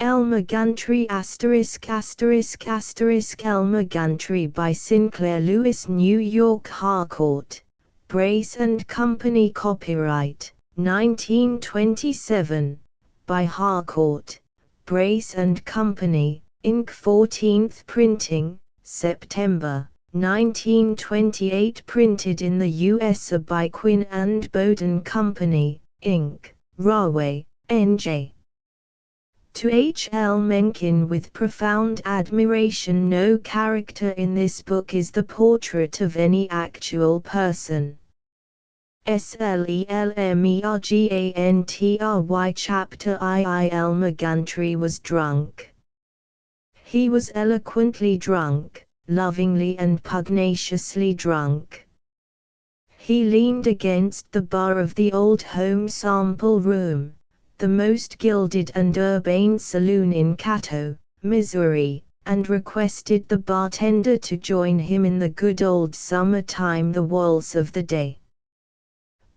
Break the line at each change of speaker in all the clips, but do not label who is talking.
Elmer Gantry ***** Elmer Gantry by Sinclair Lewis, New York. Harcourt, Brace & Company. Copyright 1927 by Harcourt, Brace & Company, Inc. 14th printing, September 1928. Printed in the U.S. by Quinn & Bowden Company, Inc., Rahway, N.J. To H. L. Mencken. With profound admiration, no character in this book is the portrait of any actual person. Slelmergantry. Chapter II. Elmer Gantry was drunk. He was eloquently drunk, lovingly and pugnaciously drunk. He leaned against the bar of the Old Home Sample Room, the most gilded and urbane saloon in Cato, Missouri, and requested the bartender to join him in the good old summer time, the waltz of the day.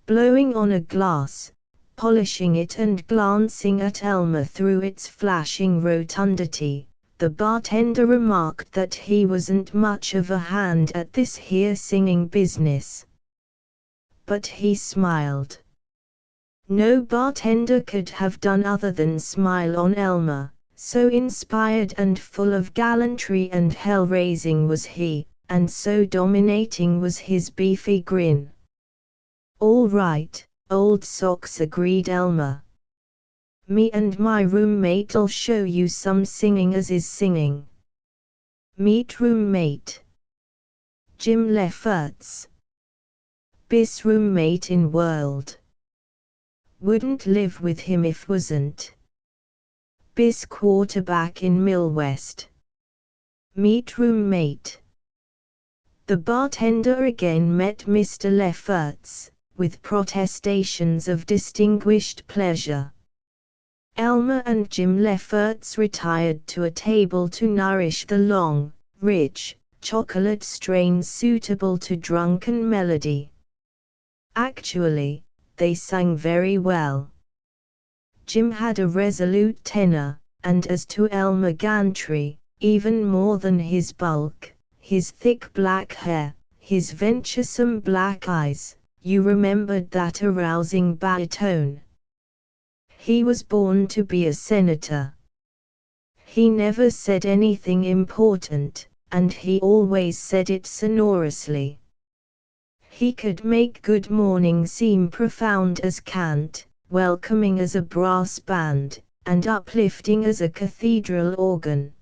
Blowing on a glass, polishing it and glancing at Elmer through its flashing rotundity, the bartender remarked that he wasn't much of a hand at this here singing business. But he smiled. No bartender could have done other than smile on Elmer, so inspired and full of gallantry and hell-raising was he, and so dominating was his beefy grin. "All right, old socks," agreed Elmer. "Me and my roommate'll show you some singing as is singing." Meet roommate. Jim Lefferts. Bis roommate in world. Wouldn't live with him if wasn't. Bis quarterback in Millwest. Meet roommate. The bartender again met Mr. Lefferts, with protestations of distinguished pleasure. Elmer and Jim Lefferts retired to a table to nourish the long, rich, chocolate strains suitable to drunken melody. Actually, they sang very well. Jim had a resolute tenor, and as to Elmer Gantry, even more than his bulk, his thick black hair, his venturesome black eyes, you remembered that arousing baritone. He was born to be a senator. He never said anything important, and he always said it sonorously. He could make good morning seem profound as cant, welcoming as a brass band, and uplifting as a cathedral organ.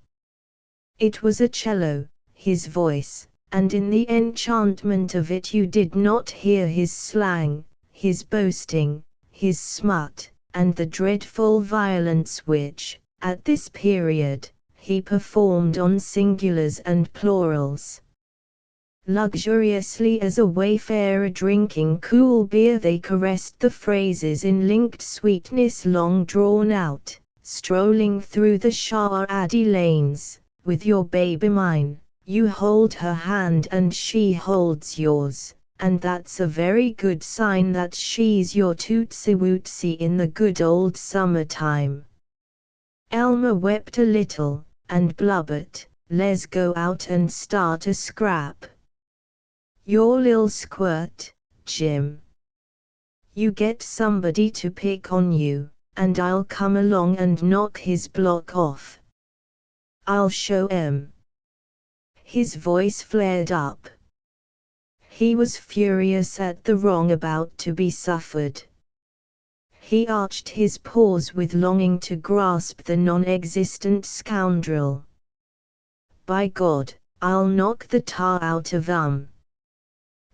It was a cello, his voice, and in the enchantment of it you did not hear his slang, his boasting, his smut, and the dreadful violence which, at this period, he performed on singulars and plurals. Luxuriously as a wayfarer drinking cool beer, they caressed the phrases in linked sweetness long drawn out, strolling through the Shah-Adi lanes, with your baby mine, you hold her hand and she holds yours, and that's a very good sign that she's your tootsie-wootsy in the good old summertime. Elmer wept a little, and blubbered, "Let's go out and start a scrap. Your lil squirt, Jim. You get somebody to pick on you, and I'll come along and knock his block off. I'll show 'em." His voice flared up. He was furious at the wrong about to be suffered. He arched his paws with longing to grasp the non-existent scoundrel. "By God, I'll knock the tar out of 'em.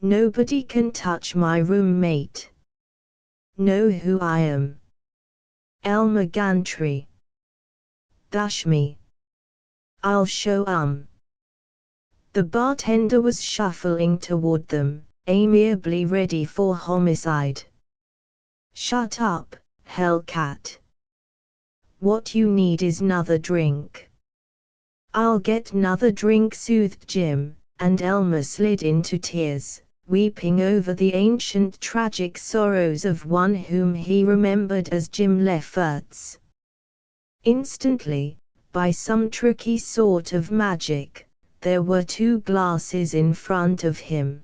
Nobody can touch my roommate. Know who I am? Elmer Gantry. Dash me. I'll show 'em." The bartender was shuffling toward them, amiably ready for homicide. "Shut up, hellcat. What you need is 'nother drink." "I'll get 'nother drink," soothed Jim, and Elmer slid into tears, weeping over the ancient tragic sorrows of one whom he remembered as Jim Lefferts. Instantly, by some tricky sort of magic, there were 2 glasses in front of him.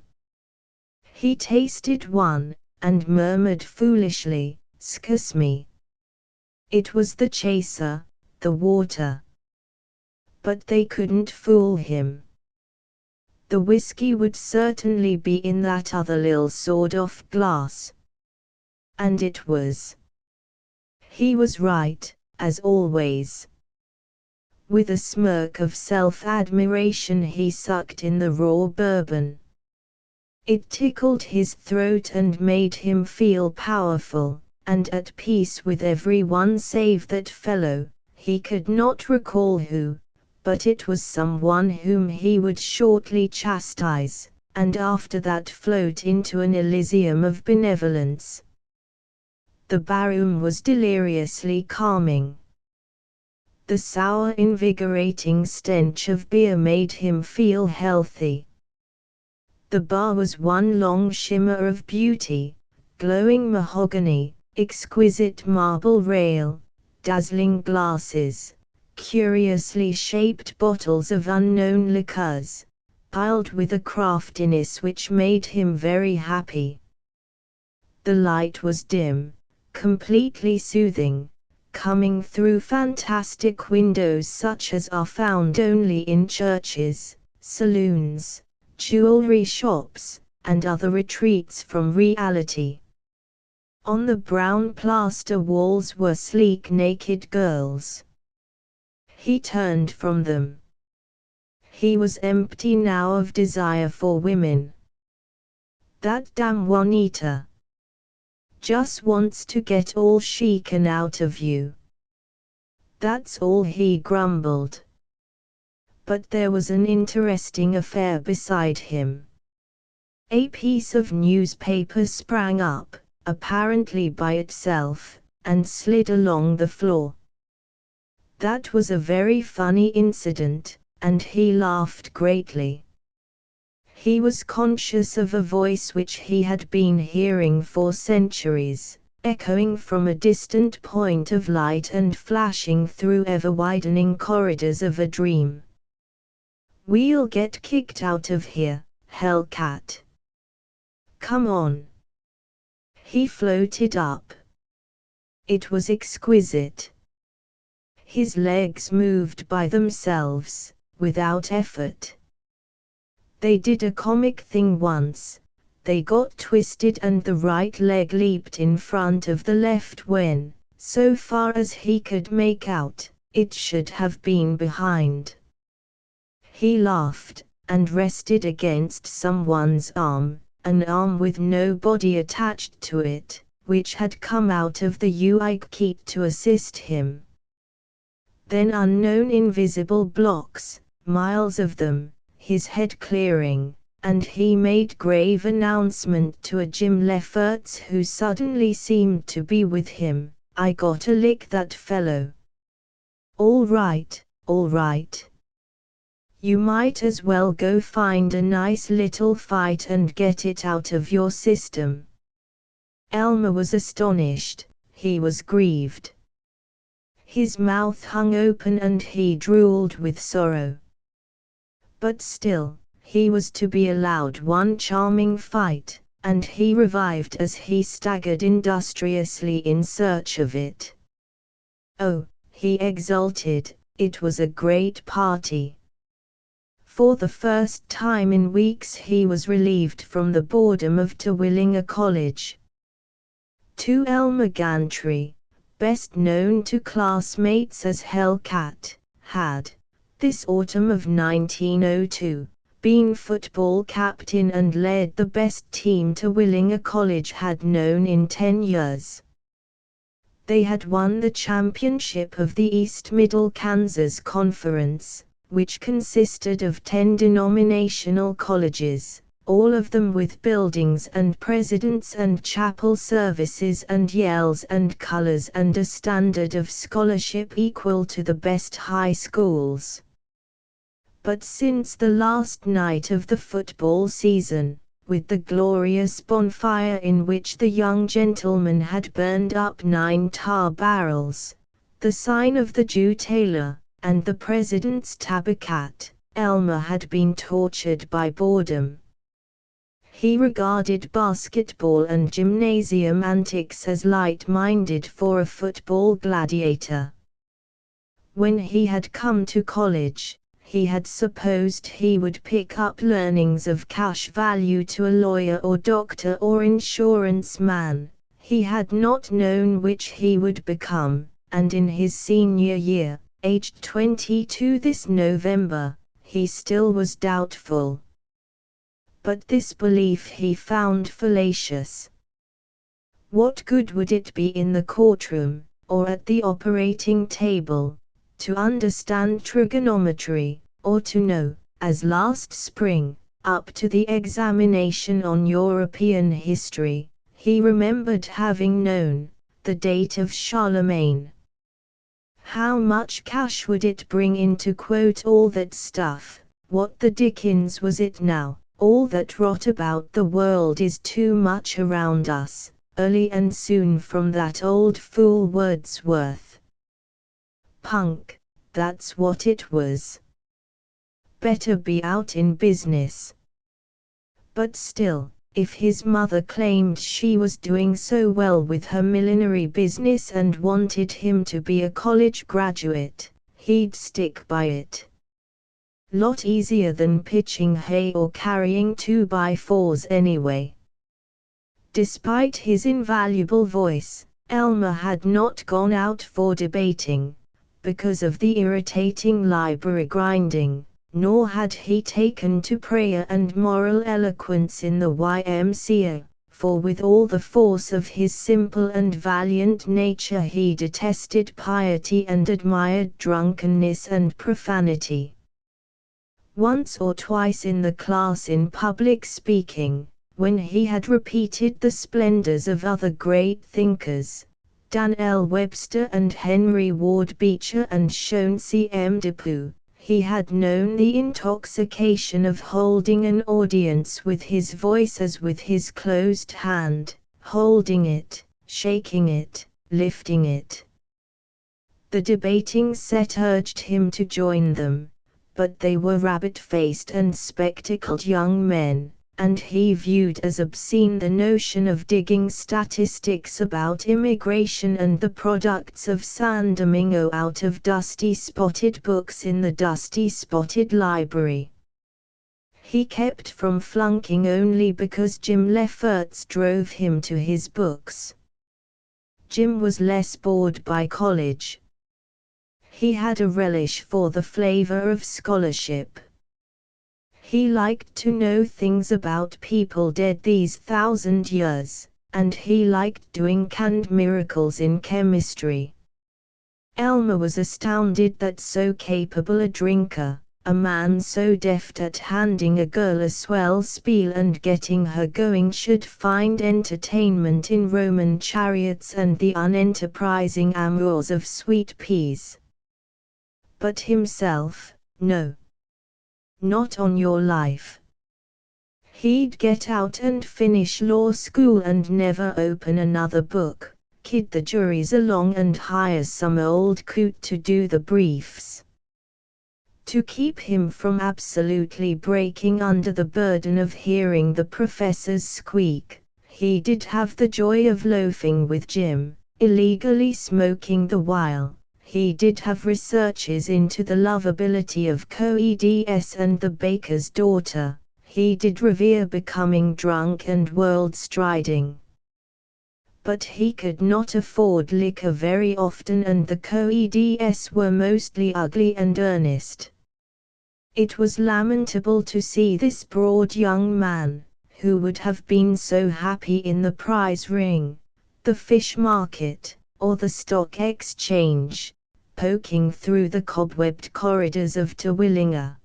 He tasted one, and murmured foolishly, "'Scuse me." It was the chaser, the water. But they couldn't fool him. The whiskey would certainly be in that other lil sawed-off glass. And it was. He was right, as always. With a smirk of self-admiration he sucked in the raw bourbon. It tickled his throat and made him feel powerful, and at peace with everyone save that fellow, he could not recall who, but it was someone whom he would shortly chastise, and after that float into an Elysium of benevolence. The baroom was deliriously calming. The sour invigorating stench of beer made him feel healthy. The bar was one long shimmer of beauty, glowing mahogany, exquisite marble rail, dazzling glasses, curiously shaped bottles of unknown liqueurs, piled with a craftiness which made him very happy. The light was dim, completely soothing, coming through fantastic windows such as are found only in churches, saloons, jewelry shops, and other retreats from reality. On the brown plaster walls were sleek naked girls. He turned from them. He was empty now of desire for women. That damn Juanita just wants to get all she can out of you. That's all he grumbled. But there was an interesting affair beside him. A piece of newspaper sprang up, apparently by itself, and slid along the floor. That was a very funny incident, and he laughed greatly. He was conscious of a voice which he had been hearing for centuries, echoing from a distant point of light and flashing through ever-widening corridors of a dream. "We'll get kicked out of here, Hellcat. Come on." He floated up. It was exquisite. His legs moved by themselves, without effort. They did a comic thing once. They got twisted and the right leg leaped in front of the left when, so far as he could make out, it should have been behind. He laughed, and rested against someone's arm, an arm with no body attached to it, which had come out of the Uike to assist him. Then unknown invisible blocks, miles of them, his head clearing, and he made grave announcement to a Jim Lefferts who suddenly seemed to be with him, "I gotta lick that fellow." All right. You might as well go find a nice little fight and get it out of your system." Elmer was astonished, he was grieved. His mouth hung open and he drooled with sorrow. But still, he was to be allowed one charming fight, and he revived as he staggered industriously in search of it. Oh, he exulted, it was a great party. For the first time in weeks he was relieved from the boredom of Terwilliger College. To Elmer Gantry, best known to classmates as Hellcat, had, this autumn of 1902, been football captain and led the best team Terwilliger College had known in 10 years. They had won the championship of the East Middle Kansas Conference, which consisted of 10 denominational colleges, all of them with buildings and presidents and chapel services and yells and colors and a standard of scholarship equal to the best high schools. But since the last night of the football season, with the glorious bonfire in which the young gentleman had burned up 9 tar barrels, the sign of the Jew tailor, and the president's tabby cat, Elmer had been tortured by boredom. He regarded basketball and gymnasium antics as light-minded for a football gladiator. When he had come to college, he had supposed he would pick up learnings of cash value to a lawyer or doctor or insurance man. He had not known which he would become, and in his senior year, aged 22 this November, he still was doubtful. But this belief he found fallacious. What good would it be in the courtroom, or at the operating table, to understand trigonometry, or to know, as last spring, up to the examination on European history, he remembered having known, the date of Charlemagne? How much cash would it bring in to quote all that stuff? What the dickens was it now? All that rot about the world is too much around us, early and soon from that old fool Wordsworth. Punk, that's what it was. Better be out in business. But still, if his mother claimed she was doing so well with her millinery business and wanted him to be a college graduate, he'd stick by it. Lot easier than pitching hay or carrying 2x4s anyway. Despite his invaluable voice, Elmer had not gone out for debating, because of the irritating library grinding, nor had he taken to prayer and moral eloquence in the YMCA, for with all the force of his simple and valiant nature he detested piety and admired drunkenness and profanity. Once or twice in the class in public speaking, when he had repeated the splendors of other great thinkers, Dan L. Webster and Henry Ward Beecher and shown C.M. Depew, he had known the intoxication of holding an audience with his voice as with his closed hand, holding it, shaking it, lifting it. The debating set urged him to join them, but they were rabbit-faced and spectacled young men, and he viewed as obscene the notion of digging statistics about immigration and the products of San Domingo out of dusty-spotted books in the dusty-spotted library. He kept from flunking only because Jim Lefferts drove him to his books. Jim was less bored by college. He had a relish for the flavor of scholarship. He liked to know things about people dead these 1,000 years, and he liked doing canned miracles in chemistry. Elmer was astounded that so capable a drinker, a man so deft at handing a girl a swell spiel and getting her going, should find entertainment in Roman chariots and the unenterprising amours of sweet peas. But himself, no. Not on your life. He'd get out and finish law school and never open another book, kid the juries along and hire some old coot to do the briefs. To keep him from absolutely breaking under the burden of hearing the professors squeak, he did have the joy of loafing with Jim, illegally smoking the while. He did have researches into the lovability of co-eds and the baker's daughter. He did revere becoming drunk and world-striding. But he could not afford liquor very often, and the co-eds were mostly ugly and earnest. It was lamentable to see this broad young man, who would have been so happy in the prize ring, the fish market, or the stock exchange, poking through the cobwebbed corridors of Terwilliger.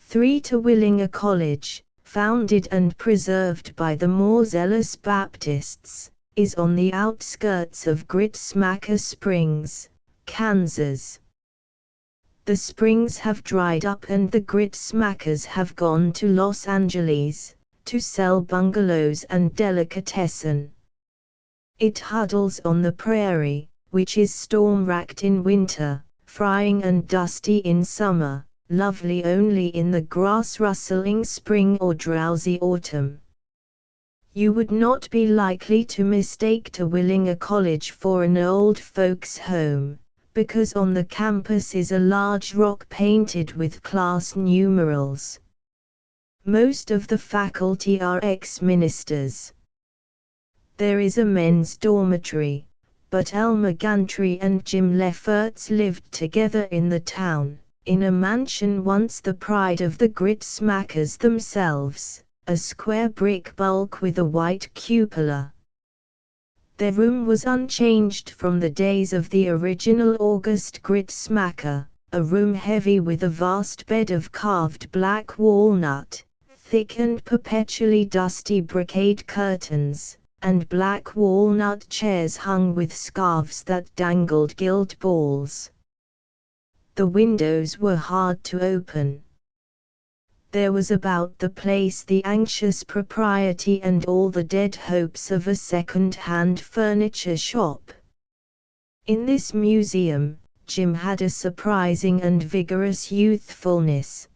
3 Terwilliger College, founded and preserved by the more zealous Baptists, is on the outskirts of Gritsmacker Springs, Kansas. The springs have dried up and the Gritsmackers have gone to Los Angeles, to sell bungalows and delicatessen. It huddles on the prairie, which is storm-racked in winter, frying and dusty in summer, lovely only in the grass-rustling spring or drowsy autumn. You would not be likely to mistake Terwilliger College for an old folks' home, because on the campus is a large rock painted with class numerals. Most of the faculty are ex-ministers. There is a men's dormitory, but Elmer Gantry and Jim Lefferts lived together in the town, in a mansion once the pride of the grit smackers themselves, a square brick bulk with a white cupola. Their room was unchanged from the days of the original August grit smacker, a room heavy with a vast bed of carved black walnut, thick and perpetually dusty brocade curtains, and black walnut chairs hung with scarves that dangled gilt balls. The windows were hard to open. There was about the place the anxious propriety and all the dead hopes of a second-hand furniture shop. In this museum, Jim had a surprising and vigorous youthfulness.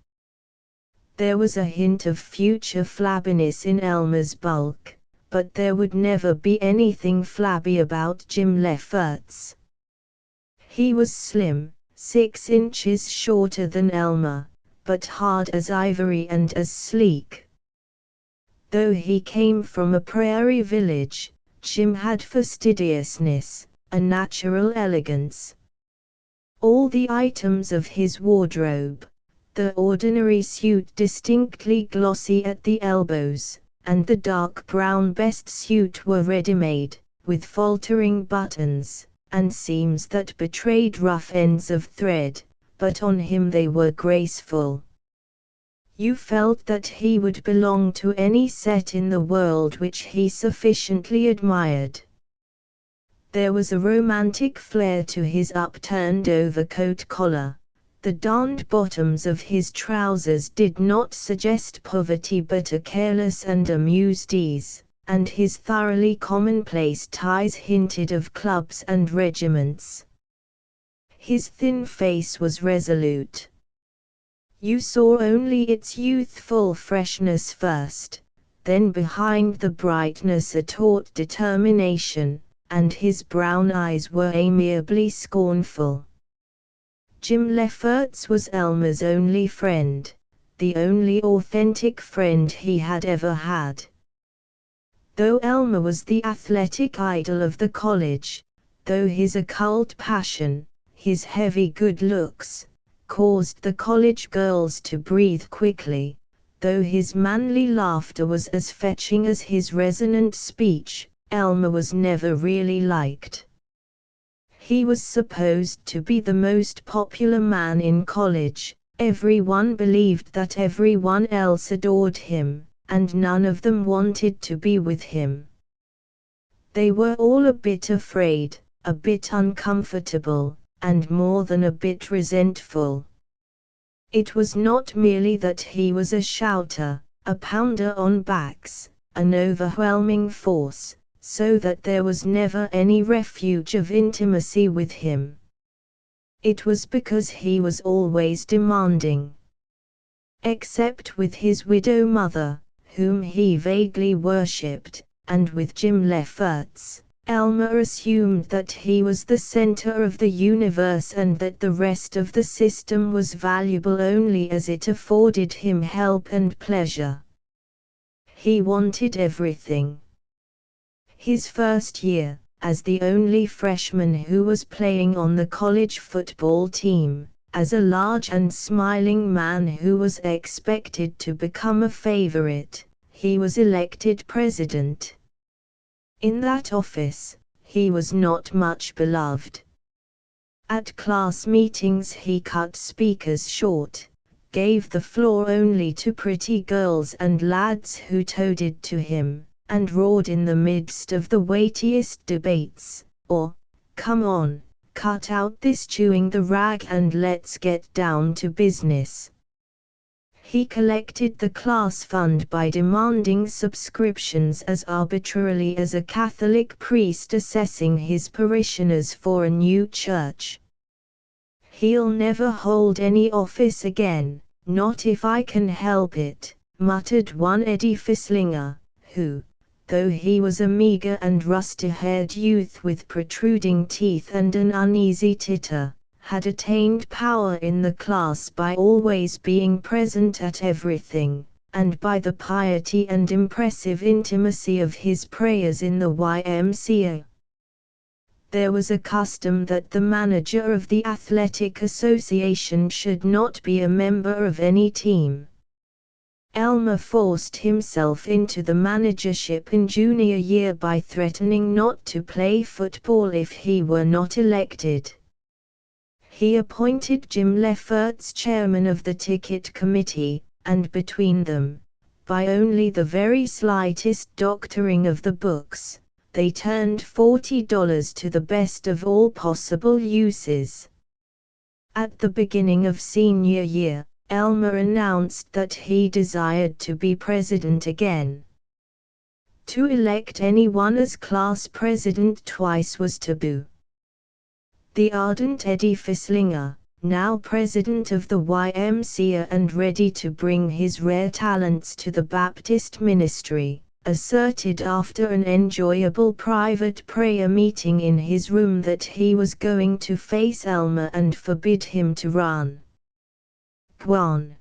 There was a hint of future flabbiness in Elmer's bulk, but there would never be anything flabby about Jim Lefferts. He was slim, 6 inches shorter than Elmer, but hard as ivory and as sleek. Though he came from a prairie village, Jim had fastidiousness, a natural elegance. All the items of his wardrobe, the ordinary suit distinctly glossy at the elbows, and the dark brown best suit were ready-made, with faltering buttons, and seams that betrayed rough ends of thread, but on him they were graceful. You felt that he would belong to any set in the world which he sufficiently admired. There was a romantic flair to his upturned overcoat collar. The darned bottoms of his trousers did not suggest poverty but a careless and amused ease, and his thoroughly commonplace ties hinted of clubs and regiments. His thin face was resolute. You saw only its youthful freshness first, then behind the brightness a taut determination, and his brown eyes were amiably scornful. Jim Lefferts was Elmer's only friend, the only authentic friend he had ever had. Though Elmer was the athletic idol of the college, though his occult passion, his heavy good looks, caused the college girls to breathe quickly, though his manly laughter was as fetching as his resonant speech, Elmer was never really liked. He was supposed to be the most popular man in college, everyone believed that everyone else adored him, and none of them wanted to be with him. They were all a bit afraid, a bit uncomfortable, and more than a bit resentful. It was not merely that he was a shouter, a pounder on backs, an overwhelming force, so that there was never any refuge of intimacy with him. It was because he was always demanding. Except with his widow mother, whom he vaguely worshipped, and with Jim Lefferts, Elmer assumed that he was the center of the universe and that the rest of the system was valuable only as it afforded him help and pleasure. He wanted everything. His first year, as the only freshman who was playing on the college football team, as a large and smiling man who was expected to become a favorite, he was elected president. In that office, he was not much beloved. At class meetings he cut speakers short, gave the floor only to pretty girls and lads who toadied to him, and roared in the midst of the weightiest debates, or, "Come on, cut out this chewing the rag and let's get down to business." He collected the class fund by demanding subscriptions as arbitrarily as a Catholic priest assessing his parishioners for a new church. "He'll never hold any office again, not if I can help it," muttered one Eddie Fisslinger, who, though he was a meager and rusty-haired youth with protruding teeth and an uneasy titter, had attained power in the class by always being present at everything, and by the piety and impressive intimacy of his prayers in the YMCA. There was a custom that the manager of the athletic association should not be a member of any team. Elmer forced himself into the managership in junior year by threatening not to play football if he were not elected. He appointed Jim Lefferts chairman of the ticket committee, and between them, by only the very slightest doctoring of the books, they turned $40 to the best of all possible uses. At the beginning of senior year, Elmer announced that he desired to be president again. To elect anyone as class president twice was taboo. The ardent Eddie Fisslinger, now president of the YMCA and ready to bring his rare talents to the Baptist ministry, asserted after an enjoyable private prayer meeting in his room that he was going to face Elmer and forbid him to run. "Gwan!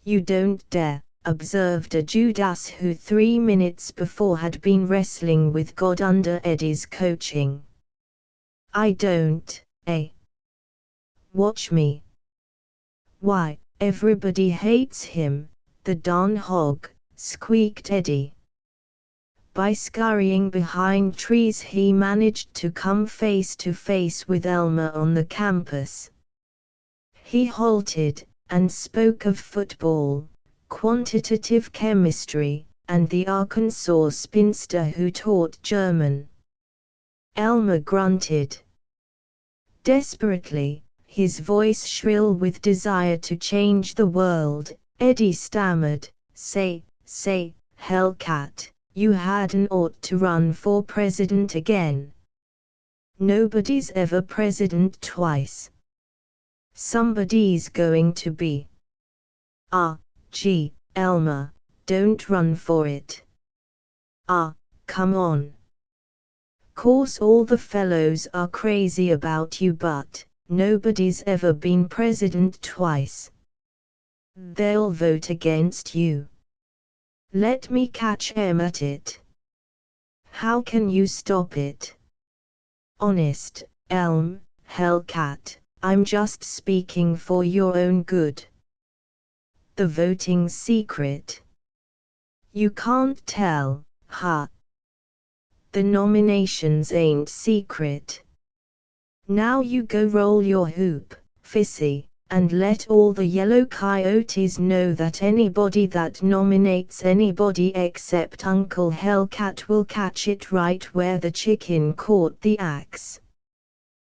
You don't dare," observed a Judas who 3 minutes before had been wrestling with God under Eddie's coaching. "I don't, eh? Watch me." "Why, everybody hates him, the darn hog," squeaked Eddie. By scurrying behind trees he managed to come face to face with Elmer on the campus. He halted, and spoke of football, quantitative chemistry, and the Arkansas spinster who taught German. Elmer grunted. Desperately, his voice shrill with desire to change the world, Eddie stammered, Say, Hellcat, you hadn't ought to run for president again. Nobody's ever president twice. Somebody's going to be. Gee, Elmer, don't run for it. Come on. Course all the fellows are crazy about you, but nobody's ever been president twice. They'll vote against you. Let me catch 'em at it. How can you stop it? Honest, Elm, Hellcat, I'm just speaking for your own good. The voting's secret. You can't tell, huh? The nominations ain't secret. Now you go roll your hoop, Fissy, and let all the yellow coyotes know that anybody that nominates anybody except Uncle Hellcat will catch it right where the chicken caught the axe.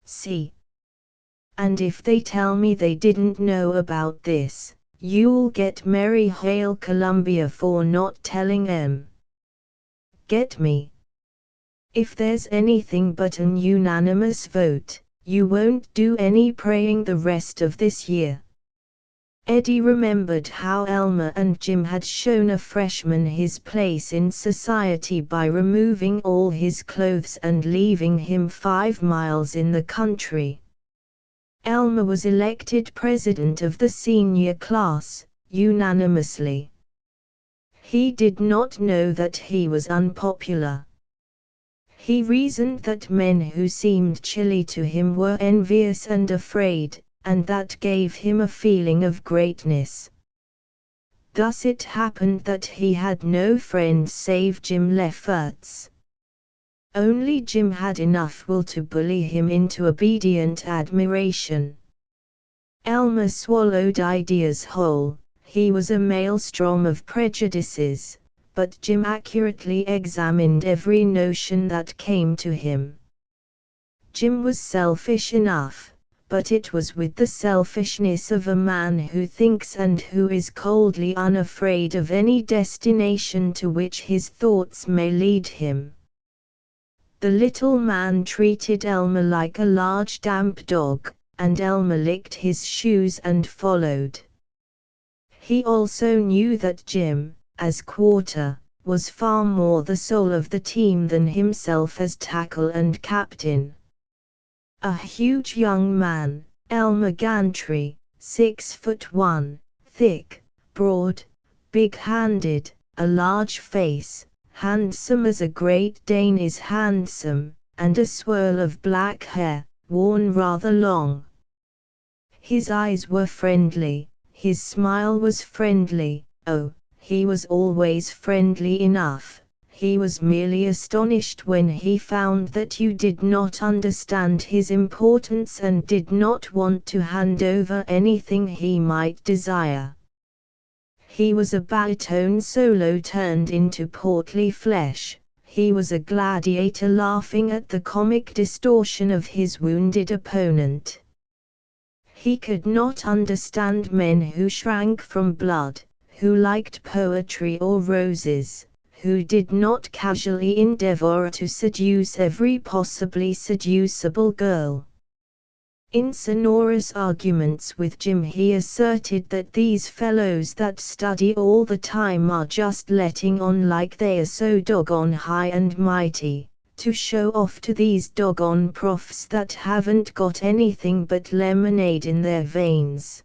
See? And if they tell me they didn't know about this, you'll get Merry Hail Columbia for not telling 'em. Get me? If there's anything but an unanimous vote, you won't do any praying the rest of this year. Eddie remembered how Elmer and Jim had shown a freshman his place in society by removing all his clothes and leaving him 5 miles in the country. Elmer was elected president of the senior class, unanimously. He did not know that he was unpopular. He reasoned that men who seemed chilly to him were envious and afraid, and that gave him a feeling of greatness. Thus it happened that he had no friend save Jim Lefferts. Only Jim had enough will to bully him into obedient admiration. Elmer swallowed ideas whole. He was a maelstrom of prejudices, but Jim accurately examined every notion that came to him. Jim was selfish enough, but it was with the selfishness of a man who thinks and who is coldly unafraid of any destination to which his thoughts may lead him. The little man treated Elmer like a large damp dog, and Elmer licked his shoes and followed. He also knew that Jim, as quarter, was far more the soul of the team than himself as tackle and captain. A huge young man, Elmer Gantry, 6'1", thick, broad, big-handed, a large face, handsome as a Great Dane is handsome, and a swirl of black hair, worn rather long. His eyes were friendly, his smile was friendly, oh, he was always friendly enough. He was merely astonished when he found that you did not understand his importance and did not want to hand over anything he might desire. He was a baritone solo turned into portly flesh. He was a gladiator laughing at the comic distortion of his wounded opponent. He could not understand men who shrank from blood, who liked poetry or roses, who did not casually endeavor to seduce every possibly seducible girl. In sonorous arguments with Jim he asserted that these fellows that study all the time are just letting on like they are so doggone high and mighty, to show off to these doggone profs that haven't got anything but lemonade in their veins.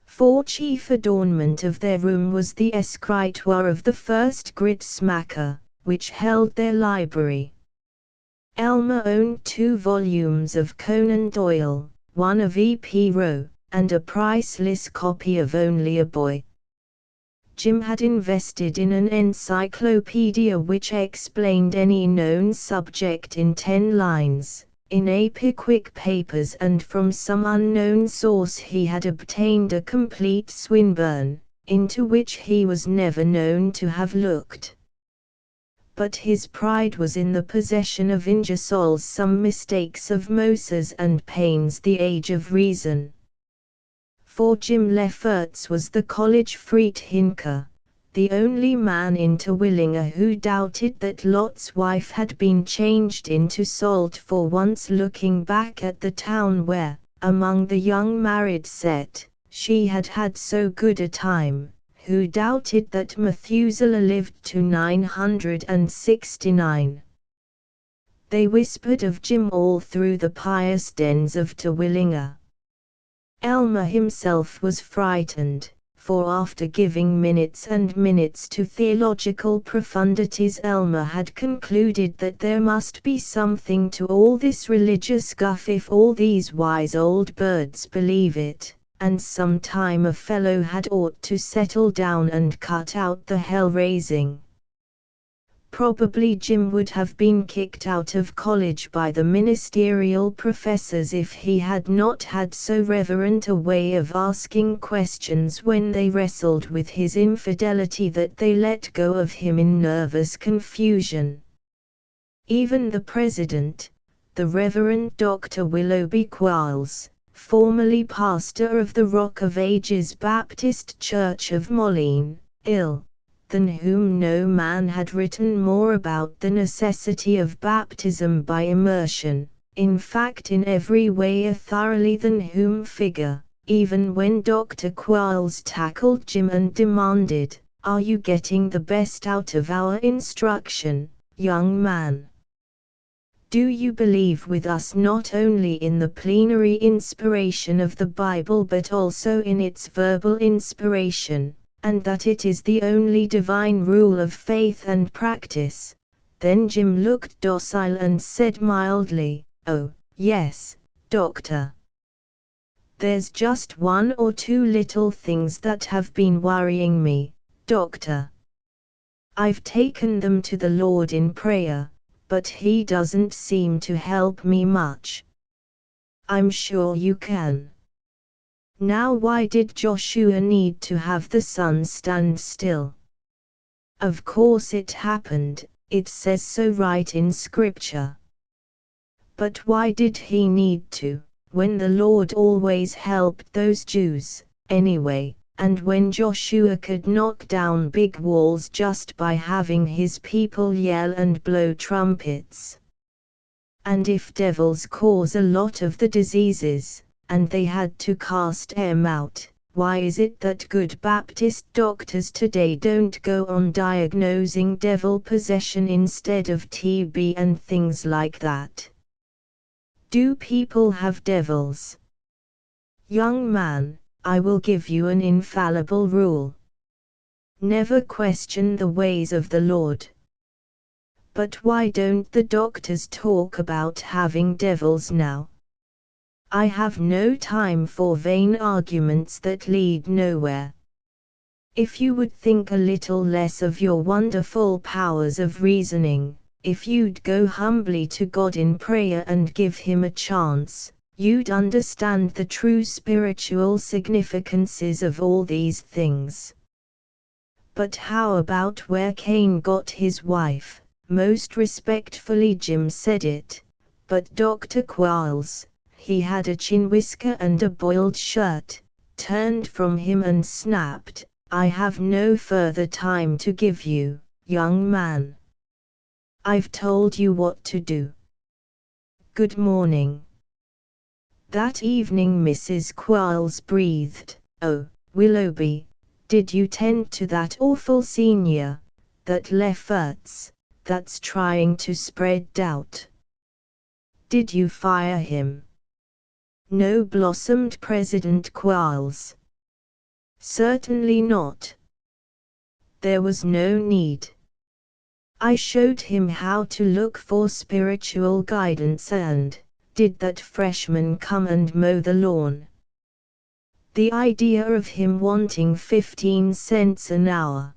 For chief adornment of their room was the escritoire of the first grit smacker, which held their library. Elmer owned 2 volumes of Conan Doyle, one of E.P. Roe, and a priceless copy of Only a Boy. Jim had invested in an encyclopedia which explained any known subject in 10 lines. In a Pickwick Papers, and from some unknown source he had obtained a complete Swinburne, into which he was never known to have looked. But his pride was in the possession of Ingersoll's Some Mistakes of Moses and Paine's The Age of Reason. For Jim Lefferts was the college freethinker, the only man in Terwilliger who doubted that Lot's wife had been changed into salt for once, looking back at the town where, among the young married set, she had had so good a time, who doubted that Methuselah lived to 969. They whispered of Jim all through the pious dens of Terwilliger. Elmer himself was frightened, for after giving minutes and minutes to theological profundities Elmer had concluded that there must be something to all this religious guff if all these wise old birds believe it, and some time a fellow had ought to settle down and cut out the hell-raising. Probably Jim would have been kicked out of college by the ministerial professors if he had not had so reverent a way of asking questions when they wrestled with his infidelity that they let go of him in nervous confusion. Even the president, the Reverend Dr. Willoughby Quarles, formerly pastor of the Rock of Ages Baptist Church of Moline, than whom no man had written more about the necessity of baptism by immersion, in fact in every way a thoroughly than whom figure, even when Dr. Quarles tackled Jim and demanded, "Are you getting the best out of our instruction, young man? Do you believe with us not only in the plenary inspiration of the Bible but also in its verbal inspiration, and that it is the only divine rule of faith and practice?" Then Jim looked docile and said mildly, "Oh, yes, Doctor. There's just 1 or 2 little things that have been worrying me, Doctor. I've taken them to the Lord in prayer, but He doesn't seem to help me much. I'm sure you can. Now, why did Joshua need to have the sun stand still? Of course it happened, it says so right in Scripture. But why did he need to? when the Lord always helped those Jews, anyway, and when Joshua could knock down big walls just by having his people yell and blow trumpets. And if devils cause a lot of the diseases, and they had to cast them out, why is it that good Baptist doctors today don't go on diagnosing devil possession instead of TB and things like that? Do people have devils? Young man, I will give you an infallible rule. Never question the ways of the Lord. But why don't the doctors talk about having devils now? I have no time for vain arguments that lead nowhere. If you would think a little less of your wonderful powers of reasoning, if you'd go humbly to God in prayer and give Him a chance, you'd understand the true spiritual significances of all these things. But how about where Cain got his wife? Most respectfully Jim said it, but Dr. Quarles, he had a chin whisker and a boiled shirt, turned from him and snapped, I have no further time to give you, young man. I've told you what to do. Good morning. That evening Mrs. Quarles breathed, oh, Willoughby, did you tend to that awful senior, that Lefferts, that's trying to spread doubt? Did you fire him? No, blossomed President Quarles. Certainly not. There was no need. I showed him how to look for spiritual guidance and, did that freshman come and mow the lawn? The idea of him wanting 15 cents an hour.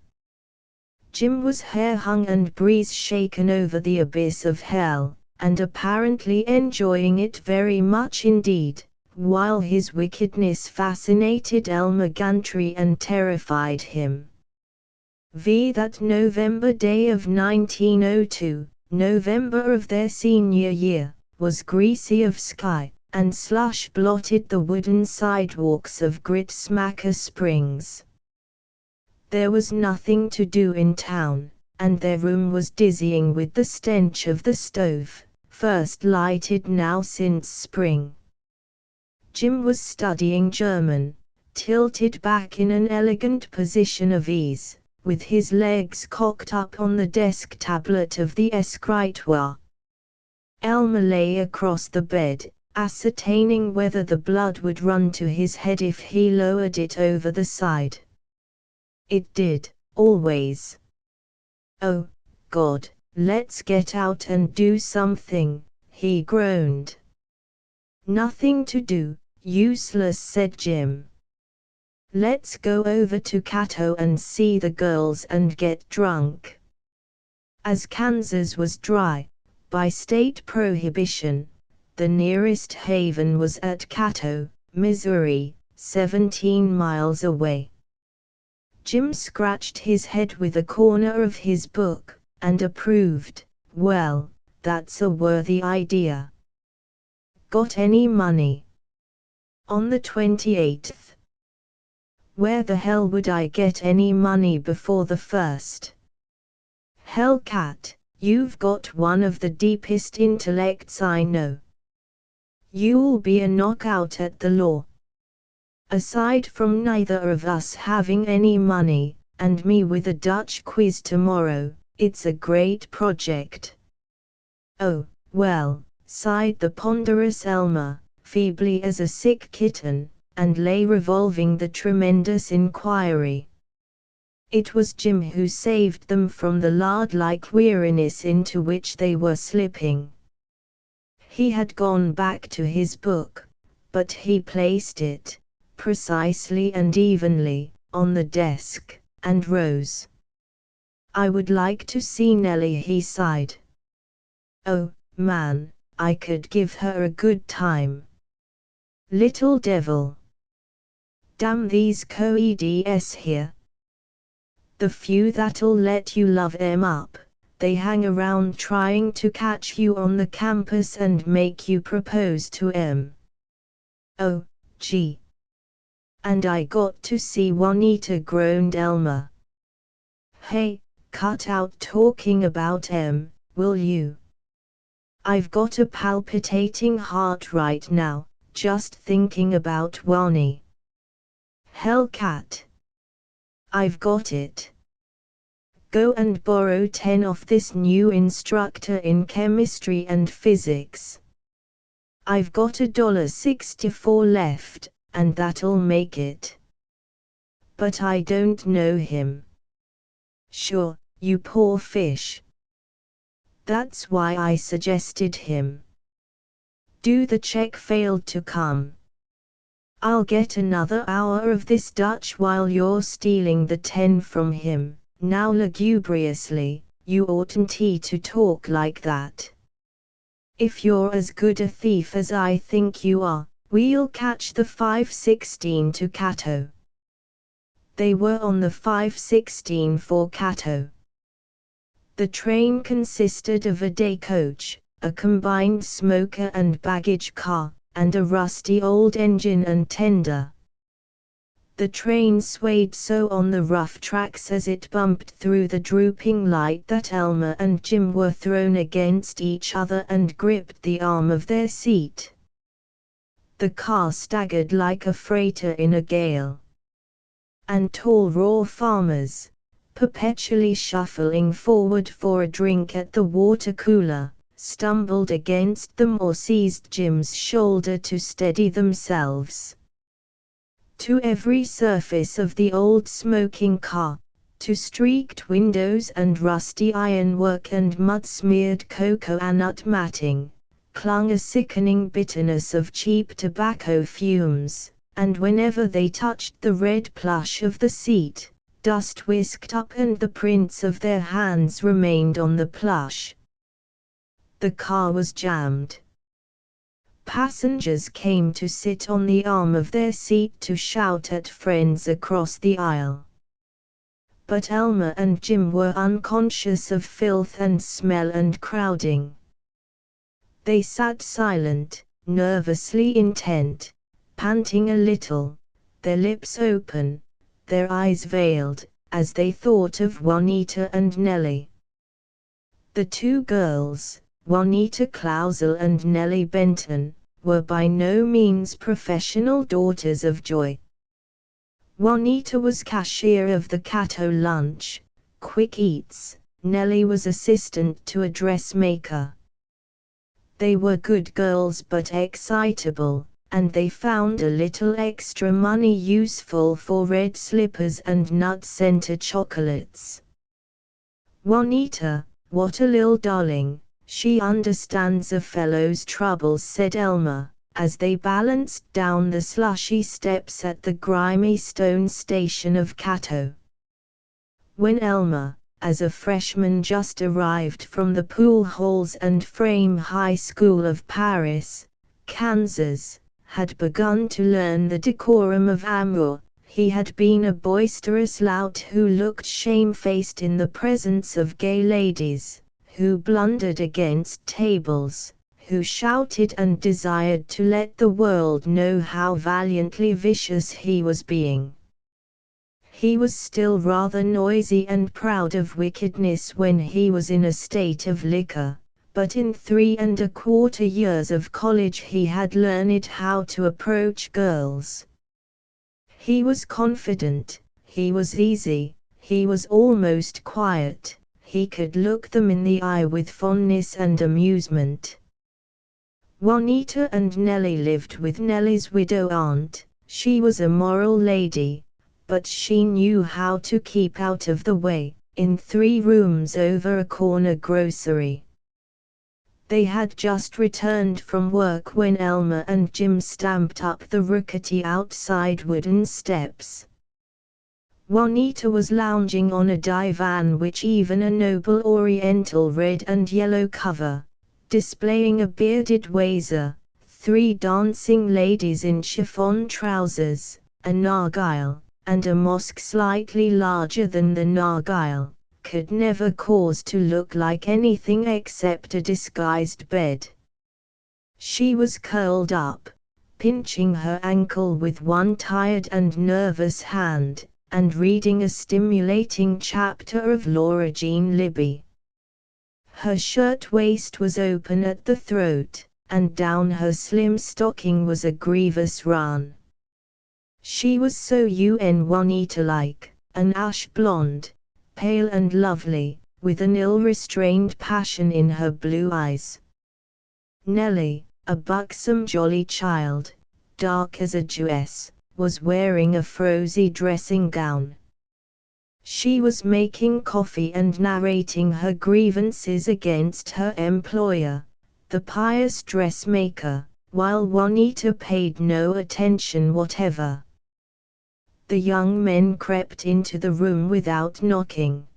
Jim was hair-hung and breeze-shaken over the abyss of hell, and apparently enjoying it very much indeed, while his wickedness fascinated Elmer Gantry and terrified him. That November day of 1902, November of their senior year, was greasy of sky, and slush blotted the wooden sidewalks of Gritsmacker Springs. There was nothing to do in town, and their room was dizzying with the stench of the stove, first lighted now since spring. Jim was studying German, tilted back in an elegant position of ease, with his legs cocked up on the desk tablet of the escritoire. Elmer lay across the bed, ascertaining whether the blood would run to his head if he lowered it over the side. It did, always. Oh, God, let's get out and do something, he groaned. Nothing to do, useless, said Jim. Let's go over to Cato and see the girls and get drunk. As Kansas was dry, by state prohibition, the nearest haven was at Cato, Missouri, 17 miles away. Jim scratched his head with a corner of his book, and approved, well, that's a worthy idea. Got any money? On the 28th. Where the hell would I get any money before the 1st? Hellcat, you've got one of the deepest intellects I know. You'll be a knockout at the law. Aside from neither of us having any money, and me with a Dutch quiz tomorrow, it's a great project. Oh, well, sighed the ponderous Elmer, feebly as a sick kitten, and lay revolving the tremendous inquiry. It was Jim who saved them from the lard-like weariness into which they were slipping. He had gone back to his book, but he placed it, precisely and evenly, on the desk, and rose. I would like to see Nellie, he sighed. Oh, man, I could give her a good time. Little devil. Damn these co-eds here. The few that'll let you love them up, they hang around trying to catch you on the campus and make you propose to 'em. "Oh, gee. And I got to see Juanita," groaned Elmer. "Hey, cut out talking about em, will you? I've got a palpitating heart right now, just thinking about Wani." "Hellcat. I've got it. Go and borrow 10 of this new instructor in chemistry and physics. I've got $1.64 left, and that'll make it." "But I don't know him." "Sure, you poor fish. That's why I suggested him." "Do the check failed to come? I'll get another hour of this Dutch while you're stealing the 10 from him." Now lugubriously, "You oughtn't to talk like that. If you're as good a thief as I think you are, we'll catch the 5:16 to Cato." They were on the 5:16 for Cato. The train consisted of a day coach, a combined smoker and baggage car, and a rusty old engine and tender. The train swayed so on the rough tracks as it bumped through the drooping light that Elmer and Jim were thrown against each other and gripped the arm of their seat. The car staggered like a freighter in a gale. And tall raw farmers, perpetually shuffling forward for a drink at the water cooler, stumbled against them or seized Jim's shoulder to steady themselves. To every surface of the old smoking car, to streaked windows and rusty ironwork and mud-smeared cocoa-nut matting, clung a sickening bitterness of cheap tobacco fumes, and whenever they touched the red plush of the seat, dust whisked up and the prints of their hands remained on the plush. The car was jammed. Passengers came to sit on the arm of their seat to shout at friends across the aisle. But Elmer and Jim were unconscious of filth and smell and crowding. They sat silent, nervously intent, panting a little, their lips open, their eyes veiled, as they thought of Juanita and Nellie. The two girls, Juanita Clausel and Nellie Benton, were by no means professional daughters of joy. Juanita was cashier of the Cato Lunch, Quick Eats. Nellie was assistant to a dressmaker. They were good girls but excitable, and they found a little extra money useful for red slippers and nut center chocolates. "Juanita, what a lil darling, she understands a fellow's troubles," said Elmer, as they balanced down the slushy steps at the grimy stone station of Cato. When Elmer, as a freshman just arrived from the pool halls and frame high school of Paris, Kansas, had begun to learn the decorum of amour, he had been a boisterous lout who looked shamefaced in the presence of gay ladies, who blundered against tables, who shouted and desired to let the world know how valiantly vicious he was being. He was still rather noisy and proud of wickedness when he was in a state of liquor, but in 3¼ years of college he had learned how to approach girls. He was confident, he was easy, he was almost quiet, he could look them in the eye with fondness and amusement. Juanita and Nellie lived with Nellie's widow aunt. She was a moral lady, but she knew how to keep out of the way, in 3 rooms over a corner grocery. They had just returned from work when Elmer and Jim stamped up the rickety outside wooden steps. Juanita was lounging on a divan which even a noble oriental red and yellow cover, displaying a bearded wazer, 3 dancing ladies in chiffon trousers, a nargile, and a mosque slightly larger than the nargile, could never cause to look like anything except a disguised bed. She was curled up, pinching her ankle with one tired and nervous hand, and reading a stimulating chapter of Laura Jean Libby. Her shirt-waist was open at the throat, and down her slim stocking was a grievous run. She was so Juanita-like, an ash blonde, pale and lovely, with an ill-restrained passion in her blue eyes. Nellie, a buxom jolly child, dark as a Jewess, was wearing a frosy dressing gown. She was making coffee and narrating her grievances against her employer, the pious dressmaker, while Juanita paid no attention whatever. The young men crept into the room without knocking.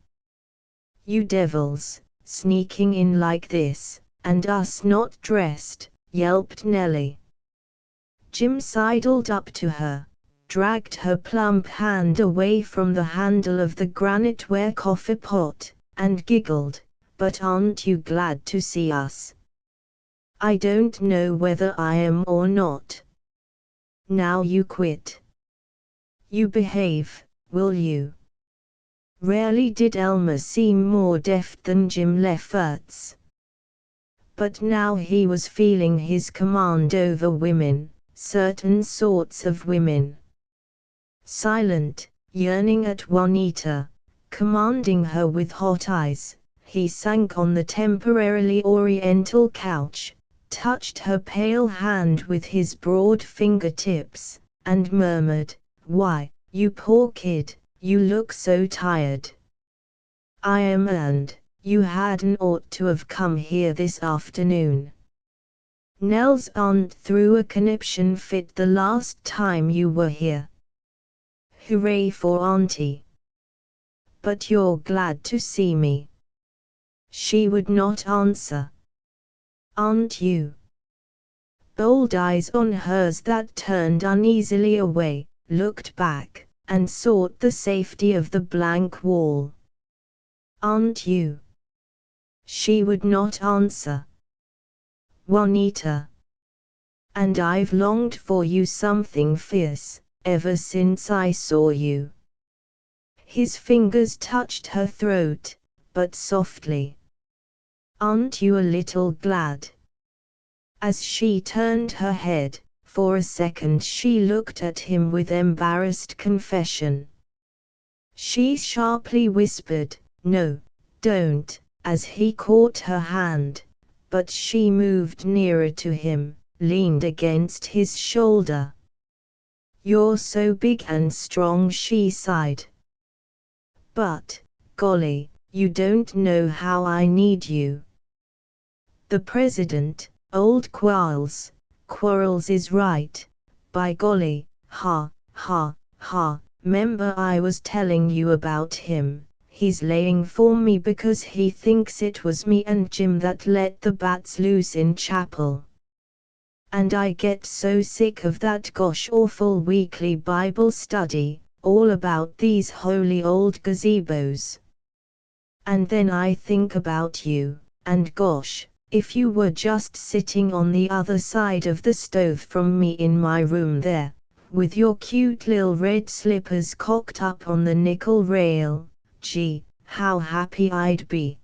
"You devils, sneaking in like this, and us not dressed," yelped Nellie. Jim sidled up to her, dragged her plump hand away from the handle of the graniteware coffee pot, and giggled, "But aren't you glad to see us? I don't know whether I am or not. Now you quit. You behave, will you?" Rarely did Elmer seem more deft than Jim Lefferts. But now he was feeling his command over women, certain sorts of women. Silent, yearning at Juanita, commanding her with hot eyes, he sank on the temporarily oriental couch, touched her pale hand with his broad fingertips, and murmured, "Why, you poor kid, you look so tired. I am and you hadn't ought to have come here this afternoon. Nell's aunt threw a conniption fit the last time you were here. Hooray for Auntie. But you're glad to see me." She would not answer. "Aren't you?" Bold eyes on hers that turned uneasily away, looked back, and sought the safety of the blank wall. "Aren't you?" She would not answer. "Juanita. And I've longed for you something fierce, ever since I saw you." His fingers touched her throat, but softly. "Aren't you a little glad?" As she turned her head, for a second she looked at him with embarrassed confession. She sharply whispered, "No, don't," as he caught her hand, but she moved nearer to him, leaned against his shoulder. "You're so big and strong," she sighed. "But, golly, you don't know how I need you." The president, old Quarles is right, by golly, ha, ha, ha, 'member I was telling you about him. He's laying for me because he thinks it was me and Jim that let the bats loose in chapel. And I get so sick of that gosh awful weekly Bible study, all about these holy old gazebos. And then I think about you, and gosh, if you were just sitting on the other side of the stove from me in my room there, with your cute little red slippers cocked up on the nickel rail, gee, how happy I'd be.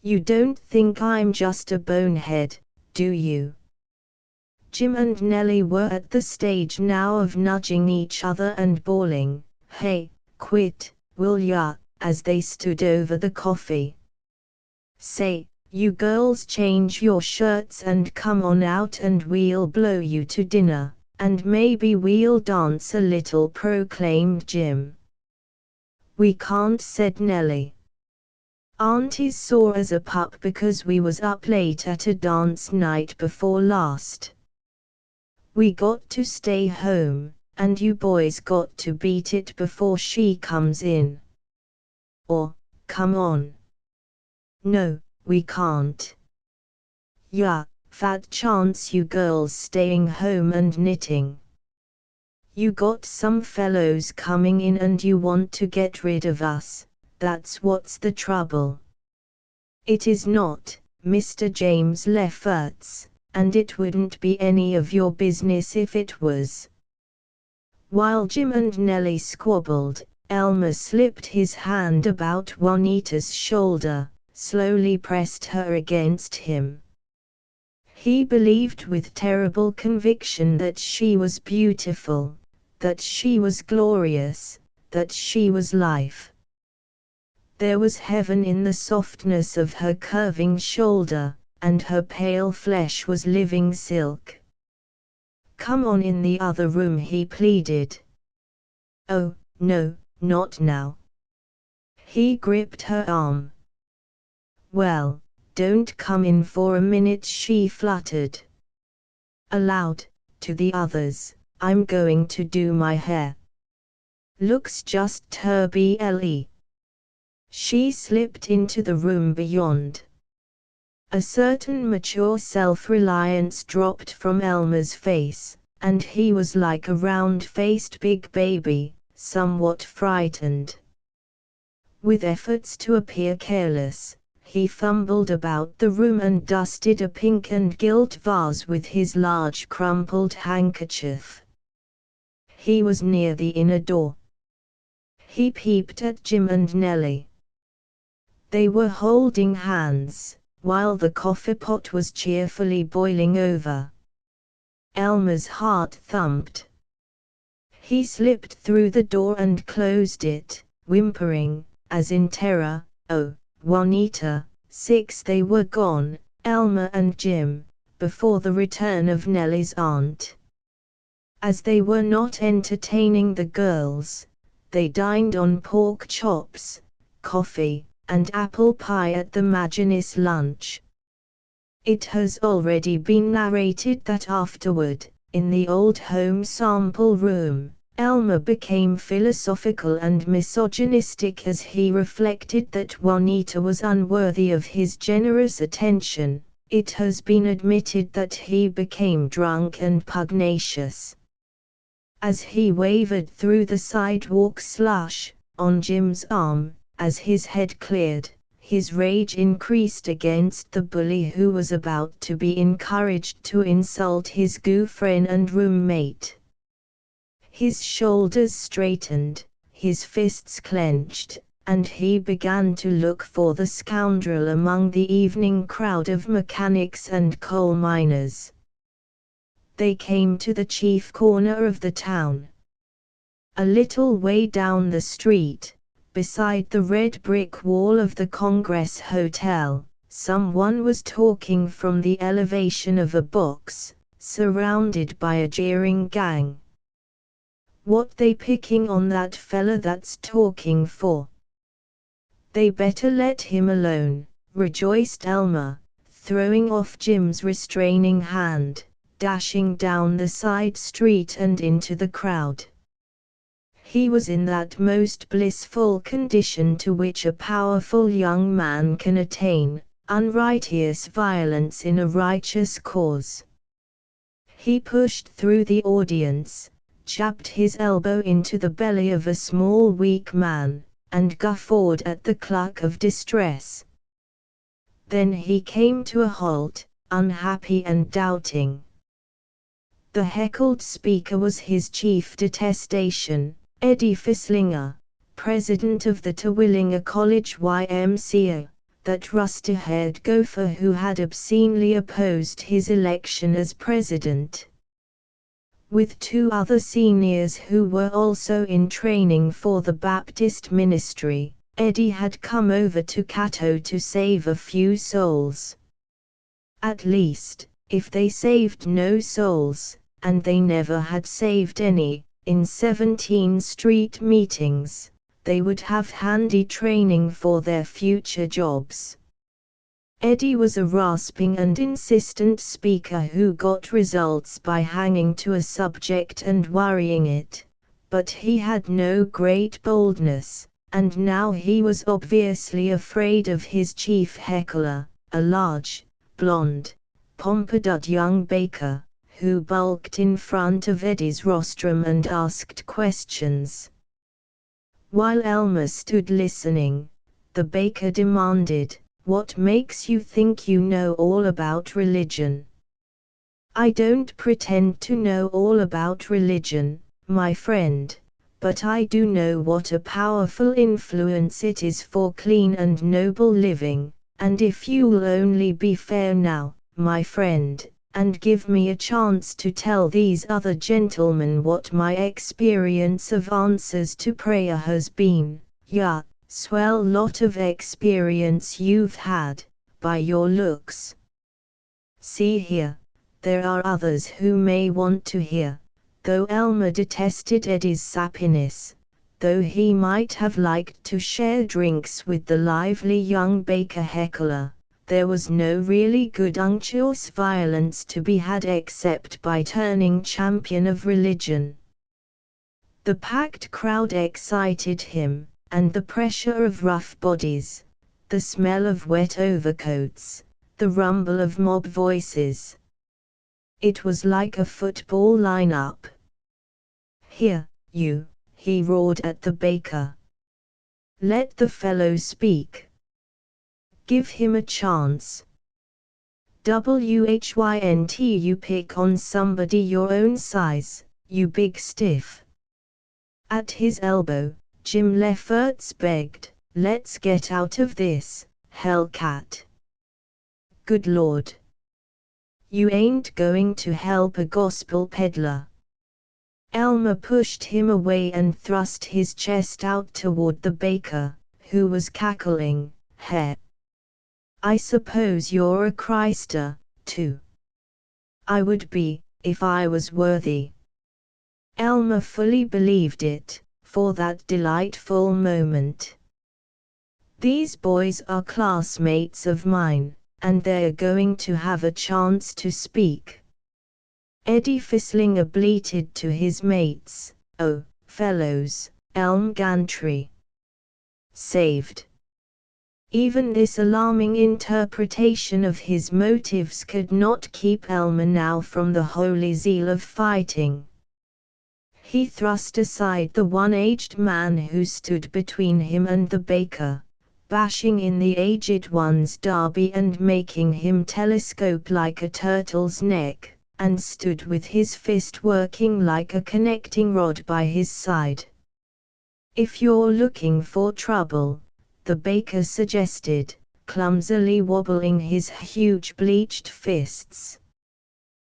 You don't think I'm just a bonehead, do you?" Jim and Nellie were at the stage now of nudging each other and bawling, "Hey, quit, will ya?" as they stood over the coffee. "Say, you girls change your shirts and come on out and we'll blow you to dinner, and maybe we'll dance a little," proclaimed Jim. "We can't," said Nellie. "Auntie's sore as a pup because we was up late at a dance night before last. We got to stay home, and you boys got to beat it before she comes in. Or, come on." "No, we can't." "Yeah, fat chance you girls staying home and knitting. You got some fellows coming in and you want to get rid of us, that's what's the trouble." "It is not, Mr. James Lefferts," and it wouldn't be any of your business if it was." While Jim and Nellie squabbled, Elmer slipped his hand about Juanita's shoulder, slowly pressed her against him. He believed with terrible conviction that she was beautiful, that she was glorious, that she was life. There was heaven in the softness of her curving shoulder, and her pale flesh was living silk. "Come on in the other room," he pleaded. "Oh, no, not now." He gripped her arm. "Well, don't come in for a minute," she fluttered. Aloud, to the others, "I'm going to do my hair. Looks just turbly." She slipped into the room beyond. A certain mature self-reliance dropped from Elmer's face, and he was like a round-faced big baby, somewhat frightened. With efforts to appear careless, he fumbled about the room and dusted a pink and gilt vase with his large crumpled handkerchief. He was near the inner door. He peeped at Jim and Nellie. They were holding hands, while the coffee pot was cheerfully boiling over. Elmer's heart thumped. He slipped through the door and closed it, whimpering, as in terror, "Oh, Juanita." 6 They were gone, Elmer and Jim, before the return of Nellie's aunt. As they were not entertaining the girls, they dined on pork chops, coffee, and apple pie at the Maginnis lunch. It has already been narrated that afterward, in the old home sample room, Elmer became philosophical and misogynistic as he reflected that Juanita was unworthy of his generous attention. It has been admitted that he became drunk and pugnacious. As he wavered through the sidewalk slush, on Jim's arm, as his head cleared, his rage increased against the bully who was about to be encouraged to insult his girlfriend and roommate. His shoulders straightened, his fists clenched, and he began to look for the scoundrel among the evening crowd of mechanics and coal miners. They came to the chief corner of the town. A little way down the street, beside the red brick wall of the Congress Hotel, someone was talking from the elevation of a box, surrounded by a jeering gang. "What they picking on that fella that's talking for? They better let him alone," rejoiced Elmer, throwing off Jim's restraining hand, dashing down the side street and into the crowd. He was in that most blissful condition to which a powerful young man can attain, unrighteous violence in a righteous cause. He pushed through the audience, jabbed his elbow into the belly of a small weak man, and guffawed at the cluck of distress. Then he came to a halt, unhappy and doubting. The heckled speaker was his chief detestation, Eddie Fisslinger, president of the Terwilliger College YMCA, that rusty-haired gopher who had obscenely opposed his election as president. With 2 other seniors who were also in training for the Baptist ministry, Eddie had come over to Cato to save a few souls. At least, if they saved no souls, and they never had saved any, in 17th Street meetings, they would have handy training for their future jobs. Eddie was a rasping and insistent speaker who got results by hanging to a subject and worrying it, but he had no great boldness, and now he was obviously afraid of his chief heckler, a large, blonde, pompadour young baker, who bulked in front of Eddie's rostrum and asked questions. While Elmer stood listening, the baker demanded, "What makes you think you know all about religion? I don't pretend to know all about religion, my friend, but I do know what a powerful influence it is for clean and noble living, and if you'll only be fair now, my friend, and give me a chance to tell these other gentlemen what my experience of answers to prayer has been. Yeah, swell lot of experience you've had, by your looks. See here, there are others who may want to hear. Though Elmer detested Eddie's sappiness, though he might have liked to share drinks with the lively young baker heckler, there was no really good unctuous violence to be had except by turning champion of religion. The packed crowd excited him, and the pressure of rough bodies, the smell of wet overcoats, the rumble of mob voices. It was like a football line-up. Here, you, he roared at the baker. Let the fellow speak. Give him a chance. Whynt you pick on somebody your own size, you big stiff. At his elbow, Jim Lefferts begged, let's get out of this, hellcat. Good Lord. You ain't going to help a gospel peddler. Elmer pushed him away and thrust his chest out toward the baker, who was cackling, Heh. I suppose you're a Christer, too. I would be, if I was worthy. Elmer fully believed it, for that delightful moment. These boys are classmates of mine, and they're going to have a chance to speak. Eddie Fisslinger bleated to his mates, oh, fellows, Elmer Gantry. Saved. Even this alarming interpretation of his motives could not keep Elmer now from the holy zeal of fighting. He thrust aside the one-aged man who stood between him and the baker, bashing in the aged one's derby and making him telescope like a turtle's neck, and stood with his fist working like a connecting rod by his side. If you're looking for trouble, the baker suggested, clumsily wobbling his huge bleached fists.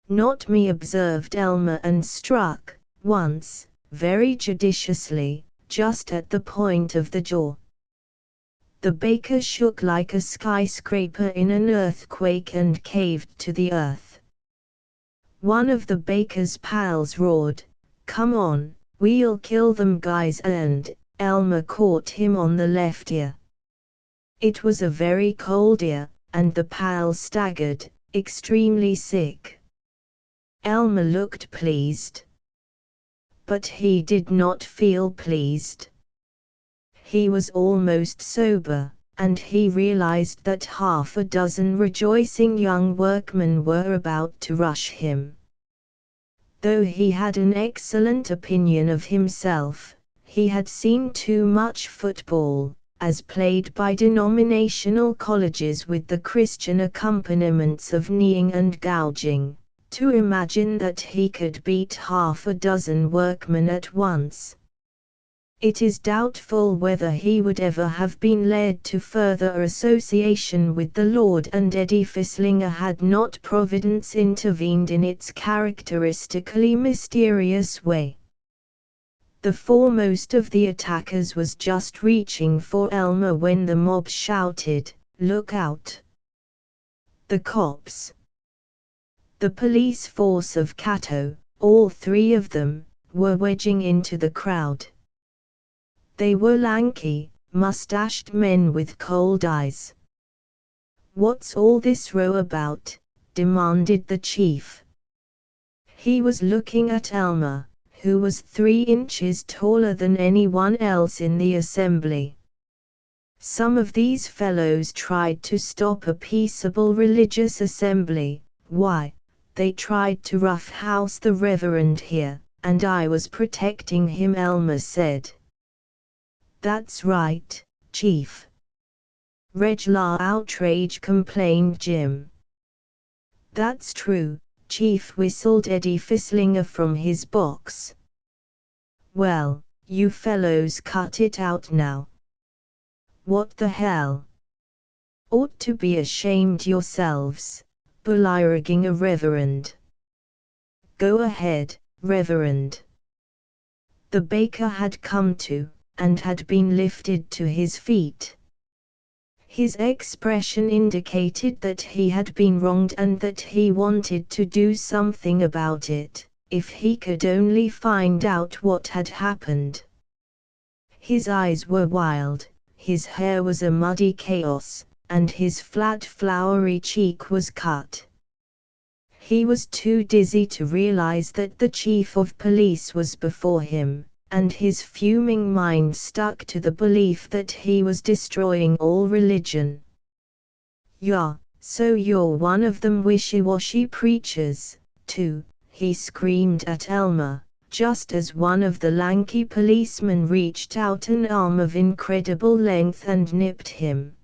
Not me, observed Elmer, and struck, once, very judiciously, just at the point of the jaw. The baker shook like a skyscraper in an earthquake and caved to the earth. One of the baker's pals roared, come on, we'll kill them guys, and Elmer caught him on the left ear. It was a very cold ear, and the pal staggered, extremely sick. Elmer looked pleased. But he did not feel pleased. He was almost sober, and he realized that half a dozen rejoicing young workmen were about to rush him. Though he had an excellent opinion of himself, he had seen too much football, as played by denominational colleges with the Christian accompaniments of kneeing and gouging, to imagine that he could beat half a dozen workmen at once. It is doubtful whether he would ever have been led to further association with the Lord and Eddie Fisslinger had not Providence intervened in its characteristically mysterious way. The foremost of the attackers was just reaching for Elmer when the mob shouted, "Look out! The cops!" The police force of Cato, all three of them, were wedging into the crowd. They were lanky, mustached men with cold eyes. "What's all this row about?" demanded the chief. He was looking at Elmer, who was 3 inches taller than anyone else in the assembly. Some of these fellows tried to stop a peaceable religious assembly. Why, they tried to roughhouse the reverend here, and I was protecting him, Elmer said. That's right, Chief. Regular outrage, complained Jim. That's true, chief whistled Eddie Fisslinger from his box. "Well, you fellows cut it out now. What the hell? Ought to be ashamed yourselves, bullyraging a reverend. Go ahead, Reverend." The baker had come to, and had been lifted to his feet. His expression indicated that he had been wronged and that he wanted to do something about it, if he could only find out what had happened. His eyes were wild, his hair was a muddy chaos, and his flat floury cheek was cut. He was too dizzy to realize that the chief of police was before him, and his fuming mind stuck to the belief that he was destroying all religion. "Yeah, so you're one of them wishy-washy preachers, too," he screamed at Elmer, just as one of the lanky policemen reached out an arm of incredible length and nipped him.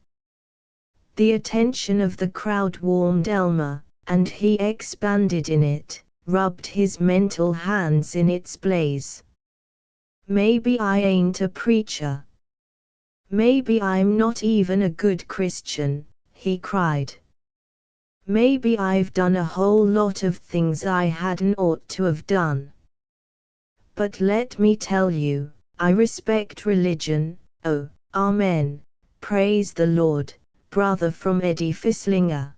The attention of the crowd warmed Elmer, and he expanded in it, rubbed his mental hands in its blaze. "Maybe I ain't a preacher. Maybe I'm not even a good Christian," he cried. "Maybe I've done a whole lot of things I hadn't ought to have done. But let me tell you, I respect religion. Oh, amen, praise the Lord, brother from Eddie Fisslinger.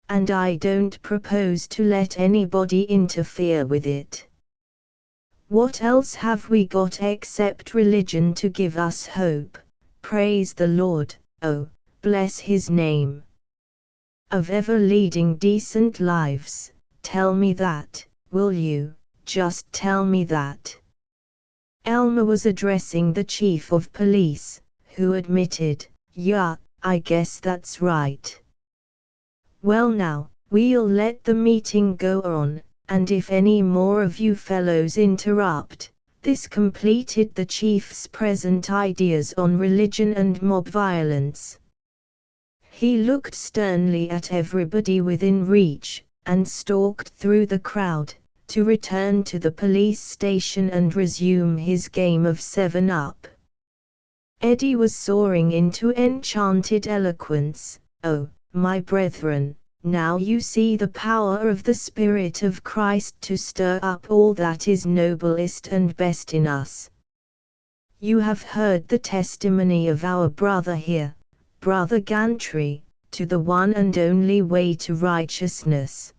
And I don't propose to let anybody interfere with it. What else have we got except religion to give us hope? Praise the Lord, oh, bless his name. Of ever leading decent lives, tell me that, will you, just tell me that." Elmer was addressing the chief of police, who admitted, "Yeah, I guess that's right. Well now, we'll let the meeting go on. And if any more of you fellows interrupt," this completed the chief's present ideas on religion and mob violence. He looked sternly at everybody within reach, and stalked through the crowd, to return to the police station and resume his game of 7-Up. Eddie was soaring into enchanted eloquence. "Oh, my brethren, now you see the power of the Spirit of Christ to stir up all that is noblest and best in us. You have heard the testimony of our brother here, Brother Gantry, to the one and only way to righteousness.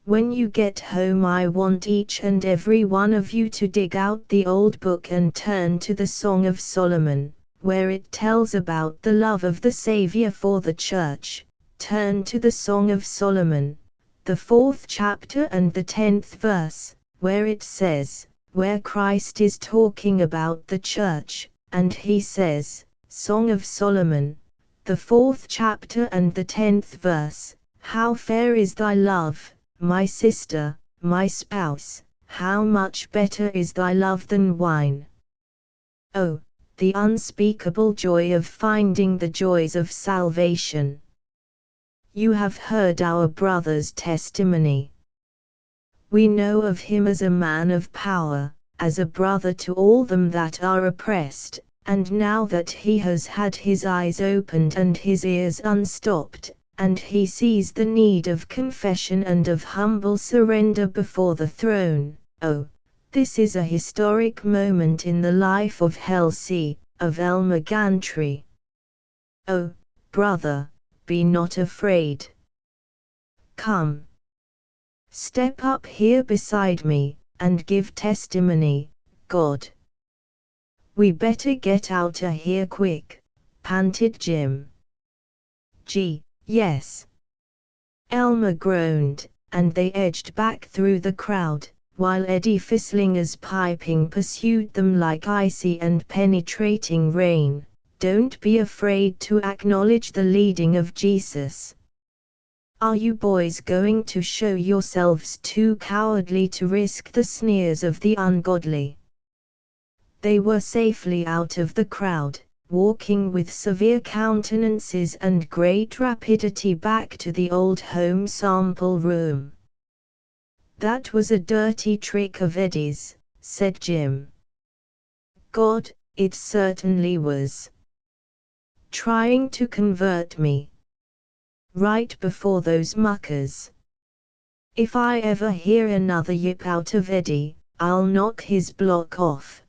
When you get home, I want each and every one of you to dig out the old book and turn to the Song of Solomon, where it tells about the love of the Savior for the church. Turn to the Song of Solomon, the 4th chapter and the 10th verse, where it says, where Christ is talking about the church, and he says, Song of Solomon, the 4th chapter and the 10th verse, how fair is thy love, my sister, my spouse, how much better is thy love than wine. Oh, the unspeakable joy of finding the joys of salvation. You have heard our brother's testimony. We know of him as a man of power, as a brother to all them that are oppressed, and now that he has had his eyes opened and his ears unstopped, and he sees the need of confession and of humble surrender before the throne, oh, this is a historic moment in the life of Halsey, of Elmer Gantry. Oh, brother, be not afraid. Come. Step up here beside me, and give testimony, God. We better get outta here quick, panted Jim. Gee, yes. Elmer groaned, and they edged back through the crowd, while Eddie Fisslinger's piping pursued them like icy and penetrating rain. Don't be afraid to acknowledge the leading of Jesus. Are you boys going to show yourselves too cowardly to risk the sneers of the ungodly? They were safely out of the crowd, walking with severe countenances and great rapidity back to the old home sample room. "That was a dirty trick of Eddie's," said Jim. "God, it certainly was. Trying to convert me. Right before those muckers. If I ever hear another yip out of Eddie, I'll knock his block off.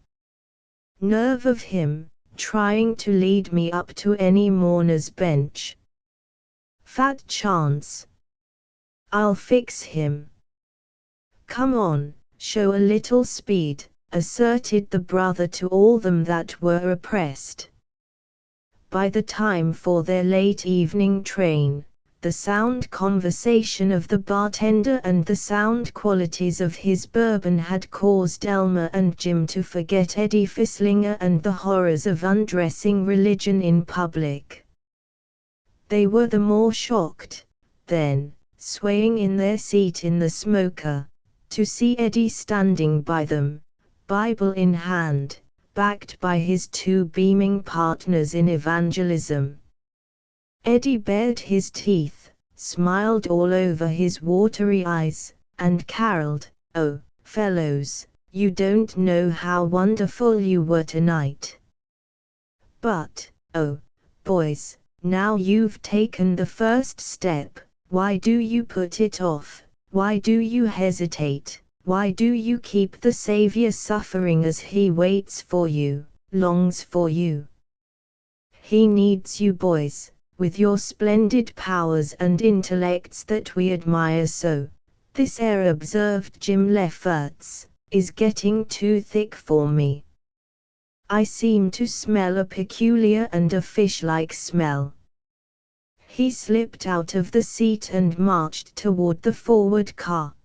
Nerve of him, trying to lead me up to any mourner's bench. Fat chance. I'll fix him." "Come on, show a little speed," asserted the brother to all them that were oppressed. By the time for their late evening train, the sound conversation of the bartender and the sound qualities of his bourbon had caused Elmer and Jim to forget Eddie Fisslinger and the horrors of undressing religion in public. They were the more shocked, then, swaying in their seat in the smoker, to see Eddie standing by them, Bible in hand, backed by his two beaming partners in evangelism. Eddie bared his teeth, smiled all over his watery eyes, and caroled, "Oh, fellows, you don't know how wonderful you were tonight. But, oh, boys, now you've taken the first step, why do you put it off? Why do you hesitate? Why do you keep the Savior suffering as he waits for you, longs for you? He needs you boys, with your splendid powers and intellects that we admire so. This air," observed Jim Lefferts, "is getting too thick for me. I seem to smell a peculiar and a fish-like smell." He slipped out of the seat and marched toward the forward car.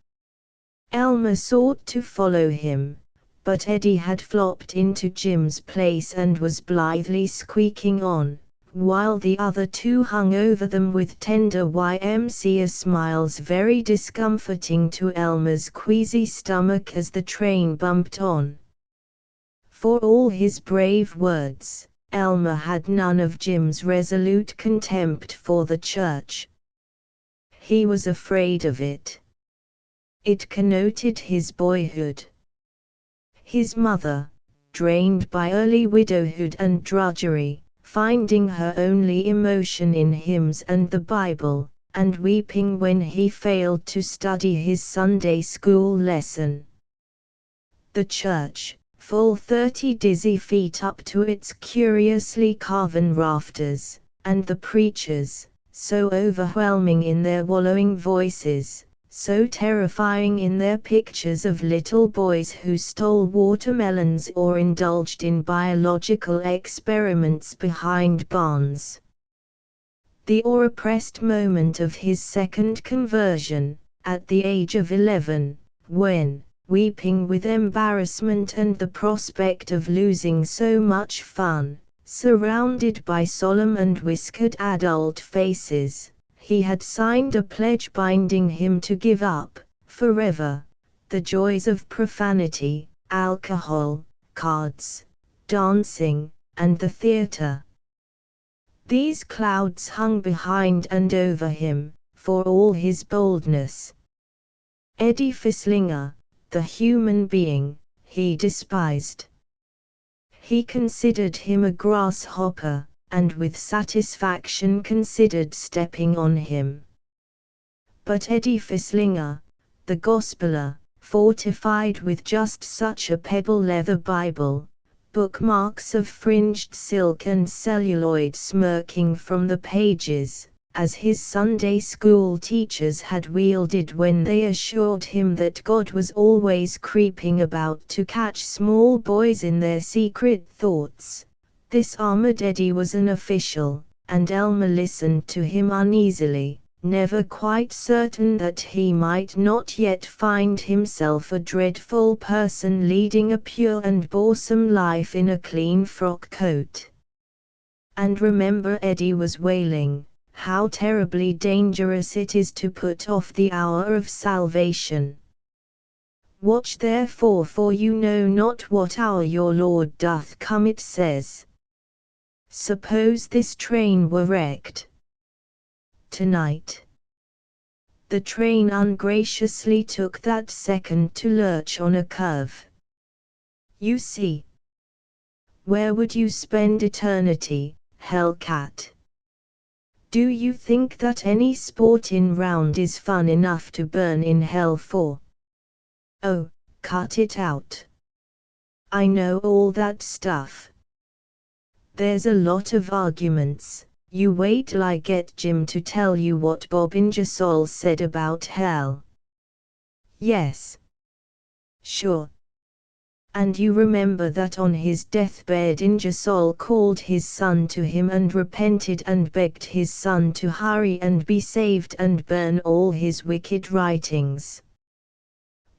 Elmer sought to follow him, but Eddie had flopped into Jim's place and was blithely squeaking on, while the other two hung over them with tender YMCA smiles, very discomforting to Elmer's queasy stomach as the train bumped on. For all his brave words, Elmer had none of Jim's resolute contempt for the church. He was afraid of it. It connoted his boyhood. His mother, drained by early widowhood and drudgery, finding her only emotion in hymns and the Bible, and weeping when he failed to study his Sunday school lesson. The church, full 30 dizzy feet up to its curiously carven rafters, and the preachers, so overwhelming in their wallowing voices, so terrifying in their pictures of little boys who stole watermelons or indulged in biological experiments behind barns. The oppressed moment of his second conversion, at the age of 11, when, weeping with embarrassment and the prospect of losing so much fun, surrounded by solemn and whiskered adult faces, he had signed a pledge binding him to give up, forever, the joys of profanity, alcohol, cards, dancing, and the theater. These clouds hung behind and over him, for all his boldness. Eddie Fisslinger, the human being, he despised. He considered him a grasshopper, and with satisfaction considered stepping on him. But Eddie Fisslinger, the gospeler, fortified with just such a pebble-leather Bible, bookmarks of fringed silk and celluloid smirking from the pages, as his Sunday school teachers had wielded when they assured him that God was always creeping about to catch small boys in their secret thoughts. This armored Eddie was an official, and Elmer listened to him uneasily, never quite certain that he might not yet find himself a dreadful person leading a pure and boresome life in a clean frock coat. And remember, Eddie was wailing, how terribly dangerous it is to put off the hour of salvation. Watch therefore, for you know not what hour your Lord doth come, it says. Suppose this train were wrecked tonight. The train ungraciously took that second to lurch on a curve. You see. Where would you spend eternity, Hellcat? Do you think that any sport in round is fun enough to burn in hell for? Oh, cut it out. I know all that stuff. There's a lot of arguments. You wait till I get Jim to tell you what Bob Ingersoll said about hell. Yes. Sure. And you remember that on his deathbed Ingersoll called his son to him and repented and begged his son to hurry and be saved and burn all his wicked writings.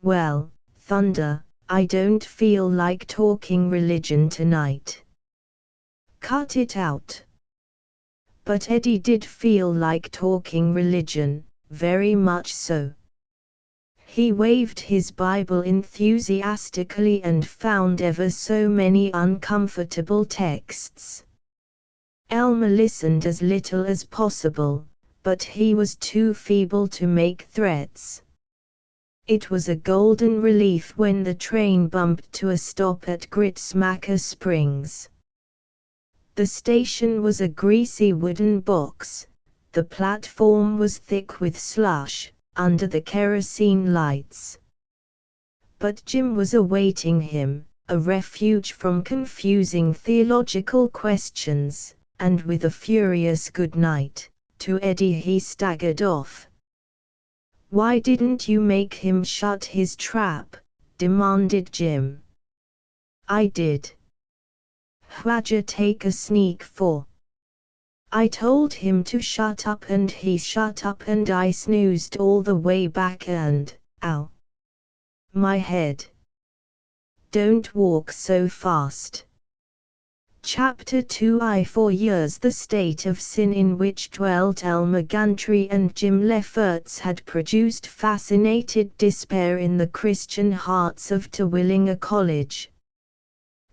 Well, thunder, I don't feel like talking religion tonight. Cut it out. But Eddie did feel like talking religion, very much so. He waved his Bible enthusiastically and found ever so many uncomfortable texts. Elmer listened as little as possible, but he was too feeble to make threats. It was a golden relief when the train bumped to a stop at Gritsmacker Springs. The station was a greasy wooden box. The platform was thick with slush, under the kerosene lights. But Jim was awaiting him, a refuge from confusing theological questions, and with a furious good night to Eddie he staggered off. Why didn't you make him shut his trap? Demanded Jim. I did. What'd you take a sneak for? I told him to shut up and he shut up and I snoozed all the way back and, ow. My head. Don't walk so fast. Chapter 2 For years the state of sin in which dwelt Elmer Gantry and Jim Lefferts had produced fascinated despair in the Christian hearts of Terwilliger College.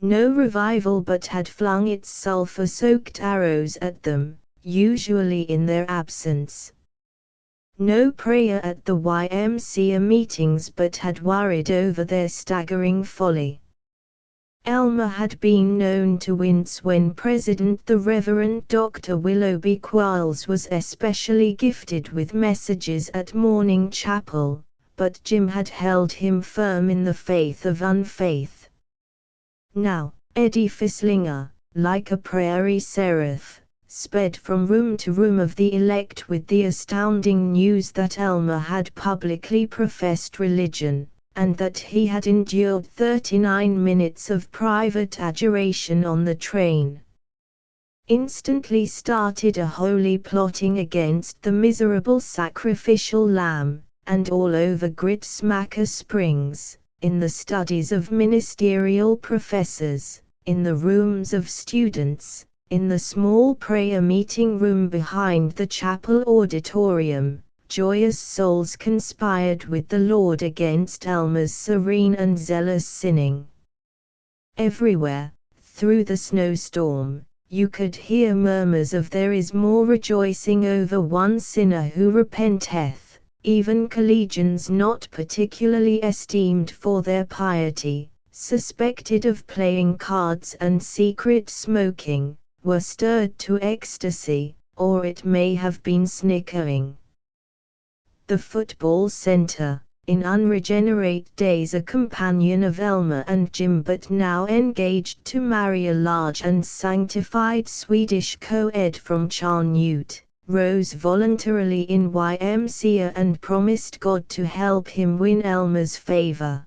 No revival but had flung its sulphur-soaked arrows at them, usually in their absence. No prayer at the YMCA meetings but had worried over their staggering folly. Elmer had been known to wince when President the Reverend Dr. Willoughby Quarles was especially gifted with messages at morning chapel, but Jim had held him firm in the faith of unfaith. Now, Eddie Fisslinger, like a prairie seraph, sped from room to room of the elect with the astounding news that Elmer had publicly professed religion, and that he had endured 39 minutes of private adjuration on the train. Instantly started a holy plotting against the miserable sacrificial lamb, and all over Gritsmacker Springs, in the studies of ministerial professors, in the rooms of students, in the small prayer meeting room behind the chapel auditorium, joyous souls conspired with the Lord against Elmer's serene and zealous sinning. Everywhere, through the snowstorm, you could hear murmurs of there is more rejoicing over one sinner who repenteth. Even collegians not particularly esteemed for their piety, suspected of playing cards and secret smoking, were stirred to ecstasy, or it may have been snickering. The football center, in unregenerate days a companion of Elmer and Jim but now engaged to marry a large and sanctified Swedish co-ed from Charnute, rose voluntarily in YMCA and promised God to help him win Elmer's favor.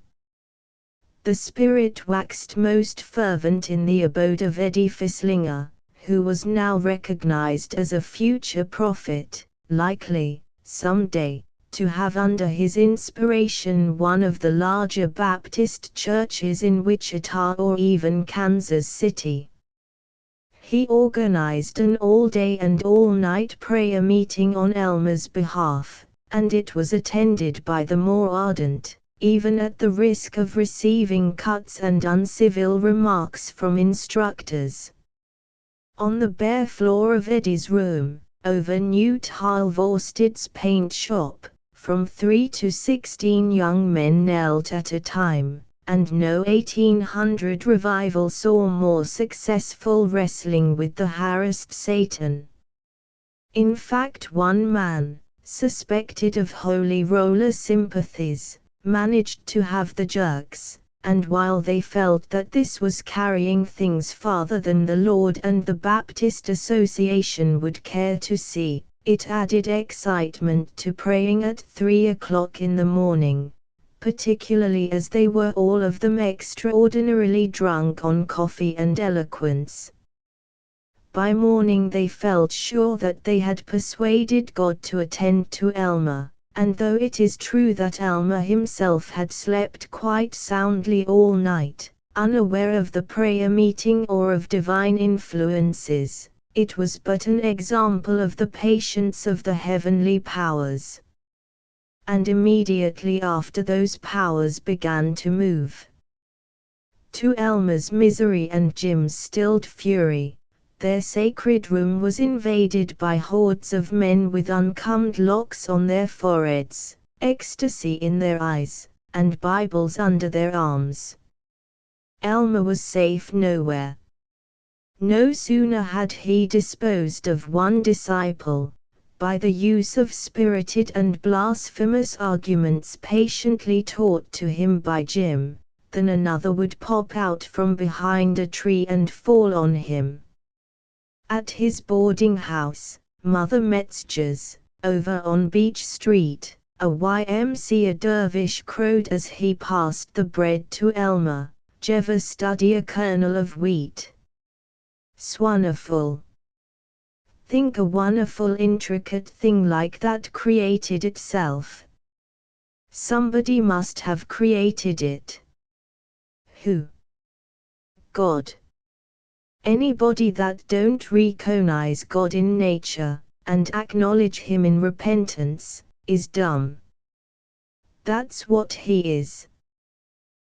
The spirit waxed most fervent in the abode of Eddie Fisslinger, who was now recognized as a future prophet, likely, someday, to have under his inspiration one of the larger Baptist churches in Wichita or even Kansas City. He organized an all-day and all-night prayer meeting on Elmer's behalf, and it was attended by the more ardent, even at the risk of receiving cuts and uncivil remarks from instructors. On the bare floor of Eddie's room, over Newt Halvorsted's paint shop, from 3 to 16 young men knelt at a time, and no 1800 revival saw more successful wrestling with the harassed Satan. In fact, one man, suspected of holy roller sympathies, managed to have the jerks, and while they felt that this was carrying things farther than the Lord and the Baptist Association would care to see, it added excitement to praying at 3 o'clock in the morning, particularly as they were all of them extraordinarily drunk on coffee and eloquence. By morning they felt sure that they had persuaded God to attend to Elmer, and though it is true that Elmer himself had slept quite soundly all night, unaware of the prayer meeting or of divine influences, it was but an example of the patience of the heavenly powers. And immediately after, those powers began to move. To Elmer's misery and Jim's stilled fury, their sacred room was invaded by hordes of men with uncombed locks on their foreheads, ecstasy in their eyes, and Bibles under their arms. Elmer was safe nowhere. No sooner had he disposed of one disciple, by the use of spirited and blasphemous arguments patiently taught to him by Jim, than another would pop out from behind a tree and fall on him. At his boarding house, Mother Metzger's, over on Beach Street, a YMCA dervish crowed as he passed the bread to Elmer, "Jever study a kernel of wheat? Swonnerful. Think a wonderful intricate thing like that created itself. Somebody must have created it. Who? God. Anybody that don't recognize God in nature, and acknowledge Him in repentance, is dumb. That's what he is."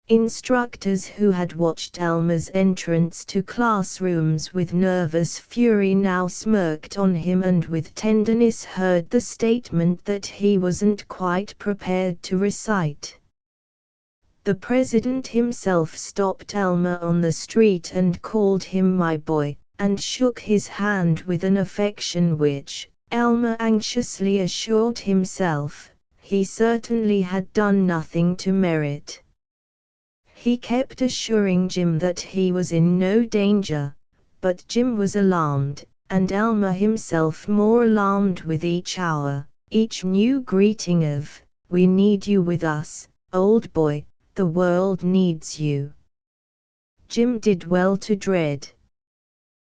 Instructors who had watched Elmer's entrance to classrooms with nervous fury now smirked on him and with tenderness heard the statement that he wasn't quite prepared to recite. The president himself stopped Elmer on the street and called him "my boy," and shook his hand with an affection which, Elmer anxiously assured himself, he certainly had done nothing to merit. He kept assuring Jim that he was in no danger, but Jim was alarmed, and Elmer himself more alarmed with each hour, each new greeting of, "We need you with us, old boy, the world needs you." Jim did well to dread.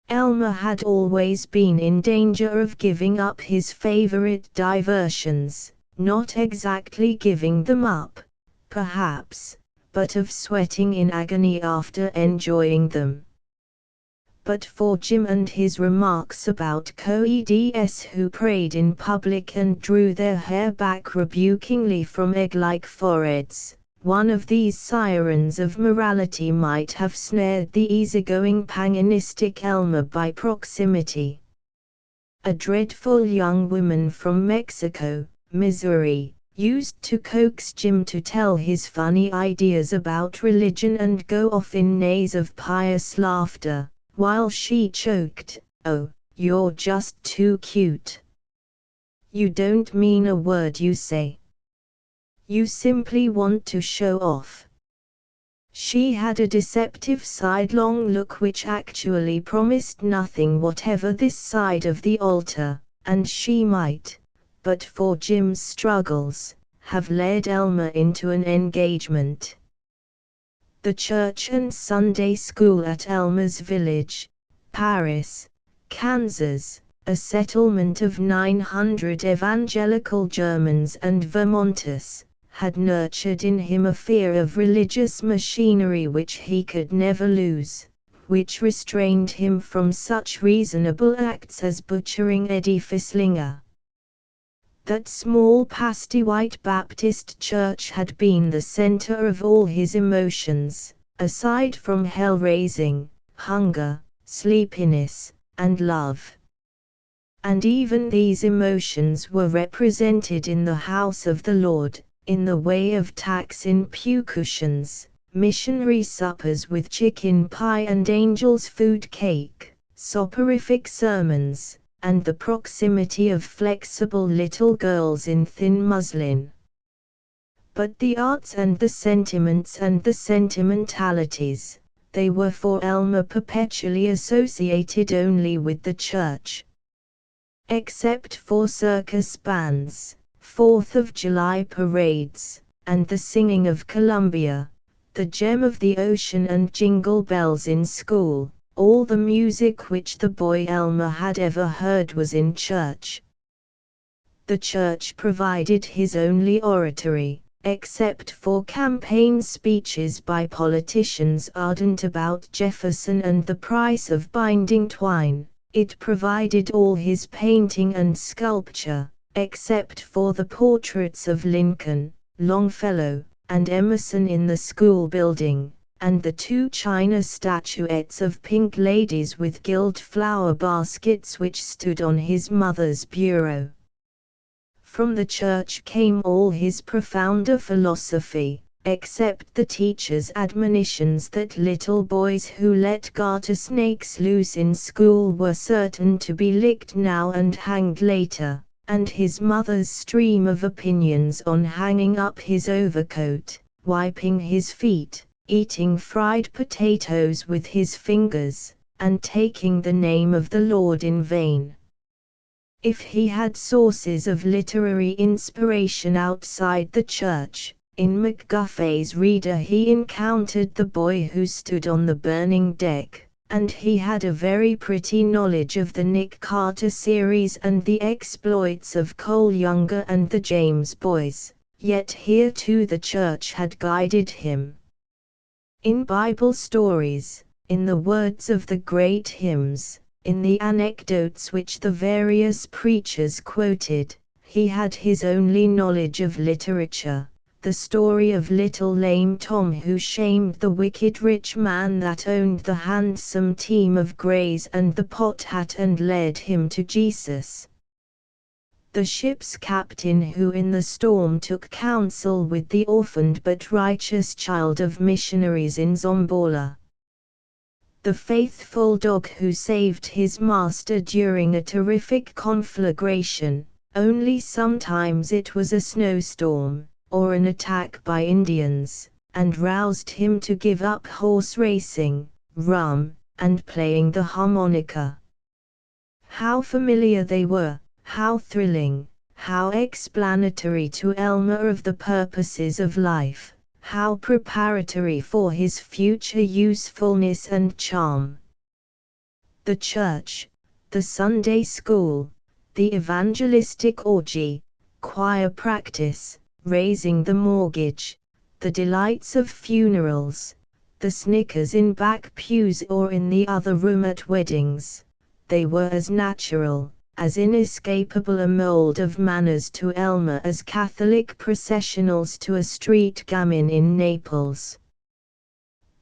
Elmer had always been in danger of giving up his favorite diversions, not exactly giving them up, perhaps, but of sweating in agony after enjoying them. But for Jim and his remarks about co-eds who prayed in public and drew their hair back rebukingly from egg-like foreheads, one of these sirens of morality might have snared the easygoing paganistic Elmer by proximity. A dreadful young woman from Mexico, Missouri, used to coax Jim to tell his funny ideas about religion and go off in neighs of pious laughter, while she choked, "Oh, you're just too cute. You don't mean a word you say. You simply want to show off." She had a deceptive sidelong look which actually promised nothing whatever this side of the altar, and she might, but for Jim's struggles, have led Elmer into an engagement. The church and Sunday school at Elmer's village, Paris, Kansas, a settlement of 900 evangelical Germans and Vermonters, had nurtured in him a fear of religious machinery which he could never lose, which restrained him from such reasonable acts as butchering Eddie Fisslinger. That small pasty white Baptist church had been the center of all his emotions, aside from hell-raising, hunger, sleepiness, and love. And even these emotions were represented in the house of the Lord, in the way of tacks in pew cushions, missionary suppers with chicken pie and angel's food cake, soporific sermons, and the proximity of flexible little girls in thin muslin. But the arts and the sentiments and the sentimentalities, they were for Elmer perpetually associated only with the church. Except for circus bands, 4th of July parades, and the singing of Columbia, the gem of the ocean and jingle bells in school, all the music which the boy Elmer had ever heard was in church. The church provided his only oratory, except for campaign speeches by politicians ardent about Jefferson and the price of binding twine. It provided all his painting and sculpture, except for the portraits of Lincoln, Longfellow, and Emerson in the school building, and the 2 china statuettes of pink ladies with gilt flower baskets which stood on his mother's bureau. From the church came all his profounder philosophy, except the teacher's admonitions that little boys who let garter snakes loose in school were certain to be licked now and hanged later, and his mother's stream of opinions on hanging up his overcoat, wiping his feet, eating fried potatoes with his fingers, and taking the name of the Lord in vain. If he had sources of literary inspiration outside the church, in McGuffey's Reader he encountered the boy who stood on the burning deck, and he had a very pretty knowledge of the Nick Carter series and the exploits of Cole Younger and the James boys, yet here too the church had guided him. In Bible stories, in the words of the great hymns, in the anecdotes which the various preachers quoted, he had his only knowledge of literature. The story of little lame Tom who shamed the wicked rich man that owned the handsome team of greys and the pot hat and led him to Jesus. The ship's captain who in the storm took counsel with the orphaned but righteous child of missionaries in Zombola. The faithful dog who saved his master during a terrific conflagration, only sometimes it was a snowstorm, or an attack by Indians, and roused him to give up horse racing, rum, and playing the harmonica. How familiar they were, how thrilling, how explanatory to Elmer of the purposes of life, how preparatory for his future usefulness and charm. The church, the Sunday school, the evangelistic orgy, choir practice, raising the mortgage, the delights of funerals, the snickers in back pews or in the other room at weddings, they were as natural, as inescapable a mold of manners to Elmer as Catholic processionals to a street gamin in Naples.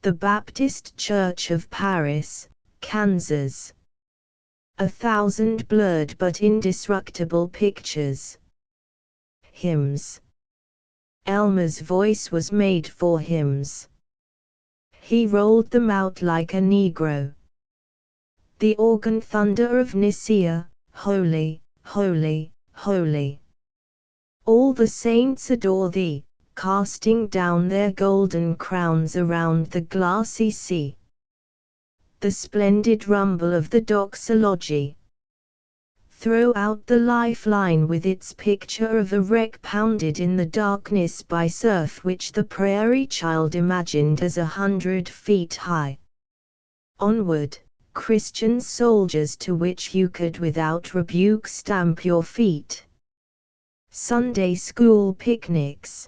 The Baptist Church of Paris, Kansas. 1,000 blurred but indestructible pictures. Hymns. Elmer's voice was made for hymns. He rolled them out like a Negro. The organ thunder of Nicaea, holy, holy, holy. All the saints adore thee, casting down their golden crowns around the glassy sea. The splendid rumble of the doxology. Throw out the lifeline with its picture of a wreck pounded in the darkness by surf which the prairie child imagined as 100 feet high. Onward, Christian soldiers, to which you could without rebuke stamp your feet. Sunday school picnics.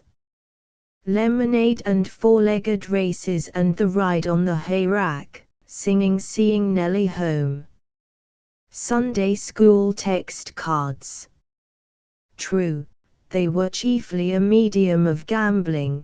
Lemonade and four-legged races and the ride on the hayrack, singing Seeing Nellie Home. Sunday school text cards. True, they were chiefly a medium of gambling,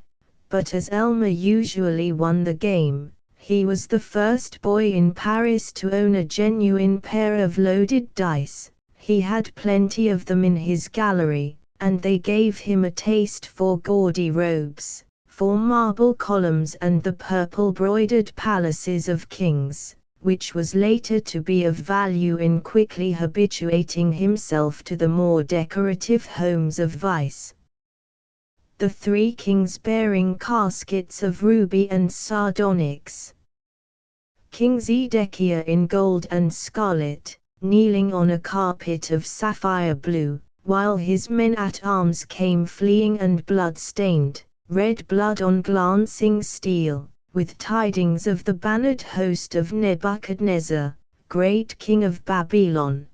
but as Elmer usually won the game, he was the first boy in Paris to own a genuine pair of loaded dice. He had plenty of them in his gallery, and they gave him a taste for gaudy robes, for marble columns and the purple-broidered palaces of kings, which was later to be of value in quickly habituating himself to the more decorative homes of vice. The 3 kings bearing caskets of ruby and sardonyx. King Zedekiah in gold and scarlet, kneeling on a carpet of sapphire blue, while his men-at-arms came fleeing and blood-stained, red blood on glancing steel, with tidings of the bannered host of Nebuchadnezzar, great king of Babylon.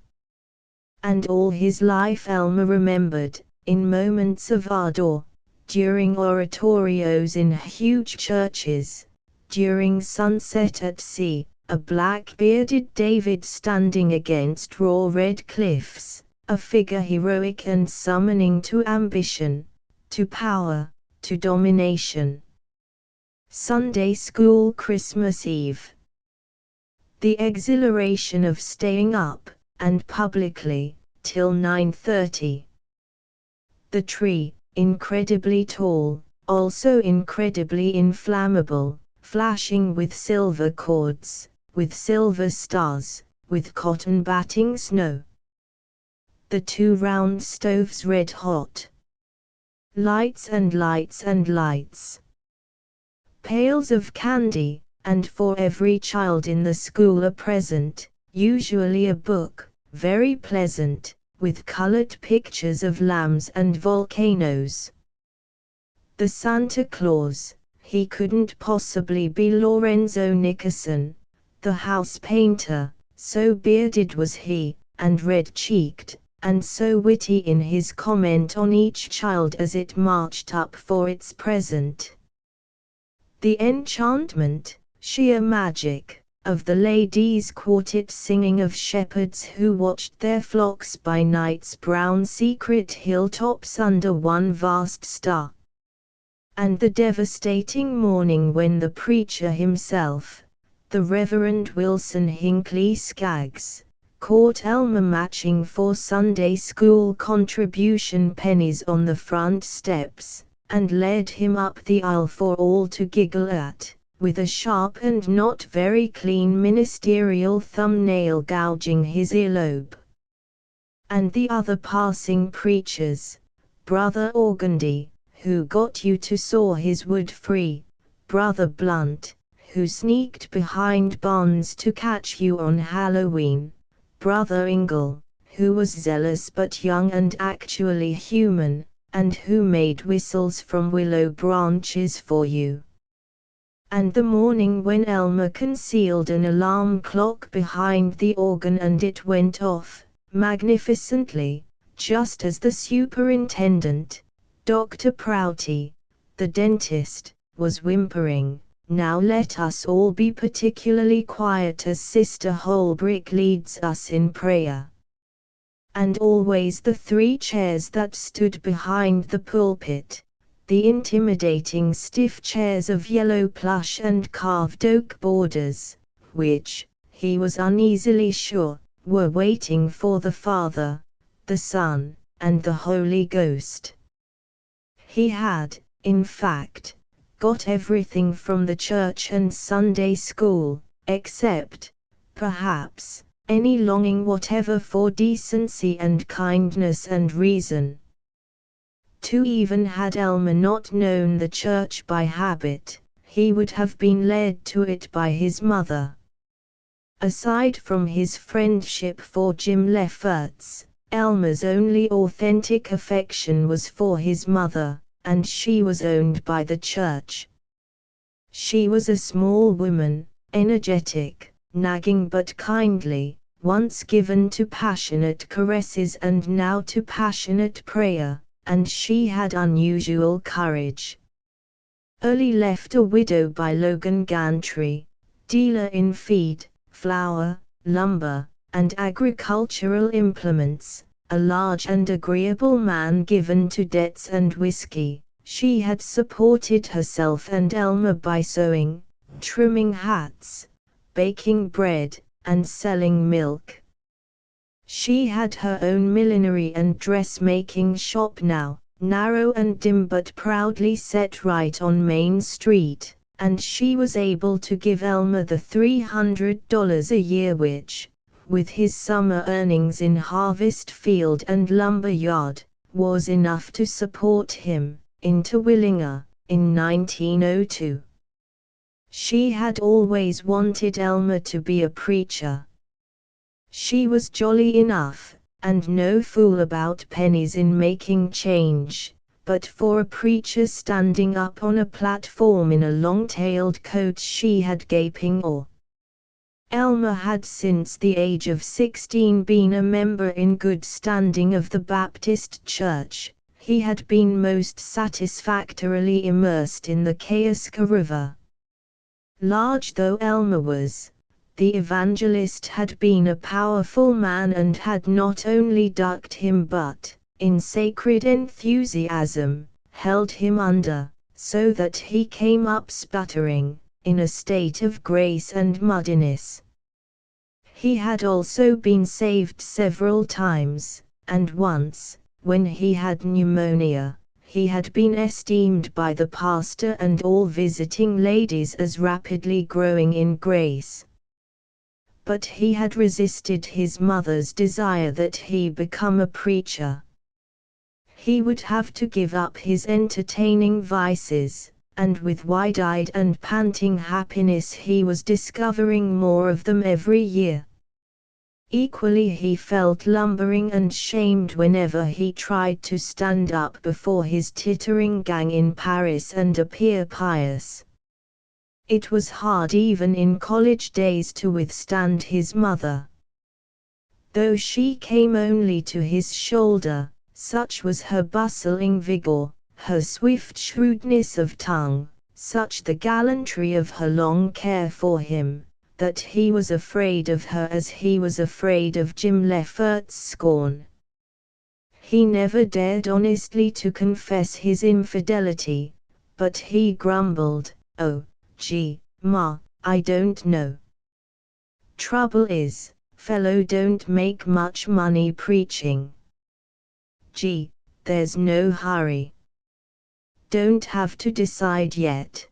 And all his life Elmer remembered, in moments of ardor, during oratorios in huge churches, during sunset at sea, a black-bearded David standing against raw red cliffs, a figure heroic and summoning to ambition, to power, to domination. Sunday School Christmas Eve. The exhilaration of staying up, and publicly, till 9:30. The tree, incredibly tall, also incredibly inflammable, flashing with silver cords, with silver stars, with cotton batting snow. The 2 round stoves red hot. Lights and lights and lights. Pails of candy, and for every child in the school a present, usually a book, very pleasant, with colored pictures of lambs and volcanoes. The Santa Claus, he couldn't possibly be Lorenzo Nickerson, the house painter, so bearded was he, and red-cheeked, and so witty in his comment on each child as it marched up for its present. The enchantment, sheer magic, of the ladies' quartet singing of shepherds who watched their flocks by night's brown secret hilltops under one vast star. And the devastating morning when the preacher himself, the Reverend Wilson Hinckley Skaggs, caught Elmer matching for Sunday school contribution pennies on the front steps, and led him up the aisle for all to giggle at, with a sharp and not very clean ministerial thumbnail gouging his earlobe. And the other passing preachers, Brother Organdy, who got you to saw his wood free, Brother Blunt, who sneaked behind barns to catch you on Halloween, Brother Ingle, who was zealous but young and actually human, and who made whistles from willow branches for you. And the morning when Elmer concealed an alarm clock behind the organ and it went off, magnificently, just as the superintendent, Dr. Prouty, the dentist, was whimpering, "Now let us all be particularly quiet as Sister Holbrook leads us in prayer." And always the 3 chairs that stood behind the pulpit, the intimidating stiff chairs of yellow plush and carved oak borders, which, he was uneasily sure, were waiting for the Father, the Son, and the Holy Ghost. He had, in fact, got everything from the church and Sunday school, except, perhaps, any longing whatever for decency and kindness and reason. To even had Elmer not known the church by habit, he would have been led to it by his mother. Aside from his friendship for Jim Lefferts, Elmer's only authentic affection was for his mother, and she was owned by the church. She was a small woman, energetic, nagging but kindly, once given to passionate caresses and now to passionate prayer, and she had unusual courage. Early left a widow by Logan Gantry, dealer in feed, flour, lumber, and agricultural implements, a large and agreeable man given to debts and whiskey, she had supported herself and Elmer by sewing, trimming hats, baking bread, and selling milk. She had her own millinery and dressmaking shop now, narrow and dim but proudly set right on Main Street, and she was able to give Elmer the $300 a year which, with his summer earnings in harvest field and lumber yard, was enough to support him, in Terwilliger, in 1902. She had always wanted Elmer to be a preacher. She was jolly enough, and no fool about pennies in making change, but for a preacher standing up on a platform in a long-tailed coat she had gaping awe. Elmer had since the age of 16 been a member in good standing of the Baptist Church. He had been most satisfactorily immersed in the Kioska River. Large though Elmer was, the evangelist had been a powerful man and had not only ducked him but, in sacred enthusiasm, held him under, so that he came up sputtering, in a state of grace and muddiness. He had also been saved several times, and once, when he had pneumonia, he had been esteemed by the pastor and all visiting ladies as rapidly growing in grace. But he had resisted his mother's desire that he become a preacher. He would have to give up his entertaining vices, and with wide-eyed and panting happiness he was discovering more of them every year. Equally he felt lumbering and shamed whenever he tried to stand up before his tittering gang in Paris and appear pious. It was hard even in college days to withstand his mother. Though she came only to his shoulder, such was her bustling vigor, her swift shrewdness of tongue, such the gallantry of her long care for him, that he was afraid of her as he was afraid of Jim Lefferts's scorn. He never dared honestly to confess his infidelity, but he grumbled, "Oh, gee, Ma, I don't know. Trouble is, fellow don't make much money preaching. Gee, there's no hurry. Don't have to decide yet."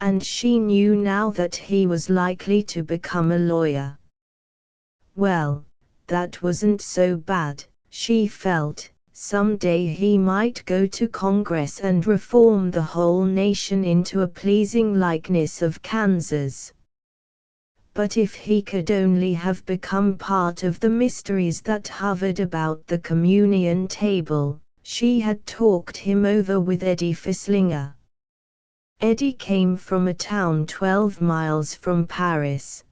And she knew now that he was likely to become a lawyer. Well, that wasn't so bad, she felt. Someday he might go to Congress and reform the whole nation into a pleasing likeness of Kansas. But if he could only have become part of the mysteries that hovered about the communion table, she had talked him over with Eddie Fisslinger. Eddie came from a town 12 miles from Paris.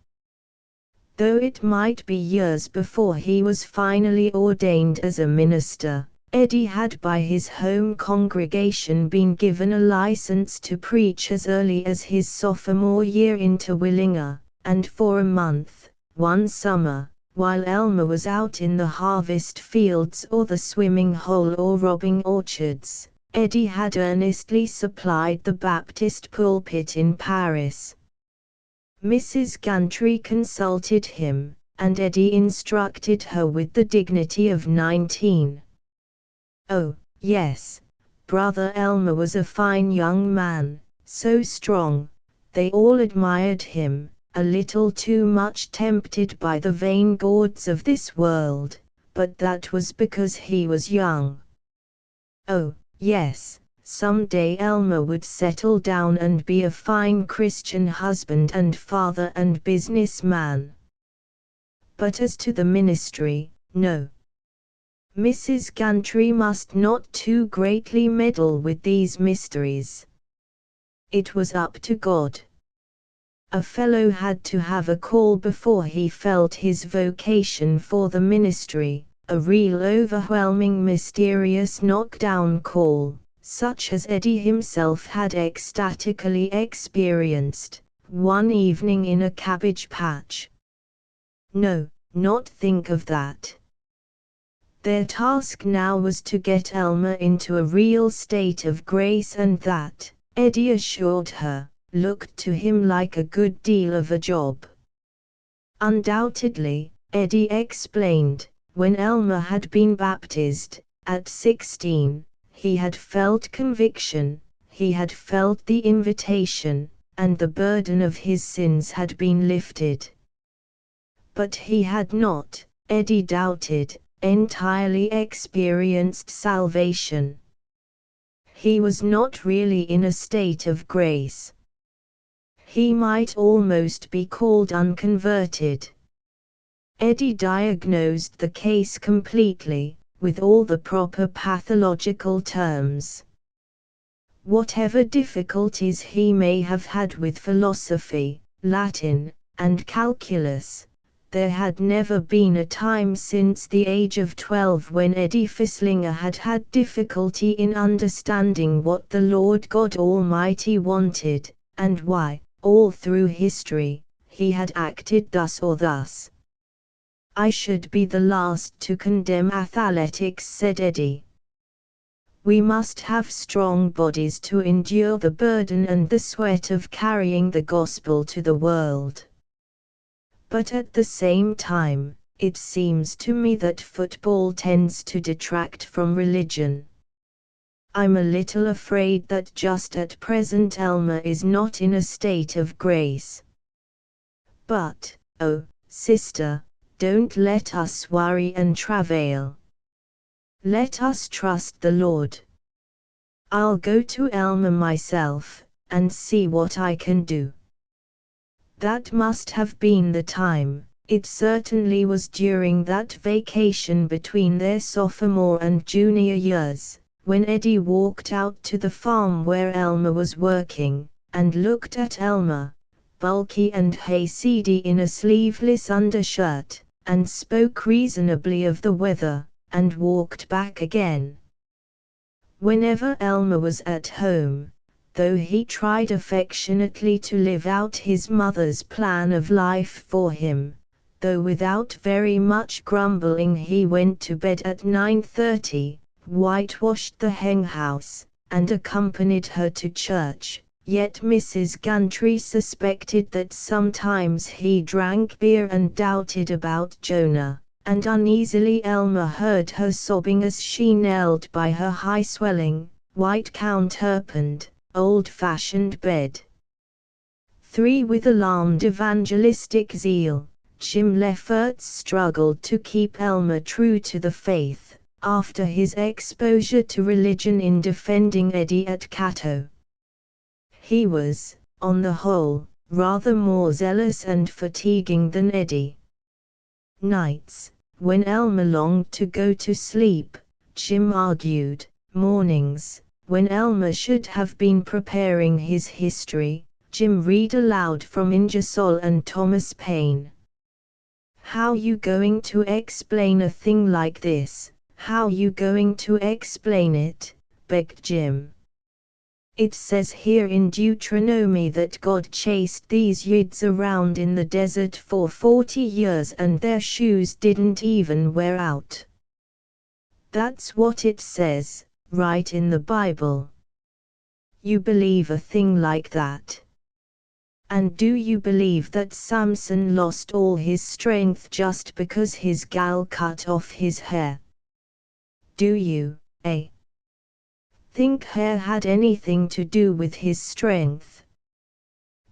Though it might be years before he was finally ordained as a minister, Eddie had by his home congregation been given a license to preach as early as his sophomore year in Terwilliger, and for a month, one summer, while Elmer was out in the harvest fields or the swimming hole or robbing orchards, Eddie had earnestly supplied the Baptist pulpit in Paris. Mrs. Gantry consulted him, and Eddie instructed her with the dignity of 19. Oh, yes, Brother Elmer was a fine young man, so strong, they all admired him, a little too much tempted by the vain gauds of this world, but that was because he was young. Oh, yes, some day Elmer would settle down and be a fine Christian husband and father and businessman. But as to the ministry, no. Mrs. Gantry must not too greatly meddle with these mysteries. It was up to God. A fellow had to have a call before he felt his vocation for the ministry, a real overwhelming mysterious knockdown call, such as Eddie himself had ecstatically experienced, one evening in a cabbage patch. No, not think of that. Their task now was to get Elmer into a real state of grace, and that, Eddie assured her, looked to him like a good deal of a job. Undoubtedly, Eddie explained. When Elmer had been baptized, at 16, he had felt conviction, he had felt the invitation, and the burden of his sins had been lifted. But he had not, Eddie doubted, entirely experienced salvation. He was not really in a state of grace. He might almost be called unconverted. Eddie diagnosed the case completely, with all the proper pathological terms. Whatever difficulties he may have had with philosophy, Latin, and calculus, there had never been a time since the age of 12 when Eddie Fisslinger had had difficulty in understanding what the Lord God Almighty wanted, and why, all through history, he had acted thus or thus. "I should be the last to condemn athletics," said Eddie. "We must have strong bodies to endure the burden and the sweat of carrying the gospel to the world. But at the same time, it seems to me that football tends to detract from religion. I'm a little afraid that just at present Elmer is not in a state of grace. But, oh, sister, don't let us worry and travail. Let us trust the Lord. I'll go to Elmer myself, and see what I can do." That must have been the time, it certainly was during that vacation between their sophomore and junior years, when Eddie walked out to the farm where Elmer was working, and looked at Elmer, bulky and hayseedy in a sleeveless undershirt, and spoke reasonably of the weather, and walked back again. Whenever Elmer was at home, though he tried affectionately to live out his mother's plan of life for him, though without very much grumbling he went to bed at 9:30, whitewashed the henhouse, and accompanied her to church, yet Mrs. Gantry suspected that sometimes he drank beer and doubted about Jonah, and uneasily Elmer heard her sobbing as she knelt by her high-swelling, white counterpaned, old-fashioned bed. 3. With alarmed evangelistic zeal, Jim Lefferts struggled to keep Elmer true to the faith, after his exposure to religion in defending Eddie at Cato. He was, on the whole, rather more zealous and fatiguing than Eddie. Nights, when Elmer longed to go to sleep, Jim argued. Mornings, when Elmer should have been preparing his history, Jim read aloud from Ingersoll and Thomas Paine. "How you going to explain a thing like this? How you going to explain it?" begged Jim. "It says here in Deuteronomy that God chased these Yids around in the desert for 40 years and their shoes didn't even wear out." "That's what it says, right in the Bible. You believe a thing like that? And do you believe that Samson lost all his strength just because his gal cut off his hair? Do you, eh? Think hair had anything to do with his strength?"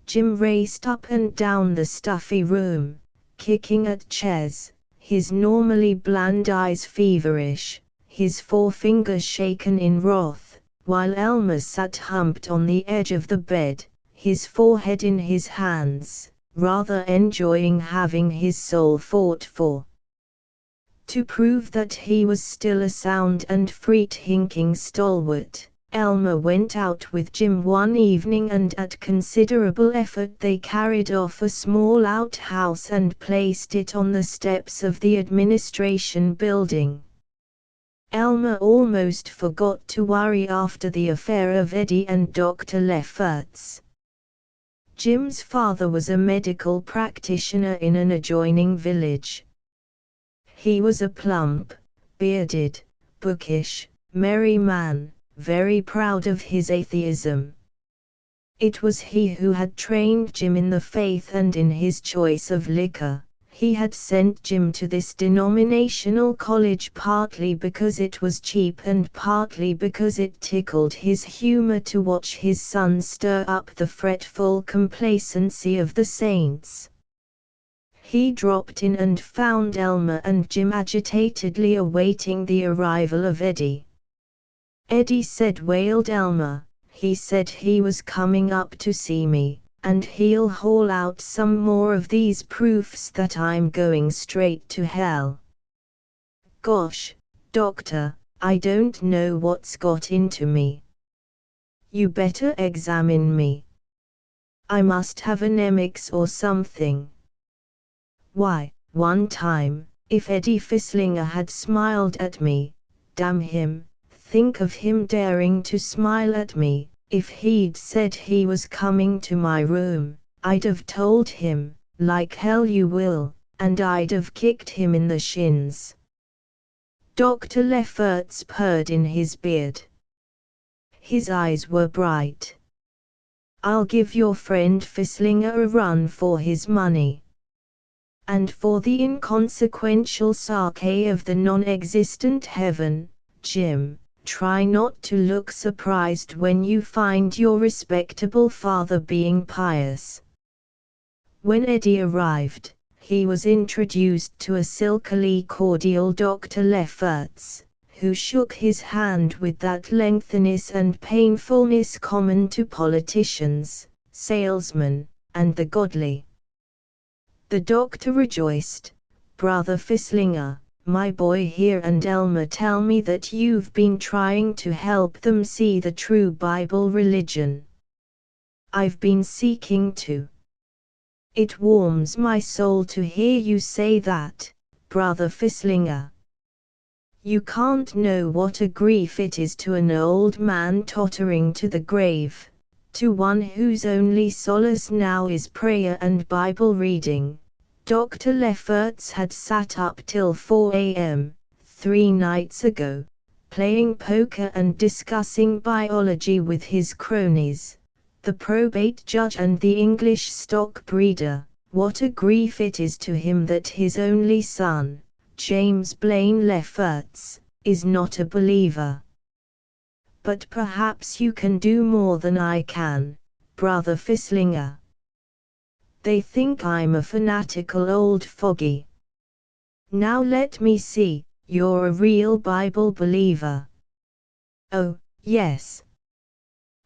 Jim raced up and down the stuffy room, kicking at chairs, his normally bland eyes feverish, his forefinger shaken in wrath, while Elmer sat humped on the edge of the bed, his forehead in his hands, rather enjoying having his soul fought for. To prove that he was still a sound and free-thinking stalwart, Elmer went out with Jim one evening and at considerable effort they carried off a small outhouse and placed it on the steps of the administration building. Elmer almost forgot to worry after the affair of Eddie and Dr. Lefferts. Jim's father was a medical practitioner in an adjoining village. He was a plump, bearded, bookish, merry man, very proud of his atheism. It was he who had trained Jim in the faith and in his choice of liquor. He had sent Jim to this denominational college partly because it was cheap and partly because it tickled his humor to watch his son stir up the fretful complacency of the saints. He dropped in and found Elmer and Jim agitatedly awaiting the arrival of Eddie. "Eddie said," wailed Elmer, "he said he was coming up to see me, and he'll haul out some more of these proofs that I'm going straight to hell. Gosh, doctor, I don't know what's got into me. You better examine me. I must have anemics or something." Why, one time, if Eddie Fisslinger had smiled at me, damn him, think of him daring to smile at me. If he'd said he was coming to my room, I'd have told him, "Like hell you will," and I'd have kicked him in the shins. Dr. Lefferts purred in his beard. His eyes were bright. "I'll give your friend Fisslinger a run for his money. And for the inconsequential sake of the non-existent heaven, Jim, try not to look surprised when you find your respectable father being pious." When Eddie arrived, he was introduced to a silkily cordial Dr. Lefferts, who shook his hand with that lengthiness and painfulness common to politicians, salesmen, and the godly. The doctor rejoiced. "Brother Fisslinger, my boy here and Elmer tell me that you've been trying to help them see the true Bible religion. I've been seeking to. It warms my soul to hear you say that, Brother Fisslinger. You can't know what a grief it is to an old man tottering to the grave, to one whose only solace now is prayer and Bible reading." Dr. Lefferts had sat up till 4 a.m., 3 nights ago, playing poker and discussing biology with his cronies, the probate judge and the English stock breeder. What a grief it is to him that his only son, James Blaine Lefferts, is not a believer. But perhaps you can do more than I can, Brother Fisslinger. They think I'm a fanatical old fogey. Now let me see, you're a real Bible believer. Oh, yes.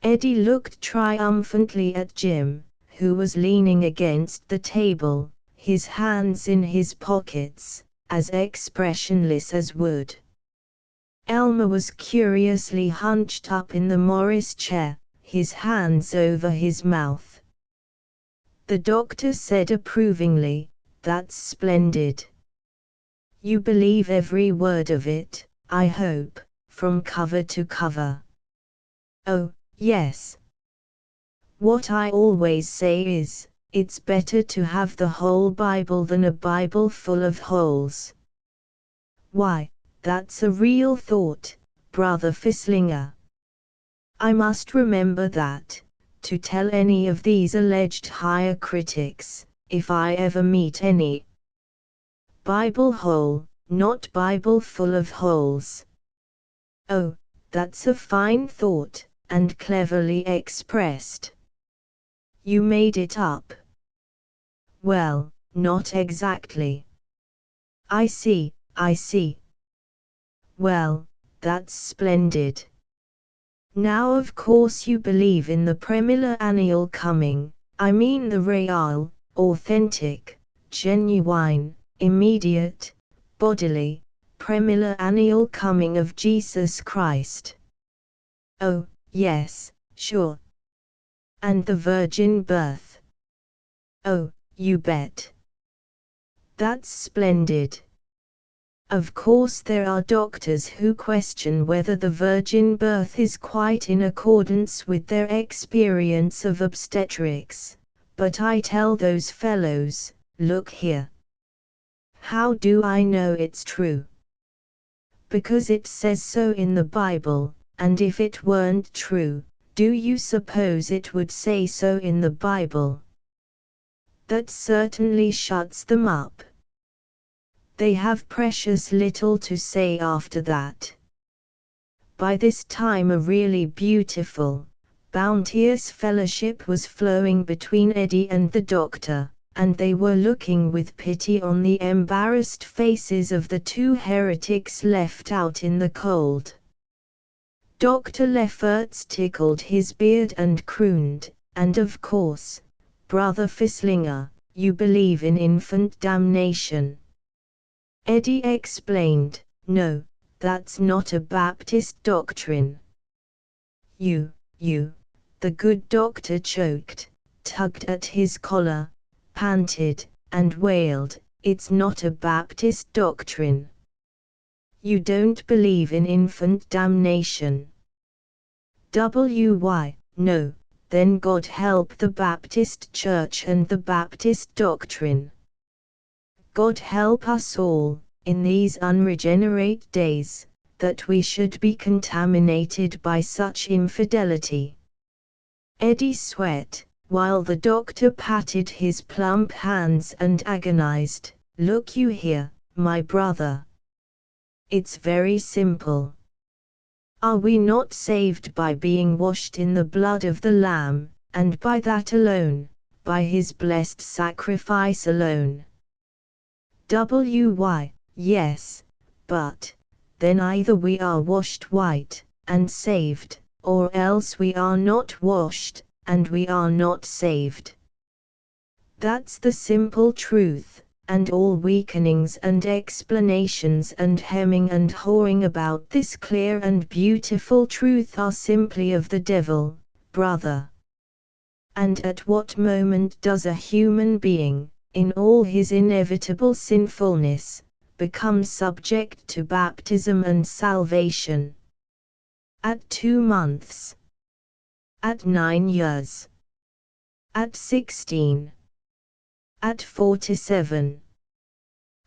Eddie looked triumphantly at Jim, who was leaning against the table, his hands in his pockets, as expressionless as wood. Elmer was curiously hunched up in the Morris chair, his hands over his mouth. The doctor said approvingly, "That's splendid. You believe every word of it, I hope, from cover to cover." "Oh, yes. What I always say is, it's better to have the whole Bible than a Bible full of holes." Why, that's a real thought, Brother Fisslinger. I must remember that, to tell any of these alleged higher critics, if I ever meet any. Bible hole, not Bible full of holes. Oh, that's a fine thought, and cleverly expressed. You made it up. Well, not exactly. I see, I see. Well, that's splendid. Now of course you believe in the premillennial coming, I mean the real, authentic, genuine, immediate, bodily, premillennial coming of Jesus Christ. Oh, yes, sure. And the virgin birth. Oh, you bet. That's splendid. Of course there are doctors who question whether the virgin birth is quite in accordance with their experience of obstetrics, but I tell those fellows, look here. How do I know it's true? Because it says so in the Bible, and if it weren't true, do you suppose it would say so in the Bible? That certainly shuts them up, They have precious little to say after that. By this time a really beautiful, bounteous fellowship was flowing between Eddie and the doctor, and they were looking with pity on the embarrassed faces of the two heretics left out in the cold. Dr. Lefferts tickled his beard and crooned, "And of course, Brother Fisslinger, you believe in infant damnation." Eddie explained, "No, that's not a Baptist doctrine." You, the good doctor choked, tugged at his collar, panted, and wailed, "It's not a Baptist doctrine. You don't believe in infant damnation." Why, no, then God help the Baptist Church and the Baptist doctrine. God help us all, in these unregenerate days, that we should be contaminated by such infidelity. Eddie sweat, while the doctor patted his plump hands and agonized, "Look you here, my brother. It's very simple. Are we not saved by being washed in the blood of the Lamb, and by that alone, by his blessed sacrifice alone?" Why, yes, but then either we are washed white, and saved, or else we are not washed, and we are not saved. That's the simple truth, and all weakenings and explanations and hemming and hawing about this clear and beautiful truth are simply of the devil, brother. And at what moment does a human being, in all his inevitable sinfulness, become subject to baptism and salvation? At 2 months? At 9 years? At 16? At 47?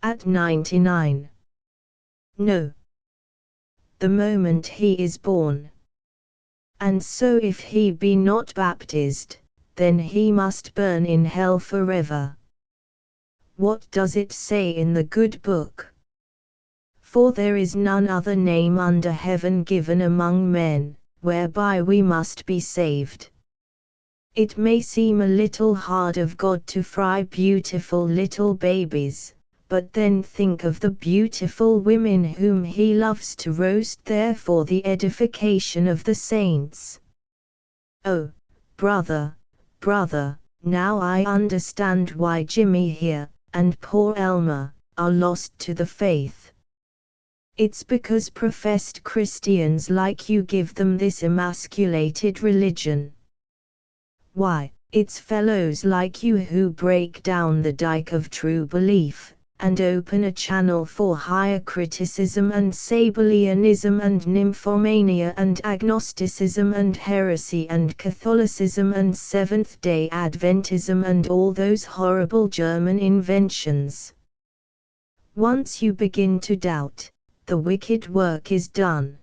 At 99? No. The moment he is born. And so if he be not baptized, then he must burn in hell forever. What does it say in the good book? For there is none other name under heaven given among men, whereby we must be saved. It may seem a little hard of God to fry beautiful little babies, but then think of the beautiful women whom he loves to roast there for the edification of the saints. Oh, brother, now I understand why Jimmy here, and poor Elmer, are lost to the faith. It's because professed Christians like you give them this emasculated religion. Why, it's fellows like you who break down the dike of true belief, and open a channel for higher criticism and Sabellianism and nymphomania and agnosticism and heresy and Catholicism and Seventh-day Adventism and all those horrible German inventions. Once you begin to doubt, the wicked work is done.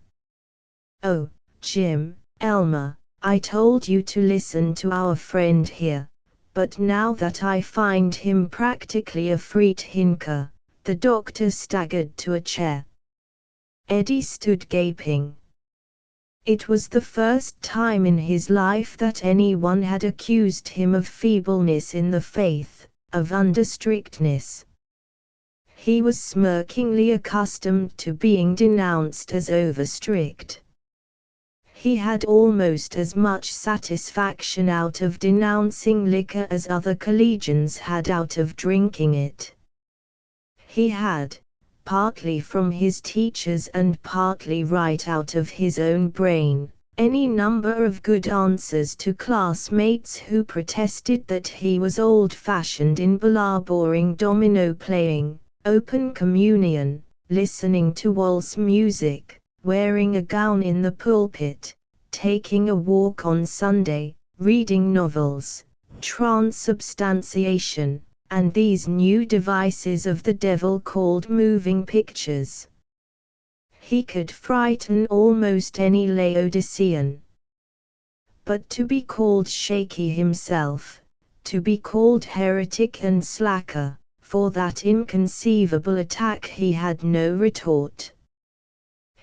Oh, Jim, Elmer, I told you to listen to our friend here, but now that I find him practically a Friedhinker, the doctor staggered to a chair. Eddie stood gaping. It was the first time in his life that anyone had accused him of feebleness in the faith, of under-strictness. He was smirkingly accustomed to being denounced as over-strict. He had almost as much satisfaction out of denouncing liquor as other collegians had out of drinking it. He had, partly from his teachers and partly right out of his own brain, any number of good answers to classmates who protested that he was old-fashioned in blabbering domino playing, open communion, listening to waltz music, wearing a gown in the pulpit, taking a walk on Sunday, reading novels, transubstantiation, and these new devices of the devil called moving pictures. He could frighten almost any Laodicean. But to be called shaky himself, to be called heretic and slacker, For that inconceivable attack he had no retort.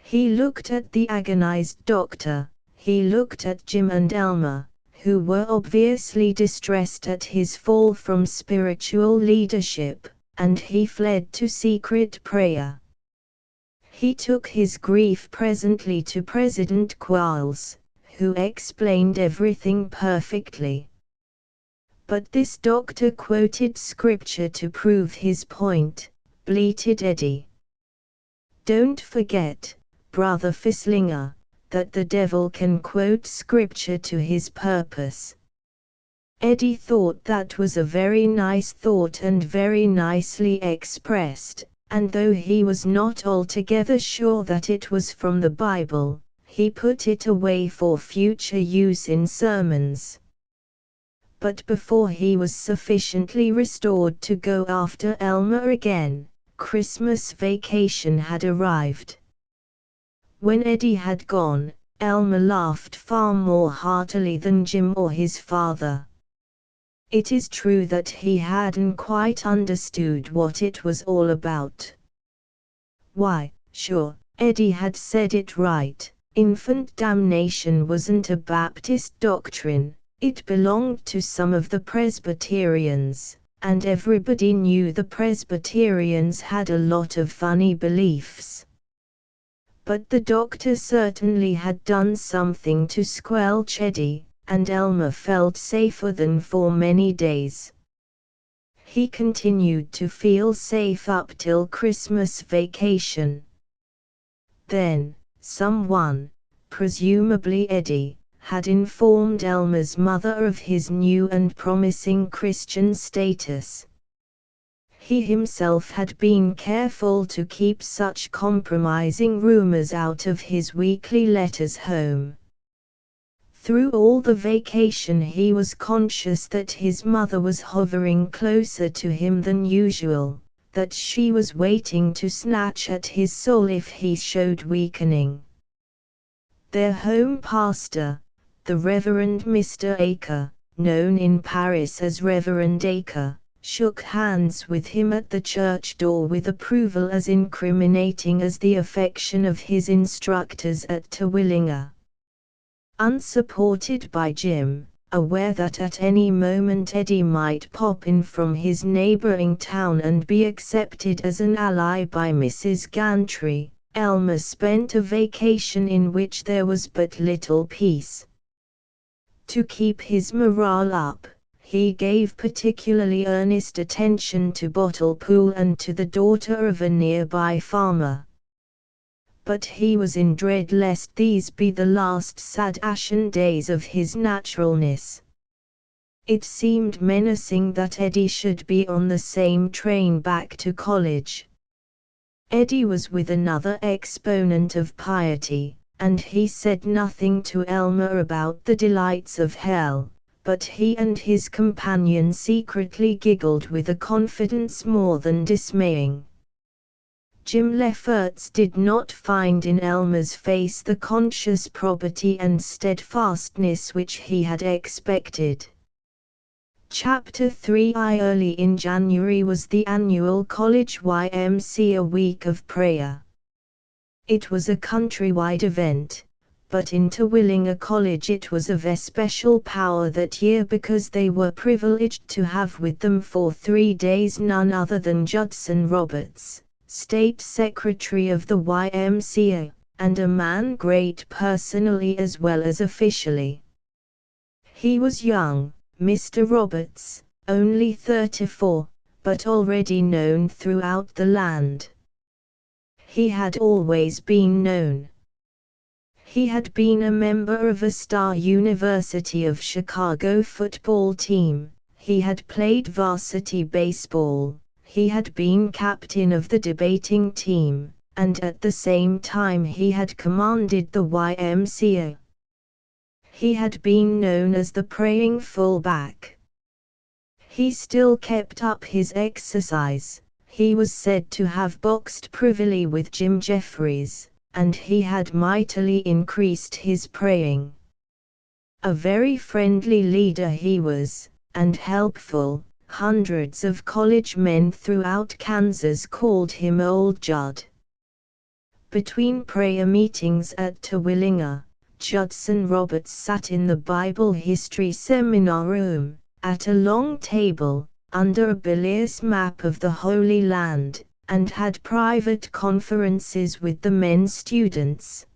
He looked at the agonized doctor, he looked at Jim and Elmer, who were obviously distressed at his fall from spiritual leadership, and he fled to secret prayer. He took his grief presently to President Quarles, who explained everything perfectly. But this doctor quoted scripture to prove his point, bleated Eddie. Don't forget, Brother Fisslinger, that the devil can quote scripture to his purpose. Eddie thought that was a very nice thought and very nicely expressed, and though he was not altogether sure that it was from the Bible, he put it away for future use in sermons. But before he was sufficiently restored to go after Elmer again, Christmas vacation had arrived. When Eddie had gone, Elmer laughed far more heartily than Jim or his father. It is true that he hadn't quite understood what it was all about. Why, sure, Eddie had said it right, infant damnation wasn't a Baptist doctrine, it belonged to some of the Presbyterians, and everybody knew the Presbyterians had a lot of funny beliefs. But the doctor certainly had done something to squelch Eddie, and Elmer felt safer than for many days. He continued to feel safe up till Christmas vacation. Then, someone, presumably Eddie, had informed Elmer's mother of his new and promising Christian status. He himself had been careful to keep such compromising rumors out of his weekly letters home. Through all the vacation he was conscious that his mother was hovering closer to him than usual, that she was waiting to snatch at his soul if he showed weakening. Their home pastor, the Reverend Mr. Aker, known in Paris as Reverend Aker, shook hands with him at the church door with approval as incriminating as the affection of his instructors at Terwilliger. Unsupported by Jim, aware that at any moment Eddie might pop in from his neighboring town and be accepted as an ally by Mrs. Gantry, Elmer spent a vacation in which there was but little peace. To keep his morale up, he gave particularly earnest attention to Bottle Pool and to the daughter of a nearby farmer. But he was in dread lest these be the last sad ashen days of his naturalness. It seemed menacing that Eddie should be on the same train back to college. Eddie was with another exponent of piety, and he said nothing to Elmer about the delights of hell. But he and his companion secretly giggled with a confidence more than dismaying. Jim Lefferts did not find in Elmer's face the conscious probity and steadfastness which he had expected. Chapter 3 Early in January was the annual College YMCA Week of Prayer. It was a countrywide event, but in Terwilliger College it was of especial power that year because they were privileged to have with them for 3 days none other than Judson Roberts, State Secretary of the YMCA, and a man great personally as well as officially. He was young, Mr. Roberts, only 34, but already known throughout the land. He had always been known. He had been a member of a star University of Chicago football team, he had played varsity baseball, he had been captain of the debating team, and at the same time he had commanded the YMCA. He had been known as the praying fullback. He still kept up his exercise, he was said to have boxed privily with Jim Jeffries, and he had mightily increased his praying. A very friendly leader he was, and helpful, Hundreds of college men throughout Kansas called him Old Judd. Between prayer meetings at Terwilliger, Judson Roberts sat in the Bible history seminar room, at a long table, under a bilious map of the Holy Land, and had private conferences with the men students.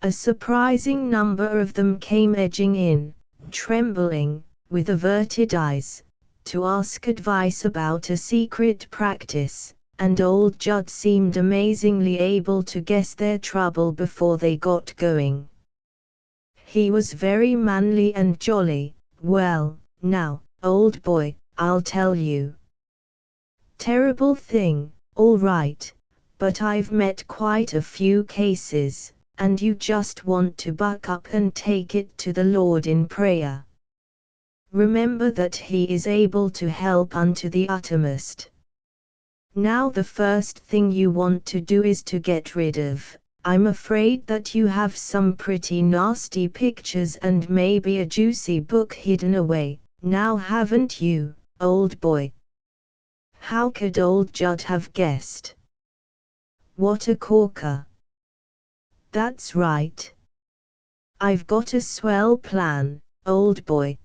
A surprising number of them came edging in, trembling, with averted eyes, to ask advice about a secret practice, and old Judd seemed amazingly able to guess their trouble before they got going. He was very manly and jolly. "Well, now, old boy, I'll tell you. Terrible thing, all right, but I've met quite a few cases, and you just want to buck up and take it to the Lord in prayer. Remember that He is able to help unto the uttermost. Now the first thing you want to do is to get rid of, I'm afraid that you have some pretty nasty pictures and maybe a juicy book hidden away, now haven't you, old boy?" How could old Judd have guessed? What a corker! "That's right. I've got a swell plan, old boy.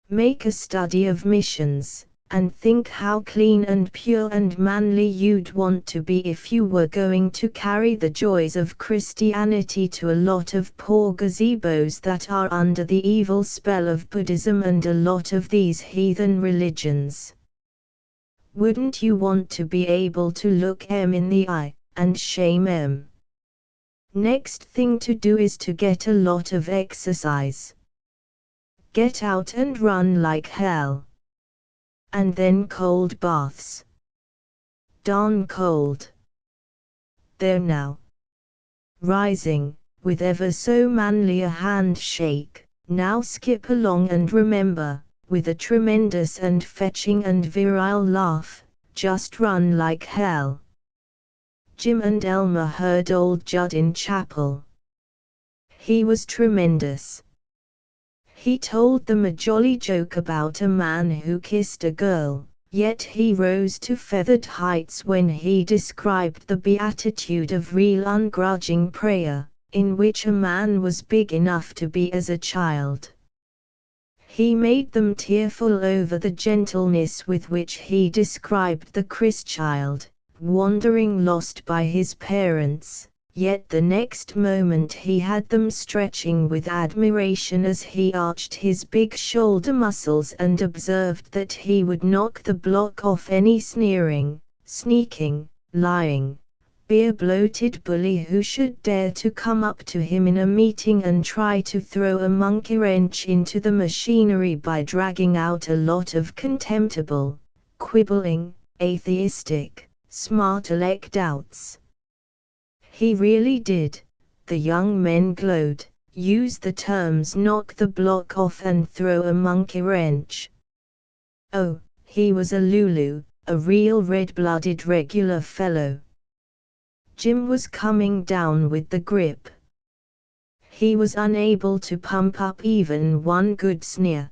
Make a study of missions, and think how clean and pure and manly you'd want to be if you were going to carry the joys of Christianity to a lot of poor gazebos that are under the evil spell of Buddhism and a lot of these heathen religions. Wouldn't you want to be able to look 'em in the eye, and shame 'em? Next thing to do is to get a lot of exercise. Get out and run like hell. And then cold baths. Darn cold. There now." Rising, with ever so manly a handshake, "Now skip along and remember," with a tremendous and fetching and virile laugh, "just run like hell." Jim and Elmer heard old Judd in chapel. He was tremendous. He told them a jolly joke about a man who kissed a girl, yet he rose to feathered heights when he described the beatitude of real ungrudging prayer, in which a man was big enough to be as a child. He made them tearful over the gentleness with which he described the Christchild, wandering lost by his parents, yet the next moment he had them stretching with admiration as he arched his big shoulder muscles and observed that he would knock the block off any sneering, sneaking, lying, beer-bloated bully who should dare to come up to him in a meeting and try to throw a monkey wrench into the machinery by dragging out a lot of contemptible, quibbling, atheistic, smart-aleck doubts. He really did, the young men glowed, use the terms knock the block off and throw a monkey wrench. Oh, he was a Lulu, a real red-blooded regular fellow. Jim was coming down with the grip. He was unable to pump up even one good sneer.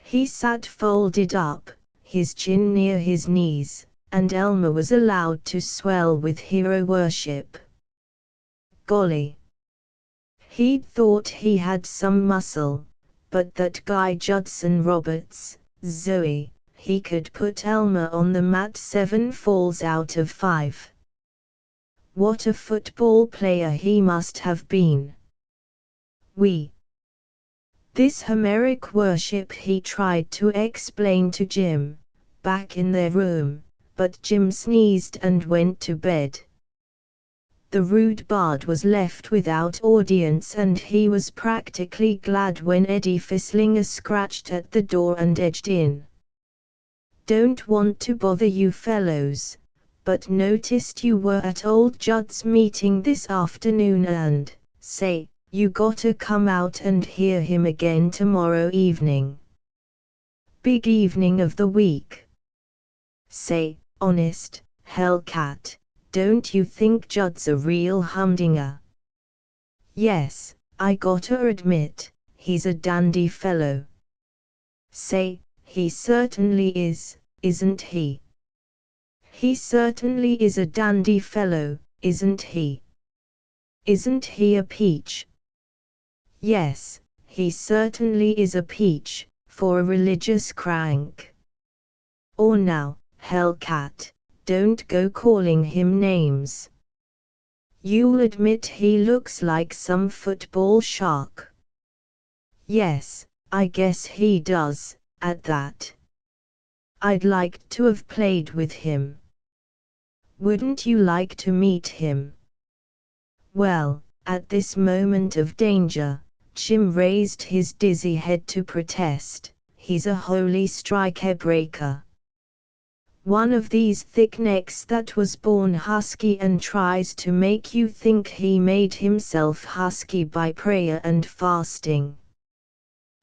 He sat folded up, his chin near his knees, and Elmer was allowed to swell with hero worship. Golly! He'd thought he had some muscle, but that guy Judson Roberts, Zoe, he could put Elmer on the mat 7 falls out of 5. What a football player he must have been. This Homeric worship he tried to explain to Jim, back in their room, but Jim sneezed and went to bed. The rude bard was left without audience and he was practically glad when Eddie Fisslinger scratched at the door and edged in. "Don't want to bother you fellows, but noticed you were at old Judd's meeting this afternoon and, say, you gotta come out and hear him again tomorrow evening. Big evening of the week. Say, honest, Hellcat, don't you think Judd's a real humdinger? Yes, I gotta admit, he's a dandy fellow. Say, he certainly is, isn't he? He certainly is a dandy fellow, isn't he? Isn't he a peach? Yes, he certainly is a peach, for a religious crank. Or now, Hellcat, don't go calling him names. You'll admit he looks like some football shark. Yes, I guess he does, at that. I'd like to have played with him. Wouldn't you like to meet him? Well, at this moment of danger, Jim raised his dizzy head to protest. He's a holy strike-breaker. One of these thick necks that was born husky and tries to make you think he made himself husky by prayer and fasting.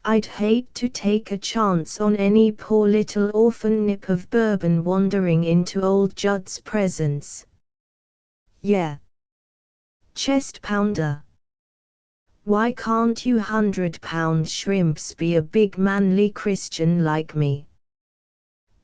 I'd hate to take a chance on any poor little orphan nip of bourbon wandering into old Judd's presence. Yeah. Chest pounder. Why can't you 100-pound shrimps be a big manly Christian like me?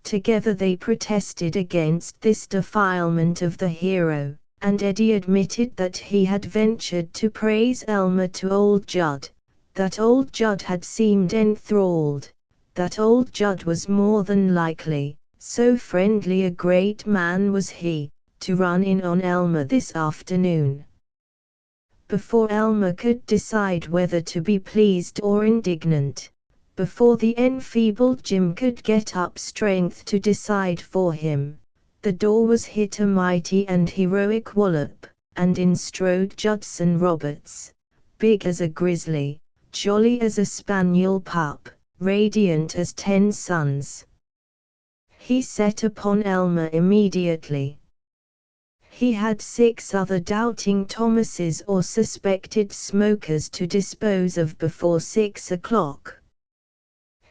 Together they protested against this defilement of the hero, and Eddie admitted that he had ventured to praise Elmer to old Judd, that old Judd had seemed enthralled, that old Judd was more than likely, so friendly a great man was he, to run in on Elmer this afternoon. Before Elmer could decide whether to be pleased or indignant, before the enfeebled Jim could get up strength to decide for him, the door was hit a mighty and heroic wallop, and in strode Judson Roberts, big as a grizzly, jolly as a spaniel pup, radiant as 10 suns. He set upon Elmer immediately. He had 6 other doubting Thomases or suspected smokers to dispose of before 6 o'clock.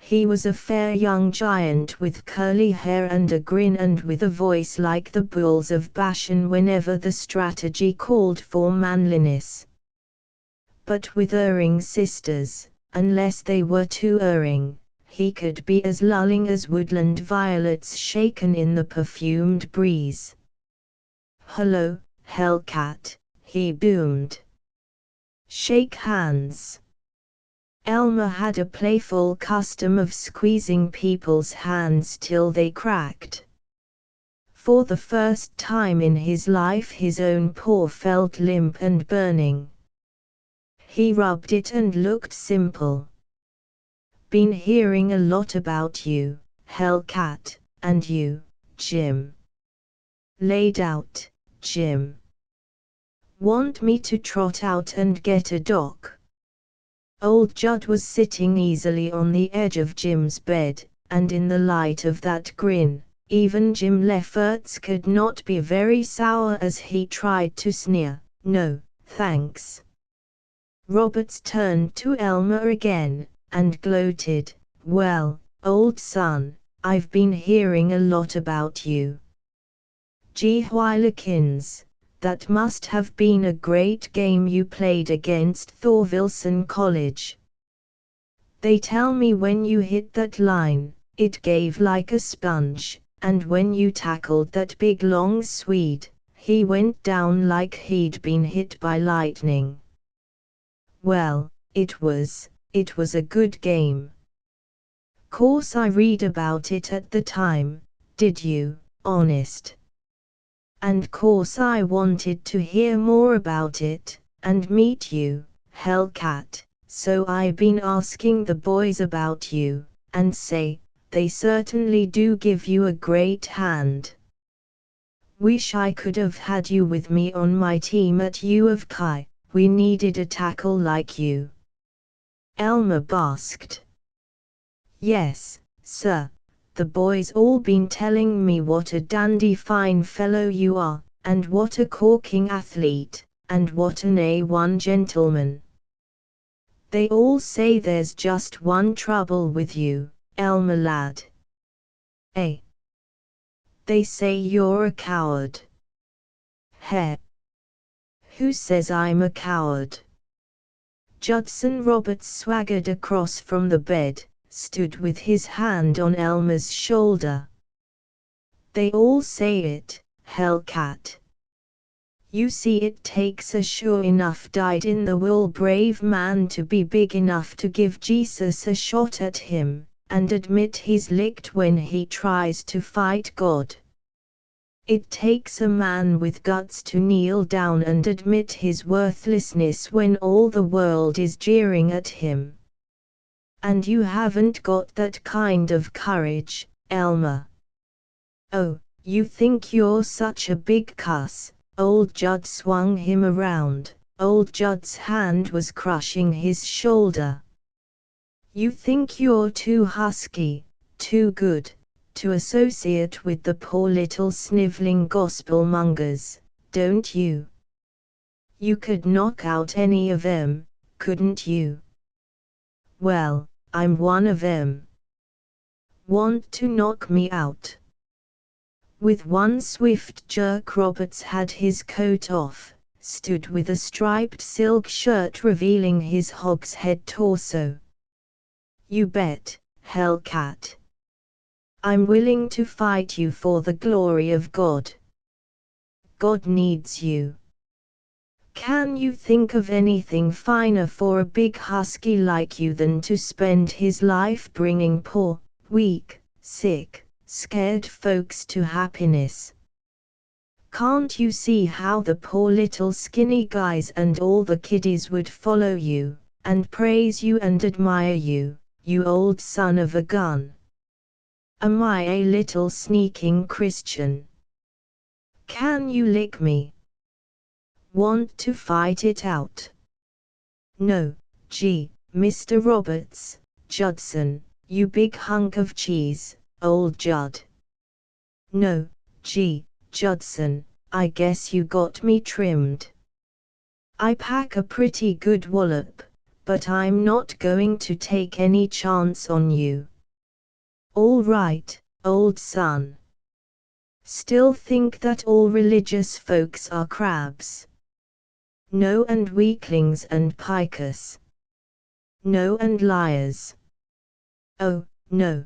He was a fair young giant with curly hair and a grin and with a voice like the bulls of Bashan whenever the strategy called for manliness. But with erring sisters, unless they were too erring, he could be as lulling as woodland violets shaken in the perfumed breeze. "Hello, Hellcat," he boomed. "Shake hands." Elmer had a playful custom of squeezing people's hands till they cracked. For the first time in his life his own paw felt limp and burning. He rubbed it and looked simple. "Been hearing a lot about you, Hellcat, and you, Jim." "Laid out, Jim." "Want me to trot out and get a doc?" Old Judd was sitting easily on the edge of Jim's bed, and in the light of that grin, even Jim Lefferts could not be very sour as he tried to sneer. "No, thanks." Roberts turned to Elmer again, and gloated, "Well, old son, I've been hearing a lot about you. Gee whillikins, that must have been a great game you played against Thorvaldsen College. They tell me when you hit that line, it gave like a sponge, and when you tackled that big long Swede, he went down like he'd been hit by lightning." "Well, it was a good game." "Course I read about it at the time, did you, honest? And course I wanted to hear more about it, and meet you, Hellcat, so I been asking the boys about you, and say, they certainly do give you a great hand. Wish I could have had you with me on my team at U of Chi, we needed a tackle like you." Elmer basked. "Yes, sir. The boys all been telling me what a dandy fine fellow you are, and what a corking athlete, and what an A1 gentleman. They all say there's just one trouble with you, Elmer lad." "Eh?" "They say you're a coward." "Heh? Who says I'm a coward?" Judson Roberts swaggered across from the bed, stood with his hand on Elmer's shoulder. They all say it, Hellcat. You see, it takes a sure enough dyed-in-the-wool brave man to be big enough to give Jesus a shot at him, and admit he's licked when he tries to fight God. It takes a man with guts to kneel down and admit his worthlessness when all the world is jeering at him. And you haven't got that kind of courage, Elmer. Oh, you think you're such a big cuss. Old Judd swung him around. Old Judd's hand was crushing his shoulder. You think you're too husky, too good, to associate with the poor little sniveling gospel-mongers, don't you? You could knock out any of 'em, couldn't you? Well, I'm one of 'em. Want to knock me out? With one swift jerk Roberts had his coat off, stood with a striped silk shirt revealing his hogshead torso. You bet, Hellcat. I'm willing to fight you for the glory of God. God needs you. Can you think of anything finer for a big husky like you than to spend his life bringing poor, weak, sick, scared folks to happiness? Can't you see how the poor little skinny guys and all the kiddies would follow you, and praise you and admire you, you old son of a gun? Am I a little sneaking Christian? Can you lick me? Want to fight it out? No, gee, Mr. Roberts, Judson, you big hunk of cheese, old Judd. No, gee, Judson, I guess you got me trimmed. I pack a pretty good wallop, but I'm not going to take any chance on you. All right, old son. Still think that all religious folks are crabs? No, and weaklings and pikers. No, and liars. Oh, no.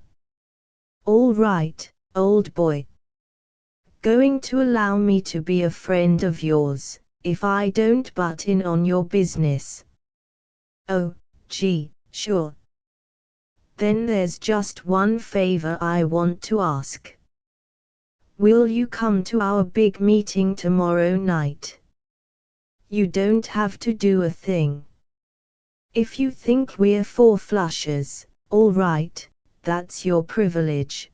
All right, old boy. Going to allow me to be a friend of yours, if I don't butt in on your business? Oh, gee, sure. Then there's just one favor I want to ask. Will you come to our big meeting tomorrow night? You don't have to do a thing. If you think we're four flushers, all right, that's your privilege.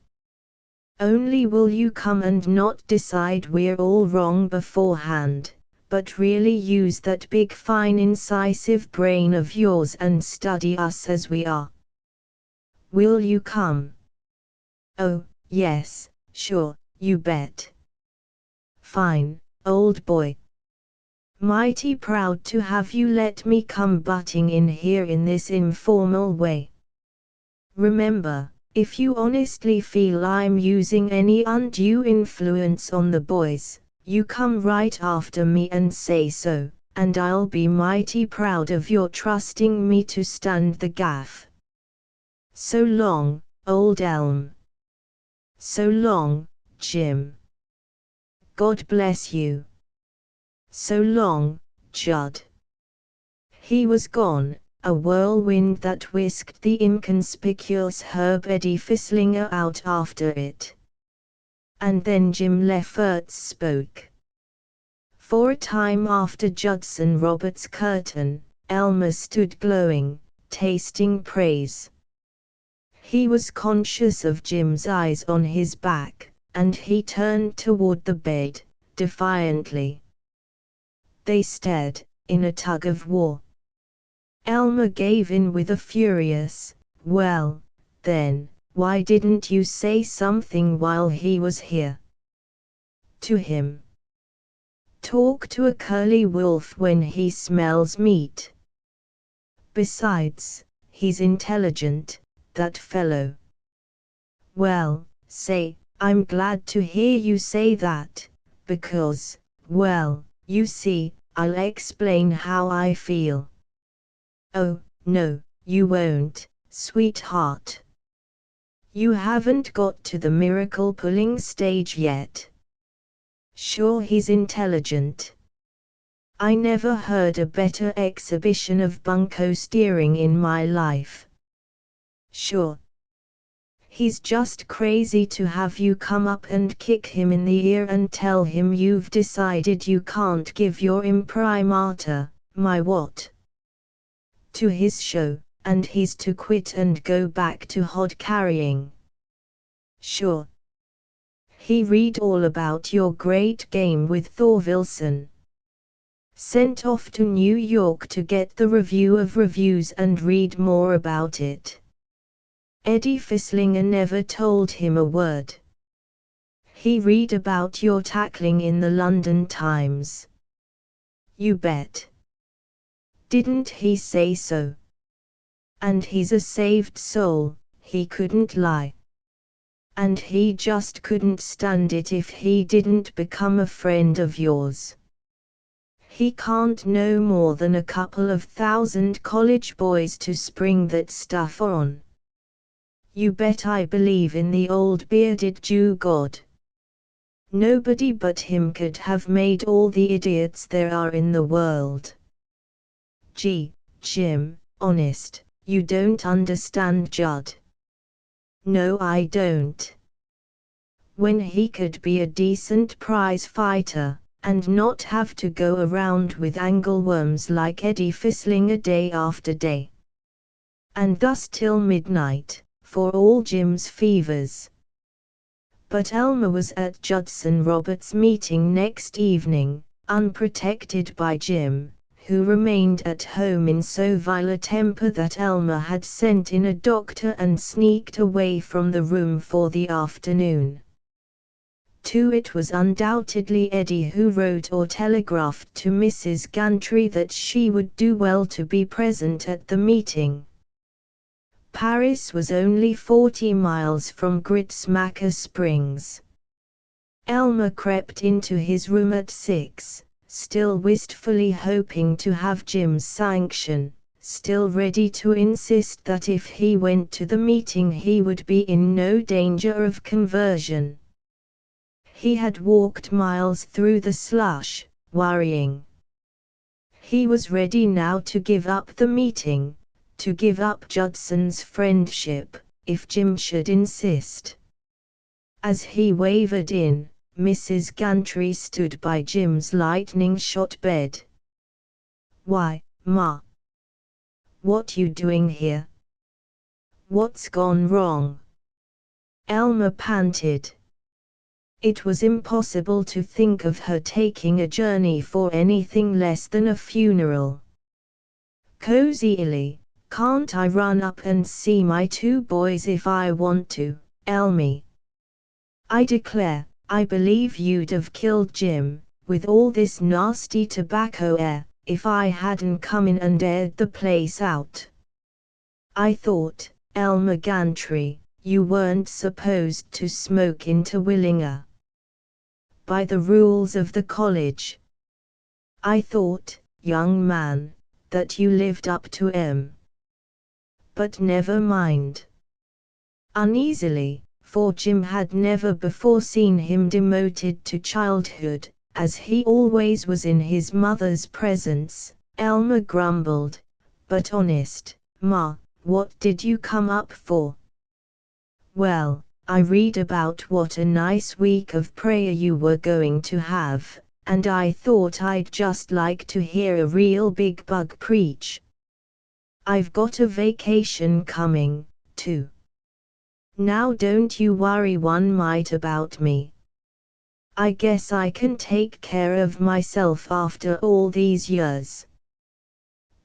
Only will you come and not decide we're all wrong beforehand, but really use that big fine incisive brain of yours and study us as we are? Will you come? Oh, yes, sure, you bet. Fine, old boy. Mighty proud to have you let me come butting in here in this informal way. Remember, if you honestly feel I'm using any undue influence on the boys, you come right after me and say so, and I'll be mighty proud of your trusting me to stand the gaff. So long, old Elm. So long, Jim. God bless you. So long, Judd. He was gone, a whirlwind that whisked the inconspicuous Herb Eddie Fisslinger out after it. And then Jim Lefferts spoke. For a time after Judson Roberts' curtain, Elmer stood glowing, tasting praise. He was conscious of Jim's eyes on his back, and he turned toward the bed, defiantly. They stared, in a tug-of-war. Elmer gave in with a furious, "Well, then, why didn't you say something while he was here?" To him. Talk to a curly wolf when he smells meat. Besides, he's intelligent, that fellow. Well, say, I'm glad to hear you say that, because, well, you see, I'll explain how I feel. Oh, no, you won't, Sweetheart. You haven't got to the miracle pulling stage yet. Sure, he's intelligent. I never heard a better exhibition of bunco steering in my life. Sure. He's just crazy to have you come up and kick him in the ear and tell him you've decided you can't give your imprimatur, my what? To his show, and he's to quit and go back to hod carrying. Sure. He read all about your great game with Thor Wilson. Sent off to New York to get the review of reviews and read more about it. Eddie Fisslinger never told him a word. He read about your tackling in the London Times. You bet. Didn't he say so? And he's a saved soul, he couldn't lie. And he just couldn't stand it if he didn't become a friend of yours. He can't know more than a couple of thousand college boys to spring that stuff on. You bet I believe in the old bearded Jew God. Nobody but him could have made all the idiots there are in the world. Gee, Jim, honest, you don't understand Judd. No, I don't. When he could be a decent prize fighter, and not have to go around with angleworms like Eddie Fisslinger day after day. And thus till midnight, for all Jim's fevers. But Elmer was at Judson Roberts' meeting next evening, unprotected by Jim, who remained at home in so vile a temper that Elmer had sent in a doctor and sneaked away from the room for the afternoon. It was undoubtedly Eddie who wrote or telegraphed to Mrs. Gantry that she would do well to be present at the meeting. Paris was only 40 miles from Gritsmacker Springs. Elmer crept into his room at 6, still wistfully hoping to have Jim's sanction, still ready to insist that if he went to the meeting he would be in no danger of conversion. He had walked miles through the slush, worrying. He was ready now to give up the meeting, to give up Judson's friendship, if Jim should insist. As he wavered in, Mrs. Gantry stood by Jim's lightning-shot bed. "Why, Ma? What you doing here? What's gone wrong?" Elmer panted. It was impossible to think of her taking a journey for anything less than a funeral. "Cozily, can't I run up and see my 2 boys if I want to, Elmy? I declare, I believe you'd have killed Jim, with all this nasty tobacco air, if I hadn't come in and aired the place out. I thought, Elmer Gantry, you weren't supposed to smoke in Terwilliger. By the rules of the college. I thought, young man, that you lived up to 'em. But never mind." Uneasily, for Jim had never before seen him demoted to childhood, as he always was in his mother's presence, Elmer grumbled, "But honest, Ma, what did you come up for?" "Well, I read about what a nice week of prayer you were going to have, and I thought I'd just like to hear a real big bug preach. I've got a vacation coming, too. Now don't you worry one mite about me. I guess I can take care of myself after all these years.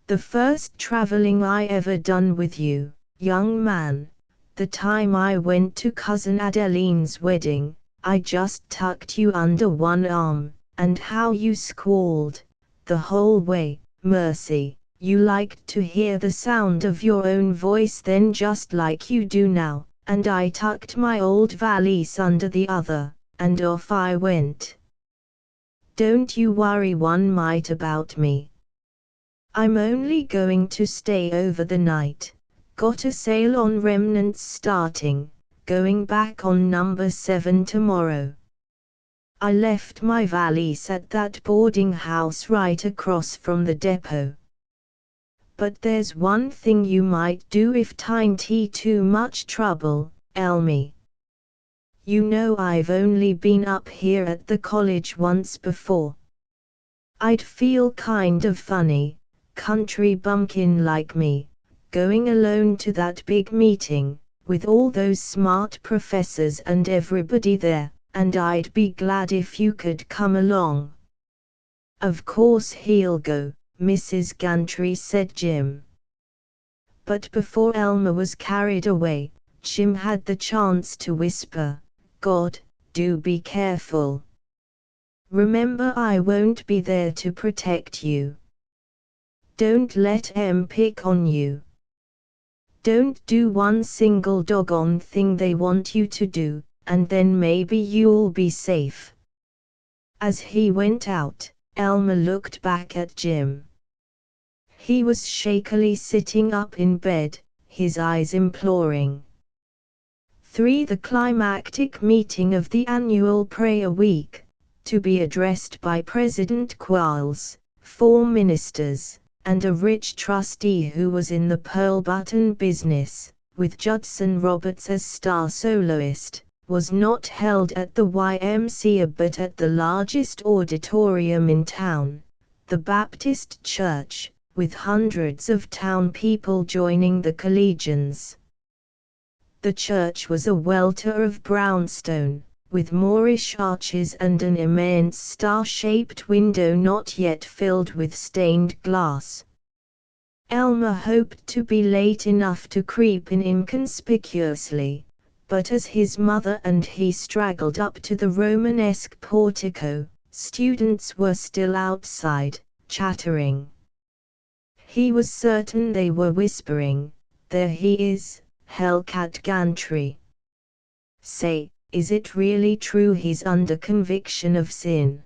The first traveling I ever done with you, young man, the time I went to Cousin Adeline's wedding, I just tucked you under one arm, and how you squalled, the whole way, mercy, you liked to hear the sound of your own voice then just like you do now, and I tucked my old valise under the other, and off I went. Don't you worry one mite about me. I'm only going to stay over the night, Got a sale on remnants starting, going back on number 7 tomorrow. I left my valise at that boarding house right across from the depot. But there's one thing you might do if t'ain't too much trouble, Elmy. You know I've only been up here at the college once before. I'd feel kind of funny, country bumpkin like me, going alone to that big meeting, with all those smart professors and everybody there, and I'd be glad if you could come along. Of course he'll go, Mrs. Gantry said Jim. But before Elmer was carried away, Jim had the chance to whisper, "God, do be careful. Remember I won't be there to protect you. Don't let em pick on you. Don't do one single doggone thing they want you to do, and then maybe you'll be safe." As he went out, Elmer looked back at Jim. He was shakily sitting up in bed, his eyes imploring. 3. The climactic meeting of the annual prayer week, to be addressed by President Quarles, 4 ministers, and a rich trustee who was in the pearl button business, with Judson Roberts as star soloist, was not held at the YMCA but at the largest auditorium in town, the Baptist Church, with hundreds of town people joining the collegians. The church was a welter of brownstone, with Moorish arches and an immense star-shaped window not yet filled with stained glass. Elmer hoped to be late enough to creep in inconspicuously, but as his mother and he straggled up to the Romanesque portico, students were still outside, chattering. He was certain they were whispering, "There he is, Hellcat Gantry. Say, is it really true he's under conviction of sin?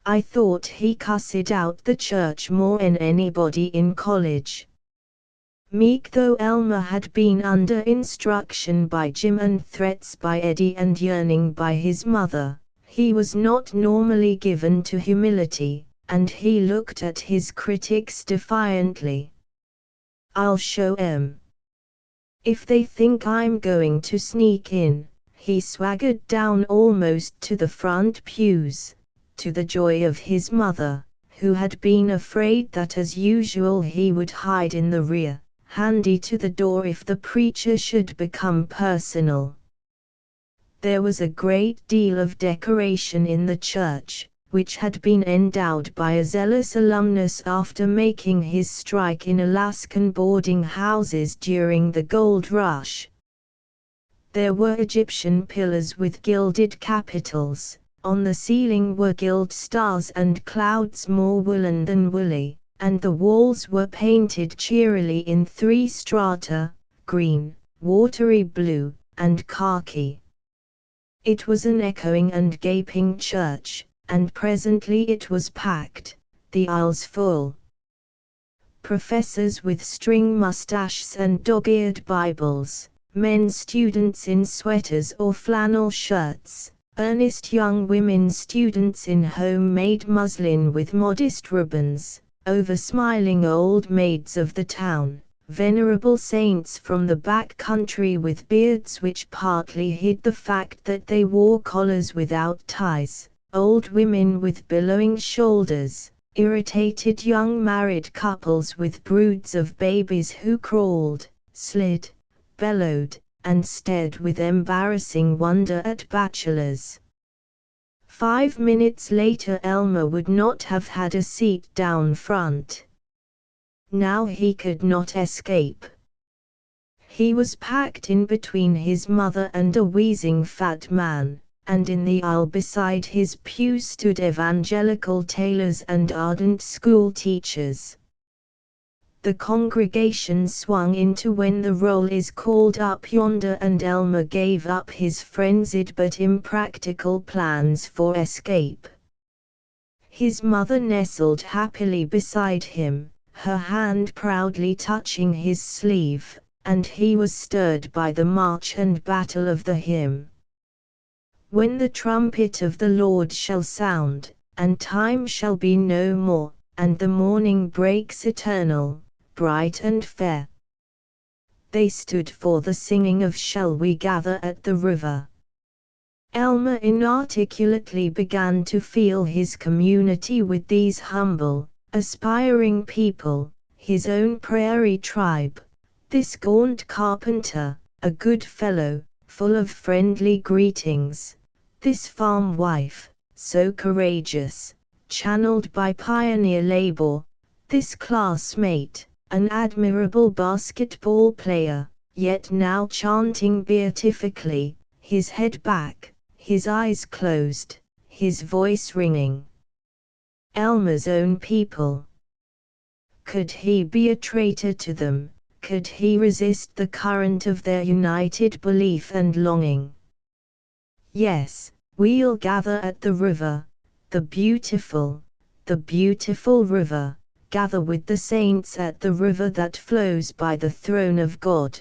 I thought he cussed out the church more'n anybody in college." Meek though Elmer had been under instruction by Jim and threats by Eddie and yearning by his mother, he was not normally given to humility, and he looked at his critics defiantly. "I'll show 'em. If they think I'm going to sneak in." He swaggered down almost to the front pews, to the joy of his mother, who had been afraid that as usual he would hide in the rear, handy to the door if the preacher should become personal. There was a great deal of decoration in the church, which had been endowed by a zealous alumnus after making his strike in Alaskan boarding houses during the gold rush. There were Egyptian pillars with gilded capitals, on the ceiling were gilt stars and clouds more woolen than woolly, and the walls were painted cheerily in 3 strata, green, watery blue, and khaki. It was an echoing and gaping church, and presently it was packed, the aisles full. Professors with string mustaches and dog-eared Bibles, men students in sweaters or flannel shirts, earnest young women students in homemade muslin with modest ribbons, over-smiling old maids of the town, venerable saints from the back country with beards which partly hid the fact that they wore collars without ties, old women with billowing shoulders, irritated young married couples with broods of babies who crawled, slid, bellowed, and stared with embarrassing wonder at bachelors. 5 minutes later Elmer would not have had a seat down front. Now he could not escape. He was packed in between his mother and a wheezing fat man, and in the aisle beside his pew stood evangelical tailors and ardent school teachers. The congregation swung into "When the Roll is Called Up Yonder," and Elmer gave up his frenzied but impractical plans for escape. His mother nestled happily beside him, her hand proudly touching his sleeve, and he was stirred by the march and battle of the hymn. When the trumpet of the Lord shall sound, and time shall be no more, and the morning breaks eternal, bright and fair. They stood for the singing of Shall We Gather at the River. Elmer inarticulately began to feel his community with these humble, aspiring people, his own prairie tribe, this gaunt carpenter, a good fellow, full of friendly greetings, this farm wife, so courageous, channeled by pioneer labor, this classmate, an admirable basketball player, yet now chanting beatifically, his head back, his eyes closed, his voice ringing. Elmer's own people. Could he be a traitor to them? Could he resist the current of their united belief and longing? Yes, we'll gather at the river, the beautiful river, gather with the saints at the river that flows by the throne of God.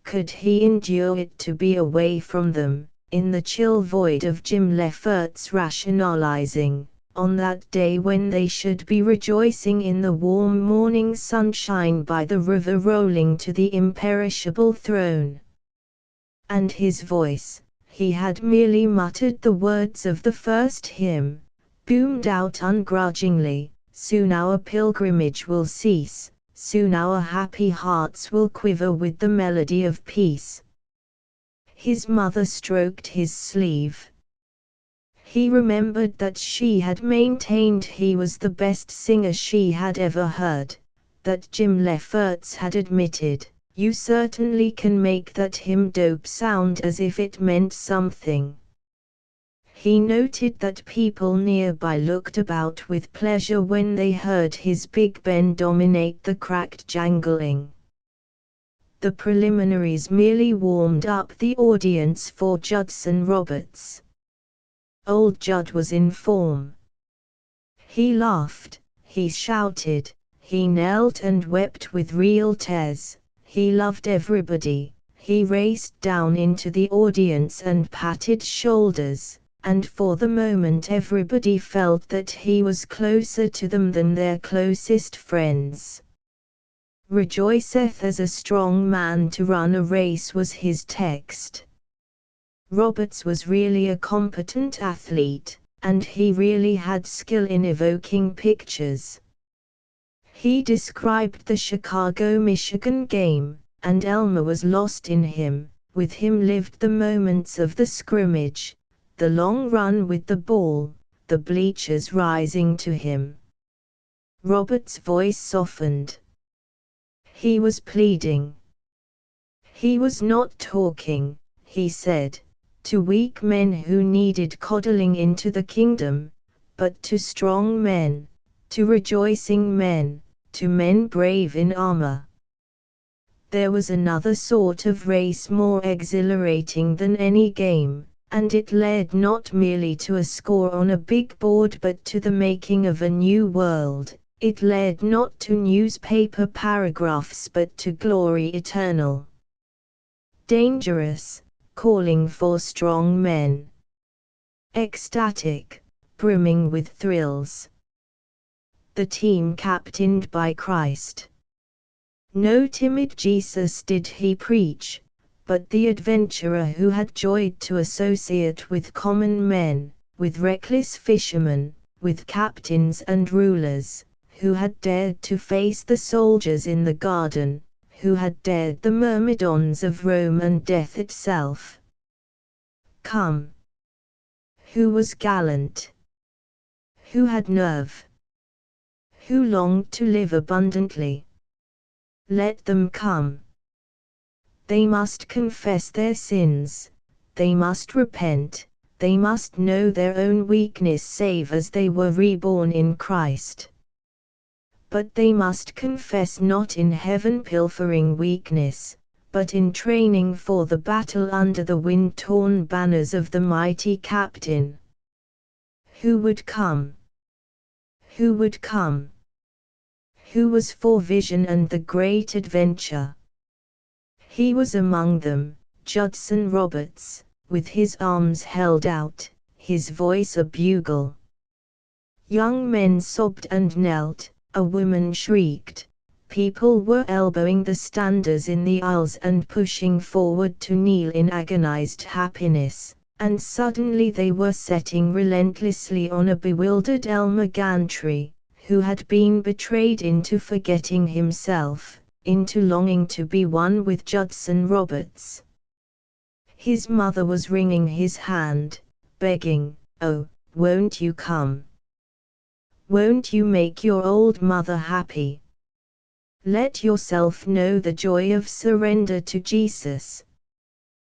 Could he endure it to be away from them, in the chill void of Jim Lefferts' rationalizing, on that day when they should be rejoicing in the warm morning sunshine by the river rolling to the imperishable throne? And his voice, he had merely muttered the words of the first hymn, boomed out ungrudgingly, soon our pilgrimage will cease, soon our happy hearts will quiver with the melody of peace. His mother stroked his sleeve. He remembered that she had maintained he was the best singer she had ever heard, that Jim Lefferts had admitted, "You certainly can make that hymn dope sound as if it meant something." He noted that people nearby looked about with pleasure when they heard his Big Ben dominate the cracked jangling. The preliminaries merely warmed up the audience for Judson Roberts. Old Judd was in form. He laughed, he shouted, he knelt and wept with real tears, he loved everybody, he raced down into the audience and patted shoulders, and for the moment everybody felt that he was closer to them than their closest friends. "Rejoiceth as a strong man to run a race" was his text. Roberts was really a competent athlete, and he really had skill in evoking pictures. He described the Chicago-Michigan game, and Elmer was lost in him. With him lived the moments of the scrimmage, the long run with the ball, the bleachers rising to him. Roberts' voice softened. He was pleading. He was not talking, he said, to weak men who needed coddling into the kingdom, but to strong men, to rejoicing men, to men brave in armor. There was another sort of race more exhilarating than any game, and it led not merely to a score on a big board but to the making of a new world. It led not to newspaper paragraphs but to glory eternal. Dangerous, calling for strong men. Ecstatic, brimming with thrills. The team captained by Christ. No timid Jesus did he preach, but the adventurer who had joyed to associate with common men, with reckless fishermen, with captains and rulers, who had dared to face the soldiers in the garden, who had dared the myrmidons of Rome and death itself. Come. Who was gallant? Who had nerve? Who longed to live abundantly? Let them come. They must confess their sins, they must repent, they must know their own weakness save as they were reborn in Christ. But they must confess not in heaven-pilfering weakness, but in training for the battle under the wind-torn banners of the mighty captain. Who would come? Who would come? who was for vision and the great adventure. He was among them, Judson Roberts, with his arms held out, his voice a bugle. Young men sobbed and knelt, a woman shrieked. People were elbowing the standers in the aisles and pushing forward to kneel in agonized happiness, and suddenly they were setting relentlessly on a bewildered Elmer Gantry, who had been betrayed into forgetting himself, into longing to be one with Judson Roberts. His mother was wringing his hand, begging, "Oh, won't you come? Won't you make your old mother happy? Let yourself know the joy of surrender to Jesus."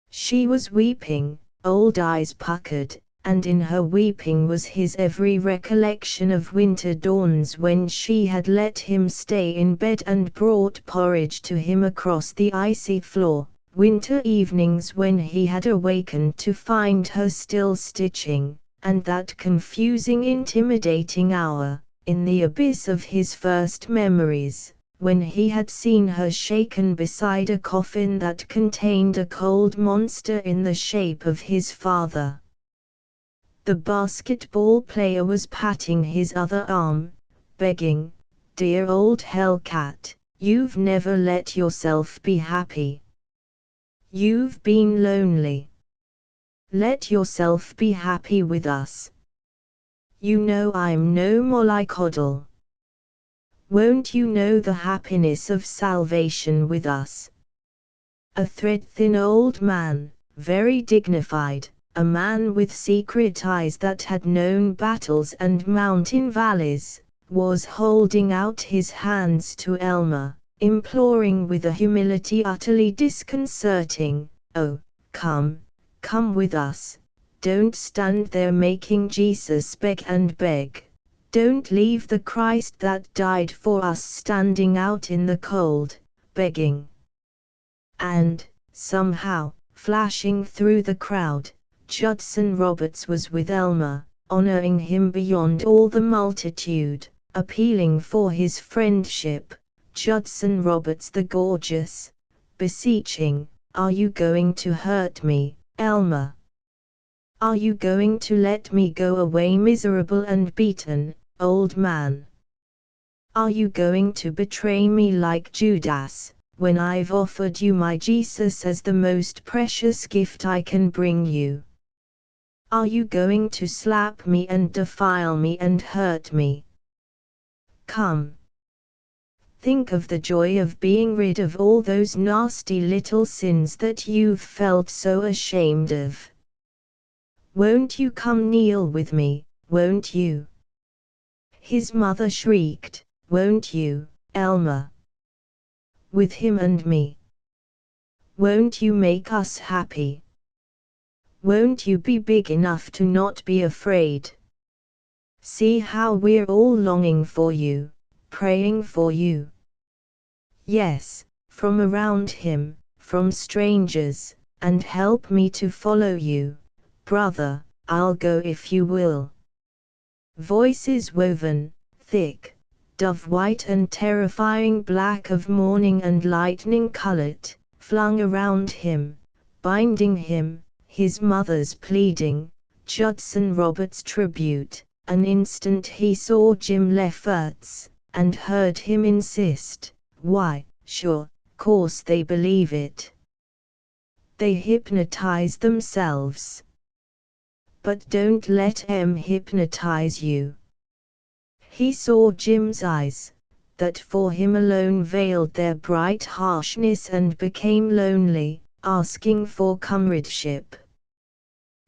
She was weeping, old eyes puckered, and in her weeping was his every recollection of winter dawns when she had let him stay in bed and brought porridge to him across the icy floor, winter evenings when he had awakened to find her still stitching, and that confusing intimidating hour, in the abyss of his first memories, when he had seen her shaken beside a coffin that contained a cold monster in the shape of his father. The basketball player was patting his other arm, begging, "Dear old Hellcat, you've never let yourself be happy. You've been lonely. Let yourself be happy with us. You know I'm no mollycoddle. Won't you know the happiness of salvation with us?" A thread-thin old man, very dignified, a man with secret eyes that had known battles and mountain valleys, was holding out his hands to Elmer, imploring with a humility utterly disconcerting, "Oh, come, come with us, don't stand there making Jesus beg and beg. Don't leave the Christ that died for us standing out in the cold, begging." And, somehow, flashing through the crowd, Judson Roberts was with Elmer, honoring him beyond all the multitude, appealing for his friendship, Judson Roberts the gorgeous, beseeching, "Are you going to hurt me, Elmer? Are you going to let me go away miserable and beaten, old man? Are you going to betray me like Judas, when I've offered you my Jesus as the most precious gift I can bring you? Are you going to slap me and defile me and hurt me? Come. Think of the joy of being rid of all those nasty little sins that you've felt so ashamed of. Won't you come kneel with me, won't you?" His mother shrieked, "Won't you, Elmer? With him and me? Won't you make us happy? Won't you be big enough to not be afraid? See how we're all longing for you, praying for you." Yes, from around him, from strangers, "And help me to follow you, brother, I'll go if you will." Voices woven, thick, dove-white and terrifying black of morning and lightning-colored, flung around him, binding him, his mother's pleading, Judson Roberts' tribute. An instant he saw Jim Lefferts, and heard him insist, "Why, sure, course they believe it. They hypnotize themselves. But don't let 'em hypnotize you." He saw Jim's eyes, that for him alone veiled their bright harshness and became lonely, asking for comradeship.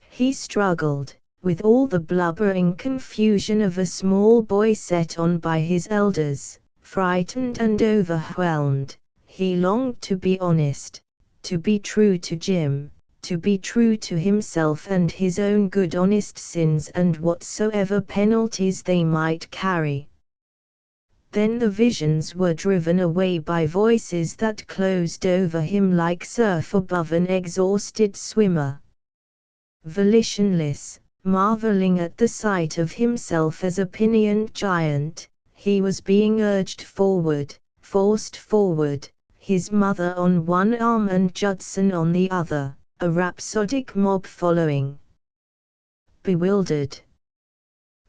He struggled, with all the blubbering confusion of a small boy set on by his elders, frightened and overwhelmed. He longed to be honest, to be true to Jim, to be true to himself and his own good honest sins and whatsoever penalties they might carry. Then the visions were driven away by voices that closed over him like surf above an exhausted swimmer. Volitionless, marveling at the sight of himself as a pinioned giant, He was being urged forward, forced forward, his mother on one arm and Judson on the other, a rhapsodic mob following. Bewildered.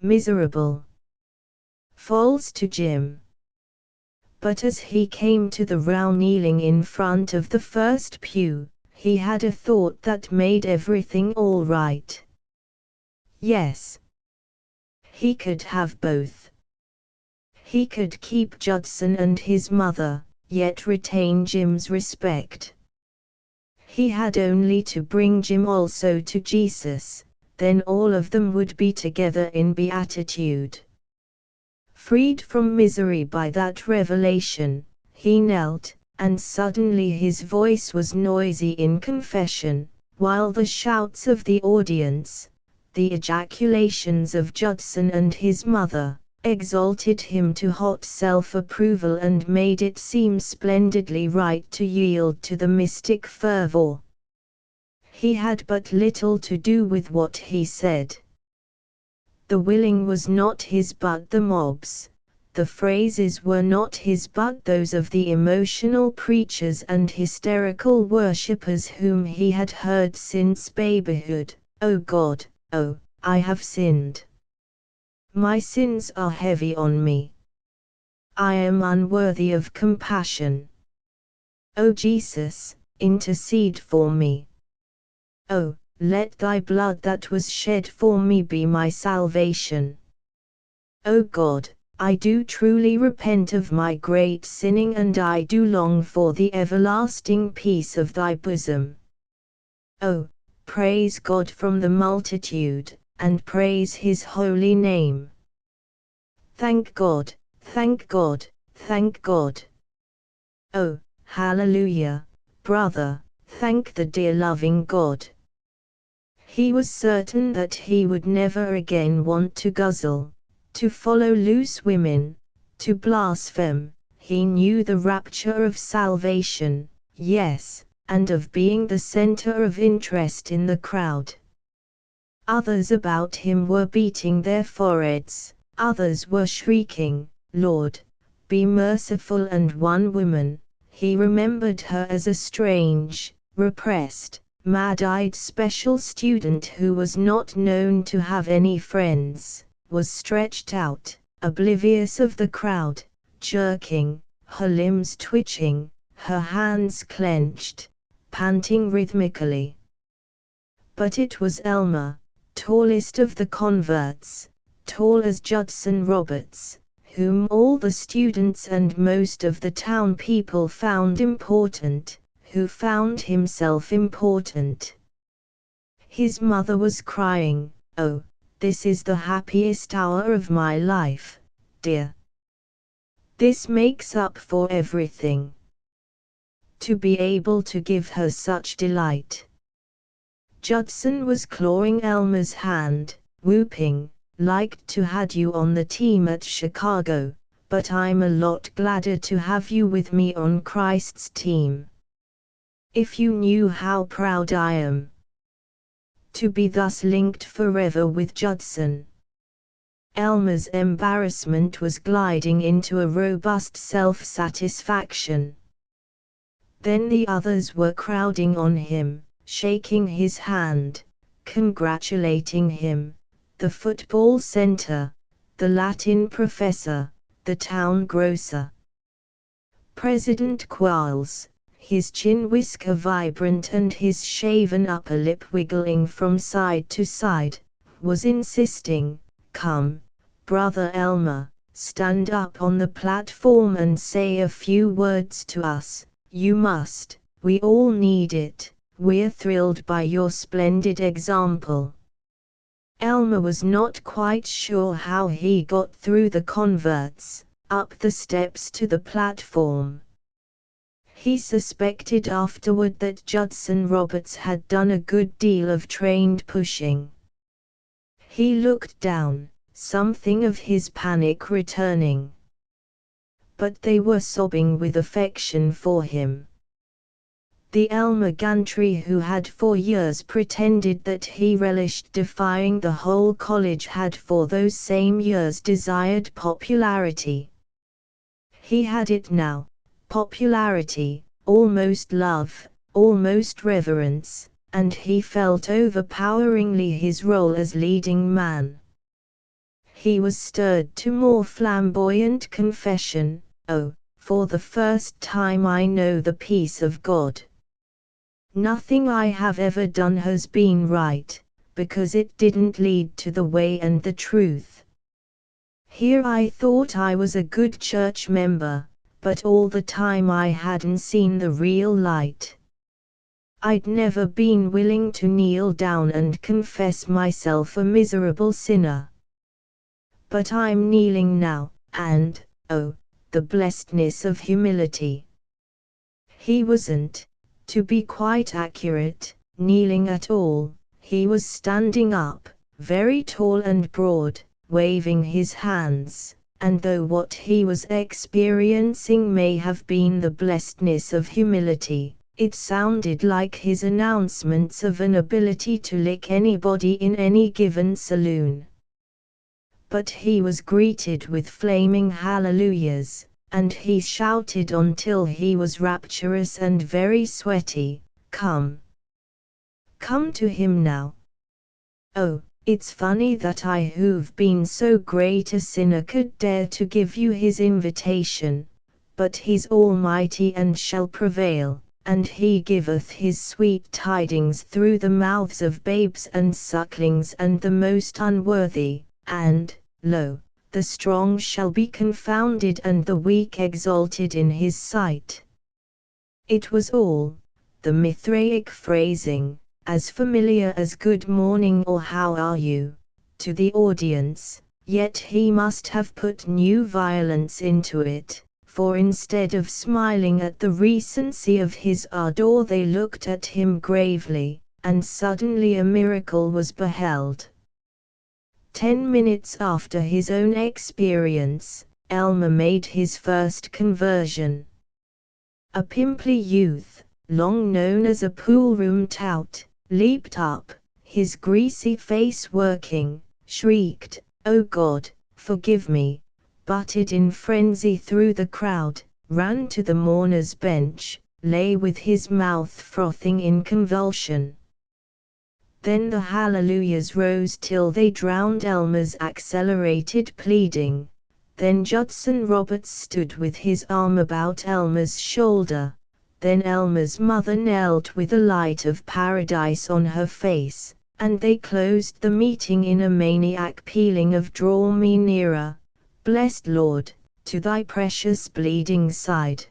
Miserable. Falls to Jim. But as he came to the row kneeling in front of the first pew, he had a thought that made everything all right. Yes. He could have both. He could keep Judson and his mother, yet retain Jim's respect. He had only to bring Jim also to Jesus, then all of them would be together in beatitude. Freed from misery by that revelation, he knelt, and suddenly his voice was noisy in confession, while the shouts of the audience, the ejaculations of Judson and his mother, exalted him to hot self-approval and made it seem splendidly right to yield to the mystic fervor. He had but little to do with what he said. The willing was not his but the mob's, the phrases were not his but those of the emotional preachers and hysterical worshippers whom he had heard since babyhood. "Oh God, oh, I have sinned. My sins are heavy on me. I am unworthy of compassion. O Jesus, intercede for me. Oh, let thy blood that was shed for me be my salvation. O God, I do truly repent of my great sinning and I do long for the everlasting peace of thy bosom. Oh, praise God from the multitude, and praise his holy name. Thank God, thank God, thank God. Oh, hallelujah, brother, thank the dear loving God." He was certain that he would never again want to guzzle, to follow loose women, to blaspheme. He knew the rapture of salvation, yes, and of being the center of interest in the crowd. Others about him were beating their foreheads. Others were shrieking, "Lord, be merciful," and one woman, he remembered her as a strange, repressed, mad-eyed special student who was not known to have any friends, was stretched out, oblivious of the crowd, jerking, her limbs twitching, her hands clenched, panting rhythmically. But it was Elmer, tallest of the converts, tall as Judson Roberts, whom all the students and most of the town people found important, who found himself important. His mother was crying, "Oh, this is the happiest hour of my life, dear. This makes up for everything. To be able to give her such delight." Judson was clawing Elmer's hand, whooping, "Liked to had you on the team at Chicago, but I'm a lot gladder to have you with me on Christ's team. If you knew how proud I am to be thus linked forever with Judson." Elmer's embarrassment was gliding into a robust self-satisfaction. Then the others were crowding on him, shaking his hand, congratulating him. The football center, the Latin professor, the town grocer. President Quarles, his chin whisker vibrant and his shaven upper lip wiggling from side to side, was insisting, "Come, Brother Elmer, stand up on the platform and say a few words to us. You must, we all need it, we're thrilled by your splendid example." Elmer was not quite sure how he got through the converts, up the steps to the platform. He suspected afterward that Judson Roberts had done a good deal of trained pushing. He looked down, something of his panic returning. But they were sobbing with affection for him. The Elmer Gantry who had for years pretended that he relished defying the whole college had for those same years desired popularity. He had it now, popularity, almost love, almost reverence, and he felt overpoweringly his role as leading man. He was stirred to more flamboyant confession, "Oh, for the first time I know the peace of God. Nothing I have ever done has been right, because it didn't lead to the way and the truth. Here I thought I was a good church member, but all the time I hadn't seen the real light. I'd never been willing to kneel down and confess myself a miserable sinner. But I'm kneeling now, and, oh, the blessedness of humility." He wasn't, to be quite accurate, kneeling at all. He was standing up, very tall and broad, waving his hands, and though what he was experiencing may have been the blessedness of humility, it sounded like his announcements of an ability to lick anybody in any given saloon. But he was greeted with flaming hallelujahs, and he shouted until he was rapturous and very sweaty, "Come! Come to him now! Oh, it's funny that I who've been so great a sinner could dare to give you his invitation, but he's almighty and shall prevail, and he giveth his sweet tidings through the mouths of babes and sucklings and the most unworthy, and, lo, the strong shall be confounded and the weak exalted in his sight." It was all, the Mithraic phrasing, as familiar as "good morning" or "how are you," to the audience, yet he must have put new violence into it, for instead of smiling at the recency of his ardor they looked at him gravely, and suddenly a miracle was beheld. 10 minutes after his own experience, Elmer made his first conversion. A pimply youth, long known as a poolroom tout, leaped up, his greasy face working, shrieked, "Oh God, forgive me," butted in frenzy through the crowd, ran to the mourner's bench, lay with his mouth frothing in convulsion. Then the hallelujahs rose till they drowned Elmer's accelerated pleading. Then Judson Roberts stood with his arm about Elmer's shoulder. Then Elmer's mother knelt with the light of paradise on her face, and they closed the meeting in a maniac pealing of "Draw me nearer, blessed Lord, to thy precious bleeding side."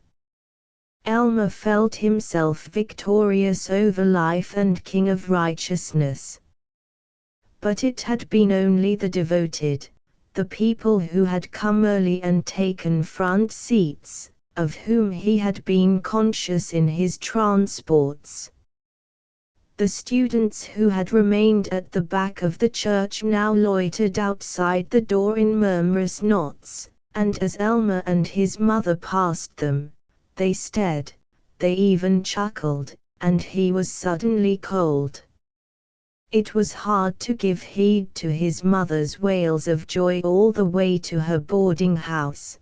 Elmer felt himself victorious over life and king of righteousness. But it had been only the devoted, the people who had come early and taken front seats, of whom he had been conscious in his transports. The students who had remained at the back of the church now loitered outside the door in murmurous knots, and as Elmer and his mother passed them, they stared, they even chuckled, and he was suddenly cold. It was hard to give heed to his mother's wails of joy all the way to her boarding house.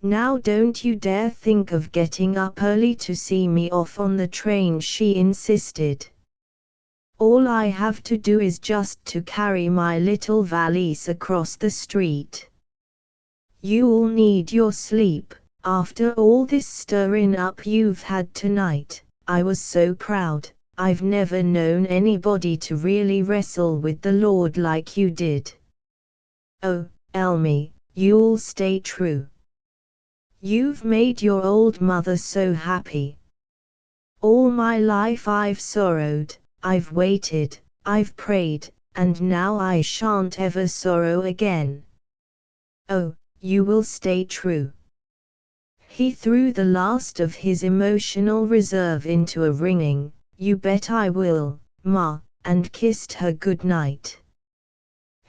"Now don't you dare think of getting up early to see me off on the train," she insisted. "All I have to do is just to carry my little valise across the street. You'll need your sleep. After all this stirring up you've had tonight, I was so proud. I've never known anybody to really wrestle with the Lord like you did. Oh, Elmy, you'll stay true. You've made your old mother so happy. All my life I've sorrowed, I've waited, I've prayed, and now I shan't ever sorrow again. Oh, you will stay true." He threw the last of his emotional reserve into a ringing, "You bet I will, Ma," and kissed her good night.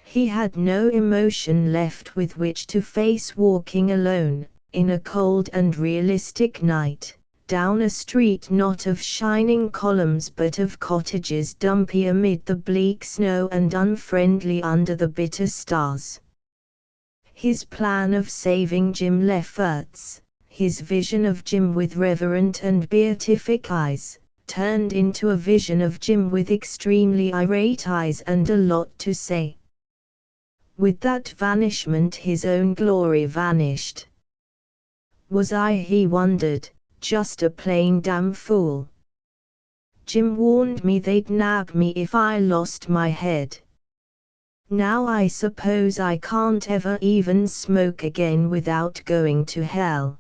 He had no emotion left with which to face walking alone, in a cold and realistic night, down a street not of shining columns but of cottages dumpy amid the bleak snow and unfriendly under the bitter stars. His plan of saving Jim Lefferts, his vision of Jim with reverent and beatific eyes, turned into a vision of Jim with extremely irate eyes and a lot to say. With that vanishment his own glory vanished. Was I, he wondered, just a plain damn fool? Jim warned me they'd nab me if I lost my head. Now I suppose I can't ever even smoke again without going to hell.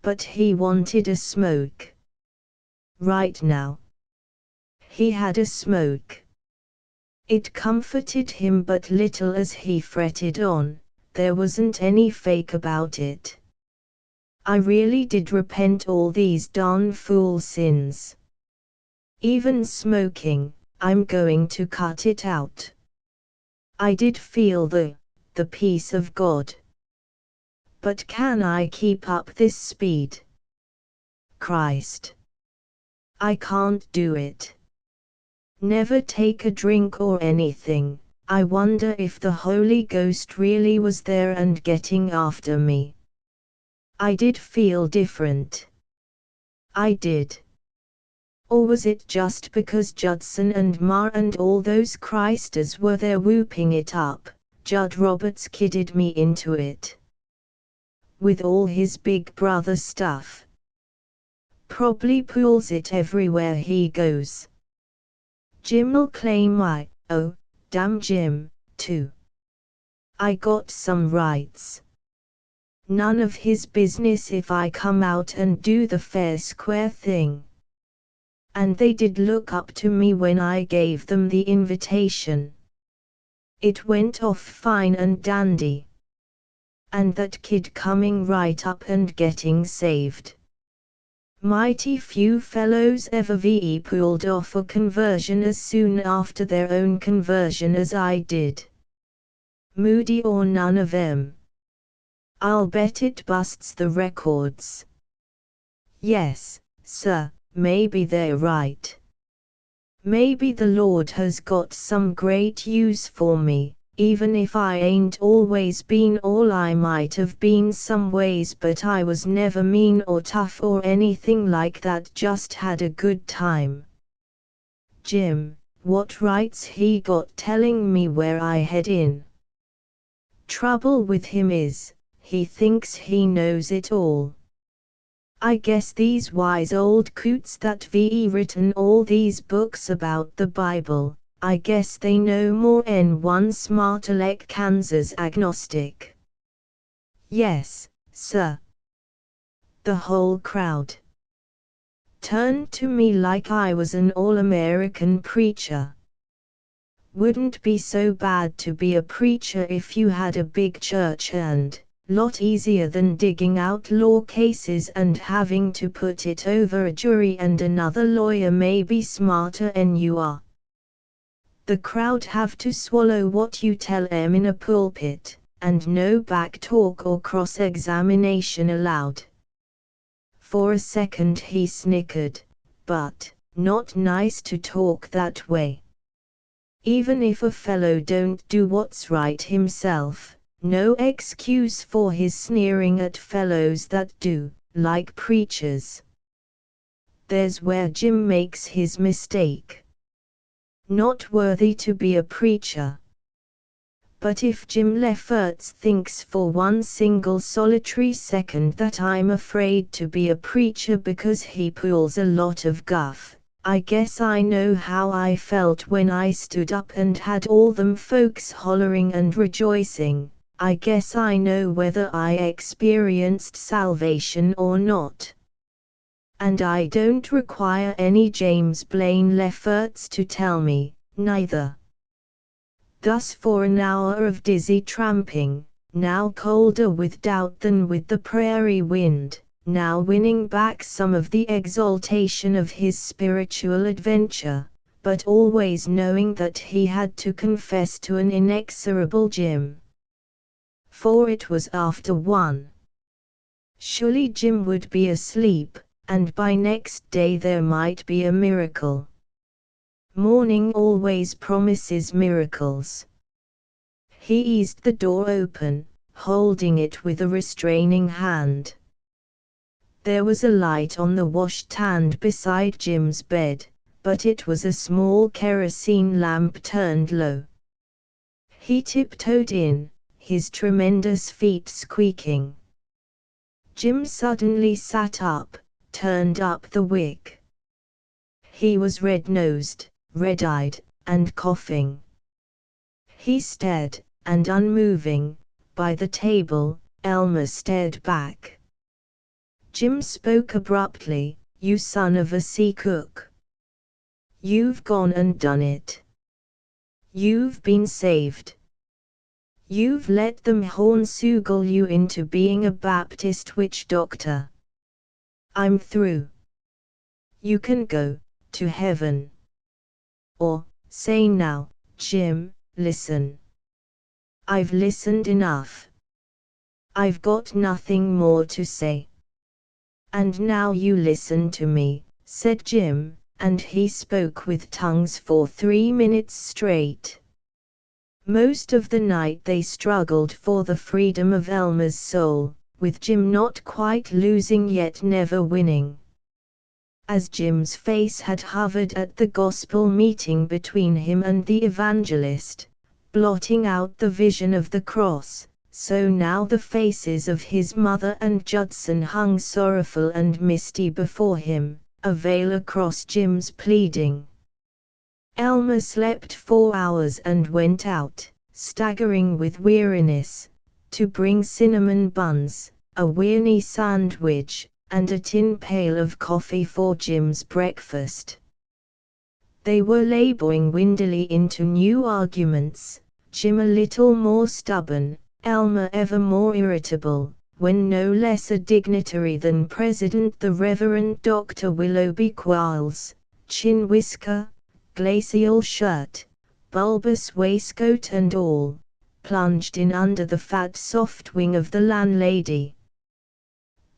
But he wanted a smoke. Right now. He had a smoke. It comforted him but little as he fretted on, there wasn't any fake about it. I really did repent all these darn fool sins. Even smoking, I'm going to cut it out. I did feel the peace of God. But can I keep up this speed? Christ. I can't do it. Never take a drink or anything. I wonder if the Holy Ghost really was there and getting after me. I did feel different. I did. Or was it just because Judson and Ma and all those Christers were there whooping it up, Judd Roberts kidded me into it. With all his big brother stuff. Probably pulls it everywhere he goes. Jim'll claim oh, damn Jim, too. I got some rights. None of his business if I come out and do the fair square thing. And they did look up to me when I gave them the invitation. It went off fine and dandy. And that kid coming right up and getting saved. Mighty few fellows ever pulled off a conversion as soon after their own conversion as I did. Moody or none of 'em. I'll bet it busts the records. Yes, sir, maybe they're right. Maybe the Lord has got some great use for me, even if I ain't always been all I might have been some ways, but I was never mean or tough or anything like that, just had a good time. Jim, what rights he got telling me where I head in? Trouble with him is, he thinks he knows it all. I guess these wise old coots that written all these books about the Bible, I guess they know more n one smart Alec Kansas agnostic. Yes, sir. The whole crowd turned to me like I was an all-American preacher. Wouldn't be so bad to be a preacher if you had a big church and lot easier than digging out law cases and having to put it over a jury and another lawyer maybe smarter than you are. The crowd have to swallow what you tell 'em in a pulpit, and no back talk or cross-examination allowed. For a second he snickered, but, not nice to talk that way. Even if a fellow don't do what's right himself, no excuse for his sneering at fellows that do, like preachers. There's where Jim makes his mistake. Not worthy to be a preacher. But if Jim Lefferts thinks for one single solitary second that I'm afraid to be a preacher because he pulls a lot of guff, I guess I know how I felt when I stood up and had all them folks hollering and rejoicing. I guess I know whether I experienced salvation or not. And I don't require any James Blaine Lefferts to tell me, neither. Thus for an hour of dizzy tramping, now colder with doubt than with the prairie wind, now winning back some of the exaltation of his spiritual adventure, but always knowing that he had to confess to an inexorable Jim. For it was after 1. Surely Jim would be asleep, and by next day there might be a miracle. Morning always promises miracles. He eased the door open, holding it with a restraining hand. There was a light on the washstand beside Jim's bed, but it was a small kerosene lamp turned low. He tiptoed in, his tremendous feet squeaking. Jim suddenly sat up, turned up the wick. He was red-nosed, red-eyed, and coughing. He stared, and unmoving, by the table, Elmer stared back. Jim spoke abruptly, "You son of a sea cook. You've gone and done it. You've been saved. You've let them hornswoggle you into being a Baptist witch doctor. I'm through. You can go to heaven. Or, say now, Jim, listen. I've listened enough. I've got nothing more to say. And now you listen to me," said Jim, and he spoke with tongues for 3 minutes straight. Most of the night they struggled for the freedom of Elmer's soul, with Jim not quite losing yet never winning. As Jim's face had hovered at the gospel meeting between him and the evangelist, blotting out the vision of the cross, so now the faces of his mother and Judson hung sorrowful and misty before him, a veil across Jim's pleading. Elmer slept 4 hours and went out, staggering with weariness, to bring cinnamon buns, a weenie sandwich, and a tin pail of coffee for Jim's breakfast. They were laboring windily into new arguments, Jim a little more stubborn, Elmer ever more irritable, when no less a dignitary than President the Reverend Dr. Willoughby Quarles, chin whisker, glacial shirt, bulbous waistcoat and all, plunged in under the fat soft wing of the landlady.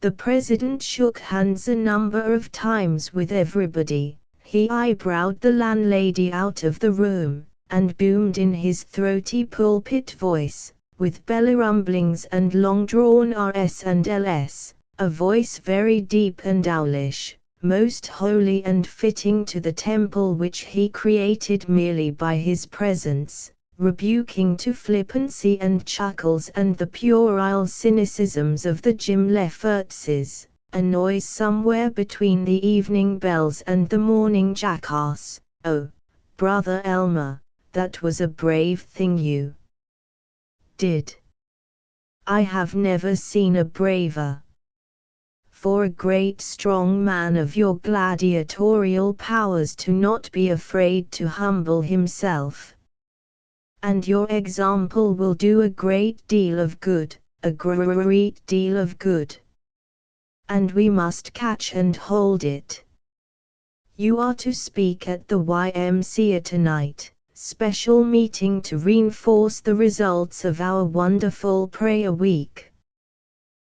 The president shook hands a number of times with everybody, he eyebrowed the landlady out of the room, and boomed in his throaty pulpit voice, with belly rumblings and long-drawn Rs and Ls, a voice very deep and owlish, most holy and fitting to the temple which he created merely by his presence, rebuking to flippancy and chuckles and the puerile cynicisms of the Jim Leffertses, a noise somewhere between the evening bells and the morning jackass. "Oh, Brother Elmer, that was a brave thing you did. I have never seen a braver. For a great strong man of your gladiatorial powers to not be afraid to humble himself. And your example will do a great deal of good, a great deal of good. And we must catch and hold it. You are to speak at the YMCA tonight. Special meeting to reinforce the results of our wonderful prayer week."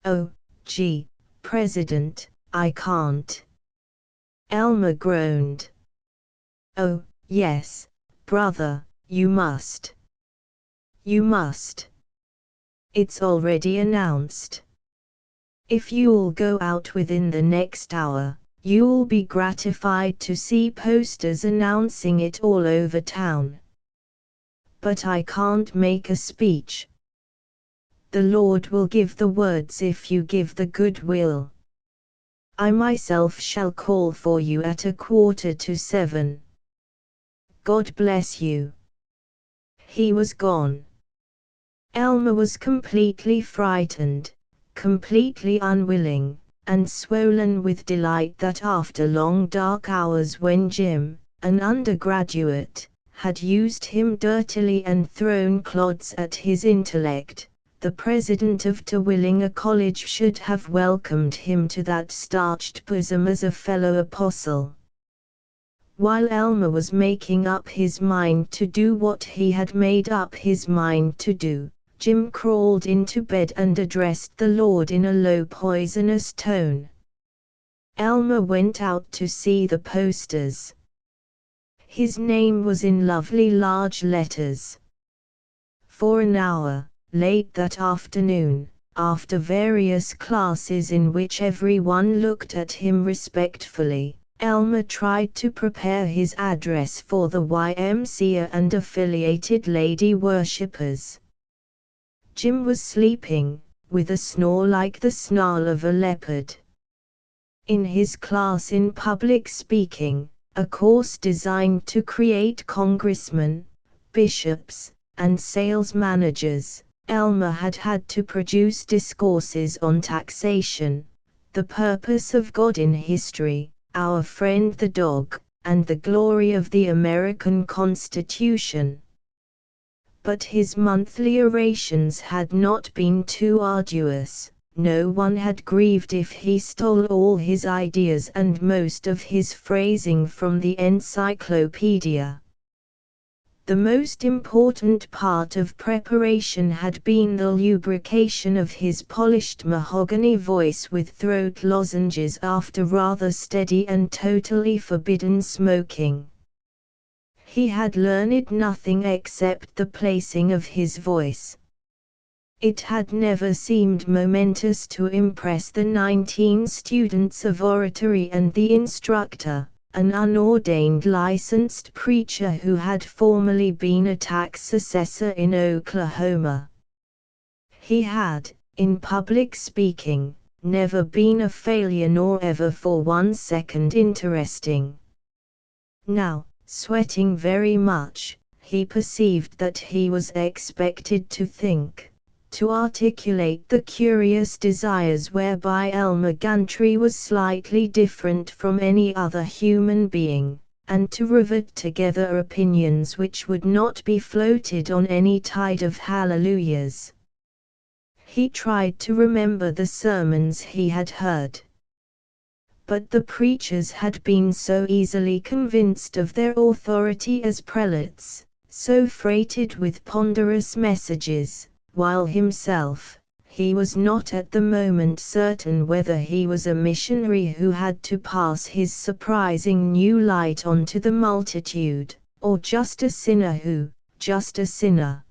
"Oh, gee, President, I can't." Elmer groaned. "Oh, yes, brother, you must. You must. It's already announced. If you'll go out within the next hour, you'll be gratified to see posters announcing it all over town." "But I can't make a speech." "The Lord will give the words if you give the goodwill. I myself shall call for you at 6:15. God bless you." He was gone. Elmer was completely frightened, completely unwilling, and swollen with delight that after long dark hours when Jim, an undergraduate, had used him dirtily and thrown clods at his intellect, the president of Terwillinger College should have welcomed him to that starched bosom as a fellow apostle. While Elmer was making up his mind to do what he had made up his mind to do, Jim crawled into bed and addressed the Lord in a low poisonous tone. Elmer went out to see the posters. His name was in lovely large letters. For an hour, late that afternoon, after various classes in which everyone looked at him respectfully, Elmer tried to prepare his address for the YMCA and affiliated lady worshippers. Jim was sleeping, with a snore like the snarl of a leopard. In his class in public speaking, a course designed to create congressmen, bishops, and sales managers, Elmer had to produce discourses on taxation, the purpose of God in history, our friend the dog, and the glory of the American Constitution. But his monthly orations had not been too arduous. No one had grieved if he stole all his ideas and most of his phrasing from the encyclopedia. The most important part of preparation had been the lubrication of his polished mahogany voice with throat lozenges after rather steady and totally forbidden smoking. He had learned nothing except the placing of his voice. It had never seemed momentous to impress the 19 students of oratory and the instructor, an unordained licensed preacher who had formerly been a tax assessor in Oklahoma. He had, in public speaking, never been a failure nor ever for 1 second interesting. Now, sweating very much, he perceived that he was expected to think, to articulate the curious desires whereby Elmer Gantry was slightly different from any other human being, and to rivet together opinions which would not be floated on any tide of hallelujahs. He tried to remember the sermons he had heard. But the preachers had been so easily convinced of their authority as prelates, so freighted with ponderous messages, while himself, he was not at the moment certain whether he was a missionary who had to pass his surprising new light on to the multitude, or just a sinner who, just a sinner.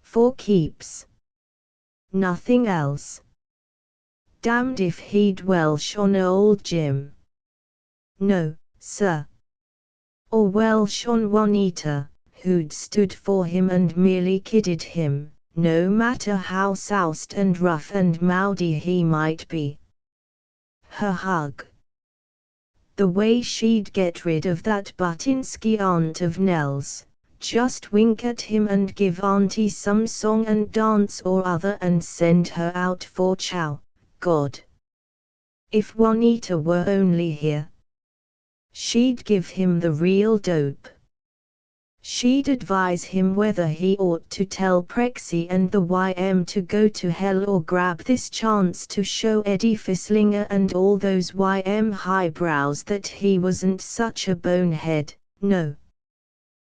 For keeps. Nothing else. Damned if he'd Welsh on old Jim. No, sir. Or Welsh on Juanita, who'd stood for him and merely kidded him, no matter how soused and rough and moody he might be. Her hug. The way she'd get rid of that Buttinsky aunt of Nell's, just wink at him and give auntie some song and dance or other and send her out for chow. God. If Juanita were only here, she'd give him the real dope. She'd advise him whether he ought to tell Prexy and the YM to go to hell or grab this chance to show Eddie Fisslinger and all those YM highbrows that he wasn't such a bonehead, no.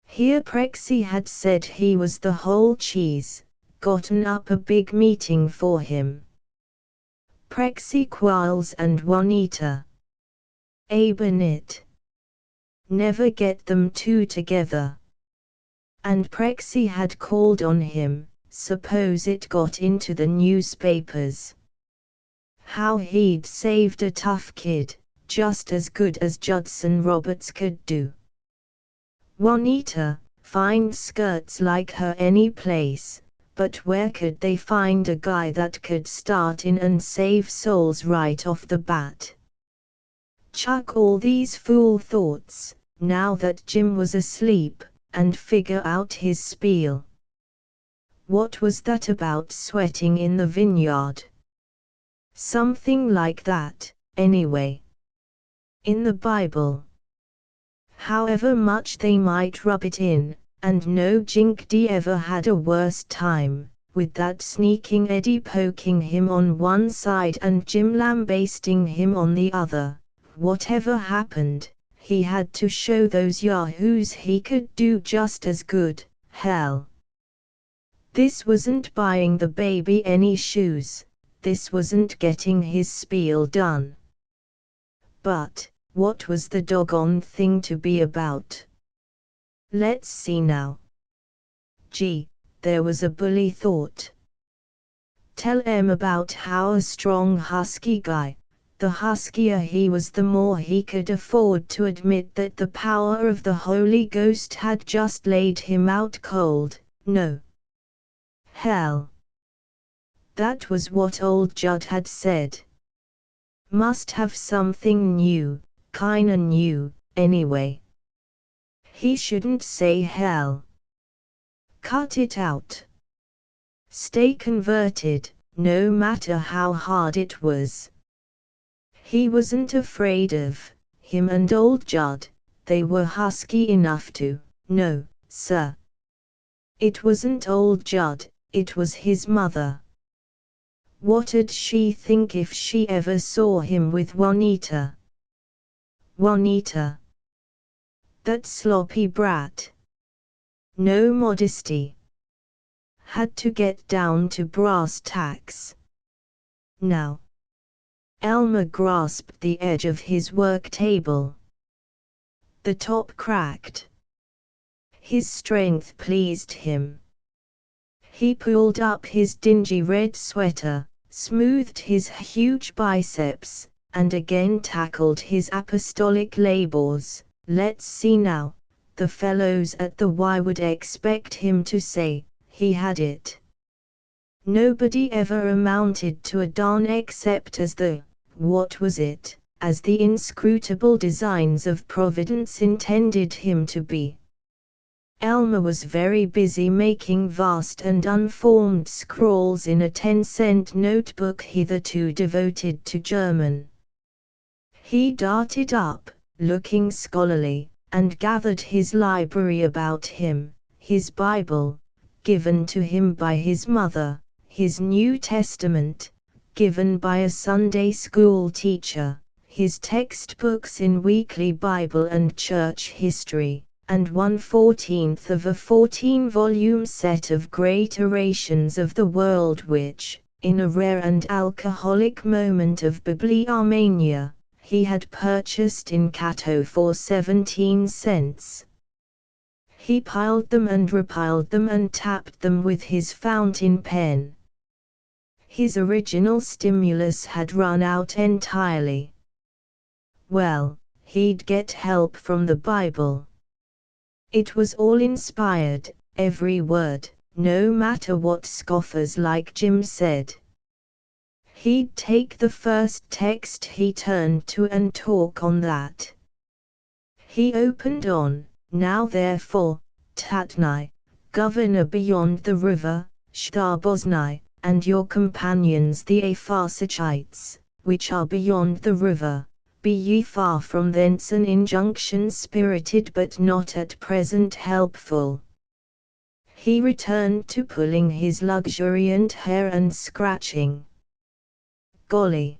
Here Prexy had said he was the whole cheese, gotten up a big meeting for him. Prexy Qualls and Juanita. Abe and it. Never get them two together. And Prexy had called on him, suppose it got into the newspapers. How he'd saved a tough kid, just as good as Judson Roberts could do. Juanita, fine skirts like her any place, but where could they find a guy that could start in and save souls right off the bat? Chuck all these fool thoughts, now that Jim was asleep, and figure out his spiel. What was that about sweating in the vineyard? Something like that, anyway. In the Bible. However much they might rub it in, and no Jinky ever had a worse time, with that sneaking Eddie poking him on one side and Jim lambasting him on the other. Whatever happened, he had to show those yahoos he could do just as good. Hell. This wasn't buying the baby any shoes, this wasn't getting his spiel done. But, what was the doggone thing to be about? Let's see now. Gee, there was a bully thought. Tell Em about how a strong husky guy, the huskier he was the more he could afford to admit that the power of the Holy Ghost had just laid him out cold. No. Hell. That was what old Judd had said. Must have something new, kinda new, anyway. He shouldn't say hell. Cut it out. Stay converted, no matter how hard it was. He wasn't afraid of him and old Judd, they were husky enough to. No, sir. It wasn't old Judd, it was his mother. What'd she think if she ever saw him with Juanita? Juanita. That sloppy brat. No modesty. Had to get down to brass tacks. Now. Elmer grasped the edge of his work table. The top cracked. His strength pleased him. He pulled up his dingy red sweater, smoothed his huge biceps, and again tackled his apostolic labors. Let's see now, the fellows at the Y would expect him to say, he had it. Nobody ever amounted to a darn except as the, what was it, as the inscrutable designs of Providence intended him to be. Elmer was very busy making vast and unformed scrawls in a 10-cent notebook hitherto devoted to German. He darted up, looking scholarly, and gathered his library about him, his Bible, given to him by his mother, his New Testament, given by a Sunday school teacher, his textbooks in weekly Bible and church history, and 1/14 of a 14-volume set of great orations of the world which, in a rare and alcoholic moment of bibliomania, he had purchased in Cato for 17 cents. He piled them and repiled them and tapped them with his fountain pen. His original stimulus had run out entirely. Well, he'd get help from the Bible. It was all inspired, every word, no matter what scoffers like Jim said. He'd take the first text he turned to and talk on that. He opened on, now therefore, Tatnai, governor beyond the river, Shtarboznai, and your companions the Apharsachites, which are beyond the river. Be ye far from thence, an injunction spirited but not at present helpful. He returned to pulling his luxuriant hair and scratching. Golly!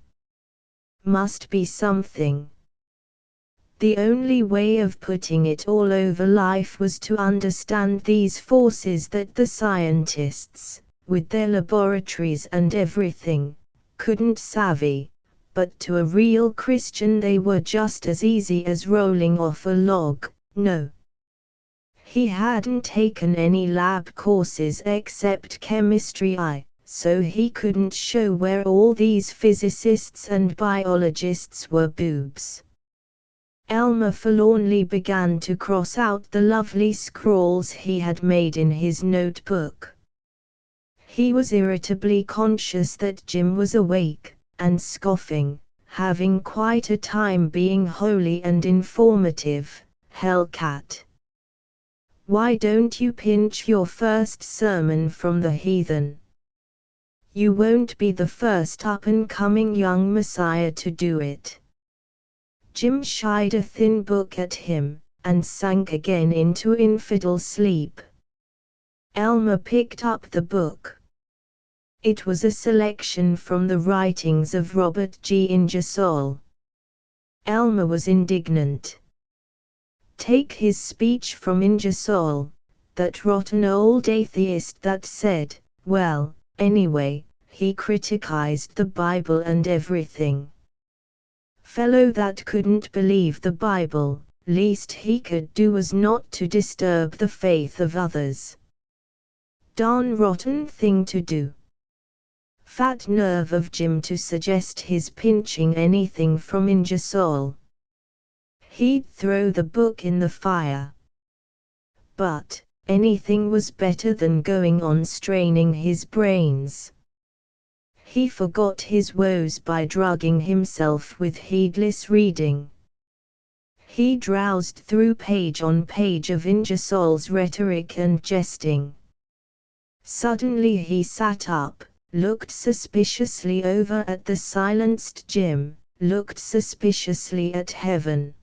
Must be something. The only way of putting it all over life was to understand these forces that the scientists, with their laboratories and everything, couldn't savvy. But to a real Christian they were just as easy as rolling off a log. No. He hadn't taken any lab courses except chemistry, so he couldn't show where all these physicists and biologists were boobs. Elmer forlornly began to cross out the lovely scrawls he had made in his notebook. He was irritably conscious that Jim was awake, and scoffing, having quite a time being holy and informative. Hellcat! Why don't you pinch your first sermon from the heathen? You won't be the first up-and-coming young Messiah to do it. Jim shied a thin book at him, and sank again into infidel sleep. Elmer picked up the book. It was a selection from the writings of Robert G. Ingersoll. Elmer was indignant. Take his speech from Ingersoll, that rotten old atheist that said, well, anyway, he criticized the Bible and everything. fellow that couldn't believe the Bible, least he could do was not to disturb the faith of others. Darn rotten thing to do. Fat nerve of Jim to suggest his pinching anything from Ingersoll. He'd throw the book in the fire. But anything was better than going on straining his brains. He forgot his woes by drugging himself with heedless reading. He drowsed through page on page of Ingersoll's rhetoric and jesting. Suddenly he sat up, looked suspiciously over at the silenced Jim, looked suspiciously at heaven.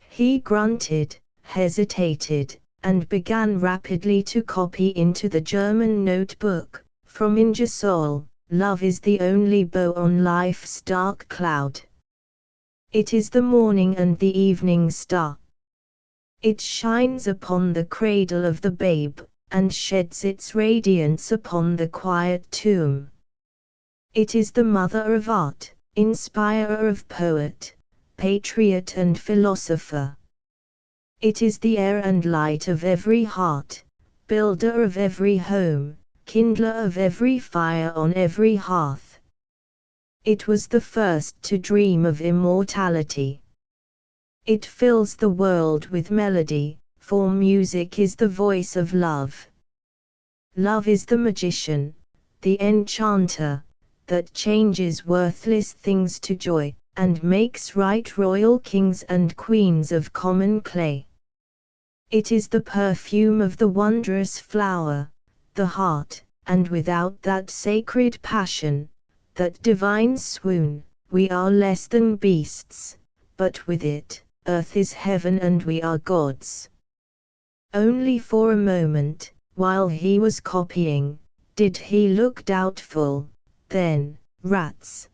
He grunted, hesitated, and began rapidly to copy into the German notebook, from Ingersoll, "Love is the only bow on life's dark cloud. It is the morning and the evening star. It shines upon the cradle of the babe, and sheds its radiance upon the quiet tomb. It is the mother of art, inspirer of poet, patriot and philosopher. It is the air and light of every heart, builder of every home, kindler of every fire on every hearth. It was the first to dream of immortality. It fills the world with melody, for music is the voice of love. Love is the magician, the enchanter, that changes worthless things to joy, and makes right royal kings and queens of common clay. It is the perfume of the wondrous flower, the heart, and without that sacred passion, that divine swoon, we are less than beasts, but with it, earth is heaven and we are gods." Only for a moment, while he was copying, did he look doubtful, then, rats.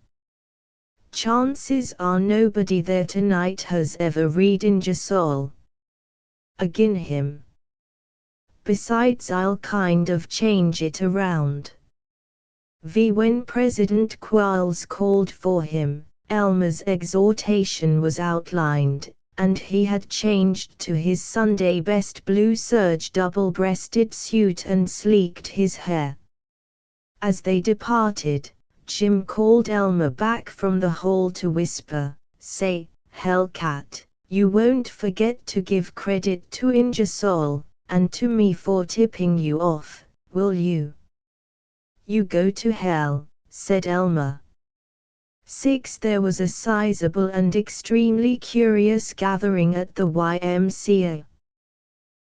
Chances are nobody there tonight has ever read Ingersoll. Agin him. Besides, I'll kind of change it around. When President Quarles called for him, Elmer's exhortation was outlined, and he had changed to his Sunday best blue serge double-breasted suit and sleeked his hair. As they departed, Jim called Elmer back from the hall to whisper, "Say, Hellcat, you won't forget to give credit to Ingersoll, and to me for tipping you off, will you?" "You go to hell," said Elmer. 6. There was a sizable and extremely curious gathering at the YMCA.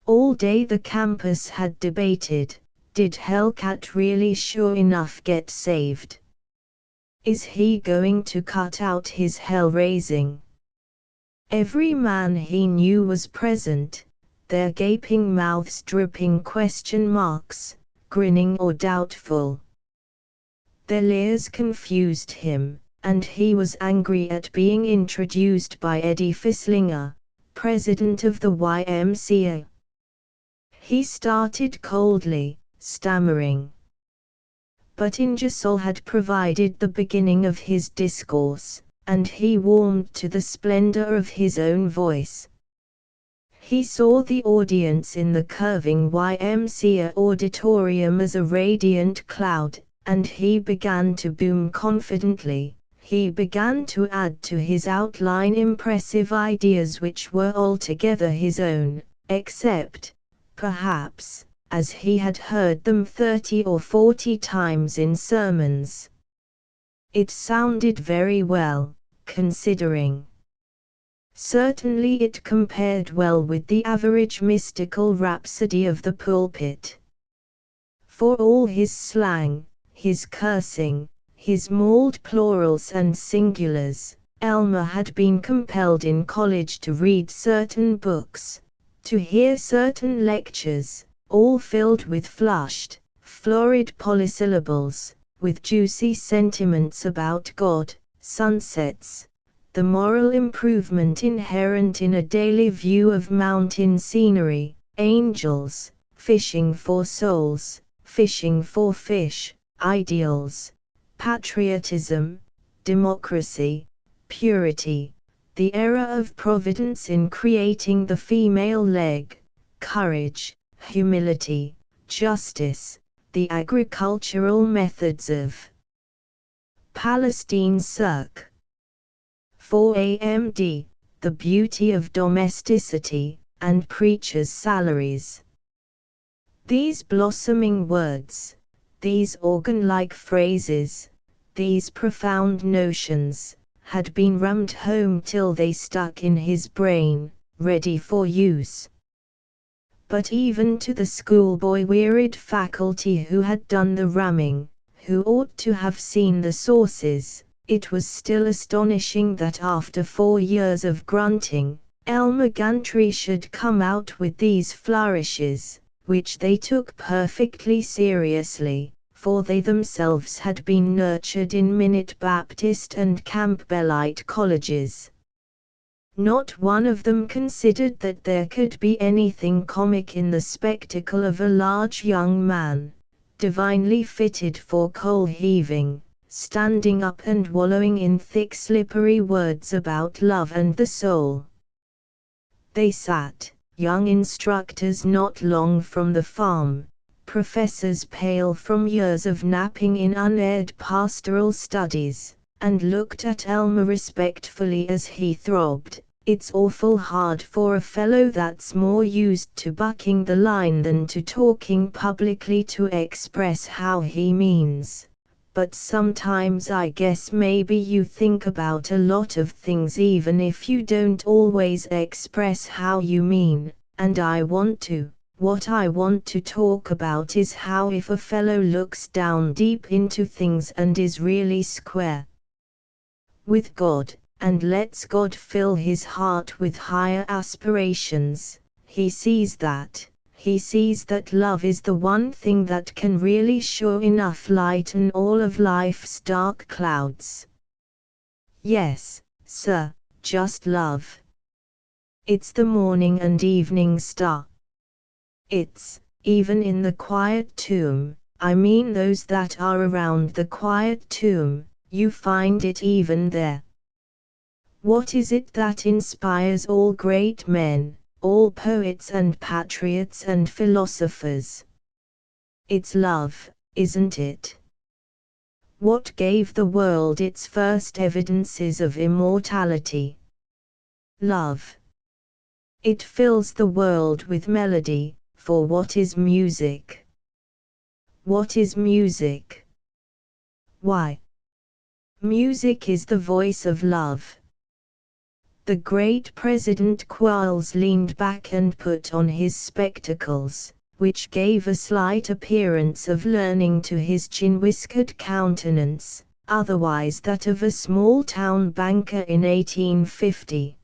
All day the campus had debated, did Hellcat really sure enough get saved? Is he going to cut out his hell-raising? Every man he knew was present, their gaping mouths dripping question marks, grinning or doubtful. Their leers confused him, and he was angry at being introduced by Eddie Fisslinger, president of the YMCA. He started coldly, stammering. But Ingersoll had provided the beginning of his discourse, and he warmed to the splendor of his own voice. He saw the audience in the curving YMCA auditorium as a radiant cloud, and he began to boom confidently. He began to add to his outline impressive ideas which were altogether his own, except, perhaps, as he had heard them 30 or 40 times in sermons. It sounded very well, considering. Certainly it compared well with the average mystical rhapsody of the pulpit. For all his slang, his cursing, his mauled plurals and singulars, Elmer had been compelled in college to read certain books, to hear certain lectures, all filled with flushed, florid polysyllables, with juicy sentiments about God, sunsets, the moral improvement inherent in a daily view of mountain scenery, angels, fishing for souls, fishing for fish, ideals, patriotism, democracy, purity, the error of providence in creating the female leg, courage, humility, justice, the agricultural methods of Palestine circ. 4 AMD, the beauty of domesticity, and preachers' salaries. These blossoming words, these organ-like phrases, these profound notions, had been rammed home till they stuck in his brain, ready for use. But even to the schoolboy-wearied faculty who had done the ramming, who ought to have seen the sources, it was still astonishing that after 4 years of grunting, Elmer Gantry should come out with these flourishes, which they took perfectly seriously, for they themselves had been nurtured in Minute Baptist and Campbellite colleges. Not one of them considered that there could be anything comic in the spectacle of a large young man, divinely fitted for coal heaving, standing up and wallowing in thick slippery words about love and the soul. They sat, young instructors not long from the farm, professors pale from years of napping in unaired pastoral studies, and looked at Elmer respectfully as he throbbed. It's awful hard for a fellow that's more used to bucking the line than to talking publicly to express how he means. But sometimes I guess maybe you think about a lot of things even if you don't always express how you mean, and I want to. What I want to talk about is how if a fellow looks down deep into things and is really square with God, and lets God fill his heart with higher aspirations, he sees that love is the one thing that can really sure enough lighten all of life's dark clouds. Yes, sir, just love. It's the morning and evening star. It's, even in the quiet tomb, I mean those that are around the quiet tomb, you find it even there. What is it that inspires all great men, all poets and patriots and philosophers? It's love, isn't it? What gave the world its first evidences of immortality? Love. It fills the world with melody, for what is music? What is music? Why? Music is the voice of love. The great President Quarles leaned back and put on his spectacles, which gave a slight appearance of learning to his chin-whiskered countenance, otherwise that of a small-town banker in 1850.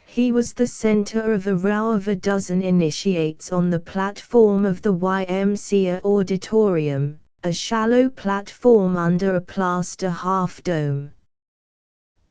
He was the center of a row of a dozen initiates on the platform of the YMCA auditorium, a shallow platform under a plaster half-dome.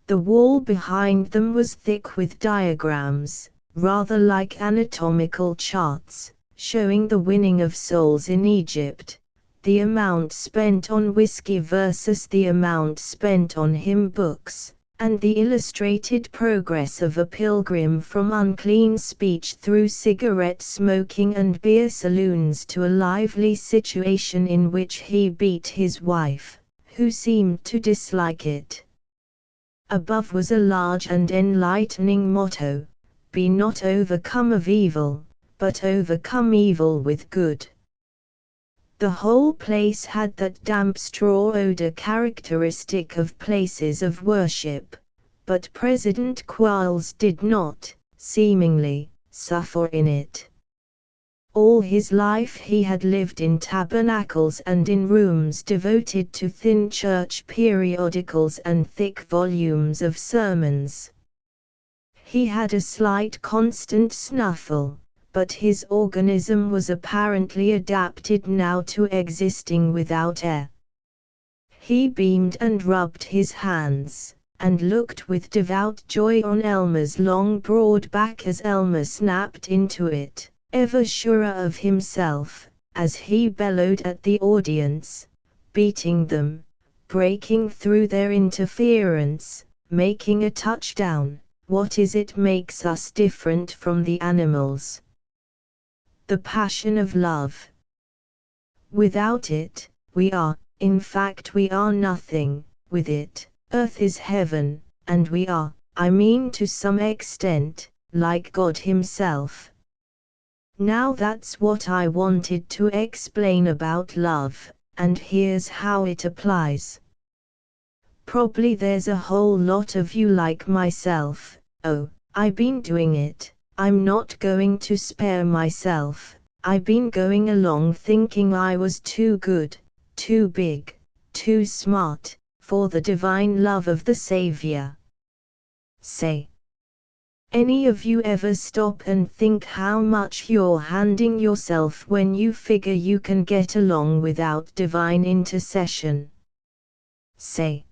The wall behind them was thick with diagrams, rather like anatomical charts, showing the winning of souls in Egypt, the amount spent on whiskey versus the amount spent on hymn books, and the illustrated progress of a pilgrim from unclean speech through cigarette smoking and beer saloons to a lively situation in which he beat his wife, who seemed to dislike it. Above was a large and enlightening motto, "Be not overcome of evil, but overcome evil with good." The whole place had that damp straw odor characteristic of places of worship, but President Quarles did not, seemingly, suffer in it. All his life he had lived in tabernacles and in rooms devoted to thin church periodicals and thick volumes of sermons. He had a slight constant snuffle, but his organism was apparently adapted now to existing without air. He beamed and rubbed his hands, and looked with devout joy on Elmer's long broad back as Elmer snapped into it, ever surer of himself, as he bellowed at the audience, beating them, breaking through their interference, making a touchdown. What is it makes us different from the animals? The passion of love. Without it, we are, in fact we are nothing. With it, earth is heaven, and we are, I mean to some extent, like God Himself. Now that's what I wanted to explain about love, and here's how it applies. Probably there's a whole lot of you like myself. Oh, I've been doing it, I'm not going to spare myself. I've been going along thinking I was too good, too big, too smart, for the divine love of the Savior. Say, any of you ever stop and think how much you're handing yourself when you figure you can get along without divine intercession? Say,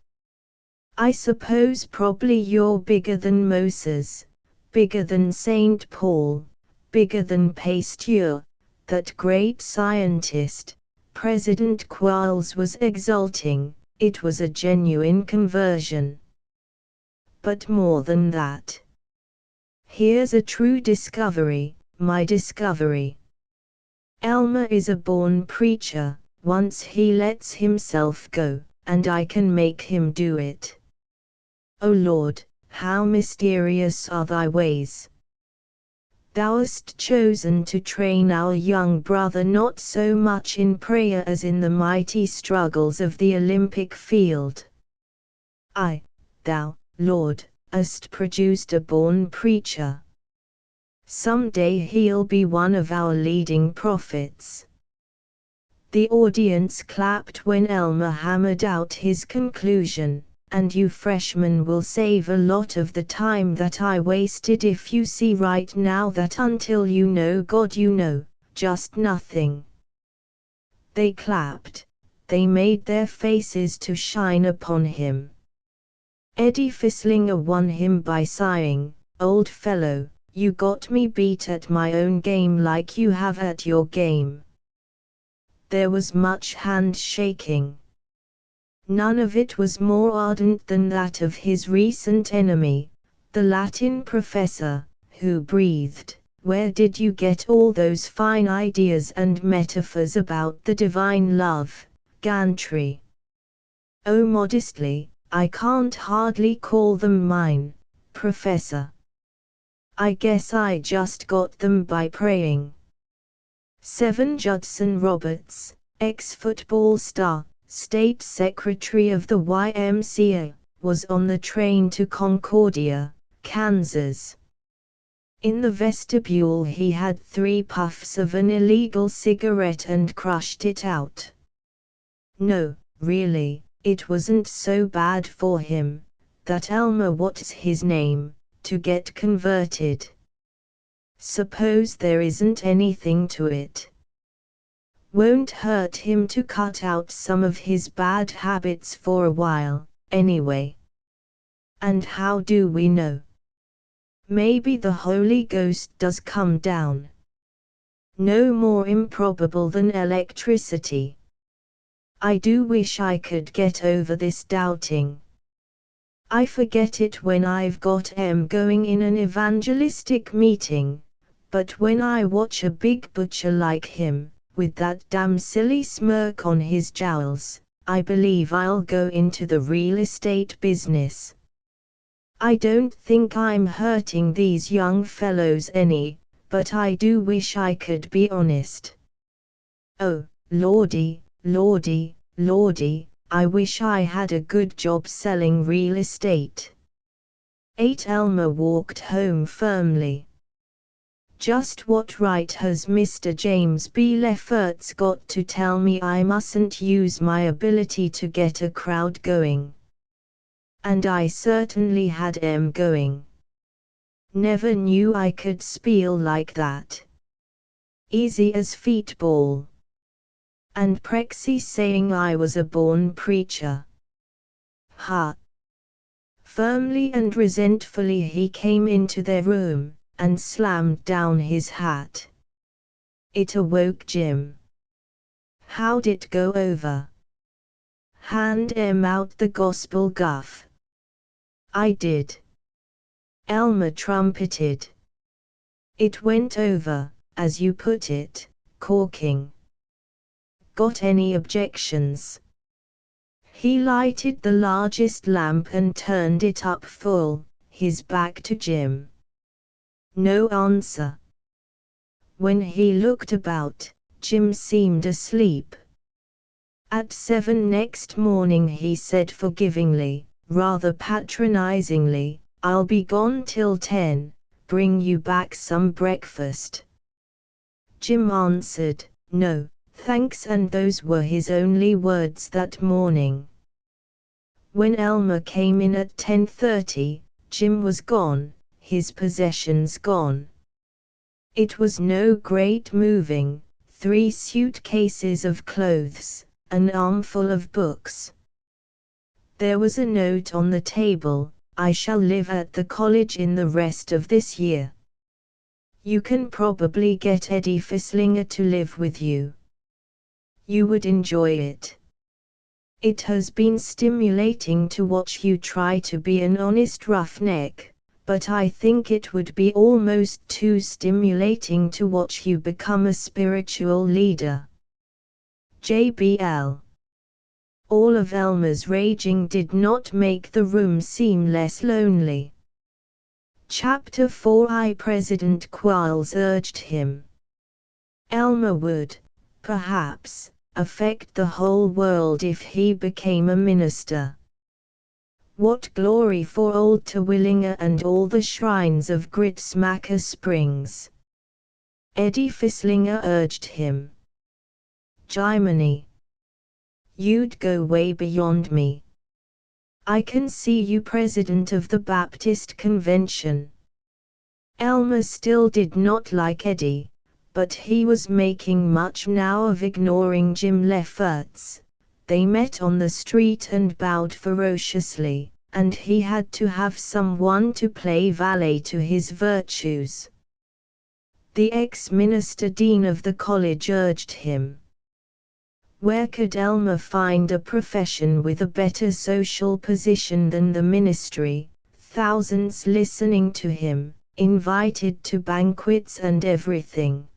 I suppose probably you're bigger than Moses, bigger than Saint Paul, bigger than Pasteur, that great scientist. President Quarles was exulting, it was a genuine conversion. But more than that. Here's a true discovery, my discovery. Elmer is a born preacher, once he lets himself go, and I can make him do it. O Lord, how mysterious are thy ways! Thou hast chosen to train our young brother not so much in prayer as in the mighty struggles of the Olympic field. Thou, Lord, hast produced a born preacher. Some day he'll be one of our leading prophets. The audience clapped when Elmer hammered out his conclusion. And you freshmen will save a lot of the time that I wasted if you see right now that until you know God you know, just nothing. They clapped, they made their faces to shine upon him. Eddie Fisslinger won him by sighing, old fellow, you got me beat at my own game like you have at your game. There was much hand-shaking. None of it was more ardent than that of his recent enemy, the Latin professor, who breathed, "Where did you get all those fine ideas and metaphors about the divine love, Gantry?" "Oh, modestly, I can't hardly call them mine, Professor. I guess I just got them by praying." 7 Judson Roberts, ex-football star, State Secretary of the YMCA, was on the train to Concordia, Kansas. In the vestibule he had 3 puffs of an illegal cigarette and crushed it out. No, really, it wasn't so bad for him, that Elmer what's his name, to get converted. Suppose there isn't anything to it. Won't hurt him to cut out some of his bad habits for a while, anyway. And how do we know? Maybe the Holy Ghost does come down. No more improbable than electricity. I do wish I could get over this doubting. I forget it when I've got going in an evangelistic meeting, but when I watch a big butcher like him, with that damn silly smirk on his jowls, I believe I'll go into the real estate business. I don't think I'm hurting these young fellows any, but I do wish I could be honest. Oh, lordy, lordy, lordy, I wish I had a good job selling real estate. 8 Elmer walked home firmly. Just what right has Mr. James B. Lefferts got to tell me I mustn't use my ability to get a crowd going? And I certainly had going. Never knew I could spiel like that. Easy as feetball. And Prexy saying I was a born preacher. Ha! Firmly and resentfully he came into their room, and slammed down his hat. It awoke Jim. How'd it go over? Hand out the gospel guff. I did. Elmer trumpeted. It went over, as you put it, corking. Got any objections? He lighted the largest lamp and turned it up full, his back to Jim. No answer. When he looked about, Jim seemed asleep. At 7 next morning he said forgivingly, rather patronizingly, I'll be gone till 10, bring you back some breakfast. Jim answered, no, thanks, and those were his only words that morning. When Elmer came in at 10:30, Jim was gone, his possessions gone. It was no great moving, 3 suitcases of clothes, an armful of books. There was a note on the table, I shall live at the college in the rest of this year. You can probably get Eddie Fisslinger to live with you. You would enjoy it. It has been stimulating to watch you try to be an honest roughneck, but I think it would be almost too stimulating to watch you become a spiritual leader. JBL. All of Elmer's raging did not make the room seem less lonely. Chapter 4. President Quarles urged him. Elmer would, perhaps, affect the whole world if he became a minister. What glory for old Terwilliger and all the shrines of Gritsmacker Springs. Eddie Fisslinger urged him. Jiminy. You'd go way beyond me. I can see you president of the Baptist Convention. Elmer still did not like Eddie, but he was making much now of ignoring Jim Lefferts. They met on the street and bowed ferociously, and he had to have someone to play valet to his virtues. The ex-minister dean of the college urged him. Where could Elmer find a profession with a better social position than the ministry? Thousands listening to him, invited to banquets and everything.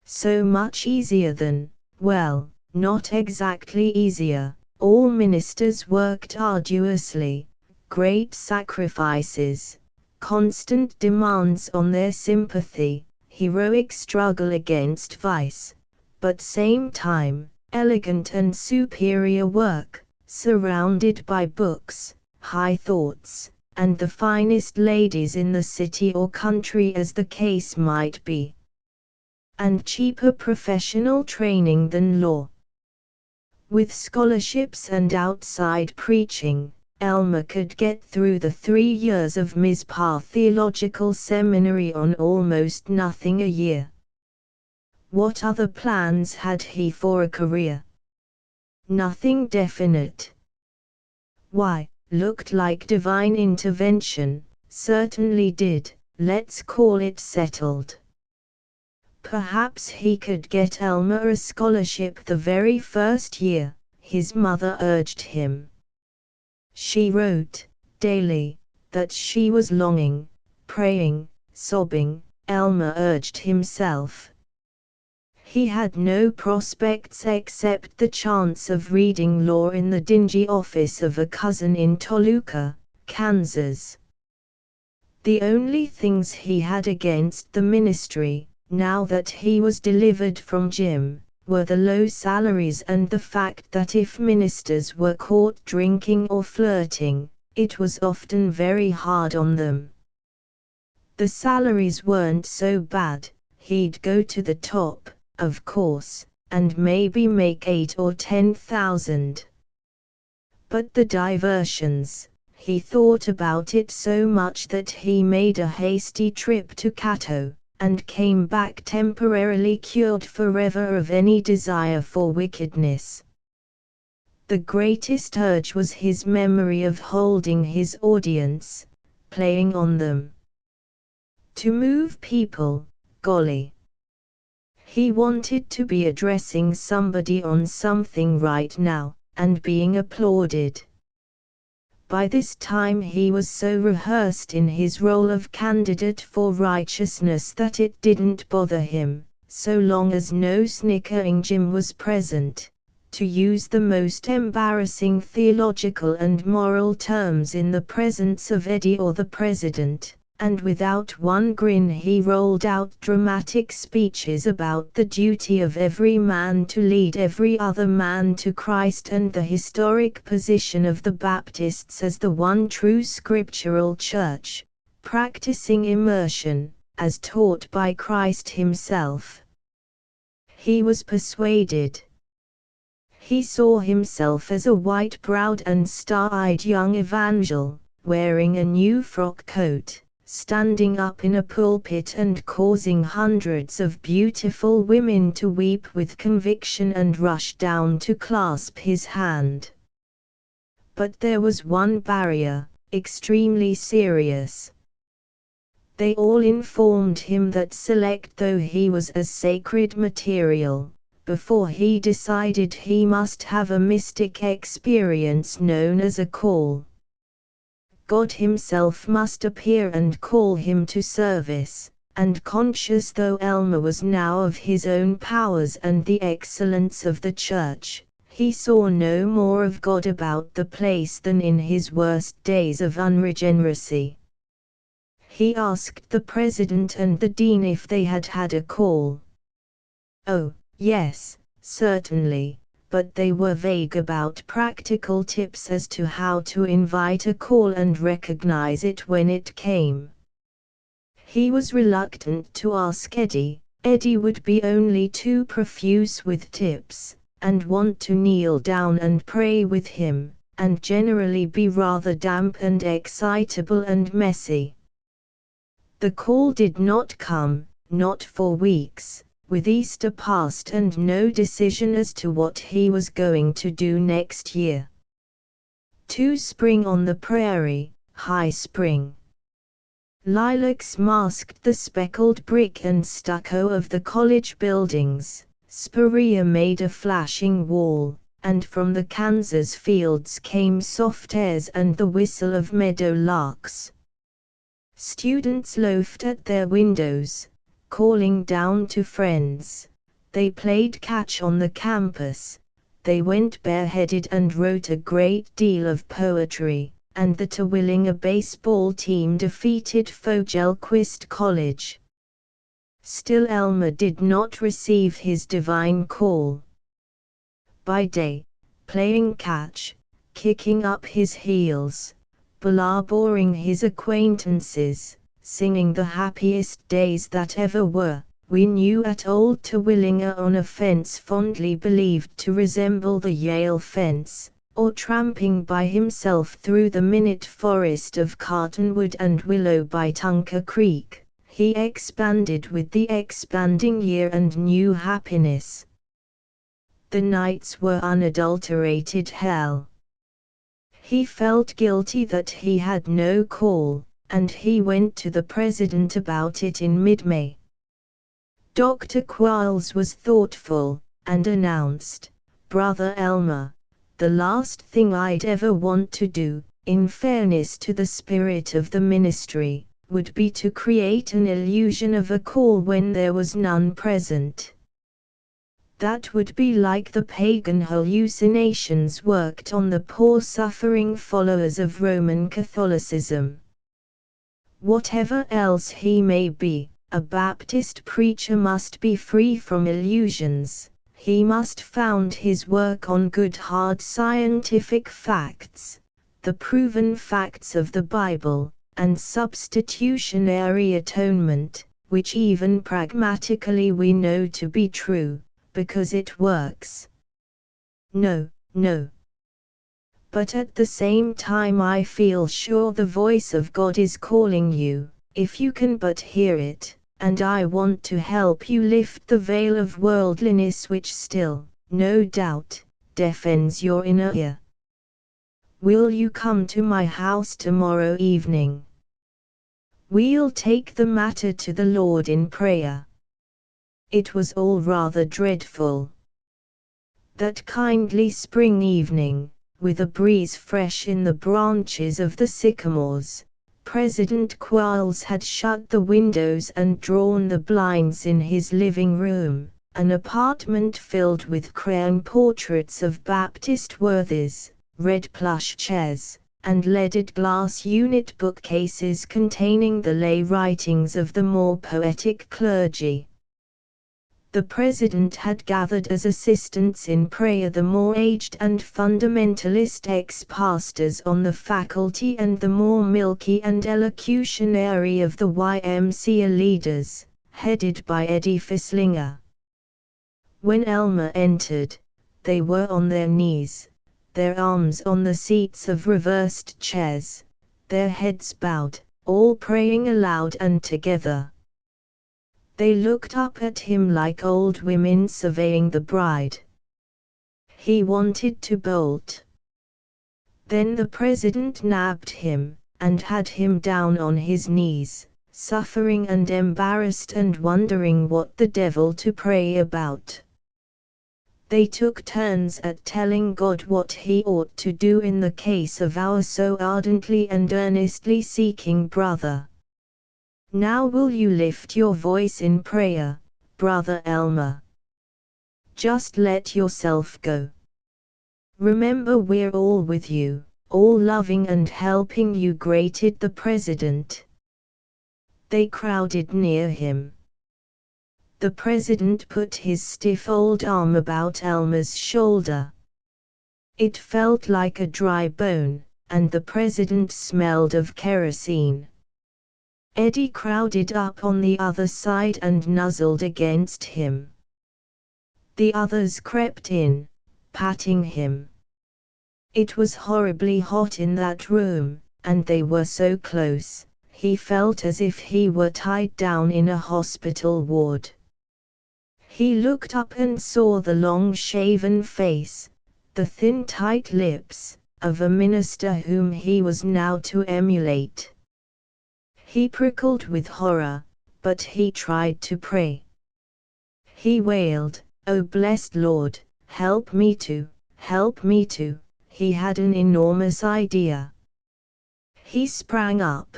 So much easier than, well, not exactly easier. All ministers worked arduously, great sacrifices, constant demands on their sympathy, heroic struggle against vice, but same time, elegant and superior work, surrounded by books, high thoughts, and the finest ladies in the city or country as the case might be. And cheaper professional training than law. With scholarships and outside preaching, Elmer could get through the 3 years of Mizpah Theological Seminary on almost nothing a year. What other plans had he for a career? Nothing definite. Why, looked like divine intervention, certainly did, let's call it settled. Perhaps he could get Elmer a scholarship the very first year, his mother urged him. She wrote, daily, that she was longing, praying, sobbing. Elmer urged himself. He had no prospects except the chance of reading law in the dingy office of a cousin in Toluca, Kansas. The only things he had against the ministry, now that he was delivered from Jim, were the low salaries and the fact that if ministers were caught drinking or flirting, it was often very hard on them. The salaries weren't so bad, he'd go to the top, of course, and maybe make 8 or 10,000. But the diversions, he thought about it so much that he made a hasty trip to Cato, and came back temporarily cured forever of any desire for wickedness. The greatest urge was his memory of holding his audience, playing on them. To move people, golly. He wanted to be addressing somebody on something right now, and being applauded. By this time he was so rehearsed in his role of candidate for righteousness that it didn't bother him, so long as no snickering Jim was present, to use the most embarrassing theological and moral terms in the presence of Eddie or the president, and without one grin he rolled out dramatic speeches about the duty of every man to lead every other man to Christ and the historic position of the Baptists as the one true scriptural church, practicing immersion, as taught by Christ himself. He was persuaded. He saw himself as a white-browed and star-eyed young evangel, wearing a new frock coat, standing up in a pulpit and causing hundreds of beautiful women to weep with conviction and rush down to clasp his hand. But there was one barrier, extremely serious. They all informed him that select though he was as sacred material, before he decided he must have a mystic experience known as a call. God himself must appear and call him to service, and conscious though Elmer was now of his own powers and the excellence of the church, he saw no more of God about the place than in his worst days of unregeneracy. He asked the president and the dean if they had had a call. Oh, yes, certainly. But they were vague about practical tips as to how to invite a call and recognize it when it came. He was reluctant to ask Eddie. Eddie would be only too profuse with tips, and want to kneel down and pray with him, and generally be rather damp and excitable and messy. The call did not come, not for weeks. With Easter past and no decision as to what he was going to do next year. To spring on the prairie, high spring. Lilacs masked the speckled brick and stucco of the college buildings, Sperea made a flashing wall, and from the Kansas fields came soft airs and the whistle of meadow larks. Students loafed at their windows, calling down to friends. They played catch on the campus. They went bareheaded and wrote a great deal of poetry, and the Terwilliger baseball team defeated Fogelquist College. Still Elmer did not receive his divine call. By day, playing catch, kicking up his heels, blabbering his acquaintances, singing the happiest days that ever were, we knew at old Terwilliger on a fence fondly believed to resemble the Yale fence, or tramping by himself through the minute forest of cottonwood and willow by Tunker Creek, he expanded with the expanding year and new happiness. The nights were unadulterated hell. He felt guilty that he had no call, and he went to the president about it in mid-May. Dr. Quarles was thoughtful, and announced, "Brother Elmer, the last thing I'd ever want to do, in fairness to the spirit of the ministry, would be to create an illusion of a call when there was none present. That would be like the pagan hallucinations worked on the poor suffering followers of Roman Catholicism. Whatever else he may be, a Baptist preacher must be free from illusions. He must found his work on good hard scientific facts, the proven facts of the Bible, and substitutionary atonement, which even pragmatically we know to be true, because it works. No, no. But at the same time I feel sure the voice of God is calling you, if you can but hear it, and I want to help you lift the veil of worldliness which still, no doubt, deafens your inner ear. Will you come to my house tomorrow evening? We'll take the matter to the Lord in prayer." It was all rather dreadful. That kindly spring evening, with a breeze fresh in the branches of the sycamores, President Quarles had shut the windows and drawn the blinds in his living room, an apartment filled with crayon portraits of Baptist worthies, red plush chairs, and leaded glass unit bookcases containing the lay writings of the more poetic clergy. The President had gathered as assistants in prayer the more aged and fundamentalist ex-pastors on the faculty and the more milky and elocutionary of the YMCA leaders, headed by Eddie Fisslinger. When Elmer entered, they were on their knees, their arms on the seats of reversed chairs, their heads bowed, all praying aloud and together. They looked up at him like old women surveying the bride. He wanted to bolt. Then the President nabbed him, and had him down on his knees, suffering and embarrassed and wondering what the devil to pray about. They took turns at telling God what he ought to do in the case of our so ardently and earnestly seeking brother. Now will you lift your voice in prayer, Brother Elmer? Just let yourself go. Remember we're all with you, all loving and helping you, grated the President. They crowded near him. The President put his stiff old arm about Elmer's shoulder. It felt like a dry bone, and the President smelled of kerosene. Eddie crowded up on the other side and nuzzled against him. The others crept in, patting him. It was horribly hot in that room, and they were so close, he felt as if he were tied down in a hospital ward. He looked up and saw the long shaven face, the thin tight lips, of a minister whom he was now to emulate. He prickled with horror, but he tried to pray. He wailed, "Oh blessed Lord, help me to, help me to." He had an enormous idea. He sprang up.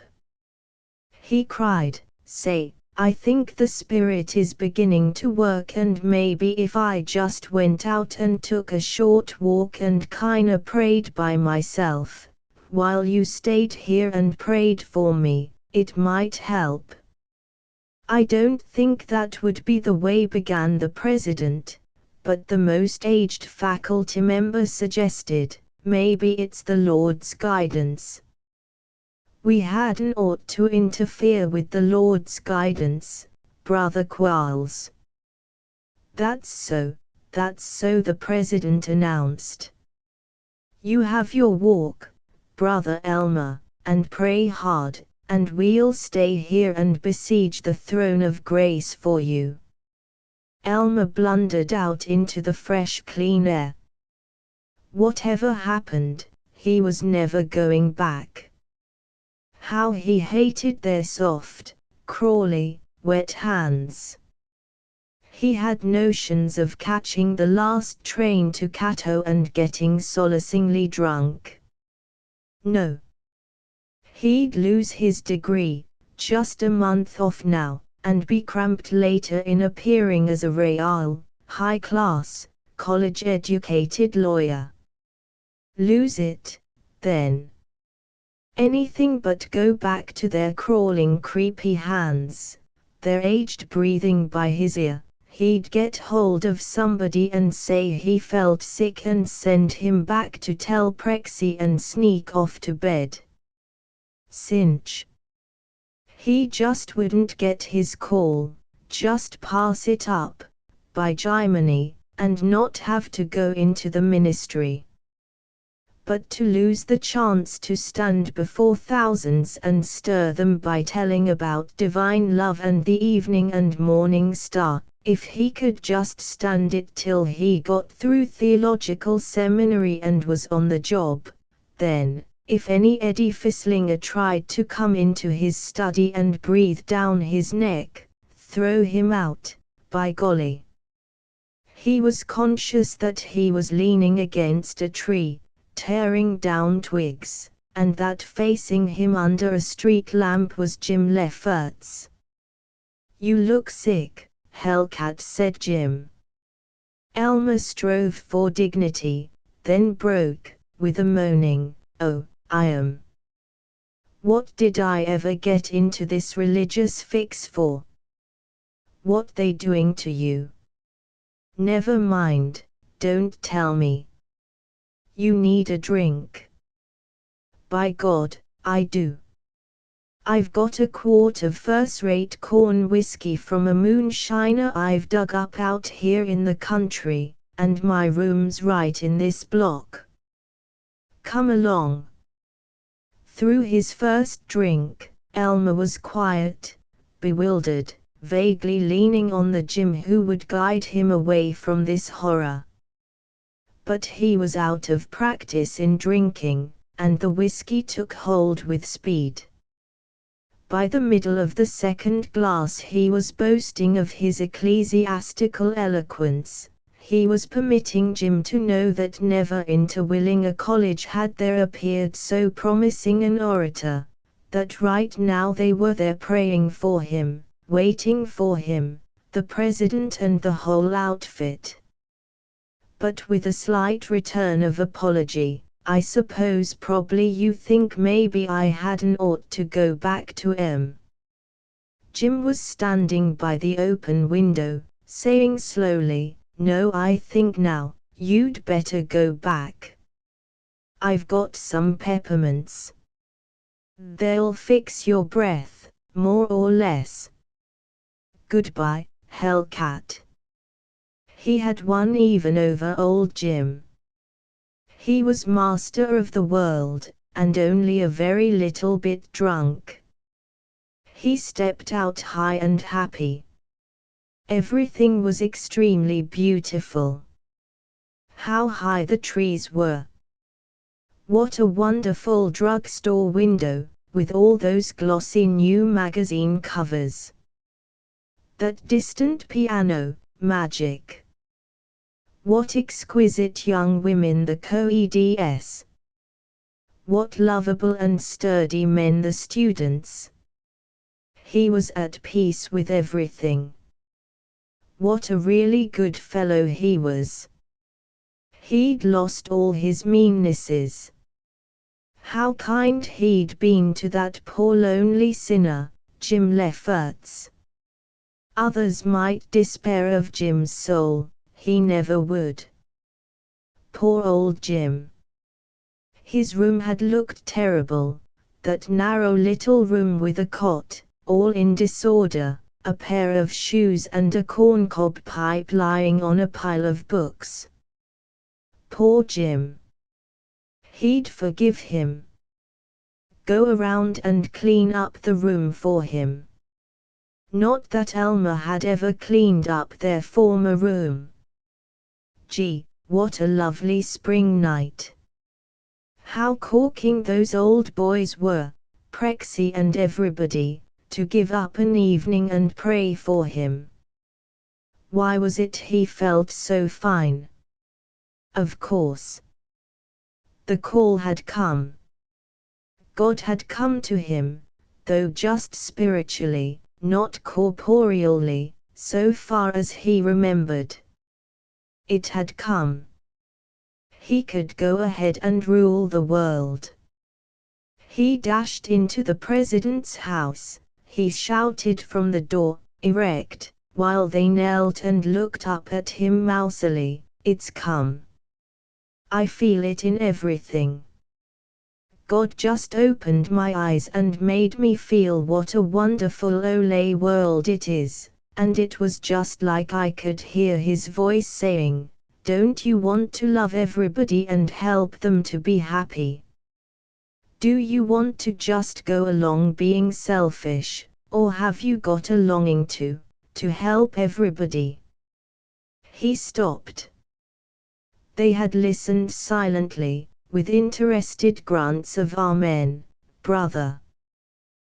He cried, "Say, I think the Spirit is beginning to work, and maybe if I just went out and took a short walk and kinda prayed by myself, while you stayed here and prayed for me, it might help." "I don't think that would be the way," began the President, but the most aged faculty member suggested, "Maybe it's the Lord's guidance." "We hadn't ought to interfere with the Lord's guidance, Brother Quarles." That's so," the President announced. "You have your walk, Brother Elmer, and pray hard, and we'll stay here and besiege the throne of grace for you." Elmer blundered out into the fresh clean air. Whatever happened, he was never going back. How he hated their soft, crawly, wet hands. He had notions of catching the last train to Cato and getting solacingly drunk. No. He'd lose his degree, just a month off now, and be cramped later in appearing as a real, high-class, college-educated lawyer. Lose it, then. Anything but go back to their crawling, creepy hands, their aged breathing by his ear. He'd get hold of somebody and say he felt sick and send him back to tell Prexy and sneak off to bed. Cinch. He just wouldn't get his call, just pass it up, by Jiminy, and not have to go into the ministry. But to lose the chance to stand before thousands and stir them by telling about divine love and the evening and morning star, if he could just stand it till he got through theological seminary and was on the job, then, if any Eddie Fisslinger tried to come into his study and breathe down his neck, throw him out, by golly. He was conscious that he was leaning against a tree, tearing down twigs, and that facing him under a street lamp was Jim Lefferts. "You look sick, Hellcat," said Jim. Elmer strove for dignity, then broke, with a moaning, "Oh, I am. What did I ever get into this religious fix for? What they doing to you?" "Never mind, don't tell me. You need a drink." "By God, I do. I've got a quart of first-rate corn whiskey from a moonshiner I've dug up out here in the country, and my room's right in this block. Come along." Through his first drink, Elmer was quiet, bewildered, vaguely leaning on the Jim who would guide him away from this horror. But he was out of practice in drinking, and the whiskey took hold with speed. By the middle of the second glass he was boasting of his ecclesiastical eloquence. He was permitting Jim to know that never in Terwilliger College had there appeared so promising an orator, that right now they were there praying for him, waiting for him, the president and the whole outfit. But with a slight return of apology, "I suppose probably you think maybe I hadn't ought to go back to M." Jim was standing by the open window, saying slowly, "No, I think now, you'd better go back. I've got some peppermints. They'll fix your breath, more or less. Goodbye, Hellcat." He had won even over old Jim. He was master of the world, and only a very little bit drunk. He stepped out high and happy. Everything was extremely beautiful. How high the trees were! What a wonderful drugstore window, with all those glossy new magazine covers! That distant piano, magic! What exquisite young women the co-eds! What lovable and sturdy men the students! He was at peace with everything. What a really good fellow he was! He'd lost all his meannesses. How kind he'd been to that poor lonely sinner, Jim Lefferts. Others might despair of Jim's soul, he never would. Poor old Jim. His room had looked terrible, that narrow little room with a cot, all in disorder, a pair of shoes and a corncob pipe lying on a pile of books. Poor Jim. He'd forgive him. Go around and clean up the room for him. Not that Elmer had ever cleaned up their former room. Gee, what a lovely spring night. How corking those old boys were, Prexy and everybody, to give up an evening and pray for him. Why was it he felt so fine? Of course. The call had come. God had come to him, though just spiritually, not corporeally, so far as he remembered. It had come. He could go ahead and rule the world. He dashed into the president's house. He shouted from the door, erect, while they knelt and looked up at him mousily, "It's come. I feel it in everything. God just opened my eyes and made me feel what a wonderful ole world it is," and it was just like I could hear his voice saying, "Don't you want to love everybody and help them to be happy? Do you want to just go along being selfish, or have you got a longing to help everybody?" He stopped. They had listened silently, with interested grunts of "Amen, brother."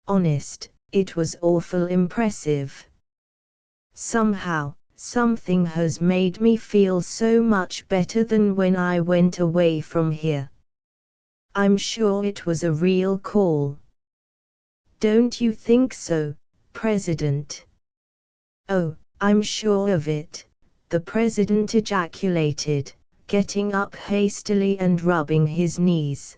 Honest, it was awful impressive. Somehow, something has made me feel so much better than when I went away from here. I'm sure it was a real call. Don't you think so, President? Oh, I'm sure of it, the President ejaculated, getting up hastily and rubbing his knees.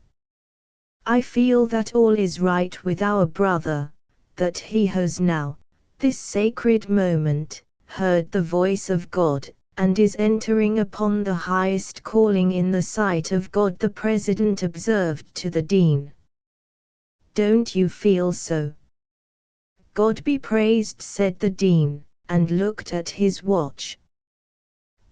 I feel that all is right with our brother, that he has now, this sacred moment, heard the voice of God, and is entering upon the highest calling in the sight of God, the President observed to the Dean. Don't you feel so? God be praised, said the Dean, and looked at his watch.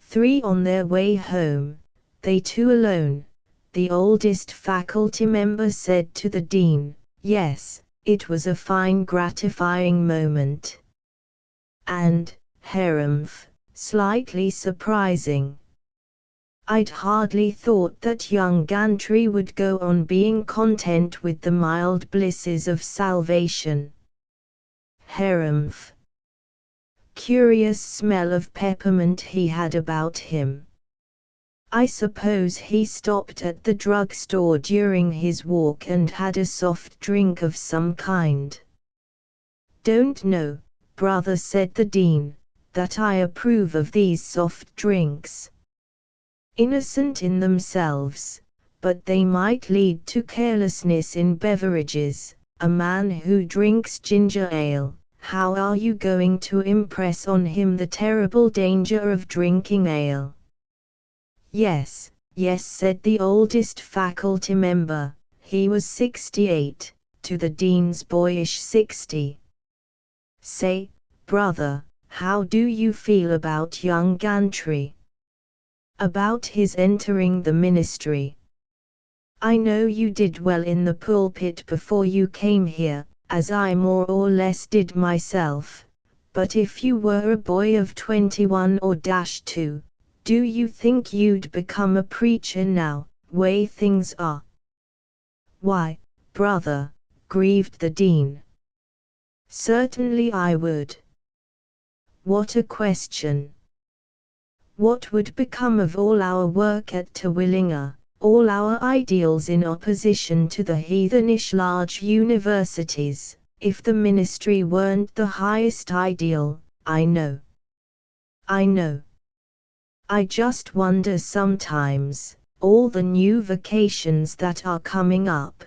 3 on their way home, they two alone. The oldest faculty member said to the Dean, yes, it was a fine gratifying moment. And, harumph, slightly surprising. I'd hardly thought that young Gantry would go on being content with the mild blisses of salvation. Harumph. Curious smell of peppermint he had about him. I suppose he stopped at the drugstore during his walk and had a soft drink of some kind. Don't know, brother, said the Dean, that I approve of these soft drinks. Innocent in themselves, but they might lead to carelessness in beverages. A man who drinks ginger ale, how are you going to impress on him the terrible danger of drinking ale? Yes, yes, said the oldest faculty member, he was 68, to the Dean's boyish 60. Say, brother, how do you feel about young Gantry? About his entering the ministry? I know you did well in the pulpit before you came here, as I more or less did myself, but if you were a boy of 21 or 2, do you think you'd become a preacher now, way things are? Why, brother, grieved the Dean. Certainly I would. What a question! What would become of all our work at Terwilliger, all our ideals in opposition to the heathenish large universities, if the ministry weren't the highest ideal? I know. I know. I just wonder sometimes, all the new vocations that are coming up.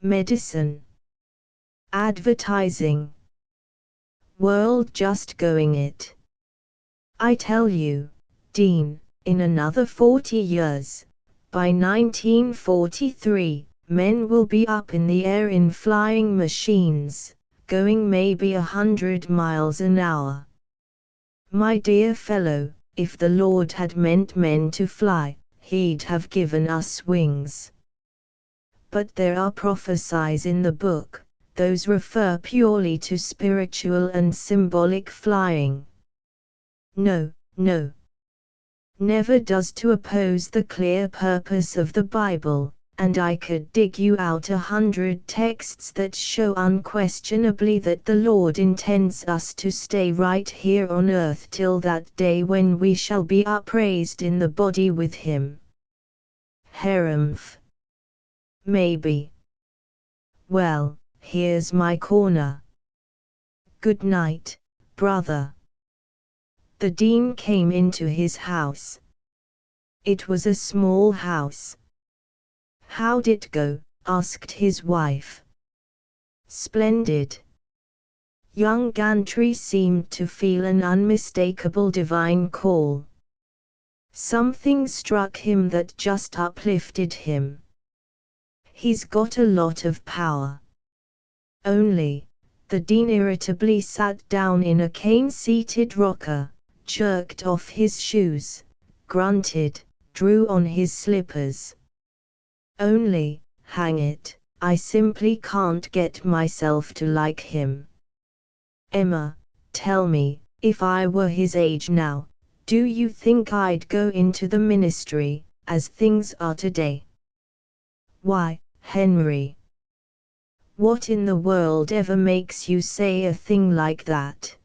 Medicine. Advertising. World just going it. I tell you, Dean, in another 40 years, by 1943, men will be up in the air in flying machines, going maybe 100 miles an hour. My dear fellow, if the Lord had meant men to fly, He'd have given us wings. But there are prophecies in the book, those refer purely to spiritual and symbolic flying. No, no. Never does to oppose the clear purpose of the Bible, and I could dig you out 100 texts that show unquestionably that the Lord intends us to stay right here on earth till that day when we shall be upraised in the body with Him. Harumph. Maybe. Well, here's my corner. Good night, brother. The Dean came into his house. It was a small house. How'd it go? Asked his wife. Splendid. Young Gantry seemed to feel an unmistakable divine call. Something struck him that just uplifted him. He's got a lot of power. Only, the Dean irritably sat down in a cane-seated rocker, jerked off his shoes, grunted, drew on his slippers. Only, hang it, I simply can't get myself to like him. Emma, tell me, if I were his age now, do you think I'd go into the ministry, as things are today? Why, Henry. What in the world ever makes you say a thing like that?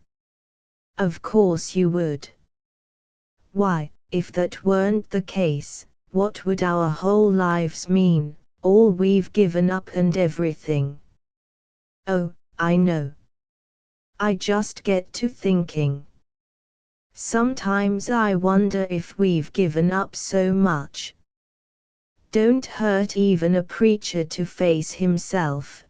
Of course you would. Why, if that weren't the case, what would our whole lives mean? all we've given up and everything. Oh, I know. I just get to thinking. Sometimes I wonder if we've given up so much. Don't hurt even a preacher to face himself.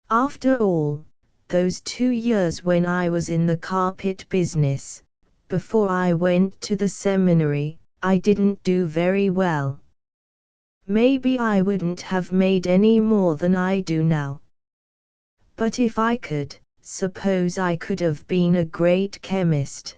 After all, those 2 years when I was in the carpet business, before I went to the seminary, I didn't do very well. Maybe I wouldn't have made any more than I do now. But if I could, suppose I could have been a great chemist.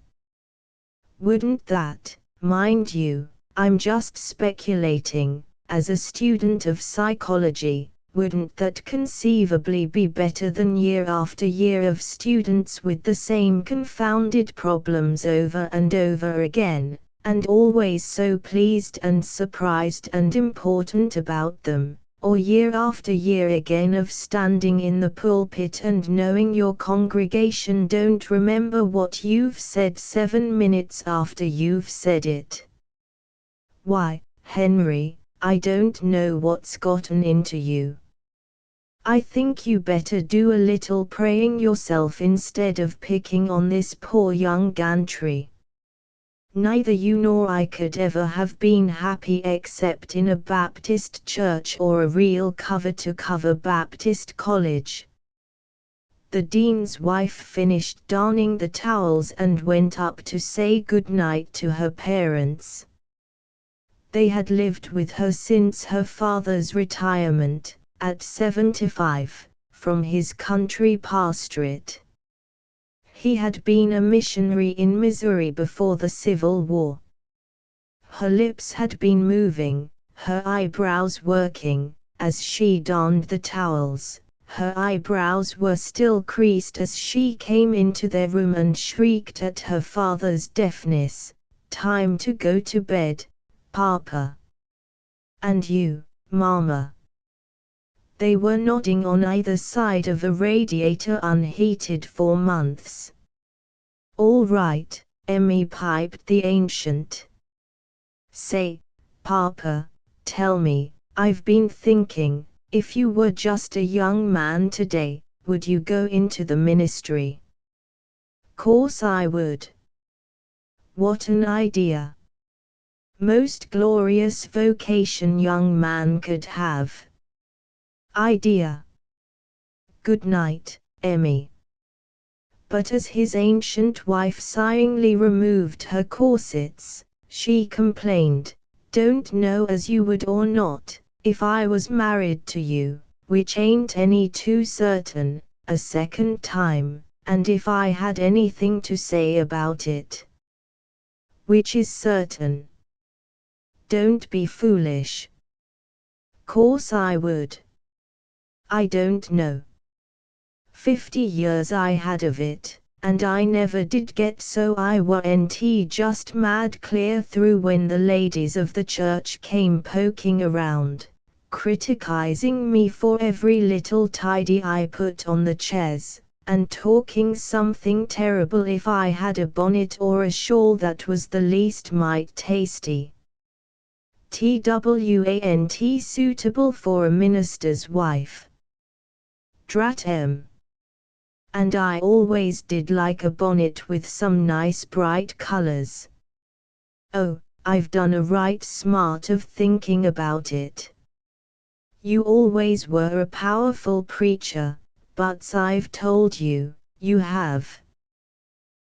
Wouldn't that, mind you, I'm just speculating, as a student of psychology, wouldn't that conceivably be better than year after year of students with the same confounded problems over and over again, and always so pleased and surprised and important about them, or year after year again of standing in the pulpit and knowing your congregation don't remember what you've said 7 minutes after you've said it? Why, Henry, I don't know what's gotten into you. I think you better do a little praying yourself instead of picking on this poor young Gantry. Neither you nor I could ever have been happy except in a Baptist church or a real cover-to-cover Baptist college. The dean's wife finished darning the towels and went up to say good night to her parents. They had lived with her since her father's retirement, at 75, from his country pastorate. He had been a missionary in Missouri before the Civil War. Her lips had been moving, her eyebrows working, as she darned the towels. Her eyebrows were still creased as she came into their room and shrieked at her father's deafness, "Time to go to bed, Papa. And you, Mama." They were nodding on either side of a radiator unheated for months. "All right," Emmy piped the ancient. "Say, Papa, tell me, I've been thinking, if you were just a young man today, would you go into the ministry?" "Course I would." "What an idea. Most glorious vocation young man could have." "Idea. Good night, Emmy." But as his ancient wife sighingly removed her corsets, she complained, "Don't know as you would or not, if I was married to you, which ain't any too certain, a second time, and if I had anything to say about it." "Which is certain." "Don't be foolish." "Course I would." "I don't know. 50 years I had of it, and I never did get so I warn't just mad clear through when the ladies of the church came poking around, criticizing me for every little tidy I put on the chairs, and talking something terrible if I had a bonnet or a shawl that was the least mite tasty. TWANT suitable for a minister's wife. Drat 'em. And I always did like a bonnet with some nice bright colors. Oh, I've done a right smart of thinking about it. You always were a powerful preacher, but I've told you, you have.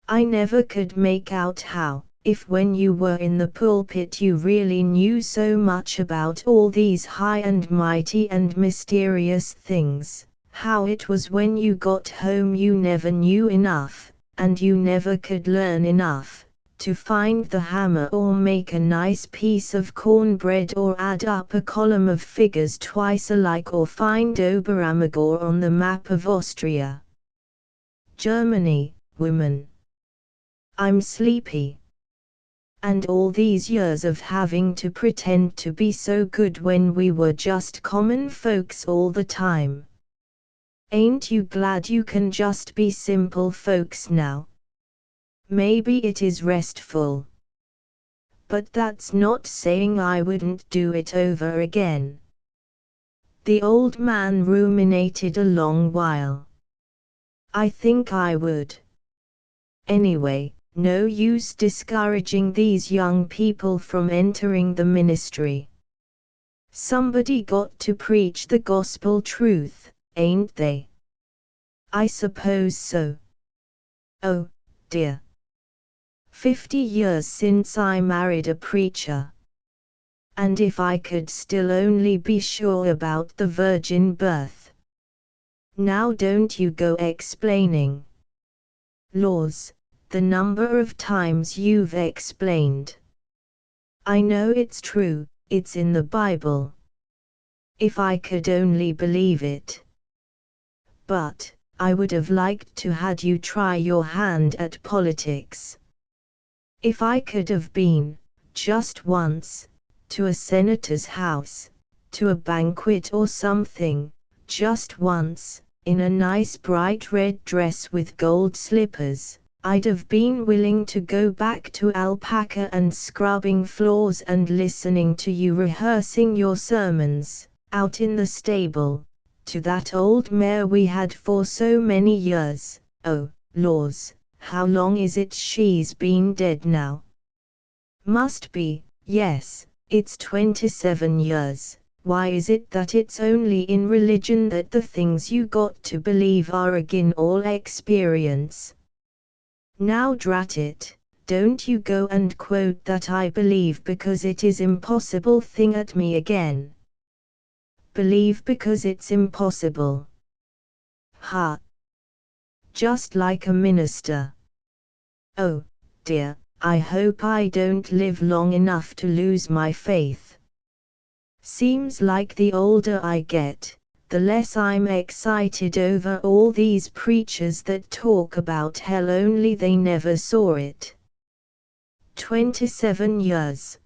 I never could make out how, if when you were in the pulpit you really knew so much about all these high and mighty and mysterious things, how it was when you got home you never knew enough, and you never could learn enough, to find the hammer or make a nice piece of cornbread or add up a column of figures twice alike or find Oberammergau on the map of Austria. Germany, woman. I'm sleepy. And all these years of having to pretend to be so good when we were just common folks all the time. Ain't you glad you can just be simple folks now? Maybe it is restful. But that's not saying I wouldn't do it over again. The old man ruminated a long while. I think I would. Anyway, no use discouraging these young people from entering the ministry. Somebody got to preach the gospel truth, ain't they? I suppose so. Oh, dear. 50 years since I married a preacher. And if I could still only be sure about the virgin birth. Now don't you go explaining. Laws, the number of times you've explained. I know it's true, it's in the Bible. If I could only believe it. But, I would have liked to had you try your hand at politics. If I could have been, just once, to a senator's house, to a banquet or something, just once, in a nice bright red dress with gold slippers, I'd have been willing to go back to alpaca and scrubbing floors and listening to you rehearsing your sermons, out in the stable, to that old mare we had for so many years. Oh, laws, how long is it she's been dead now? Must be, yes, it's 27 years. Why is it that it's only in religion that the things you got to believe are agin all experience? Now drat it, don't you go and quote that I believe because it is impossible thing at me again. Believe because it's impossible. Ha! Just like a minister. Oh, dear, I hope I don't live long enough to lose my faith. Seems like the older I get, the less I'm excited over all these preachers that talk about hell only they never saw it. 27 years.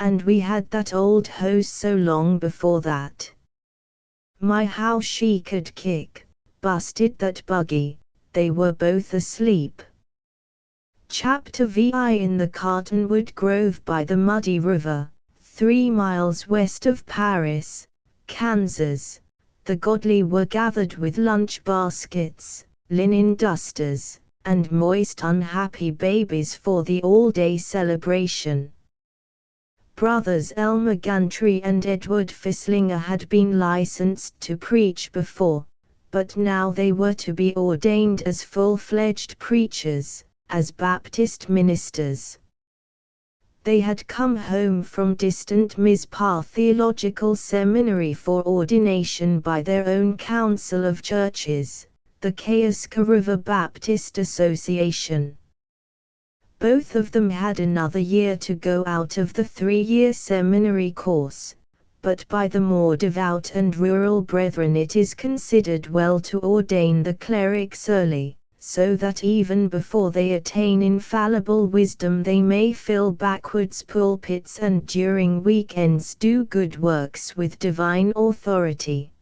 And we had that old hose so long before that. My how she could kick, busted that buggy, they were both asleep. Chapter VI. In the Cottonwood Grove by the Muddy River, 3 miles west of Paris, Kansas, the godly were gathered with lunch baskets, linen dusters, and moist unhappy babies for the all-day celebration. Brothers Elmer Gantry and Edward Fislinger had been licensed to preach before, but now they were to be ordained as full-fledged preachers, as Baptist ministers. They had come home from distant Mizpah Theological Seminary for ordination by their own Council of Churches, the Kayuska River Baptist Association. Both of them had another year to go out of the 3-year seminary course, but by the more devout and rural brethren it is considered well to ordain the clerics early, so that even before they attain infallible wisdom they may fill backwards pulpits and during weekends do good works with divine authority.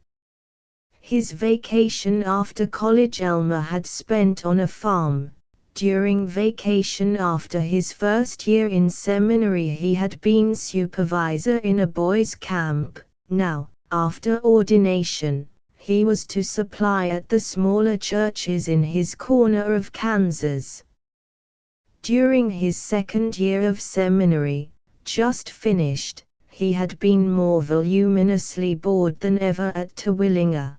His vacation after college Elmer had spent on a farm. During vacation after his first year in seminary he had been supervisor in a boys' camp. Now, after ordination, he was to supply at the smaller churches in his corner of Kansas. During his second year of seminary, just finished, he had been more voluminously bored than ever at Terwilliger.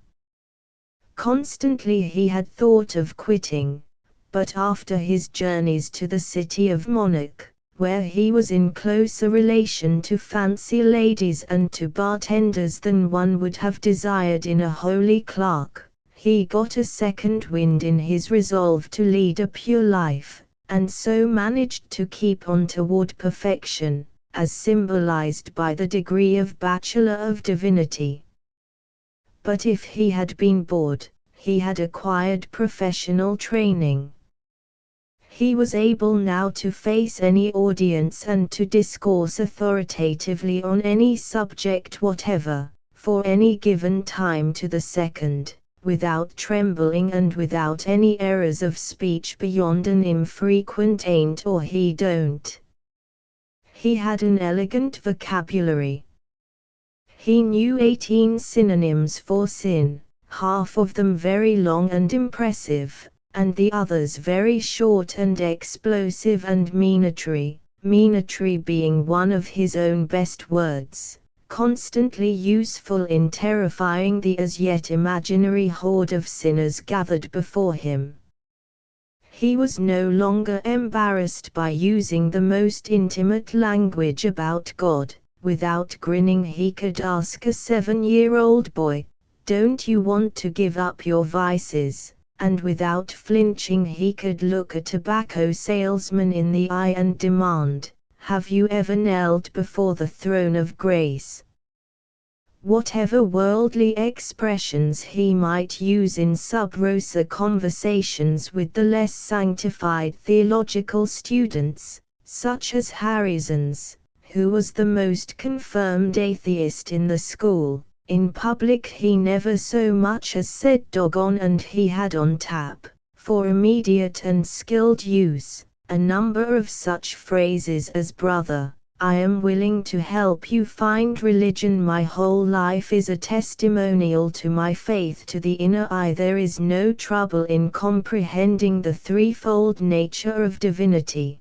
Constantly he had thought of quitting, but after his journeys to the city of Monarch, where he was in closer relation to fancy ladies and to bartenders than one would have desired in a holy clerk, he got a second wind in his resolve to lead a pure life, and so managed to keep on toward perfection, as symbolized by the degree of Bachelor of Divinity. But if he had been bored, he had acquired professional training. He was able now to face any audience and to discourse authoritatively on any subject whatever, for any given time to the second, without trembling and without any errors of speech beyond an infrequent ain't or he don't. He had an elegant vocabulary. He knew 18 synonyms for sin, half of them very long and impressive, and the others very short and explosive and minatory, minatory being one of his own best words, constantly useful in terrifying the as yet imaginary horde of sinners gathered before him. He was no longer embarrassed by using the most intimate language about God. Without grinning he could ask a 7-year-old boy, "Don't you want to give up your vices?" And without flinching he could look a tobacco salesman in the eye and demand, "Have you ever knelt before the throne of grace?" Whatever worldly expressions he might use in sub rosa conversations with the less sanctified theological students, such as Harrison's, who was the most confirmed atheist in the school, in public he never so much as said "doggone," and he had on tap, for immediate and skilled use, a number of such phrases as "Brother, I am willing to help you find religion. My whole life is a testimonial to my faith to the inner eye. There is no trouble in comprehending the threefold nature of divinity.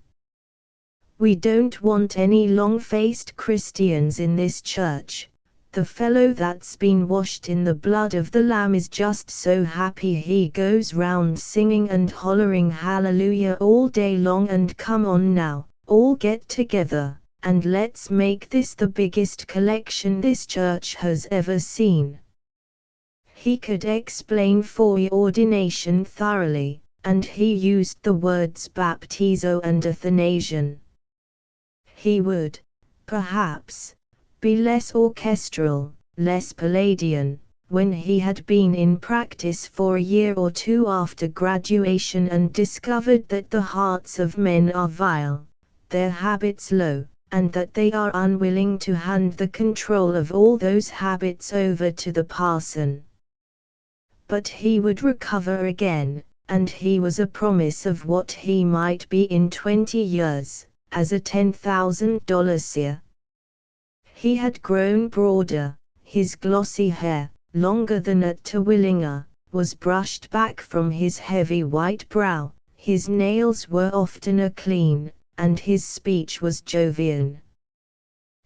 We don't want any long-faced Christians in this church. The fellow that's been washed in the blood of the Lamb is just so happy he goes round singing and hollering hallelujah all day long. And come on now, all get together, and let's make this the biggest collection this church has ever seen." He could explain foreordination thoroughly, and he used the words baptizo and Athanasian. He would, perhaps, be less orchestral, less Palladian, when he had been in practice for a year or two after graduation and discovered that the hearts of men are vile, their habits low, and that they are unwilling to hand the control of all those habits over to the parson. But he would recover again, and he was a promise of what he might be in 20 years, as a $10,000 seer. He had grown broader, his glossy hair, longer than at Terwilliger, was brushed back from his heavy white brow, his nails were oftener clean, and his speech was Jovian.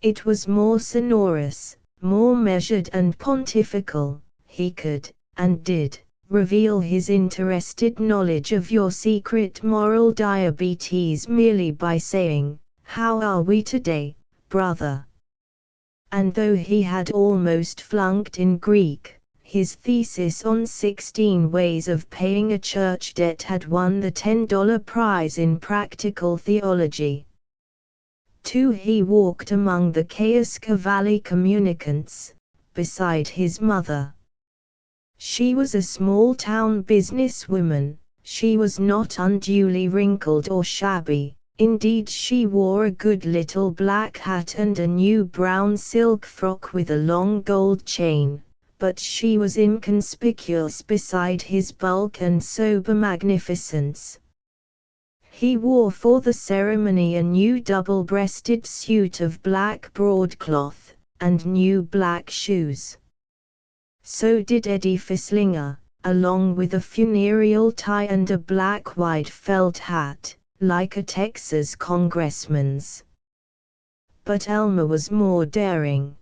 It was more sonorous, more measured and pontifical. He could, and did, reveal his interested knowledge of your secret moral diabetes merely by saying, "How are we today, brother?" And though he had almost flunked in Greek, his thesis on 16 ways of paying a church debt had won the $10 prize in practical theology. He walked among the Cuyahoga Valley communicants, beside his mother. She was a small-town businesswoman. She was not unduly wrinkled or shabby. Indeed, she wore a good little black hat and a new brown silk frock with a long gold chain, but she was inconspicuous beside his bulk and sober magnificence. He wore for the ceremony a new double-breasted suit of black broadcloth, and new black shoes. So did Eddie Fisslinger, along with a funereal tie and a black wide felt hat, like a Texas congressman's. But Elmer was more daring.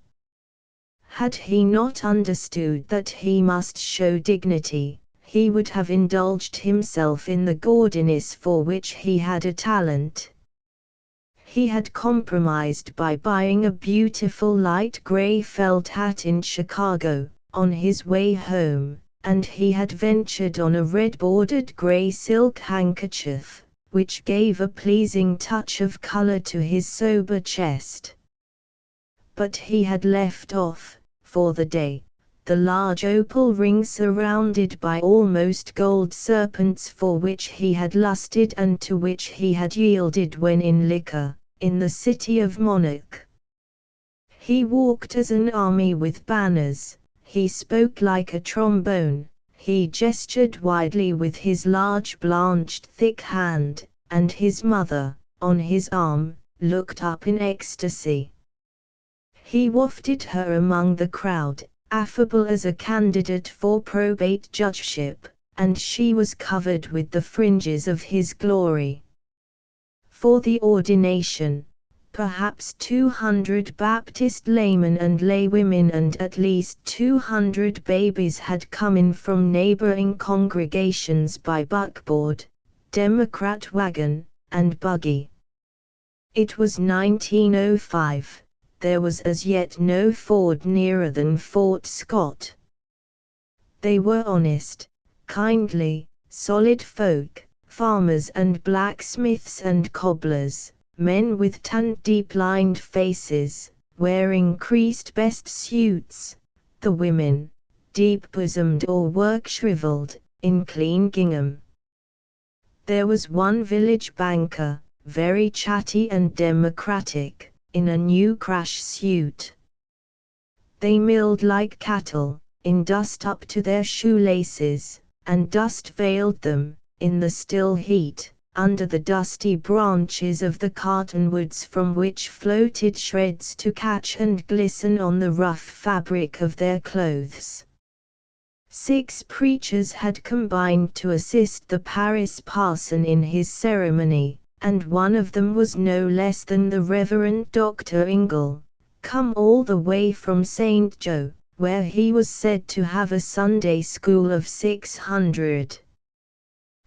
Had he not understood that he must show dignity, he would have indulged himself in the gaudiness for which he had a talent. He had compromised by buying a beautiful light gray felt hat in Chicago, on his way home, and he had ventured on a red-bordered gray silk handkerchief, which gave a pleasing touch of color to his sober chest. But he had left off, for the day, the large opal ring surrounded by almost gold serpents for which he had lusted and to which he had yielded when in liquor, in the city of Monarch. He walked as an army with banners. He spoke like a trombone, he gestured widely with his large blanched thick hand, and his mother, on his arm, looked up in ecstasy. He wafted her among the crowd, affable as a candidate for probate judgeship, and she was covered with the fringes of his glory. For the ordination, perhaps 200 Baptist laymen and laywomen and at least 200 babies had come in from neighboring congregations by buckboard, Democrat wagon, and buggy. It was 1905. There was as yet no Ford nearer than Fort Scott. They were honest, kindly, solid folk, farmers and blacksmiths and cobblers, men with tanned deep-lined faces, wearing creased best suits, the women, deep-bosomed or work-shriveled, in clean gingham. There was one village banker, very chatty and democratic, in a new crash suit. They milled like cattle, in dust up to their shoelaces, and dust veiled them, in the still heat, under the dusty branches of the cottonwoods from which floated shreds to catch and glisten on the rough fabric of their clothes. 6 preachers had combined to assist the Paris parson in his ceremony, and one of them was no less than the Reverend Dr. Ingle, come all the way from St. Joe, where he was said to have a Sunday school of 600.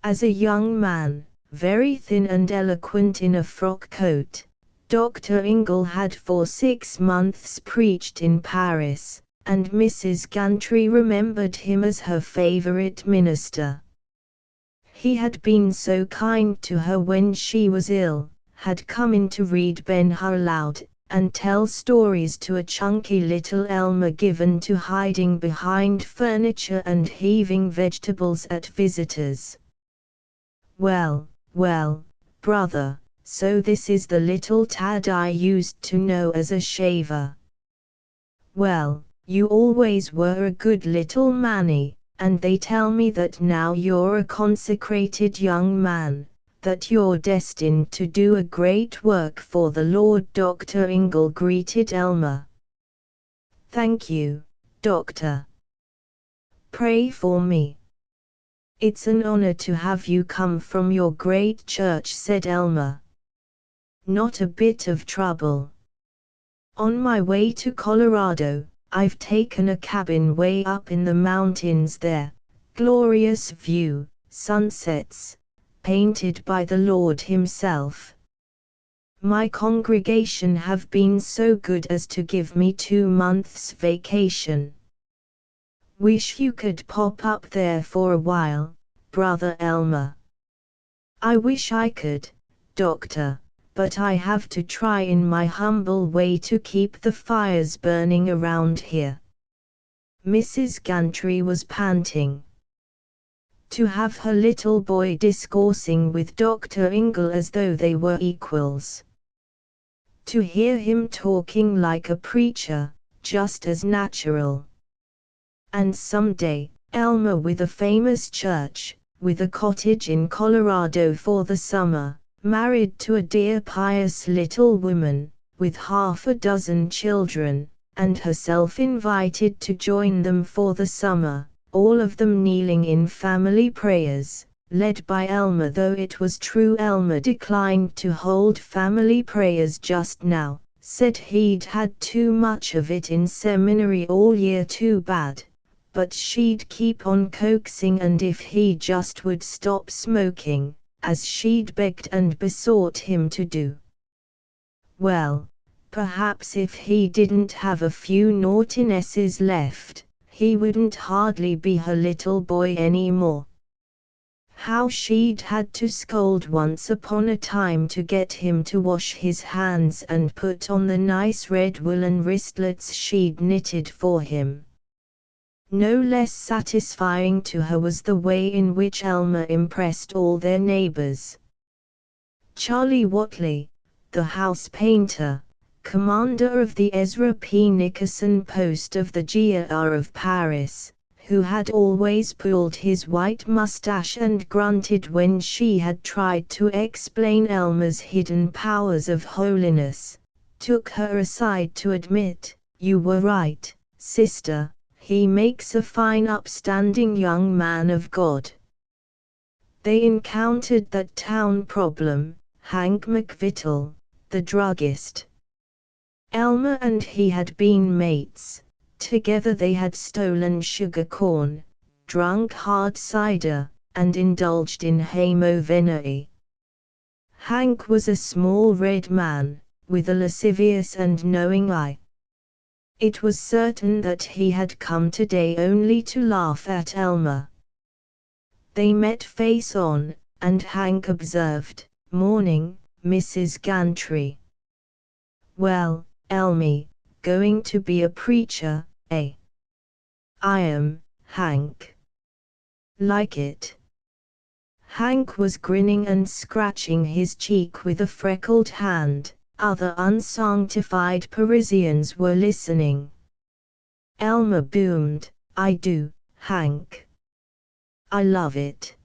As a young man, very thin and eloquent in a frock coat, Dr. Ingle had for 6 months preached in Paris, and Mrs. Gantry remembered him as her favorite minister. He had been so kind to her when she was ill, had come in to read Ben-Hur aloud, and tell stories to a chunky little Elmer given to hiding behind furniture and heaving vegetables at visitors. Well, well, brother, so this is the little tad I used to know as a shaver. Well, you always were a good little manny, and they tell me that now you're a consecrated young man, that you're destined to do a great work for the Lord. Dr. Ingle greeted Elmer. Thank you, Doctor. Pray for me. It's an honor to have you come from your great church, said Elmer. Not a bit of trouble. On my way to Colorado, I've taken a cabin way up in the mountains there, glorious view, sunsets, painted by the Lord himself. My congregation have been so good as to give me 2 months vacation. Wish you could pop up there for a while, Brother Elmer. I wish I could, Doctor, but I have to try in my humble way to keep the fires burning around here. Mrs. Gantry was panting. To have her little boy discoursing with Dr. Ingle as though they were equals. To hear him talking like a preacher, just as natural. And someday, Elmer with a famous church, with a cottage in Colorado for the summer, married to a dear pious little woman, with 6 children, and herself invited to join them for the summer, all of them kneeling in family prayers, led by Elmer, though it was true Elmer declined to hold family prayers just now, said he'd had too much of it in seminary all year. Too bad. But she'd keep on coaxing, and if he just would stop smoking, as she'd begged and besought him to do. Well, perhaps if he didn't have a few naughtinesses left, he wouldn't hardly be her little boy anymore. How she'd had to scold once upon a time to get him to wash his hands and put on the nice red woolen wristlets she'd knitted for him. No less satisfying to her was the way in which Elmer impressed all their neighbors. Charlie Watley, the house painter, commander of the Ezra P. Nickerson post of the GR of Paris, who had always pulled his white mustache and grunted when she had tried to explain Elmer's hidden powers of holiness, took her aside to admit, "You were right, sister, he makes a fine upstanding young man of God." They encountered that town problem, Hank McVittle, the druggist. Elmer and he had been mates. Together they had stolen sugar corn, drunk hard cider, and indulged in haemovenae. Hank was a small red man, with a lascivious and knowing eye. It was certain that he had come today only to laugh at Elmer. They met face on, and Hank observed, "Morning, Mrs. Gantry." "Well, Elmy, going to be a preacher, eh?" "I am, Hank." "Like it?" Hank was grinning and scratching his cheek with a freckled hand. Other unsanctified Parisians were listening. Elmer boomed, "I do, Hank. I love it.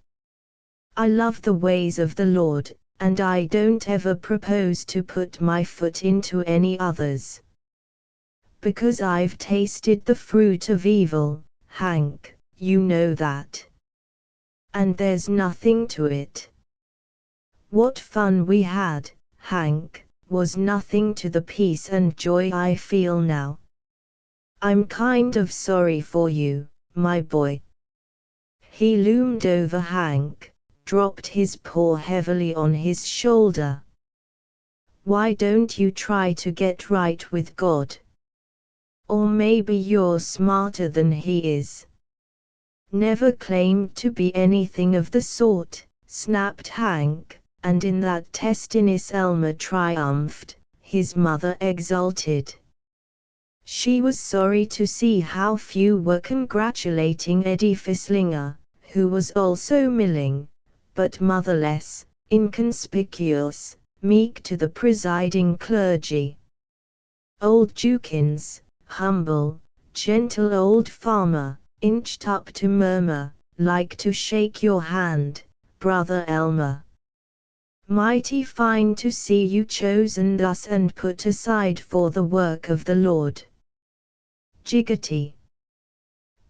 I love the ways of the Lord, and I don't ever propose to put my foot into any others. Because I've tasted the fruit of evil, Hank, you know that. And there's nothing to it. What fun we had, Hank, was nothing to the peace and joy I feel now. I'm kind of sorry for you, my boy." He loomed over Hank, dropped his paw heavily on his shoulder. "Why don't you try to get right with God? Or maybe you're smarter than he is." "Never claimed to be anything of the sort," snapped Hank, and in that testiness Elmer triumphed, his mother exulted. She was sorry to see how few were congratulating Eddie Fisslinger, who was also milling, but motherless, inconspicuous, meek to the presiding clergy. Old Jukins, humble, gentle old farmer, inched up to murmur, "Like to shake your hand, Brother Elmer. Mighty fine to see you chosen thus and put aside for the work of the Lord. Jiggity.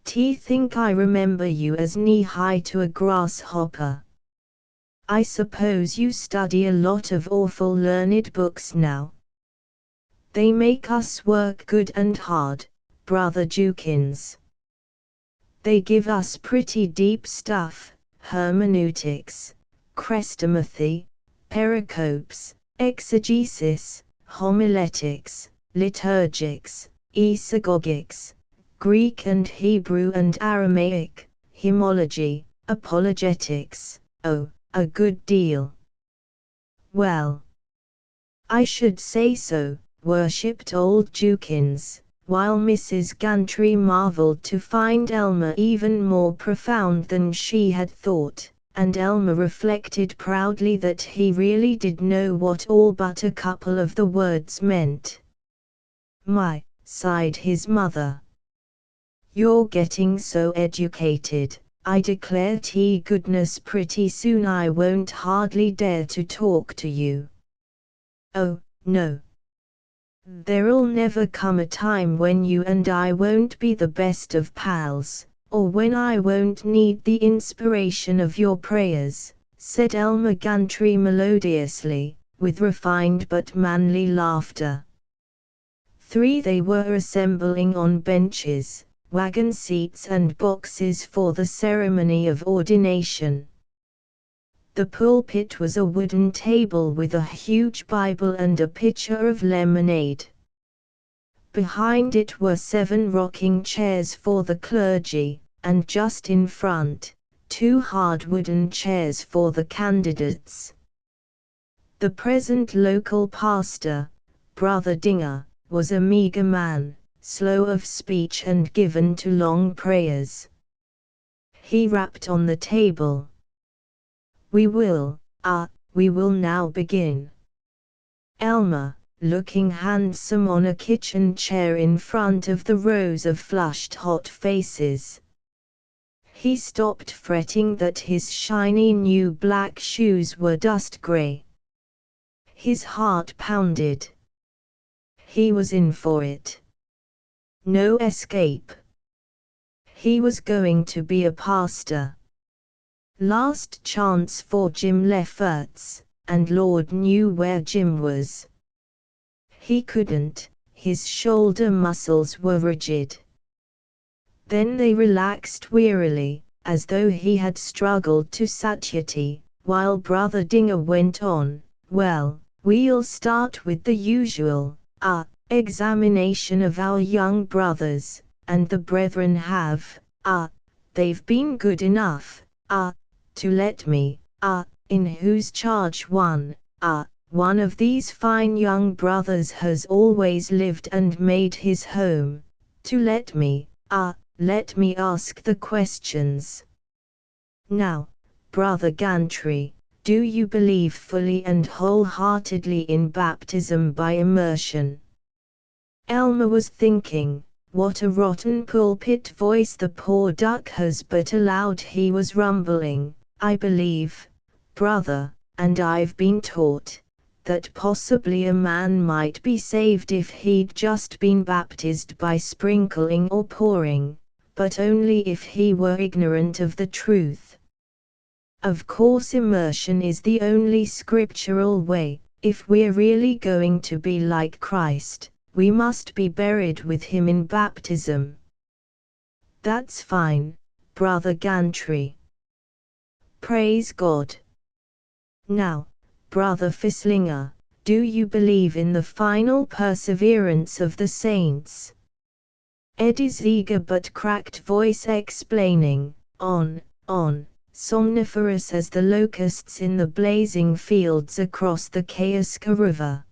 Think I remember you as knee-high to a grasshopper. I suppose you study a lot of awful learned books now. They make us work good and hard, Brother Jukins. They give us pretty deep stuff, hermeneutics, chrestomathy, pericopes, exegesis, homiletics, liturgics, esagogics, Greek and Hebrew and Aramaic, hymnology, apologetics, oh, a good deal." "Well, I should say so," worshipped old Jukins, while Mrs. Gantry marveled to find Elmer even more profound than she had thought, and Elmer reflected proudly that he really did know what all but a couple of the words meant. "My," sighed his mother. "You're getting so educated, I declare to goodness pretty soon I won't hardly dare to talk to you." "Oh, no. There'll never come a time when you and I won't be the best of pals, or when I won't need the inspiration of your prayers," said Elmer Gantry melodiously, with refined but manly laughter. They were assembling on benches, wagon seats and boxes for the ceremony of ordination. The pulpit was a wooden table with a huge Bible and a pitcher of lemonade. Behind it were 7 rocking chairs for the clergy, and just in front, 2 hard wooden chairs for the candidates. The present local pastor, Brother Dinger, was a meager man, slow of speech and given to long prayers. He rapped on the table. We will now begin." Elmer, looking handsome on a kitchen chair in front of the rows of flushed hot faces. He stopped fretting that his shiny new black shoes were dust gray. His heart pounded. He was in for it. No escape. He was going to be a pastor. Last chance for Jim Lefferts, and Lord knew where Jim was. He couldn't, his shoulder muscles were rigid. Then they relaxed wearily, as though he had struggled to satiety, while Brother Dinger went on, "Well, we'll start with the usual, examination of our young brothers, and the brethren have, they've been good enough, to let me, in whose charge one of these fine young brothers has always lived and made his home, to let me ask the questions. Now, Brother Gantry, do you believe fully and wholeheartedly in baptism by immersion?" Elmer was thinking, what a rotten pulpit voice the poor duck has, but aloud he was rumbling, "I believe, brother, and I've been taught, that possibly a man might be saved if he'd just been baptized by sprinkling or pouring, but only if he were ignorant of the truth. Of course immersion is the only scriptural way. If we're really going to be like Christ, we must be buried with him in baptism." "That's fine, Brother Gantry. Praise God. Now, Brother Fisslinger, do you believe in the final perseverance of the saints?" Eddie's eager but cracked voice explaining, on, somniferous as the locusts in the blazing fields across the Kayuska River.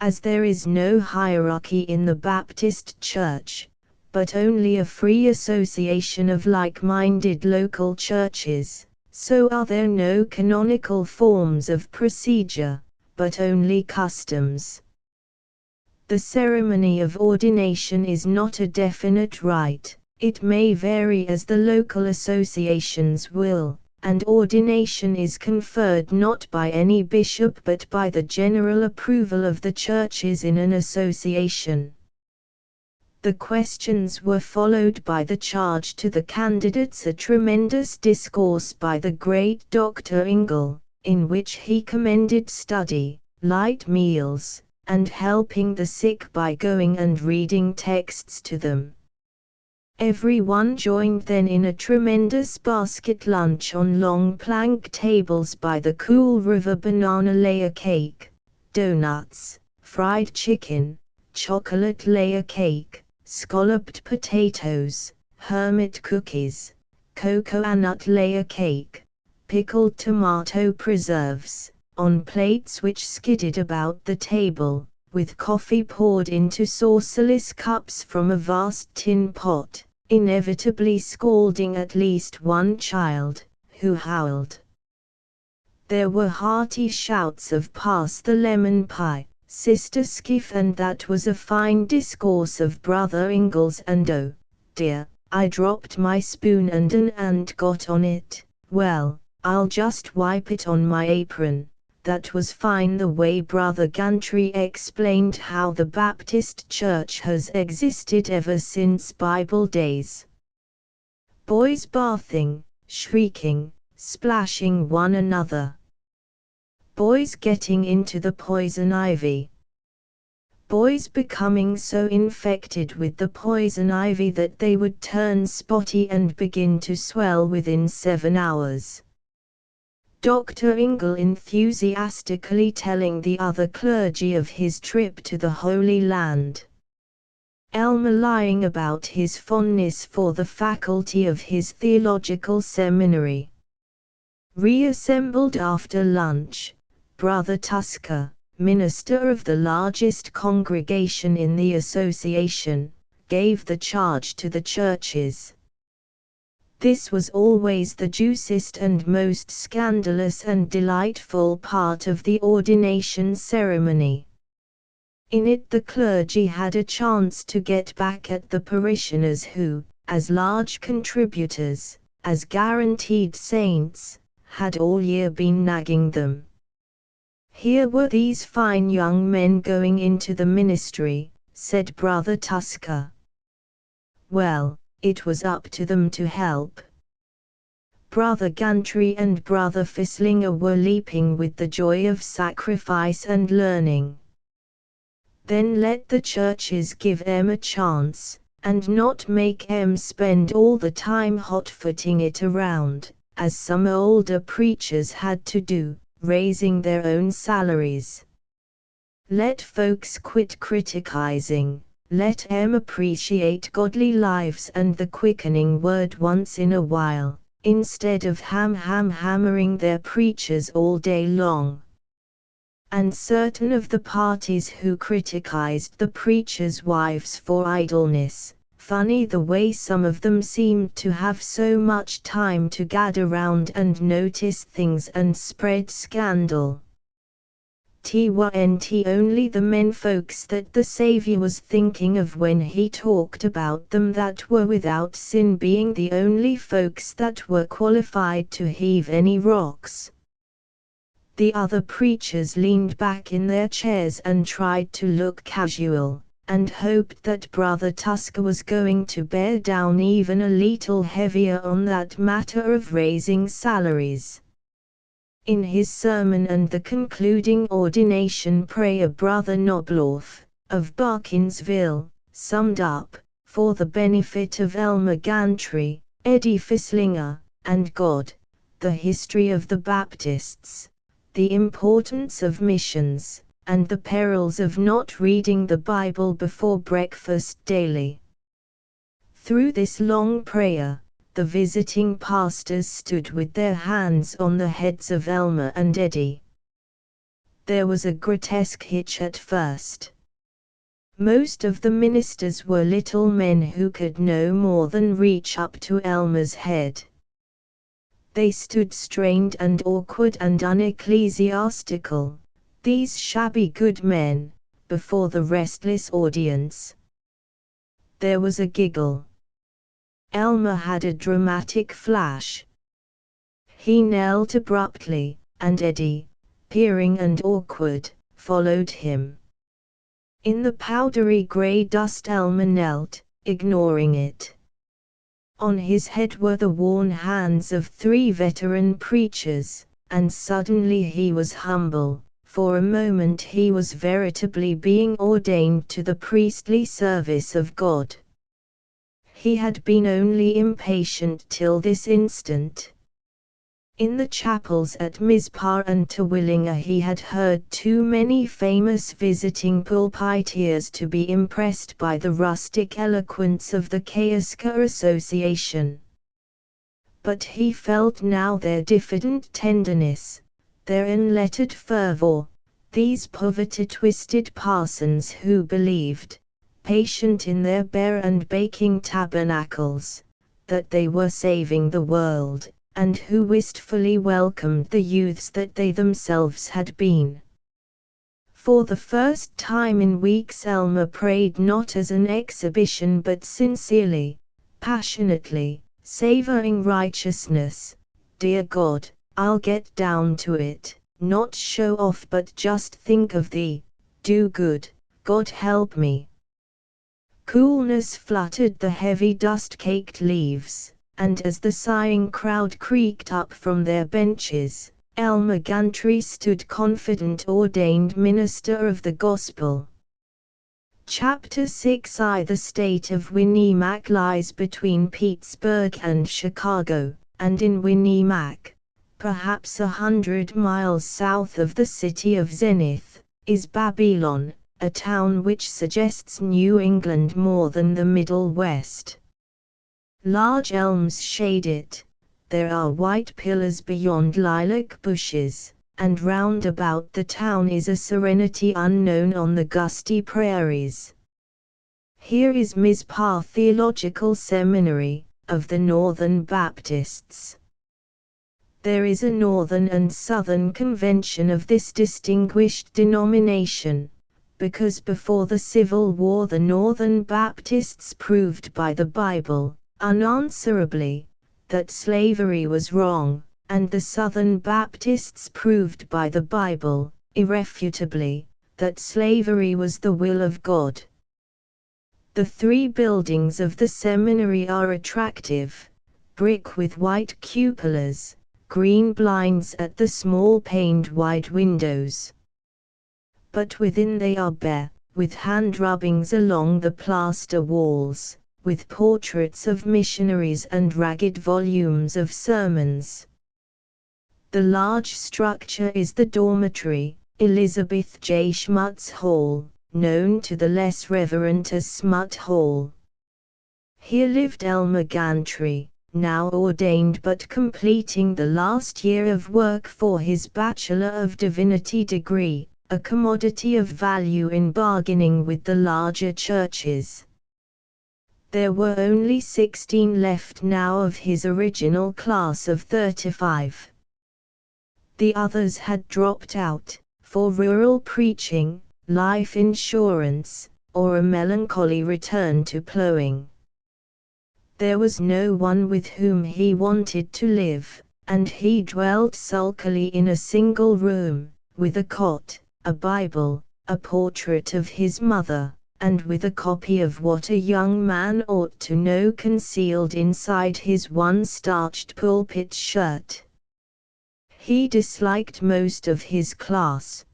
As there is no hierarchy in the Baptist Church, but only a free association of like-minded local churches, so are there no canonical forms of procedure, but only customs. The ceremony of ordination is not a definite rite, it may vary as the local associations will, and ordination is conferred not by any bishop but by the general approval of the churches in an association. The questions were followed by the charge to the candidates, a tremendous discourse by the great Dr. Ingle, in which he commended study, light meals, and helping the sick by going and reading texts to them. Everyone joined then in a tremendous basket lunch on long plank tables by the cool river, banana layer cake, donuts, fried chicken, chocolate layer cake, scalloped potatoes, hermit cookies, cocoa-nut layer cake, pickled tomato preserves, on plates which skidded about the table, with coffee poured into saucerless cups from a vast tin pot, inevitably scalding at least one child, who howled. There were hearty shouts of "Pass the lemon pie, Sister Skiff," and that was a fine discourse of Brother Ingles, and "Oh, dear, I dropped my spoon and got on it, well, I'll just wipe it on my apron." That was fine, the way Brother Gantry explained how the Baptist Church has existed ever since Bible days. Boys bathing, shrieking, splashing one another. Boys getting into the poison ivy. Boys becoming so infected with the poison ivy that they would turn spotty and begin to swell within 7 hours. Dr. Ingle enthusiastically telling the other clergy of his trip to the Holy Land. Elmer lying about his fondness for the faculty of his theological seminary. Reassembled after lunch, Brother Tusker, minister of the largest congregation in the association, gave the charge to the churches. This was always the juiciest and most scandalous and delightful part of the ordination ceremony. In it the clergy had a chance to get back at the parishioners who, as large contributors, as guaranteed saints, had all year been nagging them. Here were these fine young men going into the ministry, said Brother Tusker. Well, it was up to them to help. Brother Gantry and Brother Fislinger were leaping with the joy of sacrifice and learning. Then let the churches give em a chance, and not make em spend all the time hot-footing it around, as some older preachers had to do, raising their own salaries. Let folks quit criticizing, let em appreciate godly lives and the quickening word once in a while, instead of hammering their preachers all day long. And certain of the parties who criticized the preachers' wives for idleness, funny the way some of them seemed to have so much time to gad around and notice things and spread scandal. T.Y.N.T. only the men folks that the Savior was thinking of when he talked about them that were without sin being the only folks that were qualified to heave any rocks. The other preachers leaned back in their chairs and tried to look casual, and hoped that Brother Tusker was going to bear down even a little heavier on that matter of raising salaries. In his sermon and the concluding ordination prayer, Brother Knobloch, of Barkinsville, summed up, for the benefit of Elmer Gantry, Eddie Fislinger, and God, the history of the Baptists, the importance of missions, and the perils of not reading the Bible before breakfast daily. Through this long prayer, the visiting pastors stood with their hands on the heads of Elmer and Eddie. There was a grotesque hitch at first. Most of the ministers were little men who could no more than reach up to Elmer's head. They stood strained and awkward and unecclesiastical, these shabby good men, before the restless audience. There was a giggle. Elmer had a dramatic flash. He knelt abruptly, and Eddie, peering and awkward, followed him. In the powdery grey dust Elmer knelt, ignoring it. On his head were the worn hands of 3 veteran preachers, and suddenly he was humble. For a moment he was veritably being ordained to the priestly service of God. He had been only impatient till this instant. In the chapels at Mizpah and Terwillinger he had heard too many famous visiting pulpiteers to be impressed by the rustic eloquence of the Kayuska Association. But he felt now their diffident tenderness, their unlettered fervor, these poverty-twisted parsons who believed, patient in their bare and baking tabernacles, that they were saving the world, and who wistfully welcomed the youths that they themselves had been. For the first time in weeks Elmer prayed not as an exhibition but sincerely, passionately, savoring righteousness. Dear God, I'll get down to it, not show off but just think of thee, do good, God help me. Coolness fluttered the heavy dust-caked leaves, and as the sighing crowd creaked up from their benches, Elmer Gantry stood confident, ordained minister of the gospel. Chapter 6 The state of Winnie-Mac lies between Pittsburgh and Chicago, and in Winnie-Mac, perhaps 100 miles south of the city of Zenith, is Babylon, a town which suggests New England more than the Middle West. Large elms shade it, there are white pillars beyond lilac bushes, and round about the town is a serenity unknown on the gusty prairies. Here is Mizpah Theological Seminary, of the Northern Baptists. There is a Northern and Southern convention of this distinguished denomination, because before the Civil War the Northern Baptists proved by the Bible, unanswerably, that slavery was wrong, and the Southern Baptists proved by the Bible, irrefutably, that slavery was the will of God. The 3 buildings of the seminary are attractive, brick with white cupolas, green blinds at the small paned wide windows. But within they are bare, with hand rubbings along the plaster walls, with portraits of missionaries and ragged volumes of sermons. The large structure is the dormitory, Elizabeth J. Schmutz Hall, known to the less reverent as Smut Hall. Here lived Elmer Gantry, now ordained but completing the last year of work for his Bachelor of Divinity degree, a commodity of value in bargaining with the larger churches. There were only 16 left now of his original class of 35. The others had dropped out, for rural preaching, life insurance, or a melancholy return to plowing. There was no one with whom he wanted to live, and he dwelt sulkily in a single room, with a cot, a Bible, a portrait of his mother, and with a copy of What a Young Man Ought to Know concealed inside his one starched pulpit shirt. He disliked most of his class.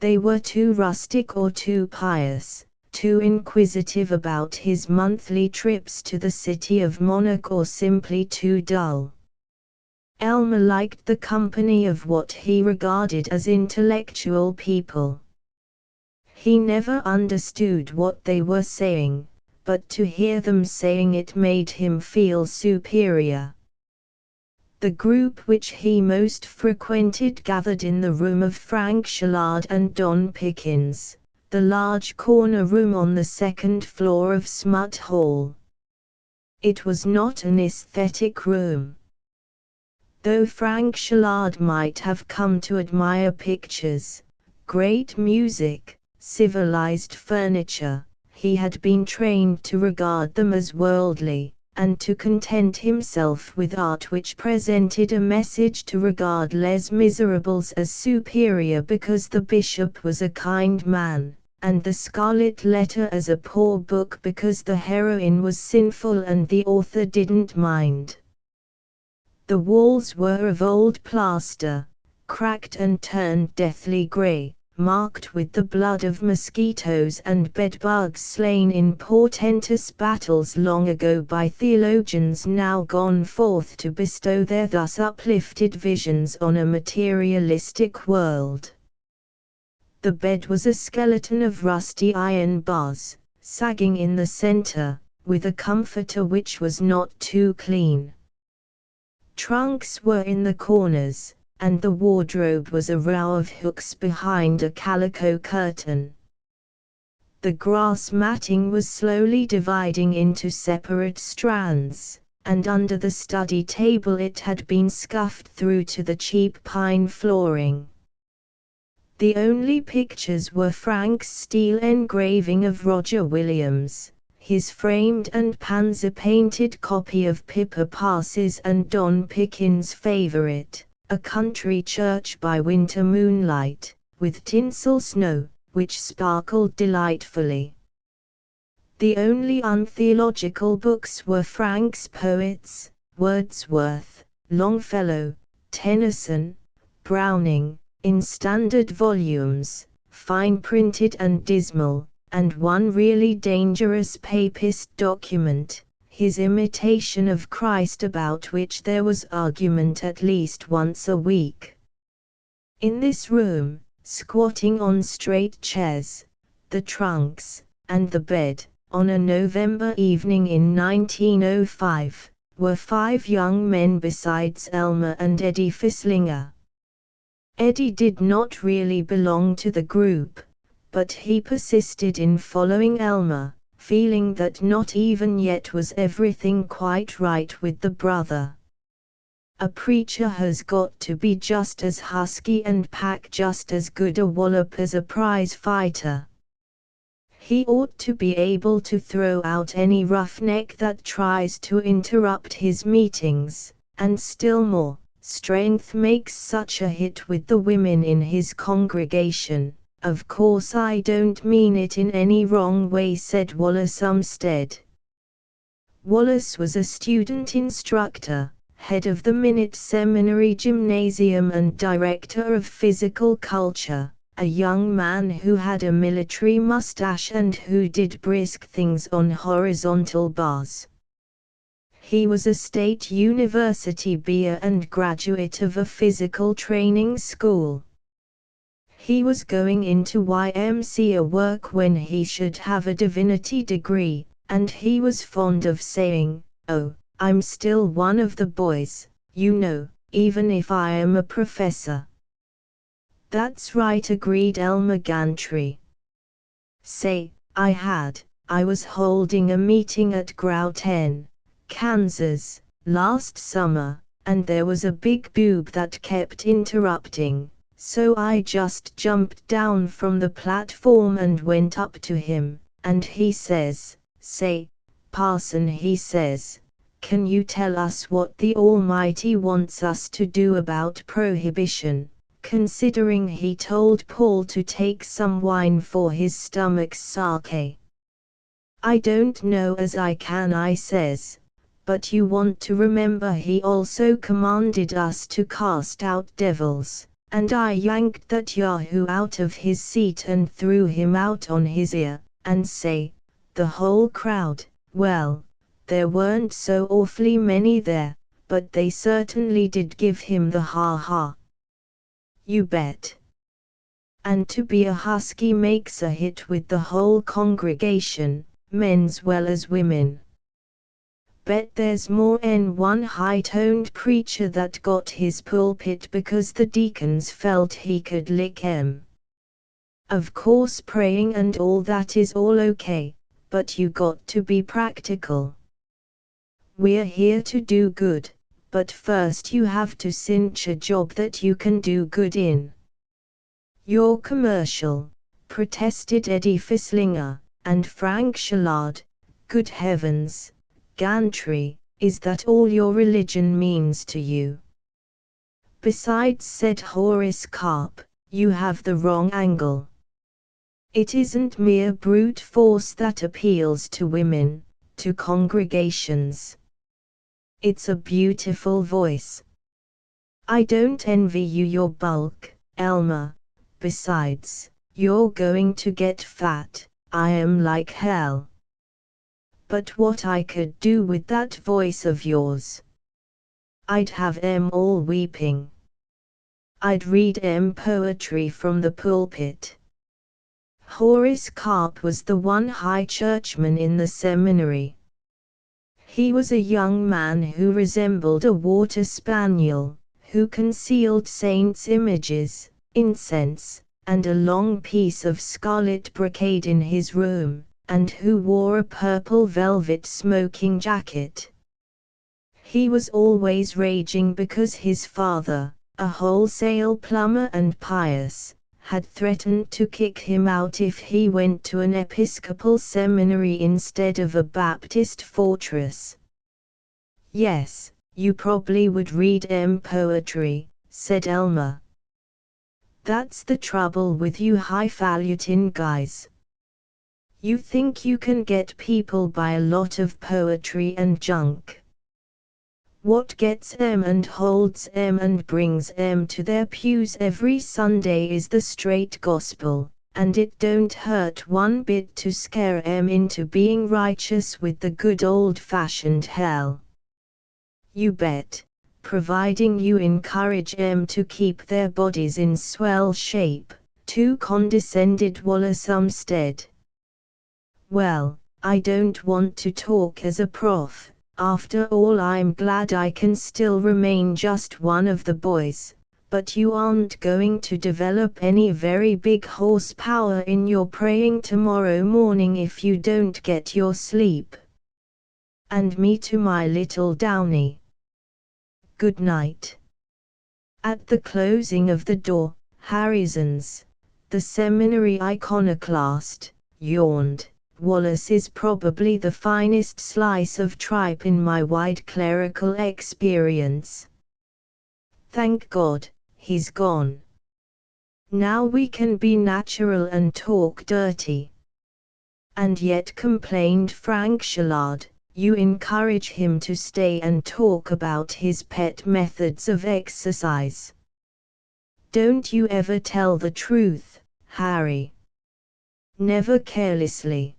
They were too rustic or too pious, too inquisitive about his monthly trips to the city of Monarch, or simply too dull. Elmer liked the company of what he regarded as intellectual people. He never understood what they were saying, but to hear them saying it made him feel superior. The group which he most frequented gathered in the room of Frank Shallard and Don Pickens, the large corner room on the 2nd floor of Smut Hall. It was not an aesthetic room. Though Frank Shallard might have come to admire pictures, great music, civilized furniture, he had been trained to regard them as worldly, and to content himself with art which presented a message to regard les miserables as superior because the bishop was a kind man, and the Scarlet Letter as a poor book because the heroine was sinful and the author didn't mind. The walls were of old plaster, cracked and turned deathly grey, marked with the blood of mosquitoes and bedbugs slain in portentous battles long ago by theologians now gone forth to bestow their thus uplifted visions on a materialistic world. The bed was a skeleton of rusty iron bars, sagging in the center, with a comforter which was not too clean. Trunks were in the corners, and the wardrobe was a row of hooks behind a calico curtain. The grass matting was slowly dividing into separate strands, and under the study table it had been scuffed through to the cheap pine flooring. The only pictures were Frank's steel engraving of Roger Williams, his framed and panzer-painted copy of Pippa Passes, and Don Pickens' favorite, a country church by winter moonlight, with tinsel snow, which sparkled delightfully. The only untheological books were Frank's poets, Wordsworth, Longfellow, Tennyson, Browning, in standard volumes, fine-printed and dismal, and one really dangerous papist document, his Imitation of Christ, about which there was argument at least once a week. In this room, squatting on straight chairs, the trunks, and the bed, on a November evening in 1905, were 5 young men besides Elmer and Eddie Fisslinger. Eddie did not really belong to the group, but he persisted in following Elmer, feeling that not even yet was everything quite right with the brother. A preacher has got to be just as husky and pack just as good a wallop as a prize fighter. He ought to be able to throw out any roughneck that tries to interrupt his meetings, and still more, strength makes such a hit with the women in his congregation. Of course I don't mean it in any wrong way, said Wallace Umstead. Wallace was a student instructor, head of the Minute Seminary Gymnasium and director of physical culture, a young man who had a military mustache and who did brisk things on horizontal bars. He was a state university beer and graduate of a physical training school. He was going into YMCA work when he should have a divinity degree, and he was fond of saying, "Oh, I'm still one of the boys, you know, even if I am a professor." That's right, agreed Elmer Gantry. Say, I was holding a meeting at Grouten, Kansas, last summer, and there was a big boob that kept interrupting, so I just jumped down from the platform and went up to him, and he says, "Say, Parson," he says, "can you tell us what the Almighty wants us to do about prohibition, considering he told Paul to take some wine for his stomach's sake?" "I don't know as I can," I says, "but you want to remember he also commanded us to cast out devils," and I yanked that yahoo out of his seat and threw him out on his ear, and say, the whole crowd, well, there weren't so awfully many there, but they certainly did give him the ha-ha. You bet. And to be a husky makes a hit with the whole congregation, men's well as women. Bet there's more 'n one high-toned preacher that got his pulpit because the deacons felt he could lick 'em. Of course praying and all that is all okay, but you got to be practical. We're here to do good, but first you have to cinch a job that you can do good in. You're commercial, protested Eddie Fisslinger, and Frank Shallard. Good heavens, Gantry, is that all your religion means to you? Besides, said Horace Carp, you have the wrong angle. It isn't mere brute force that appeals to women, to congregations. It's a beautiful voice. I don't envy you your bulk, Elmer. Besides, you're going to get fat. I am like hell. But what I could do with that voice of yours? I'd have 'em all weeping. I'd read 'em poetry from the pulpit. Horace Carp was the one high churchman in the seminary. He was a young man who resembled a water spaniel, who concealed saints' images, incense, and a long piece of scarlet brocade in his room, and who wore a purple velvet smoking jacket. He was always raging because his father, a wholesale plumber and pious, had threatened to kick him out if he went to an Episcopal seminary instead of a Baptist fortress. Yes, you probably would read poetry, said Elmer. That's the trouble with you highfalutin guys. You think you can get people by a lot of poetry and junk. What gets 'em and holds 'em and brings 'em to their pews every Sunday is the straight gospel, and it don't hurt one bit to scare 'em into being righteous with the good old-fashioned hell. You bet, providing you encourage 'em to keep their bodies in swell shape, too condescended Wallace Umstead. Well, I don't want to talk as a prof. After all, I'm glad I can still remain just one of the boys, but you aren't going to develop any very big horsepower in your praying tomorrow morning if you don't get your sleep. And me to my little Downy. Good night. At the closing of the door, Harrison's, the seminary iconoclast, yawned. Wallace is probably the finest slice of tripe in my wide clerical experience. Thank God, he's gone. Now we can be natural and talk dirty. And yet, complained Frank Shallard, you encourage him to stay and talk about his pet methods of exercise. Don't you ever tell the truth, Harry? Never carelessly.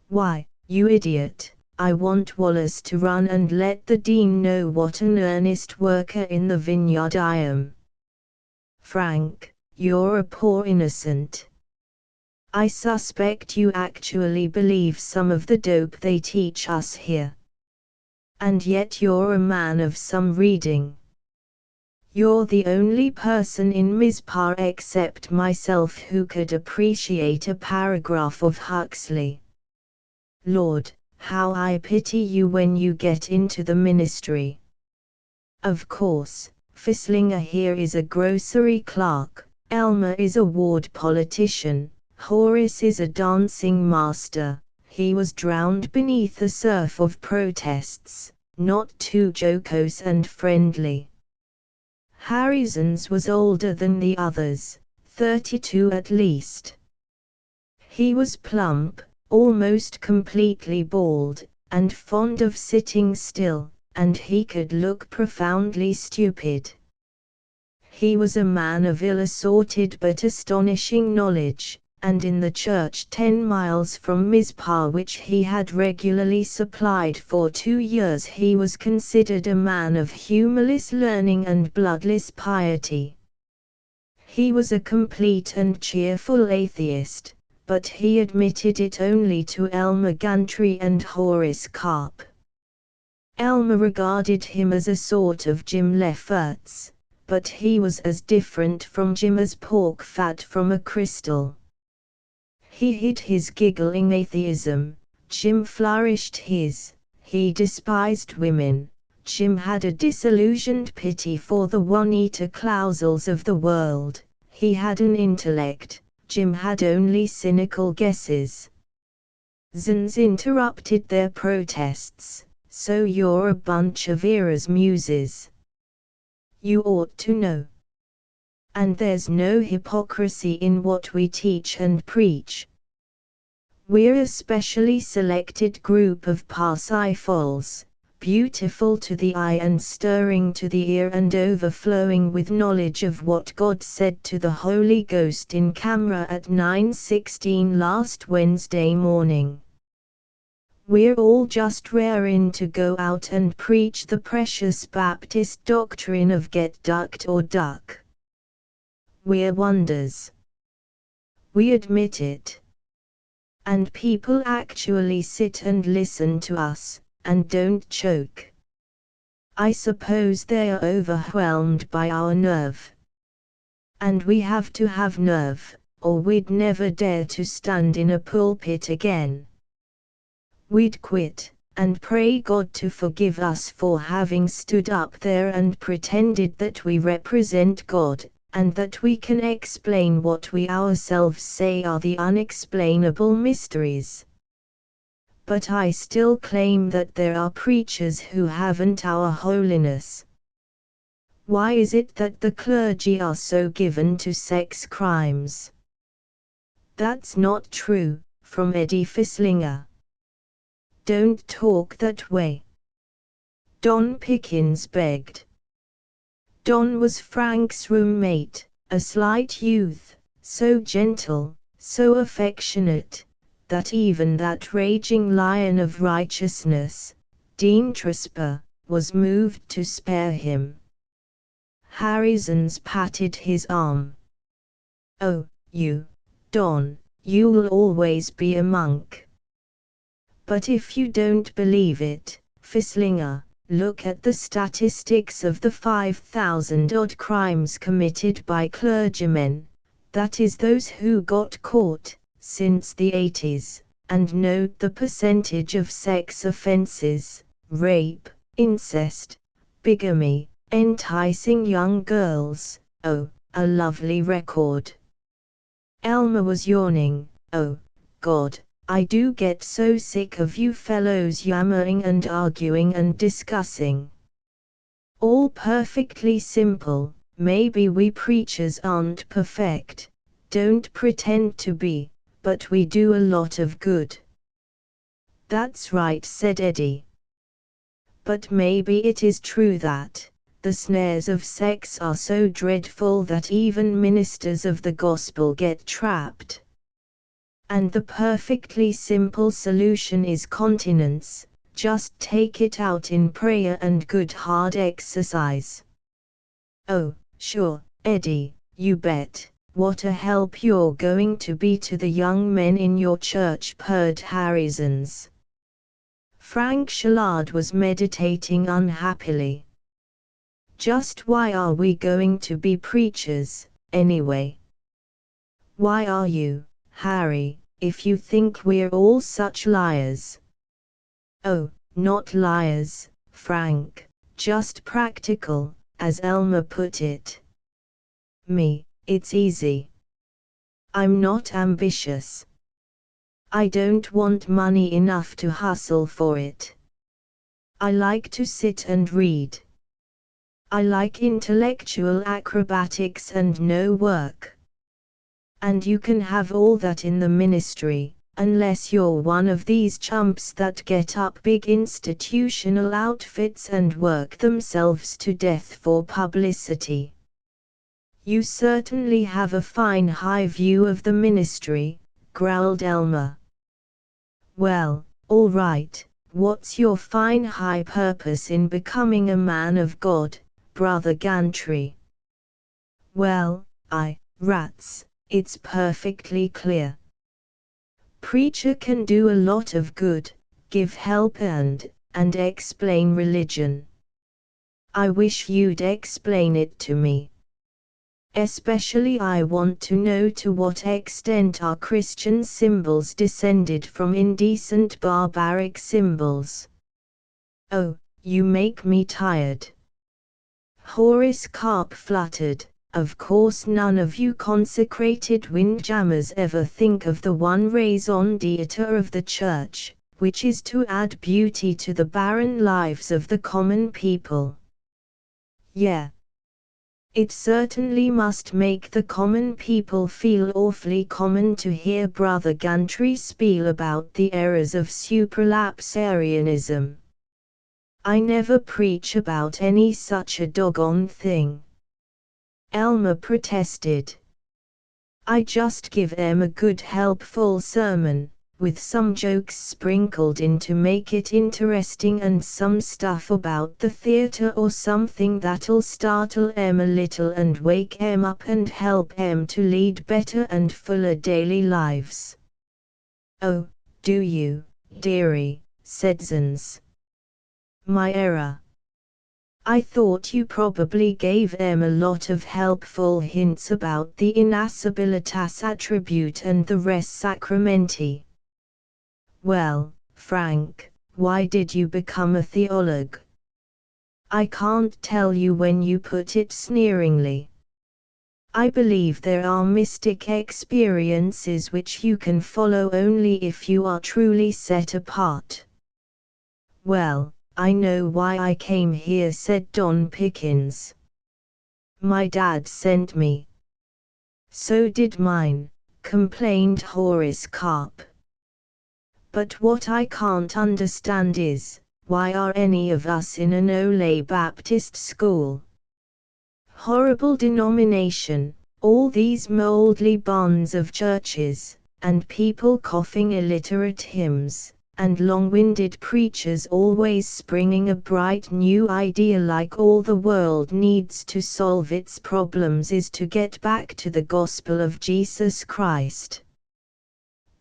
Why, you idiot, I want Wallace to run and let the Dean know what an earnest worker in the vineyard I am. Frank, you're a poor innocent. I suspect you actually believe some of the dope they teach us here. And yet you're a man of some reading. You're the only person in Mizpah except myself who could appreciate a paragraph of Huxley. Lord, how I pity you when you get into the ministry. Of course, Fisslinger here is a grocery clerk, Elmer is a ward politician, Horace is a dancing master. He was drowned beneath a surf of protests, not too jocose and friendly. Harrison's was older than the others, 32 at least. He was plump, almost completely bald, and fond of sitting still, and he could look profoundly stupid. He was a man of ill-assorted but astonishing knowledge, and in the church 10 miles from Mizpah which he had regularly supplied for 2 years he was considered a man of humorless learning and bloodless piety. He was a complete and cheerful atheist, but he admitted it only to Elmer Gantry and Horace Carp. Elmer regarded him as a sort of Jim Lefferts, but he was as different from Jim as pork fat from a crystal. He hid his giggling atheism, Jim flourished his. He despised women, Jim had a disillusioned pity for the Juanita Clausels of the world. He had an intellect, Jim had only cynical guesses. Zins interrupted their protests. So you're a bunch of Era's muses. You ought to know. And there's no hypocrisy in what we teach and preach. We're a specially selected group of Parsifals, beautiful to the eye and stirring to the ear and overflowing with knowledge of what God said to the Holy Ghost in camera at 9:16 last Wednesday morning. We're all just raring to go out and preach the precious Baptist doctrine of get ducked or duck. We're wonders. We admit it. And people actually sit and listen to us, and don't choke. I suppose they are overwhelmed by our nerve. And we have to have nerve, or we'd never dare to stand in a pulpit again. We'd quit, and pray God to forgive us for having stood up there and pretended that we represent God, and that we can explain what we ourselves say are the unexplainable mysteries. But I still claim that there are preachers who haven't our holiness. Why is it that the clergy are so given to sex crimes? That's not true, from Eddie Fisslinger. Don't talk that way. Don Pickens begged. Don was Frank's roommate, a slight youth, so gentle, so affectionate, that even that raging lion of righteousness, Dean Tresper, was moved to spare him. Harrison's patted his arm. Oh, you, Don, you'll always be a monk. But if you don't believe it, Fisslinger, look at the statistics of the 5,000-odd crimes committed by clergymen, that is those who got caught, since the 80s, and note the percentage of sex offenses, rape, incest, bigamy, enticing young girls. Oh, a lovely record. Elmer was yawning. Oh, God. I do get so sick of you fellows yammering and arguing and discussing. All perfectly simple. Maybe we preachers aren't perfect, don't pretend to be, but we do a lot of good. That's right, said Eddie. But maybe it is true that the snares of sex are so dreadful that even ministers of the gospel get trapped. And the perfectly simple solution is continence. Just take it out in prayer and good hard exercise. Oh, sure, Eddie, you bet. What a help you're going to be to the young men in your church, purred Harrison's. Frank Shallard was meditating unhappily. Just why are we going to be preachers, anyway? Why are you, Harry, if you think we're all such liars? Oh, not liars, Frank, just practical, as Elmer put it. Me, it's easy. I'm not ambitious. I don't want money enough to hustle for it. I like to sit and read. I like intellectual acrobatics and no work. And you can have all that in the ministry, unless you're one of these chumps that get up big institutional outfits and work themselves to death for publicity. You certainly have a fine high view of the ministry, growled Elmer. Well, all right, what's your fine high purpose in becoming a man of God, Brother Gantry? Well, rats, it's perfectly clear. Preacher can do a lot of good, give help and explain religion. I wish you'd explain it to me. Especially I want to know to what extent are Christian symbols descended from indecent barbaric symbols. Oh, you make me tired. Horace Carp fluttered. Of course none of you consecrated windjammers ever think of the one raison d'etre of the church, which is to add beauty to the barren lives of the common people. Yeah. It certainly must make the common people feel awfully common to hear Brother Gantry spiel about the errors of supralapsarianism. I never preach about any such a doggone thing. Elmer protested. I just give them a good helpful sermon, with some jokes sprinkled in to make it interesting and some stuff about the theater or something that'll startle em a little and wake em up and help em to lead better and fuller daily lives. Oh, do you, dearie, said Zins. My error. I thought you probably gave them a lot of helpful hints about the innascibilitas attribute and the res sacramenti. Well, Frank, why did you become a theologue? I can't tell you when you put it sneeringly. I believe there are mystic experiences which you can follow only if you are truly set apart. Well, I know why I came here, said Don Pickens. My dad sent me. So did mine, complained Horace Carp. But what I can't understand is, why are any of us in an Ole Baptist school? Horrible denomination, all these mouldy bonds of churches, and people coughing illiterate hymns, and long-winded preachers always springing a bright new idea like all the world needs to solve its problems is to get back to the gospel of Jesus Christ.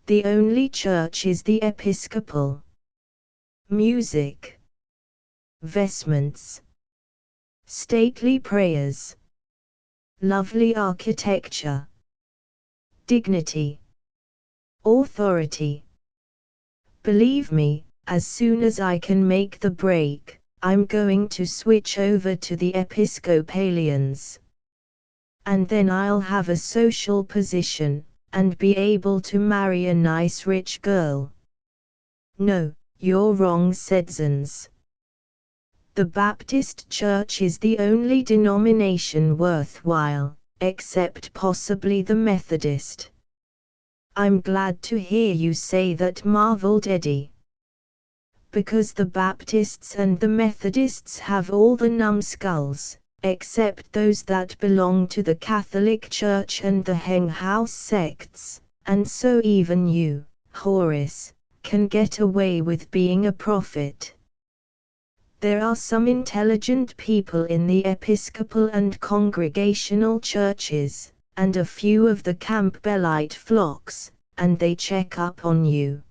The only church is the Episcopal. Music. Vestments. Stately prayers. Lovely architecture. Dignity. Authority. Believe me, as soon as I can make the break, I'm going to switch over to the Episcopalians. And then I'll have a social position, and be able to marry a nice rich girl. No, you're wrong, said Zins. The Baptist Church is the only denomination worthwhile, except possibly the Methodist. I'm glad to hear you say that, marveled Eddie. Because the Baptists and the Methodists have all the numbskulls, except those that belong to the Catholic Church and the hanghouse sects, and so even you, Horace, can get away with being a prophet. There are some intelligent people in the Episcopal and Congregational churches, and a few of the Campbellite flocks, and they check up on you.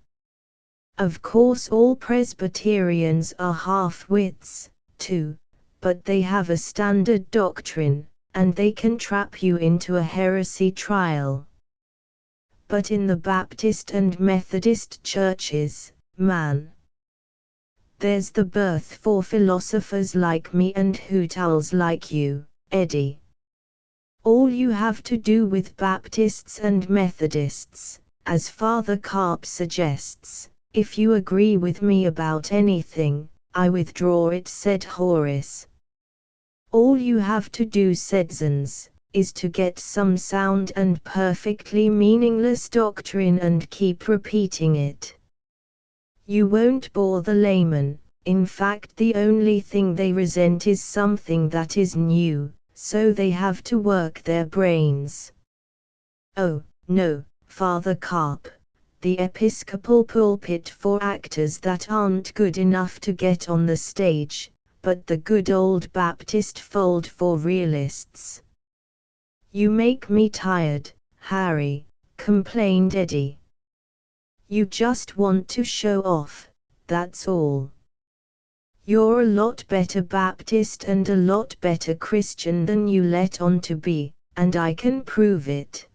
Of course all Presbyterians are half-wits, too, but they have a standard doctrine, and they can trap you into a heresy trial. But in the Baptist and Methodist churches, man, there's the berth for philosophers like me and hoot owls like you, Eddie. All you have to do with Baptists and Methodists, as Father Carp suggests, if you agree with me about anything, I withdraw it, said Horace. All you have to do, said Zans, is to get some sound and perfectly meaningless doctrine and keep repeating it. You won't bore the layman. In fact, the only thing they resent is something that is new, so they have to work their brains. Oh, no, Father Carp, the Episcopal pulpit for actors that aren't good enough to get on the stage, but the good old Baptist fold for realists. You make me tired, Harry, complained Eddie. You just want to show off, that's all. You're a lot better Baptist and a lot better Christian than you let on to be, and I can prove it.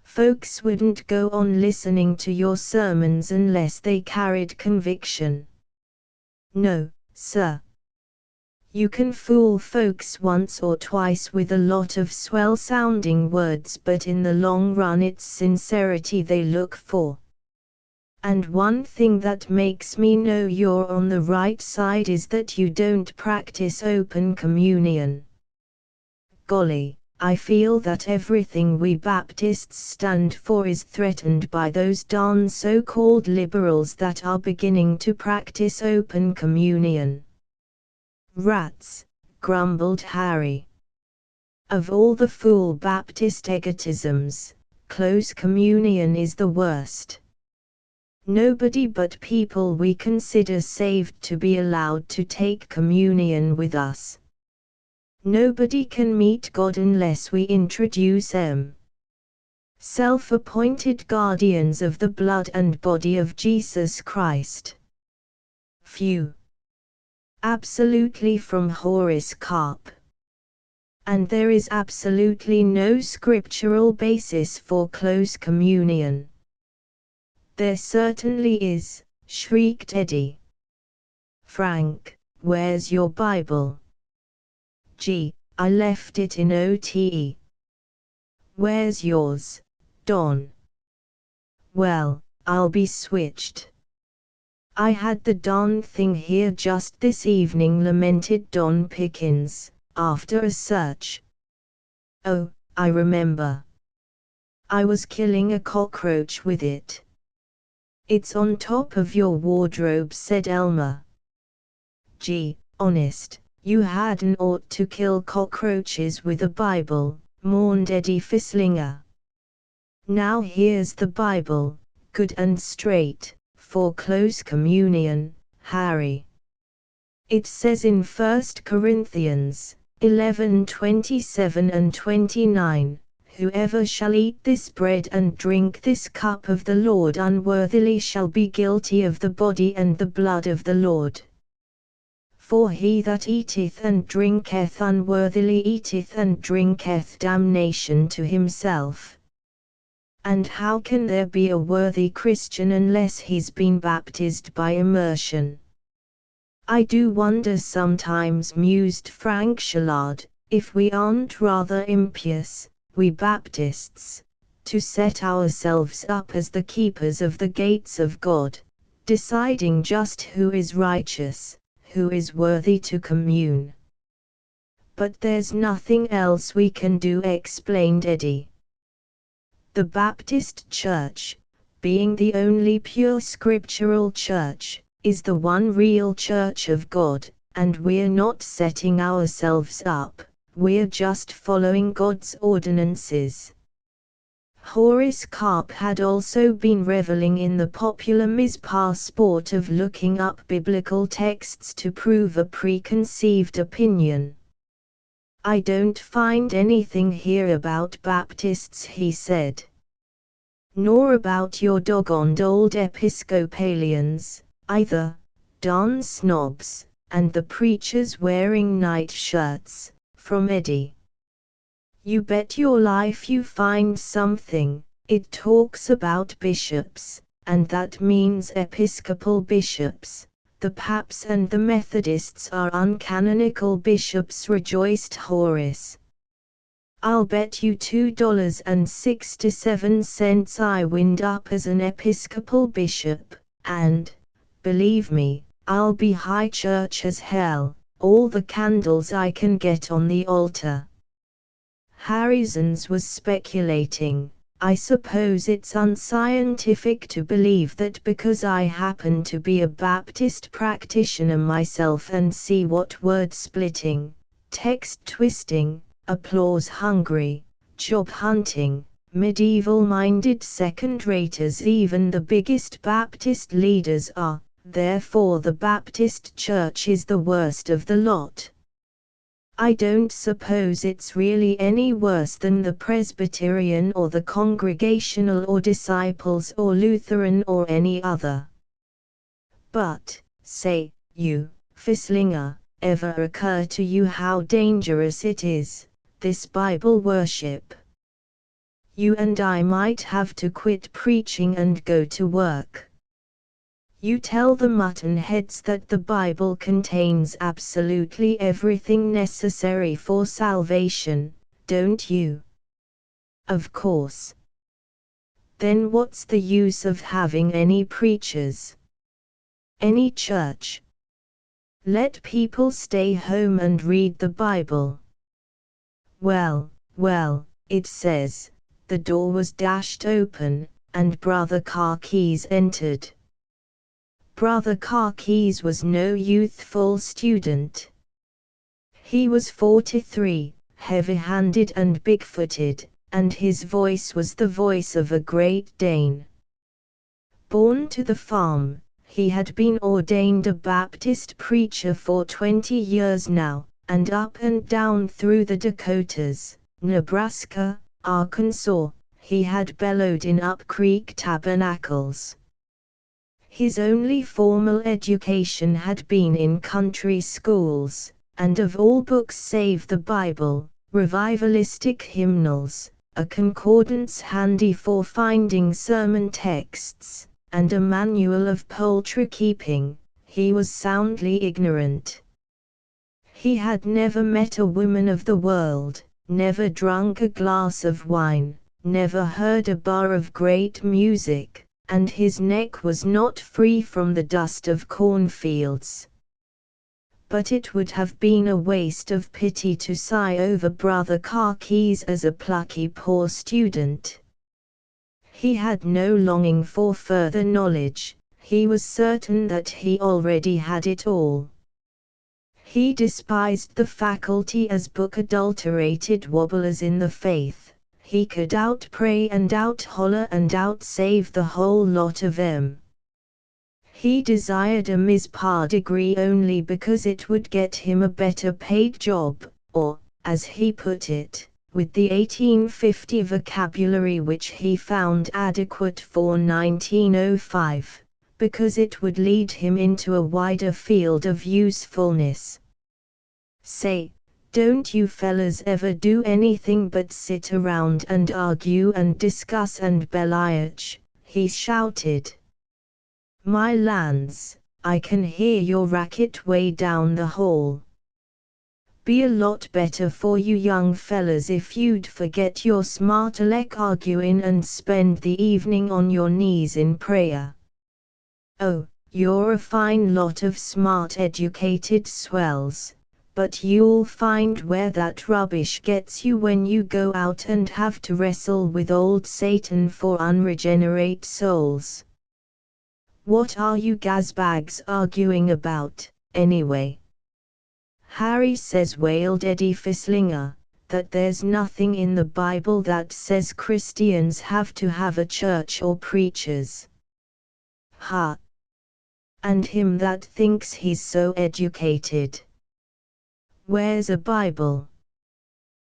Folks wouldn't go on listening to your sermons unless they carried conviction. No, sir. You can fool folks once or twice with a lot of swell-sounding words, but in the long run it's sincerity they look for. And one thing that makes me know you're on the right side is that you don't practice open communion. Golly, I feel that everything we Baptists stand for is threatened by those darn so-called liberals that are beginning to practice open communion. Rats, grumbled Harry. Of all the fool Baptist egotisms, close communion is the worst. Nobody but people we consider saved to be allowed to take communion with us. Nobody can meet God unless we introduce them. Self-appointed guardians of the blood and body of Jesus Christ. Phew. Absolutely, from Horace Carp. And there is absolutely no scriptural basis for close communion. There certainly is, shrieked Eddie. Frank, where's your Bible? Gee, I left it in OTE. Where's yours, Don? Well, I'll be switched. I had the darn thing here just this evening, lamented Don Pickens, after a search. Oh, I remember. I was killing a cockroach with it. It's on top of your wardrobe, said Elmer. Gee, honest, you hadn't ought to kill cockroaches with a Bible, mourned Eddie Fisslinger. Now here's the Bible, good and straight, for close communion, Harry. It says in 1 Corinthians 11:27 and 29, whoever shall eat this bread and drink this cup of the Lord unworthily shall be guilty of the body and the blood of the Lord. For he that eateth and drinketh unworthily eateth and drinketh damnation to himself. And how can there be a worthy Christian unless he's been baptized by immersion? I do wonder sometimes, mused Frank Shallard, if we aren't rather impious, we Baptists, to set ourselves up as the keepers of the gates of God, deciding just who is righteous, who is worthy to commune. But there's nothing else we can do, explained Eddie. The Baptist Church, being the only pure scriptural church, is the one real church of God, and we're not setting ourselves up, we're just following God's ordinances. Horace Carp had also been reveling in the popular Mizpah sport of looking up biblical texts to prove a preconceived opinion. I don't find anything here about Baptists, he said. Nor about your doggone old Episcopalians, either, darn snobs, and the preachers wearing night shirts, from Eddie. You bet your life you find something. It talks about bishops, and that means Episcopal bishops. The Paps and the Methodists are uncanonical bishops, rejoiced Horace. I'll bet you $2.67 I wind up as an Episcopal bishop, and, believe me, I'll be high church as hell, all the candles I can get on the altar. Harrison's was speculating. I suppose it's unscientific to believe that because I happen to be a Baptist practitioner myself and see what word splitting, text twisting, applause hungry, job hunting, medieval-minded second-raters even the biggest Baptist leaders are, therefore the Baptist Church is the worst of the lot. I don't suppose it's really any worse than the Presbyterian or the Congregational or Disciples or Lutheran or any other. But, say, you, Fisslinger, ever occur to you how dangerous it is, this Bible worship? You and I might have to quit preaching and go to work. You tell the muttonheads that the Bible contains absolutely everything necessary for salvation, don't you? Of course. Then what's the use of having any preachers? Any church? Let people stay home and read the Bible. Well, it says, the door was dashed open, and Brother Carkeys entered. Brother Carkeys was no youthful student. He was 43, heavy-handed and big-footed, and his voice was the voice of a Great Dane. Born to the farm, he had been ordained a Baptist preacher for 20 years now, and up and down through the Dakotas, Nebraska, Arkansas, he had bellowed in Up Creek tabernacles. His only formal education had been in country schools, and of all books save the Bible, revivalistic hymnals, a concordance handy for finding sermon texts, and a manual of poultry keeping, he was soundly ignorant. He had never met a woman of the world, never drunk a glass of wine, never heard a bar of great music, and his neck was not free from the dust of cornfields. But it would have been a waste of pity to sigh over Brother Carkeys as a plucky poor student. He had no longing for further knowledge, he was certain that he already had it all. He despised the faculty as book-adulterated wobblers in the faith. He could out-pray and out-holler and out-save the whole lot of 'em. He desired a Mizpah degree only because it would get him a better paid job, or, as he put it, with the 1850 vocabulary which he found adequate for 1905, because it would lead him into a wider field of usefulness. Say, don't you fellas ever do anything but sit around and argue and discuss and belliach? He shouted. My lands, I can hear your racket way down the hall. Be a lot better for you young fellas if you'd forget your smart-aleck arguing and spend the evening on your knees in prayer. Oh, you're a fine lot of smart educated swells, but you'll find where that rubbish gets you when you go out and have to wrestle with old Satan for unregenerate souls. What are you gasbags arguing about, anyway? Harry says, wailed Eddie Fisslinger, that there's nothing in the Bible that says Christians have to have a church or preachers. Ha! And him that thinks he's so educated. Where's a Bible?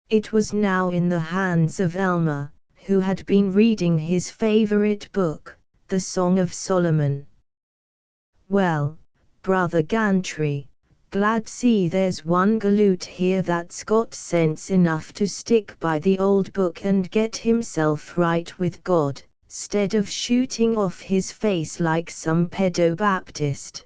It was now in the hands of Elmer, who had been reading his favorite book, the Song of Solomon. Well, Brother Gantry, glad see there's one galoot here that's got sense enough to stick by the old book and get himself right with God, 'stead of shooting off his face like some pedo-baptist.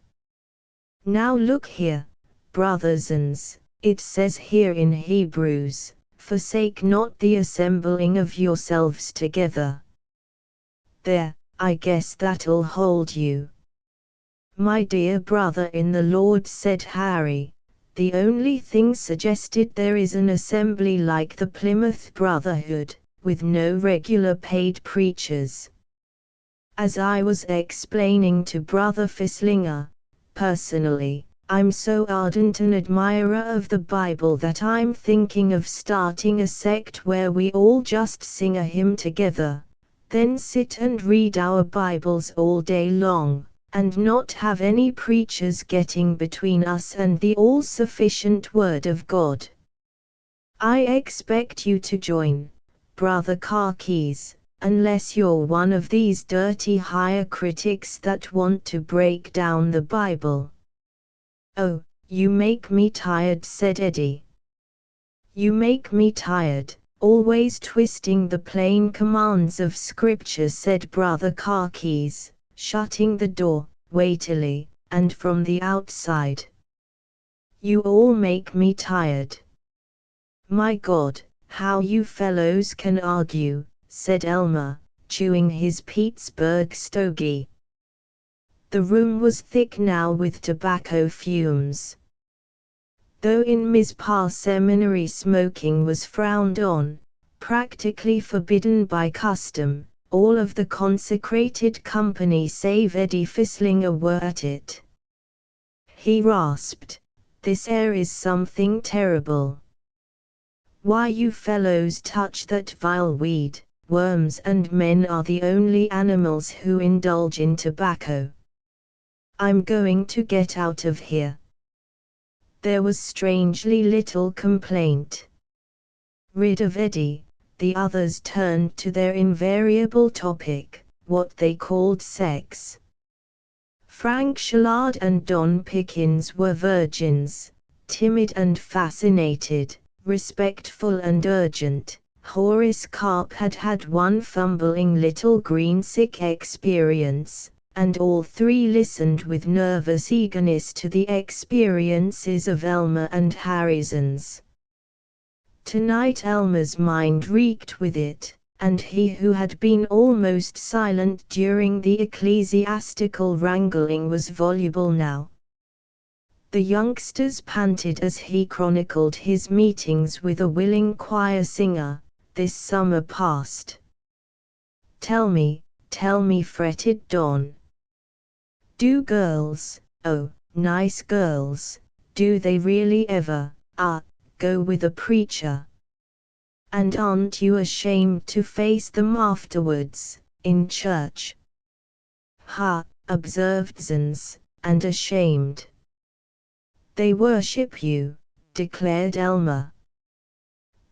Now look here, brothersans, it says here in Hebrews, forsake not the assembling of yourselves together. There, I guess that'll hold you. My dear brother in the Lord, said Harry, the only thing suggested there is an assembly like the Plymouth Brotherhood, with no regular paid preachers. As I was explaining to Brother Fisslinger, personally, I'm so ardent an admirer of the Bible that I'm thinking of starting a sect where we all just sing a hymn together, then sit and read our Bibles all day long, and not have any preachers getting between us and the all-sufficient Word of God. I expect you to join, Brother Carkeys, unless you're one of these dirty higher critics that want to break down the Bible. Oh, you make me tired, said Eddie. You make me tired, always twisting the plain commands of Scripture, said Brother Carkeys, shutting the door, weightily, and from the outside. You all make me tired. My God, how you fellows can argue, said Elmer, chewing his Pittsburgh stogie. The room was thick now with tobacco fumes. Though in Mizpah Seminary smoking was frowned on, practically forbidden by custom, all of the consecrated company save Eddie Fisslinger were at it. He rasped, "This air is something terrible. Why you fellows touch that vile weed? Worms and men are the only animals who indulge in tobacco. I'm going to get out of here." There was strangely little complaint. Rid of Eddie, the others turned to their invariable topic, what they called sex. Frank Shallard and Don Pickens were virgins, timid and fascinated, respectful and urgent. Horace Carp had had one fumbling little green-sick experience, and all three listened with nervous eagerness to the experiences of Elmer and Harrison's. Tonight Elmer's mind reeked with it, and he who had been almost silent during the ecclesiastical wrangling was voluble now. The youngsters panted as he chronicled his meetings with a willing choir singer, this summer past. Tell me, fretted Don. Do girls, oh, nice girls, do they really ever, go with a preacher? And aren't you ashamed to face them afterwards, in church? Ha, observed Zans, and ashamed. They worship you, declared Elmer.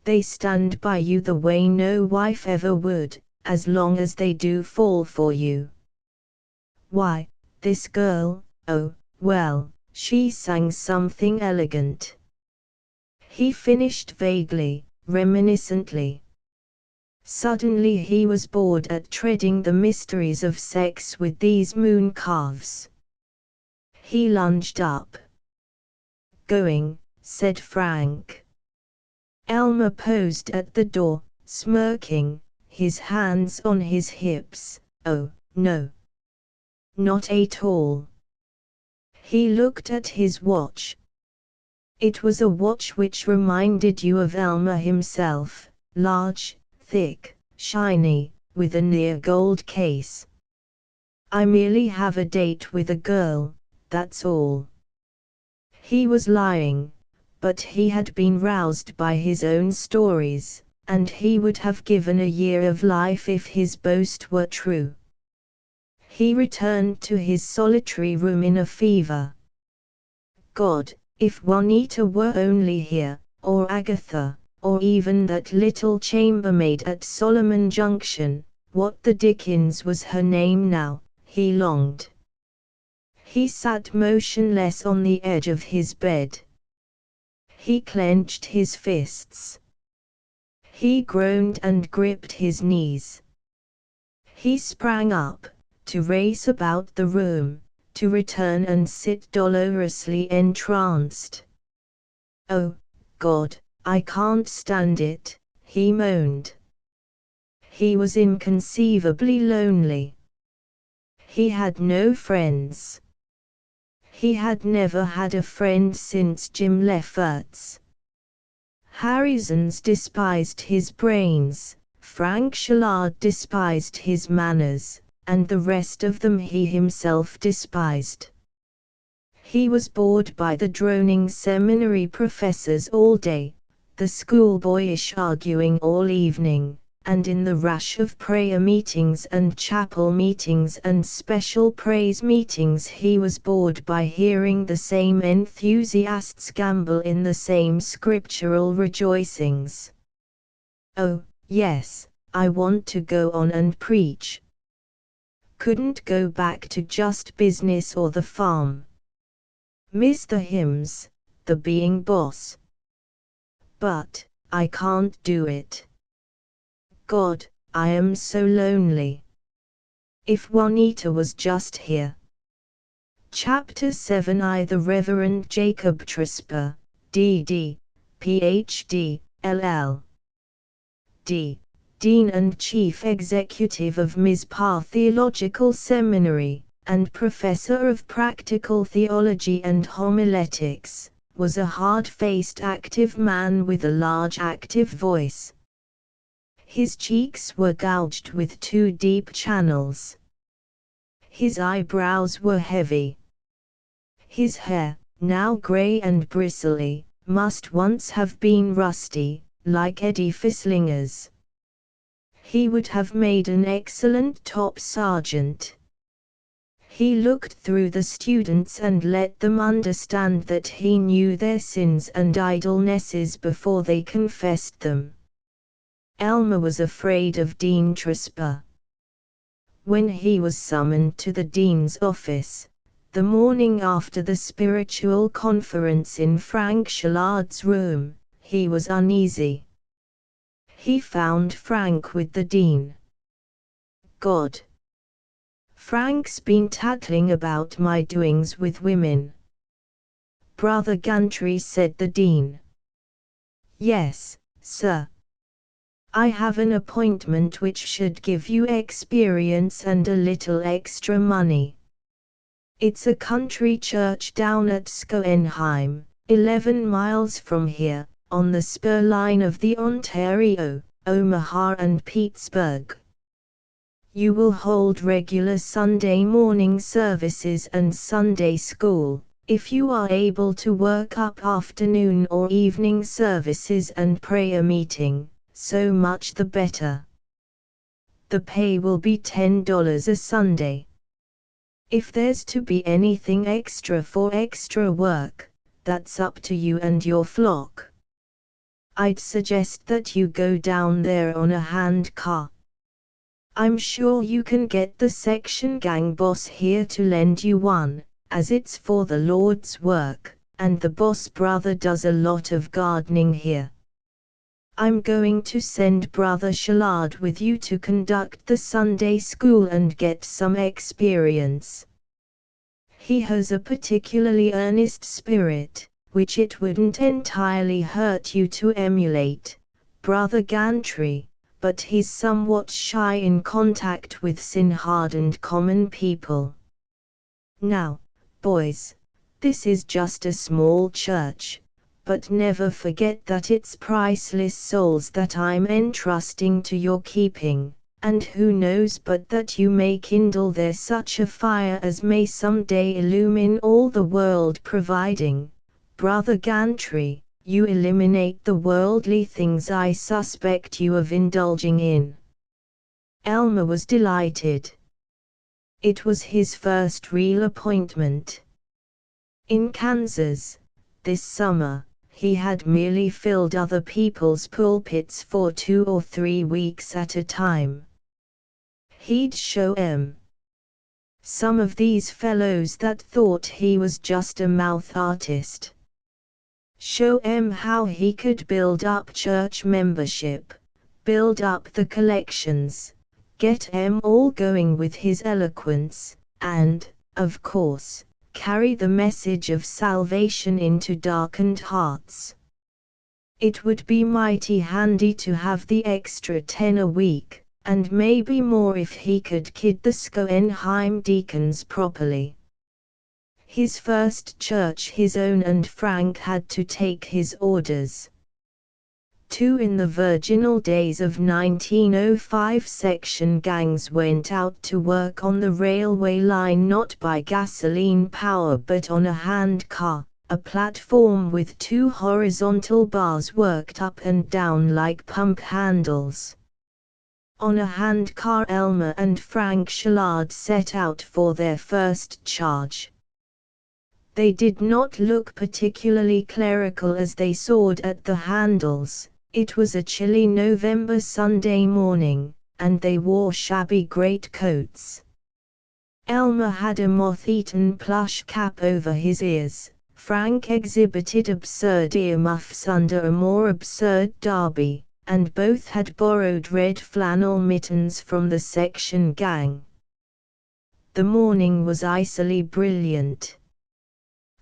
They stand by you the way no wife ever would, as long as they do fall for you. Why, this girl, oh, well, she sang something elegant. He finished vaguely, reminiscently. Suddenly he was bored at treading the mysteries of sex with these moon calves. He lunged up. Going, said Frank. Elmer posed at the door, smirking, his hands on his hips. Oh, no. Not at all. He looked at his watch. It was a watch which reminded you of Elmer himself, large, thick, shiny, with a near gold case. I merely have a date with a girl, that's all. He was lying, but he had been roused by his own stories, and he would have given a year of life if his boast were true. He returned to his solitary room in a fever. God, if Juanita were only here, or Agatha, or even that little chambermaid at Solomon Junction, what the dickens was her name now, he longed. He sat motionless on the edge of his bed. He clenched his fists. He groaned and gripped his knees. He sprang up, to race about the room, to return and sit dolorously entranced. "Oh, God, I can't stand it," he moaned. He was inconceivably lonely. He had no friends. He had never had a friend since Jim Lefferts. Harrison's despised his brains, Frank Shallard despised his manners, and the rest of them he himself despised. He was bored by the droning seminary professors all day, the schoolboyish arguing all evening, and in the rush of prayer meetings and chapel meetings and special praise meetings he was bored by hearing the same enthusiasts gamble in the same scriptural rejoicings. "Oh, yes, I want to go on and preach. Couldn't go back to just business or the farm. Miss the hymns, the being boss. But I can't do it. God, I am so lonely. If Juanita was just here." Chapter 7 I The Reverend Jacob Trisper, D.D., Ph.D., LL.D., Dean and Chief Executive of Mizpah Theological Seminary, and Professor of Practical Theology and Homiletics, was a hard-faced active man with a large active voice. His cheeks were gouged with 2 deep channels. His eyebrows were heavy. His hair, now grey and bristly, must once have been rusty, like Eddie Fislinger's. He would have made an excellent top sergeant. He looked through the students and let them understand that he knew their sins and idlenesses before they confessed them. Elmer was afraid of Dean Trisper. When he was summoned to the dean's office, the morning after the spiritual conference in Frank Shallard's room, he was uneasy. He found Frank with the dean. "God, Frank's been tattling about my doings with women." "Brother Gantry," said the dean. "Yes, sir. I have an appointment which should give you experience and a little extra money. It's a country church down at Schoenheim, 11 miles from here, on the spur line of the Ontario, Omaha and Pittsburgh. You will hold regular Sunday morning services and Sunday school, if you are able to work up afternoon or evening services and prayer meeting. So much the better. The pay will be $10 a Sunday. If there's to be anything extra for extra work, that's up to you and your flock. I'd suggest that you go down there on a hand car. I'm sure you can get the section gang boss here to lend you one, as it's for the Lord's work, and the boss brother does a lot of gardening here. I'm going to send Brother Shallard with you to conduct the Sunday school and get some experience. He has a particularly earnest spirit, which it wouldn't entirely hurt you to emulate, Brother Gantry, but he's somewhat shy in contact with sin-hardened common people. Now, boys, This is just a small church, but never forget that it's priceless souls that I'm entrusting to your keeping, and who knows but that you may kindle there such a fire as may someday illumine all the world, providing, Brother Gantry, you eliminate the worldly things I suspect you of indulging in." Elmer was delighted. It was his first real appointment. In Kansas, this summer, he had merely filled other people's pulpits for 2 or 3 weeks at a time. He'd show 'em, some of these fellows that thought he was just a mouth artist. Show 'em how he could build up church membership, build up the collections, get 'em all going with his eloquence, and, of course, carry the message of salvation into darkened hearts. It would be mighty handy to have the extra 10 a week, and maybe more if he could kid the Schoenheim deacons properly. His first church his own, and Frank had to take his orders. 2 in the virginal days of 1905 section gangs went out to work on the railway line not by gasoline power but on a hand car, a platform with 2 horizontal bars worked up and down like pump handles. On a hand car Elmer and Frank Shallard set out for their first charge. They did not look particularly clerical as they sawed at the handles. It was a chilly November Sunday morning, and they wore shabby greatcoats. Elmer had a moth-eaten plush cap over his ears, Frank exhibited absurd earmuffs under a more absurd derby, and both had borrowed red flannel mittens from the section gang. The morning was icily brilliant.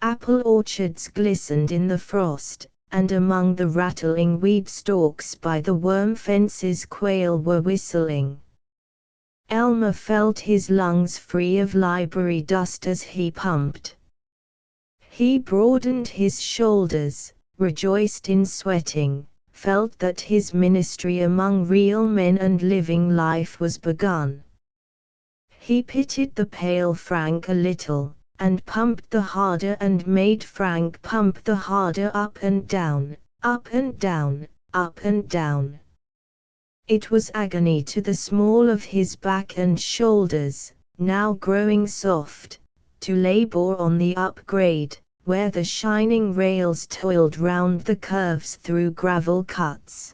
Apple orchards glistened in the frost, and among the rattling weed stalks by the worm fences quail were whistling. Elmer felt his lungs free of library dust as he pumped. He broadened his shoulders, rejoiced in sweating, felt that his ministry among real men and living life was begun. He pitied the pale Frank a little, and pumped the harder and made Frank pump the harder, up and down, up and down, up and down. It was agony to the small of his back and shoulders, now growing soft, to labor on the upgrade, where the shining rails toiled round the curves through gravel cuts.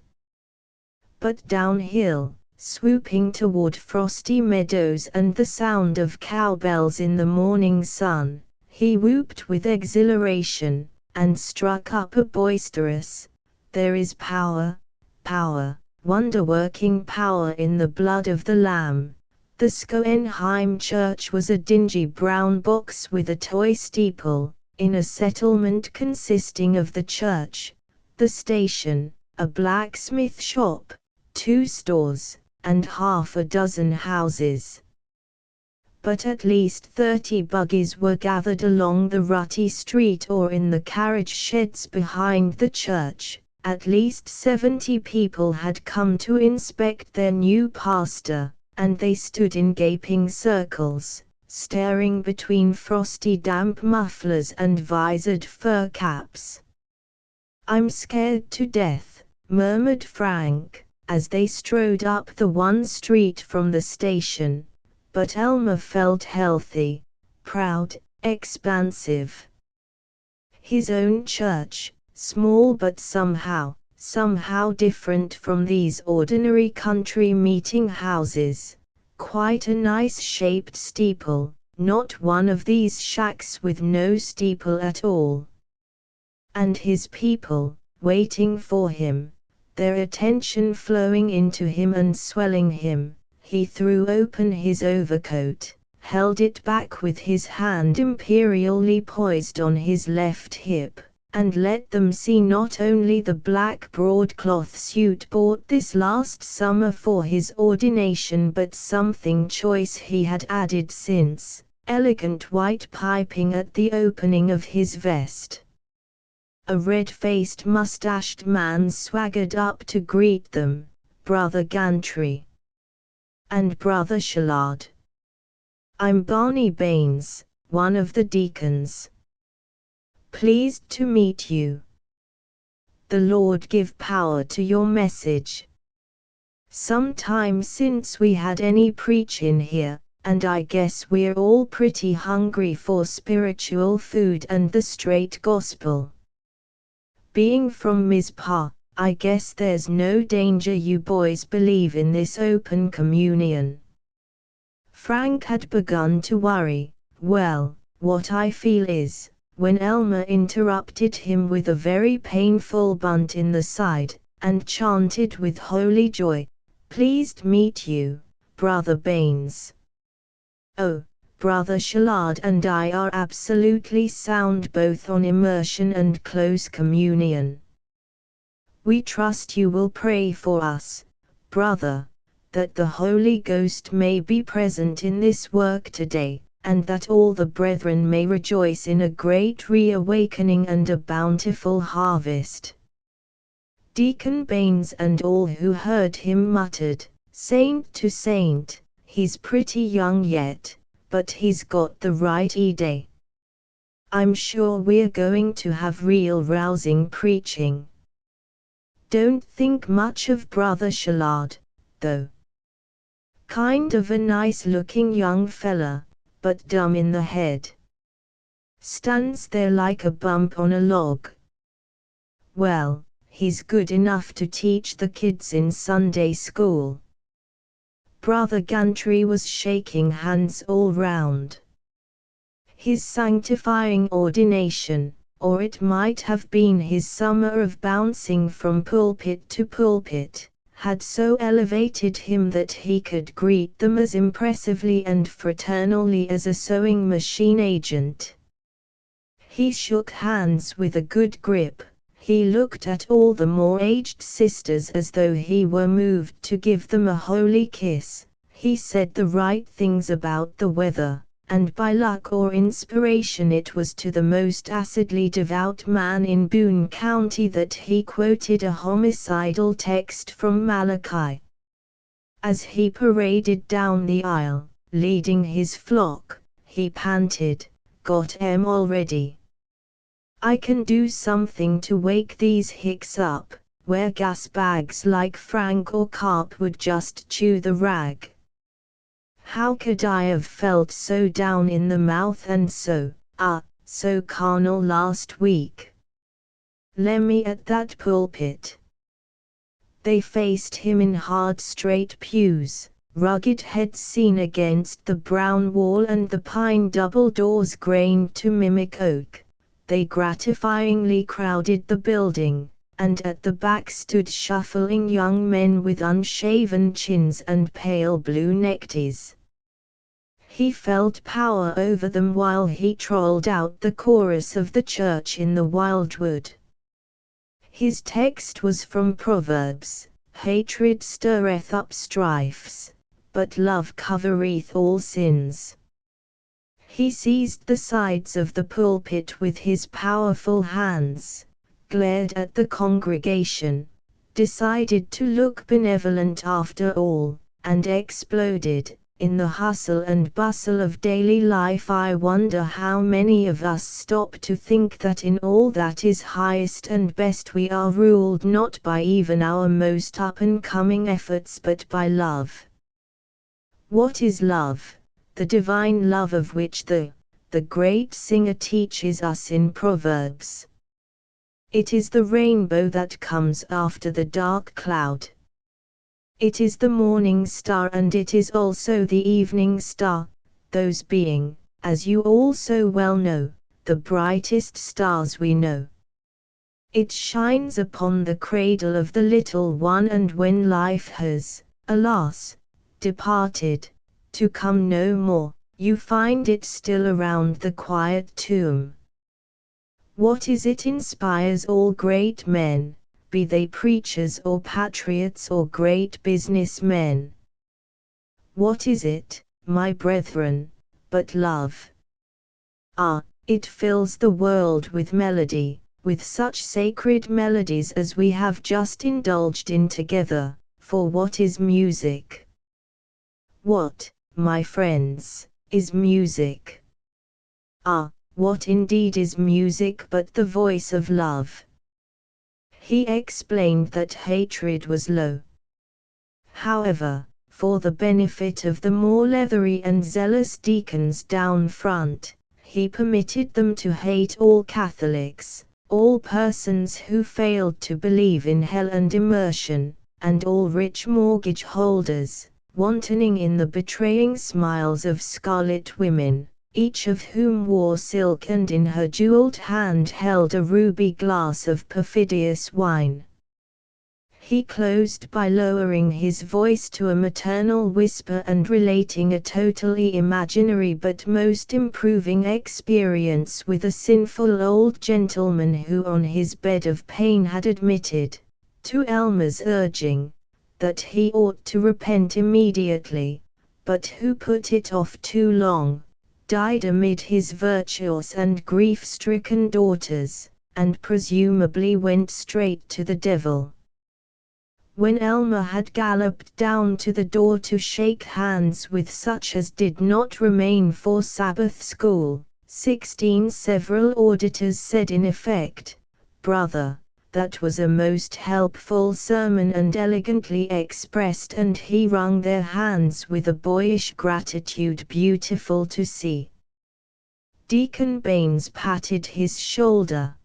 But downhill, swooping toward frosty meadows and the sound of cowbells in the morning sun, he whooped with exhilaration, and struck up a boisterous, "There is power, power, wonder-working power in the blood of the Lamb." The Schoenheim church was a dingy brown box with a toy steeple, in a settlement consisting of the church, the station, a blacksmith shop, 2 stores, and half a dozen houses. But at least 30 buggies were gathered along the rutty street or in the carriage sheds behind the church. At least 70 people had come to inspect their new pastor, and they stood in gaping circles, staring between frosty damp mufflers and visored fur caps. "I'm scared to death," murmured Frank, as they strode up the one street from the station, but Elmer felt healthy, proud, expansive. His own church, small but somehow different from these ordinary country meeting houses, quite a nice-shaped steeple, not one of these shacks with no steeple at all. And his people, waiting for him, their attention flowing into him and swelling him. He threw open his overcoat, held it back with his hand imperially poised on his left hip, and let them see not only the black broadcloth suit bought this last summer for his ordination but something choice he had added since, elegant white piping at the opening of his vest. A red-faced mustached man swaggered up to greet them, Brother Gantry. And Brother Shallard. I'm Barney Baines, one of the deacons. Pleased to meet you. The Lord give power to your message. Some time since we had any preachin' here, and I guess we're all pretty hungry for spiritual food and the straight gospel. Being from Mizpah, I guess there's no danger you boys believe in this open communion. Frank had begun to worry. Well, what I feel is, when Elmer interrupted him with a very painful bunt in the side, and chanted with holy joy, "Pleased meet you, Brother Baines. Oh, Brother Shallard and I are absolutely sound both on immersion and close communion. We trust you will pray for us, brother, that the Holy Ghost may be present in this work today, and that all the brethren may rejoice in a great reawakening and a bountiful harvest." Deacon Baines and all who heard him muttered, "Saint to saint, he's pretty young yet, but he's got the right idea. I'm sure we're going to have real rousing preaching." Don't think much of Brother Shallard, though. Kind of a nice-looking young fella, but dumb in the head. Stands there like a bump on a log. Well, he's good enough to teach the kids in Sunday school. Brother Gantry was shaking hands all round. His sanctifying ordination, or it might have been his summer of bouncing from pulpit to pulpit, had so elevated him that he could greet them as impressively and fraternally as a sewing machine agent. He shook hands with a good grip. He looked at all the more aged sisters as though he were moved to give them a holy kiss. He said the right things about the weather, and by luck or inspiration it was to the most acidly devout man in Boone County that he quoted a homicidal text from Malachi. As he paraded down the aisle, leading his flock, he panted, "Got 'em already. I can do something to wake these hicks up, where gas bags like Frank or Carp would just chew the rag. How could I have felt so down in the mouth and so carnal last week? Lemme at that pulpit." They faced him in hard straight pews, rugged heads seen against the brown wall and the pine double doors grained to mimic oak. They gratifyingly crowded the building, and at the back stood shuffling young men with unshaven chins and pale blue neckties. He felt power over them while he trolled out the chorus of the church in the wildwood. His text was from Proverbs, "Hatred stirreth up strifes, but love covereth all sins." He seized the sides of the pulpit with his powerful hands, glared at the congregation, decided to look benevolent after all, and exploded, "In the hustle and bustle of daily life I wonder how many of us stop to think that in all that is highest and best we are ruled not by even our most up-and-coming efforts but by love. What is love? The divine love of which the great singer teaches us in Proverbs. It is the rainbow that comes after the dark cloud. It is the morning star and it is also the evening star, those being, as you all so well know, the brightest stars we know. It shines upon the cradle of the little one, and when life has, alas, departed, to come no more, you find it still around the quiet tomb. What is it inspires all great men, be they preachers or patriots or great businessmen? What is it, my brethren, but love. Ah, it fills the world with melody, with such sacred melodies as we have just indulged in together, for what is music? What, my friends, is music? Ah, what indeed is music but the voice of love? He explained that hatred was low. However, for the benefit of the more leathery and zealous deacons down front, he permitted them to hate all Catholics, all persons who failed to believe in hell and immersion, and all rich mortgage holders, wantoning in the betraying smiles of scarlet women, each of whom wore silk and in her jeweled hand held a ruby glass of perfidious wine. He closed by lowering his voice to a maternal whisper and relating a totally imaginary but most improving experience with a sinful old gentleman who on his bed of pain had admitted, to Elmer's urging, that he ought to repent immediately, but who put it off too long, died amid his virtuous and grief-stricken daughters, and presumably went straight to the devil. When Elmer had galloped down to the door to shake hands with such as did not remain for Sabbath school, 16 several auditors said in effect, "Brother, that was a most helpful sermon and elegantly expressed," and he wrung their hands with a boyish gratitude beautiful to see. Deacon Baines patted his shoulder.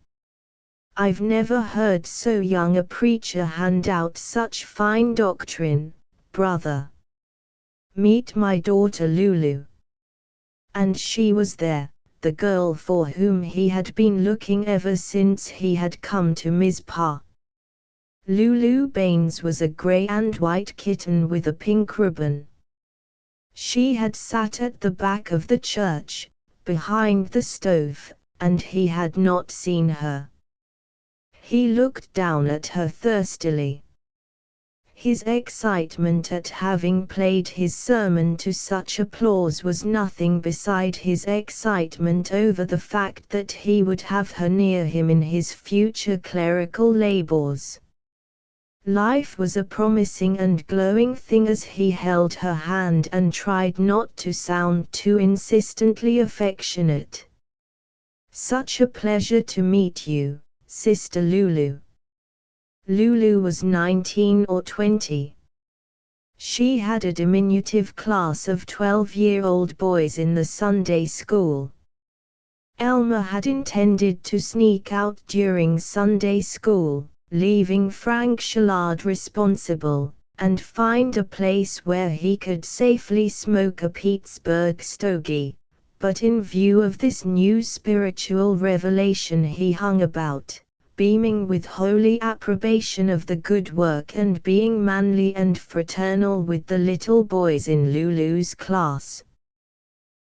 "I've never heard so young a preacher hand out such fine doctrine, brother. Meet my daughter Lulu." And she was there, the girl for whom he had been looking ever since he had come to Mizpah. Lulu Baines was a grey and white kitten with a pink ribbon. She had sat at the back of the church, behind the stove, and he had not seen her. He looked down at her thirstily. His excitement at having played his sermon to such applause was nothing beside his excitement over the fact that he would have her near him in his future clerical labors. Life was a promising and glowing thing as he held her hand and tried not to sound too insistently affectionate. "Such a pleasure to meet you, Sister Lulu." Lulu was 19 or 20. She had a diminutive class of 12-year-old boys in the Sunday school. Elmer had intended to sneak out during Sunday school, leaving Frank Shallard responsible, and find a place where he could safely smoke a Pittsburgh stogie, but in view of this new spiritual revelation he hung about, beaming with holy approbation of the good work and being manly and fraternal with the little boys in Lulu's class.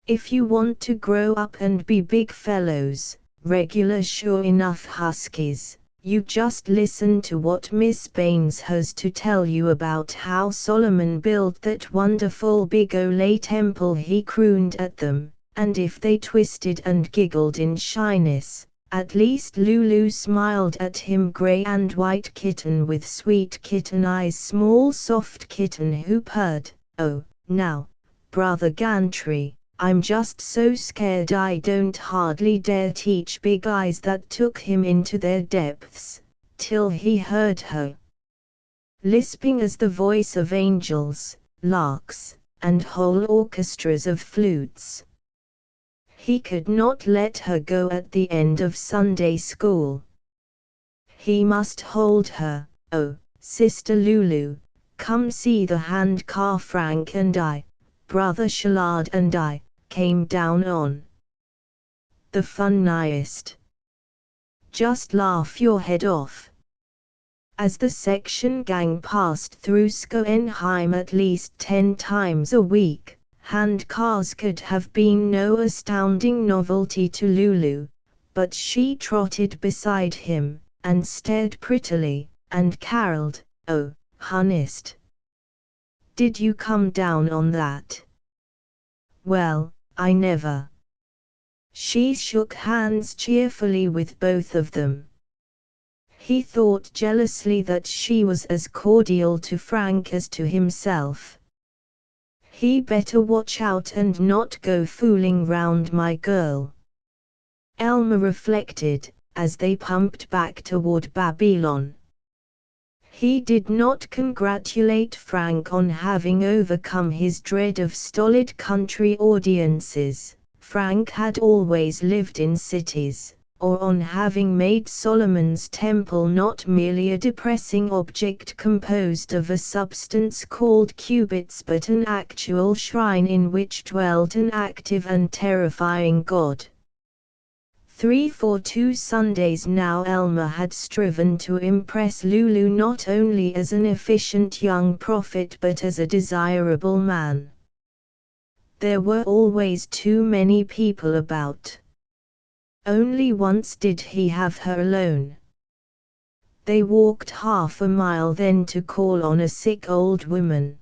"If you want to grow up and be big fellows, regular sure enough huskies, you just listen to what Miss Baines has to tell you about how Solomon built that wonderful big Ole temple," he crooned at them, and if they twisted and giggled in shyness, at least Lulu smiled at him. Grey and white kitten with sweet kitten eyes, small soft kitten who purred, "Oh, now, Brother Gantry, I'm just so scared I don't hardly dare teach Big Eyes," that took him into their depths, till he heard her lisping as the voice of angels, larks, and whole orchestras of flutes. He could not let her go at the end of Sunday school. He must hold her. "Oh, Sister Lulu, come see the hand car Frank and I, Brother Shallard and I, came down on. The funniest. Just laugh your head off." As the section gang passed through Schoenheim at least 10 times a week, hand cars could have been no astounding novelty to Lulu, but she trotted beside him, and stared prettily, and caroled, "Oh, honest. Did you come down on that? Well, I never. She shook hands cheerfully with both of them. He thought jealously that she was as cordial to Frank as to himself. He better watch out and not go fooling round my girl. Elmer reflected, as they pumped back toward Babylon. He did not congratulate Frank on having overcome his dread of stolid country audiences. Frank had always lived in cities, or on having made Solomon's temple not merely a depressing object composed of a substance called cubits but an actual shrine in which dwelt an active and terrifying God. 3 Sundays now Elmer had striven to impress Lulu not only as an efficient young prophet but as a desirable man. There were always too many people about. Only once did he have her alone. They walked half a mile then to call on a sick old woman.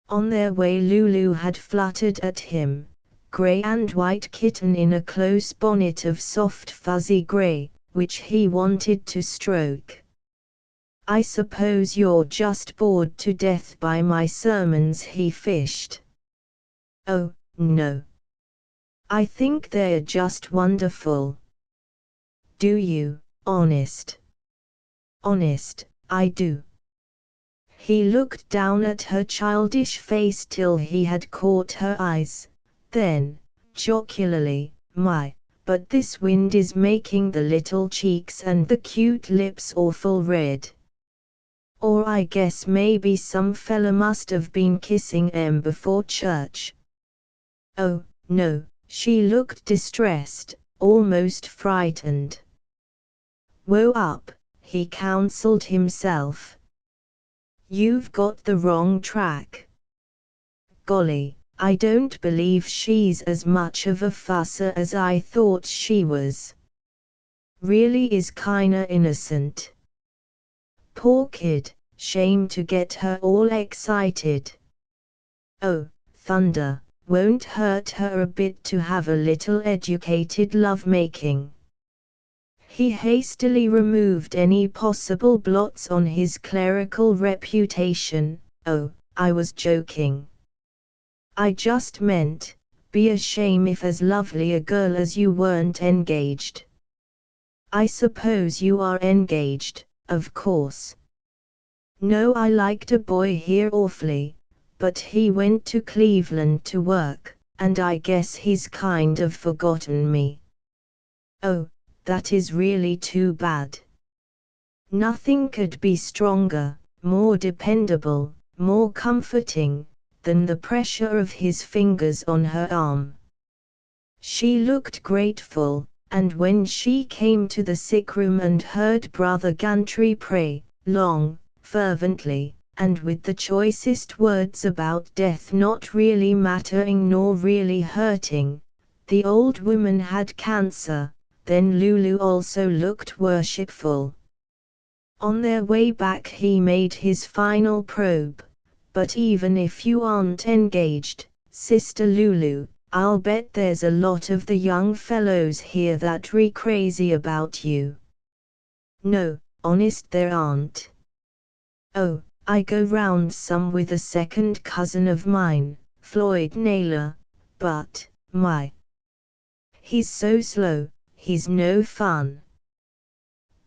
On their way Lulu had fluttered at him, grey and white kitten in a close bonnet of soft fuzzy grey, which he wanted to stroke. "I suppose you're just bored to death by my sermons," he fished. "Oh, no. I think they're just wonderful." "Do you, honest?" "Honest, I do." He looked down at her childish face till he had caught her eyes, then, jocularly, but this wind is making the little cheeks and the cute lips awful red. Or I guess maybe some fella must have been kissing 'em before church." "Oh, no." She looked distressed, almost frightened. "Woe up," he counseled himself. "You've got the wrong track. Golly, I don't believe she's as much of a fusser as I thought she was. Really is kinda innocent. Poor kid, shame to get her all excited. Oh, thunder. Won't hurt her a bit to have a little educated lovemaking." He hastily removed any possible blots on his clerical reputation. "Oh, I was joking. I just meant, be a shame if as lovely a girl as you weren't engaged." "I suppose you are engaged, of course." "No, I liked a boy here awfully. But he went to Cleveland to work, and I guess he's kind of forgotten me." "Oh, that is really too bad." Nothing could be stronger, more dependable, more comforting, than the pressure of his fingers on her arm. She looked grateful, and when she came to the sick room and heard Brother Gantry pray, long, fervently, and with the choicest words about death not really mattering nor really hurting, the old woman had cancer, then Lulu also looked worshipful. On their way back he made his final probe. "But even if you aren't engaged, Sister Lulu, I'll bet there's a lot of the young fellows here that crazy about you." "No, honest there aren't." "Oh, I go round some with a second cousin of mine, Floyd Naylor, but, he's so slow, he's no fun."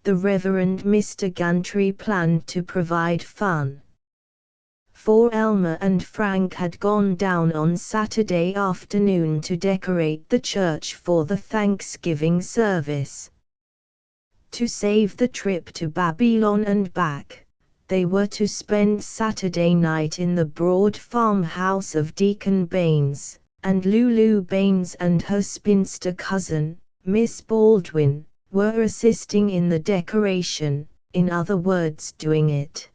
The Reverend Mr. Gantry planned to provide fun. For Elmer and Frank had gone down on Saturday afternoon to decorate the church for the Thanksgiving service. To save the trip to Babylon and back, they were to spend Saturday night in the broad farmhouse of Deacon Baines, and Lulu Baines and her spinster cousin, Miss Baldwin, were assisting in the decoration, in other words doing it.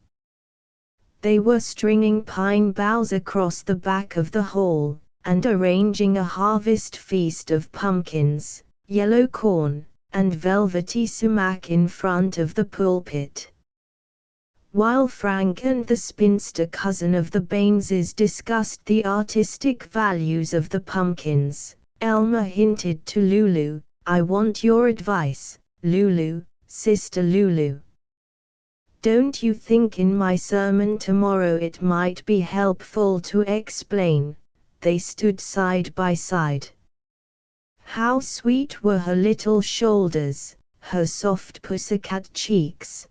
They were stringing pine boughs across the back of the hall, and arranging a harvest feast of pumpkins, yellow corn, and velvety sumac in front of the pulpit. While Frank and the spinster cousin of the Baineses discussed the artistic values of the pumpkins, Elmer hinted to Lulu, "I want your advice, Lulu, Sister Lulu. Don't you think in my sermon tomorrow it might be helpful to explain?" They stood side by side. How sweet were her little shoulders, her soft pussycat cheeks.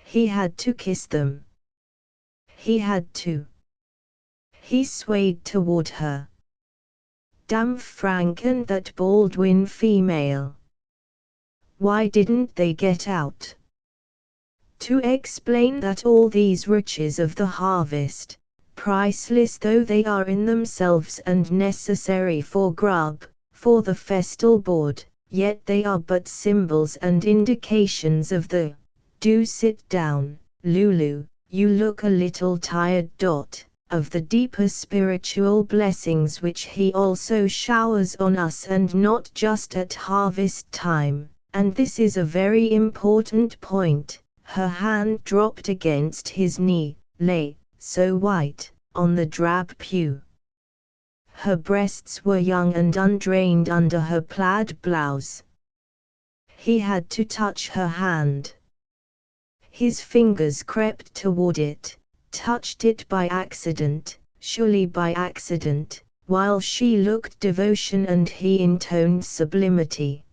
He had to kiss them. He had to. He swayed toward her. Damn Frank and that Baldwin female. Why didn't they get out? To explain that all these riches of the harvest, priceless though they are in themselves and necessary for grub, for the festal board, yet they are but symbols and indications of the— Do sit down, Lulu, you look a little tired. Of the deeper spiritual blessings which he also showers on us, and not just at harvest time, and this is a very important point. Her hand dropped against his knee, lay, so white, on the drab pew. Her breasts were young and undrained under her plaid blouse. He had to touch her hand. His fingers crept toward it, touched it by accident, surely by accident, while she looked devotion and he intoned sublimity.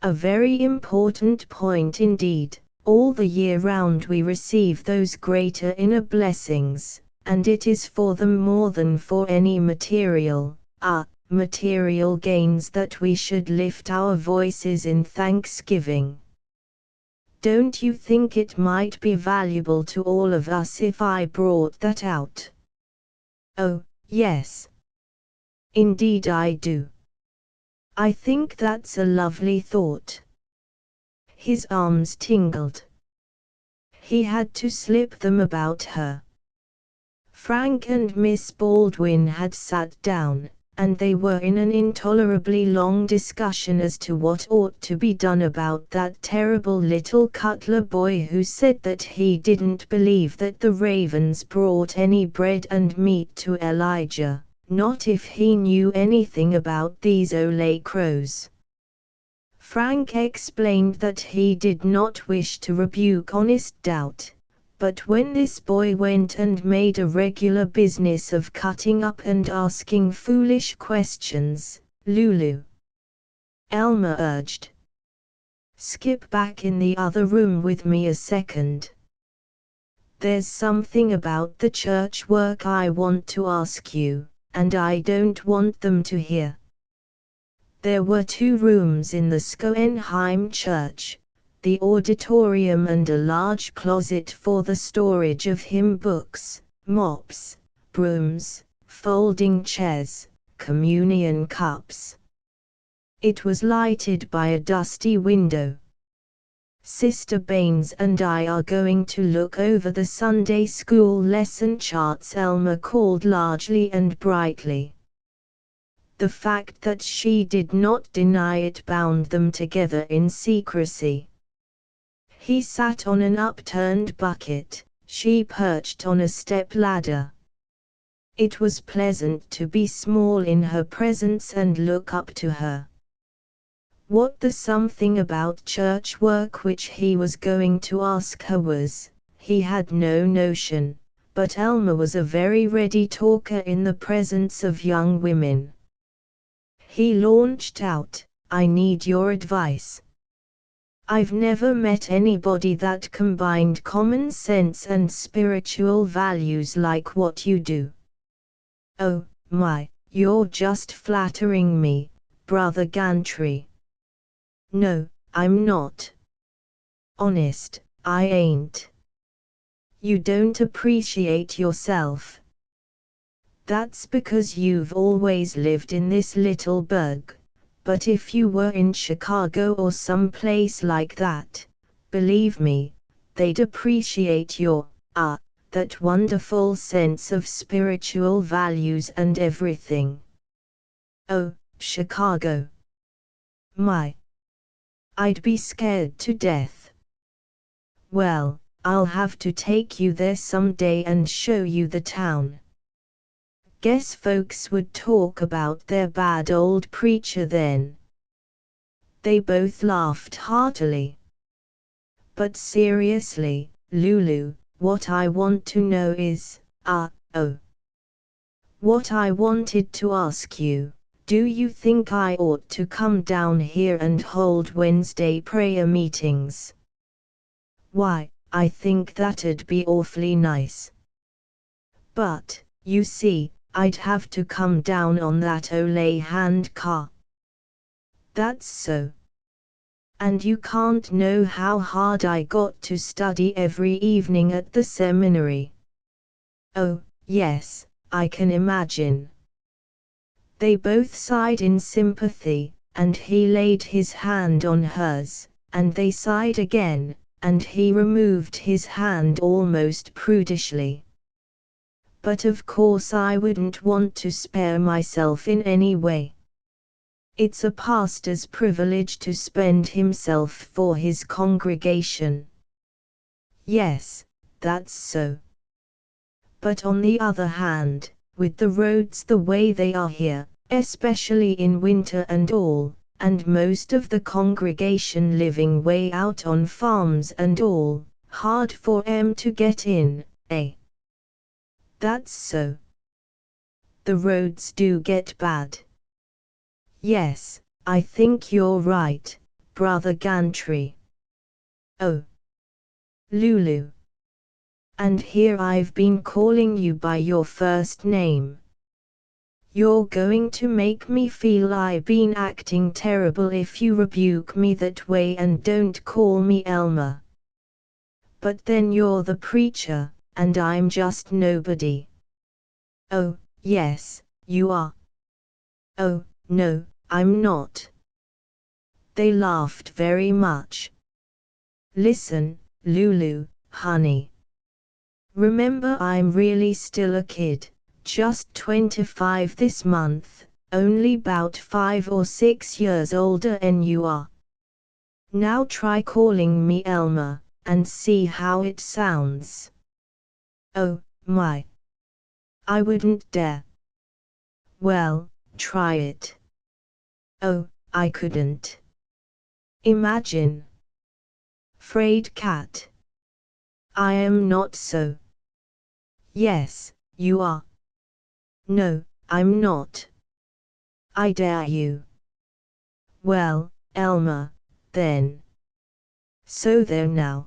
A very important point indeed. All the year round we receive those greater inner blessings, and it is for them more than for any material gains that we should lift our voices in thanksgiving. Don't you think it might be valuable to all of us if I brought that out? Oh, yes. Indeed I do. I think that's a lovely thought. His arms tingled. He had to slip them about her. Frank and Miss Baldwin had sat down, and they were in an intolerably long discussion as to what ought to be done about that terrible little Cutler boy who said that he didn't believe that the ravens brought any bread and meat to Elijah, not if he knew anything about these Ole crows. Frank explained that he did not wish to rebuke honest doubt, but when this boy went and made a regular business of cutting up and asking foolish questions, Lulu, Elmer urged, skip back in the other room with me a second. There's something about the church work I want to ask you, and I don't want them to hear. There were 2 rooms in the Schoenheim church, the auditorium and a large closet for the storage of hymn books, mops, brooms, folding chairs, communion cups. It was lighted by a dusty window. Sister Baines and I are going to look over the Sunday school lesson charts, Elmer called largely and brightly. The fact that she did not deny it bound them together in secrecy. He sat on an upturned bucket, she perched on a step ladder. It was pleasant to be small in her presence and look up to her. What the something about church work which he was going to ask her was, he had no notion, but Elmer was a very ready talker in the presence of young women. He launched out, I need your advice. I've never met anybody that combined common sense and spiritual values like what you do. Oh, my, you're just flattering me, Brother Gantry. No, I'm not. Honest, I ain't. You don't appreciate yourself. That's because you've always lived in this little burg, but if you were in Chicago or some place like that, believe me, they'd appreciate your, that wonderful sense of spiritual values and everything. Oh, Chicago. My. I'd be scared to death. Well, I'll have to take you there someday and show you the town. Guess folks would talk about their bad old preacher then. They both laughed heartily. But seriously, Lulu, what I want to know is, what I wanted to ask you, do you think I ought to come down here and hold Wednesday prayer meetings? Why, I think that'd be awfully nice. But, you see, I'd have to come down on that ole hand car. That's so. And you can't know how hard I got to study every evening at the seminary. Oh, yes, I can imagine. They both sighed in sympathy, and he laid his hand on hers, and they sighed again, and he removed his hand almost prudishly. But of course I wouldn't want to spare myself in any way. It's a pastor's privilege to spend himself for his congregation. Yes, that's so. But on the other hand, with the roads the way they are here, especially in winter and all, and most of the congregation living way out on farms and all, hard for 'em to get in, eh? That's so. The roads do get bad. Yes, I think you're right, Brother Gantry. Oh, Lulu. And here I've been calling you by your first name. You're going to make me feel I've been acting terrible if you rebuke me that way and don't call me Elmer. But then you're the preacher, and I'm just nobody. Oh, yes, you are. Oh, no, I'm not. They laughed very much. Listen, Lulu, honey. Remember I'm really still a kid, just 25 this month, only 'bout 5 or 6 years older than you are. Now try calling me Elmer, and see how it sounds. Oh, my. I wouldn't dare. Well, try it. Oh, I couldn't. Imagine. 'Fraid cat. I am not so. Yes, you are. No, I'm not. I dare you. Well, Elmer, then. So there now.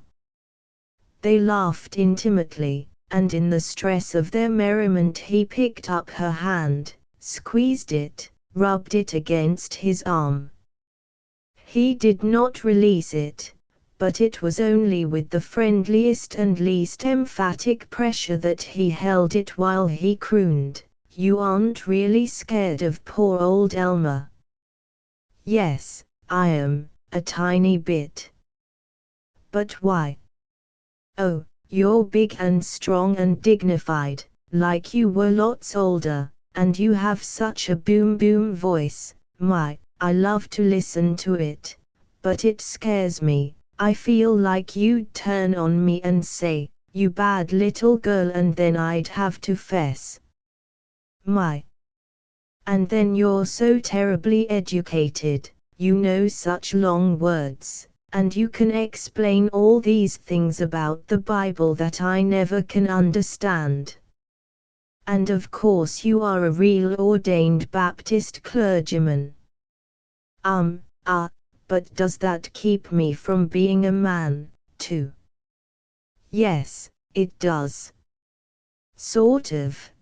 They laughed intimately, and in the stress of their merriment he picked up her hand, squeezed it, rubbed it against his arm. He did not release it, but it was only with the friendliest and least emphatic pressure that he held it while he crooned, "You aren't really scared of poor old Elmer?" "Yes, I am, a tiny bit." "But why?" "Oh, you're big and strong and dignified, like you were lots older, and you have such a boom voice, I love to listen to it, but it scares me. I feel like you'd turn on me and say, 'You bad little girl,' and then I'd have to fess. And then you're so terribly educated, you know such long words, and you can explain all these things about the Bible that I never can understand. And of course you are a real ordained Baptist clergyman. But does that keep me from being a man, too?" "Yes, it does. Sort of."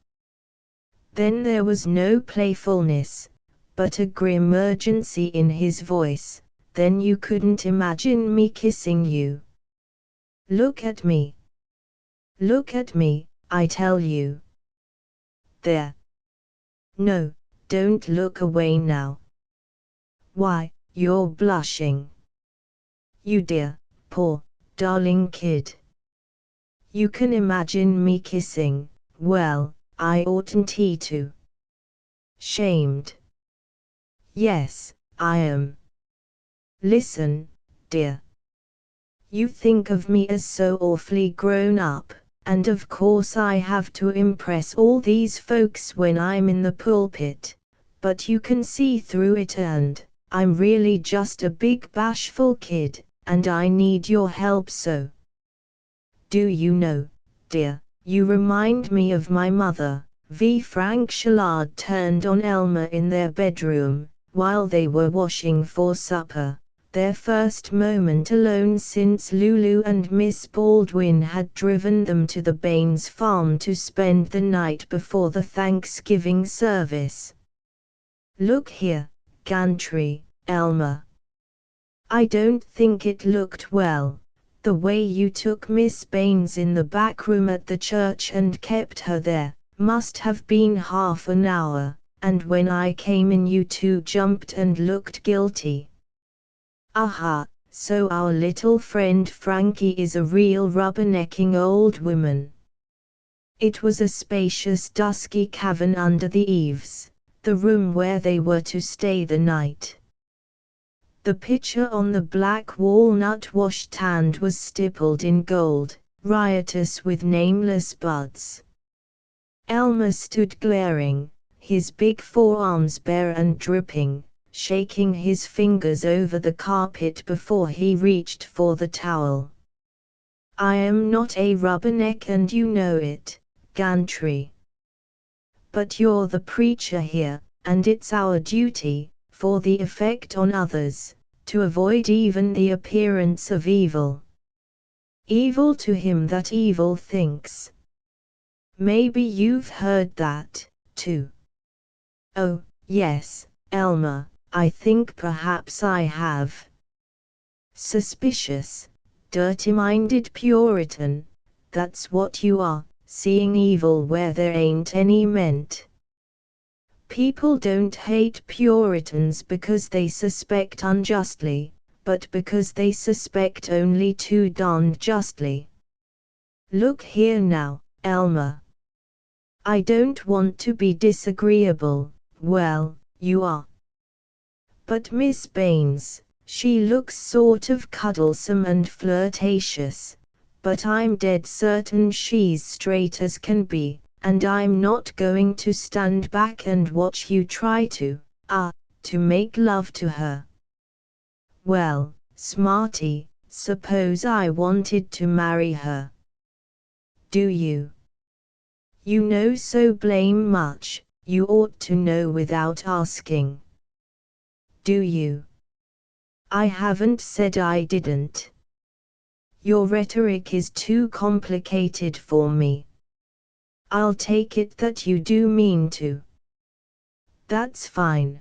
Then there was no playfulness, but a grim urgency in his voice. "Then you couldn't imagine me kissing you? Look at me. Look at me, I tell you. There. No, don't look away now. Why, you're blushing. You dear, poor, darling kid. You can imagine me kissing, well, I oughtn't he to. Shamed. Yes, I am. Listen, dear. You think of me as so awfully grown up, and of course I have to impress all these folks when I'm in the pulpit, but you can see through it and I'm really just a big bashful kid, and I need your help so. Do you know, dear, you remind me of my mother. Frank Shallard turned on Elmer in their bedroom, while they were washing for supper. Their first moment alone since Lulu and Miss Baldwin had driven them to the Baines farm to spend the night before the Thanksgiving service. Look here, Gantry, Elmer. I don't think it looked well, the way you took Miss Baines in the back room at the church and kept her there. Must have been half an hour, and when I came in you two jumped and looked guilty. Aha, so our little friend Frankie is a real rubbernecking old woman. It was a spacious dusky cavern under the eaves, the room where they were to stay the night. The picture on the black walnut washstand was stippled in gold, riotous with nameless buds. Elmer stood glaring, his big forearms bare and dripping, shaking his fingers over the carpet before he reached for the towel. I am not a rubberneck and you know it, Gantry. But you're the preacher here, and it's our duty, for the effect on others, to avoid even the appearance of evil. Evil to him that evil thinks. Maybe you've heard that, too. Oh, yes, Elmer, I think perhaps I have. Suspicious, dirty-minded Puritan, that's what you are, seeing evil where there ain't any meant. People don't hate Puritans because they suspect unjustly, but because they suspect only too darned justly. Look here now, Elmer. I don't want to be disagreeable, well, you are. But Miss Baines, she looks sort of cuddlesome and flirtatious, but I'm dead certain she's straight as can be, and I'm not going to stand back and watch you try to make love to her. Well, smarty, suppose I wanted to marry her. Do you? You know so blame much, you ought to know without asking. Do you? I haven't said I didn't. Your rhetoric is too complicated for me. I'll take it that you do mean to. That's fine.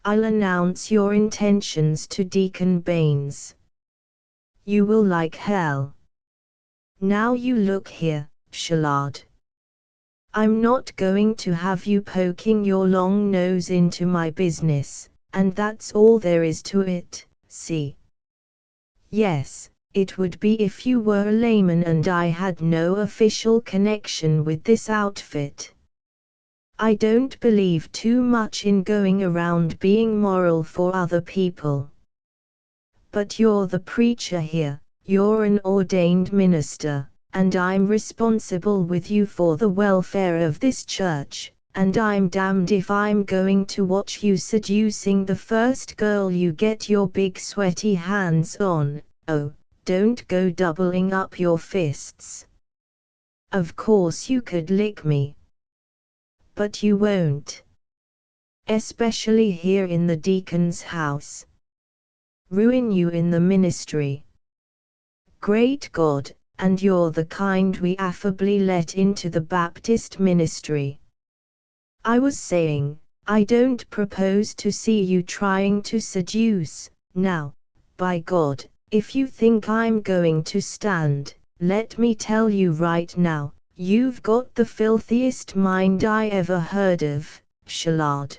I'll announce your intentions to Deacon Baines. You will like hell. Now you look here, Shallard. I'm not going to have you poking your long nose into my business, and that's all there is to it, see? Yes, it would be if you were a layman and I had no official connection with this outfit. I don't believe too much in going around being moral for other people. But you're the preacher here, you're an ordained minister, and I'm responsible with you for the welfare of this church, and I'm damned if I'm going to watch you seducing the first girl you get your big sweaty hands on. Oh, don't go doubling up your fists. Of course you could lick me. But you won't. Especially here in the deacon's house. Ruin you in the ministry. Great God, and you're the kind we affably let into the Baptist ministry. I was saying, I don't propose to see you trying to seduce. Now, by God, if you think I'm going to stand, let me tell you right now, you've got the filthiest mind I ever heard of, Shallard.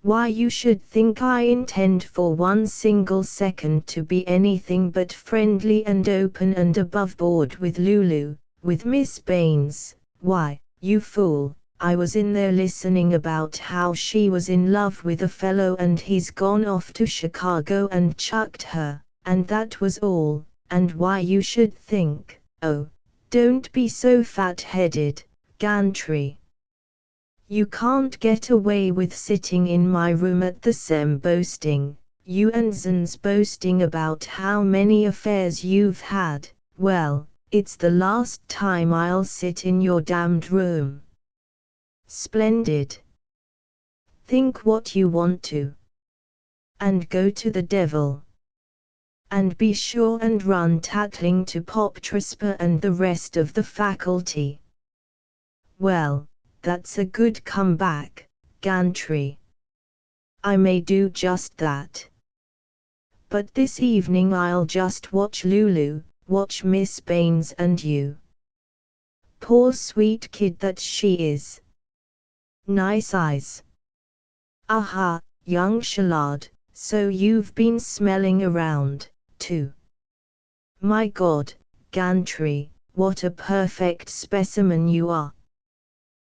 Why you should think I intend for one single second to be anything but friendly and open and above board with Lulu, with Miss Baines, why, you fool, I was in there listening about how she was in love with a fellow and he's gone off to Chicago and chucked her, and that was all, and why you should think, oh, don't be so fat-headed, Gantry. You can't get away with sitting in my room at the Sem boasting, you and Zans boasting about how many affairs you've had. Well, it's the last time I'll sit in your damned room. Splendid. Think what you want to. And go to the devil. And be sure and run tattling to Pop Trisper and the rest of the faculty. Well, that's a good comeback, Gantry. I may do just that. But this evening I'll just watch Lulu, watch Miss Baines and you. Poor sweet kid that she is. Nice eyes. Aha, young Shalard, so you've been smelling around, too. My God, Gantry, what a perfect specimen you are.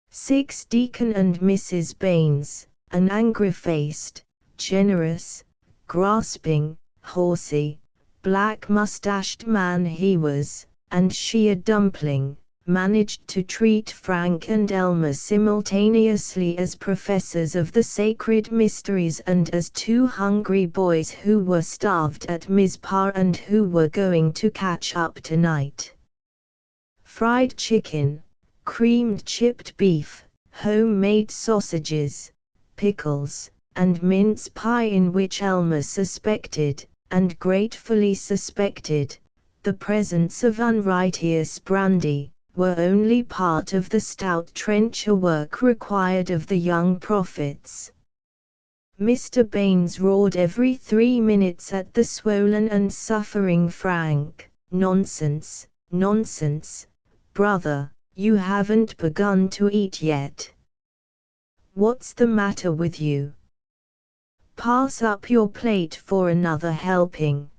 6 Deacon and Mrs. Baines, an angry-faced, generous, grasping, horsey, black-mustached man he was, and she a dumpling, managed to treat Frank and Elmer simultaneously as professors of the sacred mysteries and as 2 hungry boys who were starved at Mizpah and who were going to catch up tonight. Fried chicken, creamed chipped beef, homemade sausages, pickles, and mince pie in which Elmer suspected, and gratefully suspected, the presence of unrighteous brandy, were only part of the stout trencher work required of the young prophets. Mr. Baines roared every 3 minutes at the swollen and suffering Frank, "Nonsense, nonsense, brother, you haven't begun to eat yet. What's the matter with you? Pass up your plate for another helping."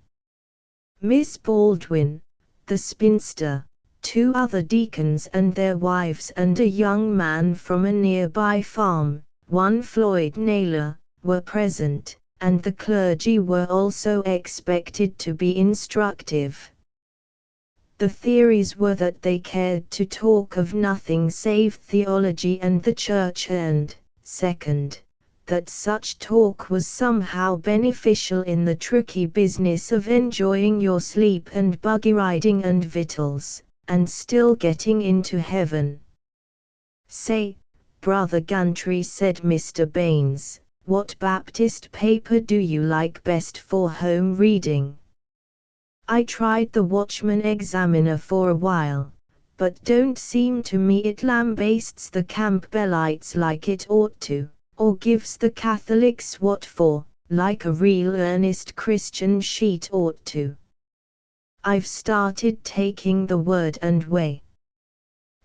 Miss Baldwin, the spinster, 2 other deacons and their wives and a young man from a nearby farm, one Floyd Naylor, were present, and the clergy were also expected to be instructive. The theories were that they cared to talk of nothing save theology and the church and, second, that such talk was somehow beneficial in the tricky business of enjoying your sleep and buggy riding and victuals, and still getting into heaven. "Say, Brother Gantry," said Mr. Baines, "what Baptist paper do you like best for home reading? I tried the Watchman Examiner for a while, but don't seem to me it lambastes the Campbellites like it ought to, or gives the Catholics what for, like a real earnest Christian sheet ought to. I've started taking the Word and Way.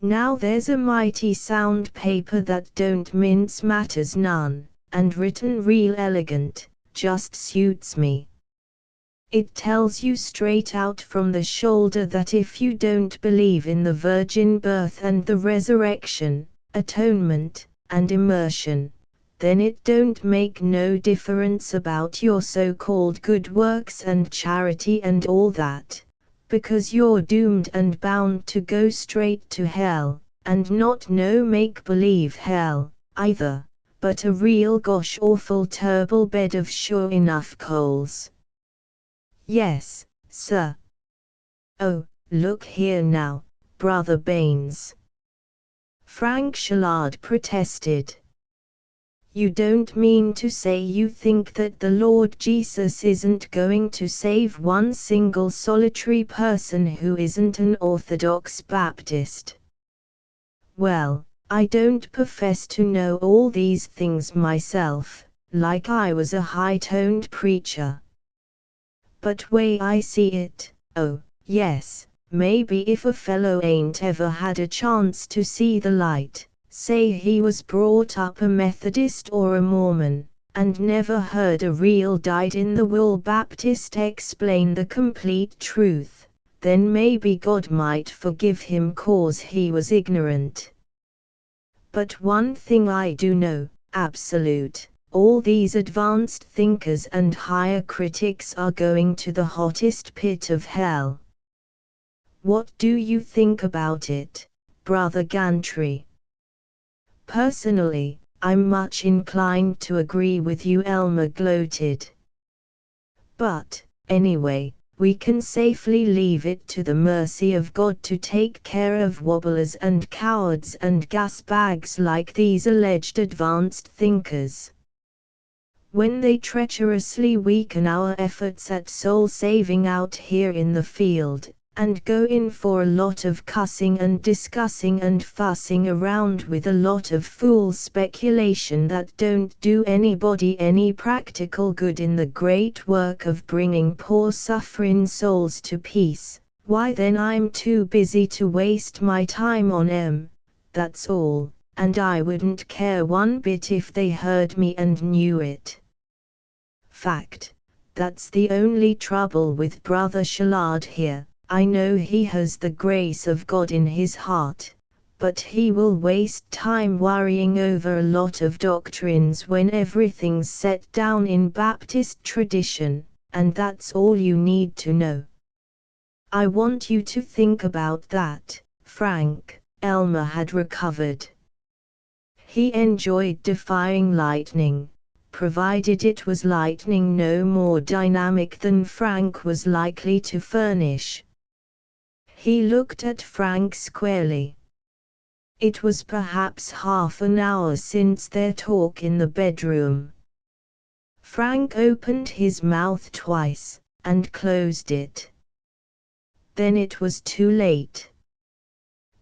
Now there's a mighty sound paper that don't mince matters none, and written real elegant, just suits me. It tells you straight out from the shoulder that if you don't believe in the virgin birth and the resurrection, atonement, and immersion, then it don't make no difference about your so-called good works and charity and all that, because you're doomed and bound to go straight to hell, and not no make-believe hell, either, but a real gosh awful turble bed of sure enough coals. Yes, sir. Oh, look here now, Brother Baines. Frank Shalard protested. You don't mean to say you think that the Lord Jesus isn't going to save one single solitary person who isn't an Orthodox Baptist? Well, I don't profess to know all these things myself, like I was a high-toned preacher. But way I see it, oh, yes, maybe if a fellow ain't ever had a chance to see the light, say he was brought up a Methodist or a Mormon, and never heard a real dyed-in-the-wool Baptist explain the complete truth, then maybe God might forgive him 'cause he was ignorant. But one thing I do know, absolute, all these advanced thinkers and higher critics are going to the hottest pit of hell. What do you think about it, Brother Gantry?
Personally, I'm much inclined to agree with you, Elmer gloated. But, anyway, we can safely leave it to the mercy of God to take care of wobblers and cowards and gasbags like these alleged advanced thinkers. When they treacherously weaken our efforts at soul-saving out here in the field, and go in for a lot of cussing and discussing and fussing around with a lot of fool speculation that don't do anybody any practical good in the great work of bringing poor suffering souls to peace, why then I'm too busy to waste my time on 'em, that's all, and I wouldn't care one bit if they heard me and knew it. Fact, that's the only trouble with Brother Shallard here. I know he has the grace of God in his heart, but he will waste time worrying over a lot of doctrines when everything's set down in Baptist tradition, and that's all you need to know. I want you to think about that, Frank. Elmer had recovered. He enjoyed defying lightning, provided it was lightning no more dynamic than Frank was likely to furnish. He looked at Frank squarely. It was perhaps half an hour since their talk in the bedroom. Frank opened his mouth twice, and closed it. Then it was too late.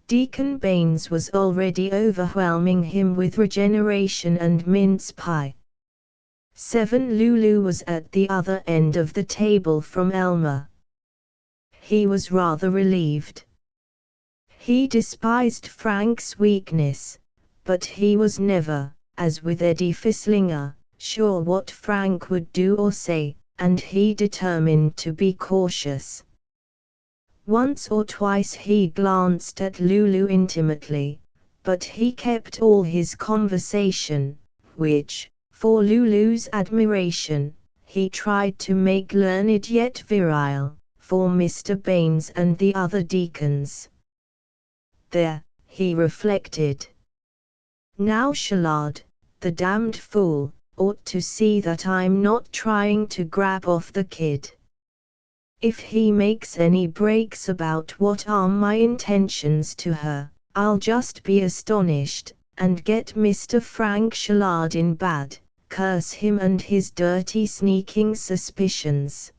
Deacon Baines was already overwhelming him with regeneration and mince pie. 7 Lulu was at the other end of the table from Elmer. He was rather relieved. He despised Frank's weakness, but he was never, as with Eddie Fisslinger, sure what Frank would do or say, and he determined to be cautious. Once or twice he glanced at Lulu intimately, but he kept all his conversation, which, for Lulu's admiration, he tried to make learned yet virile, for Mr. Baines and the other deacons. There, he reflected. Now Shallard, the damned fool, ought to see that I'm not trying to grab off the kid. If he makes any breaks about what are my intentions to her, I'll just be astonished, and get Mr. Frank Shallard in bad, curse him and his dirty sneaking suspicions.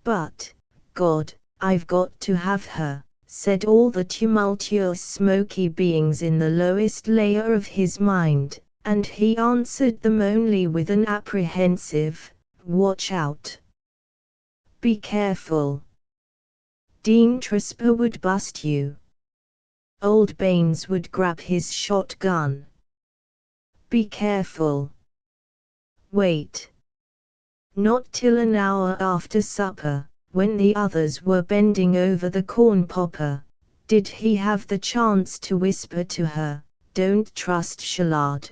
But, God, I've got to have her, said all the tumultuous smoky beings in the lowest layer of his mind, and he answered them only with an apprehensive, watch out. Be careful. Dean Trisper would bust you. Old Baines would grab his shotgun. Be careful. Wait. Not till an hour after supper, when the others were bending over the corn popper, did he have the chance to whisper to her, "Don't trust Shallard.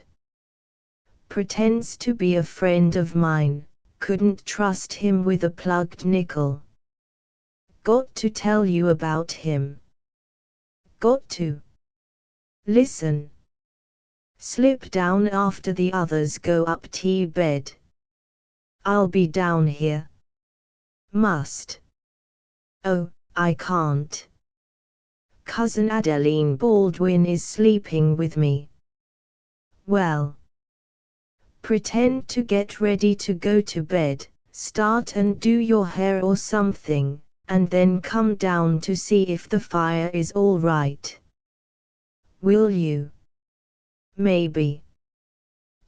Pretends to be a friend of mine, couldn't trust him with a plugged nickel. Got to tell you about him. Got to. Listen. Slip down after the others go up to bed. I'll be down here. Must. Oh, I can't. Cousin Adeline Baldwin is sleeping with me. Well. Pretend to get ready to go to bed, start and do your hair or something, and then come down to see if the fire is all right. Will you? Maybe.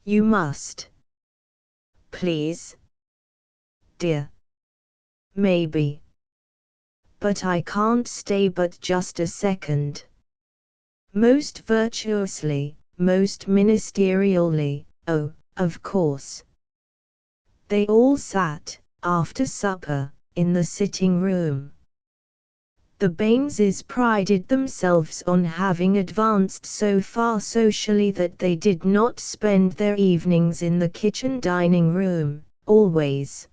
You must. Please? Dear. Maybe. But I can't stay but just a second. Most virtuously, most ministerially, oh, of course. They all sat, after supper, in the sitting room.
The Baineses prided themselves on having advanced so far socially that they did not spend their evenings in the kitchen dining room, always.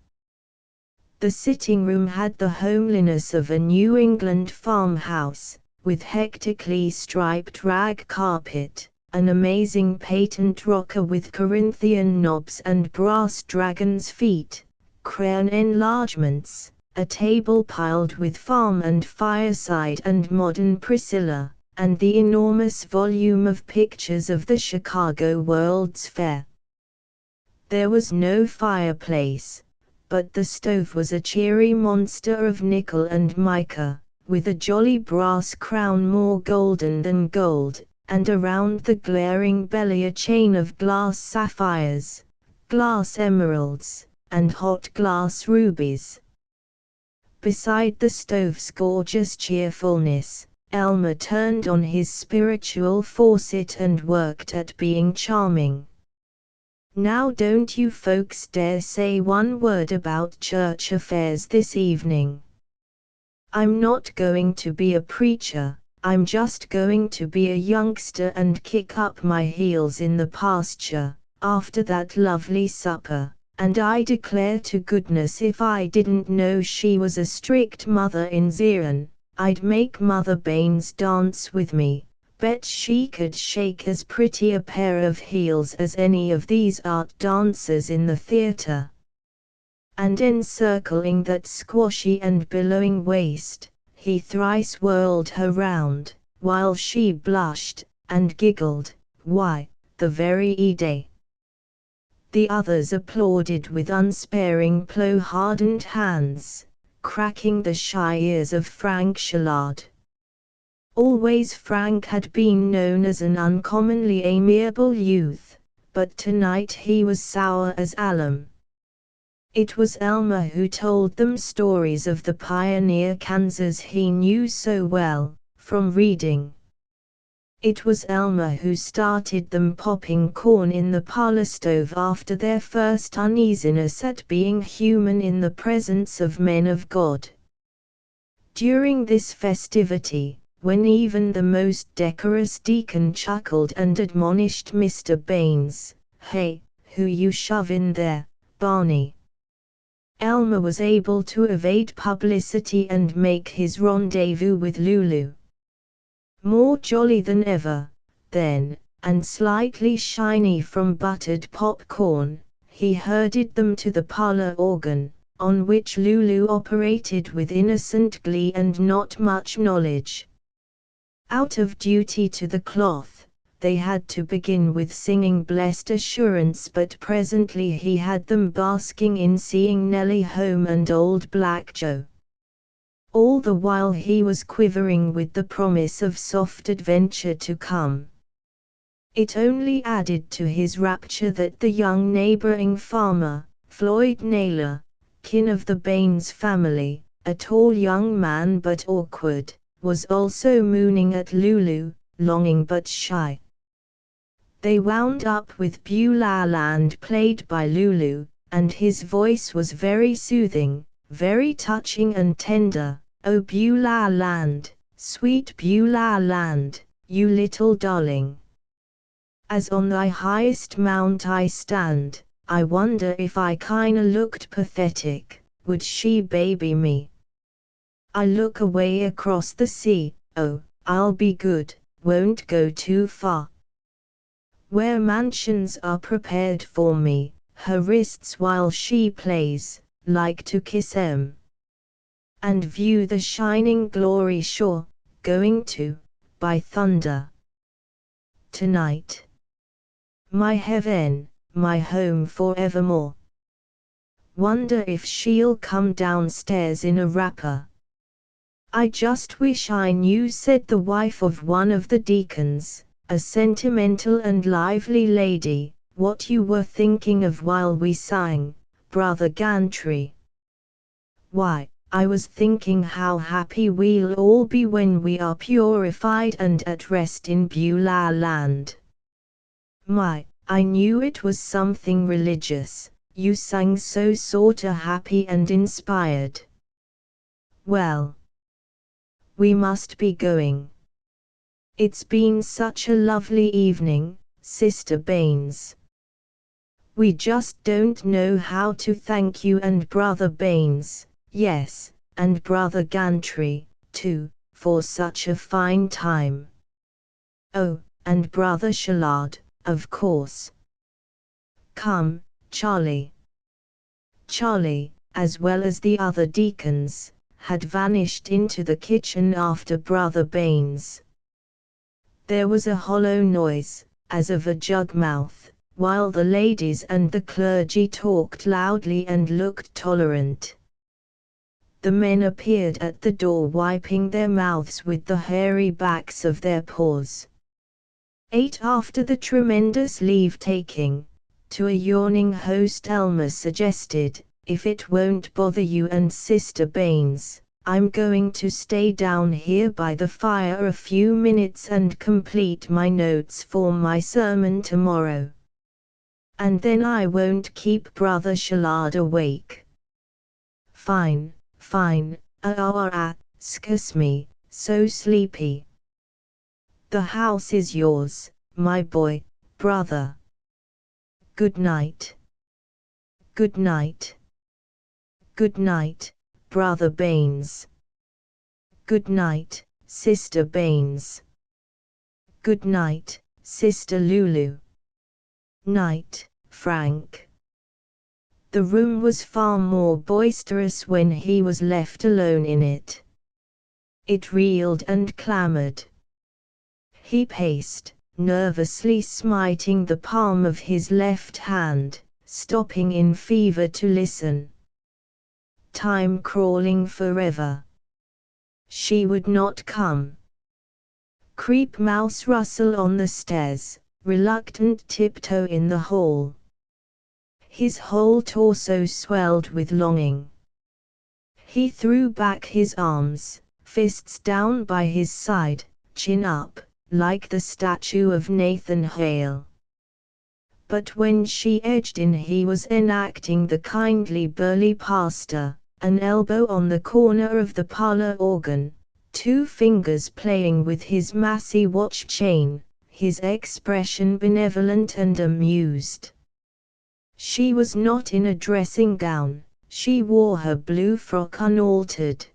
The sitting room had the homeliness of a New England farmhouse, with hectically striped rag carpet, an amazing patent rocker with Corinthian knobs and brass dragon's feet, crayon enlargements, a table piled with farm and fireside and modern Priscilla, and the enormous volume of pictures of the Chicago World's Fair. There was no fireplace, but the stove was a cheery monster of nickel and mica, with a jolly brass crown more golden than gold, and around the glaring belly a chain of glass sapphires, glass emeralds, and hot glass rubies. Beside the stove's gorgeous cheerfulness, Elmer turned on his spiritual faucet and worked at being charming. "Now don't you folks dare say one word about church affairs this evening. I'm not going to be a preacher, I'm just going to be a youngster and kick up my heels in the pasture, after that lovely supper, and I declare to goodness if I didn't know she was a strict mother in Zion, I'd make Mother Baines dance with me. Bet she could shake as pretty a pair of heels as any of these art dancers in the theater." And encircling that squashy and billowing waist, he thrice whirled her round, while she blushed, and giggled, "Why, the very day." The others applauded with unsparing plow-hardened hands, cracking the shy ears of Frank Shallard. Always Frank had been known as an uncommonly amiable youth, but tonight he was sour as alum. It was Elmer who told them stories of the pioneer Kansas he knew so well, from reading. It was Elmer who started them popping corn in the parlor stove after their first uneasiness at being human in the presence of men of God. During this festivity, when even the most decorous deacon chuckled and admonished Mr. Baines, "Hey, who you shove in there, Barney?" Elmer was able to evade publicity and make his rendezvous with Lulu. More jolly than ever, then, and slightly shiny from buttered popcorn, he herded them to the parlor organ, on which Lulu operated with innocent glee and not much knowledge. Out of duty to the cloth, they had to begin with singing Blessed Assurance, but presently he had them basking in seeing Nellie home and Old Black Joe. All the while he was quivering with the promise of soft adventure to come. It only added to his rapture that the young neighboring farmer, Floyd Naylor, kin of the Baines family, a tall young man but awkward, was also mooning at Lulu, longing but shy. They wound up with Beulah Land played by Lulu, and his voice was very soothing, very touching and tender. "Oh Beulah Land, sweet Beulah Land, you little darling. As on thy highest mount I stand, I wonder if I kinda looked pathetic, would she baby me? I look away across the sea, oh, I'll be good, won't go too far. Where mansions are prepared for me, her wrists while she plays, like to kiss 'em. And view the shining glory shore, going to, by thunder. Tonight. My heaven, my home forevermore. Wonder if she'll come downstairs in a wrapper. I just wish I knew," said the wife of one of the deacons, a sentimental and lively lady, "what you were thinking of while we sang, Brother Gantry." "Why, I was thinking how happy we'll all be when we are purified and at rest in Beulah Land." "My, I knew it was something religious, you sang so sorta happy and inspired." "Well,
we must be going. It's been such a lovely evening, Sister Baines. We just don't know how to thank you and Brother Baines, yes, and Brother Gantry, too, for such a fine time. Oh, and Brother Shallard, of course. Come, Charlie. Charlie, as well as the other deacons, had vanished into the kitchen after Brother Baines. There was a hollow noise, as of a jug mouth, while the ladies and the clergy talked loudly and looked tolerant. The men appeared at the door wiping their mouths with the hairy backs of their paws. 8 After the tremendous leave-taking, to a yawning host Elmer suggested, if it won't bother you and Sister Baines, I'm going to stay down here by the fire a few minutes and complete my notes for my sermon tomorrow. And then I won't keep Brother Shallard awake. Fine, fine, excuse me, so sleepy. The house is yours, my boy, brother. Good night. Good night. Good night, Brother Baines. Good night, Sister Baines. Good night, Sister Lulu. Night, Frank. The room was far more boisterous when he was left alone in it. It reeled and clamored. He paced, nervously smiting the palm of his left hand, stopping in fever to listen. Time crawling forever. She would not come. Creep mouse rustle on the stairs, reluctant tiptoe in the hall. His whole torso swelled with longing. He threw back his arms, fists down by his side, chin up, like the statue of Nathan Hale. But when she edged in he was enacting the kindly burly pastor, an elbow on the corner of the parlor organ, 2 fingers playing with his massy watch chain, his expression benevolent and amused. She was not in a dressing gown, she wore her blue frock unaltered.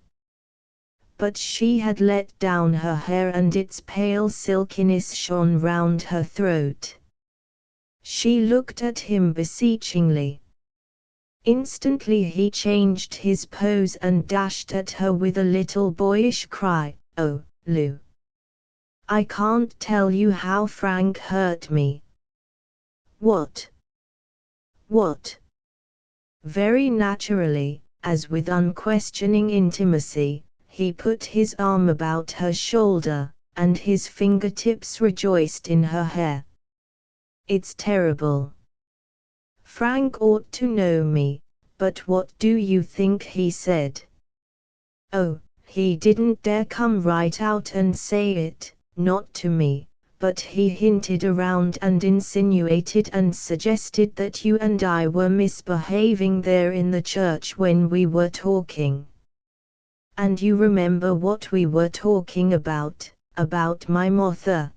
But she had let down her hair and its pale silkiness shone round her throat. She looked at him beseechingly. Instantly he changed his pose and dashed at her with a little boyish cry, "Oh, Lou! I can't tell you how Frank hurt me." "What? What?" Very naturally, as with unquestioning intimacy, he put his arm about her shoulder, and his fingertips rejoiced in her hair. "It's terrible. Frank ought to know me, but what do you think he said?" "Oh, he didn't dare come right out and say it, not to me, but he hinted around and insinuated and suggested that you and I were misbehaving there in the church when we were talking. And you remember what we were talking about my mother.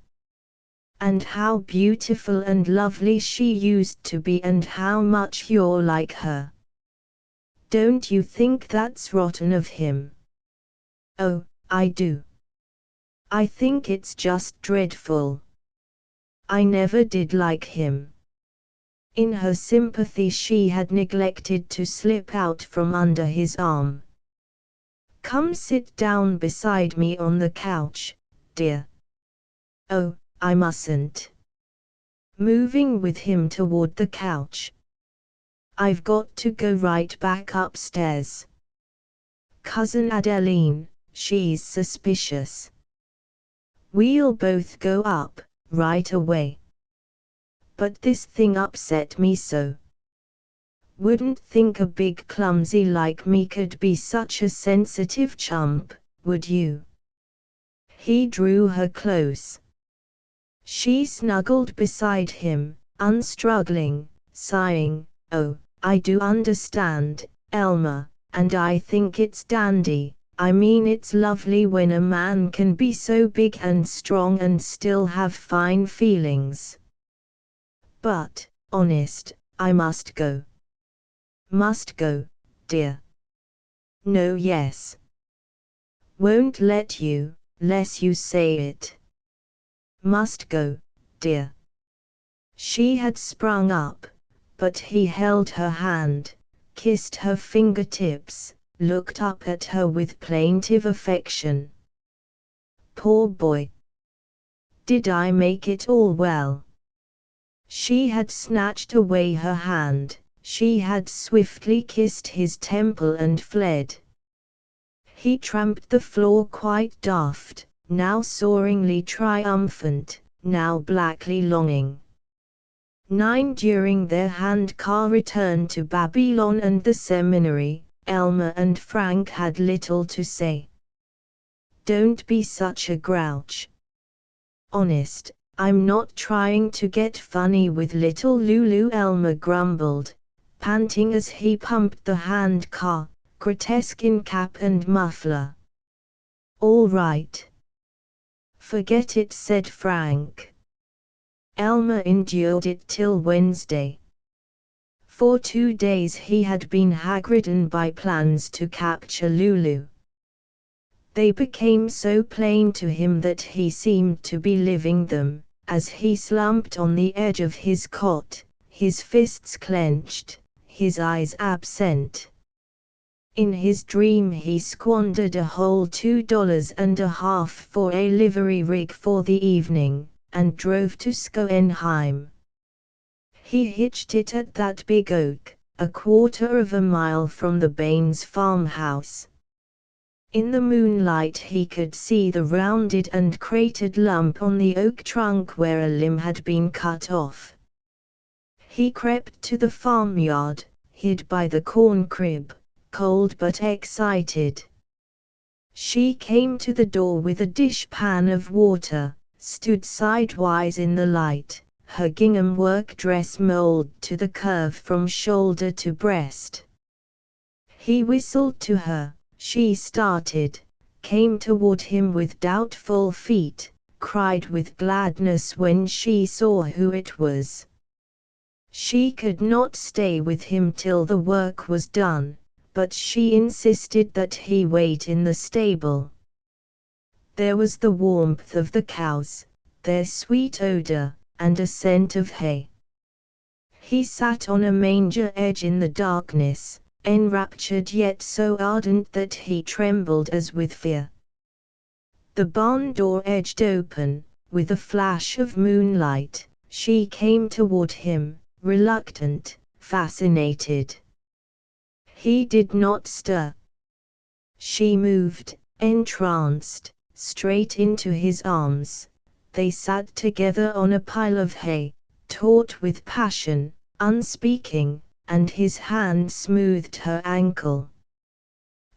And how beautiful and lovely she used to be and how much you're like her. Don't you think that's rotten of him?" "Oh, I do. I think it's just dreadful. I never did like him." In her sympathy she had neglected to slip out from under his arm. "Come sit down beside me on the couch, dear." "Oh, I mustn't." Moving with him toward the couch. "I've got to go right back upstairs. Cousin Adeline, she's suspicious." "We'll both go up, right away. But this thing upset me so. Wouldn't think a big clumsy like me could be such a sensitive chump, would you?" He drew her close. She snuggled beside him, unstruggling, sighing, "Oh, I do understand, Elmer, and I think it's dandy,
I mean, it's lovely when a man can be so big and strong and still have fine feelings. But, honest, I must go. Must go, dear. No, yes. Won't let you, less you say it. Must go, dear. She had sprung up, but he held her hand, kissed her fingertips, looked up at her with plaintive affection. Poor boy! Did I make it all well? She had snatched away her hand, she had swiftly kissed his temple and fled. He tramped the floor quite daft, now soaringly triumphant, now blackly longing. 9 During their handcar return to Babylon and the seminary, Elmer and Frank had little to say. Don't be such a grouch. Honest, I'm not trying to get funny with little Lulu, Elmer grumbled, panting as he pumped the handcar, grotesque in cap and muffler. All right. Forget it, said Frank. Elmer endured it till Wednesday. For 2 days he had been hag-ridden by plans to capture Lulu. They became so plain to him that he seemed to be living them, as he slumped on the edge of his cot, his fists clenched, his eyes absent. In his dream he squandered a whole $2.50 for a livery rig for the evening, and drove to Schoenheim. He hitched it at that big oak, a quarter of a mile from the Baines farmhouse. In the moonlight he could see the rounded and cratered lump on the oak trunk where a limb had been cut off. He crept to the farmyard, hid by the corn crib, cold but excited. She came to the door with a dishpan of water, stood sidewise in the light, her gingham work dress molded to the curve from shoulder to breast. He whistled to her, she started, came toward him with doubtful feet, cried with gladness when she saw who it was. She could not stay with him till the work was done, but she insisted that he wait in the stable. There was the warmth of the cows, their sweet odor, and a scent of hay. He sat on a manger edge in the darkness, enraptured yet so ardent that he trembled as with fear. The barn door edged open, with a flash of moonlight, she came toward him, reluctant, fascinated. He did not stir. She moved, entranced, straight into his arms. They sat together on a pile of hay, taut with passion, unspeaking, and his hand smoothed her ankle.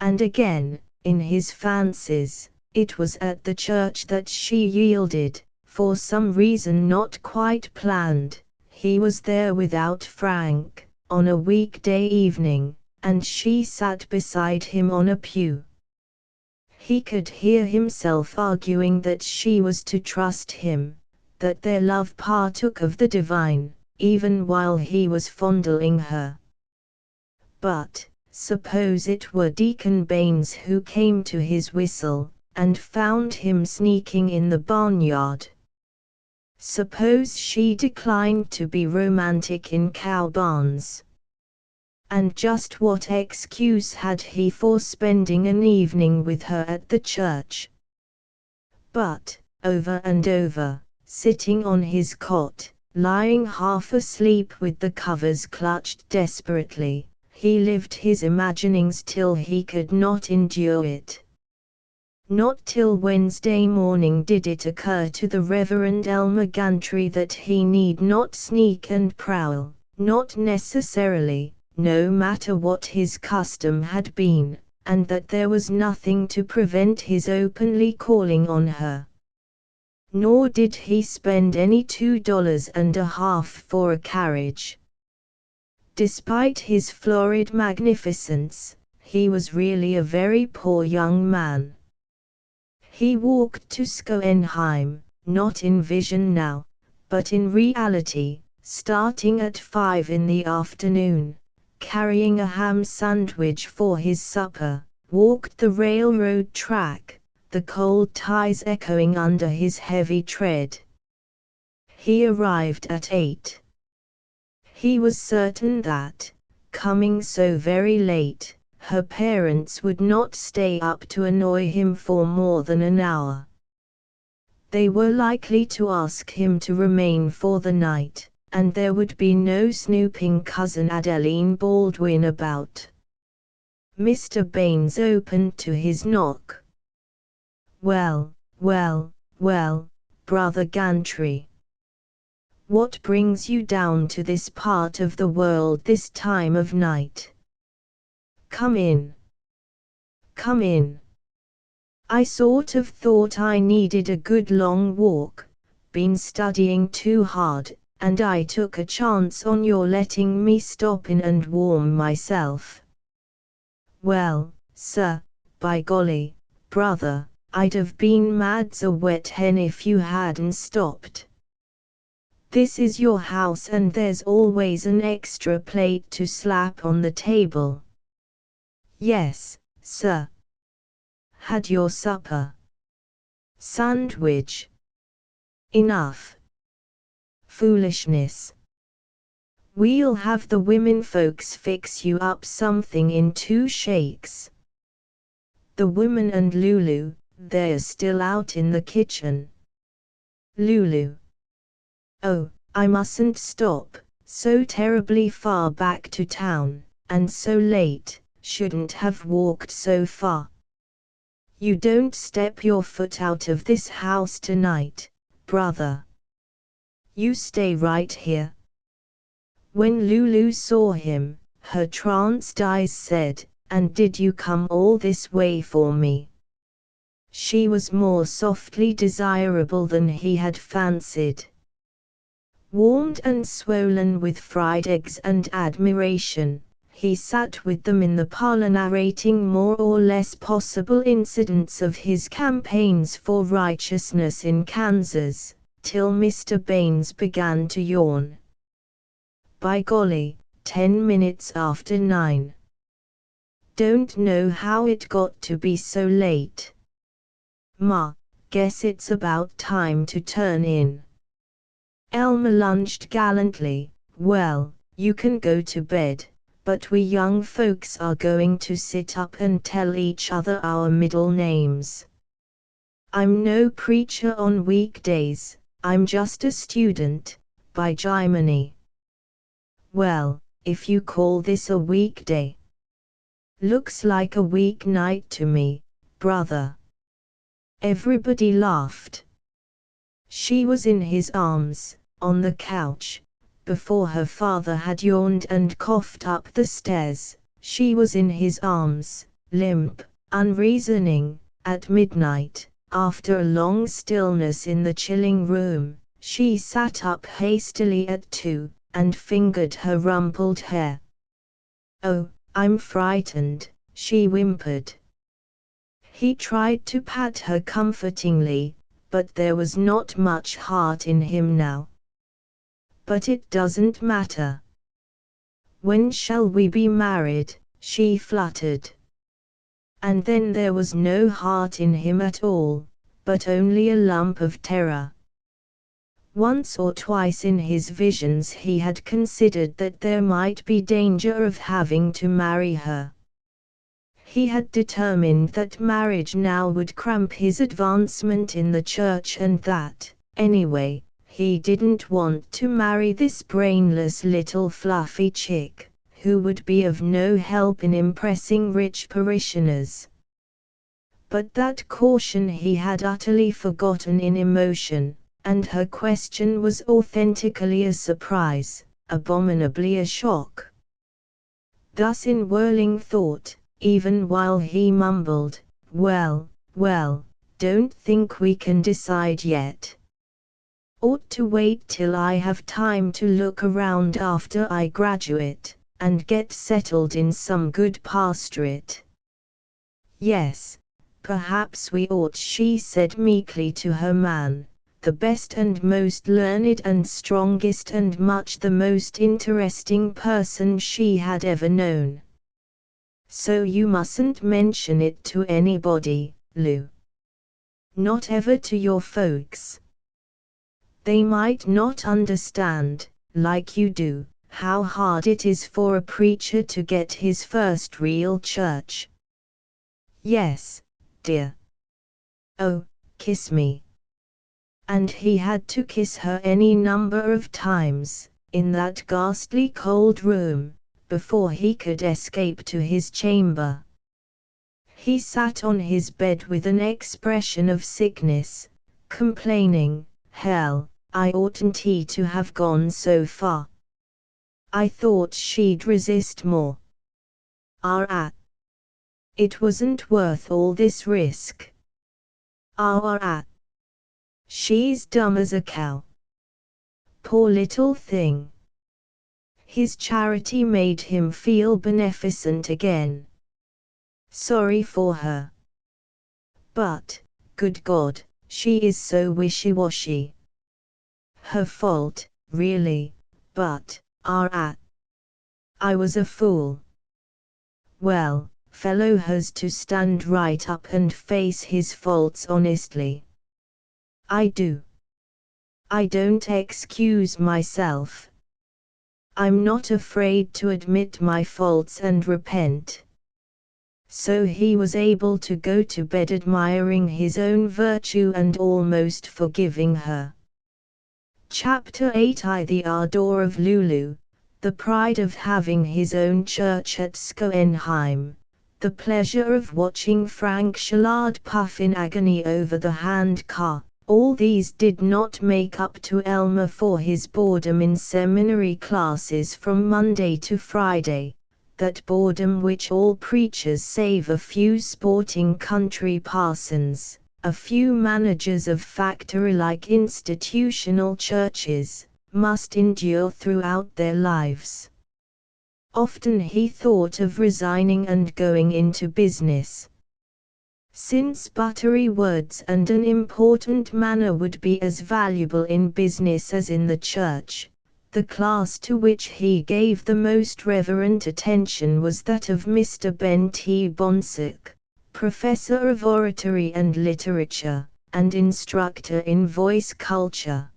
And again, in his fancies, it was at the church that she yielded, for some reason not quite planned. He was there without Frank, on a weekday evening, and she sat beside him on a pew. He could hear himself arguing that she was to trust him, that their love partook of the divine, even while he was fondling her. But, suppose it were Deacon Baines who came to his whistle, and found him sneaking in the barnyard. Suppose she declined to be romantic in cow barns. And just what excuse had he for spending an evening with her at the church? But, over and over, sitting on his cot, lying half asleep with the covers clutched desperately, he lived his imaginings till he could not endure it. Not till Wednesday morning did it occur to the Reverend Elmer Gantry that he need not sneak and prowl, not necessarily, no matter what his custom had been, and that there was nothing to prevent his openly calling on her. Nor did he spend any $2.50 for a carriage. Despite his florid magnificence, he was really a very poor young man. He walked to Schoenheim, not in vision now, but in reality, starting at 5 in the afternoon, carrying a ham sandwich for his supper, walked the railroad track, the cold ties echoing under his heavy tread. He arrived at 8. He was certain that, coming so very late, her parents would not stay up to annoy him for more than an hour. They were likely to ask him to remain for the night, and there would be no snooping cousin Adeline Baldwin about. Mr. Baines opened to his knock. "Well, well, well, Brother Gantry. What brings you down to this part of the world this time of night? Come in. Come in. I sort of thought I needed a good long walk, been studying too hard, and I took a chance on your letting me stop in and warm myself." "Well, sir, by golly, brother, I'd have been mad's a wet hen if you hadn't stopped. This is your house and there's always an extra plate to slap on the table." "Yes, sir." "Had your supper?" "Sandwich." "Enough." "Foolishness. We'll have the women folks fix you up something in 2 shakes. The woman and Lulu, they're still out in the kitchen." "Lulu? Oh, I mustn't stop, so terribly far back to town, and so late, shouldn't have walked so far." "You don't step your foot out of this house tonight, brother. You stay right here." When Lulu saw him, her tranced eyes said, "And did you come all this way for me?" She was more softly desirable than he had fancied. Warmed and swollen with fried eggs and admiration, he sat with them in the parlor narrating more or less possible incidents of his campaigns for righteousness in Kansas, till Mr. Baines began to yawn. "By golly, 10 minutes after 9. Don't know how it got to be so late. Ma, guess it's about time to turn in." Elmer lunged gallantly. "Well, you can go to bed, but we young folks are going to sit up and tell each other our middle names. I'm no preacher on weekdays, I'm just a student, by Jiminy." "Well, if you call this a weekday." "Looks like a weeknight to me, brother." Everybody laughed. She was in his arms, on the couch, before her father had yawned and coughed up the stairs. She was in his arms, limp, unreasoning, at midnight, after a long stillness in the chilling room. She sat up hastily at 2, and fingered her rumpled hair. "Oh, I'm frightened," she whimpered. He tried to pat her comfortingly, but there was not much heart in him now. "But it doesn't matter." "When shall we be married?" she fluttered. And then there was no heart in him at all, but only a lump of terror. Once or twice in his visions he had considered that there might be danger of having to marry her. He had determined that marriage now would cramp his advancement in the church and that, anyway, he didn't want to marry this brainless little fluffy chick, who would be of no help in impressing rich parishioners. But that caution he had utterly forgotten in emotion, and her question was authentically a surprise, abominably a shock. Thus in whirling thought, even while he mumbled, "Well, well, don't think we can decide yet. Ought to wait till I have time to look around after I graduate,"
and get settled in some good pastorate. Yes, perhaps we ought, she said meekly to her man, the best and most learned and strongest and much the most interesting person she had ever known. So you mustn't mention it to anybody, Lou. Not ever to your folks. They might not understand, like you do, how hard it is for a preacher to get his first real church. Yes, dear. Oh, kiss me. And he had to kiss her any number of times, in that ghastly cold room, before he could escape to his chamber. He sat on his bed with an expression of sickness, complaining, "Hell, I oughtn't to have gone so far. I thought she'd resist more. It wasn't worth all this risk. She's dumb as a cow. Poor little thing." His charity made him feel beneficent again. Sorry for her. But, good God, she is so wishy-washy. Her fault, really, but, I was a fool. Well, fellow has to stand right up and face his faults honestly. I do. I don't excuse myself. I'm not afraid to admit my faults and repent. So he was able to go to bed admiring his own virtue and almost forgiving her. Chapter 8 The ardor of Lulu, the pride of having his own church at Schoenheim, the pleasure of watching Frank Shallard puff in agony over the hand car. All these did not make up to Elmer for his boredom in seminary classes from Monday to Friday, that boredom which all preachers save a few sporting country parsons, a few managers of factory-like institutional churches, must endure throughout their lives. Often he thought of resigning and going into business. Since buttery words and an important manner would be as valuable in business as in the church, the class to which he gave the most reverent attention was that of Mr. Ben T. Bonsack, professor of oratory and literature, and instructor in voice culture.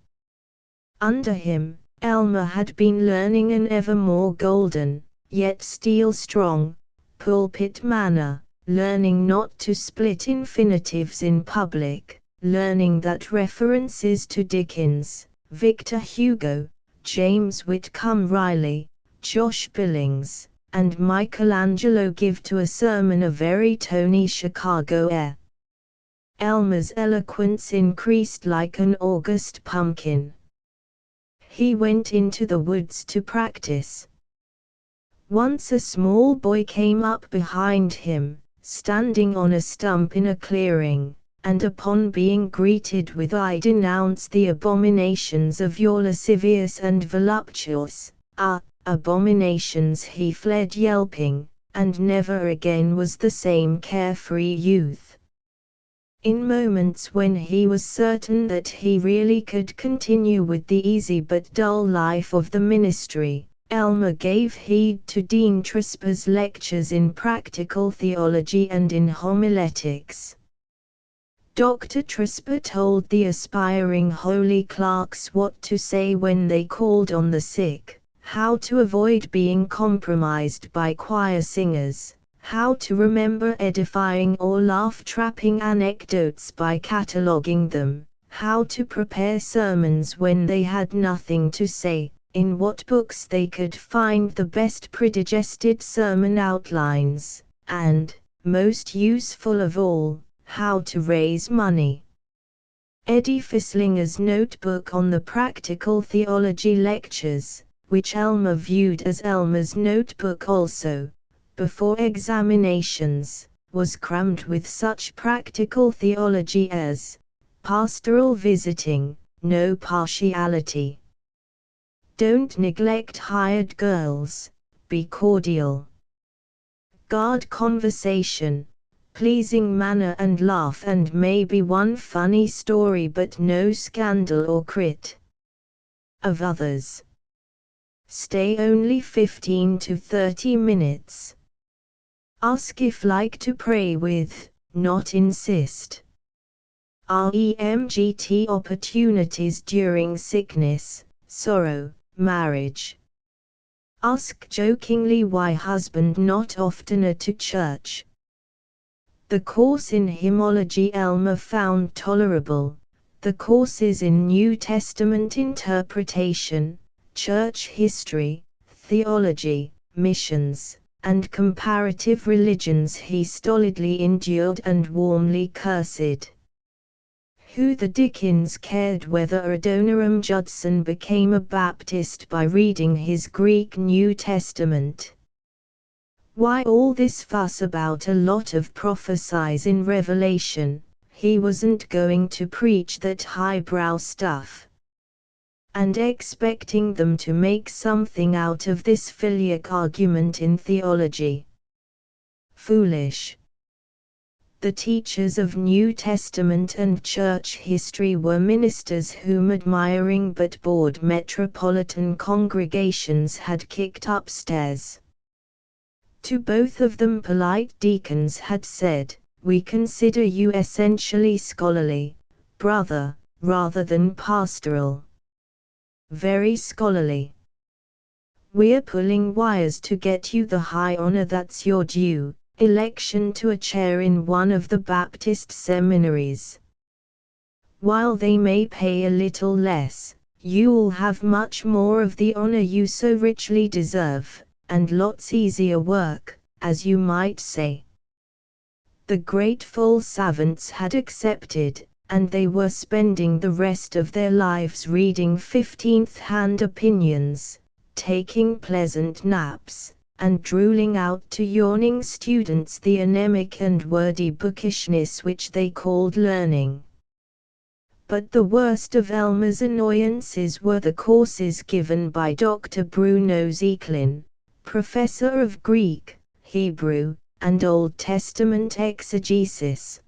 Under him, Elmer had been learning an ever more golden, yet steel-strong, pulpit manner, learning not to split infinitives in public, learning that references to Dickens, Victor Hugo, James Whitcomb Riley, Josh Billings, and Michelangelo give to a sermon a very tony Chicago air. Elmer's eloquence increased like an August pumpkin. He went into the woods to practice. Once a small boy came up behind him, standing on a stump in a clearing, and upon being greeted with "I denounce the abominations of your lascivious and voluptuous abominations," he fled yelping, and never again was the same carefree youth. In moments when he was certain that he really could continue with the easy but dull life of the ministry, Elmer gave heed to Dean Trisper's lectures in practical theology and in homiletics. Dr. Trisper told the aspiring holy clerks what to say when they called on the sick, how to avoid being compromised by choir singers, how to remember edifying or laugh-trapping anecdotes by cataloguing them, how to prepare sermons when they had nothing to say, in what books they could find the best predigested sermon outlines, and, most useful of all, how to raise money. Eddie Fislinger's notebook on the practical theology lectures, which Elmer viewed as Elmer's notebook also, before examinations, was crammed with such practical theology as pastoral visiting, no partiality. Don't neglect hired girls,
be cordial. Guard conversation, pleasing manner and laugh and maybe one funny story but no scandal or crit of others. Stay only 15 to 30 minutes. Ask if like to pray with, not insist. REMGT opportunities during sickness, sorrow, marriage. Ask jokingly why husband not oftener to church. The course in hymnology Elmer found tolerable, the courses in New Testament interpretation, church history, theology, missions, and comparative religions he stolidly endured and warmly cursed. Who the dickens cared whether Adoniram Judson became a Baptist by reading his Greek New Testament? Why all this fuss about a lot of prophecies in Revelation? He wasn't going to preach that highbrow stuff. And expecting them to make something out of this filioque argument in theology. Foolish. The teachers of New Testament and church history were ministers whom admiring but bored metropolitan congregations had kicked upstairs. To both of them polite deacons had said, "We consider you essentially scholarly, brother, rather than pastoral. Very scholarly. We're pulling wires to get you the high honor that's your due, election to a chair in one of the Baptist seminaries. While they may pay a little less, you'll have much more of the honor you so richly deserve, and lots easier work, as you might say." The grateful savants had accepted, and they were spending the rest of their lives reading 15th-hand opinions, taking pleasant naps, and drooling out to yawning students the anemic and wordy bookishness which they called learning. But the worst of Elmer's annoyances were the courses given by Dr. Bruno Zeklin, professor of Greek, Hebrew, and Old Testament exegesis.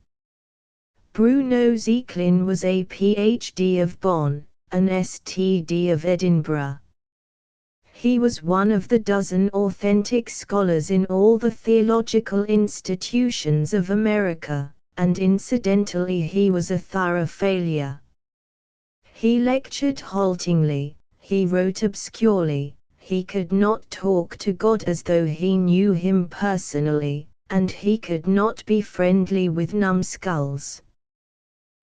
Bruno Zeklin was a Ph.D. of Bonn, an S.T.D. of Edinburgh. He was one of the dozen authentic scholars in all the theological institutions of America, and incidentally he was a thorough failure. He lectured haltingly, he wrote obscurely, he could not talk to God as though he knew him personally, and he could not be friendly with numbskulls.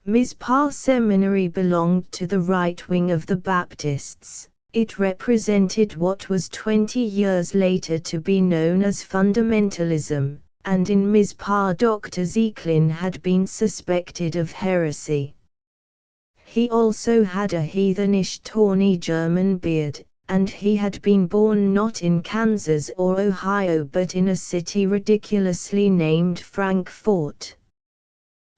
Mizpah Seminary belonged to the right wing of the Baptists. It represented what was 20 years later to be known as fundamentalism, and in Mizpah Dr. Zeklin had been suspected of heresy. He also had a heathenish tawny German beard, and he had been born not in Kansas or Ohio but in a city ridiculously named Frankfort.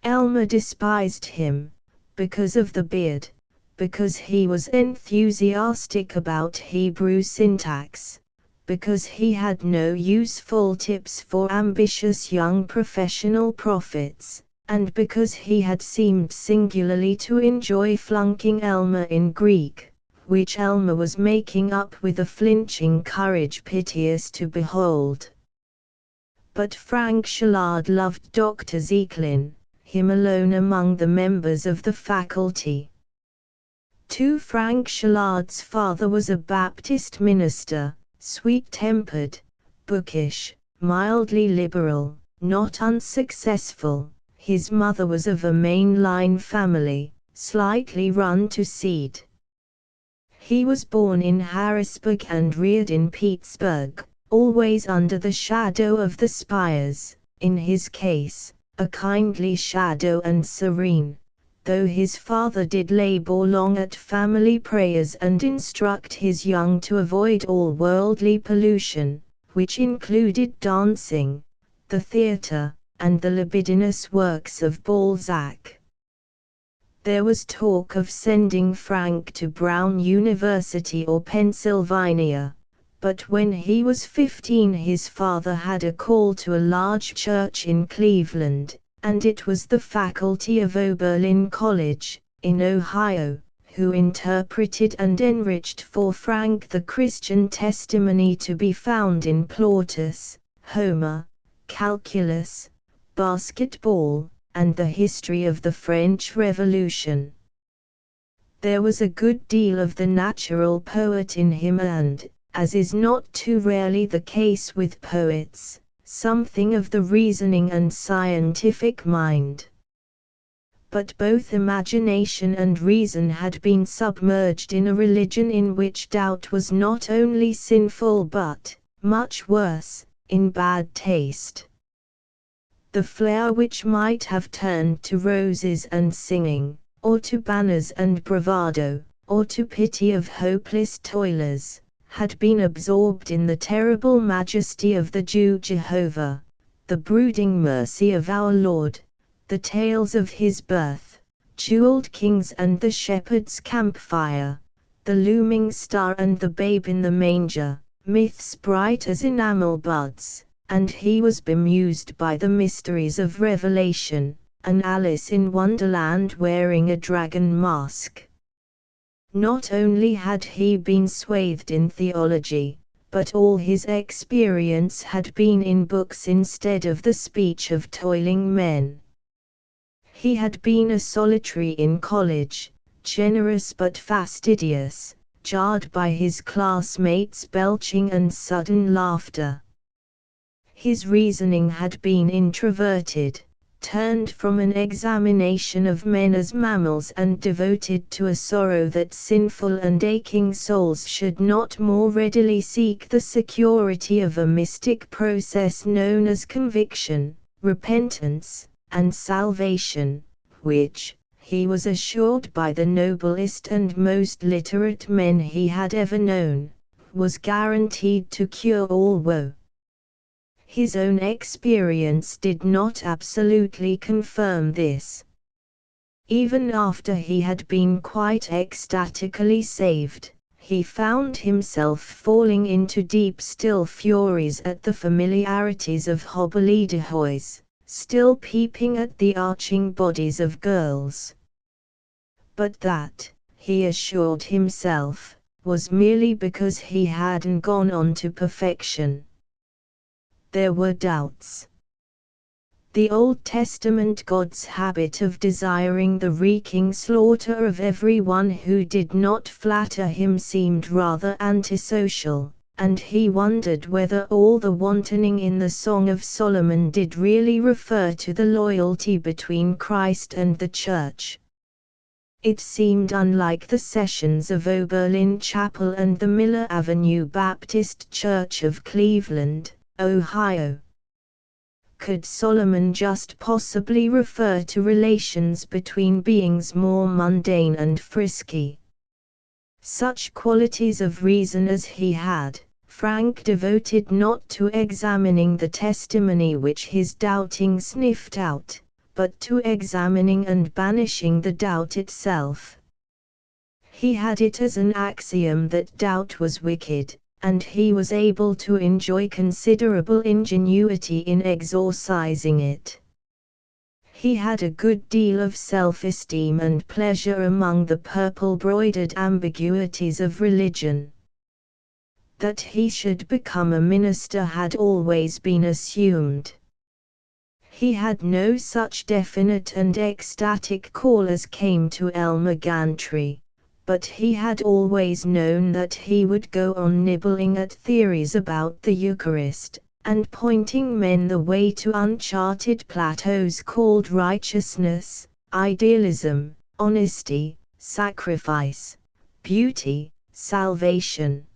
Elmer despised him, because of the beard, because he was enthusiastic about Hebrew syntax, because he had no useful tips for ambitious young professional prophets, and because he had seemed singularly to enjoy flunking Elmer in Greek, which Elmer was making up with a flinching courage piteous to behold. But Frank Shallard loved Dr. Zeklin, him alone among the members of the faculty. Frank Shallard's father was a Baptist minister, sweet-tempered, bookish, mildly liberal, not unsuccessful. His mother was of a main-line family, slightly run to seed. He was born in Harrisburg and reared in Pittsburgh, always under the shadow of the spires, in his case, a kindly shadow and serene, though his father did labor long at family prayers and instruct his young to avoid all worldly pollution, which included dancing, the theater, and the libidinous works of Balzac. There was talk of sending Frank to Brown University or Pennsylvania, but when he was 15 his father had a call to a large church in Cleveland, and it was the faculty of Oberlin College, in Ohio, who interpreted and enriched for Frank the Christian testimony to be found in Plautus, Homer, calculus, basketball, and the history of the French Revolution. There was a good deal of the natural poet in him and, as is not too rarely the case with poets, something of the reasoning and scientific mind. But both imagination and reason had been submerged in a religion in which doubt was not only sinful but, much worse, in bad taste. The flare which might have turned to roses and singing, or to banners and bravado, or to pity of hopeless toilers, had been absorbed in the terrible majesty of the Jew Jehovah, the brooding mercy of our Lord, the tales of his birth, jeweled kings and the shepherd's campfire, the looming star and the babe in the manger, myths bright as enamel buds, and he was bemused by the mysteries of Revelation, an Alice in Wonderland wearing a dragon mask. Not only had he been swathed in theology, but all his experience had been in books instead of the speech of toiling men. He had been a solitary in college, generous but fastidious, jarred by his classmates' belching and sudden laughter. His reasoning had been introverted, turned from an examination of men as mammals and devoted to a sorrow that sinful and aching souls should not more readily seek the security of a mystic process known as conviction, repentance, and salvation, which, he was assured by the noblest and most literate men he had ever known, was guaranteed to cure all woe. His own experience did not absolutely confirm this. Even after he had been quite ecstatically saved, he found himself falling into deep still furies at the familiarities of hobbledehoys, still peeping at the arching bodies of girls. But that, he assured himself, was merely because he hadn't gone on to perfection. There were doubts. The Old Testament God's habit of desiring the reeking slaughter of everyone who did not flatter him seemed rather antisocial, and he wondered whether all the wantoning in the Song of Solomon did really refer to the loyalty between Christ and the Church. It seemed unlike the sessions of Oberlin Chapel and the Miller Avenue Baptist Church of Cleveland, Ohio. Could Solomon just possibly refer to relations between beings more mundane and frisky? Such qualities of reason as he had, Frank devoted not to examining the testimony which his doubting sniffed out, but to examining and banishing the doubt itself. He had it as an axiom that doubt was wicked, and he was able to enjoy considerable ingenuity in exorcising it. He had a good deal of self-esteem and pleasure among the purple-broidered ambiguities of religion. That he should become a minister had always been assumed. He had no such definite and ecstatic call as came to Elmer Gantry, but he had always known that he would go on nibbling at theories about the Eucharist, and pointing men the way to uncharted plateaus called righteousness, idealism, honesty, sacrifice, beauty, salvation.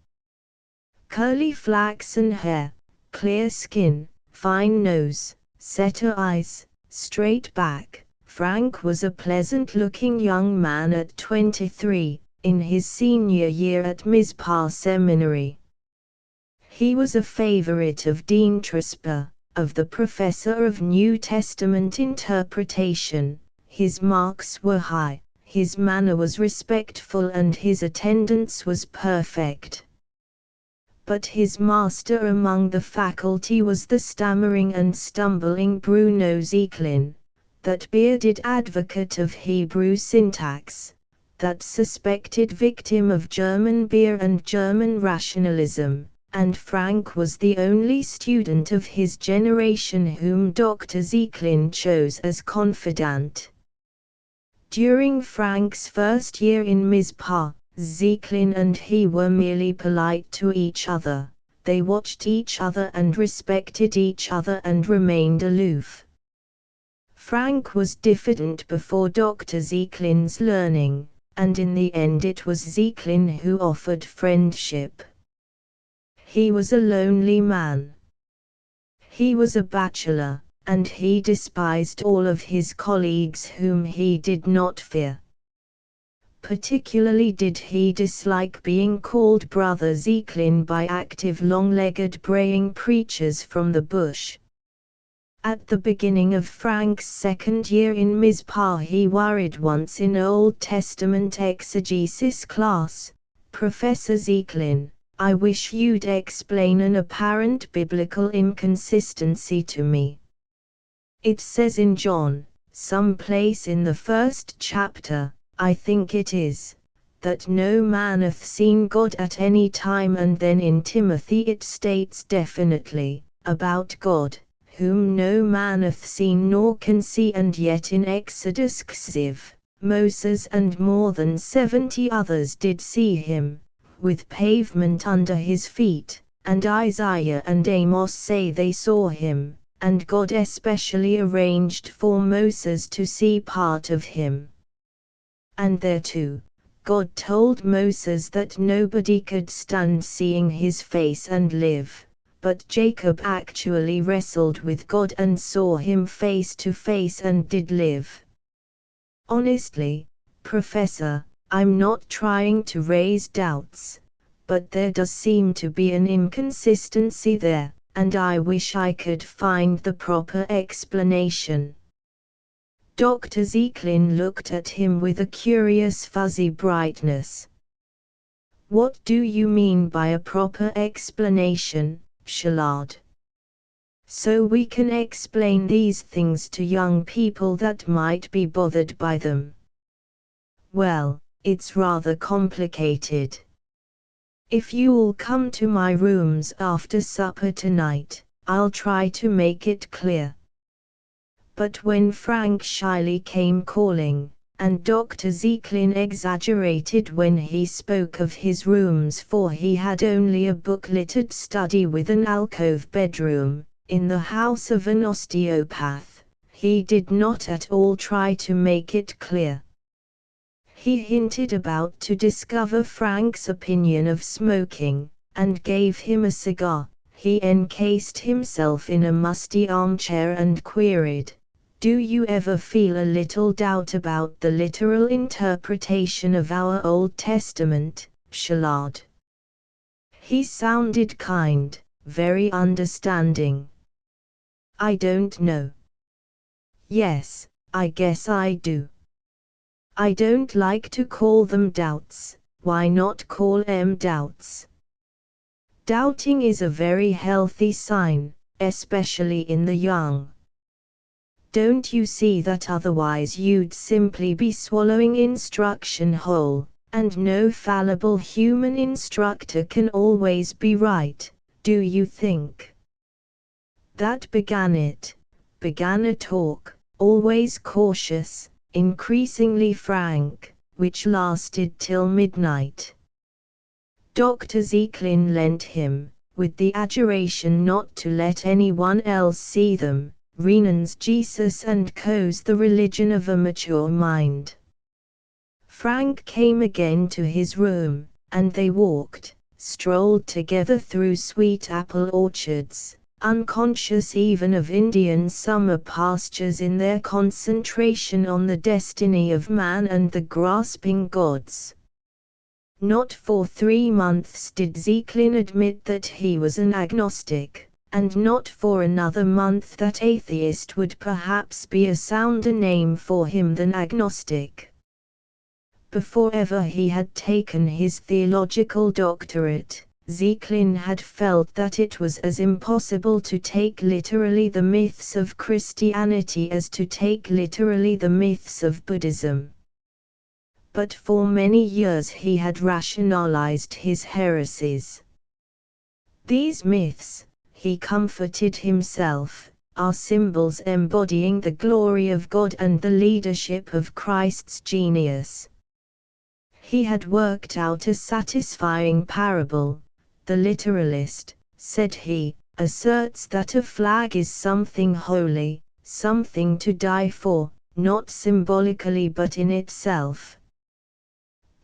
Curly flaxen hair, clear skin, fine nose, setter eyes, straight back. Frank was a pleasant-looking young man at 23, in his senior year at Mizpah Seminary. He was a favorite of Dean Tresper, of the professor of New Testament interpretation. His marks were high, his manner was respectful and his attendance was perfect. but his master among the faculty was the stammering and stumbling Bruno Zieklin, that bearded advocate of Hebrew syntax, that suspected victim of German beer and German rationalism, and Frank was the only student of his generation whom Dr. Zieklin chose as confidant. During Frank's first year in Mizpah, Zieklin and he were merely polite to each other. They watched each other and respected each other and remained aloof. Frank was diffident before Dr. Zieklin's learning, and in the end it was Zieklin who offered friendship. He was a lonely man. He was a bachelor, and he despised all of his colleagues whom he did not fear. Particularly did he dislike being called Brother Zieklin by active long-legged braying preachers from the bush. At the beginning of Frank's second year in Mizpah he worried once in Old Testament exegesis class, "Professor Zieklin, I wish you'd explain an apparent biblical inconsistency to me. It says in John, some place in the first chapter, I think it is, that no man hath seen God at any time, and then in Timothy it states definitely, about God, whom no man hath seen nor can see, and yet in Exodus xiv, Moses and more than 70 others did see him, with pavement under his feet, and Isaiah and Amos say they saw him, and God especially arranged for Moses to see part of him. And there too, God told Moses that nobody could stand seeing his face and live, but Jacob actually wrestled with God and saw him face to face and did live. Honestly, Professor, I'm not trying to raise doubts, but there does seem to be an inconsistency there, and I wish I could find the proper explanation." Dr. Zieklin looked at him with a curious fuzzy brightness. "What do you mean by a proper explanation, Shalard? So we can explain these things to young people that might be bothered by them." "Well, it's rather complicated. If you'll come to my rooms after supper tonight, I'll try to make it clear." But when Frank shyly came calling, and Dr. Zieklin exaggerated when he spoke of his rooms, for he had only a book-littered study with an alcove bedroom, in the house of an osteopath, he did not at all try to make it clear. He hinted about to discover Frank's opinion of smoking, and gave him a cigar. He encased himself in a musty armchair and queried, "Do you ever feel a little doubt about the literal interpretation of our Old Testament, Shalard?" He sounded kind, very understanding. "I don't know. Yes, I guess I do. I don't like to call them doubts. Why not call them doubts? Doubting is a very healthy sign, especially in the young. Don't you see that otherwise you'd simply be swallowing instruction whole, and no fallible human instructor can always be right, do you think?" That began a talk, always cautious, increasingly frank, which lasted till midnight. Dr. Zieklin lent him, with the adjuration not to let anyone else see them, Renan's Jesus and Co.'s The Religion of a Mature Mind. Frank came again to his room, and they strolled together through sweet apple orchards, unconscious even of Indian summer pastures in their concentration on the destiny of man and the grasping gods. Not for 3 months did Zieklin admit that he was an agnostic, and not for another month that atheist would perhaps be a sounder name for him than agnostic. Before ever he had taken his theological doctorate, Zeklin had felt that it was as impossible to take literally the myths of Christianity as to take literally the myths of Buddhism. But for many years he had rationalized his heresies. These myths, he comforted himself, are symbols embodying the glory of God and the leadership of Christ's genius. He had worked out a satisfying parable. The literalist, said he, asserts that a flag is something holy, something to die for, not symbolically but in itself.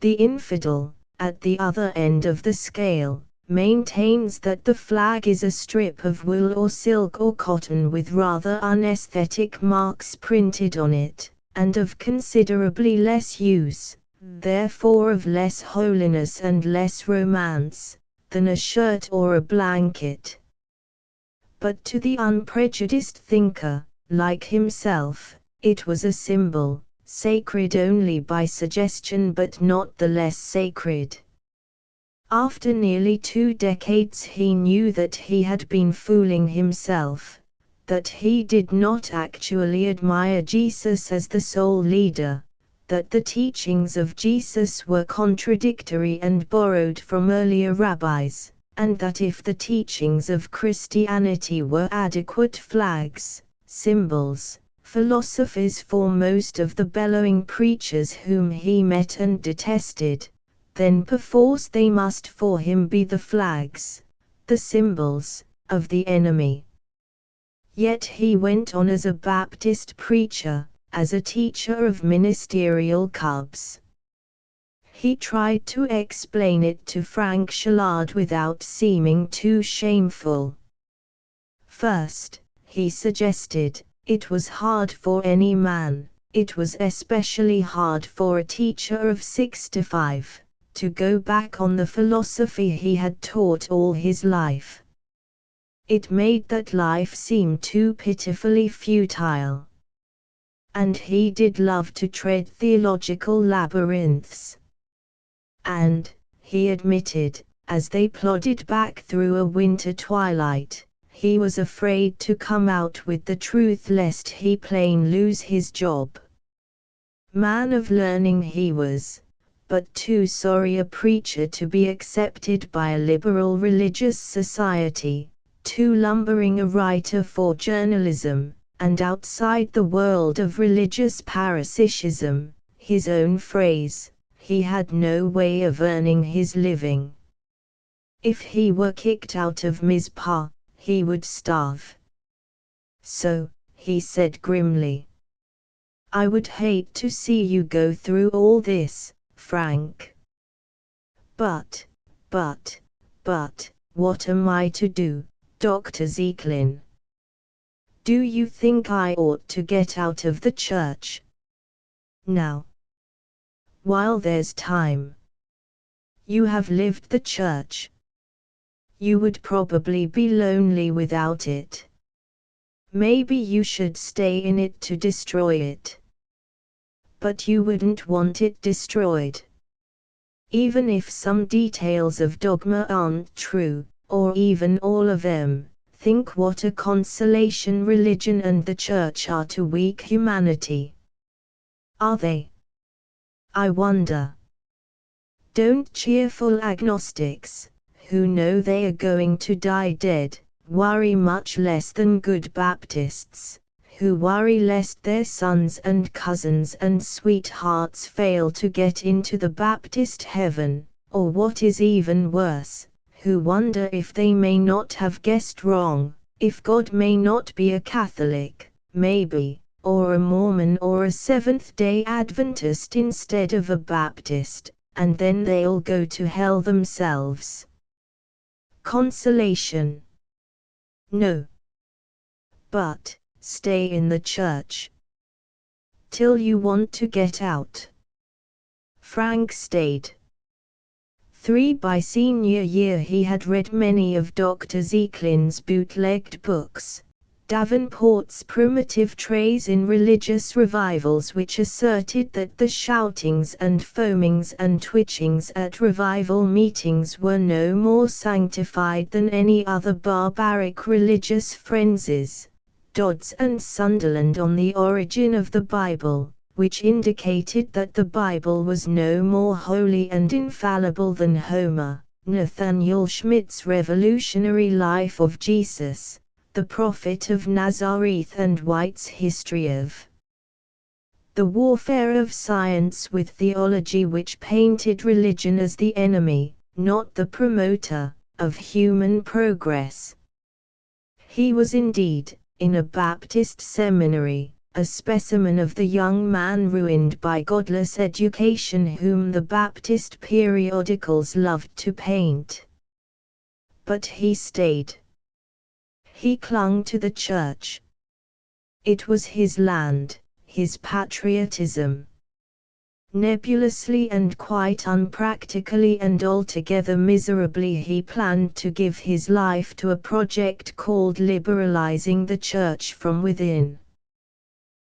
The infidel, at the other end of the scale, maintains that the flag is a strip of wool or silk or cotton with rather unesthetic marks printed on it, and of considerably less use, therefore of less holiness and less romance, than a shirt or a blanket. But to the unprejudiced thinker, like himself, it was a symbol, sacred only by suggestion but not the less sacred. After nearly 2 decades he knew that he had been fooling himself, that he did not actually admire Jesus as the sole leader, that the teachings of Jesus were contradictory and borrowed from earlier rabbis, and that if the teachings of Christianity were adequate flags, symbols, philosophies for most of the bellowing preachers whom he met and detested, then perforce they must for him be the flags, the symbols, of the enemy. Yet he went on as a Baptist preacher, as a teacher of ministerial cubs. He tried to explain it to Frank Shallard without seeming too shameful. First, he suggested, it was hard for any man, it was especially hard for a teacher of 65, to go back on the philosophy he had taught all his life. It made that life seem too pitifully futile. And he did love to tread theological labyrinths. And, he admitted, as they plodded back through a winter twilight, he was afraid to come out with the truth lest he plain lose his job. Man of learning he was, but too sorry a preacher to be accepted by a liberal religious society, too lumbering a writer for journalism, and outside the world of religious parasitism, his own phrase, he had no way of earning his living. If he were kicked out of Mizpah, he would starve. So, he said grimly, I would hate to see you go through all this, Frank. But, what am I to do, Dr. Zeklin? Do you think I ought to get out of the church now? While there's time. You have lived the church. You would probably be lonely without it. Maybe you should stay in it to destroy it. But you wouldn't want it destroyed. Even if some details of dogma aren't true, or even all of them, think what a consolation religion and the church are to weak humanity. Are they? I wonder. Don't cheerful agnostics, who know they are going to die dead, worry much less than good Baptists, who worry lest their sons and cousins and sweethearts fail to get into the Baptist heaven, or what is even worse, who wonder if they may not have guessed wrong, if God may not be a Catholic, maybe, or a Mormon or a Seventh-day Adventist instead of a Baptist, and then they'll go to hell themselves. Consolation? No. But, stay in the church. Till you want to get out. Frank stayed. By senior year he had read many of Dr. Zeklin's bootlegged books, Davenport's primitive trace in religious revivals, which asserted that the shoutings and foamings and twitchings at revival meetings were no more sanctified than any other barbaric religious frenzies. Dodds and Sunderland on the origin of the Bible, which indicated that the Bible was no more holy and infallible than Homer. Nathaniel Schmidt's revolutionary life of Jesus, the Prophet of Nazareth, and White's history of the warfare of science with theology, which painted religion as the enemy, not the promoter, of human progress. He was indeed, in a Baptist seminary, a specimen of the young man ruined by godless education whom the Baptist periodicals loved to paint. But he stayed. He clung to the church. It was his land, his patriotism. Nebulously and quite unpractically and altogether miserably he planned to give his life to a project called liberalizing the church from within.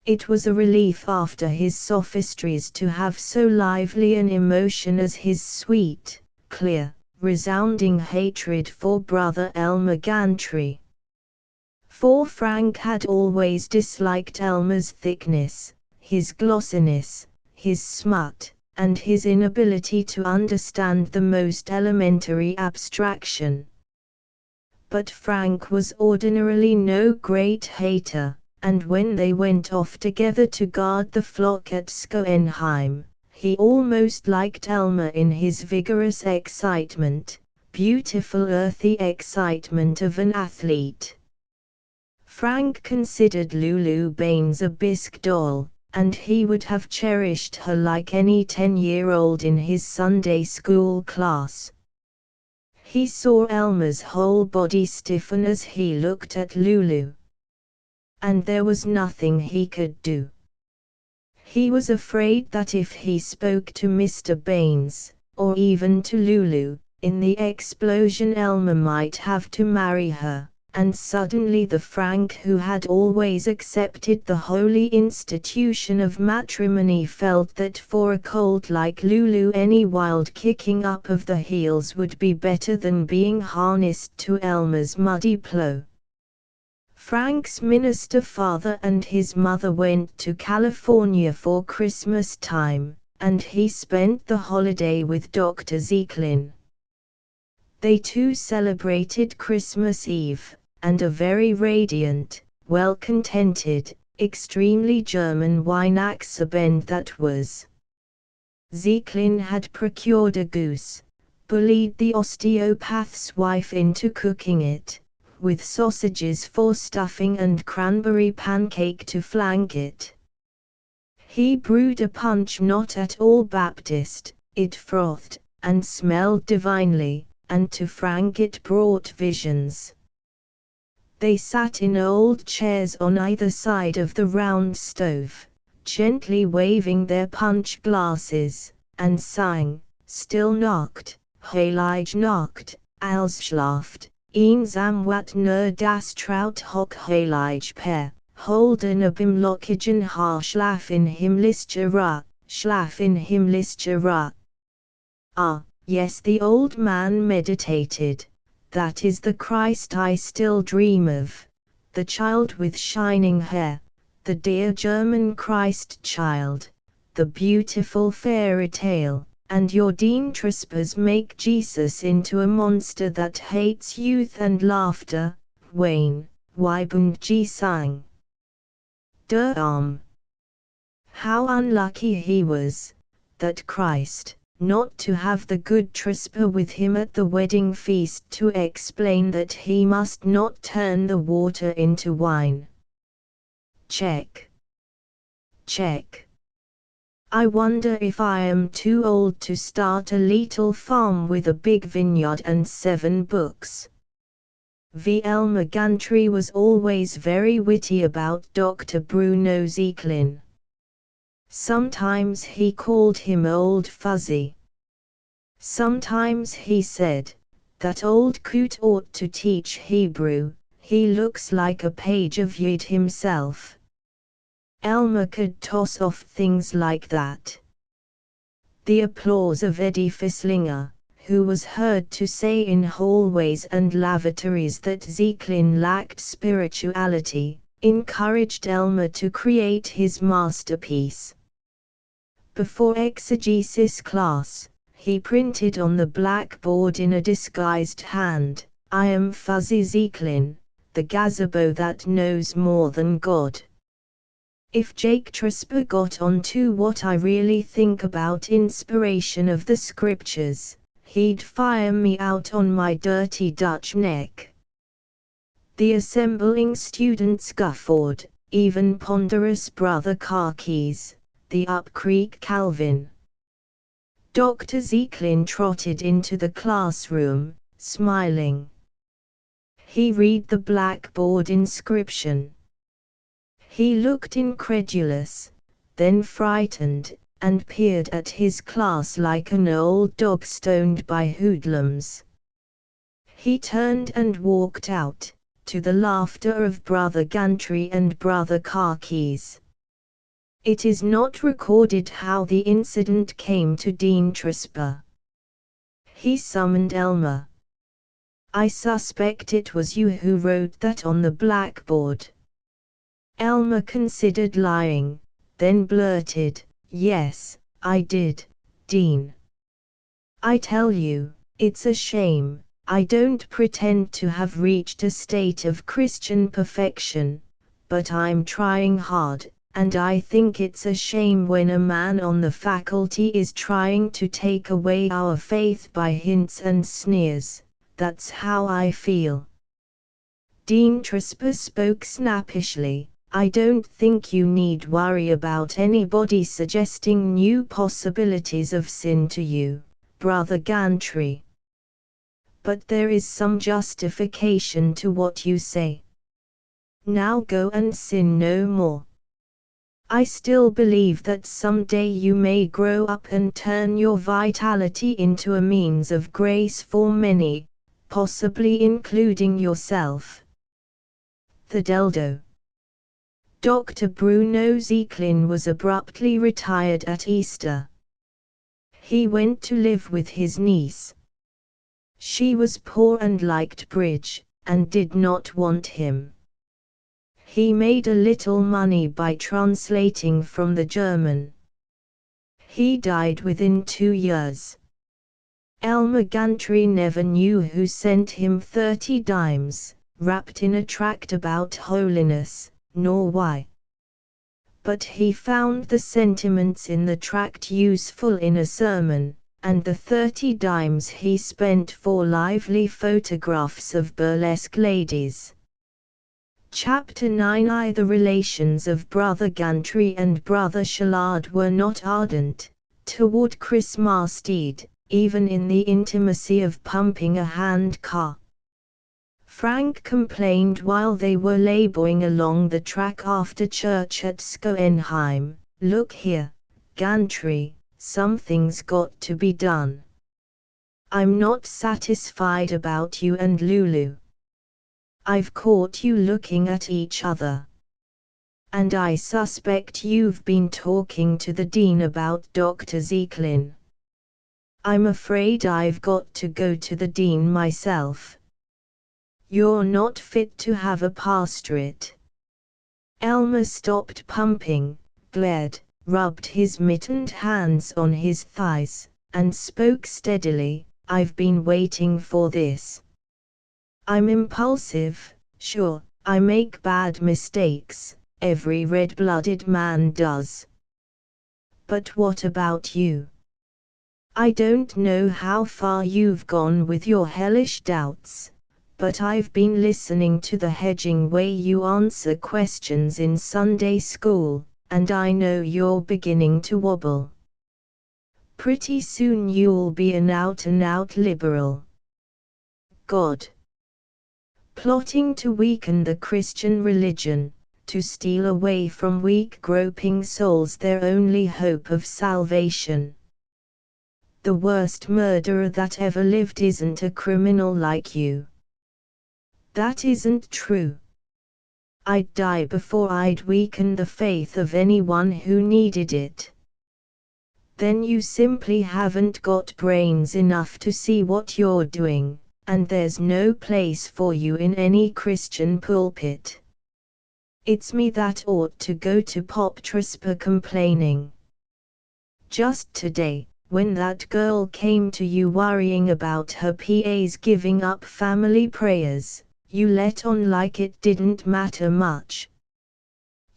It was a relief after his sophistries to have so lively an emotion as his sweet, clear, resounding hatred for brother Elmer Gantry. For Frank had always disliked Elmer's thickness, his glossiness, his smut, and his inability to understand the most elementary abstraction. But Frank was ordinarily no great hater, and when they went off together to guard the flock at Schoenheim, he almost liked Elmer in his vigorous excitement, beautiful earthy excitement of an athlete. Frank considered Lulu Baines a bisque doll, and he would have cherished her like any 10-year-old in his Sunday school class. He saw Elmer's whole body stiffen as he looked at Lulu. And there was nothing he could do. He was afraid that if he spoke to Mr. Baines, or even to Lulu, in the explosion Elmer might have to marry her. And suddenly the Frank who had always accepted the holy institution of matrimony felt that for a colt like Lulu any wild kicking up of the heels would be better than being harnessed to Elmer's muddy plow. Frank's minister father and his mother went to California for Christmas time, and he spent the holiday with Dr. Zieklin. They too celebrated Christmas Eve, and a very radiant, well-contented, extremely German Weihnachtsabend that was. Zieklin had procured a goose, bullied the osteopath's wife into cooking it, with sausages for stuffing and cranberry pancake to flank it. He brewed a punch not at all Baptist, it frothed, and smelled divinely, and to Frank it brought visions. They sat in old chairs on either side of the round stove, gently waving their punch glasses, and sang, Still nacht, heilig nacht, als schlaft, einsam wat nur das Traut hoch heilig per, holden ab im Lockigen haar schlaf in himmlischer Ruhe, schlaf in himmlischer Ruhe. Ah, yes, the old man meditated. That is the Christ I still dream of, the child with shining hair, the dear German Christ child, the beautiful fairy tale, and your Dean Trispers make Jesus into a monster that hates youth and laughter, Wayne, Weibund G. sang. Der Arm. How unlucky he was, that Christ, not to have the good Trisper with him at the wedding feast to explain that he must not turn the water into wine. Check. Check. I wonder if I am too old to start a little farm with a big vineyard and 7 books. Elmer Gantry was always very witty about Dr. Bruno Zieklin. Sometimes he called him Old Fuzzy. Sometimes he said, that old coot ought to teach Hebrew, He looks like a page of Yid himself. Elmer could toss off things like that. The applause of Eddie Fisslinger, who was heard to say in hallways and lavatories that Zeklin lacked spirituality, encouraged Elmer to create his masterpiece. Before exegesis class, he printed on the blackboard in a disguised hand, "I am Fuzzy Zeklin, the gazebo that knows more than God." If Jake Trisper got on to what I really think about inspiration of the scriptures, he'd fire me out on my dirty Dutch neck. The assembling students guffawed, even ponderous Brother Carkeys, the Up Creek Calvin. Dr. Zeklin trotted into the classroom, smiling. He read the blackboard inscription. He looked incredulous, then frightened, and peered at his class like an old dog stoned by hoodlums. He turned and walked out, to the laughter of Brother Gantry and Brother Carkeys. It is not recorded how the incident came to Dean Trisper. He summoned Elmer. "I suspect it was you who wrote that on the blackboard." Elmer considered lying, then blurted, "Yes, I did, Dean. I tell you, it's a shame. I don't pretend to have reached a state of Christian perfection, but I'm trying hard, and I think it's a shame when a man on the faculty is trying to take away our faith by hints and sneers. That's how I feel." Dean Trisper spoke snappishly. "I don't think you need worry about anybody suggesting new possibilities of sin to you, Brother Gantry. But there is some justification to what you say. Now go and sin no more. I still believe that someday you may grow up and turn your vitality into a means of grace for many, possibly including yourself." The Deldo. Dr. Bruno Zeklin was abruptly retired at Easter. He went to live with his niece. She was poor and liked bridge, and did not want him. He made a little money by translating from the German. He died within 2 years. Elmer Gantry never knew who sent him 30 dimes, wrapped in a tract about holiness, nor why. But he found the sentiments in the tract useful in a sermon, and the 30 dimes he spent for lively photographs of burlesque ladies. Chapter 9. The relations of Brother Gantry and Brother Shallard were not ardent toward Chris Marstead, even in the intimacy of pumping a hand car. Frank complained while they were laboring along the track after church at Schoenheim, "Look here, Gantry, something's got to be done. I'm not satisfied about you and Lulu. I've caught you looking at each other. And I suspect you've been talking to the dean about Dr. Zeklin. I'm afraid I've got to go to the dean myself. You're not fit to have a pastorate." Elmer stopped pumping, glared, rubbed his mittened hands on his thighs, and spoke steadily, "I've been waiting for this. I'm impulsive, sure, I make bad mistakes, every red-blooded man does. But what about you? I don't know how far you've gone with your hellish doubts, but I've been listening to the hedging way you answer questions in Sunday school, and I know you're beginning to wobble. Pretty soon you'll be an out-and-out liberal. God. Plotting to weaken the Christian religion, to steal away from weak groping souls their only hope of salvation. The worst murderer that ever lived isn't a criminal like you. That isn't true. I'd die before I'd weaken the faith of anyone who needed it. Then you simply haven't got brains enough to see what you're doing, and there's no place for you in any Christian pulpit. It's me that ought to go to Poptrasper complaining. Just today, when that girl came to you worrying about her PAs giving up family prayers, you let on like it didn't matter much.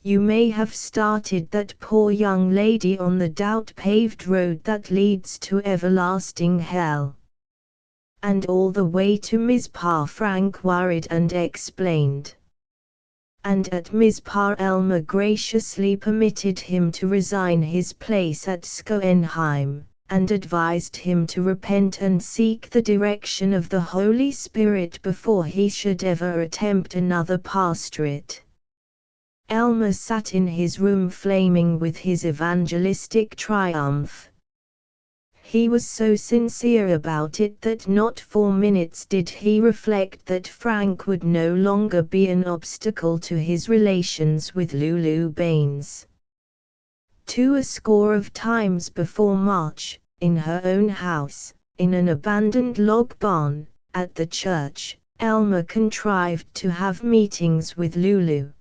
You may have started that poor young lady on the doubt-paved road that leads to everlasting hell. And all the way to Mizpah Frank worried and explained. And at Mizpah Elmer graciously permitted him to resign his place at Schoenheim, and advised him to repent and seek the direction of the Holy Spirit before he should ever attempt another pastorate. Elmer sat in his room flaming with his evangelistic triumph. He was so sincere about it that not for minutes did he reflect that Frank would no longer be an obstacle to his relations with Lulu Baines. 20 times before March, in her own house, in an abandoned log barn, at the church, Elmer contrived to have meetings with Lulu.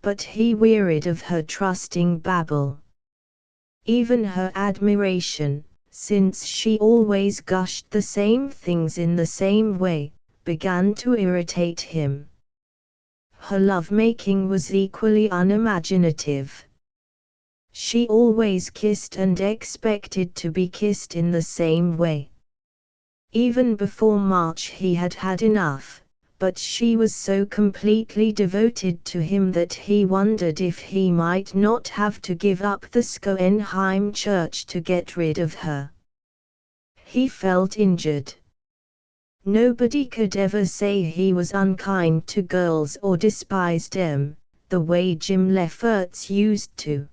But he wearied of her trusting babble. Even her admiration, since she always gushed the same things in the same way, began to irritate him. Her love-making was equally unimaginative. She always kissed and expected to be kissed in the same way. Even before March he had had enough, but she was so completely devoted to him that he wondered if he might not have to give up the Schoenheim church to get rid of her. He felt injured. Nobody could ever say he was unkind to girls or despised them, the way Jim Lefferts used to.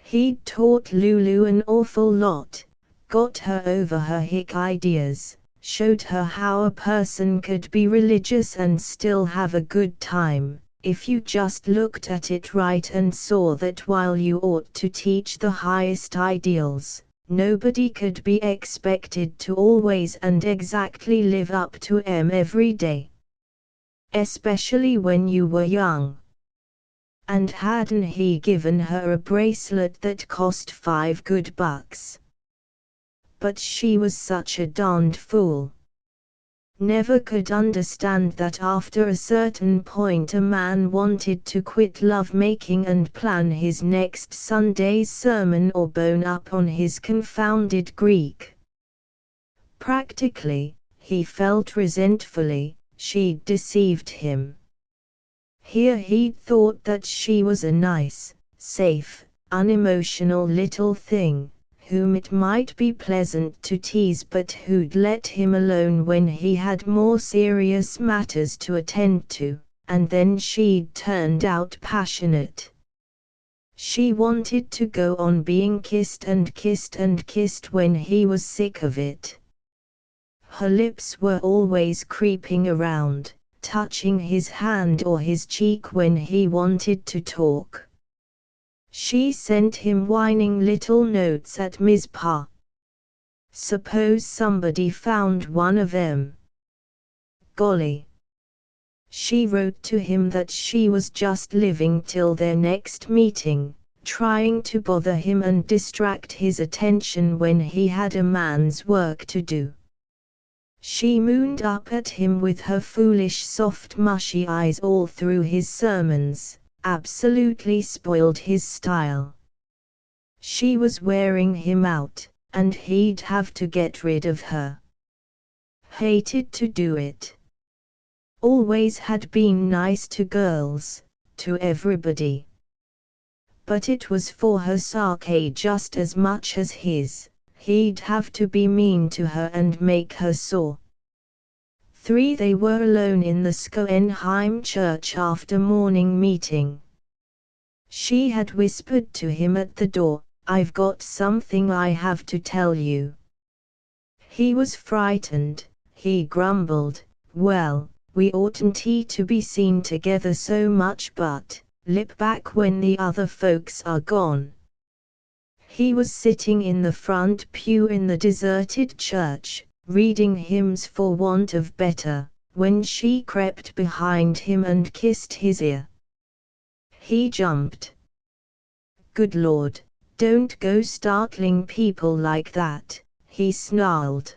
He'd taught Lulu an awful lot, got her over her hick ideas, showed her how a person could be religious and still have a good time, if you just looked at it right and saw that while you ought to teach the highest ideals, nobody could be expected to always and exactly live up to 'em every day. Especially when you were young. And hadn't he given her a bracelet that cost $5 But she was such a darned fool. Never could understand that after a certain point a man wanted to quit love-making and plan his next Sunday's sermon or bone up on his confounded Greek. Practically, he felt resentfully, she'd deceived him. Here he'd thought that she was a nice, safe, unemotional little thing, whom it might be pleasant to tease but who'd let him alone when he had more serious matters to attend to, and then she'd turned out passionate. She wanted to go on being kissed and kissed and kissed when he was sick of it. Her lips were always creeping around, touching his hand or his cheek when he wanted to talk. She sent him whining little notes at Mizpah. Suppose somebody found one of 'em. Golly. She wrote to him that she was just living till their next meeting, trying to bother him and distract his attention when he had a man's work to do. She mooned up at him with her foolish soft mushy eyes all through his sermons, absolutely spoiled his style. She was wearing him out, and he'd have to get rid of her. Hated to do it. Always had been nice to girls, to everybody. But it was for her sake just as much as his. He'd have to be mean to her and make her sore. 3. They were alone in the Schoenheim church after morning meeting. She had whispered to him at the door, "I've got something I have to tell you." He was frightened. He grumbled, "Well,
we oughtn't to be seen together so much, but lip back when the other folks are gone. He was sitting in the front pew in the deserted church, reading hymns for want of better, when she crept behind him and kissed his ear. He jumped. "Good Lord, don't go startling people like that," he snarled.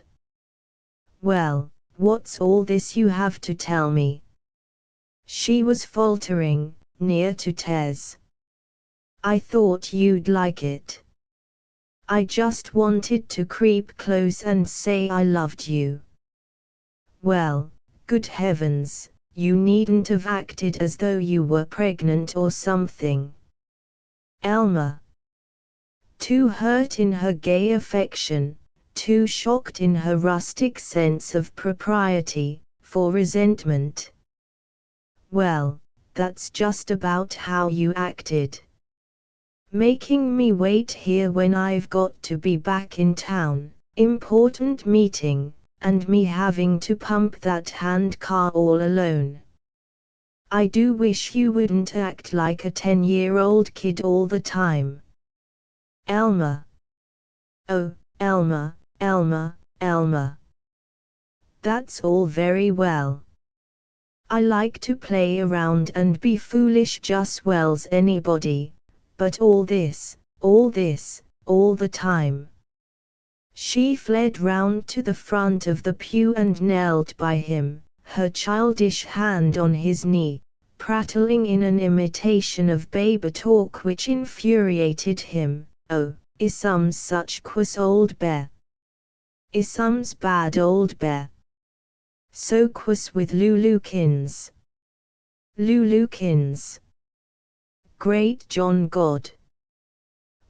"Well, what's all this you have to tell me?" She was faltering, near to tears. "I thought you'd like it. I just wanted to creep close and say I loved you." "Well, good heavens, you needn't have acted as though you were pregnant or something." Elmer, too hurt in her gay affection, too shocked in her rustic sense of propriety, for resentment. "Well, that's just about how you acted. Making me wait here when I've got to be back in town, important meeting, and me having to pump that hand car all alone. I do wish you wouldn't act like a 10-year-old kid all the time." Elmer. "Oh, Elmer, Elmer, Elmer. That's all very well. I like to play around and be foolish just well's anybody, but all this, all the time." She fled round to the front of the pew and knelt by him, her childish hand on his knee, prattling in an imitation of baby talk which infuriated him. "Oh, Isum's such quus old bear. Isum's bad old bear. So quus with Lulukins. Lulukins. Great John God.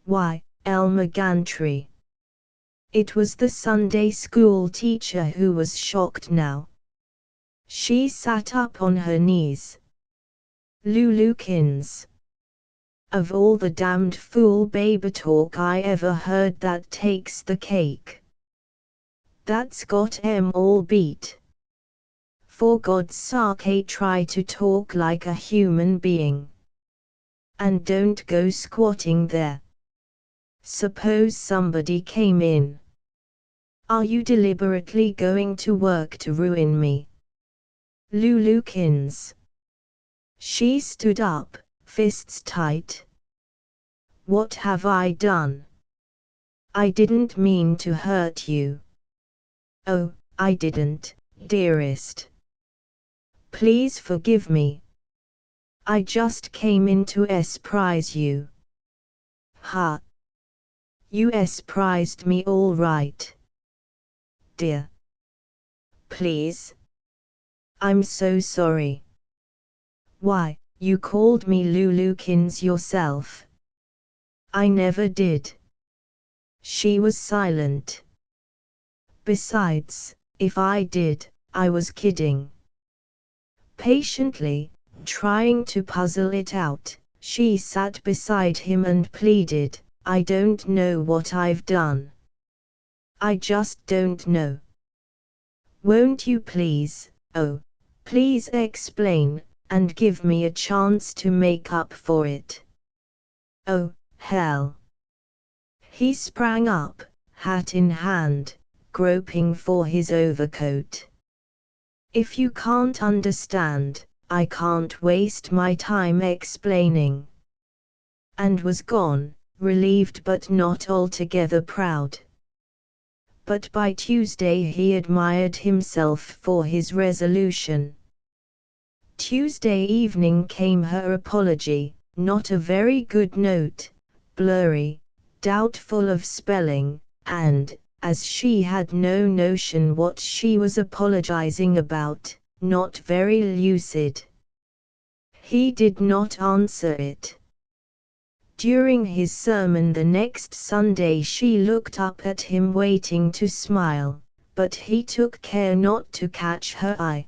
Why, Elmer Gantry." It was the Sunday school teacher who was shocked now. She sat up on her knees. "Lulukins. Of all the damned fool baby talk I ever heard, that takes the cake. That's got 'em all beat. For God's sake, try to talk like a human being. And don't go squatting there. Suppose somebody came in. Are you deliberately going to work to ruin me? Lulukins." She stood up, fists tight. "What have I done? I didn't mean to hurt you." "Oh, I didn't, dearest. Please forgive me. I just came in to surprise you." "Ha! You surprised me all right. Dear. Please. I'm so sorry." "Why, you called me Lulukins yourself." "I never did." She was silent. "Besides, if I did, I was kidding." Patiently, trying to puzzle it out, she sat beside him and pleaded, "I don't know what I've done. I just don't know. Won't you please, oh, please explain, and give me a chance to make up for it." "Oh, hell." He sprang up, hat in hand, groping for his overcoat. "If you can't understand, I can't waste my time explaining." And was gone, relieved but not altogether proud. But by Tuesday he admired himself for his resolution. Tuesday evening came her apology, not a very good note, blurry, doubtful of spelling, and, as she had no notion what she was apologizing about, not very lucid. He did not answer it. During his sermon the next Sunday she looked up at him waiting to smile, but he took care not to catch her eye.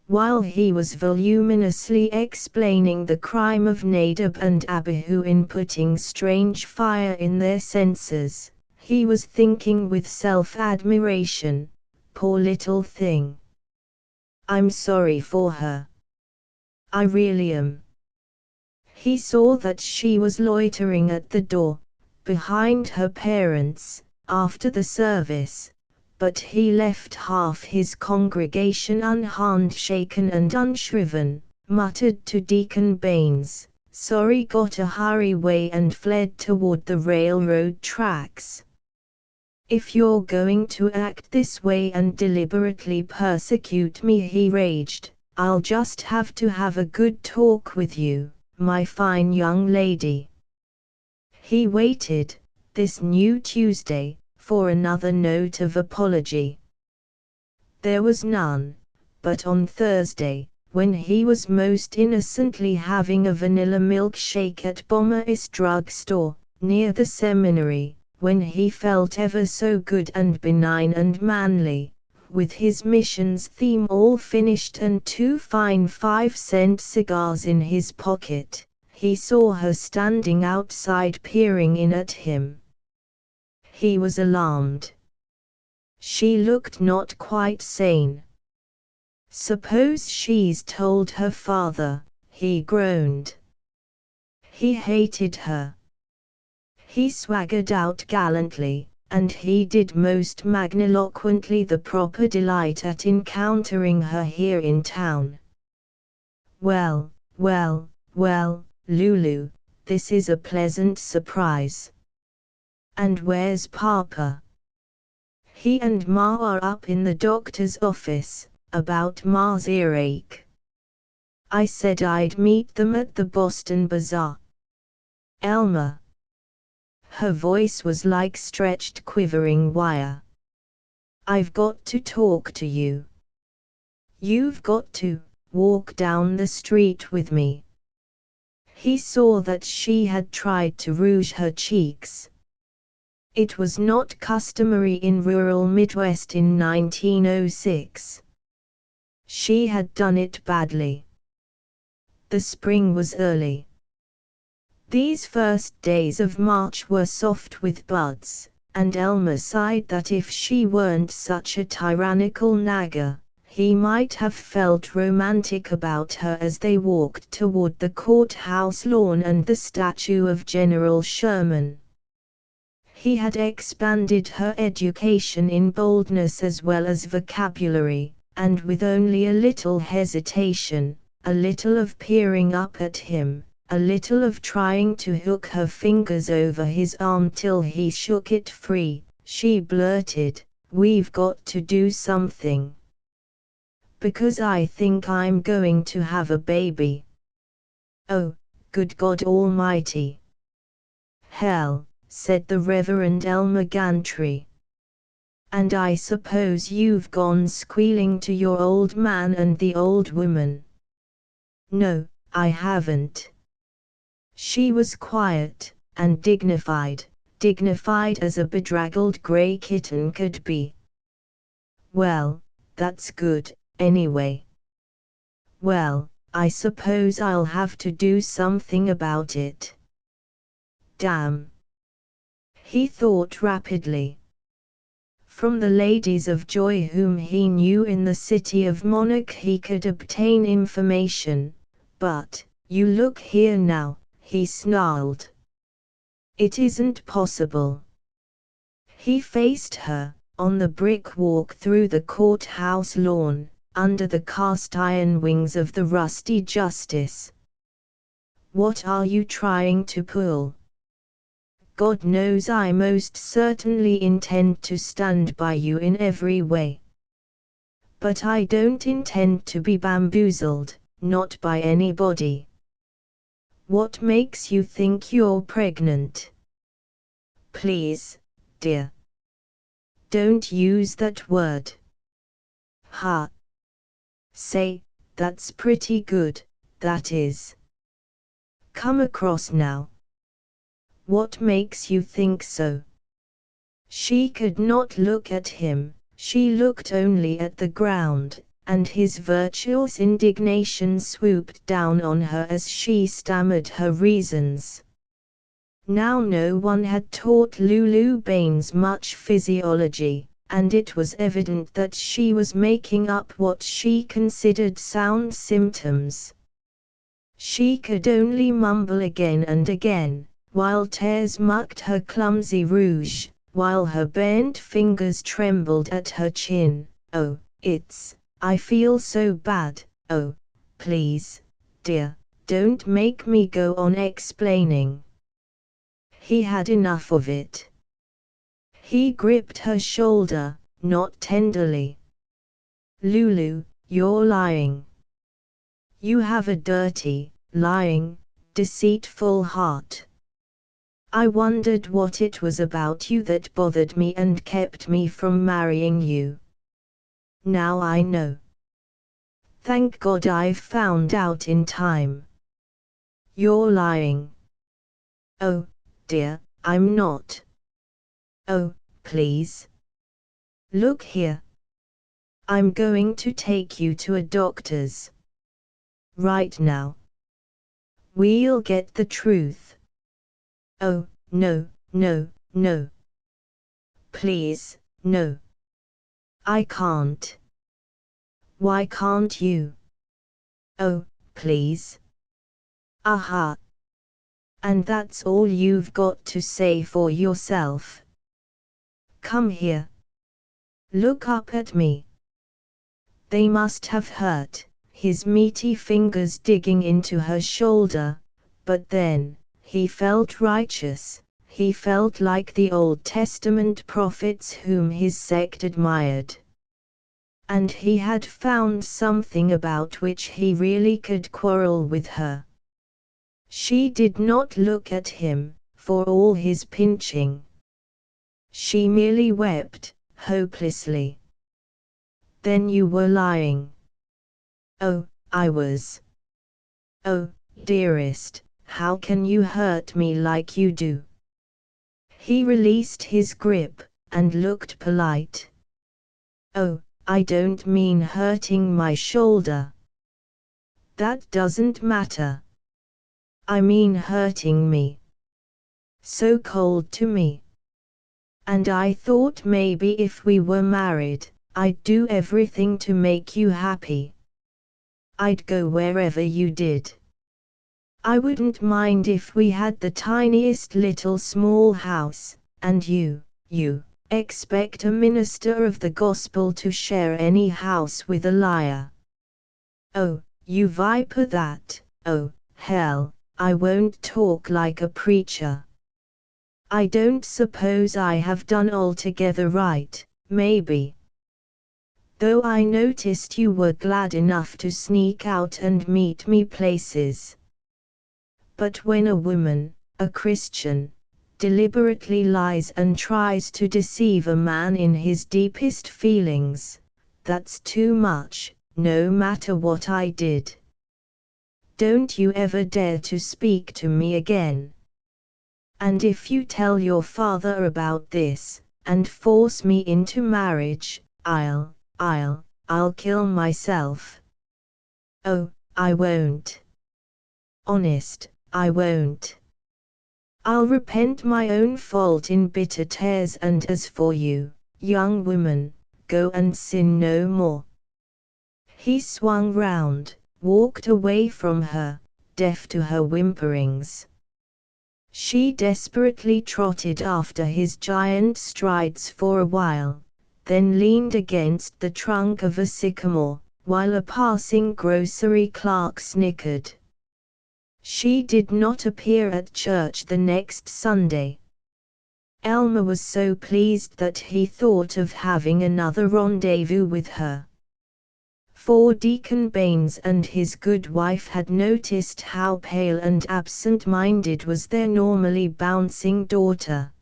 While he was voluminously explaining the crime of Nadab and Abihu in putting strange fire in their censers, he was thinking with self-admiration, "Poor little thing. I'm sorry for her. I really am. He saw that she was loitering at the door, behind her parents, after the service, but he left half his congregation unhandshaken and unshriven, muttered to Deacon Baines, "Sorry, gotta hurry way," and fled toward the railroad tracks. "If you're going to act this way and deliberately persecute me," he raged, "I'll just have to have a good talk with you, my fine young lady." He waited, this new Tuesday, for another note of apology. There was none, but on Thursday, when he was most innocently having a vanilla milkshake at Bommer's drugstore, near the seminary, when he felt ever so good and benign and manly, with his missions theme all finished and 2 fine 5-cent cigars in his pocket, he saw her standing outside peering in at him. He was alarmed. She looked not quite sane. "Suppose she's told her father," he groaned. He hated her. He swaggered out gallantly, and he did most magniloquently the proper delight at encountering her here in town. "Well, well, well, Lulu, this is a pleasant surprise. And where's Papa?" "He and Ma are up in the doctor's office, about Ma's earache. I said I'd meet them at the Boston Bazaar." "Elmer." Her voice was like stretched quivering wire. "I've got to talk to you. You've got to walk down the street with me." He saw that she had tried to rouge her cheeks. It was not customary in rural Midwest in 1906. She had done it badly. The spring was early. These first days of March were soft with buds, and Elmer sighed that if she weren't such a tyrannical nagger, he might have felt romantic about her as they walked toward the courthouse lawn and the statue of General Sherman. He had expanded her education in boldness as well as vocabulary, and with only a little hesitation, a little of peering up at him, a little of trying to hook her fingers over his arm till he shook it free, she blurted, "We've got to do something. Because I think I'm going to have a baby." "Oh, good God Almighty." "Hell," said the Reverend Elmer Gantry. "And I suppose you've gone squealing to your old man and the old woman." "No, I haven't." She was quiet, and dignified as a bedraggled gray kitten could be. "Well, that's good, anyway." "Well, I suppose I'll have to do something about it." Damn. He thought rapidly. From the ladies of joy whom he knew in the city of Monarch he could obtain information, but, "You look here now," he snarled. "It isn't possible." He faced her, on the brick walk through the courthouse lawn, under the cast-iron wings of the rusty justice. "What are you trying to pull?" "God knows I most certainly intend to stand by you in every way. But I don't intend to be bamboozled, not by anybody." "What makes you think you're pregnant?" "Please, dear. Don't use that word." "Ha. Say, that's pretty good, that is. Come across now." "What makes you think so?" She could not look at him, she looked only at the ground, and his virtuous indignation swooped down on her as she stammered her reasons. Now no one had taught Lulu Baines much physiology,
and it was evident that she was making up what she considered sound symptoms. She could only mumble again and again, while tears mucked her clumsy rouge, while her bent fingers trembled at her chin. "Oh, I feel so bad. Oh, please, dear, don't make me go on explaining." He had enough of it. He gripped her shoulder, not tenderly. "Lulu, you're lying. You have a dirty, lying, deceitful heart. I wondered what it was about you that bothered me and kept me from marrying you. Now I know. Thank God I've found out in time. You're lying." "Oh, dear, I'm not." "Oh, please. Look here. I'm going to take you to a doctor's. Right now. We'll get the truth." "Oh, no, no, no. Please, no. I can't." "Why can't you?" "Oh, please." "Aha. And that's all you've got to say for yourself? Come here. Look up at me." They must have hurt, his meaty fingers digging into her shoulder, but then, he felt righteous, he felt like the Old Testament prophets whom his sect admired. And he had found something about which he really could quarrel with her. She did not look at him, for all his pinching. She merely wept, hopelessly. "Then you were lying." "Oh, I was." "Oh, dearest, how can you hurt me like you do?" He released his grip, and looked polite. "Oh, I don't mean hurting my shoulder. That doesn't matter. I mean hurting me. So cold to me. And I thought maybe if we were married, I'd do everything to make you happy. I'd go wherever you did. I wouldn't mind if we had the tiniest little small house, and you expect a minister of the gospel to share any house with a liar. Oh, you viper that, oh, hell, I won't talk like a preacher. I don't suppose I have done altogether right, maybe. Though I noticed you were glad enough to sneak out and meet me places. But when a woman, a Christian, deliberately lies and tries to deceive a man in his deepest feelings, that's too much, no matter what I did. Don't you ever dare to speak to me again. And if you tell your father about this, and force me into marriage, I'll kill myself." "Oh, I won't. Honest, I won't. I'll repent my own fault in bitter tears, and as for you, young woman, go and sin no more." He swung round, walked away from her, deaf to her whimperings. She desperately trotted after his giant strides for a while, then leaned against the trunk of a sycamore, while a passing grocery clerk snickered. She did not appear at church the next Sunday. Elmer was so pleased that he thought of having another rendezvous with her. For Deacon Baines and his good wife had noticed how pale and absent-minded was their normally bouncing daughter.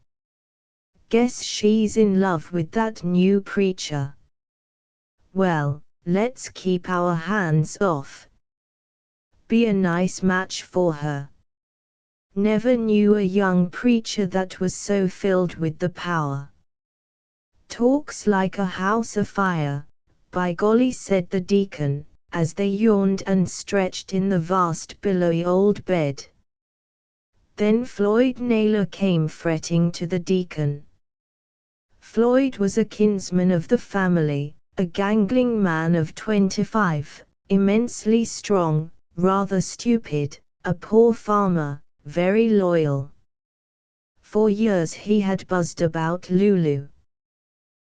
"Guess she's in love with that new preacher. Well, let's keep our hands off. Be a nice match for her. Never knew a young preacher that was so filled with the power. Talks like a house afire, by golly," said the deacon, as they yawned and stretched in the vast billowy old bed. Then Floyd Naylor came fretting to the deacon. Floyd was a kinsman of the family, a gangling man of 25, immensely strong, rather stupid, a poor farmer, very loyal. For years he had buzzed about Lulu.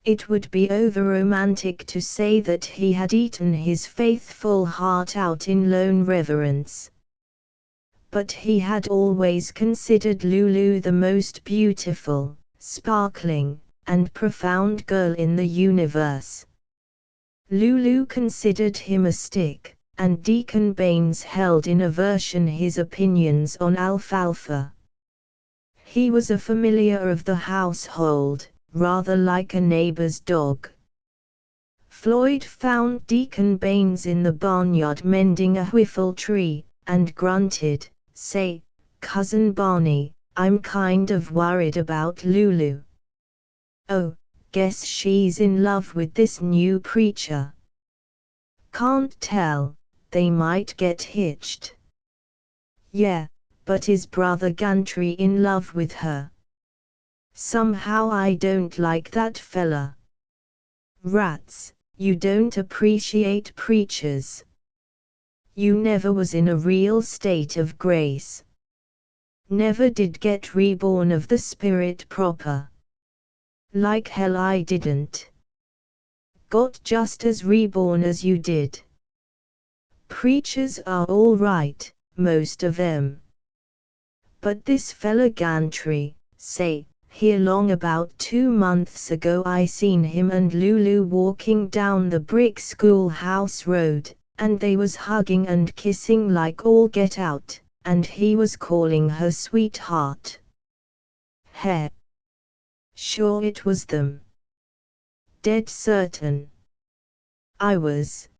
It would be over-romantic to say that he had eaten his faithful heart out in lone reverence. But he had always considered Lulu the most beautiful, sparkling, and profound girl in the universe. Lulu considered him a stick, and Deacon Baines held in aversion his opinions on alfalfa. He was a familiar of the household, rather like a neighbor's dog. Floyd found Deacon Baines in the barnyard mending a whiffle tree, and grunted, "Say, Cousin Barney, I'm kind of worried about Lulu. Oh, guess she's in love with this new preacher. Can't tell, they might get hitched." "Yeah, but is Brother Gantry in love with her? Somehow I don't like that fella." "Rats, you don't appreciate preachers. You never was in a real state of grace. Never did get reborn of the Spirit proper. Like hell I didn't. Got just as reborn as you did. Preachers are all right, most of them. But this fella Gantry, say, here long about 2 months ago I seen him and Lulu walking down the brick schoolhouse road, and they was hugging and kissing like all get out, and he was calling her sweetheart. Heh. Sure it was them. Dead certain. I was,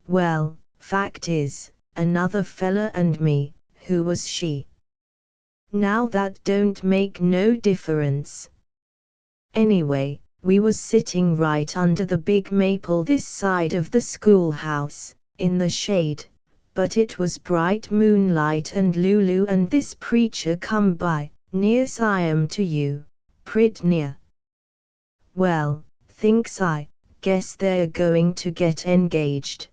well, fact is, another fella and me, who was she? Now that don't make no difference. Anyway, we was sitting right under the big maple this side of the schoolhouse, in the shade, but it was bright moonlight and Lulu and this preacher come by, near's I am to you, prit near. Well, thinks I, guess they're going to get engaged.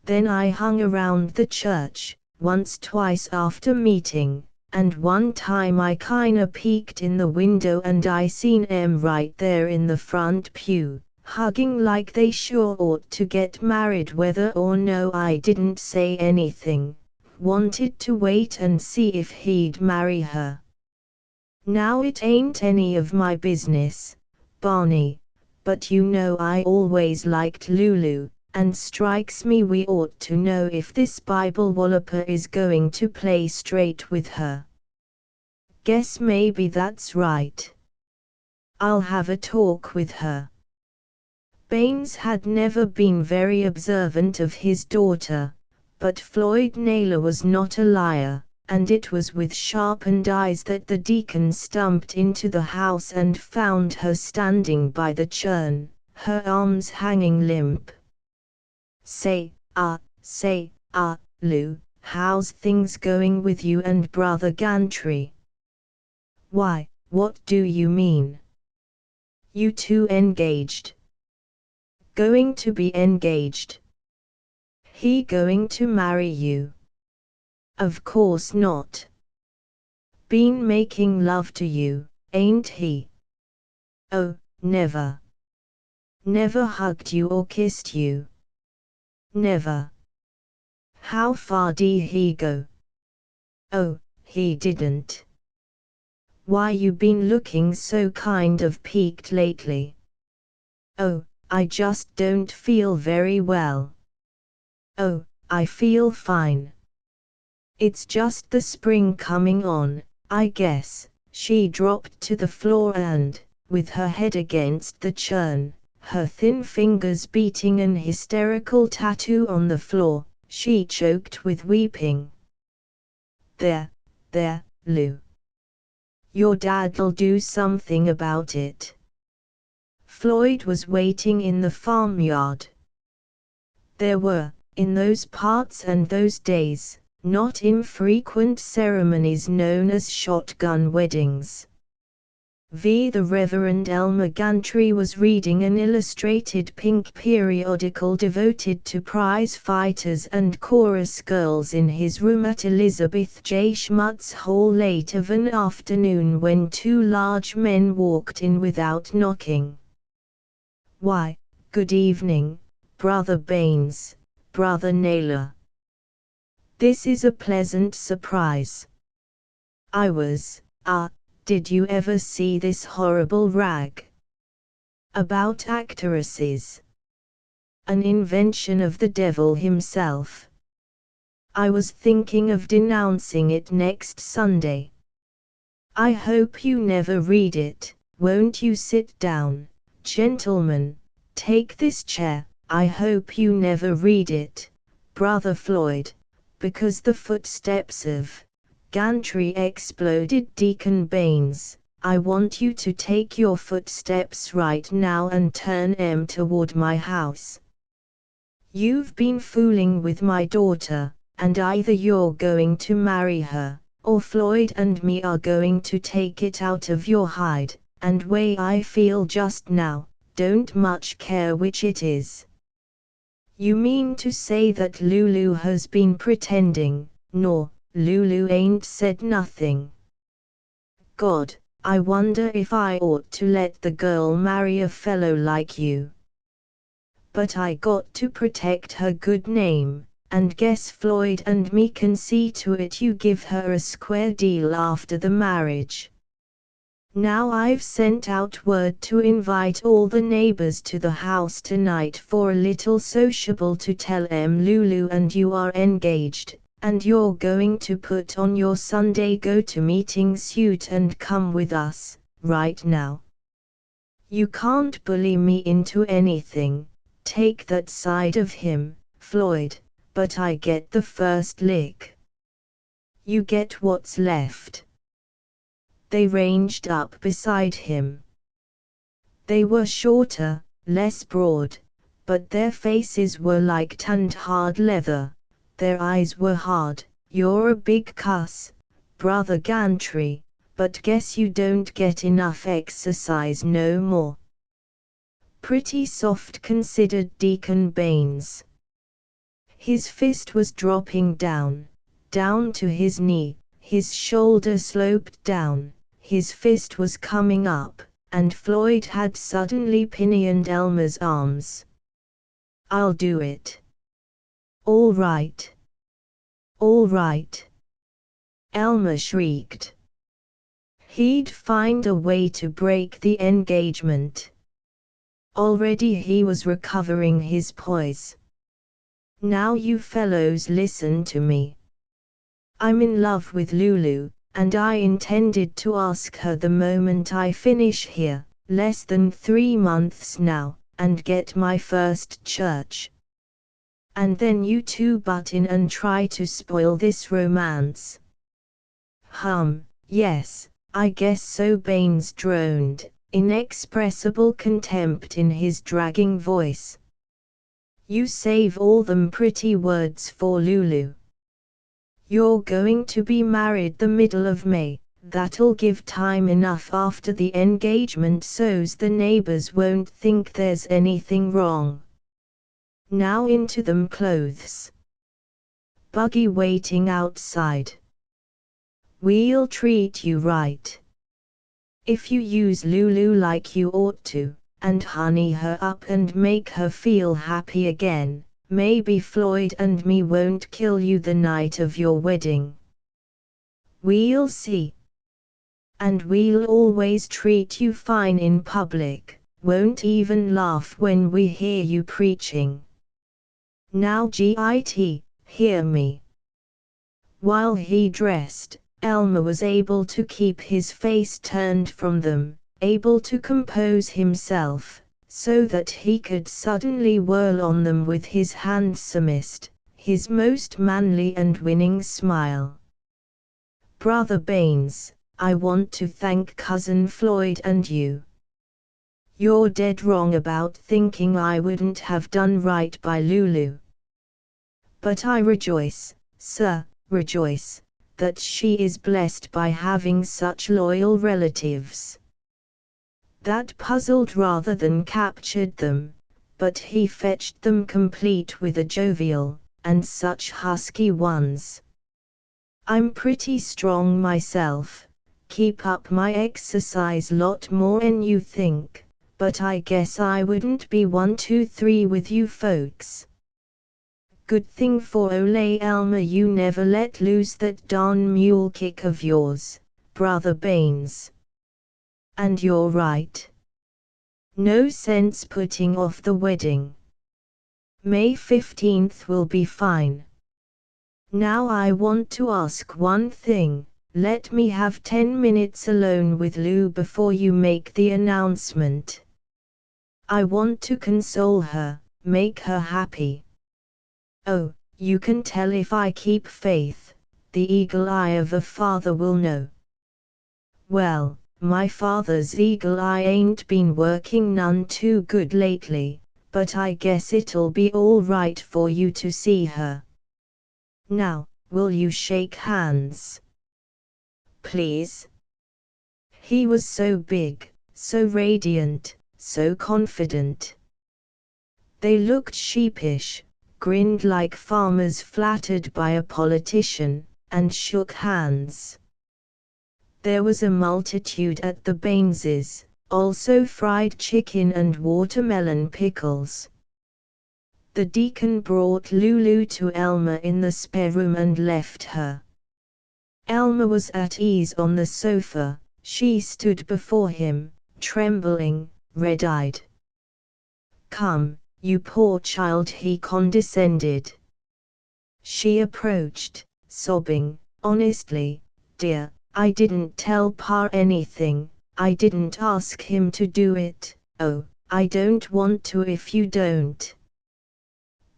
Then I hung around the church, once twice after meeting, and one time I kinda peeked in the window and I seen 'em right there in the front pew, hugging like they sure ought to get married whether or no I didn't say anything, wanted to wait and see if he'd marry her. Now it ain't any of my business, Barney, but you know I always liked Lulu, and strikes me we ought to know if this Bible walloper is going to play straight with her. Guess maybe that's right. I'll have a talk with her." Baines had never been very observant of his daughter, but Floyd Naylor was not a liar, and it was with sharpened eyes that the deacon stumped into the house and found her standing by the churn, her arms hanging limp. Say, Lou, how's things going with you and Brother Gantry?" "Why, what do you mean?" "You two engaged?" "Going to be engaged." "He going to marry you?" "Of course not." "Been making love to you, ain't he?" "Oh, never." "Never hugged you or kissed you?" "Never." "How far did he go?" "Oh, he didn't." "Why you been looking so kind of peaked lately?" "Oh, I just don't feel very well." "Oh, I feel fine. It's just the spring coming on, I guess." She dropped to the floor and, with her head against the churn, her thin fingers beating an hysterical tattoo on the floor, she choked with weeping. There, Lou. Your dad'll do something about it." Floyd was waiting in the farmyard. There were, in those parts and those days, not infrequent ceremonies known as shotgun weddings. The Reverend Elmer Gantry was reading an illustrated pink periodical devoted to prize fighters and chorus girls in his room at Elizabeth J. Schmutz Hall late of an afternoon when two large men walked in without knocking. "Why, good evening, Brother Baines, Brother Naylor. This is a pleasant surprise. Did you ever see this horrible rag? About actresses. An invention of the devil himself. I was thinking of denouncing it next Sunday. I hope you never read it. Won't you sit down, gentlemen? Take this chair. I hope you never read it, Brother Floyd, because the footsteps of Gantry exploded. Deacon Baines, I want you to take your footsteps right now and turn toward my house. You've been fooling with my daughter, and either you're going to marry her, or Floyd and me are going to take it out of your hide, and way I feel just now, don't much care which it is. You mean to say that Lulu has been pretending? No, Lulu ain't said nothing. God, I wonder if I ought to let the girl marry a fellow like you. But I got to protect her good name, and guess Floyd and me can see to it you give her a square deal after the marriage. Now I've sent out word to invite all the neighbors to the house tonight for a little sociable to tell Lulu and you are engaged, and you're going to put on your Sunday go-to-meeting suit and come with us, right now. You can't bully me into anything, take that side of him, Floyd, but I get the first lick. You get what's left. They ranged up beside him. They were shorter, less broad, but their faces were like tanned hard leather. Their eyes were hard. You're a big cuss, Brother Gantry, but guess you don't get enough exercise no more. Pretty soft, considered Deacon Baines. His fist was dropping down to his knee, his shoulder sloped down, his fist was coming up, and Floyd had suddenly pinioned Elmer's arms. I'll do it. All right. All right. Elmer shrieked. He'd find a way to break the engagement. Already he was recovering his poise. Now you fellows listen to me. I'm in love with Lulu, and I intended to ask her the moment I finish here, less than 3 months now, and get my first church. And then you two butt in and try to spoil this romance. Yes, I guess so. Baines droned, inexpressible contempt in his dragging voice. You save all them pretty words for Lulu. You're going to be married the middle of May, that'll give time enough after the engagement so's the neighbors won't think there's anything wrong. Now into them clothes. Buggy waiting outside. We'll treat you right. If you use Lulu like you ought to, and honey her up and make her feel happy again, maybe Floyd and me won't kill you the night of your wedding. We'll see. And we'll always treat you fine in public, won't even laugh when we hear you preaching. Now git, hear me. While he dressed, Elmer was able to keep his face turned from them, able to compose himself, so that he could suddenly whirl on them with his handsomest, his most manly and winning smile. Brother Baines, I want to thank Cousin Floyd and you. You're dead wrong about thinking I wouldn't have done right by Lulu. But I rejoice, sir, rejoice, that she is blessed by having such loyal relatives. That puzzled rather than captured them, but he fetched them complete with a jovial, and such husky ones. I'm pretty strong myself, keep up my exercise lot more'n you think, but I guess I wouldn't be 1, 2, 3 with you folks. Good thing for ole Elmer you never let loose that darn mule kick of yours, Brother Baines. And you're right. No sense putting off the wedding. May 15th will be fine. Now I want to ask one thing, let me have 10 minutes alone with Lou before you make the announcement. I want to console her, make her happy. Oh, you can tell if I keep faith, the eagle eye of a father will know. Well, my father's eagle eye ain't been working none too good lately, but I guess it'll be all right for you to see her. Now, will you shake hands? Please? He was so big, so radiant, so confident. They looked sheepish, grinned like farmers flattered by a politician, and shook hands. There was a multitude at the Baineses, also fried chicken and watermelon pickles. The deacon brought Lulu to Elmer in the spare room and left her. Elmer was at ease on the sofa, she stood before him, trembling, red-eyed. Come, you poor child, he condescended. She approached, sobbing, honestly, dear, I didn't tell Pa anything, I didn't ask him to do it, oh, I don't want to if you don't.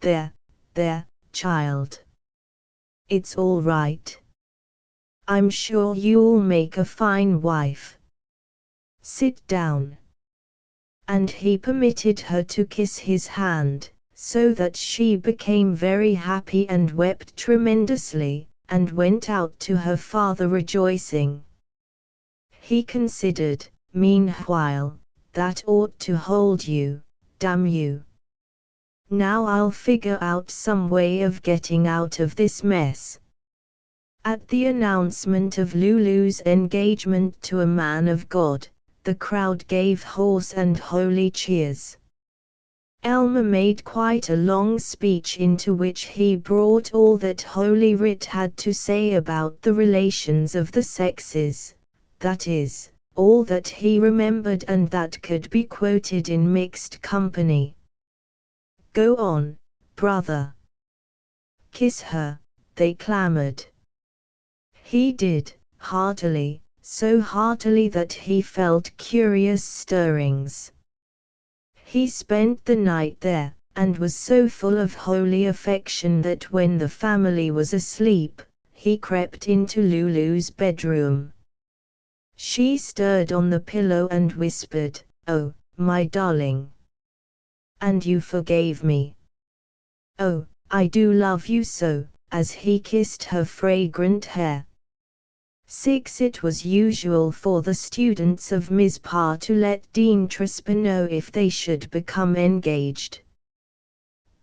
There, child. It's all right. I'm sure you'll make a fine wife. Sit down. And he permitted her to kiss his hand, so that she became very happy and wept tremendously, and went out to her father rejoicing. He considered, meanwhile, that ought to hold you, damn you. Now I'll figure out some way of getting out of this mess. At the announcement of Lulu's engagement to a man of God, the crowd gave hoarse and holy cheers. Elmer made quite a long speech into which he brought all that Holy Writ had to say about the relations of the sexes, that is, all that he remembered and that could be quoted in mixed company. Go on, brother. Kiss her, they clamored. He did, heartily, so heartily that he felt curious stirrings. He spent the night there, and was so full of holy affection that when the family was asleep, he crept into Lulu's bedroom. She stirred on the pillow and whispered, "Oh, my darling. And you forgave me. Oh, I do love you so," as he kissed her fragrant hair. 6. It was usual for the students of Mizpah to let Dean Trisper know if they should become engaged.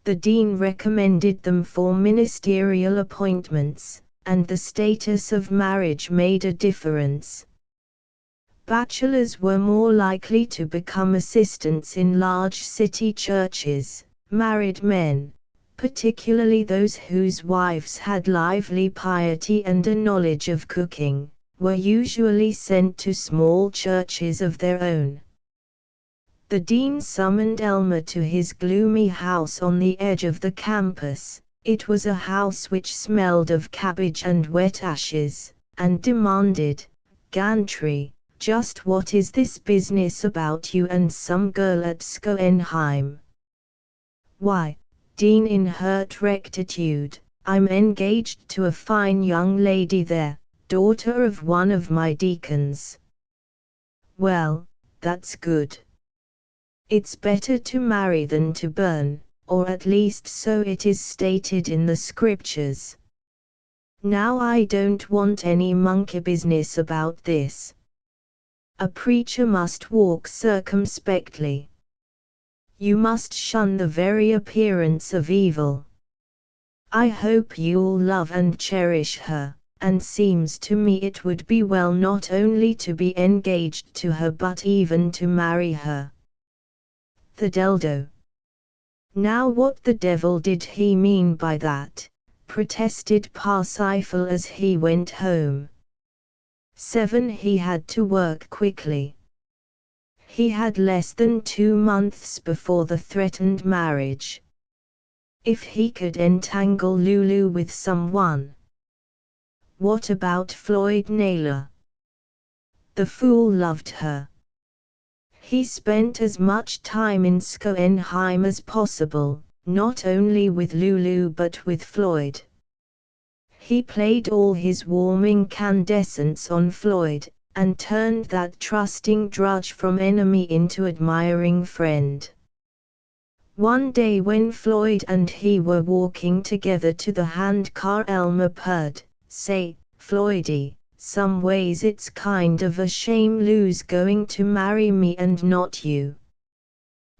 The dean recommended them for ministerial appointments, and the status of marriage made a difference. Bachelors were more likely to become assistants in large city churches. Married men, particularly those whose wives had lively piety and a knowledge of cooking, were usually sent to small churches of their own. The dean summoned Elmer to his gloomy house on the edge of the campus. It was a house which smelled of cabbage and wet ashes, and demanded, "Gantry, just what is this business about you and some girl at Schoenheim?" "Why, Dean," in hurt rectitude, "I'm engaged to a fine young lady there, daughter of one of my deacons." "Well, that's good. It's better to marry than to burn, or at least so it is stated in the scriptures. Now I don't want any monkey business about this. a preacher must walk circumspectly. You must shun the very appearance of evil. I hope you'll love and cherish her, and seems to me it would be well not only to be engaged to her but even to marry her. The Deldo. Now what the devil did he mean by that? Protested Parsifal as he went home. 7. He had to work quickly. He had less than 2 months before the threatened marriage. If he could entangle Lulu with someone. What about Floyd Naylor? The fool loved her. He spent as much time in Schoenheim as possible, not only with Lulu but with Floyd. He played all his warm incandescence on Floyd, and turned that trusting drudge from enemy into admiring friend. One day when Floyd and he were walking together to the handcar, Elmer purred, "Say, Floydy, some ways it's kind of a shame Lou's going to marry me and not you.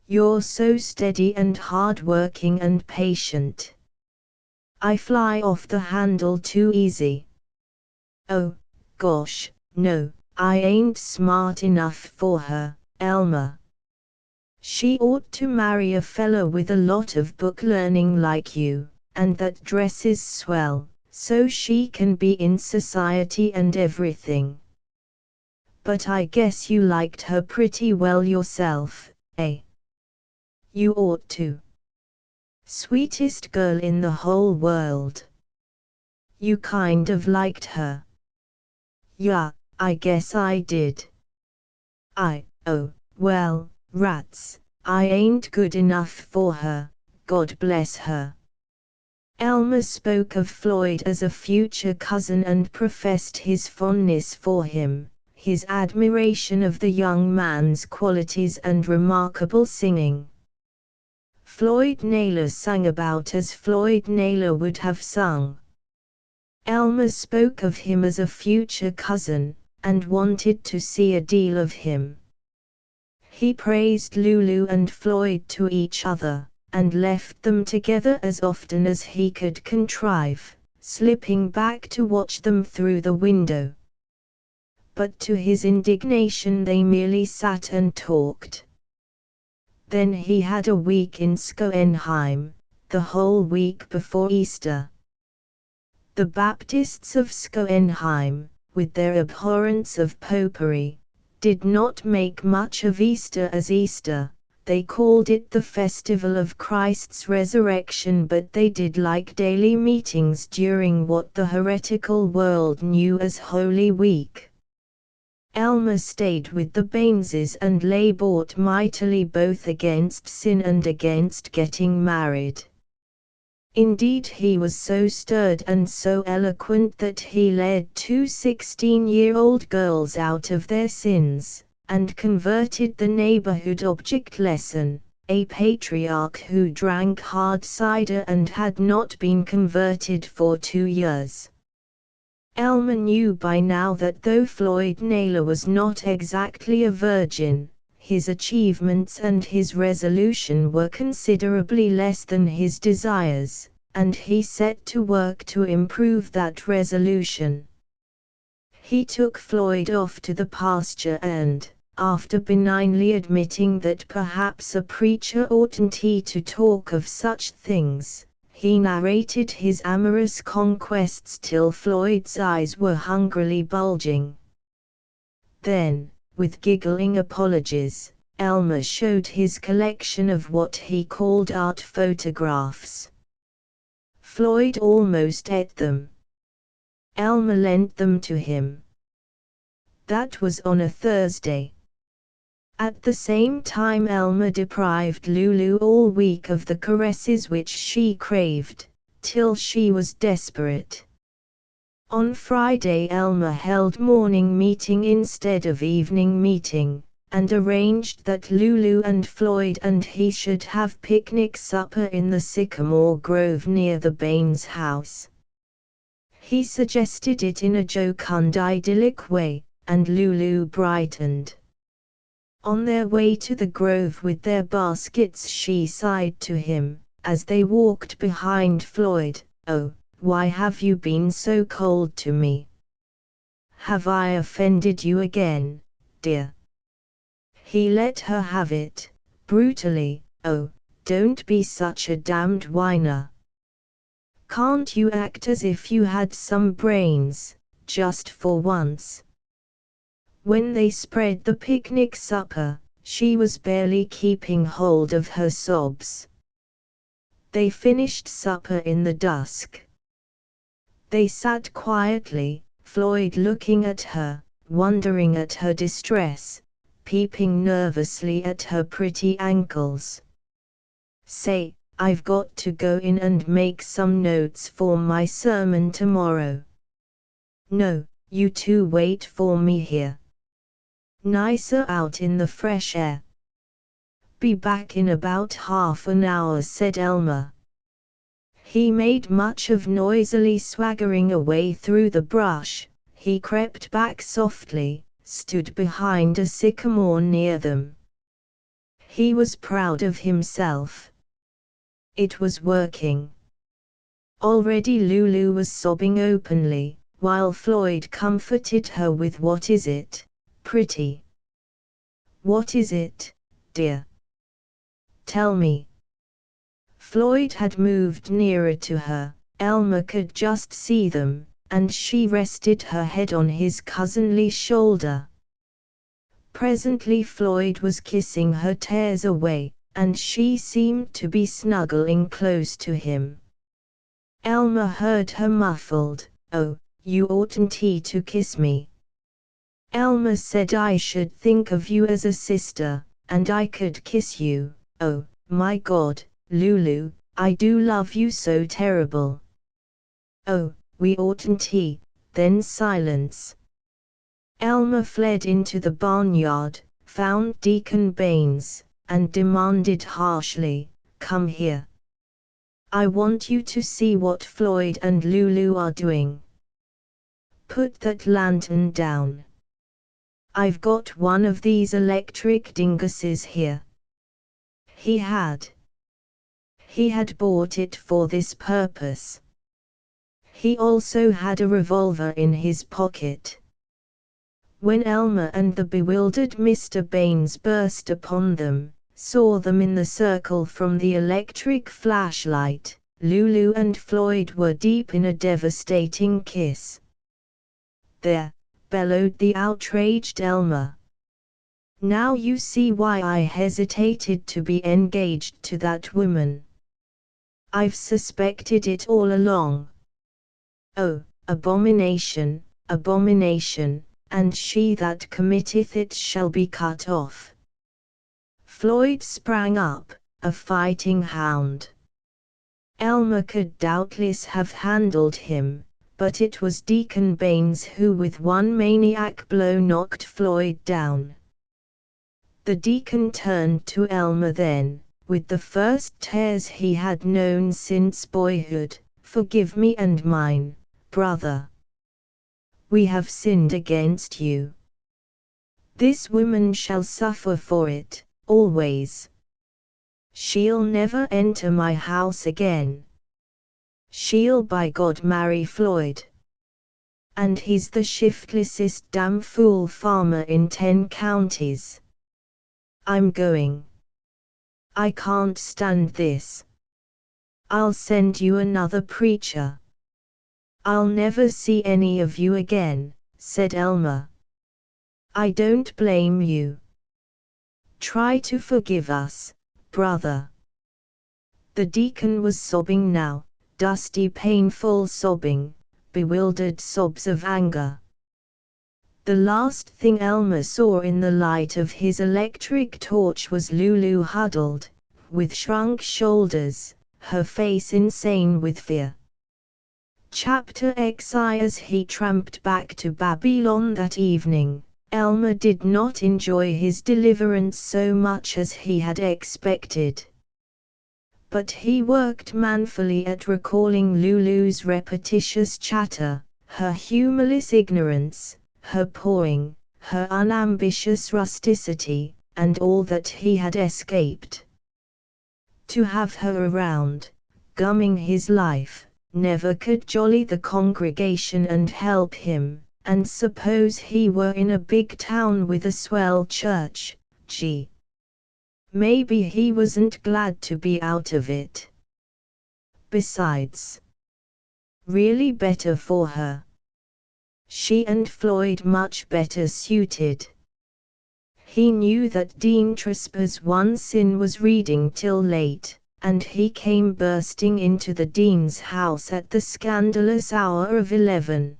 You're so steady and hard-working and patient. I fly off the handle too easy." "Oh, gosh, no, I ain't smart enough for her, Elmer. She ought to marry a fella with a lot of book learning like you, and that dresses swell, so she can be in society and everything. But I guess you liked her pretty well yourself, eh?" "You ought to. Sweetest girl in the whole world." "You kind of liked her." "Yeah, I guess I did." "Oh, well, rats, I ain't good enough for her, God bless her." Elmer spoke of Floyd as a future cousin and professed his fondness for him, his admiration of the young man's qualities and remarkable singing. Floyd Naylor sang about as Floyd Naylor would have sung. Elmer spoke of him as a future cousin, and wanted to see a deal of him. He praised Lulu and Floyd to each other, and left them together as often as he could contrive, slipping back to watch them through the window. But to his indignation they merely sat and talked. Then he had a week in Schoenheim, the whole week before Easter. The Baptists of Schoenheim, with their abhorrence of popery, did not make much of Easter as Easter. They called it the festival of Christ's resurrection, but they did like daily meetings during what the heretical world knew as Holy Week. Elmer stayed with the Baineses and labored mightily both against sin and against getting married. Indeed, he was so stirred and so eloquent that he led 2 16-year-old girls out of their sins, and converted the neighborhood object lesson, a patriarch who drank hard cider and had not been converted for 2 years. Elmer knew by now that though Floyd Naylor was not exactly a virgin, his achievements and his resolution were considerably less than his desires, and he set to work to improve that resolution. He took Floyd off to the pasture and, after benignly admitting that perhaps a preacher oughtn't he to talk of such things, he narrated his amorous conquests till Floyd's eyes were hungrily bulging. Then, with giggling apologies, Elmer showed his collection of what he called art photographs. Floyd almost ate them. Elmer lent them to him. That was on a Thursday. At the same time Elmer deprived Lulu all week of the caresses which she craved, till she was desperate. On Friday Elmer held morning meeting instead of evening meeting, and arranged that Lulu and Floyd and he should have picnic supper in the sycamore grove near the Baines house. He suggested it in a jocund idyllic way, and Lulu brightened. On their way to the grove with their baskets, she sighed to him, as they walked behind Floyd, "Oh, why have you been so cold to me? Have I offended you again, dear?" He let her have it, brutally. "Oh, don't be such a damned whiner. Can't you act as if you had some brains, just for once?" When they spread the picnic supper, she was barely keeping hold of her sobs. They finished supper in the dusk. They sat quietly, Floyd looking at her, wondering at her distress, peeping nervously at her pretty ankles. "Say, I've got to go in and make some notes for my sermon tomorrow." "No, you two wait for me here. Nicer out in the fresh air." "Be back in about half an hour," said Elmer. He made much of noisily swaggering away through the brush. He crept back softly, stood behind a sycamore near them. He was proud of himself. It was working. Already Lulu was sobbing openly, while Floyd comforted her with, "What is it, pretty? What is it, dear? Tell me." Floyd had moved nearer to her, Elmer could just see them, and she rested her head on his cousinly shoulder. Presently Floyd was kissing her tears away, and she seemed to be snuggling close to him. Elmer heard her muffled, "Oh, you oughtn't to kiss me. Elmer said I should think of you as a sister, and I could kiss you. Oh, my God, Lulu, I do love you so terrible." "Oh, we oughtn't." Then silence. Elmer fled into the barnyard, found Deacon Baines, and demanded harshly, "Come here. I want you to see what Floyd and Lulu are doing. Put that lantern down. I've got one of these electric dinguses here." He had bought it for this purpose. He also had a revolver in his pocket. When Elmer and the bewildered Mr. Baines burst upon them, saw them in the circle from the electric flashlight, Lulu and Floyd were deep in a devastating kiss. "There," bellowed the outraged Elmer. "Now you see why I hesitated to be engaged to that woman. I've suspected it all along. Oh, abomination, abomination, and she that committeth it shall be cut off." Floyd sprang up, a fighting hound. Elmer could doubtless have handled him, but it was Deacon Baines who with one maniac blow knocked Floyd down. The deacon turned to Elmer then, with the first tears he had known since boyhood. "Forgive me and mine, brother. We have sinned against you. This woman shall suffer for it, always. She'll never enter my house again. She'll by God marry Floyd. And he's the shiftlessest damn fool farmer in 10 counties. I'm going. I can't stand this. I'll send you another preacher." "I'll never see any of you again," said Elmer. "I don't blame you. Try to forgive us, brother." The deacon was sobbing now, dusty painful sobbing, bewildered sobs of anger. The last thing Elmer saw in the light of his electric torch was Lulu huddled, with shrunk shoulders, her face insane with fear. Chapter XI. As he tramped back to Babylon that evening, Elmer did not enjoy his deliverance so much as he had expected. But he worked manfully at recalling Lulu's repetitious chatter, her humorless ignorance, her pawing,
her unambitious rusticity, and all that he had escaped. To have her around, gumming his life, never could jolly the congregation and help him, and suppose he were in a big town with a swell church, gee. Maybe he wasn't glad to be out of it. Besides, really better for her. She and Floyd much better suited. He knew that Dean Trespa's one sin was reading till late, and he came bursting into the Dean's house at the scandalous hour of 11.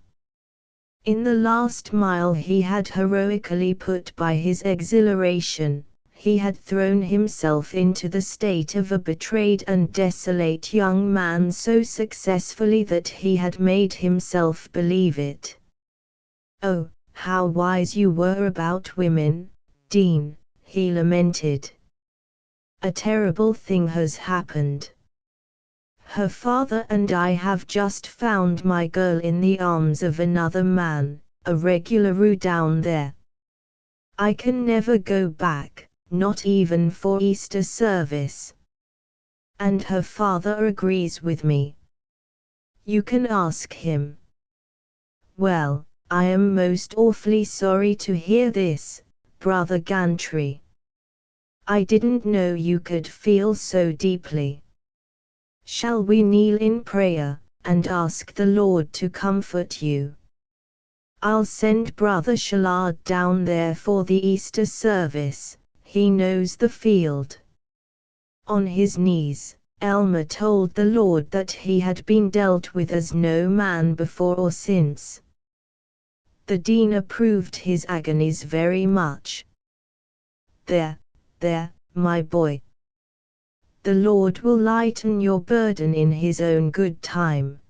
In the last mile he had heroically put by his exhilaration, he had thrown himself into the state of a betrayed and desolate young man so successfully that he had made himself believe it. "Oh, how wise you were about women, Dean," he lamented. "A terrible thing has happened. Her father and I have just found my girl in the arms of another man, a regular roue down there. I can never go back, not even for Easter service. And her father agrees with me. You can ask him." "Well, I am most awfully sorry to hear this, Brother Gantry. I didn't know you could feel so deeply. Shall we kneel in prayer, and ask the Lord to comfort you? I'll send Brother Shallard down there for the Easter service, he knows the field." On his knees, Elmer told the Lord that he had been dealt with as no man before or since. The Dean approved his agonies very much. There, my boy. The Lord will lighten your burden in His own good time.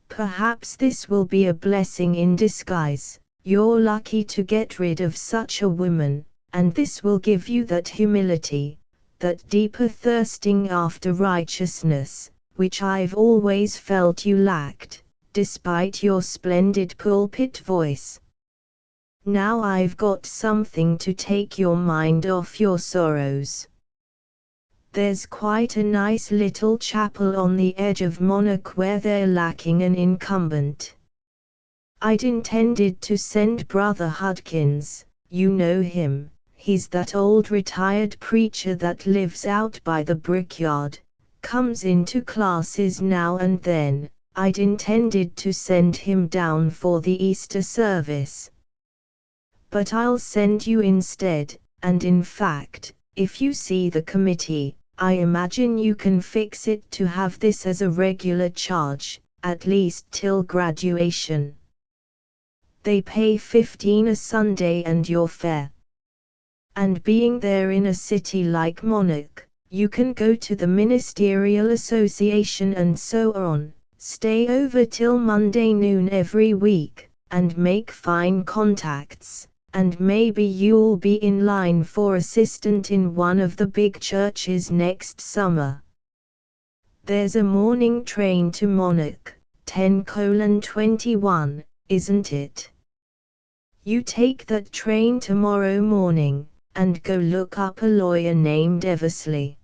Perhaps this will be a blessing in disguise. You're lucky to get rid of such a woman, and this will give you that humility, that deeper thirsting after righteousness, which I've always felt you lacked, despite your splendid pulpit voice. Now I've got something to take your mind off your sorrows. There's quite a nice little chapel on the edge of Monarch where they're lacking an incumbent. I'd intended to send Brother Hudkins, you know him, he's that old retired preacher that lives out by the brickyard, comes into classes now and then. I'd intended to send him down for the Easter service. But I'll send you instead, and in fact, if you see the committee, I imagine you can fix it to have this as a regular charge, at least till graduation. They pay $15 a Sunday and your fare. And being there in a city like Monarch, you can go to the Ministerial Association and so on. Stay over till Monday noon every week, and make fine contacts, and maybe you'll be in line for assistant in one of the big churches next summer. There's a morning train to Monarch, 10:21, isn't it? You take that train tomorrow morning, and go look up a lawyer named Eversley.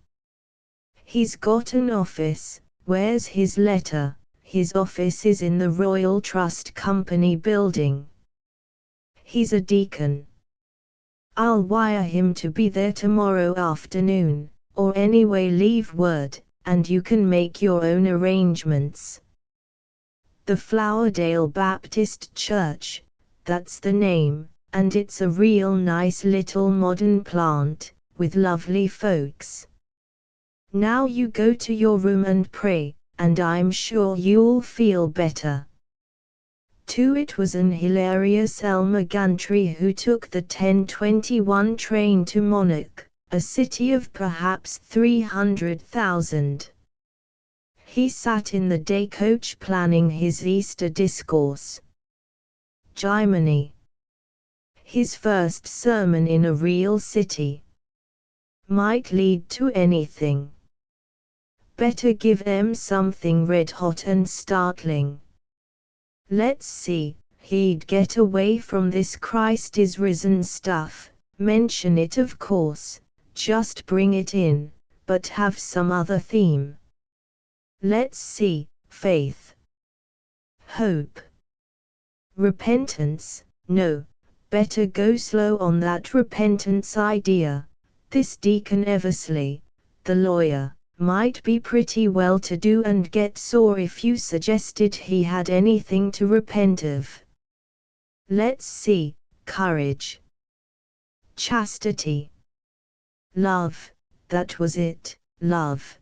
He's got an office. Where's his letter? His office is in the Royal Trust Company building. He's a deacon. I'll wire him to be there tomorrow afternoon, or anyway leave word, and you can make your own arrangements. The Flowerdale Baptist Church, that's the name, and it's a real nice little modern plant, with lovely folks. Now you go to your room and pray, and I'm sure you'll feel better. It was an hilarious Elmer Gantry who took the 10:21 train to Monarch, a city of perhaps 300,000. He sat in the day coach planning his Easter discourse. Jiminy! His first sermon in a real city. Might lead to anything. Better give them something red hot and startling. Let's see,
he'd get away from this Christ is risen stuff, mention it of course, just bring it in, but have some other theme. Let's see, faith. Hope. Repentance, no, better go slow on that repentance idea. This Deacon Eversley, the lawyer, might be pretty well to do and get sore if you suggested he had anything to repent of. Let's see, courage. Chastity. Love, that was it, love.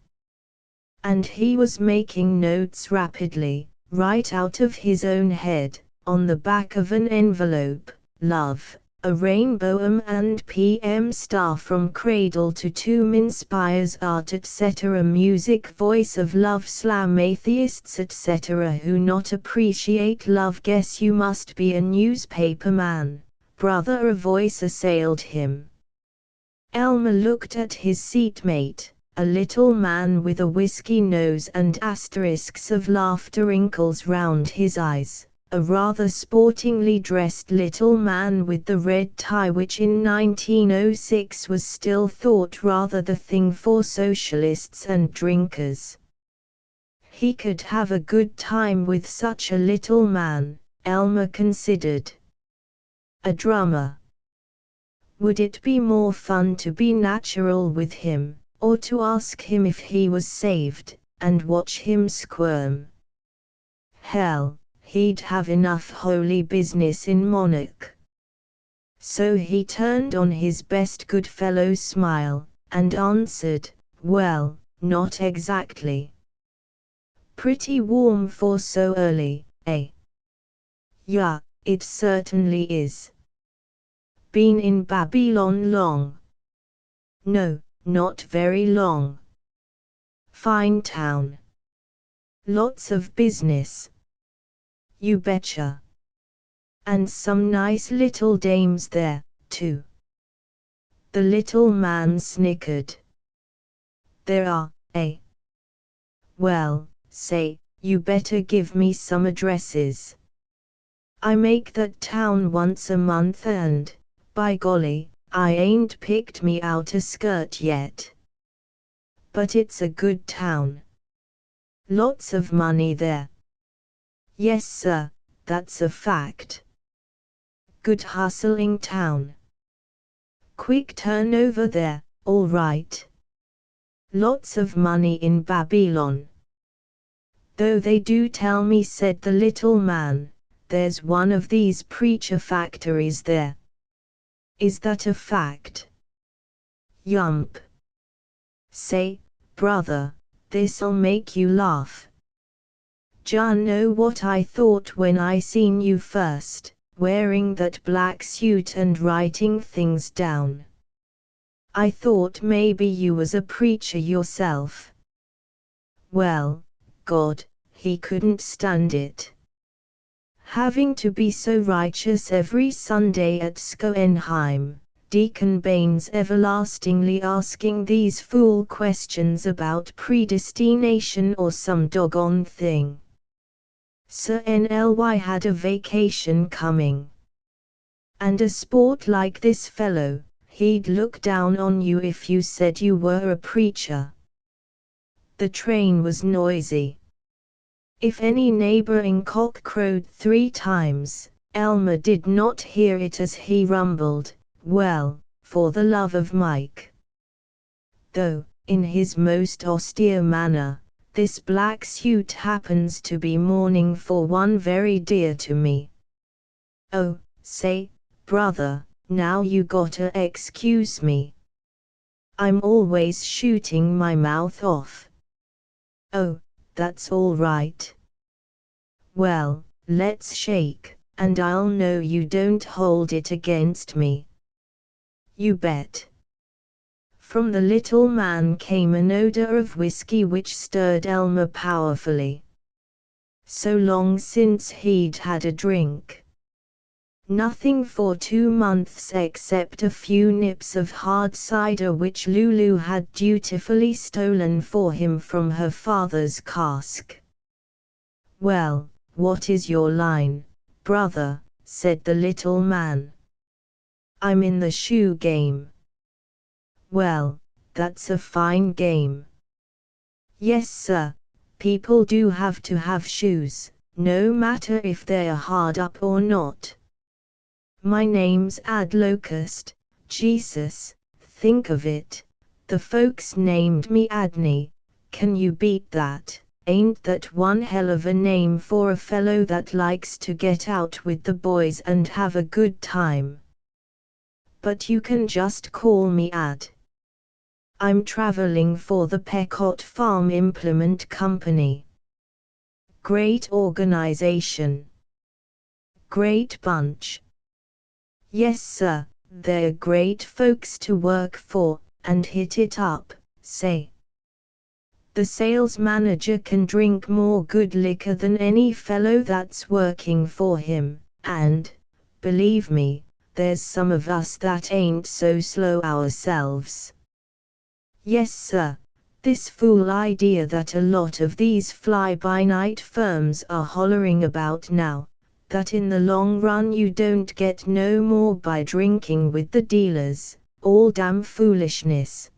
And he was making notes rapidly, right out of his own head, on the back of an envelope. Love, a rainbow and PM star from cradle to tomb inspires art etc. Music voice of love slam atheists etc. who not appreciate love guess you must be a newspaper man, brother a voice assailed him. Elmer looked at his seatmate, a little man with a whiskey nose and asterisks of laughter wrinkles round his eyes. A rather sportingly dressed little man with the red tie which in 1906 was still thought rather the thing for socialists and drinkers. He could have a good time with such a little man, Elmer considered. A drummer. Would it be more fun to be natural with him, or to ask him if he was saved, and watch him squirm? Hell, he'd have enough holy business in Monarch. So he turned on his best good fellow smile, and answered, well, not exactly. Pretty warm for so early, eh? Yeah, it certainly is. Been in Babylon long? No, not very long. Fine town. Lots of business. You betcha. And some nice little dames there, too. The little man snickered. There are, eh? Well, say, you better give me some addresses. I make that town once a month and, by golly, I ain't picked me out a skirt yet. But it's a good town. Lots of money there. Yes sir, that's a fact. Good hustling town. Quick turnover there, all right. Lots of money in Babylon. Though they do tell me, said the little man, there's one of these preacher factories there. Is that a fact? Yump. Say, brother, this'll make you laugh. Ja know what I thought when I seen you first, wearing that black suit and writing things down. I thought maybe you was a preacher yourself. Well, God, he couldn't stand it. Having to be so righteous every Sunday at Schoenheim, Deacon Baines everlastingly asking these fool questions about predestination or some doggone thing. Sir Nly had a vacation coming. And a sport like this fellow, he'd look down on you if you said you were a preacher. The train was noisy. If any neighboring cock crowed 3 times, Elmer did not hear it as he rumbled, well, for the love of Mike. Though, in his most austere manner, this black suit happens to be mourning for one very dear to me. Oh, say, brother, now you gotta excuse me. I'm always shooting my mouth off. Oh, that's all right. Well, let's shake, and I'll know you don't hold it against me. You bet. From the little man came an odor of whiskey which stirred Elmer powerfully. So long since he'd had a drink. Nothing for 2 months except a few nips of hard cider which Lulu had dutifully stolen for him from her father's cask. Well, what is your line, brother," said the little man. "I'm in the shoe game." "Well, that's a fine game." "Yes, sir, people do have to have shoes, no matter if they're hard up or not." "My name's Ad Locust, Jesus, think of it, the folks named me Adney, can you beat that? Ain't that one hell of a name for a fellow that likes to get out with the boys and have a good time?" "But you can just call me Ad. I'm traveling for the Pequot Farm Implement Company." "Great organization. Great bunch." "Yes, sir, they're great folks to work for, and hit it up, say. The sales manager can drink more good liquor than any fellow that's working for him, and, believe me, there's some of us that ain't so slow ourselves." "Yes, sir, this fool idea that a lot of these fly-by-night firms are hollering about now, that in the long run you don't get no more by drinking with the dealers, all damn foolishness.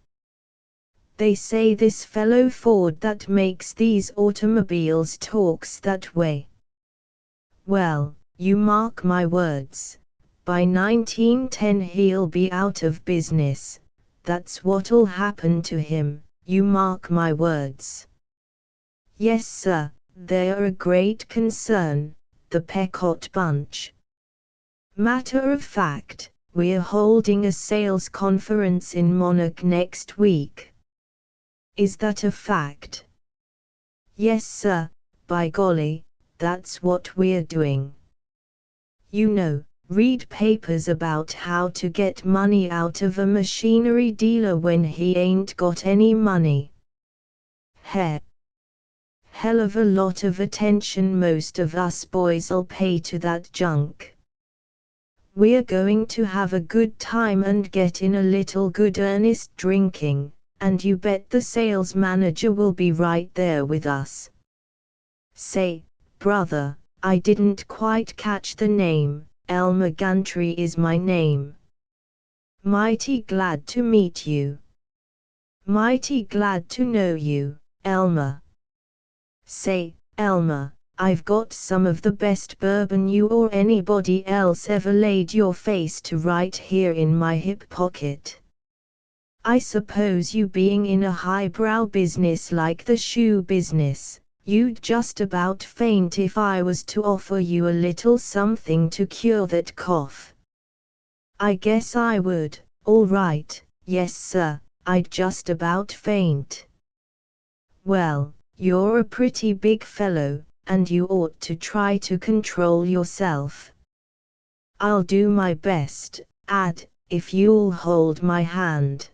They say this fellow Ford that makes these automobiles talks that way. Well, you mark my words, by 1910 he'll be out of business, that's what'll happen to him, you mark my words." "Yes, sir, they're a great concern, the Pequot bunch. Matter of fact, we're holding a sales conference in Monarch next week." "Is that a fact?" "Yes, sir, by golly, that's what we're doing. You know, read papers about how to get money out of a machinery dealer when he ain't got any money. Hell of a lot of attention most of us boys'll pay to that junk. We're going to have a good time and get in a little good earnest drinking, and you bet the sales manager will be right there with us." "Say, brother, I didn't quite catch the name." "Elmer Gantry is my name." "Mighty glad to meet you." "Mighty glad to know you, Elmer." "Say, Elmer, I've got some of the best bourbon you or anybody else ever laid your face to right here in my hip pocket. I suppose you being in a highbrow business like the shoe business, you'd just about faint if I was to offer you a little something to cure that cough." "I guess I would, all right, yes sir, I'd just about faint." "Well, you're a pretty big fellow, and you ought to try to control yourself." "I'll do my best, Ad, if you'll hold my hand."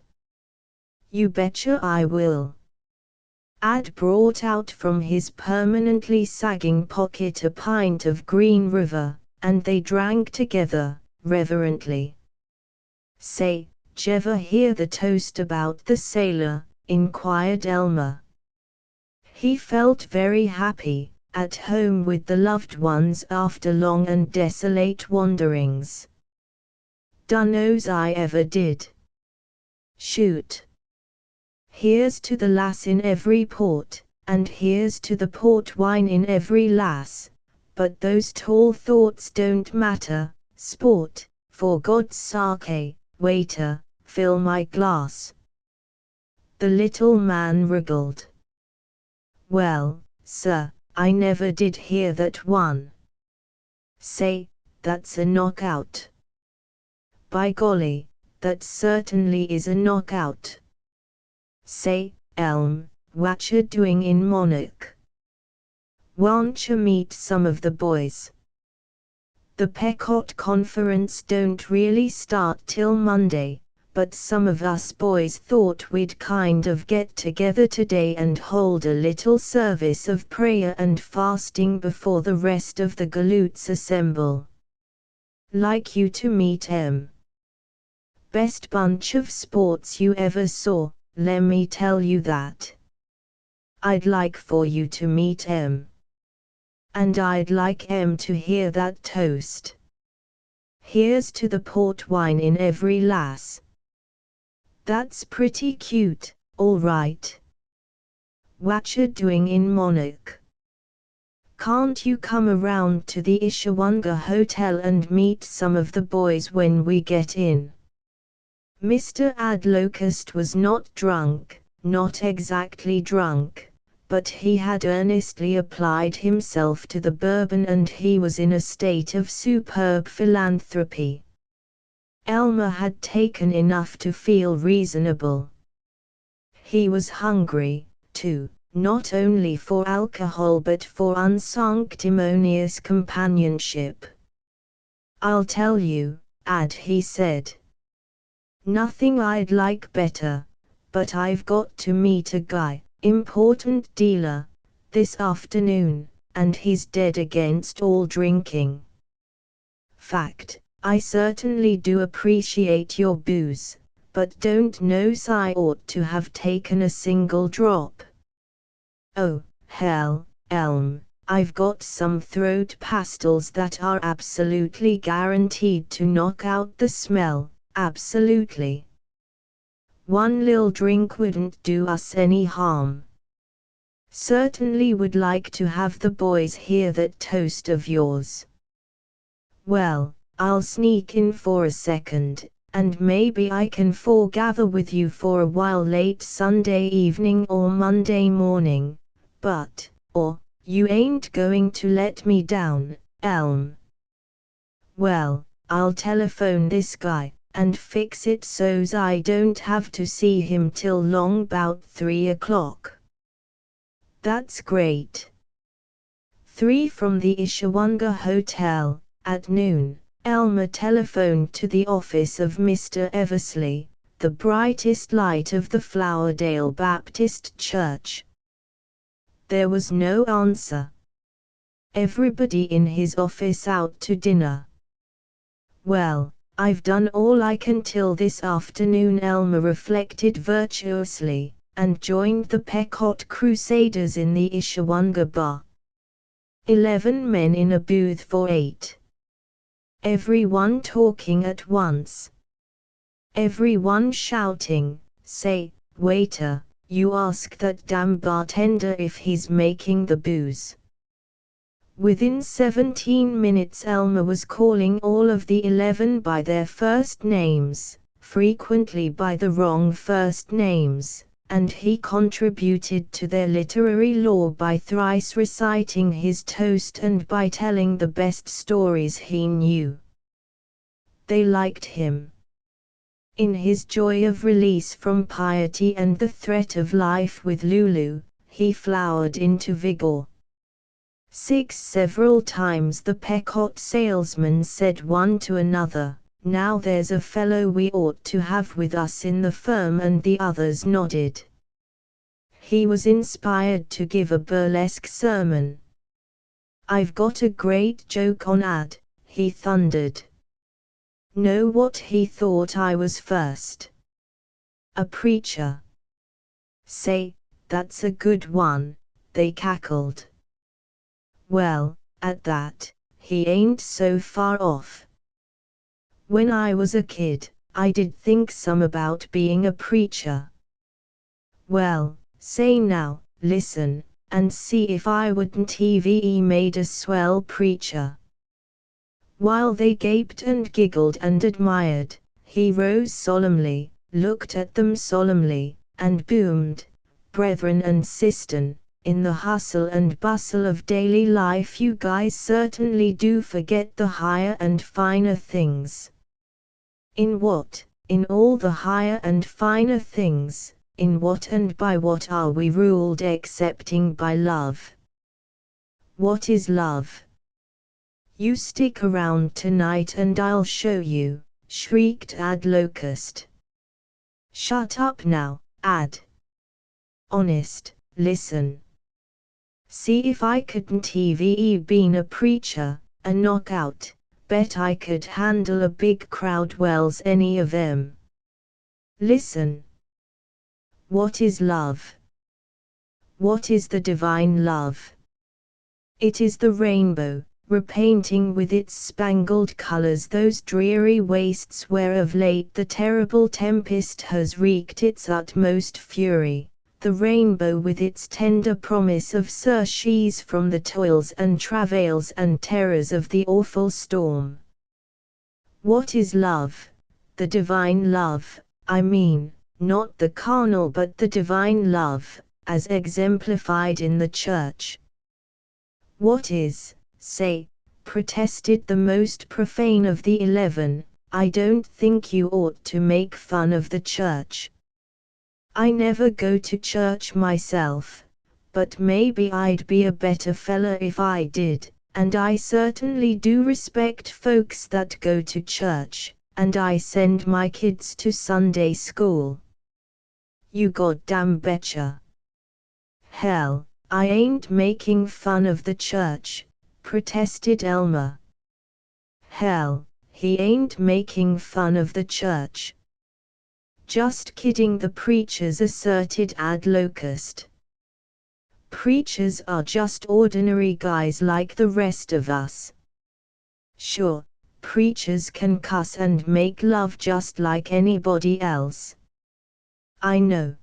"You betcha I will." Ad brought out from his permanently sagging pocket a pint of Green River, and they drank together, reverently. "Say, j'ever hear the toast about the sailor?" inquired Elmer. He felt very happy, at home with the loved ones after long and desolate wanderings. "Dunno's I ever did." "Shoot. Here's to the lass in every port, and here's to the port wine in every lass, but those tall thoughts don't matter, sport, for God's sake, waiter, fill my glass." The little man wriggled. "Well, sir, I never did hear that one." "Say, that's a knockout." "By golly, that certainly is a knockout." "Say, Elm, whatcha doing in Monarch? Wantcha meet some of the boys?" "The Pequot conference don't really start till Monday, but some of us boys thought we'd kind of get together today and hold a little service of prayer and fasting before the rest of the galoots assemble. Like you to meet 'em. Best bunch of sports you ever saw, lemme tell you that. I'd like for you to meet 'em." and I'd like 'em to hear that toast. Here's to the port wine in every lass. That's pretty cute, all right. Whatcha doing in Monarch? Can't you come around to the Ishawanga Hotel and meet some of the boys when we get in? Mr. Adlocust was not drunk, not exactly drunk, but he had earnestly applied himself to the bourbon and he was in a state of superb philanthropy. Elmer had taken enough to feel reasonable. He was hungry, too, not only for alcohol but for unsanctimonious companionship. I'll tell you, Ad, he said. Nothing I'd like better, but I've got to meet a guy, important dealer, this afternoon, and he's dead against all drinking. Fact, I certainly do appreciate your booze, but don't know's I ought to have taken a single drop. Oh, hell, Elm, I've got some throat pastils that are absolutely guaranteed to knock out the smell, absolutely. One lil drink wouldn't do us any harm. Certainly would like to have the boys hear that toast of yours. Well, I'll sneak in for a second, and maybe I can foregather with you for a while late Sunday evening or Monday morning, but, you ain't going to let me down, Elm. Well, I'll telephone this guy, and fix it so's I don't have to see him till long 'bout 3 o'clock. That's great. 3 from the Ishawanga Hotel. At noon, Elmer telephoned to the office of Mr. Eversley, the brightest light of the Flowerdale Baptist Church. There was no answer. Everybody in his office out to dinner. Well, I've done all I can till this afternoon, Elmer reflected virtuously, and joined the Pequot Crusaders in the Ishawanga bar. 11 men in a booth for 8. Everyone talking at once. Everyone shouting, "Say, waiter, you ask that damn bartender if he's making the booze." Within 17 minutes Elmer was calling all of the 11 by their first names, frequently by the wrong first names, and he contributed to their literary lore by thrice reciting his toast and by telling the best stories he knew. They liked him. In his joy of release from piety and the threat of life with Lulu, he flowered into vigor. Several times the Pequot salesmen said one to another, "Now there's a fellow we ought to have with us in the firm," and the others nodded. He was inspired to give a burlesque sermon. "I've got a great joke on Ad," he thundered. Know what he thought I was first? A preacher. "Say, that's a good one," they cackled. Well, at that, he ain't so far off. When I was a kid, I did think some about being a preacher. Well, say now, listen, and see if I wouldn't EVE made a swell preacher. While they gaped and giggled and admired, he rose solemnly, looked at them solemnly, and boomed, "Brethren and sistern, in the hustle and bustle of daily life you guys certainly do forget the higher and finer things." In what? In all the higher and finer things, in what and by what are we ruled excepting by love? What is love? You stick around tonight and I'll show you, shrieked Ad Locust. Shut up now, Ad. Honest, listen. See if I couldn't EVE been a preacher, a knockout, bet I could handle a big crowd well's any of them. Listen. What is love? What is the divine love? It is the rainbow, repainting with its spangled colors those dreary wastes where of late the terrible tempest has wreaked its utmost fury, the rainbow with its tender promise of surcease from the toils and travails and terrors of the awful storm. What is love? The divine love, I mean, not the carnal but the divine love, as exemplified in the Church. What is, say, protested the most profane of the 11, I don't think you ought to make fun of the Church. I never go to church myself, but maybe I'd be a better fella if I did, and I certainly do respect folks that go to church, and I send my kids to Sunday school. You goddamn betcha. Hell, I ain't making fun of the Church, protested Elmer. Hell, he ain't making fun of the Church. Just kidding, the preachers asserted Ad Locust. Preachers are just ordinary guys like the rest of us. Sure, preachers can cuss and make love just like anybody else. I know.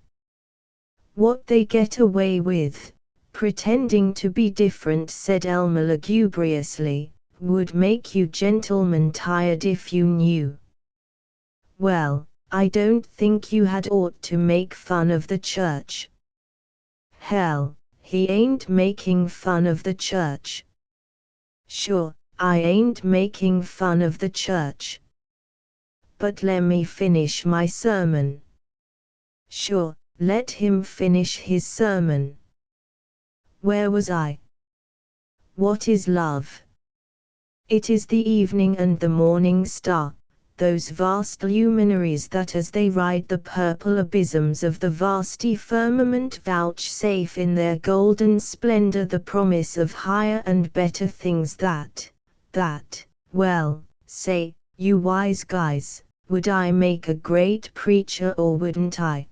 What they get away with, pretending to be different, said Elmer lugubriously, would make you gentlemen tired if you knew. Well, I don't think you had ought to make fun of the Church. Hell, he ain't making fun of the Church. Sure, I ain't making fun of the Church. But lemme finish my sermon. Sure, let him finish his sermon. Where was I? What is love? It is the evening and the morning star, those vast luminaries that as they ride the purple abysms of the vasty firmament vouchsafe in their golden splendor the promise of higher and better things that, well, say, you wise guys, would I make a great preacher or wouldn't I?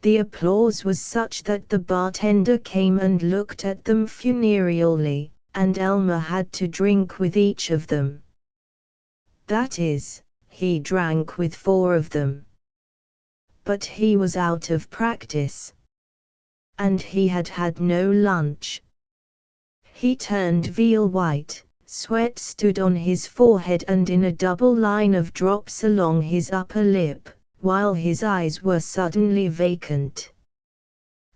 The applause was such that the bartender came and looked at them funereally, and Elmer had to drink with each of them. That is, he drank with 4 of them. But he was out of practice. And he had had no lunch. He turned veal white, sweat stood on his forehead and in a double line of drops along his upper lip, while his eyes were suddenly vacant.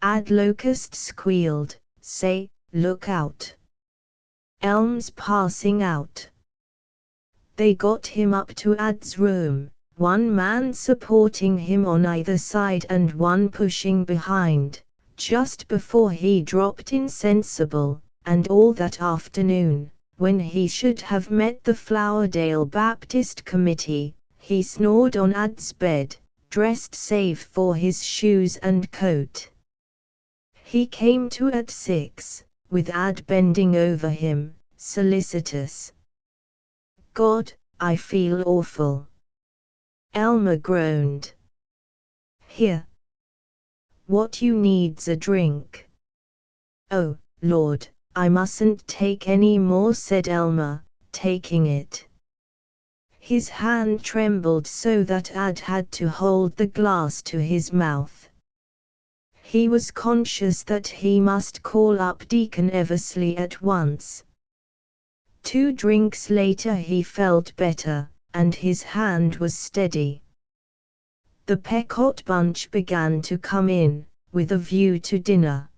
Ad Locust squealed, "Say, look out! Elm's passing out." They got him up to Ad's room, one man supporting him on either side and one pushing behind, just before he dropped insensible, and all that afternoon, when he should have met the Flowerdale Baptist Committee, he snored on Ad's bed, dressed save for his shoes and coat. He came to at 6, with Ad bending over him, solicitous. "God, I feel awful." Elmer groaned. "Here. What you need's a drink." "Oh, Lord, I mustn't take any more," said Elmer, taking it. His hand trembled so that Ad had to hold the glass to his mouth. He was conscious that he must call up Deacon Eversley at once. 2 drinks later he felt better, and his hand was steady. The Pequot bunch began to come in, with a view to dinner.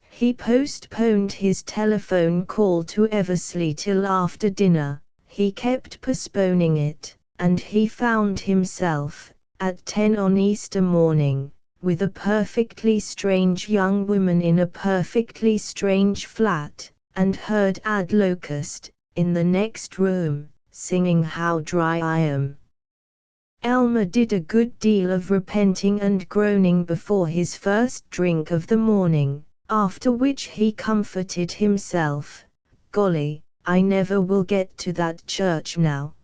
He postponed his telephone call to Eversley till after dinner. He kept postponing it, and he found himself, at 10 on Easter morning, with a perfectly strange young woman in a perfectly strange flat, and heard Ad Locust, in the next room, singing "How Dry I Am." Elmer did a good deal of repenting and groaning before his first drink of the morning, after which he comforted himself, "Golly, I never will get to that church now.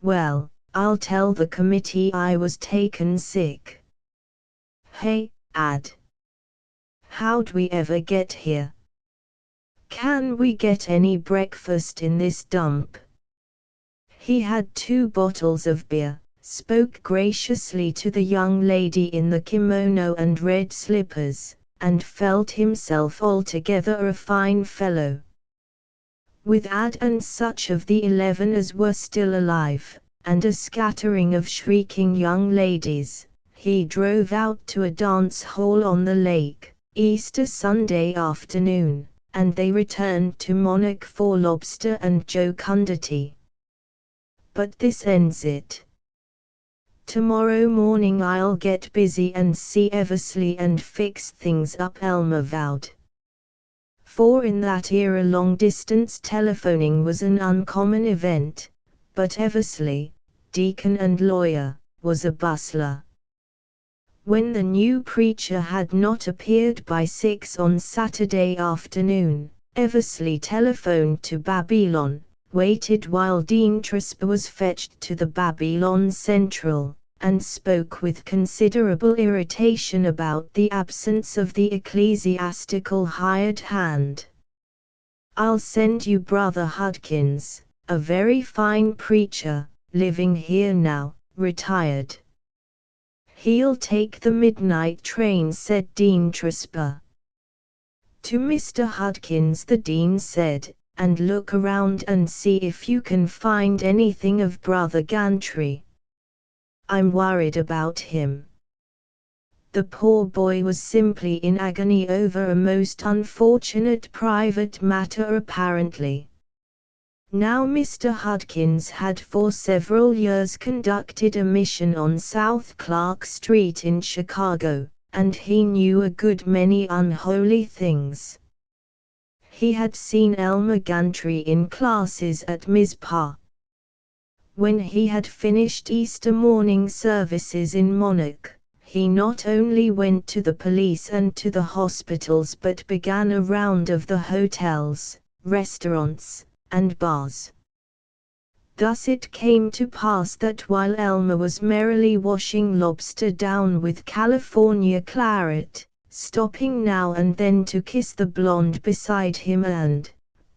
Well, I'll tell the committee I was taken sick. Hey, Ad. How'd we ever get here?" "Can we get any breakfast in this dump?" He had 2 bottles of beer, spoke graciously to the young lady in the kimono and red slippers, and felt himself altogether a fine fellow. With Ad and such of the 11 as were still alive, and a scattering of shrieking young ladies, he drove out to a dance hall on the lake, Easter Sunday afternoon, and they returned to Monarch for lobster and jocundity. But this ends it. Tomorrow morning I'll get busy and see Eversley and fix things up, Elmer vowed. For in that era long-distance telephoning was an uncommon event, but Eversley, deacon and lawyer, was a bustler. When the new preacher had not appeared by 6 on Saturday afternoon, Eversley telephoned to Babylon, waited while Dean Trisper was fetched to the Babylon Central, and spoke with considerable irritation about the absence of the ecclesiastical hired hand. "I'll send you Brother Hudkins, a very fine preacher, living here now, retired." "He'll take the midnight train," said Dean Trisper. To Mr. Hudkins the dean said, "And look around and see if you can find anything of Brother Gantry. I'm worried about him." The poor boy was simply in agony over a most unfortunate private matter apparently. Now Mr. Hudkins had for several years conducted a mission on South Clark Street in Chicago, and he knew a good many unholy things. He had seen Elmer Gantry in classes at Mizpah. When he had finished Easter morning services in Monarch, he not only went to the police and to the hospitals but began a round of the hotels, restaurants, and bars. Thus it came to pass that while Elmer was merrily washing lobster down with California claret, stopping now and then to kiss the blonde beside him and,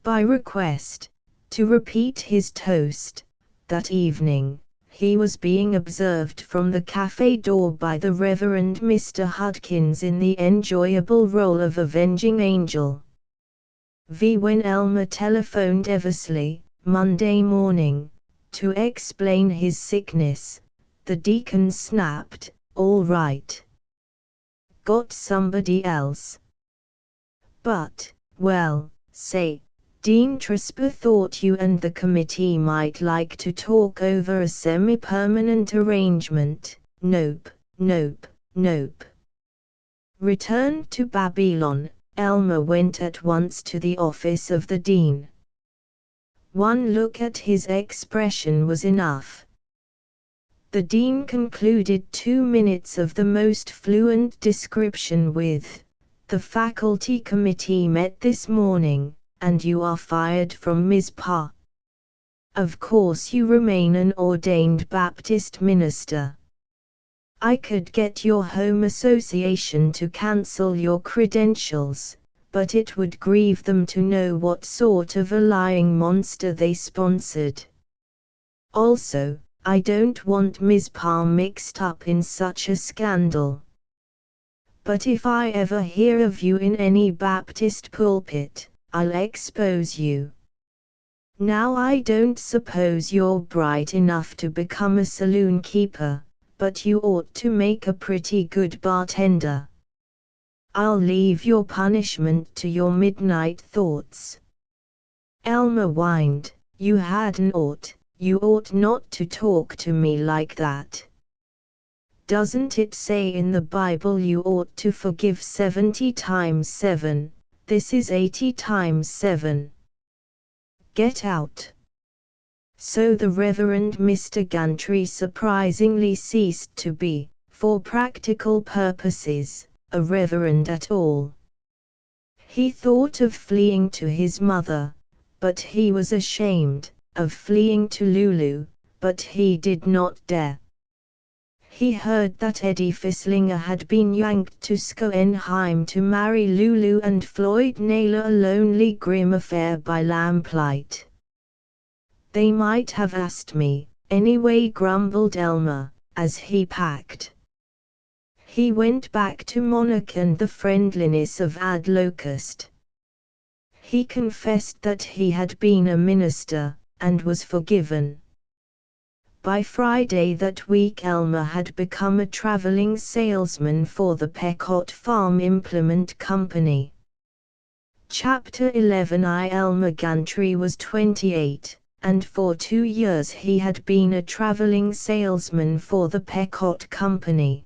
by request, to repeat his toast, that evening, he was being observed from the cafe door by the Reverend Mr. Hudkins in the enjoyable role of avenging angel. When Elmer telephoned Eversley, Monday morning, to explain his sickness, the deacon snapped, "All right. Got somebody else?" "But, well, say, Dean Trisper thought you and the committee might like to talk over a semi-permanent arrangement." "Nope, nope, nope." Returned to Babylon, Elmer went at once to the office of the dean. One look at his expression was enough. The dean concluded 2 minutes of the most fluent description with, "The faculty committee met this morning, and you are fired from Mizpah. Of course you remain an ordained Baptist minister. I could get your home association to cancel your credentials, but it would grieve them to know what sort of a lying monster they sponsored. Also, I don't want Mizpah mixed up in such a scandal. But if I ever hear of you in any Baptist pulpit, I'll expose you. Now I don't suppose you're bright enough to become a saloon keeper, but you ought to make a pretty good bartender. I'll leave your punishment to your midnight thoughts." Elmer whined, "You hadn't ought. You ought not to talk to me like that. Doesn't it say in the Bible you ought to forgive 70 times 7, this is 80 times 7. Get out." So the Reverend Mr. Gantry surprisingly ceased to be, for practical purposes, a reverend at all. He thought of fleeing to his mother, but he was ashamed, of fleeing to Lulu, but he did not dare. He heard that Eddie Fisslinger had been yanked to Schoenheim to marry Lulu and Floyd Naylor, a lonely grim affair by lamplight. "They might have asked me, anyway," grumbled Elmer, as he packed. He went back to Monarch and the friendliness of Ad Locust. He confessed that he had been a minister, and was forgiven. By Friday that week Elmer had become a traveling salesman for the Peckott Farm Implement Company. Chapter 11. Elmer Gantry was 28, and for 2 years he had been a traveling salesman for the Peckott Company.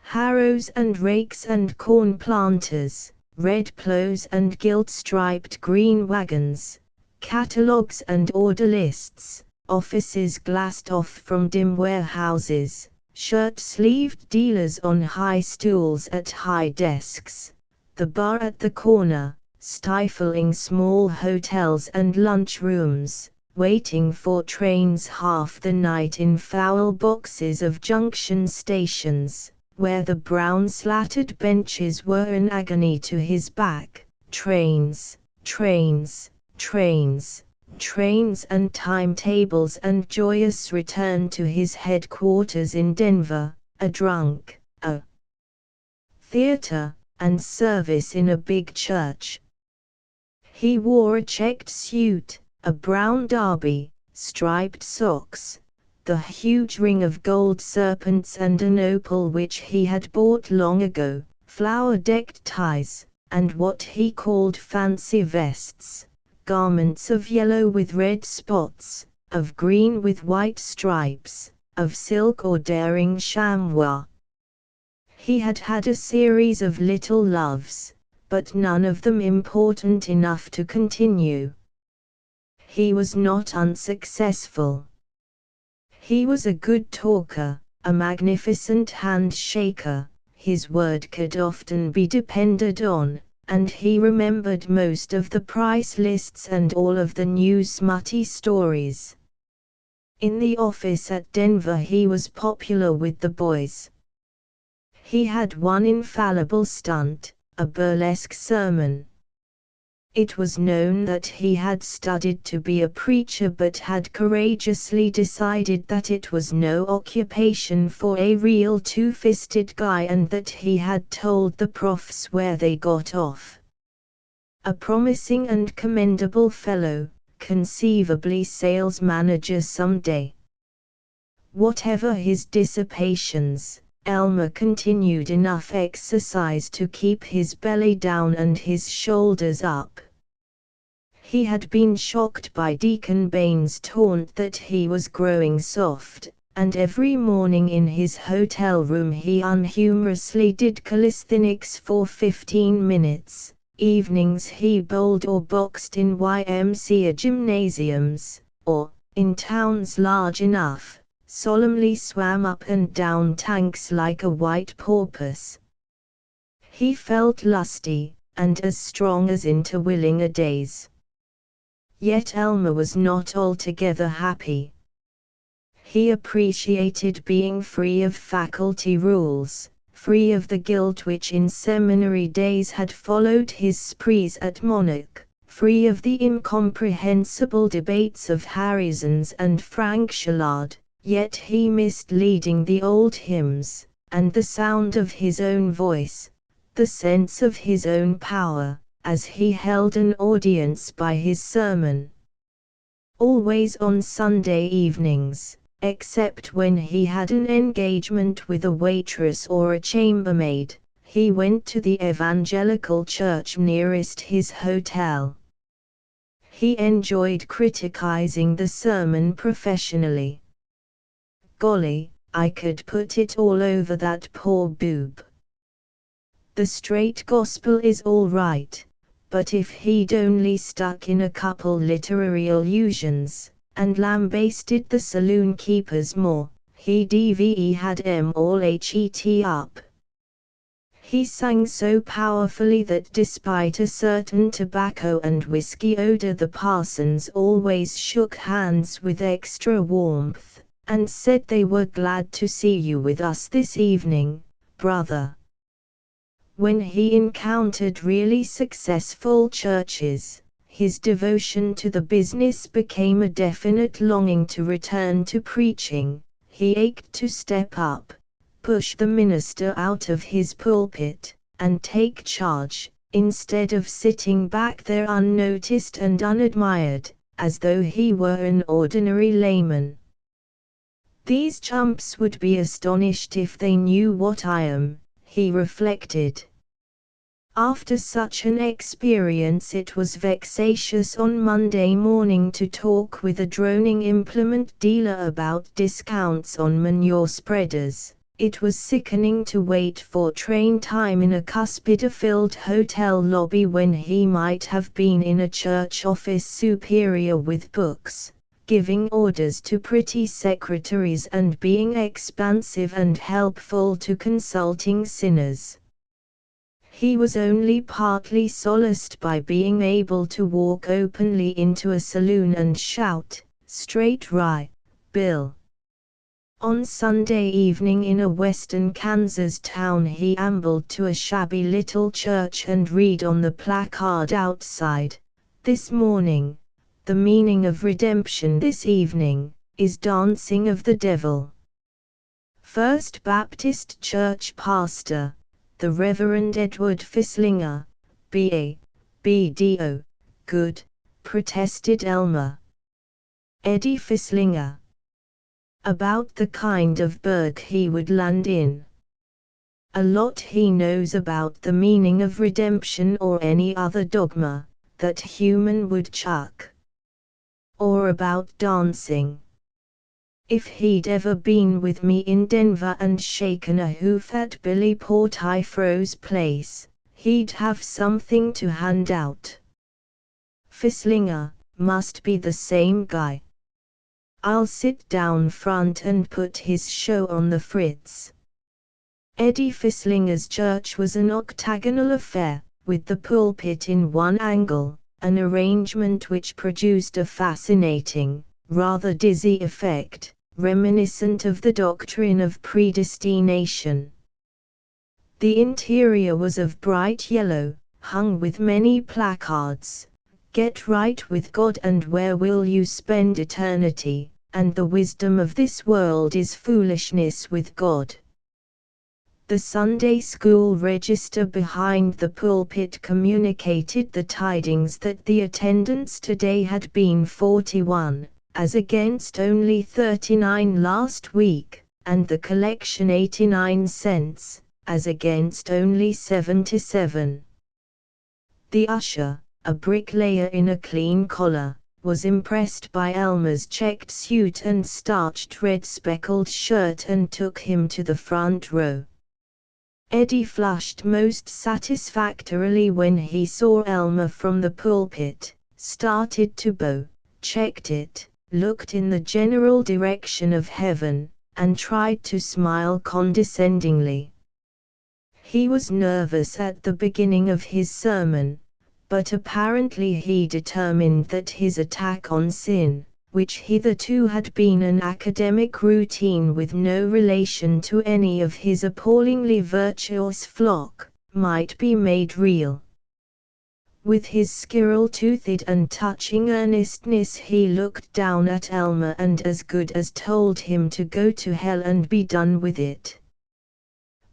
Harrows and rakes and corn planters, red plows and gilt-striped green wagons, catalogues and order lists, offices glassed off from dim warehouses, shirt-sleeved dealers on high stools at high desks, the bar at the corner, stifling small hotels and lunchrooms, waiting for trains half the night in foul boxes of junction stations, where the brown slatted benches were an agony to his back, trains, trains, trains, trains and timetables, and joyous return to his headquarters in Denver, a drunk, a theater, and service in a big church. He wore a checked suit, a brown derby, striped socks, the huge ring of gold serpents and an opal which he had bought long ago, flower-decked ties, and what he called fancy vests, garments of yellow with red spots, of green with white stripes, of silk or daring chamois. He had had a series of little loves, but none of them important enough to continue. He was not unsuccessful. He was a good talker, a magnificent handshaker, his word could often be depended on, and he remembered most of the price lists and all of the new smutty stories. In the office at Denver he was popular with the boys. He had one infallible stunt, a burlesque sermon. It was known that he had studied to be a preacher but had courageously decided that it was no occupation for a real two-fisted guy, and that he had told the profs where they got off. A promising and commendable fellow, conceivably sales manager someday. Whatever his dissipations, Elmer continued enough exercise to keep his belly down and his shoulders up. He had been shocked by Deacon Bain's taunt that he was growing soft, and every morning in his hotel room he unhumorously did calisthenics for 15 minutes, evenings he bowled or boxed in YMCA gymnasiums, or, in towns large enough, solemnly swam up and down tanks like a white porpoise. He felt lusty, and as strong as interwilling days. Yet Elmer was not altogether happy. He appreciated being free of faculty rules, free of the guilt which in seminary days had followed his sprees at Monarch, free of the incomprehensible debates of Harrison's and Frank Shallard, yet he missed leading the old hymns, and the sound of his own voice, the sense of his own power, as he held an audience by his sermon. Always on Sunday evenings, except when he had an engagement with a waitress or a chambermaid, he went to the evangelical church nearest his hotel. He enjoyed criticizing the sermon professionally. Golly, I could put it all over that poor boob. The straight gospel is all right, but if he'd only stuck in a couple literary allusions, and lambasted the saloon keepers more, he'd had 'em all het up. He sang so powerfully that despite a certain tobacco and whiskey odor the parsons always shook hands with extra warmth, and said they were glad to see you with us this evening, brother. When he encountered really successful churches, his devotion to the business became a definite longing to return to preaching. He ached to step up, push the minister out of his pulpit, and take charge, instead of sitting back there unnoticed and unadmired, as though he were an ordinary layman. These chumps would be astonished if they knew what I am, he reflected. After such an experience, it was vexatious on Monday morning to talk with a droning implement dealer about discounts on manure spreaders. It was sickening to wait for train time in a cuspid-filled hotel lobby when he might have been in a church office superior with books, giving orders to pretty secretaries and being expansive and helpful to consulting sinners. He was only partly solaced by being able to walk openly into a saloon and shout, "Straight rye, Bill." On Sunday evening in a western Kansas town he ambled to a shabby little church and read on the placard outside, "This morning, the meaning of redemption; this evening, is dancing of the devil." First Baptist Church pastor, the Reverend Edward Fislinger, B.A., B.D.O., good, protested Elmer. Eddie Fislinger. About the kind of burg he would land in. A lot he knows about the meaning of redemption or any other dogma that human woodchuck. Or about dancing. If he'd ever been with me in Denver and shaken a hoof at Billy Portifro's place, he'd have something to hand out. Fislinger must be the same guy. I'll sit down front and put his show on the fritz. Eddie Fislinger's church was an octagonal affair, with the pulpit in one angle, an arrangement which produced a fascinating, rather dizzy effect, reminiscent of the doctrine of predestination. The interior was of bright yellow, hung with many placards, "Get right with God" and "Where will you spend eternity?" and "The wisdom of this world is foolishness with God." The Sunday school register behind the pulpit communicated the tidings that the attendance today had been 41, as against only 39 last week, and the collection 89 cents, as against only 77. The usher, a bricklayer in a clean collar, was impressed by Elmer's checked suit and starched red speckled shirt and took him to the front row. Eddie flushed most satisfactorily when he saw Elmer from the pulpit, started to bow, checked it, looked in the general direction of heaven, and tried to smile condescendingly. He was nervous at the beginning of his sermon, but apparently he determined that his attack on sin, which hitherto had been an academic routine with no relation to any of his appallingly virtuous flock, might be made real. With his squirrel-toothed and touching earnestness he looked down at Elmer and as good as told him to go to hell and be done with it.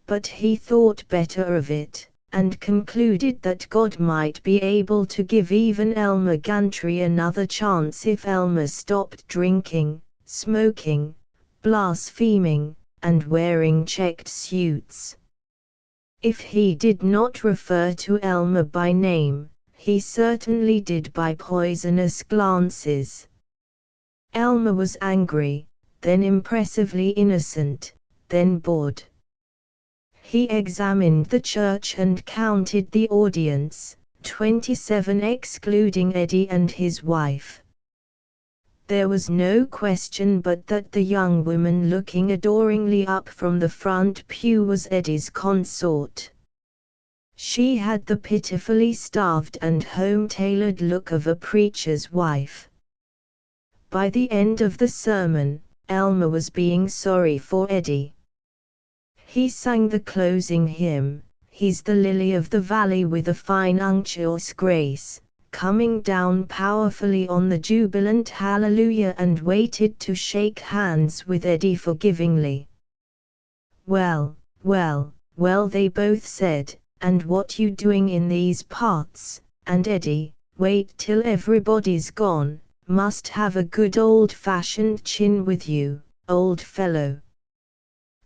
But he thought better of it, and concluded that God might be able to give even Elmer Gantry another chance if Elmer stopped drinking, smoking, blaspheming, and wearing checked suits. If he did not refer to Elmer by name, he certainly did by poisonous glances. Elmer was angry, then impressively innocent, then bored. He examined the church and counted the audience, 27 excluding Eddie and his wife. There was no question but that the young woman looking adoringly up from the front pew was Eddie's consort. She had the pitifully starved and home-tailored look of a preacher's wife. By the end of the sermon,
Elmer was being sorry for Eddie. He sang the closing hymn, "He's the lily of the valley," with a fine unctuous grace, coming down powerfully on the jubilant hallelujah, and waited to shake hands with Eddie forgivingly. "Well, well, well," they both said, "and what you doing in these parts?" And Eddie, "Wait till everybody's gone, must have a good old-fashioned chin with you, old fellow."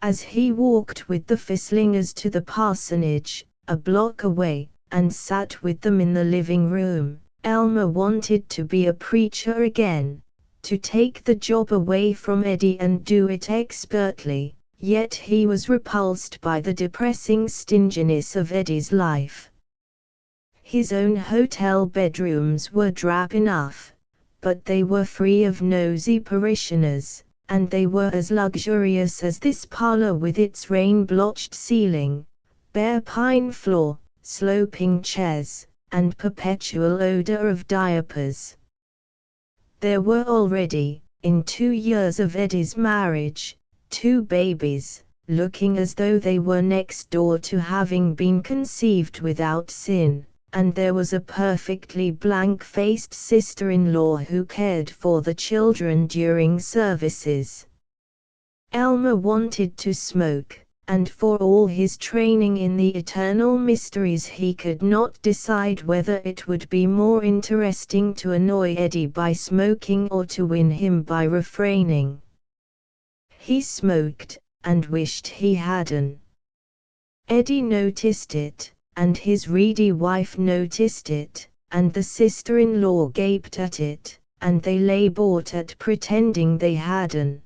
As he walked with the Fislingers to the parsonage, a block away, and sat with them in the living room, Elmer wanted to be a preacher again, to take the job away from Eddie and do it expertly, yet he was repulsed by the depressing stinginess of Eddie's life. His own hotel bedrooms were drab enough, but they were free of nosy parishioners, and they were as luxurious as this parlor with its rain-blotched ceiling, bare pine floor, sloping chairs, and perpetual odor of diapers. There were already, in 2 years of Eddie's marriage, 2 babies, looking as though they were next door to having been conceived without sin, and there was a perfectly blank-faced sister-in-law who cared for the children during services. Elmer wanted to smoke, and for all his training in the eternal mysteries he could not decide whether it would be more interesting to annoy Eddie by smoking or to win him by refraining. He smoked, and wished he hadn't. Eddie noticed it, and his reedy wife noticed it, and the sister-in-law gaped at it, and they lay bought at pretending they hadn't.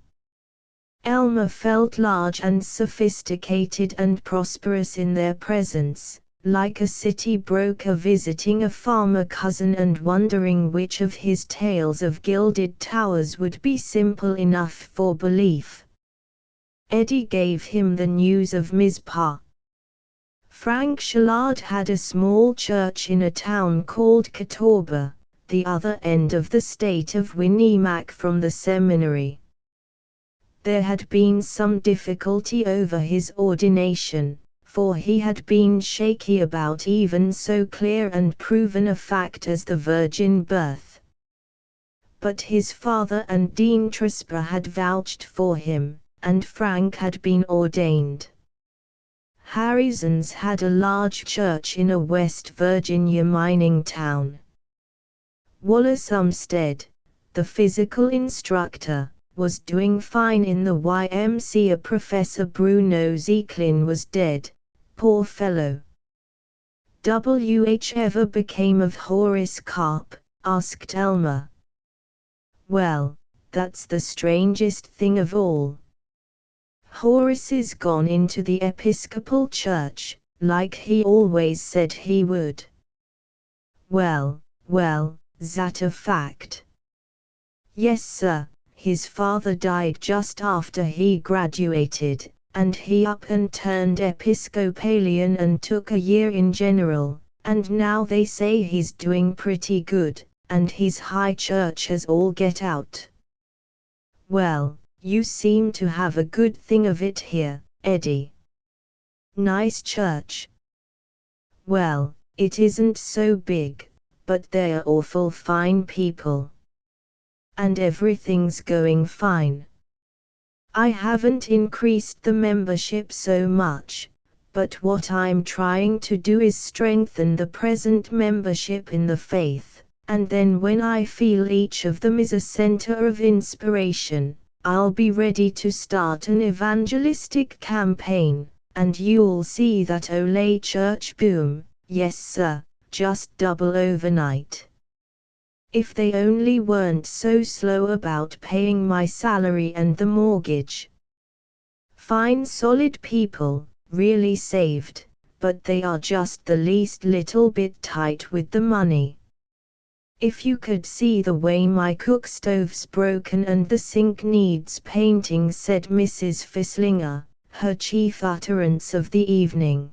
Elmer felt large and sophisticated and prosperous in their presence, like a city broker visiting a farmer cousin and wondering which of his tales of gilded towers would be simple enough for belief. Eddie gave him the news of Mizpah. Frank Shallard had a small church in a town called Catawba, the other end of the state of Winnimac from the seminary. There had been some difficulty over his ordination, for he had been shaky about even so clear and proven a fact as the virgin birth. But his father and Dean Tresper had vouched for him, and Frank had been ordained. Harrison's had a large church in a West Virginia mining town. Wallace Umstead, the physical instructor, was doing fine in the YMCA. Professor Bruno Zeklin was dead, poor fellow. "Wh ever became of Horace Carp?" asked Elmer. "Well, that's the strangest thing of all. Horace is gone into the Episcopal Church, like he always said he would." "Well, well, that a fact?" "Yes, sir. His father died just after he graduated, and he up and turned Episcopalian and took a year in general, and now they say he's doing pretty good, and he's high church as all get out." "Well, you seem to have a good thing of it here, Eddie." "Nice church." "Well, it isn't so big, but they're awful fine people. And everything's going fine. I haven't increased the membership so much, but what I'm trying to do is strengthen the present membership in the faith, and then when I feel each of them is a center of inspiration, I'll be ready to start an evangelistic campaign, and you'll see that Ole Church boom, yes sir, just double overnight. If they only weren't so slow about paying my salary and the mortgage. Fine solid people, really saved, but they are just the least little bit tight with the money. If you could see the way my cook stove's broken and the sink needs painting," said Mrs. Fislinger, her chief utterance of the evening.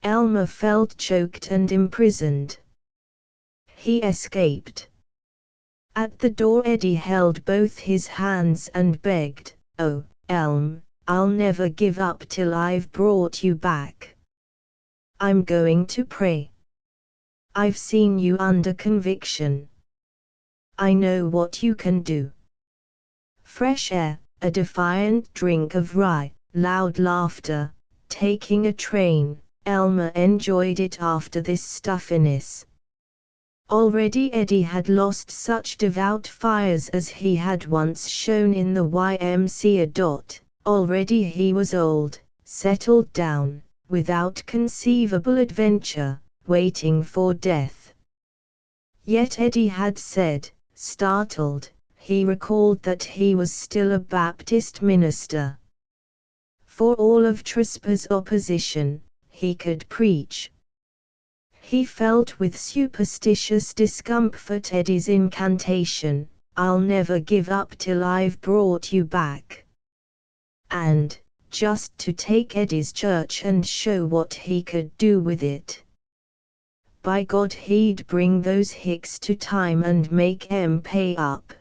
Elmer felt choked and imprisoned. He escaped. At the door Eddie held both his hands and begged, "Oh, Elm, I'll never give up till I've brought you back. I'm going to pray. I've seen you under conviction. I know what you can do." Fresh air, a defiant drink of rye, loud laughter, taking a train. Elmer enjoyed it after this stuffiness. Already Eddie had lost such devout fires as he had once shown in the YMCA. Already he was old, settled down, without conceivable adventure, waiting for death. Yet Eddie had said, startled, he recalled that he was still a Baptist minister. For all of Trispa's opposition, he could preach. He felt with superstitious discomfort Eddie's incantation, "I'll never give up till I've brought you back." And, just to take Eddie's church and show what he could do with it. By God, he'd bring those hicks to time and make 'em pay up.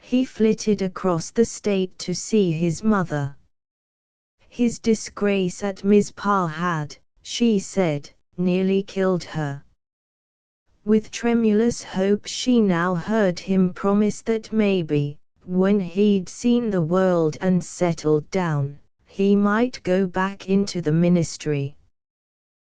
He flitted across the state to see his mother. His disgrace at Mizpah had, she said, nearly killed her. With tremulous hope she now heard him promise that maybe, when he'd seen the world and settled down, he might go back into the ministry.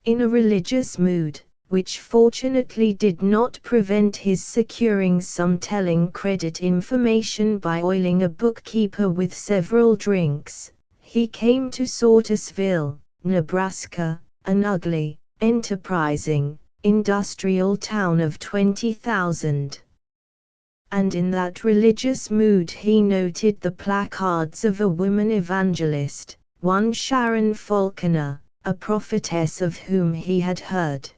In a religious mood, which fortunately did not prevent his securing some telling credit information by oiling a bookkeeper with several drinks, he came to Sortisville, Nebraska, an ugly, enterprising, industrial town of 20,000. And in that religious mood he noted the placards of a woman evangelist, one Sharon Falconer, a prophetess of whom he had heard.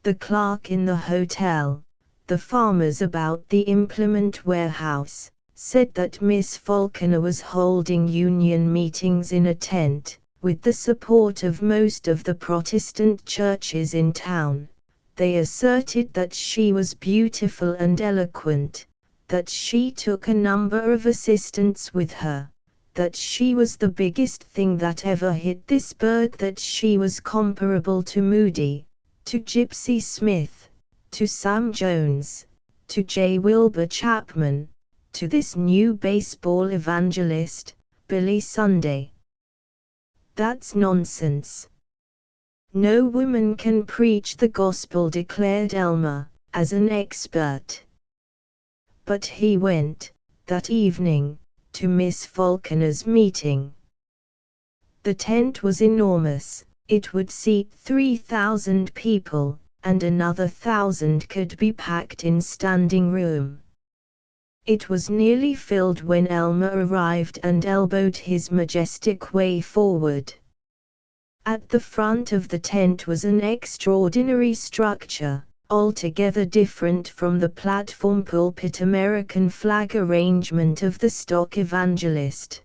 The clerk in the hotel, the farmers about the implement warehouse, said that Miss Falconer was holding union meetings in a tent, with the support of most of the Protestant churches in town. They asserted that she was beautiful and eloquent, that she took a number of assistants with her, that she was the biggest thing that ever hit this bird, that she was comparable to Moody, to Gypsy Smith, to Sam Jones, to J. Wilbur Chapman, to this new baseball evangelist, Billy Sunday. That's nonsense. No woman can preach the gospel, declared Elmer, as an expert. But he went, that evening, to Miss Falconer's meeting. The tent was enormous. It would seat 3,000 people, and another 1,000 could be packed in standing room. It was nearly filled when Elmer arrived and elbowed his majestic way forward. At the front of the tent was an extraordinary structure, altogether different from the platform pulpit American flag arrangement of the stock evangelist.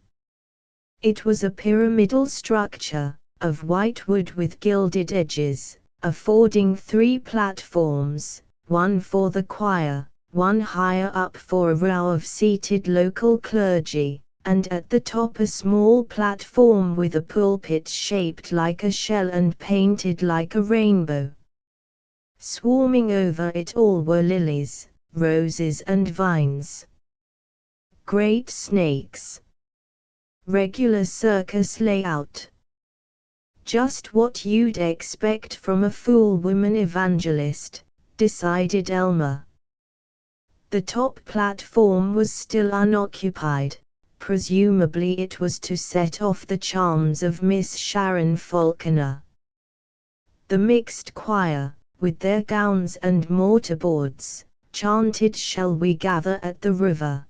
It was a pyramidal structure, of white wood with gilded edges, affording 3 platforms, one for the choir, one higher up for a row of seated local clergy, and at the top a small platform with a pulpit shaped like a shell and painted like a rainbow. Swarming over it all were lilies, roses and vines. Great snakes. Regular circus layout. Just what you'd expect from a fool woman evangelist, decided Elmer. The top platform was still unoccupied. Presumably it was to set off the charms of Miss Sharon Falconer. The mixed choir, with their gowns and mortarboards, chanted "Shall We Gather at the River?"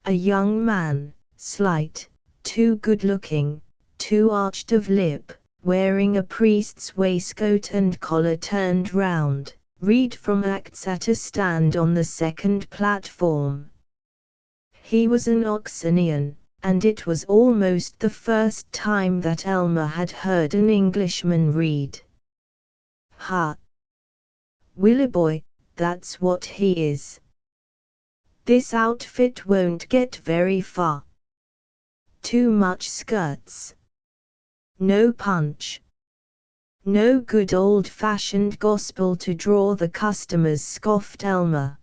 A young man, slight, too good-looking, too arched of lip, wearing a priest's waistcoat and collar turned round, read from Acts at a stand on the second platform. He was an Oxonian, and it was almost the first time that Elmer had heard an Englishman read. "Ha! Williboy,"
that's what he is. This outfit won't get very far. Too much skirts. No punch. No good old-fashioned gospel to draw the customers, scoffed Elmer.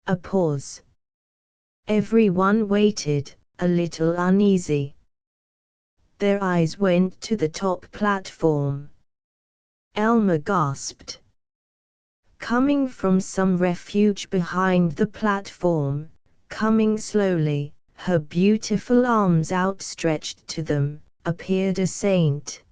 A pause. Everyone waited, a little uneasy. Their eyes went to the top platform. Elmer gasped. Coming from some refuge behind the platform, coming slowly, her beautiful arms outstretched to them, appeared a saint.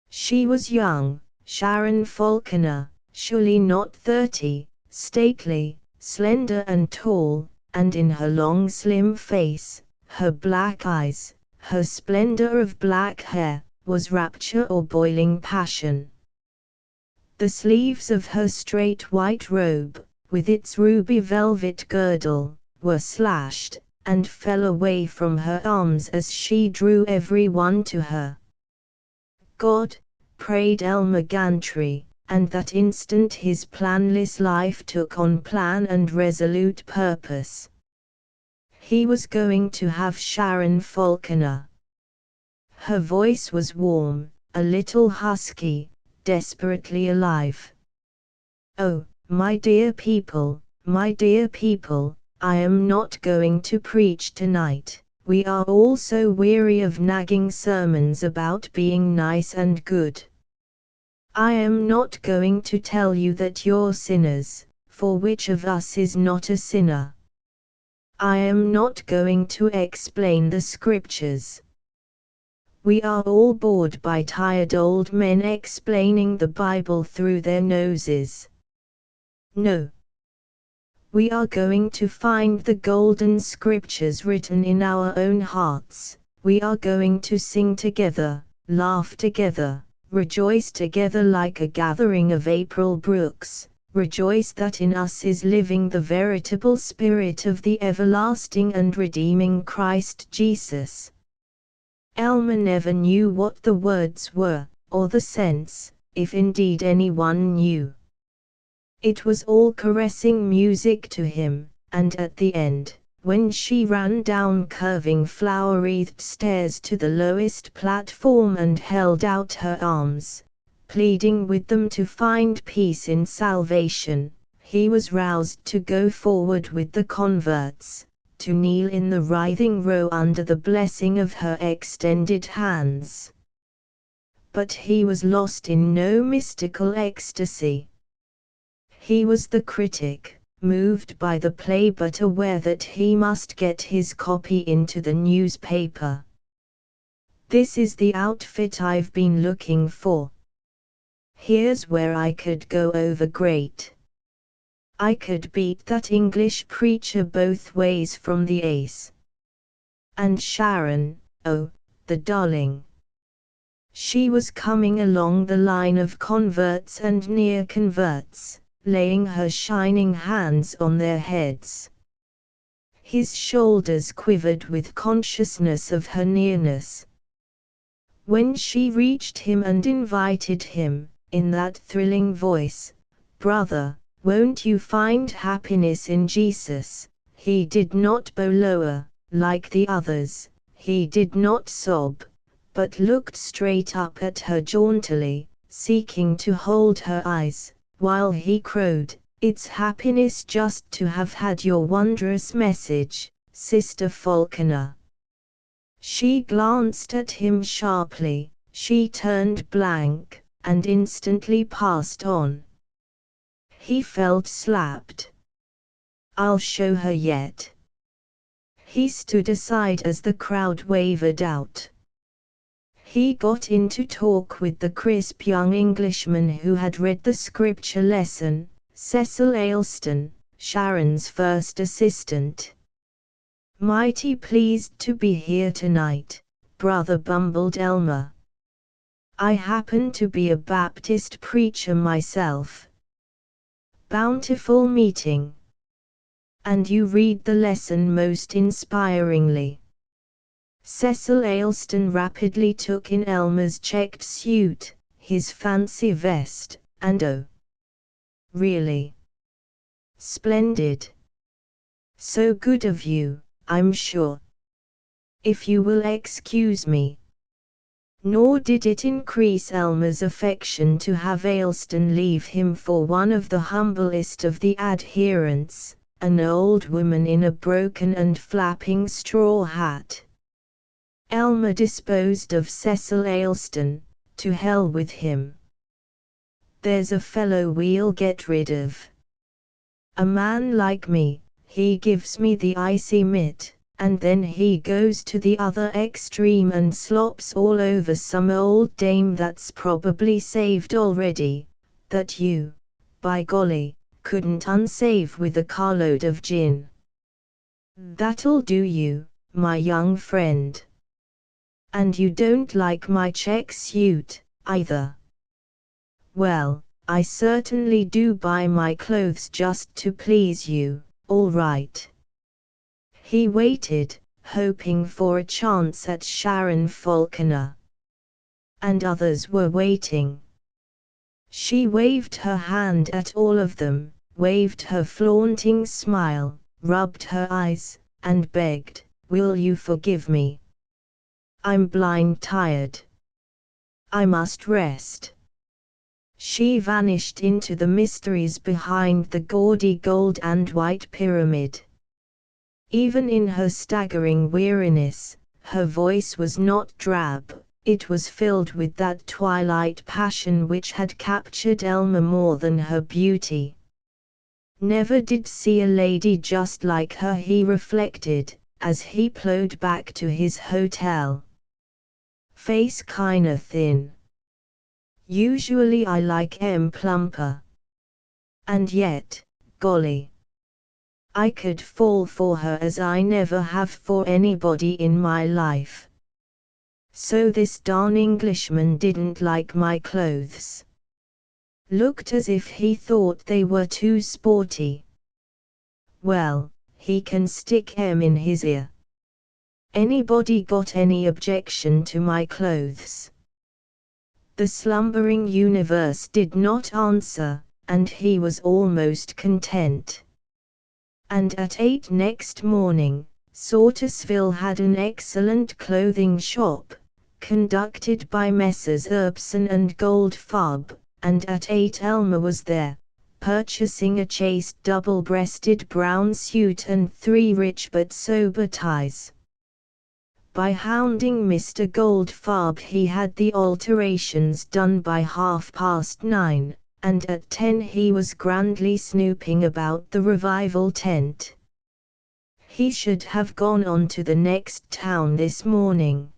She was young, Sharon Falconer, surely not 30, stately, slender and tall, and in her long slim face, her black eyes, her splendor of black hair, was rapture or boiling passion. The sleeves of her straight white robe, with its ruby velvet girdle, were slashed, and fell away from her arms as she drew everyone to her. God, prayed Elmer Gantry, and that instant his planless life took on plan and resolute purpose. He was going to have Sharon Falconer. Her voice was warm, a little husky, desperately alive. Oh, my dear people, I am not going to preach tonight. We are all so weary of nagging sermons about being nice and good. I am not going to tell you that you're sinners, for which of us is not a sinner? I am not going to explain the scriptures. We are all bored by tired old men explaining the Bible through their noses. No. We are going to find the golden scriptures written in our own hearts. We are going to sing together, laugh together, rejoice together like a gathering of April brooks. Rejoice that in us is living the veritable Spirit of the everlasting and redeeming Christ Jesus. Elmer never knew what the words were, or the sense, if indeed anyone knew. It was all caressing music to him, and at the end, when she ran down curving flower-wreathed stairs to the lowest platform and held out her arms, pleading with them to find peace in salvation, he was roused to go forward with the converts, to kneel in the writhing row under the blessing of her extended hands. But he was lost in no mystical ecstasy. He was the critic, moved by the play but aware that he must get his copy into the newspaper. This is the outfit I've been looking for. Here's where I could go over great. I could beat that English preacher both ways from the ace. And Sharon, oh, the darling. She was coming along the line of converts and near converts, laying her shining hands on their heads. His shoulders quivered with consciousness of her nearness. When she reached him and invited him, in that thrilling voice, "Brother, won't you find happiness in Jesus?" he did not bow lower, like the others, he did not sob, but looked straight up at her jauntily, seeking to hold her eyes, while he crowed, "It's happiness just to have had your wondrous message, Sister Falconer." She glanced at him sharply, she turned blank, and instantly passed on. He felt slapped. "I'll show her yet." He stood aside as the crowd wavered out. He got into talk with the crisp young Englishman who had read the scripture lesson, Cecil Aylston, Sharon's first assistant. "Mighty pleased to be here tonight, brother," bumbled Elmer. "I happen to be a Baptist preacher myself." "Bountiful meeting. And you read the lesson most inspiringly." Cecil Aylston rapidly took in Elmer's checked suit, his fancy vest, and oh, really, Splendid. So good of you, I'm sure. If you will excuse me. Nor did it increase Elmer's affection to have Ayleston leave him for one of the humblest of the adherents, an old woman in a broken and flapping straw hat. Elmer disposed of Cecil Ayleston, to hell with him. There's a fellow we'll get rid of. A man like me, he gives me the icy mitt, and then he goes to the other extreme and slops all over some old dame that's probably saved already, that you, by golly, couldn't unsave with a carload of gin. That'll do you, my young friend. And you don't like my check suit, either. Well, I certainly do buy my clothes just to please you, all right. He waited, hoping for a chance at Sharon Falconer. And others were waiting. She waved her hand at all of them, waved her flaunting smile, rubbed her eyes, and begged, "Will you forgive me? I'm blind tired. I must rest." She vanished into the mysteries behind the gaudy gold and white pyramid. Even in her staggering weariness, her voice was not drab, it was filled with that twilight passion which had captured Elmer more than her beauty. Never did see a lady just like her, he reflected, as he plowed back to his hotel. Face kinda thin. Usually I like 'em plumper. And yet, golly, I could fall for her as I never have for anybody in my life. So this darn Englishman didn't like my clothes. Looked as if he thought they were too sporty. Well, he can stick 'em in his ear. Anybody got any objection to my clothes? The slumbering universe did not answer, and he was almost content. And at 8 next morning, Sortisville had an excellent clothing shop, conducted by Messrs. Erbson and Goldfarb, and at 8 Elmer was there, purchasing a chaste double-breasted brown suit and 3 rich but sober ties. By hounding Mr. Goldfarb he had the alterations done by 9:30, and at 10 he was grandly snooping about the revival tent. He should have gone on to the next town this morning.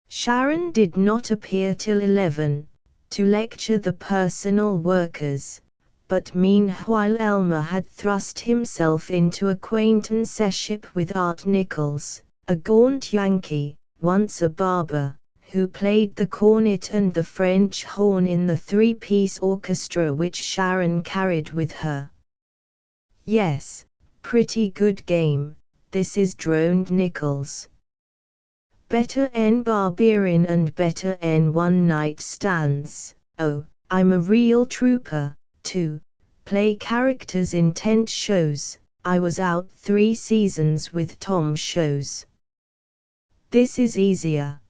Sharon did not appear till 11, to lecture the personal workers, but meanwhile Elmer had thrust himself into acquaintanceship with Art Nichols, a gaunt Yankee, once a barber, who played the cornet and the French horn in the 3-piece orchestra which Sharon carried with her. "Yes, pretty good game, this is," droned Nichols. "Better 'en Barbarian and better 'en one-night stands. Oh, I'm a real trooper, too. Play characters in tent shows. I was out 3 seasons with Tom shows. This is easier.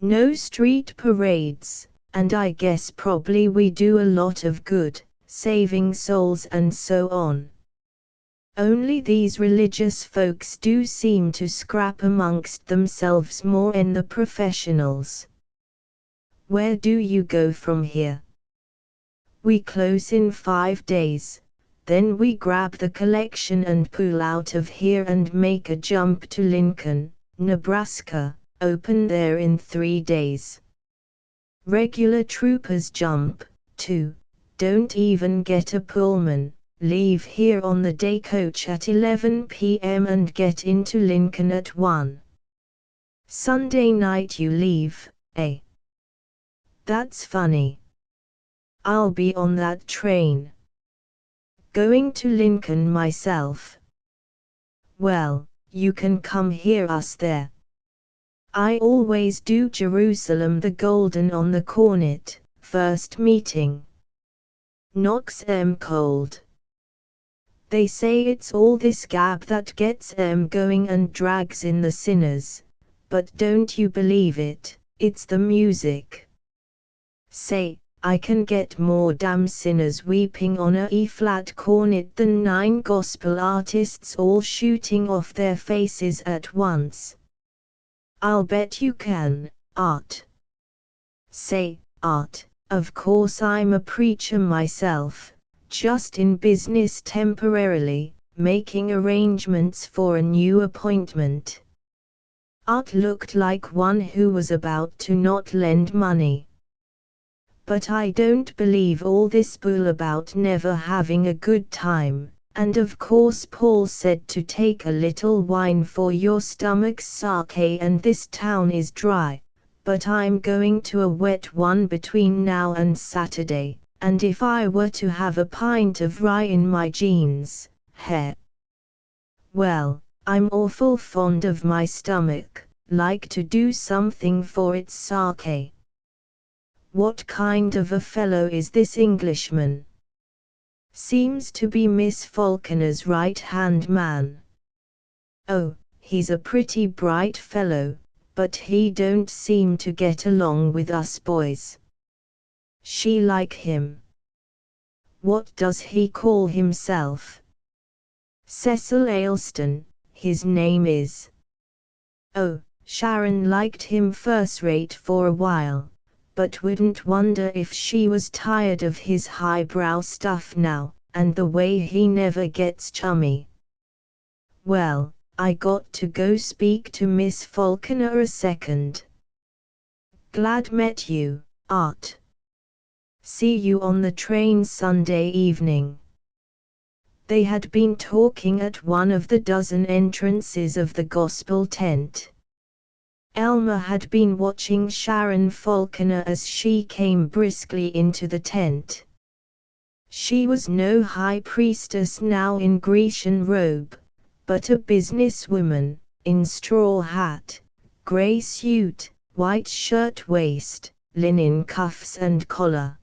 No street parades, and I guess probably we do a lot of good, saving souls and so on. Only these religious folks do seem to scrap amongst themselves more than the professionals. Where do you go from here?" "We close in 5 days, then we grab the collection and pull out of here and make a jump to Lincoln, Nebraska, open there in 3 days. Regular troopers jump, too, don't even get a Pullman, leave here on the day coach at 11 p.m. and get into Lincoln at 1. Sunday night you leave, eh? That's funny. I'll be on that train. Going to Lincoln myself. Well, you can come hear us there. I always do. Jerusalem the Golden on the Cornet, first meeting. Knocks 'em cold. They say it's all this gab that gets 'em going and drags in the sinners, but don't you believe it, it's the music. Say, I can get more damn sinners weeping on a E-flat cornet than 9 gospel artists all shooting off their faces at once. I'll bet you can, Art. Say, Art, of course I'm a preacher myself, just in business temporarily, making arrangements for a new appointment. Art looked like one who was about to not lend money. But I don't believe all this bull about never having a good time, and of course Paul said to take a little wine for your stomach's sake, and this town is dry, but I'm going to a wet one between now and Saturday, and if I were to have a pint of rye in my jeans, well, I'm awful fond of my stomach, like to do something for its sake. What kind of a fellow is this Englishman? Seems to be Miss Falconer's right-hand man. Oh, he's a pretty bright fellow, but he don't seem to get along with us boys. She like him. What does he call himself? Cecil Aylston, his name is. Oh, Sharon liked him first-rate for a while, but wouldn't wonder if she was tired of his highbrow stuff now, and the way he never gets chummy. Well, I got to go speak to Miss Falconer a second. Glad met you, Art. See you on the train Sunday evening. They had been talking at one of the dozen entrances of the gospel tent. Elmer had been watching Sharon Falconer as she came briskly into the tent. She was no high priestess now in Grecian robe, but a businesswoman, in straw hat, grey suit, white shirt waist, linen cuffs and collar.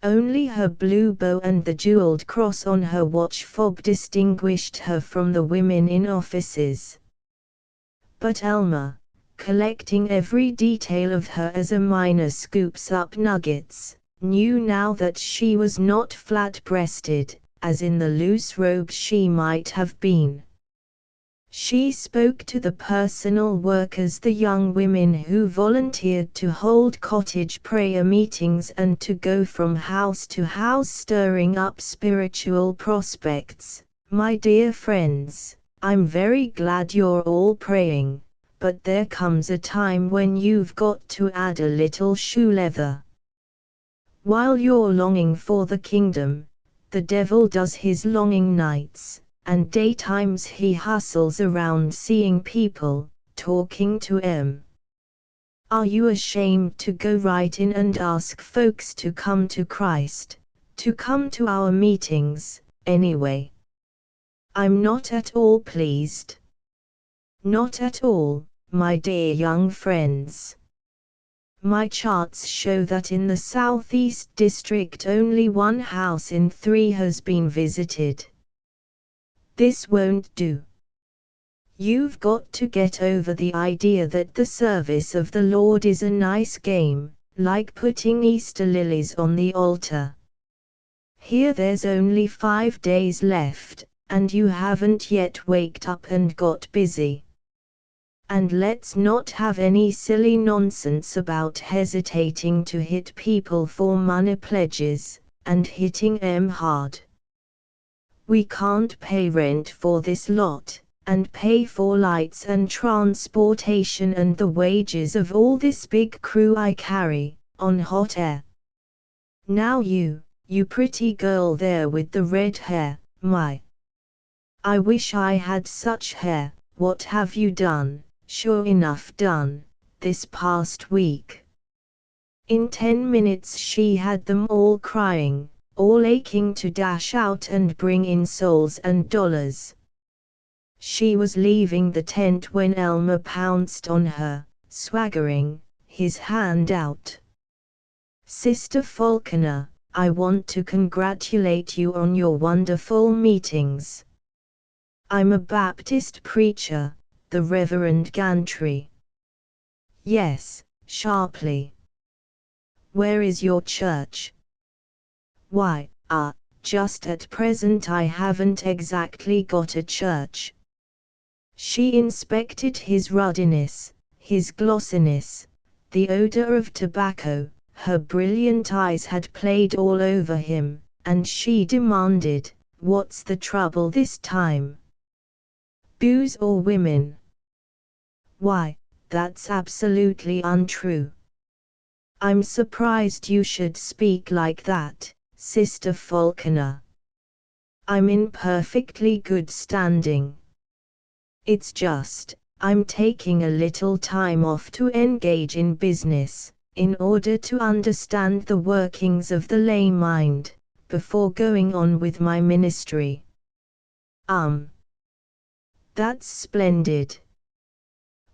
Only her blue bow and the jeweled cross on her watch fob distinguished her from the women in offices. But Elmer, collecting every detail of her as a miner scoops up nuggets, knew now that she was not flat-breasted, as in the loose robe she might have been. She spoke to the personal workers, the young women who volunteered to hold cottage prayer meetings and to go from house to house stirring up spiritual prospects. My dear friends, I'm very glad you're all praying, but there comes a time when you've got to add a little shoe leather. While you're longing for the kingdom, the devil does his longing nights, and daytimes he hustles around seeing people, talking to 'em. Are you ashamed to go right in and ask folks to come to Christ, to come to our meetings, anyway? I'm not at all pleased. Not at all, my dear young friends. My charts show that in the Southeast District only 1 house in 3 has been visited. This won't do. You've got to get over the idea that the service of the Lord is a nice game, like putting Easter lilies on the altar. Here there's only 5 days left, and you haven't yet waked up and got busy. And let's not have any silly nonsense about hesitating to hit people for money pledges, and hitting 'em hard. We can't pay rent for this lot, and pay for lights and transportation and the wages of all this big crew I carry, on hot air. Now you pretty girl there with the red hair, I wish I had such hair. What have you done? Sure enough done, this past week. In 10 minutes she had them all crying, all aching to dash out and bring in souls and dollars. She was leaving the tent when Elmer pounced on her, swaggering, his hand out. Sister Falconer,
I want to congratulate you on your wonderful meetings. I'm a Baptist preacher, the Reverend Gantry. Yes, sharply. Where is your church? Why, just at present I haven't exactly got a church. She inspected his ruddiness, his glossiness, the odor of tobacco. Her brilliant eyes had played all over him, and she demanded, "What's the trouble this time? Booze or women?" "Why, that's absolutely untrue." "I'm surprised you should speak like that, Sister Falconer. I'm in perfectly good standing. It's just, I'm taking a little time off to engage in business, in order to understand the workings of the lay mind, before going on with my ministry." That's splendid.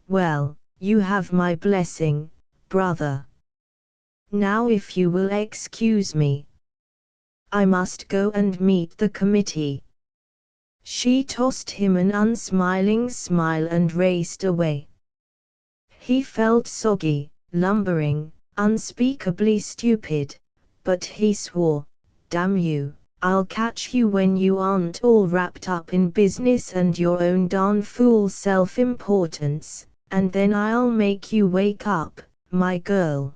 Well, you have my blessing, brother. Now if you will excuse me, I must go and meet the committee. She tossed him an unsmiling smile and raced away. He felt soggy, lumbering, unspeakably stupid, but he swore, "Damn you, I'll catch you when you aren't all wrapped up in business and your own darn fool self-importance, and then I'll make you wake up, my girl."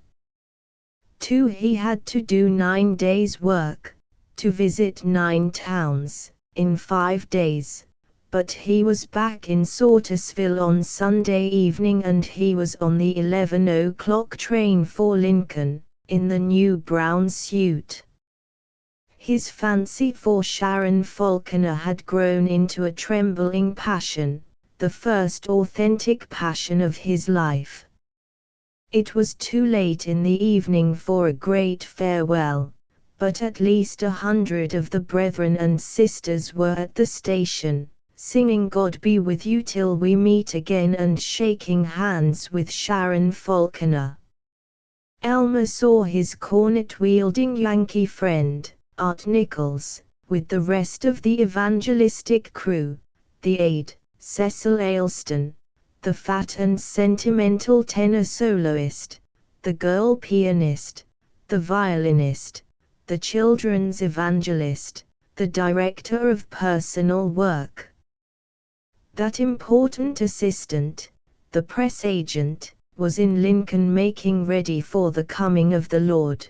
Too, he had to do 9 days' work, to visit 9 towns, in 5 days, but he was back in Sortisville on Sunday evening and he was on the 11 o'clock train for Lincoln, in the new brown suit. His fancy for Sharon Falconer had grown into a trembling passion, the first authentic passion of his life. It was too late in the evening for a great farewell, but at least 100 of the brethren and sisters were at the station, singing "God be with you till we meet again" and shaking hands with Sharon Falconer. Elmer saw his cornet-wielding Yankee friend, Art Nichols, with the rest of the evangelistic crew, the aide, Cecil Aylston, the fat and sentimental tenor soloist, the girl pianist, the violinist, the children's evangelist, the director of personal work. That important assistant, the press agent, was in Lincoln making ready for the coming of the Lord.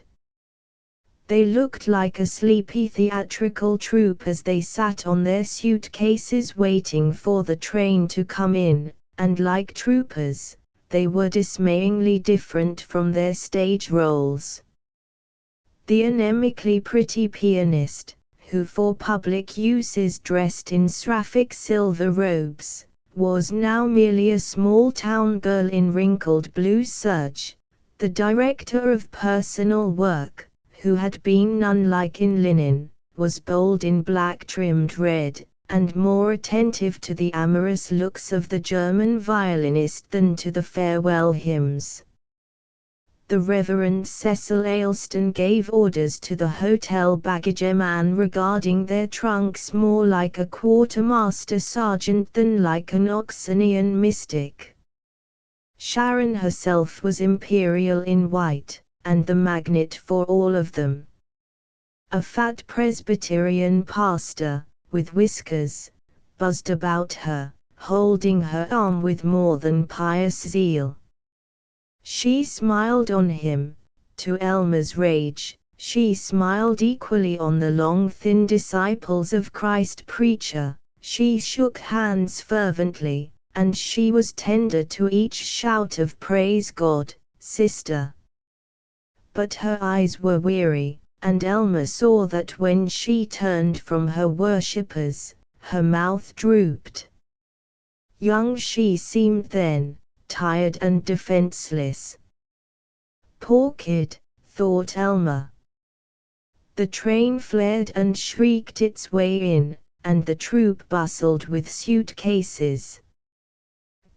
They looked like a sleepy theatrical troupe as they sat on their suitcases waiting for the train to come in, and like troopers, they were dismayingly different from their stage roles. The anemically pretty pianist, who for public use is dressed in sapphic silver robes, was now merely a small-town girl in wrinkled blue serge. The director of personal work, who had been nun-like in linen, was bold in black trimmed red, and more attentive to the amorous looks of the German violinist than to the farewell hymns. The Reverend Cecil Aylston gave orders to the hotel baggageman regarding their trunks more like a quartermaster sergeant than like an Oxonian mystic. Sharon herself was imperial in white, and the magnet for all of them. A fat Presbyterian pastor, with whiskers, buzzed about her, holding her arm with more than pious zeal. She smiled on him. To Elmer's rage, she smiled equally on the long thin disciples of Christ preacher. She shook hands fervently, and she was tender to each shout of "Praise God, sister." But her eyes were weary, and Elmer saw that when she turned from her worshippers, her mouth drooped. Young she seemed then, tired and defenseless. Poor kid, thought Elmer. The train flared and shrieked its way in, and the troop bustled with suitcases.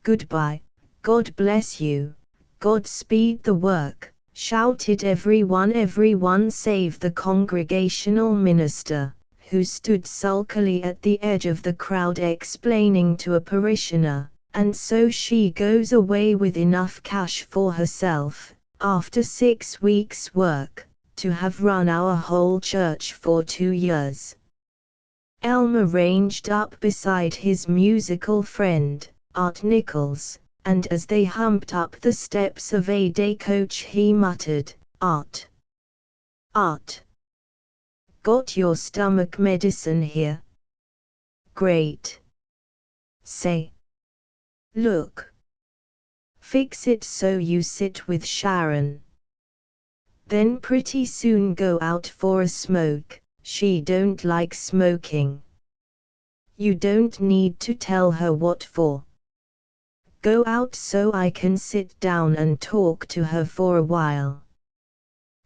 "Goodbye, God bless you, God speed the work,"
shouted everyone save the congregational minister, who stood sulkily at the edge of the crowd explaining to a parishioner, and so she goes away with enough cash for herself, after 6 weeks' work, to have run our whole church for 2 years. Elmer ranged up beside his musical friend, Art Nichols, and as they humped up the steps of a day coach he muttered, "Art! Art! Got your stomach medicine here? Great! Say! Look! Fix it so you sit with Sharon. Then pretty soon go out for a smoke, she don't like smoking. You don't need to tell her what for. Go out so I can sit down and talk to her for a while.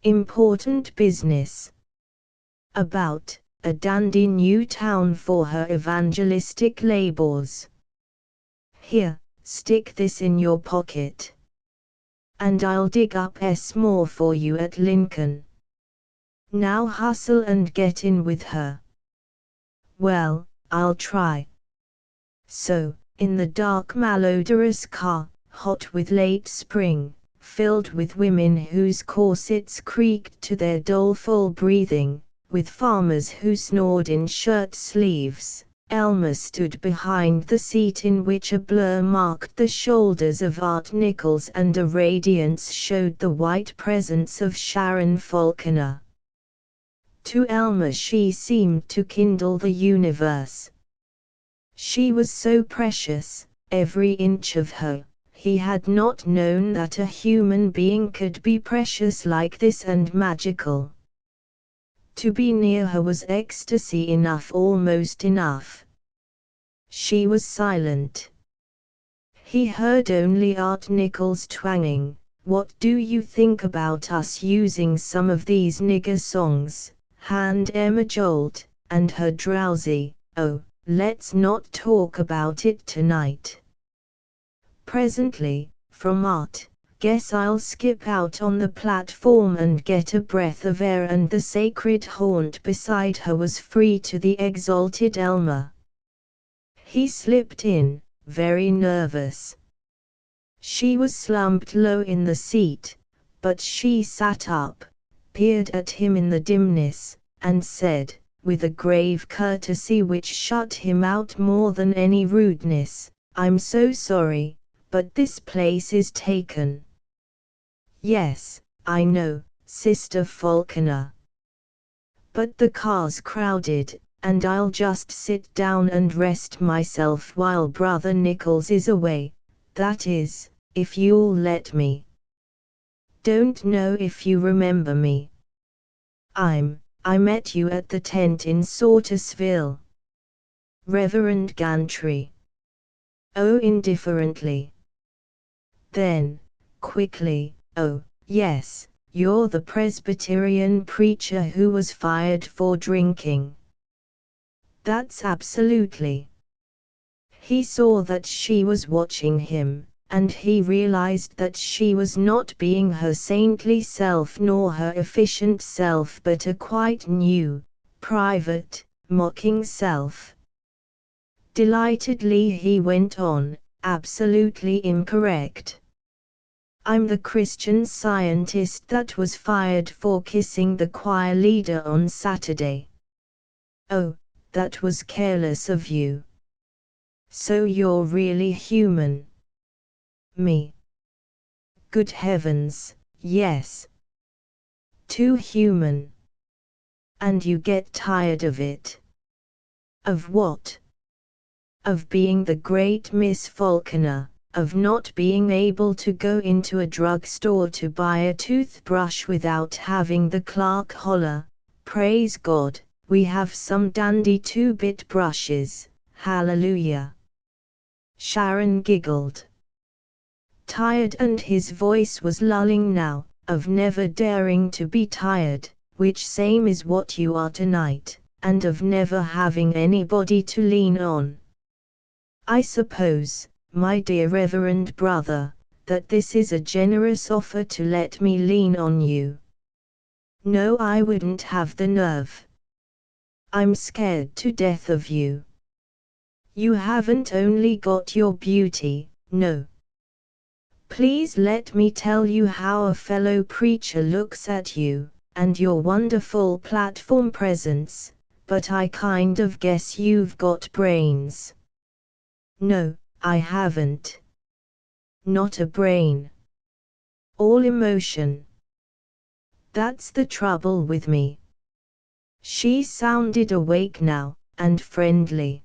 Important business. About a dandy new town for her evangelistic labors. Here, stick this in your pocket. And I'll dig up more for you at Lincoln. Now hustle and get in with her." "Well, I'll try." So, in the dark malodorous car, hot with late spring, filled with women whose corsets creaked to their doleful breathing, with farmers who snored in shirt sleeves, Elmer stood behind the seat in which a blur marked the shoulders of Art Nichols and a radiance showed the white presence of Sharon Falconer. To Elmer she seemed to kindle the universe. She was so precious, every inch of her. He had not known that a human being could be precious like this and magical. To be near her was ecstasy enough, almost enough. She was silent. He heard only Art Nichols twanging, "What do you think about us using some of these nigger songs, hand Emma Jolt," and her drowsy, "Oh, let's not talk about it tonight." Presently, from Art, "Guess I'll skip out on the platform and get a breath of air," and the sacred haunt beside her was free to the exalted Elmer. He slipped in, very nervous. She was slumped low in the seat, but she sat up, peered at him in the dimness, and said, with a grave courtesy which shut him out more than any rudeness, "I'm so sorry, but this place is taken." "Yes, I know, Sister Falconer. But the car's crowded, and I'll just sit down and rest myself while Brother Nichols is away, that is, if you'll let me. Don't know if you remember me. I met you at the tent in Sortisville. Reverend Gantry." "Oh," indifferently. Then, quickly, "Oh, yes, you're the Presbyterian preacher who was fired for drinking." "That's absolutely." He saw that she was watching him, and he realized that she was not being her saintly self nor her efficient self but a quite new, private, mocking self. Delightedly he went on, "Absolutely incorrect. I'm the Christian Scientist that was fired for kissing the choir leader on Saturday." "Oh, that was careless of you. So you're really human." "Me? Good heavens, yes. Too human. And you get tired of it." "Of what?" "Of being the great Miss Falconer, of not being able to go into a drugstore to buy a toothbrush without having the clerk holler, 'Praise God, we have some dandy 2-bit brushes, hallelujah.'" Sharon giggled. Tired, and his voice was lulling now, "of never daring to be tired, which same is what you are tonight, and of never having anybody to lean on. I suppose, my dear reverend brother, that this is a generous offer to let me lean on you. No, I wouldn't have the nerve. I'm scared to death of you. You haven't only got your beauty, no. Please let me tell you how a fellow preacher looks at you, and your wonderful platform presence, but I kind of guess you've got brains. No, I haven't. Not a brain. All emotion. That's the trouble with me. She sounded awake now, and friendly.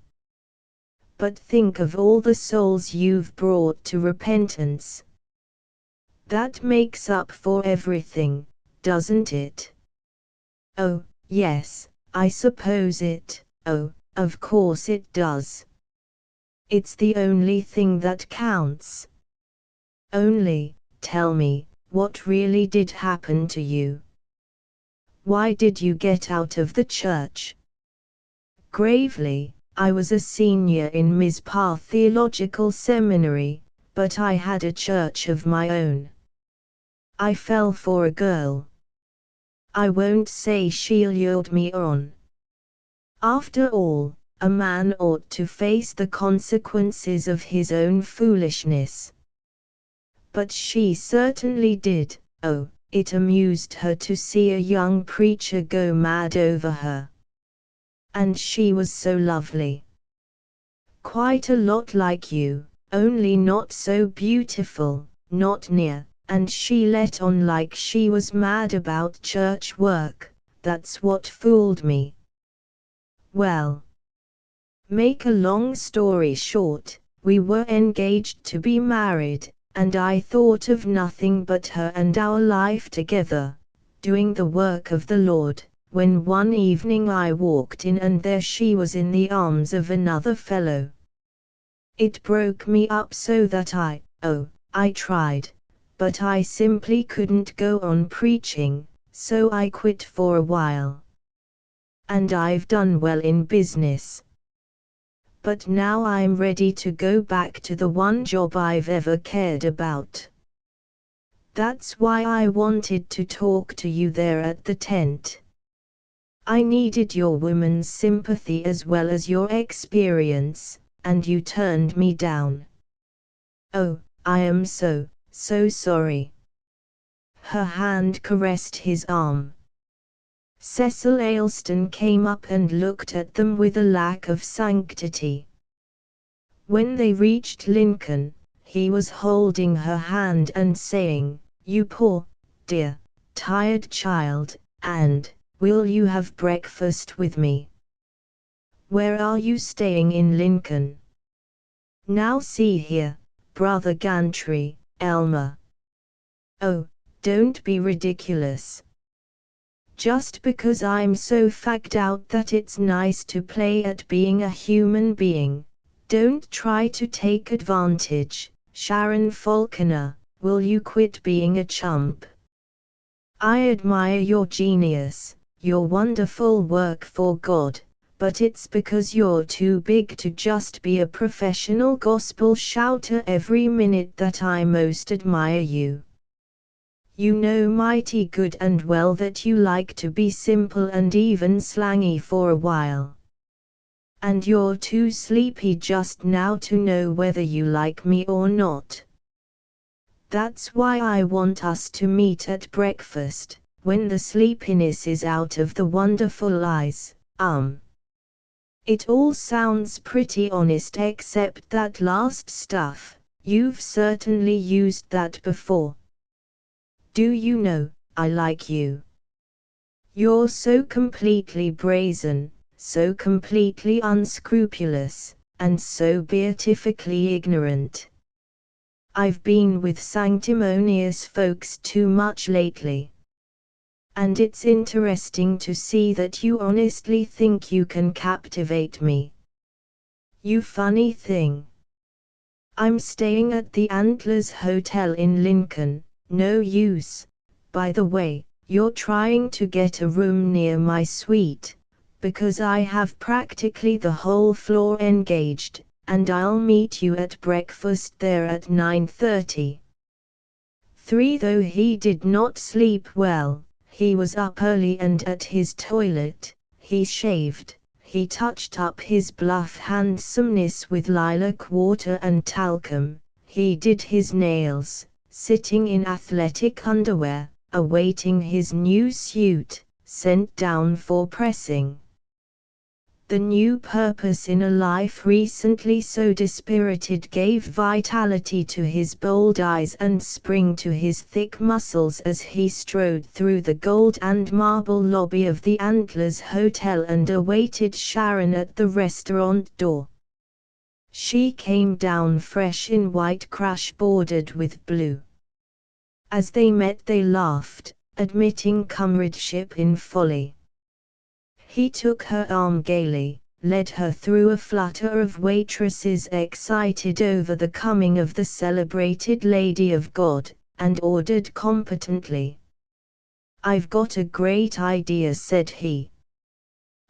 But think of all the souls you've brought to repentance. That makes up for everything, doesn't it? Oh, yes, I suppose it, oh, of course it does. It's the only thing that counts. Only, tell me, what really did happen to you? Why did you get out of the church? Gravely, I was a senior in Mizpah Theological Seminary, but I had a church of my own. I fell for a girl. I won't say she lured me on. After all, a man ought to face the consequences of his own foolishness. But she certainly did. Oh, it amused her to see a young preacher go mad over her. And she was so lovely. Quite a lot like you, only not so beautiful, not near, and she let on like she was mad about church work. That's what fooled me. Well, make a long story short, we were engaged to be married, and I thought of nothing but her and our life together, doing the work of the Lord, when one evening I walked in and there she was in the arms of another fellow. It broke me up so that I tried, but I simply couldn't go on preaching, so I quit for a while. And I've done well in business. But now I'm ready to go back to the one job I've ever cared about. That's why I wanted to talk to you there at the tent. I needed your woman's sympathy as well as your experience, and you turned me down. Oh, I am so sorry. Her hand caressed his arm. Cecil Ayleston came up and looked at them with a lack of sanctity. When they reached Lincoln, he was holding her hand and saying, "You poor, dear, tired child, and, will you have breakfast with me? Where are you staying in Lincoln? Now see here, Brother Gantry, Elmer. Oh, don't be ridiculous. Just because I'm so fagged out that it's nice to play at being a human being, don't try to take advantage. Sharon Falconer, will you quit being a chump? I admire your genius, your wonderful work for God, but it's because you're too big to just be a professional gospel shouter every minute that I most admire you. You know mighty good and well that you like to be simple and even slangy for a while. And you're too sleepy just now to know whether you like me or not. That's why I want us to meet at breakfast, when the sleepiness is out of the wonderful eyes. It all sounds pretty honest except that last stuff. You've certainly used that before. Do you know, I like you. You're so completely brazen, so completely unscrupulous, and so beatifically ignorant. I've been with sanctimonious folks too much lately. And it's interesting to see that you honestly think you can captivate me. You funny thing. I'm staying at the Antlers Hotel in Lincoln. No use, by the way, you're trying to get a room near my suite, because I have practically the whole floor engaged, and I'll meet you at breakfast there at 9:30. 3. Though he did not sleep well, he was up early and at his toilet, he shaved, he touched up his bluff handsomeness with lilac water and talcum, he did his nails, sitting in athletic underwear, awaiting his new suit, sent down for pressing. The new purpose in a life recently so dispirited gave vitality to his bold eyes and spring to his thick muscles as he strode through the gold and marble lobby of the Antlers Hotel and awaited Sharon at the restaurant door. She came down fresh in white crash bordered with blue. As they met they laughed, admitting comradeship in folly. He took her arm gaily, led her through a flutter of waitresses excited over the coming of the celebrated Lady of God, and ordered competently. "I've got a great idea," said he.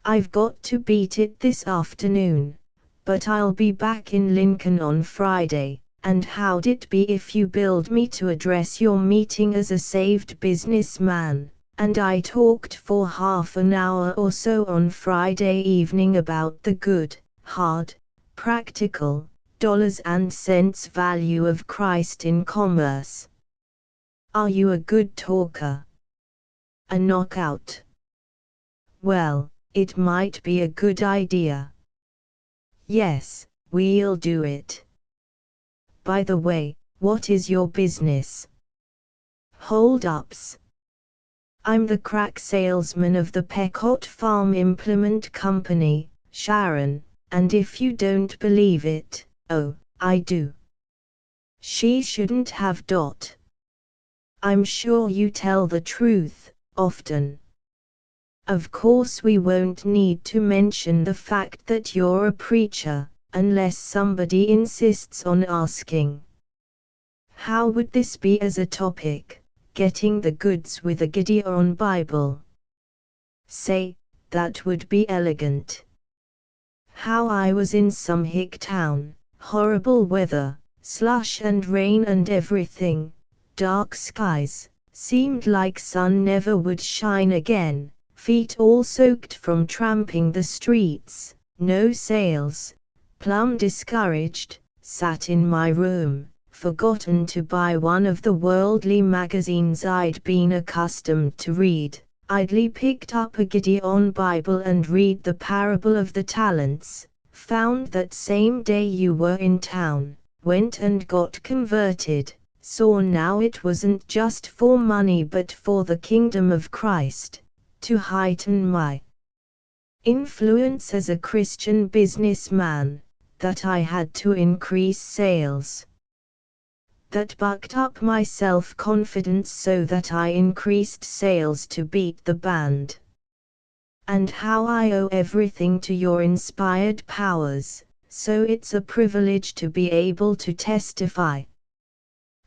"I've got to beat it this afternoon, but I'll be back in Lincoln on Friday, and how'd it be if you billed me to address your meeting as a saved businessman? And I talked for half an hour or so on Friday evening about the good, hard, practical, dollars and cents value of Christ in commerce. Are you a good talker? A knockout? Well, it might be a good idea. Yes, we'll do it. By the way, what is your business?" "Hold-ups. I'm the crack salesman of the Peckott Farm Implement Company, Sharon, and if you don't believe it, oh, I do." She shouldn't have. "I'm sure you tell the truth, often. Of course we won't need to mention the fact that you're a preacher, unless somebody insists on asking. How would this be as a topic? Getting the goods with a Gideon Bible. Say, that would be elegant. How I was in some hick town, horrible weather, slush and rain and everything, dark skies, seemed like sun never would shine again, feet all soaked from tramping the streets, no sales, plumb discouraged, sat in my room, forgotten to buy one of the worldly magazines I'd been accustomed to read, idly picked up a Gideon Bible and read the parable of the talents, found that same day you were in town, went and got converted, saw now it wasn't just for money but for the kingdom of Christ, to heighten my influence as a Christian businessman, that I had to increase sales. That bucked up my self-confidence so that I increased sales to beat the band. And how I owe everything to your inspired powers, so it's a privilege to be able to testify.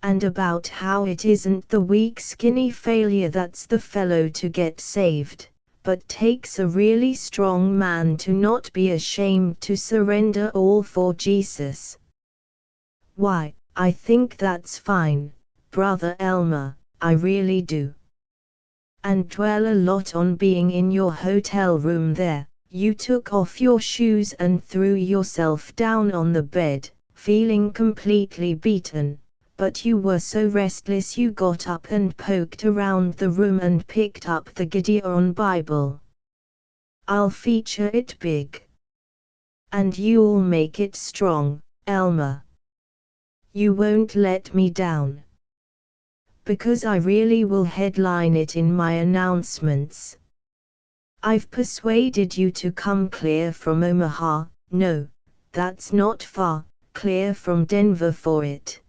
And about how it isn't the weak skinny failure that's the fellow to get saved, but takes a really strong man to not be ashamed to surrender all for Jesus. Why, I think that's fine, Brother Elmer, I really do. And dwell a lot on being in your hotel room there. You took off your shoes and threw yourself down on the bed, feeling completely beaten, but you were so restless you got up and poked around the room and picked up the Gideon Bible. I'll feature it big. And you'll make it strong, Elmer. You won't let me down. Because I really will headline it in my announcements. I've persuaded you to come clear from Omaha, no, that's not far, clear from Denver for it.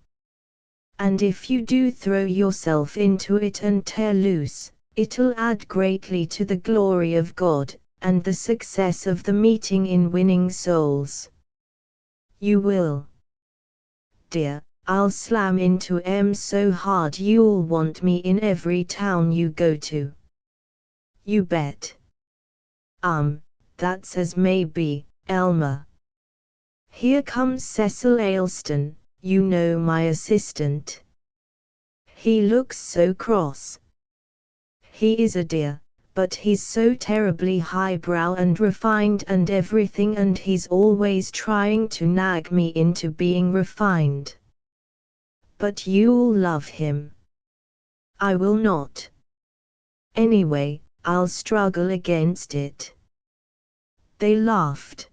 And if you do throw yourself into it and tear loose, it'll add greatly to the glory of God, and the success of the meeting in winning souls. You will. Dear, I'll slam into M so hard you'll want me in every town you go to. You bet. That's as may be, Elmer. Here comes Cecil Aylston, you know, my assistant. He looks so cross. He is a dear, but he's so terribly highbrow and refined and everything, and he's always trying to nag me into being refined. But you'll love him. I will not. Anyway, I'll struggle against it. They laughed.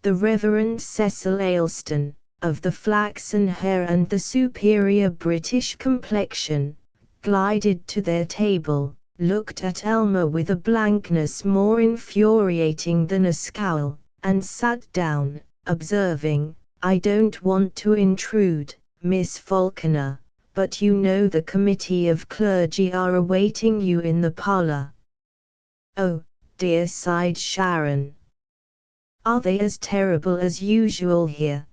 The Reverend Cecil Ayleston, of the flaxen hair and the superior British complexion, glided to their table, looked at Elmer with a blankness more infuriating than a scowl, and sat down, observing, "I don't want to intrude, Miss Falconer, but you know the committee of clergy are awaiting you in the parlour." "Oh, dear," sighed Sharon. "Are they as terrible as usual here?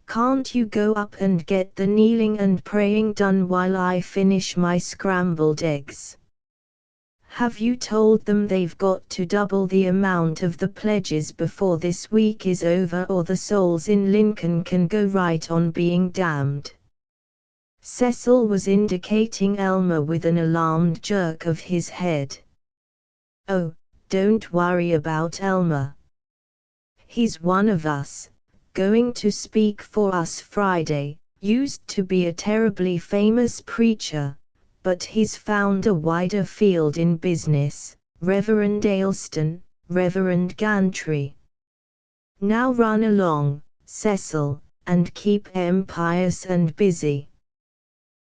Can't you go up and get the kneeling and praying done while I finish my scrambled eggs? Have you told them they've got to double the amount of the pledges before this week is over, or the souls in Lincoln can go right on being damned?" Cecil was indicating Elmer with an alarmed jerk of his head. "Oh, don't worry about Elmer. He's one of us, going to speak for us Friday, used to be a terribly famous preacher, but he's found a wider field in business, Reverend Ayleston, Reverend Gantry. Now run along, Cecil, and keep pious and busy.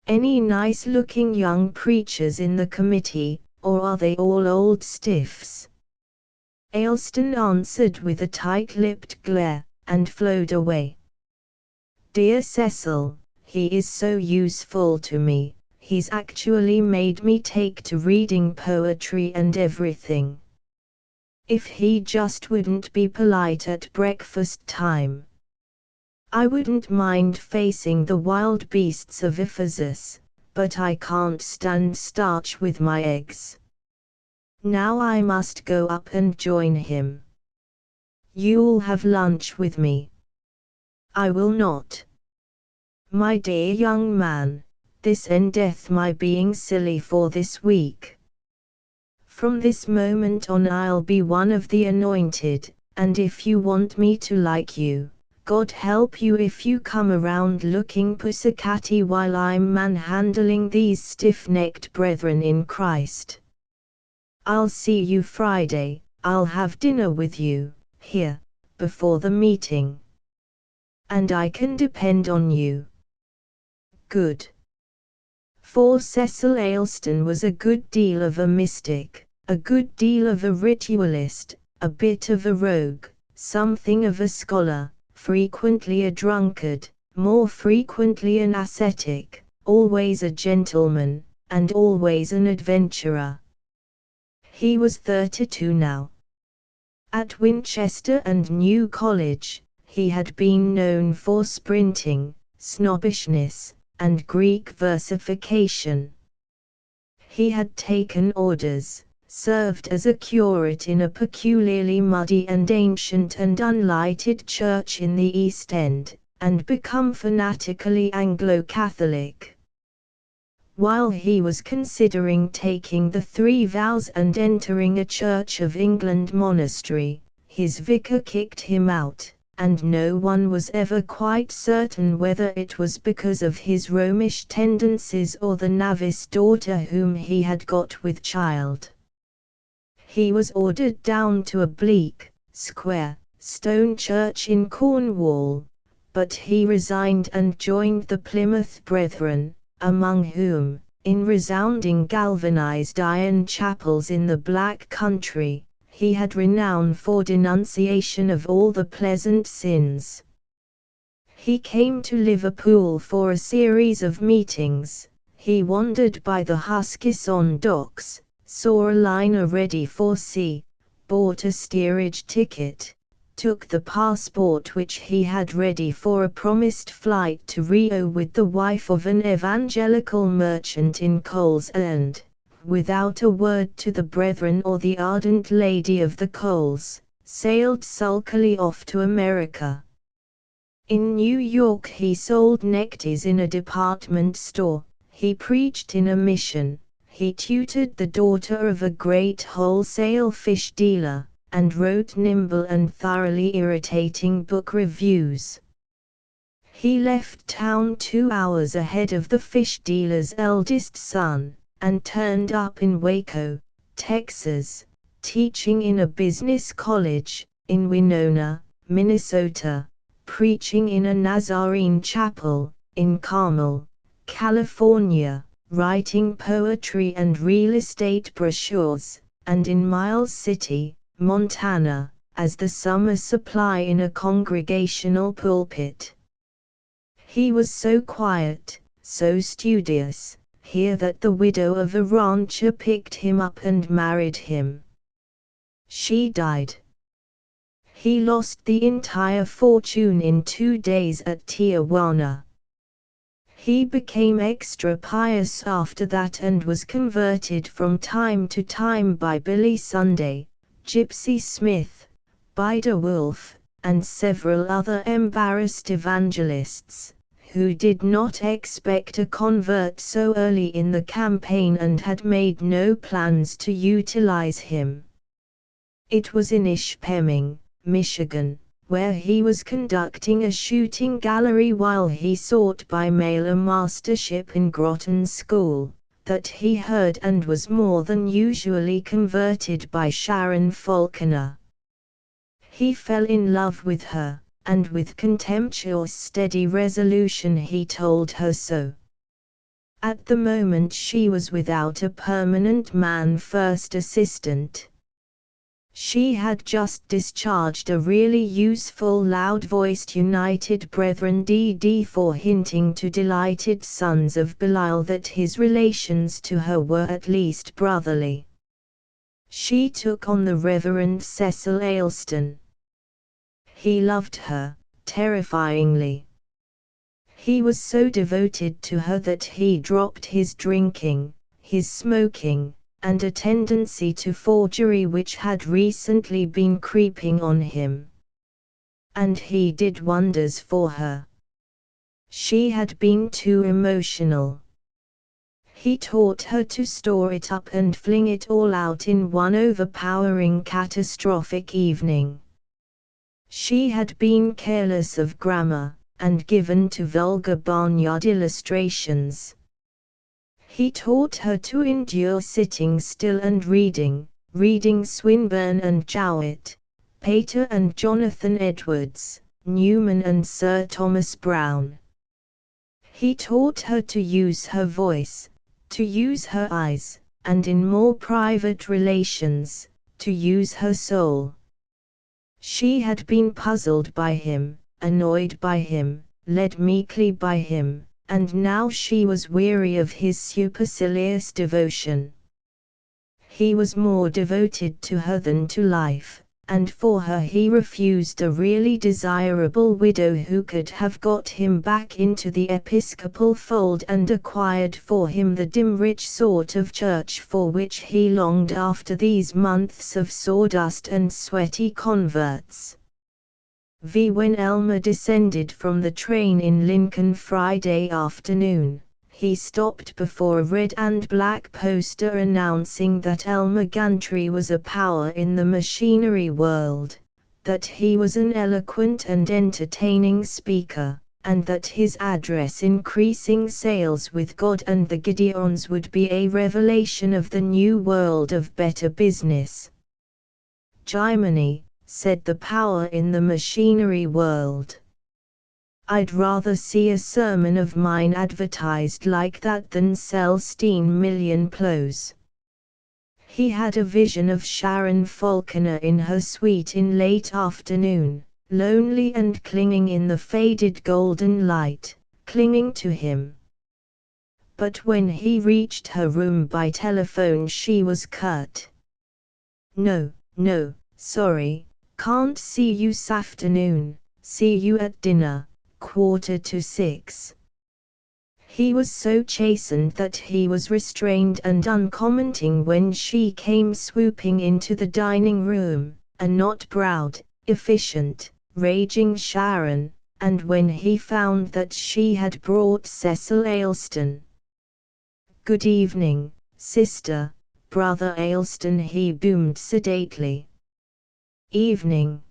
Any nice-looking young preachers in the committee, or are they all old stiffs?" Ayleston answered with a tight-lipped glare, and flowed away. "Dear Cecil, he is so useful to me, he's actually made me take to reading poetry and everything. If he just wouldn't be polite at breakfast time, I wouldn't mind facing the wild beasts of Ephesus, but I can't stand starch with my eggs. Now I must go up and join him. You'll have lunch with me." "I will not. My dear young man, this endeth my being silly for this week. From this moment on I'll be one of the anointed, and if you want me to like you, God help you if you come around looking pussycatty while I'm manhandling these stiff-necked brethren in Christ. I'll see you Friday, I'll have dinner with you, here, before the meeting. And I can depend on you." Good. For Cecil Ayleston was a good deal of a mystic, a good deal of a ritualist, a bit of a rogue, something of a scholar, frequently a drunkard, more frequently an ascetic, always a gentleman, and always an adventurer. He was 32 now. At Winchester and New College, he had been known for sprinting, snobbishness, and Greek versification. He had taken orders, served as a curate in a peculiarly muddy and ancient and unlighted church in the East End, and become fanatically Anglo-Catholic. While he was considering taking the 3 vows and entering a Church of England monastery, his vicar kicked him out, and no one was ever quite certain whether it was because of his Romish tendencies or the Navis daughter whom he had got with child. He was ordered down to a bleak, square, stone church in Cornwall, but he resigned and joined the Plymouth Brethren, among whom, in resounding galvanized iron chapels in the Black Country, he had renown for denunciation of all the pleasant sins. He came to Liverpool for a series of meetings. He wandered by the Huskisson docks, saw a liner ready for sea, bought a steerage ticket, took the passport which he had ready for a promised flight to Rio with the wife of an evangelical merchant in coals, and, without a word to the brethren or the ardent lady of the coals, sailed sulkily off to America. In New York he sold neckties in a department store, he preached in a mission, he tutored the daughter of a great wholesale fish dealer, and wrote nimble and thoroughly irritating book reviews. He left town 2 hours ahead of the fish dealer's eldest son, and turned up in Waco, Texas, teaching in a business college, in Winona, Minnesota, preaching in a Nazarene chapel, in Carmel, California, writing poetry and real estate brochures, and in Miles City, Montana, as the summer supply in a congregational pulpit. He was so quiet, so studious, here that the widow of a rancher picked him up and married him. She died. He lost the entire fortune in 2 days at Tijuana. He became extra pious after that and was converted from time to time by Billy Sunday, Gypsy Smith, Bida Wolf, and several other embarrassed evangelists, who did not expect a convert so early in the campaign and had made no plans to utilize him. It was in Ishpeming, Michigan, where he was conducting a shooting gallery while he sought by mail a mastership in Groton School, that he heard and was more than usually converted by Sharon Falconer. He fell in love with her, and with contemptuous steady resolution he told her so. At the moment she was without a permanent man-first assistant. She had just discharged a really useful loud-voiced United Brethren DD for hinting to delighted sons of Belial that his relations to her were at least brotherly. She took on the Reverend Cecil Aylston. He loved her, terrifyingly. He was so devoted to her that he dropped his drinking, his smoking, and a tendency to forgery which had recently been creeping on him. And he did wonders for her. She had been too emotional. He taught her to store it up and fling it all out in one overpowering catastrophic evening. She had been careless of grammar, and given to vulgar barnyard illustrations. He taught her to endure sitting still and reading Swinburne and Jowett, Pater and Jonathan Edwards, Newman and Sir Thomas Browne. He taught her to use her voice, to use her eyes, and in more private relations, to use her soul. She had been puzzled by him, annoyed by him, led meekly by him, and now she was weary of his supercilious devotion. He was more devoted to her than to life, and for her he refused a really desirable widow who could have got him back into the episcopal fold and acquired for him the dim rich sort of church for which he longed after these months of sawdust and sweaty converts. When Elmer descended from the train in Lincoln Friday afternoon, he stopped before a red and black poster announcing that Elmer Gantry was a power in the machinery world, that he was an eloquent and entertaining speaker, and that his address increasing sales with God and the Gideons would be a revelation of the new world of better business. "Jiminy," said the power in the machinery world. "I'd rather see a sermon of mine advertised like that than sell 16 million plows." He had a vision of Sharon Falconer in her suite in late afternoon, lonely and clinging in the faded golden light, clinging to him. But when he reached her room by telephone she was curt. No, sorry, can't see you 'safternoon, see you at dinner, 5:45. He was so chastened that he was restrained and uncommenting when she came swooping into the dining room, a knot-browed, efficient, raging Sharon, and when he found that she had brought Cecil Aylston. "Good evening, sister, Brother Aylston," he boomed sedately. "Evening.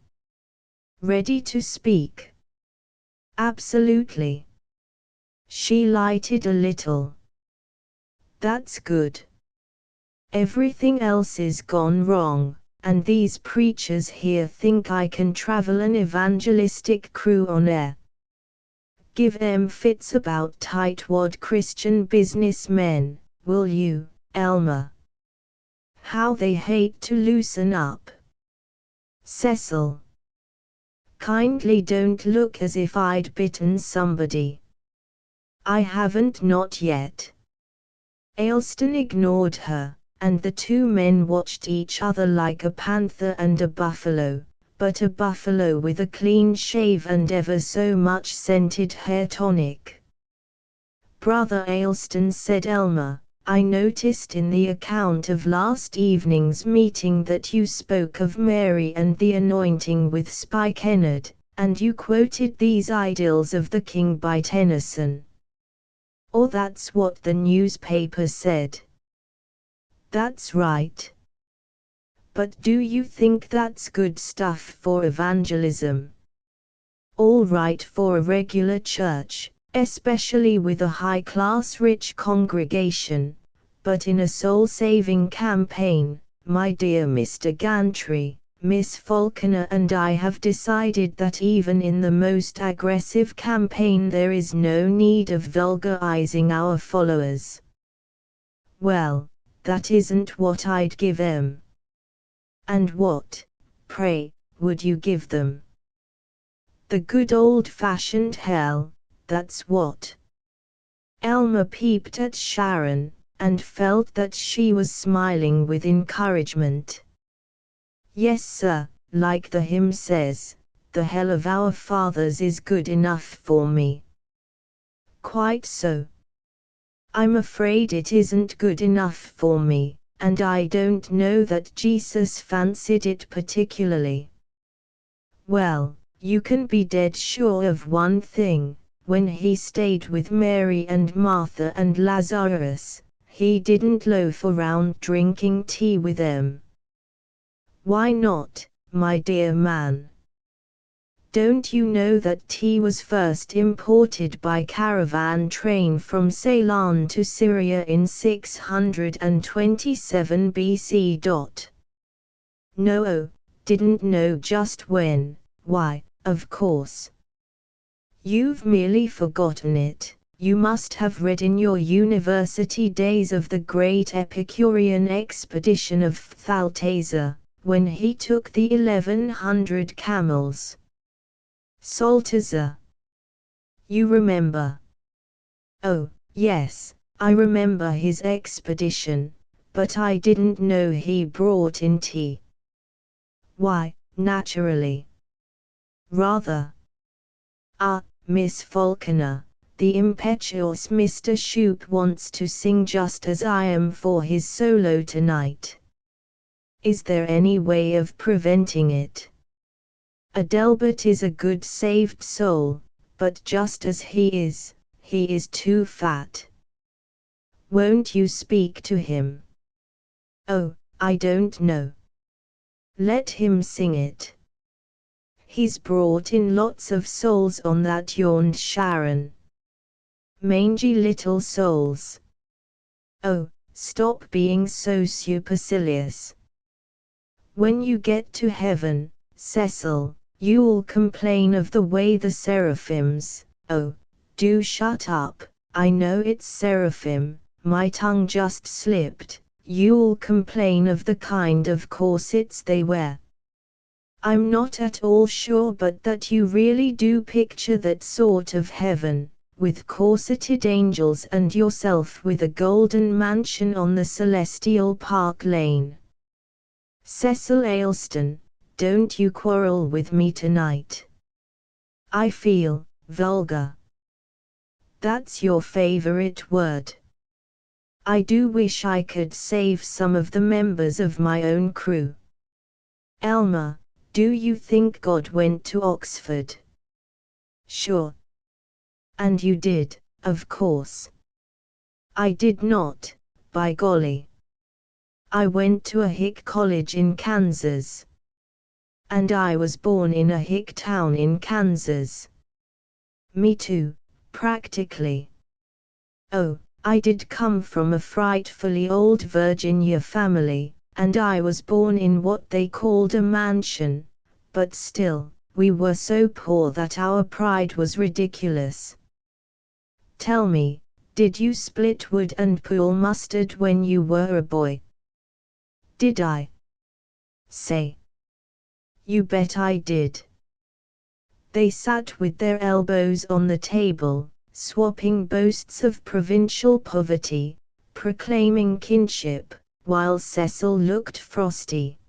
Ready to speak?" "Absolutely." She lighted a little. "That's good. Everything else is gone wrong, and these preachers here think I can travel an evangelistic crew on air. Give 'em fits about tightwad Christian businessmen, will you, Elmer? How they hate to loosen up. Cecil. Kindly don't look as if I'd bitten somebody. I haven't, not yet." Aylston ignored her, and the two men watched each other like a panther and a buffalo, but a buffalo with a clean shave and ever so much scented hair tonic. "Brother Aylston," said Elmer, "I noticed in the account of last evening's meeting that you spoke of Mary and the anointing with spikenard, and you quoted these Idylls of the King by Tennyson. Or that's what the newspaper said." "That's right. But do you think that's good stuff for evangelism? All right for a regular church, especially with a high-class rich congregation, but in a soul-saving campaign, my dear Mr. Gantry, Miss Falconer and I have decided that even in the most aggressive campaign there is no need of vulgarizing our followers." "Well, that isn't what I'd give 'em." "And what, pray, would you give them?" "The good old-fashioned hell, that's what." Elmer peeped at Sharon, and felt that she was smiling with encouragement. "Yes sir, like the hymn says, the hell of our fathers is good enough for me." "Quite so. I'm afraid it isn't good enough for me, and I don't know that Jesus fancied it particularly." "Well, you can be dead sure of one thing, when he stayed with Mary and Martha and Lazarus, he didn't loaf around drinking tea with them." "Why not, my dear man? Don't you know that tea was first imported by caravan train from Ceylon to Syria in 627 BC? No, didn't know just when. Why, of course. You've merely forgotten it. You must have read in your university days of the great Epicurean expedition of Phthaltazar, when he took the 1100 camels. Saltazar. You remember? Oh, yes, I remember his expedition, but I didn't know he brought in tea. Why, naturally. Rather. Ah, Miss Falconer, the impetuous Mr. Shoup wants to sing just as I am for his solo tonight. Is there any way of preventing it? Adelbert is a good saved soul, but just as he is too fat. Won't you speak to him? Oh, I don't know. Let him sing it. He's brought in lots of souls on that, yawned Sharon. Mangy little souls. Oh, stop being so supercilious. When you get to heaven, Cecil, you'll complain of the way the seraphims, oh, do shut up, I know it's seraphim, my tongue just slipped, you'll complain of the kind of corsets they wear. I'm not at all sure but that you really do picture that sort of heaven, with corseted angels and yourself with a golden mansion on the celestial Park Lane. Cecil Aylston, don't you quarrel with me tonight. I feel vulgar. That's your favorite word. I do wish I could save some of the members of my own crew. Elmer, do you think God went to Oxford? Sure. And you did, of course. I did not, by golly. I went to a hick college in Kansas. And I was born in a hick town in Kansas. Me too, practically. Oh, I did come from a frightfully old Virginia family, and I was born in what they called a mansion, but still, we were so poor that our pride was ridiculous. Tell me, did you split wood and pool mustard when you were a boy? Did I? Say. You bet I did. They sat with their elbows on the table, swapping boasts of provincial poverty, proclaiming kinship, while Cecil looked frosty.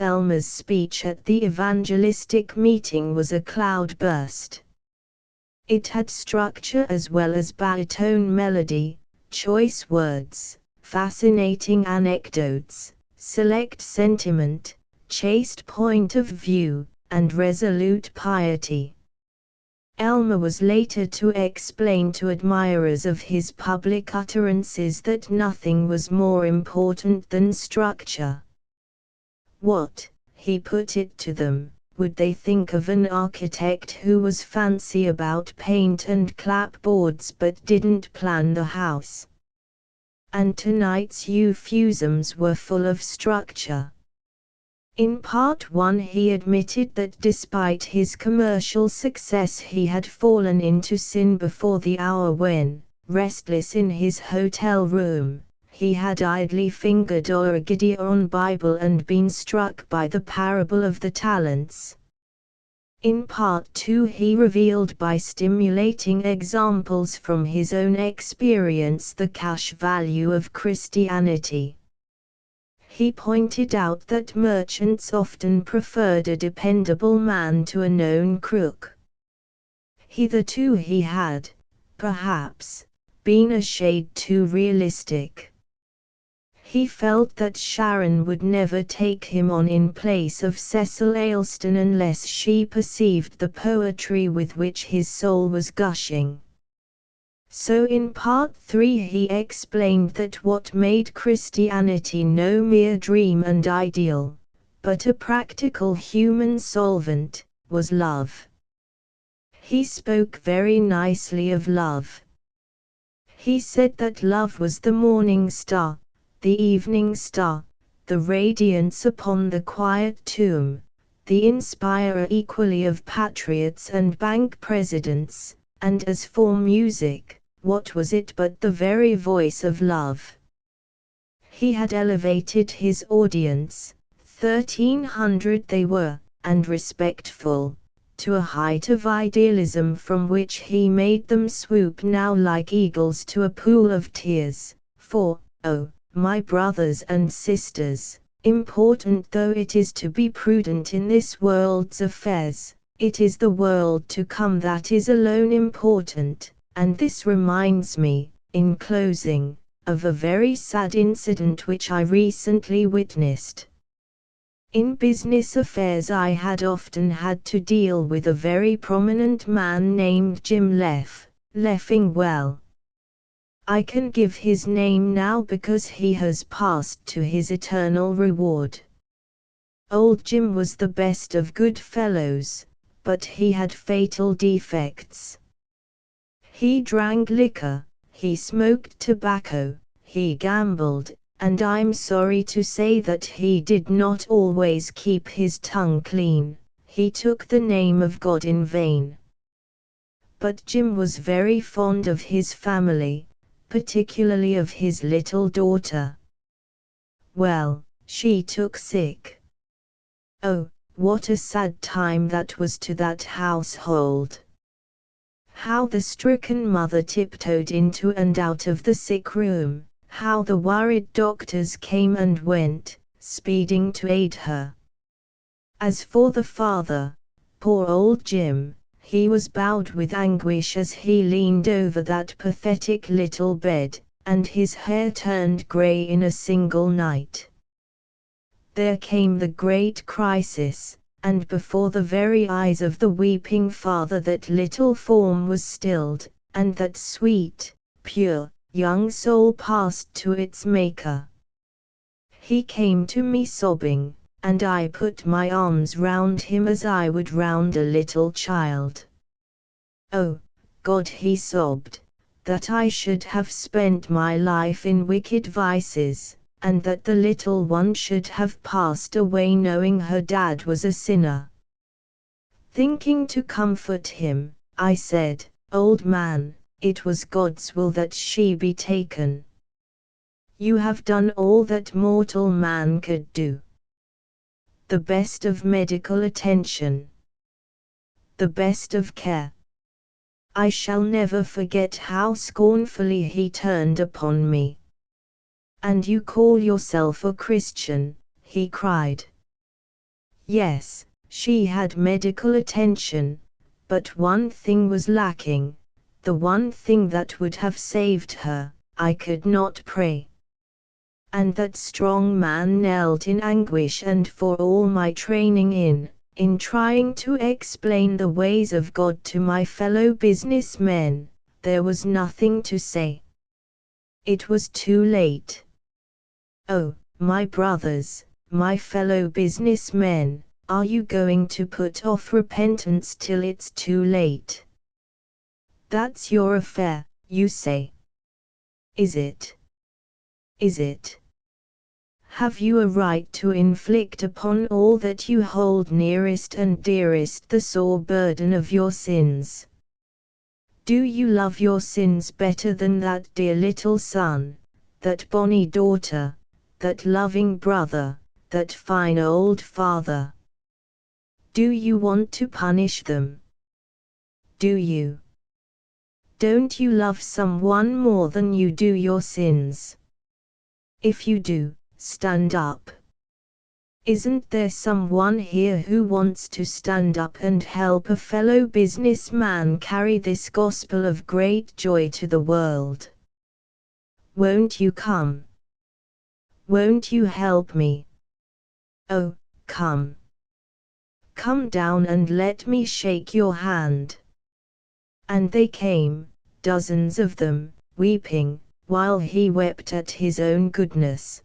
Elmer's speech at the evangelistic meeting was a cloudburst. It had structure as well as baritone melody, choice words, fascinating anecdotes, select sentiment, chaste point of view, and resolute piety. Elmer was later to explain to admirers of his public utterances that nothing was more important than structure. What, he put it to them, would they think of an architect who was fancy about paint and clapboards but didn't plan the house? And tonight's euphuisms were full of structure. In part 1 he admitted that despite his commercial success he had fallen into sin before the hour when, restless in his hotel room, he had idly fingered or a Gideon Bible and been struck by the parable of the talents. In part 2 he revealed by stimulating examples from his own experience the cash value of Christianity. He pointed out that merchants often preferred a dependable man to a known crook. Hitherto he had, perhaps, been a shade too realistic. He felt that Sharon would never take him on in place of Cecil Ayleston unless she perceived the poetry with which his soul was gushing. So in part 3 he explained that what made Christianity no mere dream and ideal, but a practical human solvent, was love. He spoke very nicely of love. He said that love was the morning star, the evening star, the radiance upon the quiet tomb, the inspirer equally of patriots and bank presidents, and as for music, what was it but the very voice of love? He had elevated his audience, 1,300 they were, and respectful, to a height of idealism from which he made them swoop now like eagles to a pool of tears, for, oh, my brothers and sisters, important though it is to be prudent in this world's affairs, it is the world to come that is alone important. And this reminds me, in closing, of a very sad incident which I recently witnessed. In business affairs I had often had to deal with a very prominent man named Jim Leffing well. I can give his name now because he has passed to his eternal reward. Old Jim was the best of good fellows, but he had fatal defects. He drank liquor, he smoked tobacco, he gambled, and I'm sorry to say that he did not always keep his tongue clean, he took the name of God in vain. But Jim was very fond of his family, particularly of his little daughter. Well, she took sick. Oh, what a sad time that was to that household! How the stricken mother tiptoed into and out of the sick room, how the worried doctors came and went, speeding to aid her. As for the father, poor old Jim, he was bowed with anguish as he leaned over that pathetic little bed, and his hair turned grey in a single night. There came the great crisis, and before the very eyes of the weeping father that little form was stilled, and that sweet, pure, young soul passed to its Maker. He came to me sobbing, and I put my arms round him as I would round a little child. "Oh, God," he sobbed, "that I should have spent my life in wicked vices, and that the little one should have passed away knowing her dad was a sinner." Thinking to comfort him, I said, "Old man, it was God's will that she be taken. You have done all that mortal man could do. The best of medical attention. The best of care." I shall never forget how scornfully he turned upon me. "And you call yourself a Christian?" he cried. Yes, she had medical attention, but one thing was lacking, the one thing that would have saved her: I could not pray. And that strong man knelt in anguish, and for all my training in trying to explain the ways of God to my fellow businessmen, there was nothing to say. It was too late. Oh, my brothers, my fellow businessmen, are you going to put off repentance till it's too late? That's your affair, you say. Is it? Is it? Have you a right to inflict upon all that you hold nearest and dearest the sore burden of your sins? Do you love your sins better than that dear little son, that bonny daughter, that loving brother, that fine old father? Do you want to punish them? Do you? Don't you love someone more than you do your sins? If you do, stand up. Isn't there someone here who wants to stand up and help a fellow businessman carry this gospel of great joy to the world? Won't you come? Won't you help me? Oh, come. Come down and let me shake your hand." And they came, dozens of them, weeping, while he wept at his own goodness.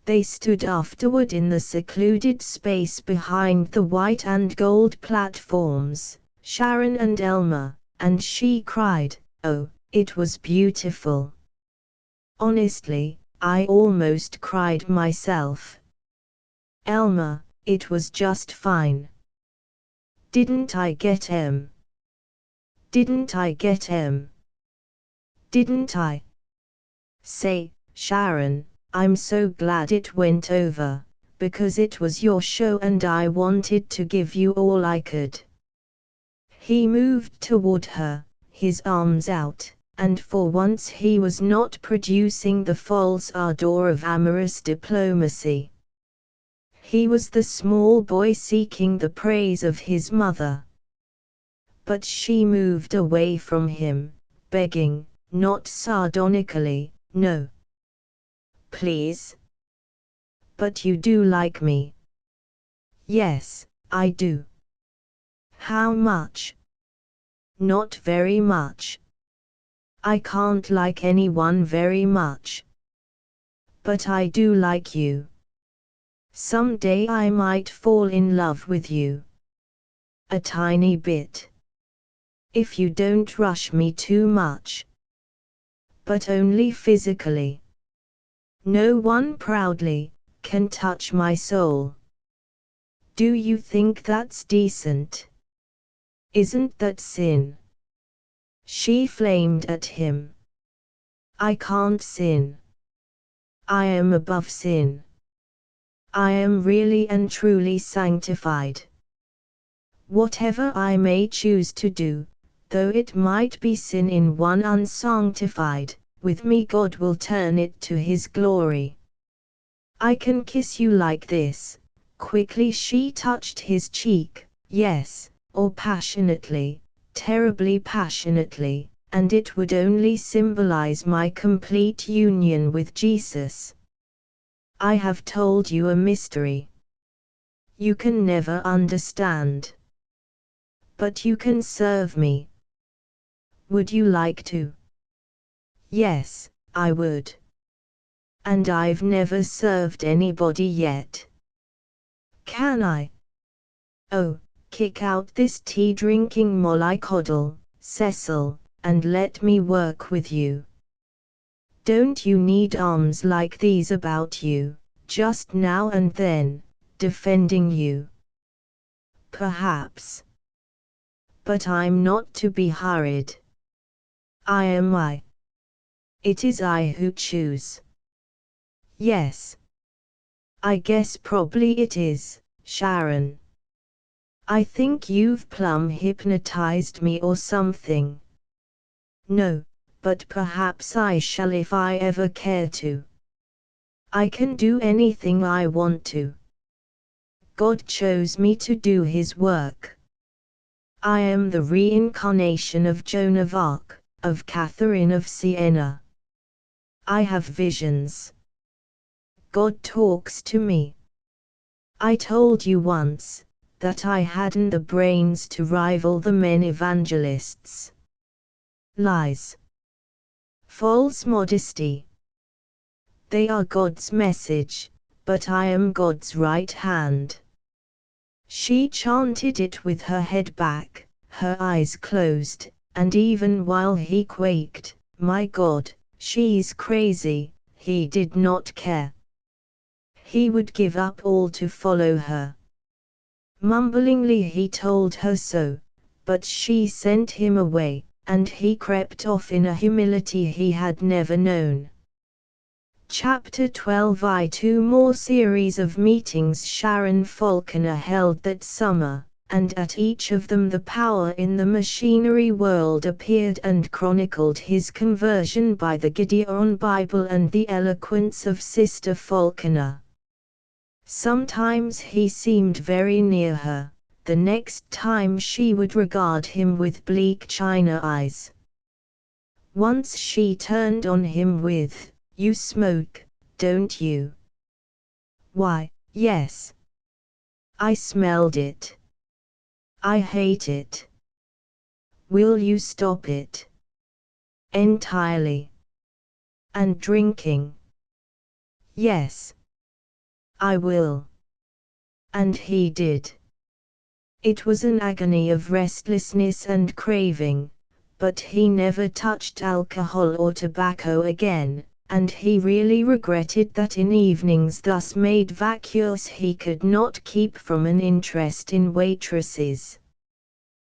They stood afterward in the secluded space behind the white and gold platforms, Sharon and Elmer, and she cried, "Oh, it was beautiful." Honestly, I almost cried myself. "Elmer, it was just fine. Didn't I get 'em? Didn't I get 'em? Didn't I?" "Say, Sharon, I'm so glad it went over, because it was your show and I wanted to give you all I could." He moved toward her, his arms out, and for once he was not producing the false ardor of amorous diplomacy. He was the small boy seeking the praise of his mother. But she moved away from him, begging, not sardonically, "No. Please. But you do like me." "Yes, I do." "How much?" "Not very much. I can't like anyone very much. But I do like you. Some day I might fall in love with you. A tiny bit. If you don't rush me too much. But only physically. No one proudly can touch my soul. Do you think that's decent? Isn't that sin?" She flamed at him. "I can't sin. I am above sin. I am really and truly sanctified. Whatever I may choose to do, though it might be sin in one unsanctified, with me God will turn it to His glory. I can kiss you like this." Quickly she touched his cheek, "Yes, or passionately, terribly passionately, and it would only symbolize my complete union with Jesus. I have told you a mystery.
You can never understand. But you can serve me. Would you like to? Yes, I would. And I've never served anybody yet. Can I? Oh, kick out this tea-drinking mollycoddle, Cecil, and let me work with you. Don't you need arms like these about you, just now and then, defending you? Perhaps. But I'm not to be hurried. I am I. It is I who choose. Yes. I guess probably it is, Sharon. I think you've plumb hypnotized me or something. No, but perhaps I shall if I ever care to. I can do anything I want to. God chose me to do His work. I am the reincarnation of Joan of Arc, of Catherine of Siena. I have visions. God talks to me. I told you once that I hadn't the brains to rival the men evangelists. Lies. False modesty. They are God's message, but I am God's right hand. She chanted it with her head back, her eyes closed, and even while he quaked, "My God, she's crazy," he did not care. He would give up all to follow her. Mumblingly he told her so, but she sent him away, and he crept off in a humility he had never known. Chapter 12. 2 more series of meetings Sharon Falconer held that summer, and at each of them the power in the machinery world appeared and chronicled his conversion by the Gideon Bible and the eloquence of Sister Falconer. Sometimes he seemed very near her, the next time she would regard him with bleak china eyes. Once she turned on him with, "You smoke, don't you?" "Why, yes. I smelled it. I hate it." "Will you stop it?" "Entirely." "And drinking?" "Yes. I will." And he did. It was an agony of restlessness and craving, but he never touched alcohol or tobacco again, and he really regretted that in evenings thus made vacuous he could not keep from an interest in waitresses.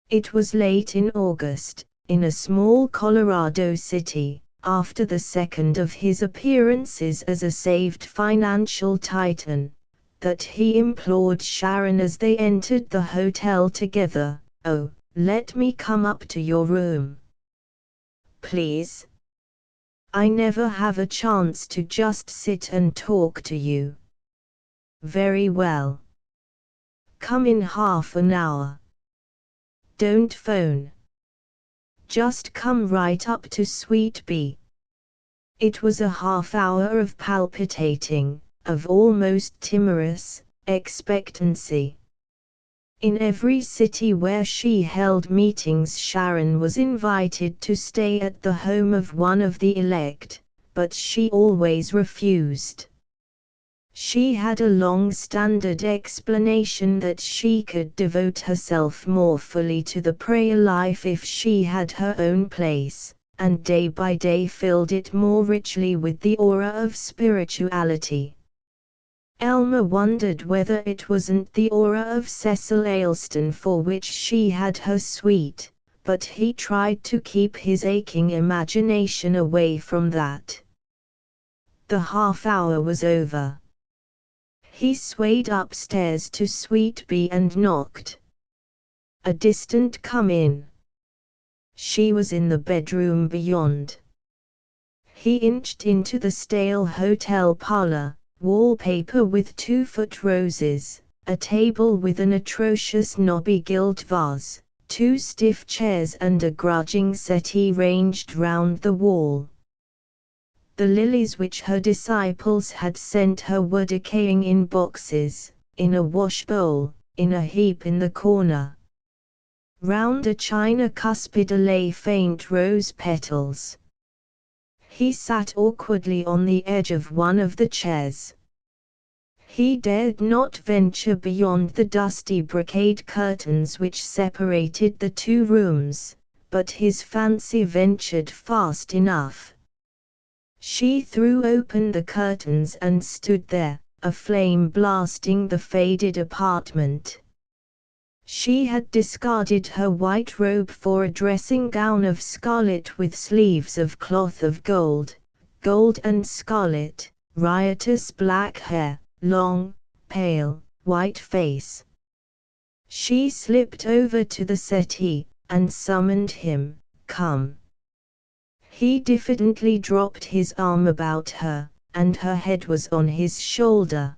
It was late in August, in a small Colorado city, after the second of his appearances as a saved financial titan, that he implored Sharon as they entered the hotel together, "Oh, let me come up to your room. Please. I never have a chance to just sit and talk to you." "Very well. Come in half an hour. Don't phone. Just come right up to Suite B." It was a half hour of palpitating, of almost timorous expectancy. In every city where she held meetings Sharon was invited to stay at the home of one of the elect, but she always refused. She had a long-standard explanation that she could devote herself more fully to the prayer life if she had her own place, and day by day filled it more richly with the aura of spirituality. Elmer wondered whether it wasn't the aura of Cecil Ayleston for which she had her suite, but he tried to keep his aching imagination away from that. The half hour was over. He swayed upstairs to Suite B and knocked. A distant "come in." She was in the bedroom beyond. He inched into the stale hotel parlor, wallpaper with 2-foot roses, a table with an atrocious knobby gilt vase, 2 stiff chairs and a grudging settee ranged round the wall. The lilies which her disciples had sent her were decaying in boxes,
in a wash bowl, in a heap in the corner. Round a china cuspid lay faint rose petals. He sat awkwardly on the edge of one of the chairs. He dared not venture beyond the dusty brocade curtains which separated the two rooms, but his fancy ventured fast enough. She threw open the curtains and stood there, a flame blasting the faded apartment. She had discarded her white robe for a dressing gown of scarlet with sleeves of cloth of gold, gold and scarlet, riotous black hair, long, pale, white face. She slipped over to the settee, and summoned him, "Come." He diffidently dropped his arm about her, and her head was on his shoulder.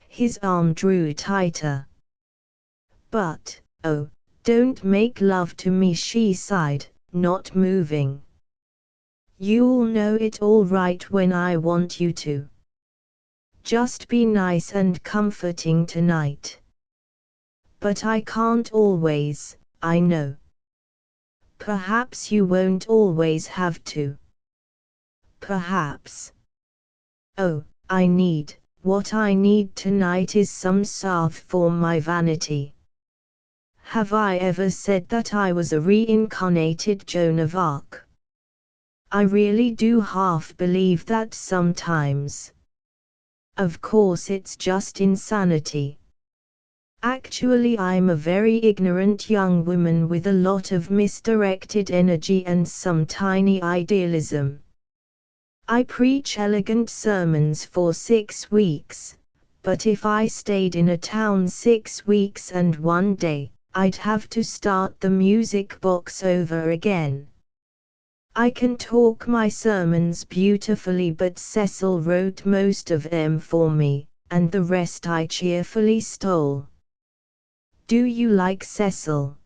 His arm drew tighter. "But, oh, don't make love to me," she sighed, not moving. "You'll know it all right when I want you to. Just be nice and comforting tonight." "But I can't always, I know." "Perhaps you won't always have to." "Perhaps." "Oh, what I need tonight is some salve for my vanity." Have I ever said that I was a reincarnated Joan of Arc? I really do half believe that sometimes. Of course it's just insanity. Actually I'm a very ignorant young woman with a lot of misdirected energy and some tiny idealism. I preach elegant sermons for 6 weeks, but if I stayed in a town 6 weeks and 1 day, I'd have to start the music box over again. I can talk my sermons beautifully, but Cecil wrote most of them for me, and the rest I cheerfully stole. Do you like Cecil?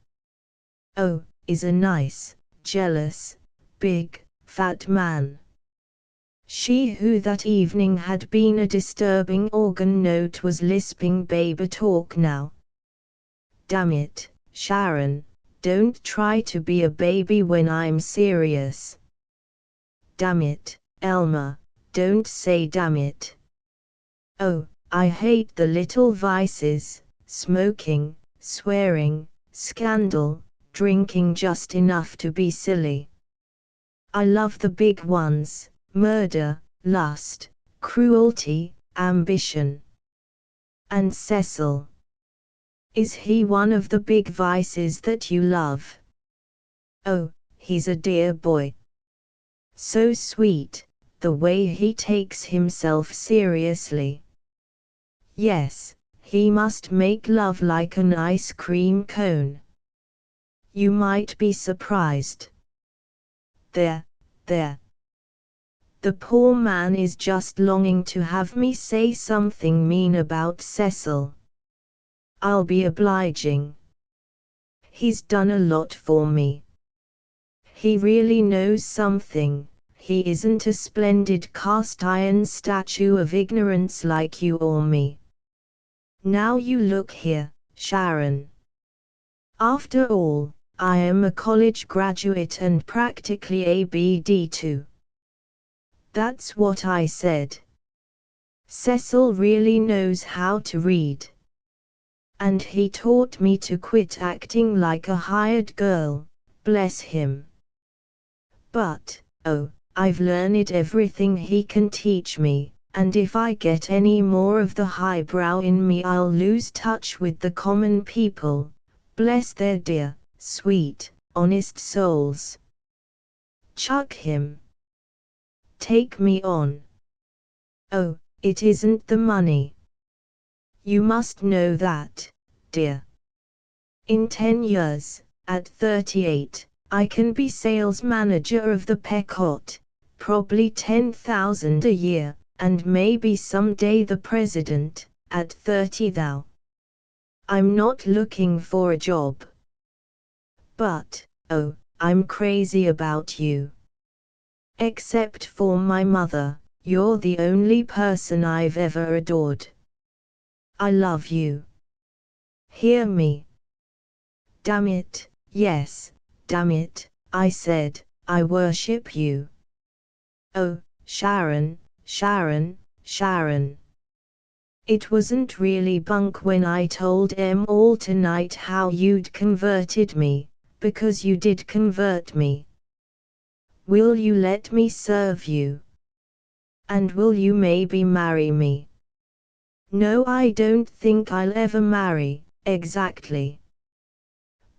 Oh, is a nice, jealous, big, fat man. She who that evening had been a disturbing organ note was lisping baby talk now. Damn it, Sharon, don't try to be a baby when I'm serious. Damn it, Elmer, don't say damn it. Oh, I hate the little vices, smoking, swearing, scandal, drinking just enough to be silly. I love the big ones, murder, lust, cruelty, ambition. And Cecil. Is he one of the big vices that you love? Oh, he's a dear boy. So sweet, the way he takes himself seriously. Yes, he must make love like an ice cream cone. You might be surprised. There. The poor man is just longing to have me say something mean about Cecil. I'll be obliging. He's done a lot for me. He really knows something. He isn't a splendid cast-iron statue of ignorance like you or me. Now you look here, Sharon. After all, I am a college graduate and practically ABD too. That's what I said. Cecil really knows how to read. And he taught me to quit acting like a hired girl, bless him. But, oh, I've learned everything he can teach me, and if I get any more of the highbrow in me I'll lose touch with the common people, bless their dear, sweet, honest souls. Chuck him. Take me on. Oh, it isn't the money. You must know that, dear. In 10 years, at 38, I can be sales manager of the Pequot, probably 10,000 a year, and maybe someday the president, at 30 thou. I'm not looking for a job. But, oh, I'm crazy about you. Except for my mother, you're the only person I've ever adored.
I love you. Hear me. Damn it, yes, damn it, I said, I worship you. Oh, Sharon, Sharon, Sharon. It wasn't really bunk when I told Em all tonight how you'd converted me, because you did convert me. Will you let me serve you? And will you maybe marry me? No, I don't think I'll ever marry, exactly.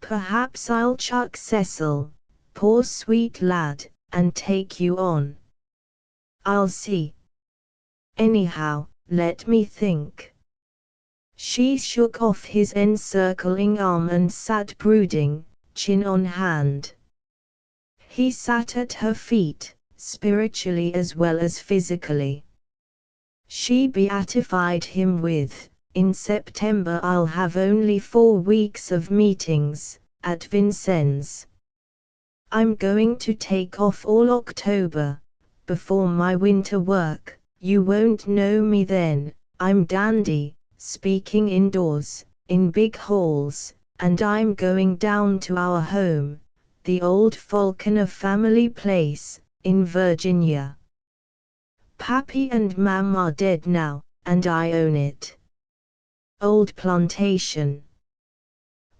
Perhaps I'll chuck Cecil, poor sweet lad, and take you on. I'll see. Anyhow, let me think. She shook off his encircling arm and sat brooding, chin on hand. He sat at her feet, spiritually as well as physically. She beatified him with, in September I'll have only 4 weeks of meetings, at Vincennes. I'm going to take off all October, before my winter work, you won't know me then, I'm dandy, speaking indoors, in big halls, and I'm going down to our home, the old Falconer family place, in Virginia. Pappy and Mam are dead now, and I own it. Old plantation.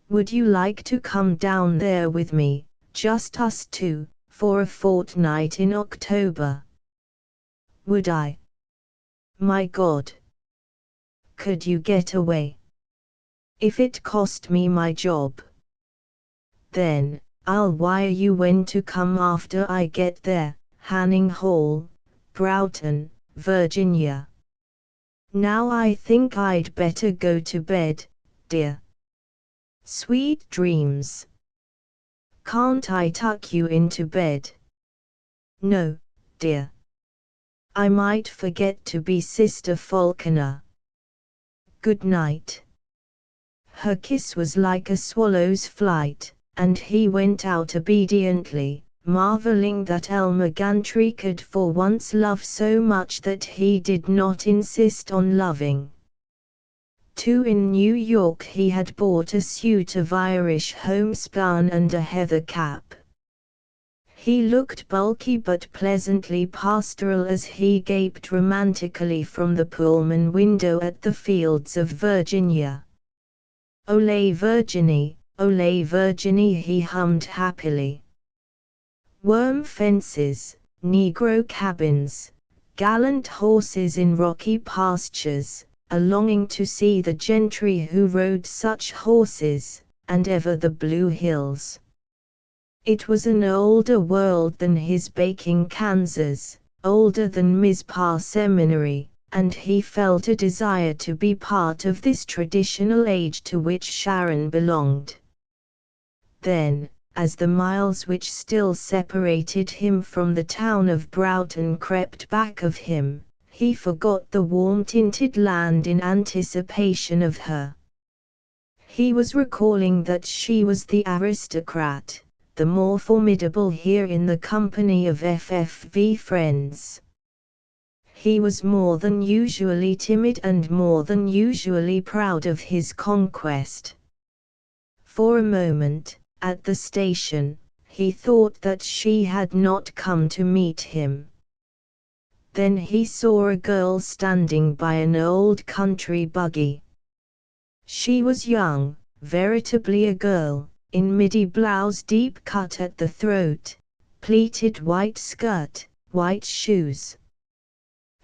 Would you like to come down there with me, just us two, for a fortnight in October? Would I? My God! Could you get away? If it cost me my job. Then, I'll wire you when to come after I get there, Hanning Hall, Broughton, Virginia. Now I think I'd better go to bed, dear. Sweet dreams. Can't I tuck you into bed? No, dear. I might forget to be Sister Falconer. Good night. Her kiss was like a swallow's flight, and he went out obediently, marveling that Elmer Gantry could for once love so much that he did not insist on loving. Too, in New York he had bought a suit of Irish homespun and a heather cap. He looked bulky but pleasantly pastoral as he gaped romantically from the Pullman window at the fields of Virginia. Ole Virginie, he hummed happily. Worm fences, Negro cabins, gallant horses in rocky pastures, a longing to see the gentry who rode such horses, and ever the blue hills. It was an older world than his baking Kansas, older than Mizpah Seminary, and he felt a desire to be part of this traditional age to which Sharon belonged. Then, as the miles which still separated him from the town of Broughton crept back of him, he forgot the warm-tinted land in anticipation of her. He was recalling that she was the aristocrat, the more formidable here in the company of FFV friends. He was more than usually timid and more than usually proud of his conquest. For a moment, at the station, he thought that she had not come to meet him. Then he saw a girl standing by an old country buggy. She was young, veritably a girl, in midi blouse deep cut at the throat, pleated white skirt, white shoes.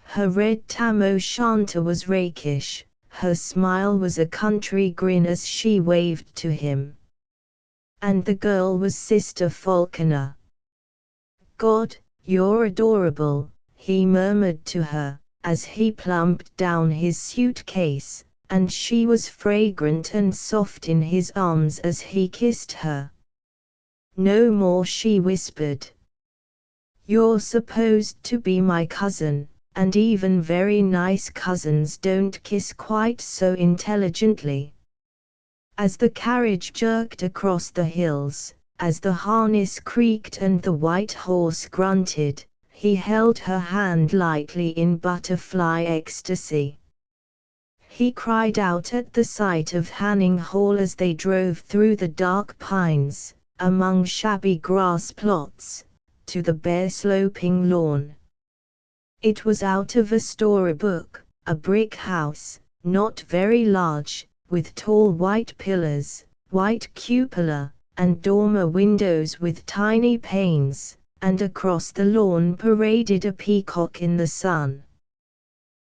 Her red tam o' shanter was rakish, her smile was a country grin as she waved to him. And the girl was Sister Falconer. God, you're adorable, he murmured to her, as he plumped down his suitcase, and she was fragrant and soft in his arms as he kissed her. No more, she whispered. You're supposed to be my cousin, and even very nice cousins don't kiss quite so intelligently. As the carriage jerked across the hills, as the harness creaked and the white horse grunted, he held her hand lightly in butterfly ecstasy.
he cried out at the sight of Hanning Hall as they drove through the dark pines, among shabby grass plots, to the bare sloping lawn. It was out of a storybook, a brick house, not very large, with tall white pillars, white cupola, and dormer windows with tiny panes, and across the lawn paraded a peacock in the sun.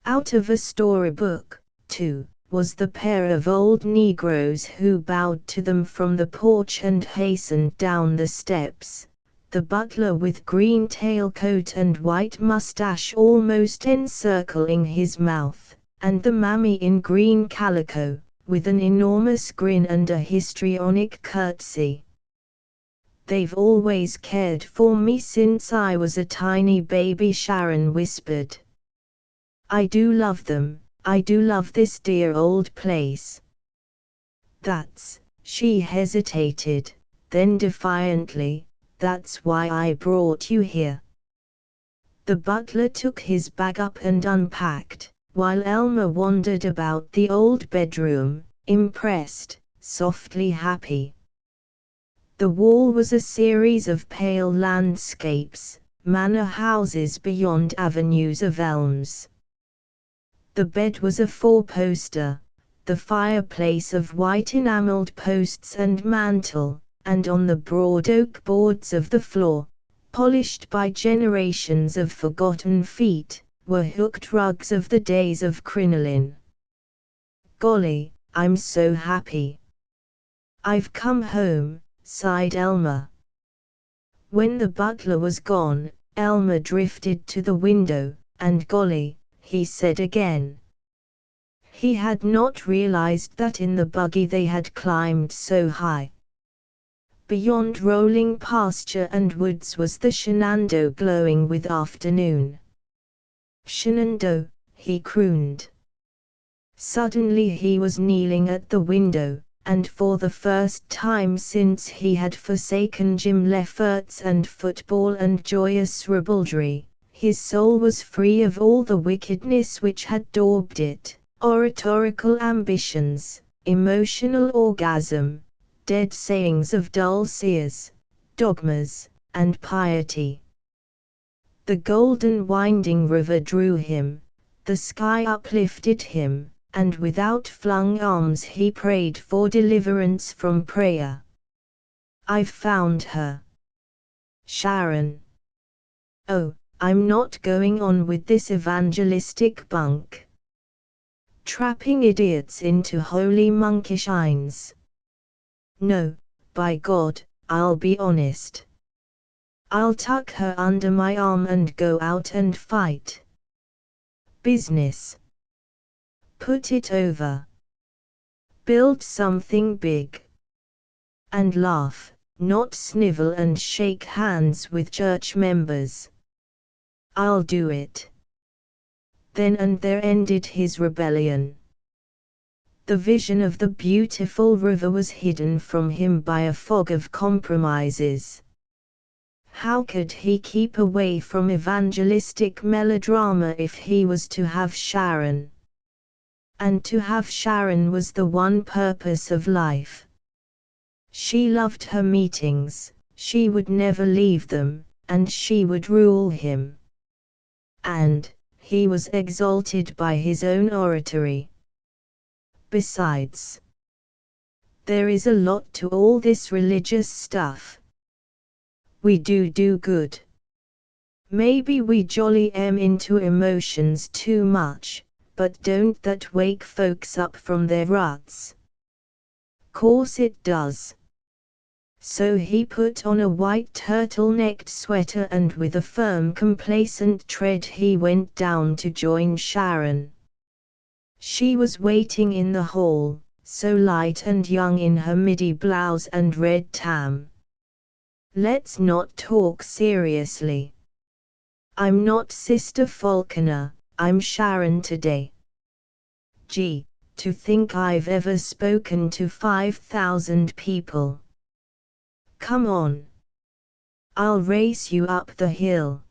Out of a storybook, too, was the pair of old negroes who bowed to them from the porch and hastened down the steps, the butler with green tailcoat and white mustache almost encircling his mouth, and the mammy in green calico, with an enormous grin and a histrionic curtsy. "They've always cared for me since I was a tiny baby," Sharon whispered. "I do love them, I do love this dear old place." She hesitated, then defiantly, "That's why I brought you here." The butler took his bag up and unpacked, while Elmer wandered about the old bedroom, impressed, softly happy. The wall was a series of pale landscapes, manor houses beyond avenues of elms. The bed was a four-poster, the fireplace of white enameled posts and mantel, and on the broad oak boards of the floor, polished by generations of forgotten feet, were hooked rugs of the days of crinoline. "Golly, I'm so happy. I've come home," sighed Elmer. When the butler was gone, Elmer drifted to the window, and "Golly," he said again. He had not realized that in the buggy they had climbed so high. Beyond rolling pasture and woods was the Shenandoah glowing with afternoon. "Shenandoah," he crooned. Suddenly he was kneeling at the window, and for the first time since he had forsaken Jim Lefferts and football and joyous ribaldry, his soul was free of all the wickedness which had daubed it, oratorical ambitions, emotional orgasm, dead sayings of dull seers, dogmas, and piety. The golden winding river drew him, the sky uplifted him, and with outflung arms he prayed for deliverance from prayer. "I've found her. Sharon. Oh, I'm not going on with this evangelistic bunk. Trapping idiots into holy monkish signs. No, by God, I'll be honest. I'll tuck her under my arm and go out and fight. Business. Put it over. Build something big. And laugh, not snivel and shake hands with church members. I'll do it." Then and there ended his rebellion. The vision of the beautiful river was hidden from him by a fog of compromises. How could he keep away from evangelistic melodrama if he was to have Sharon? And to have Sharon was the one purpose of life. She loved her meetings, she would never leave them, and she would rule him. And he was exalted by his own oratory. Besides, there is a lot to all this religious stuff. We do good. Maybe we jolly into emotions too much, but don't that wake folks up from their ruts? Course it does. So he put on a white turtle-necked sweater and with a firm complacent tread he went down to join Sharon. She was waiting in the hall, so light and young in her midi blouse and red tam. "Let's not talk seriously. I'm not Sister Falconer, I'm Sharon today. Gee, to think I've ever spoken to 5,000 people. Come on. I'll race you up the hill."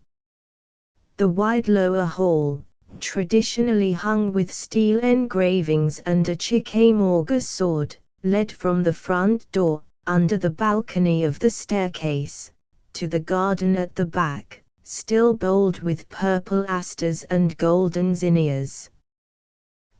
The wide lower hall, traditionally hung with steel engravings and a Chickamauga sword, led from the front door, under the balcony of the staircase, to the garden at the back, still bold with purple asters and golden zinnias.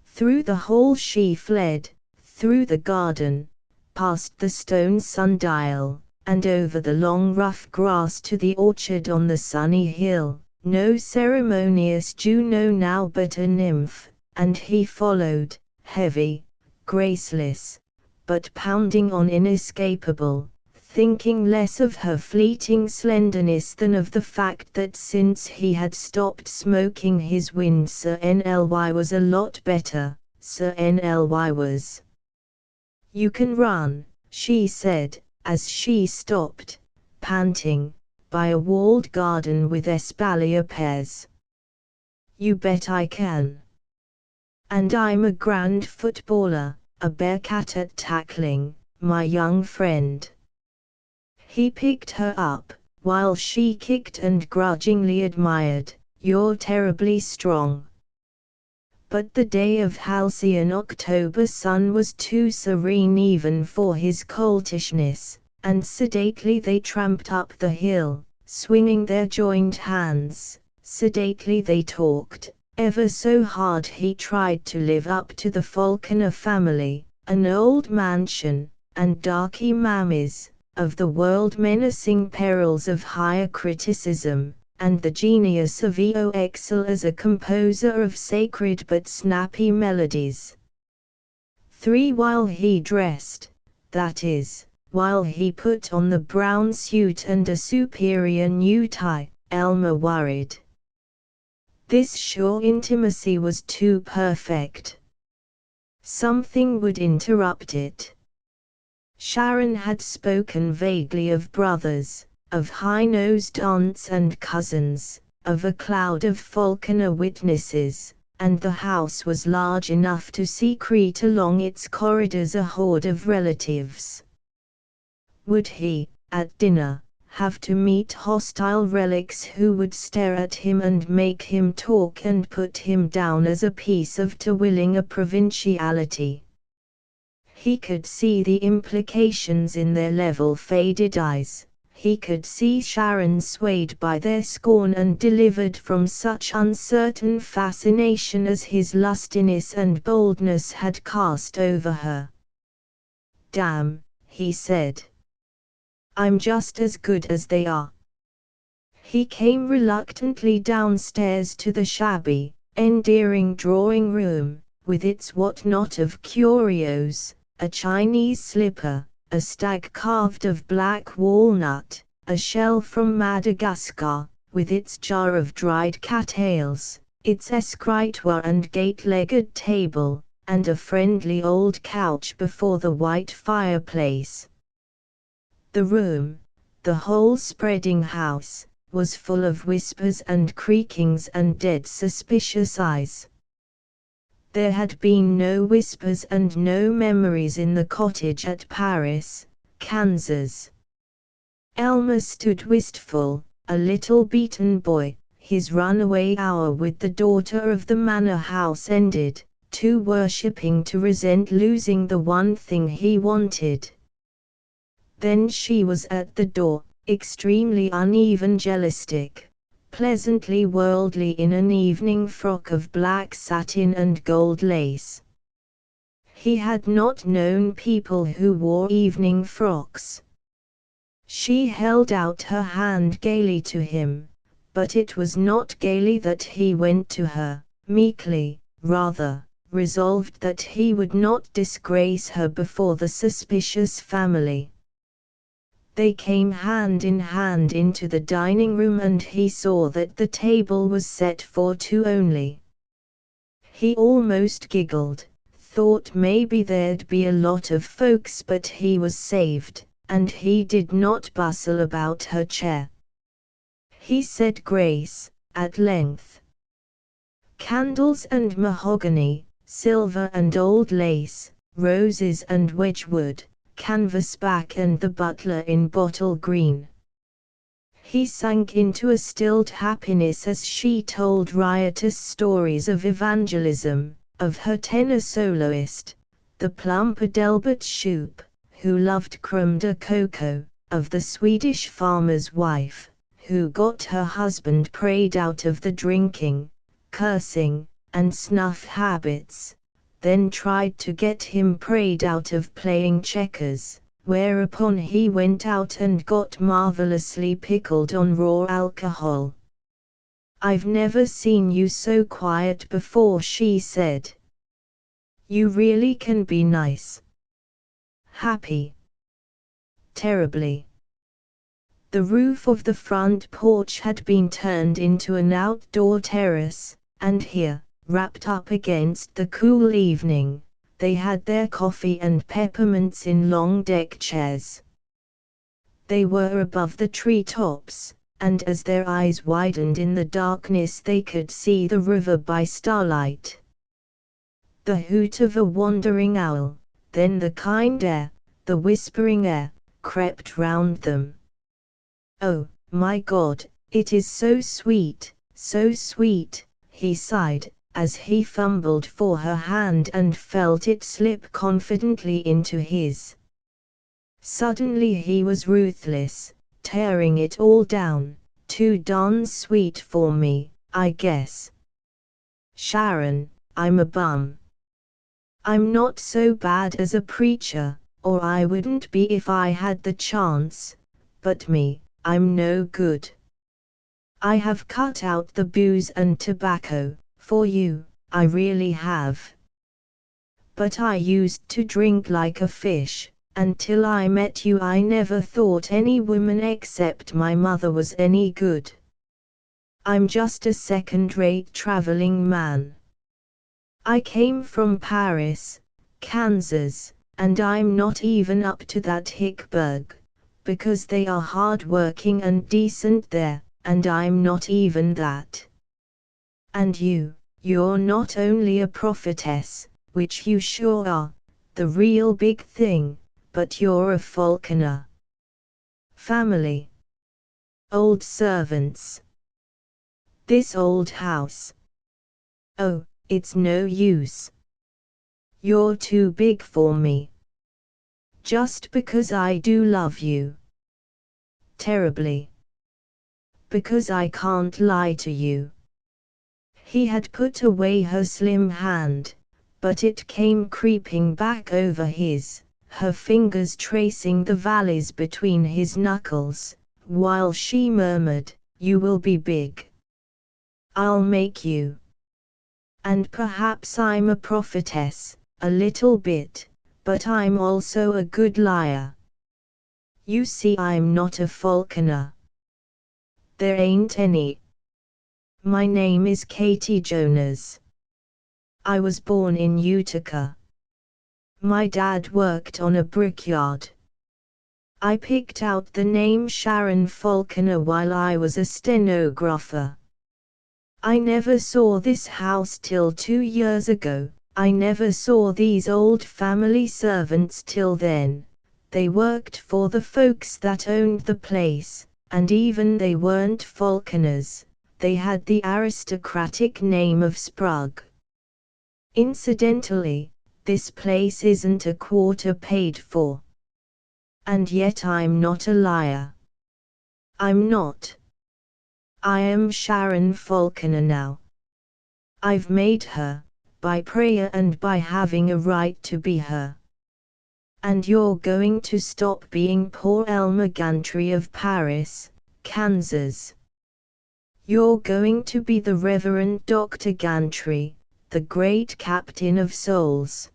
Through the hall she fled, through the garden, past the stone sundial, and over the long rough grass to the orchard on the sunny hill, no ceremonious Juno now but a nymph, and he followed, heavy, graceless, but pounding on inescapable, thinking less of her fleeting slenderness than of the fact that since he had stopped smoking his wind Sir Nly was a lot better, Sir Nly was. "You can run," she said, as she stopped, panting, by a walled garden with espalier pears. "You bet I can. And I'm a grand footballer, a bearcat at tackling, my young friend." He picked her up, while she kicked and grudgingly admired, "You're terribly strong." But the day of halcyon October sun was too serene even for his coltishness, and sedately they tramped up the hill, swinging their joined hands. Sedately they talked, ever so hard he tried to live up to the Falconer family, an old mansion, and darky mammies, of the world menacing perils of higher criticism, and the genius of Eo Excel as a composer of sacred but snappy melodies. 3. While he dressed, that is, while he put on the brown suit and a superior new tie, Elmer worried. This sure intimacy was too perfect. Something would interrupt it. Sharon had spoken vaguely of brothers, of high-nosed aunts and cousins, of a cloud of Falconer witnesses, and the house was large enough to secrete along its corridors a horde of relatives. Would he, at dinner, have to meet hostile relics who would stare at him and make him talk and put him down as a piece of Terwilling a provinciality? He could see the implications in their level faded eyes. He could see Sharon swayed by their scorn and delivered from such uncertain fascination as his lustiness and boldness had cast over her. "Damn," he said. "I'm just as good as they are." He came reluctantly downstairs to the shabby, endearing drawing room, with its whatnot of curios, a Chinese slipper, a stag carved of black walnut, a shell from Madagascar, with its jar of dried cattails, its escritoire and gate-legged table, and a friendly old couch before the white fireplace. The room, the whole spreading house, was full of whispers and creakings and dead suspicious eyes. There had been no whispers and no memories in the cottage at Paris, Kansas. Elmer stood wistful, a little beaten boy, his runaway hour with the daughter of the manor house ended, too worshipping to resent losing the one thing he wanted. Then she was at the door, extremely unevangelistic, pleasantly worldly in an evening frock of black satin and gold lace. He had not known people who wore evening frocks. She held out her hand gaily to him, but it was not gaily that he went to her, meekly, rather, resolved that he would not disgrace her before the suspicious family. They came hand in hand into the dining room and he saw that the table was set for two only. He almost giggled, thought maybe there'd be a lot of folks, but he was saved, and he did not bustle about her chair. He said grace, at length. Candles and mahogany, silver and old lace, roses and wedgwood, canvas back and the butler in bottle green. He sank into a stilled happiness as she told riotous stories of evangelism, of her tenor soloist, the plump Adelbert Shoup, who loved creme de cocoa, of the Swedish farmer's wife, who got her husband prayed out of the drinking, cursing, and snuff habits, then tried to get him prayed out of playing checkers, whereupon he went out and got marvelously pickled on raw alcohol. "I've never seen you so quiet before," she said. "You really can be nice." Happy. Terribly. The roof of the front porch had been turned into an outdoor terrace, and here, wrapped up against the cool evening, they had their coffee and peppermints in long deck chairs. They were above the treetops, and as their eyes widened in the darkness they could see the river by starlight. The hoot of a wandering owl, then the kind air, the whispering air, crept round them. "Oh, my God, it is so sweet, he sighed, as he fumbled for her hand and felt it slip confidently into his. Suddenly he was ruthless, tearing it all down. "Too darn sweet for me, I guess. Sharon, I'm a bum. I'm not so bad as a preacher, or I wouldn't be if I had the chance, but I'm no good. I have cut out the booze and tobacco, for you, I really have. But I used to drink like a fish. Until I met you I never thought any woman except my mother was any good. I'm just a second-rate traveling man. I came from Paris, Kansas, and I'm not even up to that hickberg, because they are hard-working and decent there, and I'm not even that. And you're not only a prophetess, which you sure are, the real big thing, but you're a falconer. Family. Old servants. This old house. Oh, it's no use. You're too big for me. Just because I do love you. Terribly. Because I can't lie to you." He had put away her slim hand, but it came creeping back over his, her fingers tracing the valleys between his knuckles, while she murmured, "You will be big. I'll make you. And perhaps I'm a prophetess, a little bit, but I'm also a good liar. You see I'm not a falconer. There ain't any. My name is Katie Jonas. I was born in Utica. My dad worked on a brickyard. I picked out the name Sharon Falconer while I was a stenographer. I never saw this house till 2 years ago. I never saw these old family servants till then. They worked for the folks that owned the place, and even they weren't falconers. They had the aristocratic name of Sprugg. Incidentally, this place isn't a quarter paid for. And yet I'm not a liar. I'm not. I am Sharon Falconer now. I've made her, by prayer and by having a right to be her. And you're going to stop being poor Elmer Gantry of Paris, Kansas. You're going to be the Reverend Dr. Gantry, the great captain of souls.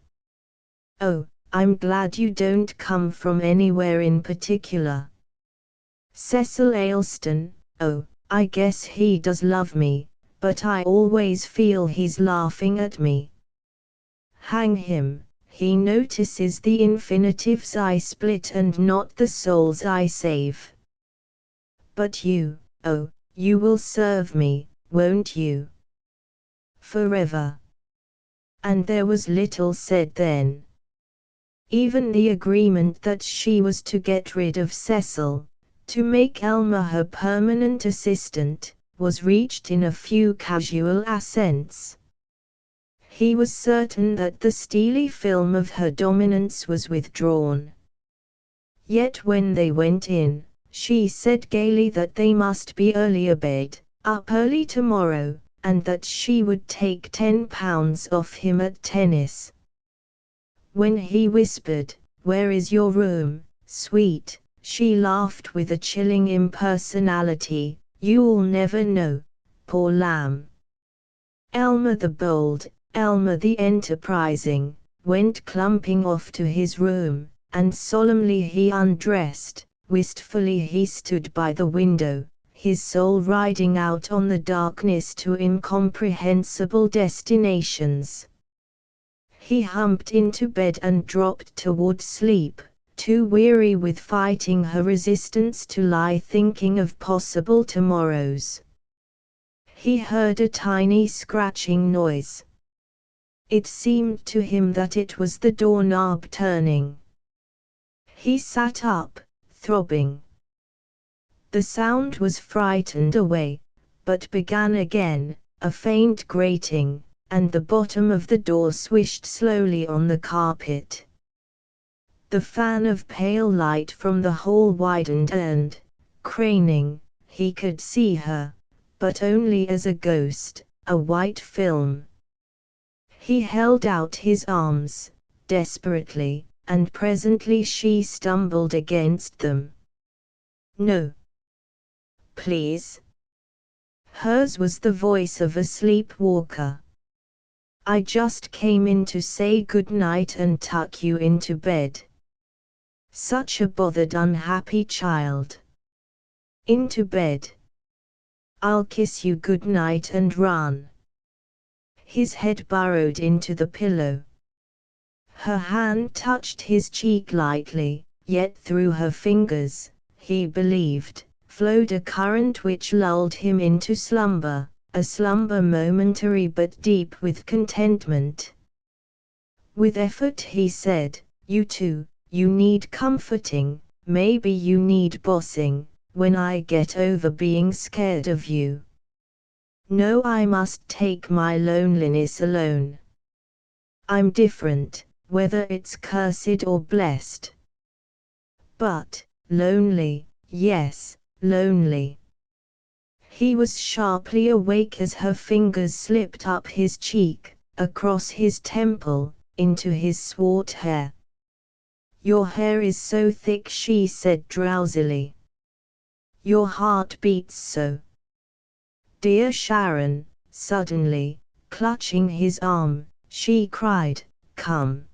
Oh, I'm glad you don't come from anywhere in particular. Cecil Aylston, oh, I guess he does love me, but I always feel he's laughing at me. Hang him, he notices the infinitives I split and not the souls I save. But you, oh, you will serve me, won't you? Forever. And there was little said then. Even the agreement that she was to get rid of Cecil, to make Elmer her permanent assistant, was reached in a few casual accents. He was certain that the steely film of her dominance was withdrawn. Yet when they went in, she said gaily that they must be early abed, up early tomorrow, and that she would take £10 off him at tennis. When he whispered, "Where is your room, sweet?" she laughed with a chilling impersonality. "You'll never know, poor lamb." Elmer the bold, Elmer the enterprising, went clumping off to his room, and solemnly he undressed. Wistfully he stood by the window, his soul riding out on the darkness to incomprehensible destinations. He humped into bed and dropped toward sleep, too weary with fighting her resistance to lie thinking of possible tomorrows. He heard a tiny scratching noise. It seemed to him that it was the doorknob turning. He sat up, throbbing. The sound was frightened away, but began again, a faint grating, and the bottom of the door swished slowly on the carpet. The fan of pale light from the hall widened and, craning, he could see her, but only as a ghost, a white film. He held out his arms, desperately, and presently she stumbled against them. "No. Please." Hers was the voice of a sleepwalker. "I just came in to say good night and tuck you into bed." Such a bothered unhappy child. Into bed. "I'll kiss you good night and run." His head burrowed into the pillow. Her hand touched his cheek lightly, yet through her fingers, he believed, flowed a current which lulled him into slumber, a slumber momentary but deep with contentment. With effort he said, "You too, you need comforting, maybe you need bossing, when I get over being scared of you. No, I must take my loneliness alone. I'm different, whether it's cursed or blessed. But, lonely, yes, lonely." He was sharply awake as her fingers slipped up his cheek, across his temple, into his swart hair. "Your hair is so thick," she said drowsily. "Your heart beats so." "Dear Sharon," suddenly, clutching his arm, she cried, "come.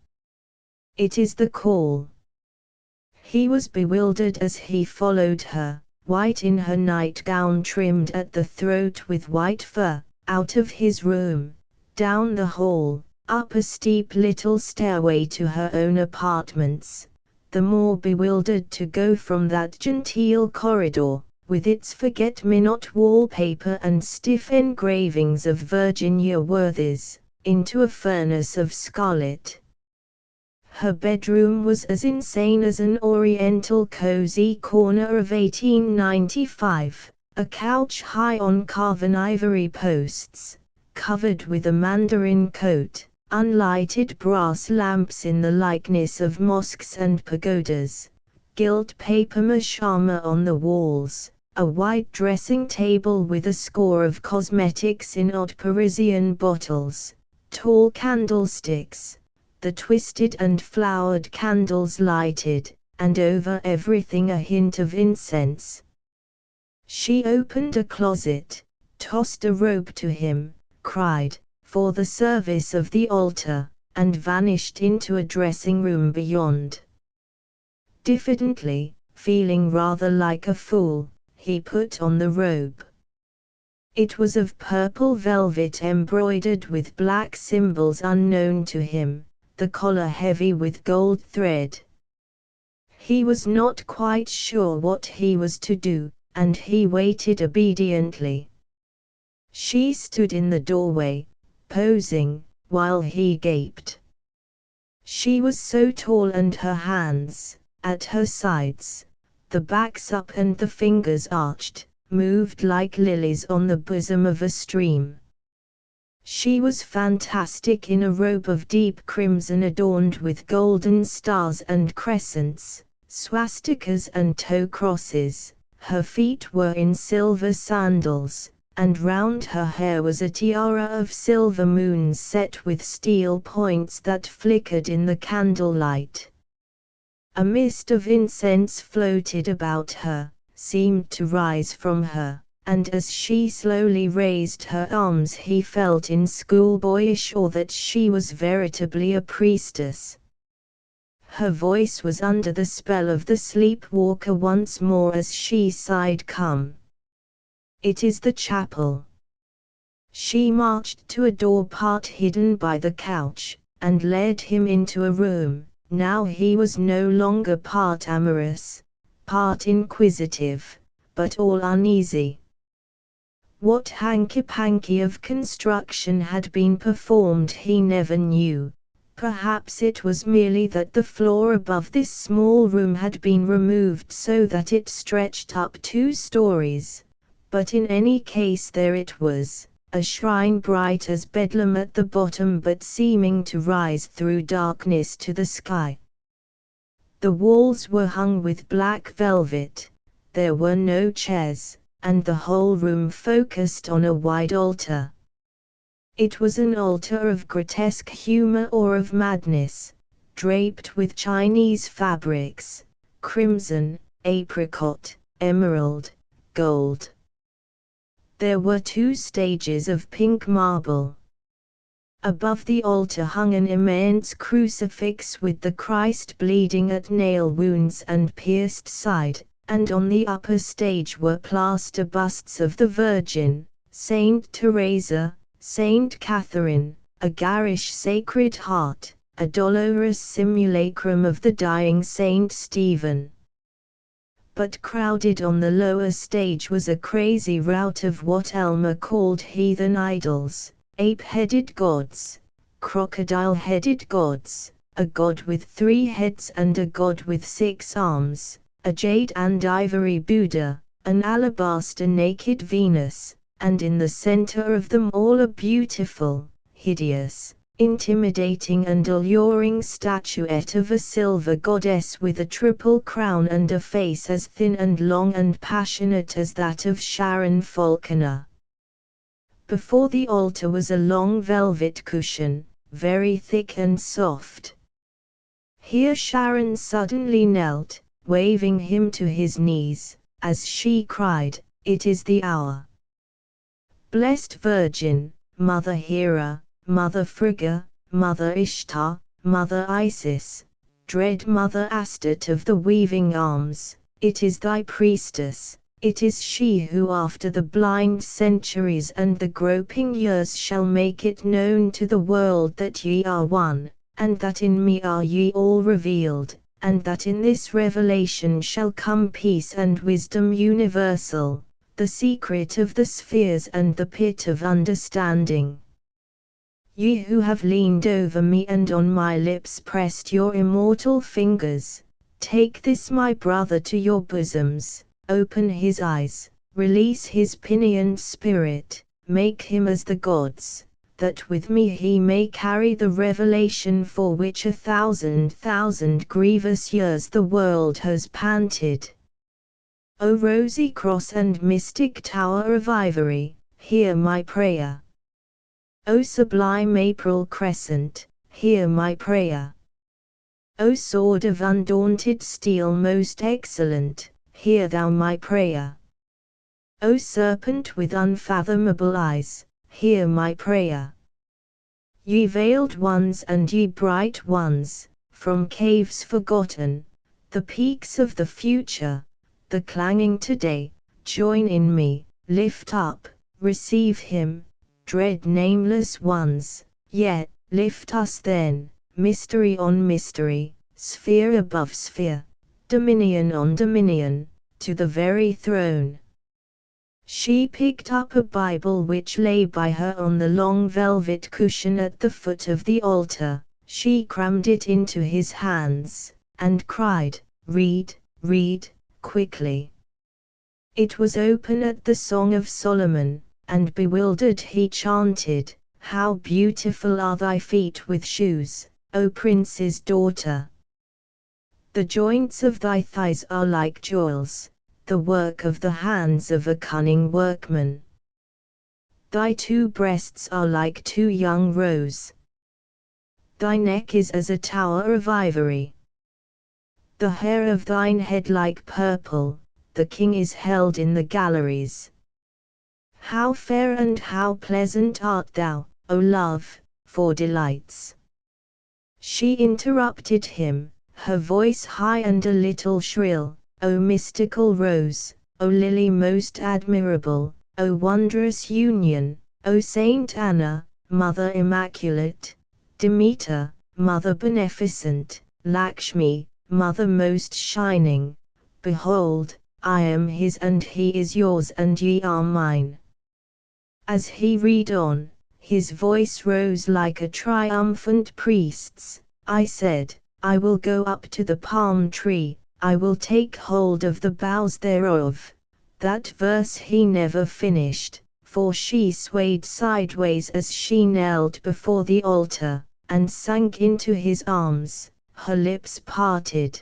It is the call." He was bewildered as he followed her, white in her nightgown trimmed at the throat with white fur, out of his room, down the hall, up a steep little stairway to her own apartments, the more bewildered to go from that genteel corridor, with its forget-me-not wallpaper and stiff engravings of Virginia Worthies, into a furnace of scarlet. Her bedroom was as insane as an oriental cozy corner of 1895, a couch high on carven ivory posts, covered with a mandarin coat, unlighted brass lamps in the likeness of mosques and pagodas, gilt papier-mâché on the walls, a wide dressing table with a score of cosmetics in odd Parisian bottles, tall candlesticks, the twisted and flowered candles lighted, and over everything a hint of incense. She opened a closet, tossed a robe to him, cried, "For the service of the altar," and vanished into a dressing room beyond. Diffidently, feeling rather like a fool, he put on the robe. It was of purple velvet embroidered with black symbols unknown to him, the collar heavy with gold thread. He was not quite sure what he was to do, and he waited obediently. She stood in the doorway, posing, while he gaped. She was so tall and her hands, at her sides, the backs up and the fingers arched, moved like lilies on the bosom of a stream. She was fantastic in a robe of deep crimson adorned with golden stars and crescents, swastikas and toe crosses. Her feet were in silver sandals, and round her hair was a tiara of silver moons set with steel points that flickered in the candlelight. A mist of incense floated about her, seemed to rise from her, and as she slowly raised her arms he felt in schoolboyish awe that she was veritably a priestess. Her voice was under the spell of the sleepwalker once more as she sighed, "Come. It is the chapel." She marched to a door part hidden by the couch, and led him into a room. Now he was no longer part amorous, part inquisitive, but all uneasy. What hanky-panky of construction had been performed he never knew. Perhaps it was merely that the floor above this small room had been removed so that it stretched up 2 stories, but in any case there it was, a shrine bright as bedlam at the bottom but seeming to rise through darkness to the sky. The walls were hung with black velvet, there were no chairs, and the whole room focused on a wide altar. It was an altar of grotesque humor or of madness, draped with Chinese fabrics, crimson, apricot, emerald, gold. There were 2 stages of pink marble. Above the altar hung an immense crucifix with the Christ bleeding at nail wounds and pierced side, and on the upper stage were plaster busts of the Virgin, Saint Teresa, Saint Catherine, a garish Sacred Heart, a dolorous simulacrum of the dying Saint Stephen. But crowded on the lower stage was a crazy rout of what Elmer called heathen idols, ape-headed gods, crocodile-headed gods, a god with 3 heads and a god with 6 arms, a jade and ivory Buddha, an alabaster naked Venus, and in the center of them all a beautiful, hideous, intimidating and alluring statuette of a silver goddess with a triple crown and a face as thin and long and passionate as that of Sharon Falconer. Before the altar was a long velvet cushion, very thick and soft. Here Sharon suddenly knelt, waving him to his knees, as she cried, "It is the hour. Blessed Virgin, Mother Hera, Mother Frigga, Mother Ishtar, Mother Isis, dread Mother Astarte of the weaving arms, it is thy priestess, it is she who after the blind centuries and the groping years shall make it known to the world that ye are one, and that in me are ye all revealed, and that in this revelation shall come peace and wisdom universal, the secret of the spheres and the pit of understanding. Ye who have leaned over me and on my lips pressed your immortal fingers, take this my brother to your bosoms, open his eyes, release his pinioned spirit, make him as the gods, that with me he may carry the revelation for which 1,000,000 grievous years the world has panted. O rosy cross and mystic tower of ivory, hear my prayer. O sublime April crescent, hear my prayer. O sword of undaunted steel most excellent, hear thou my prayer. O serpent with unfathomable eyes, hear my prayer. Ye veiled ones and ye bright ones, from caves forgotten, the peaks of the future, the clanging today, join in me, lift up, receive him, dread nameless ones, yet, lift us then, mystery on mystery, sphere above sphere, dominion on dominion, to the very throne. She picked up a Bible which lay by her on the long velvet cushion at the foot of the altar, she crammed it into his hands, and cried, "Read, read, quickly. It was open at the Song of Solomon, and bewildered he chanted, "How beautiful are thy feet with shoes, O prince's daughter! The joints of thy thighs are like jewels, the work of the hands of a cunning workman. Thy two breasts are like two young roes. Thy neck is as a tower of ivory. The hair of thine head like purple, the king is held in the galleries. How fair and how pleasant art thou, O love, for delights!" She interrupted him, her voice high and a little shrill, "O mystical rose, O lily most admirable, O wondrous union, O Saint Anna, Mother Immaculate, Demeter, Mother Beneficent, Lakshmi, Mother most shining, behold, I am his and he is yours and ye are mine." As he read on, his voice rose like a triumphant priest's. "I said, I will go up to the palm tree, I will take hold of the boughs thereof." That verse he never finished, for she swayed sideways as she knelt before the altar, and sank into his arms, her lips parted.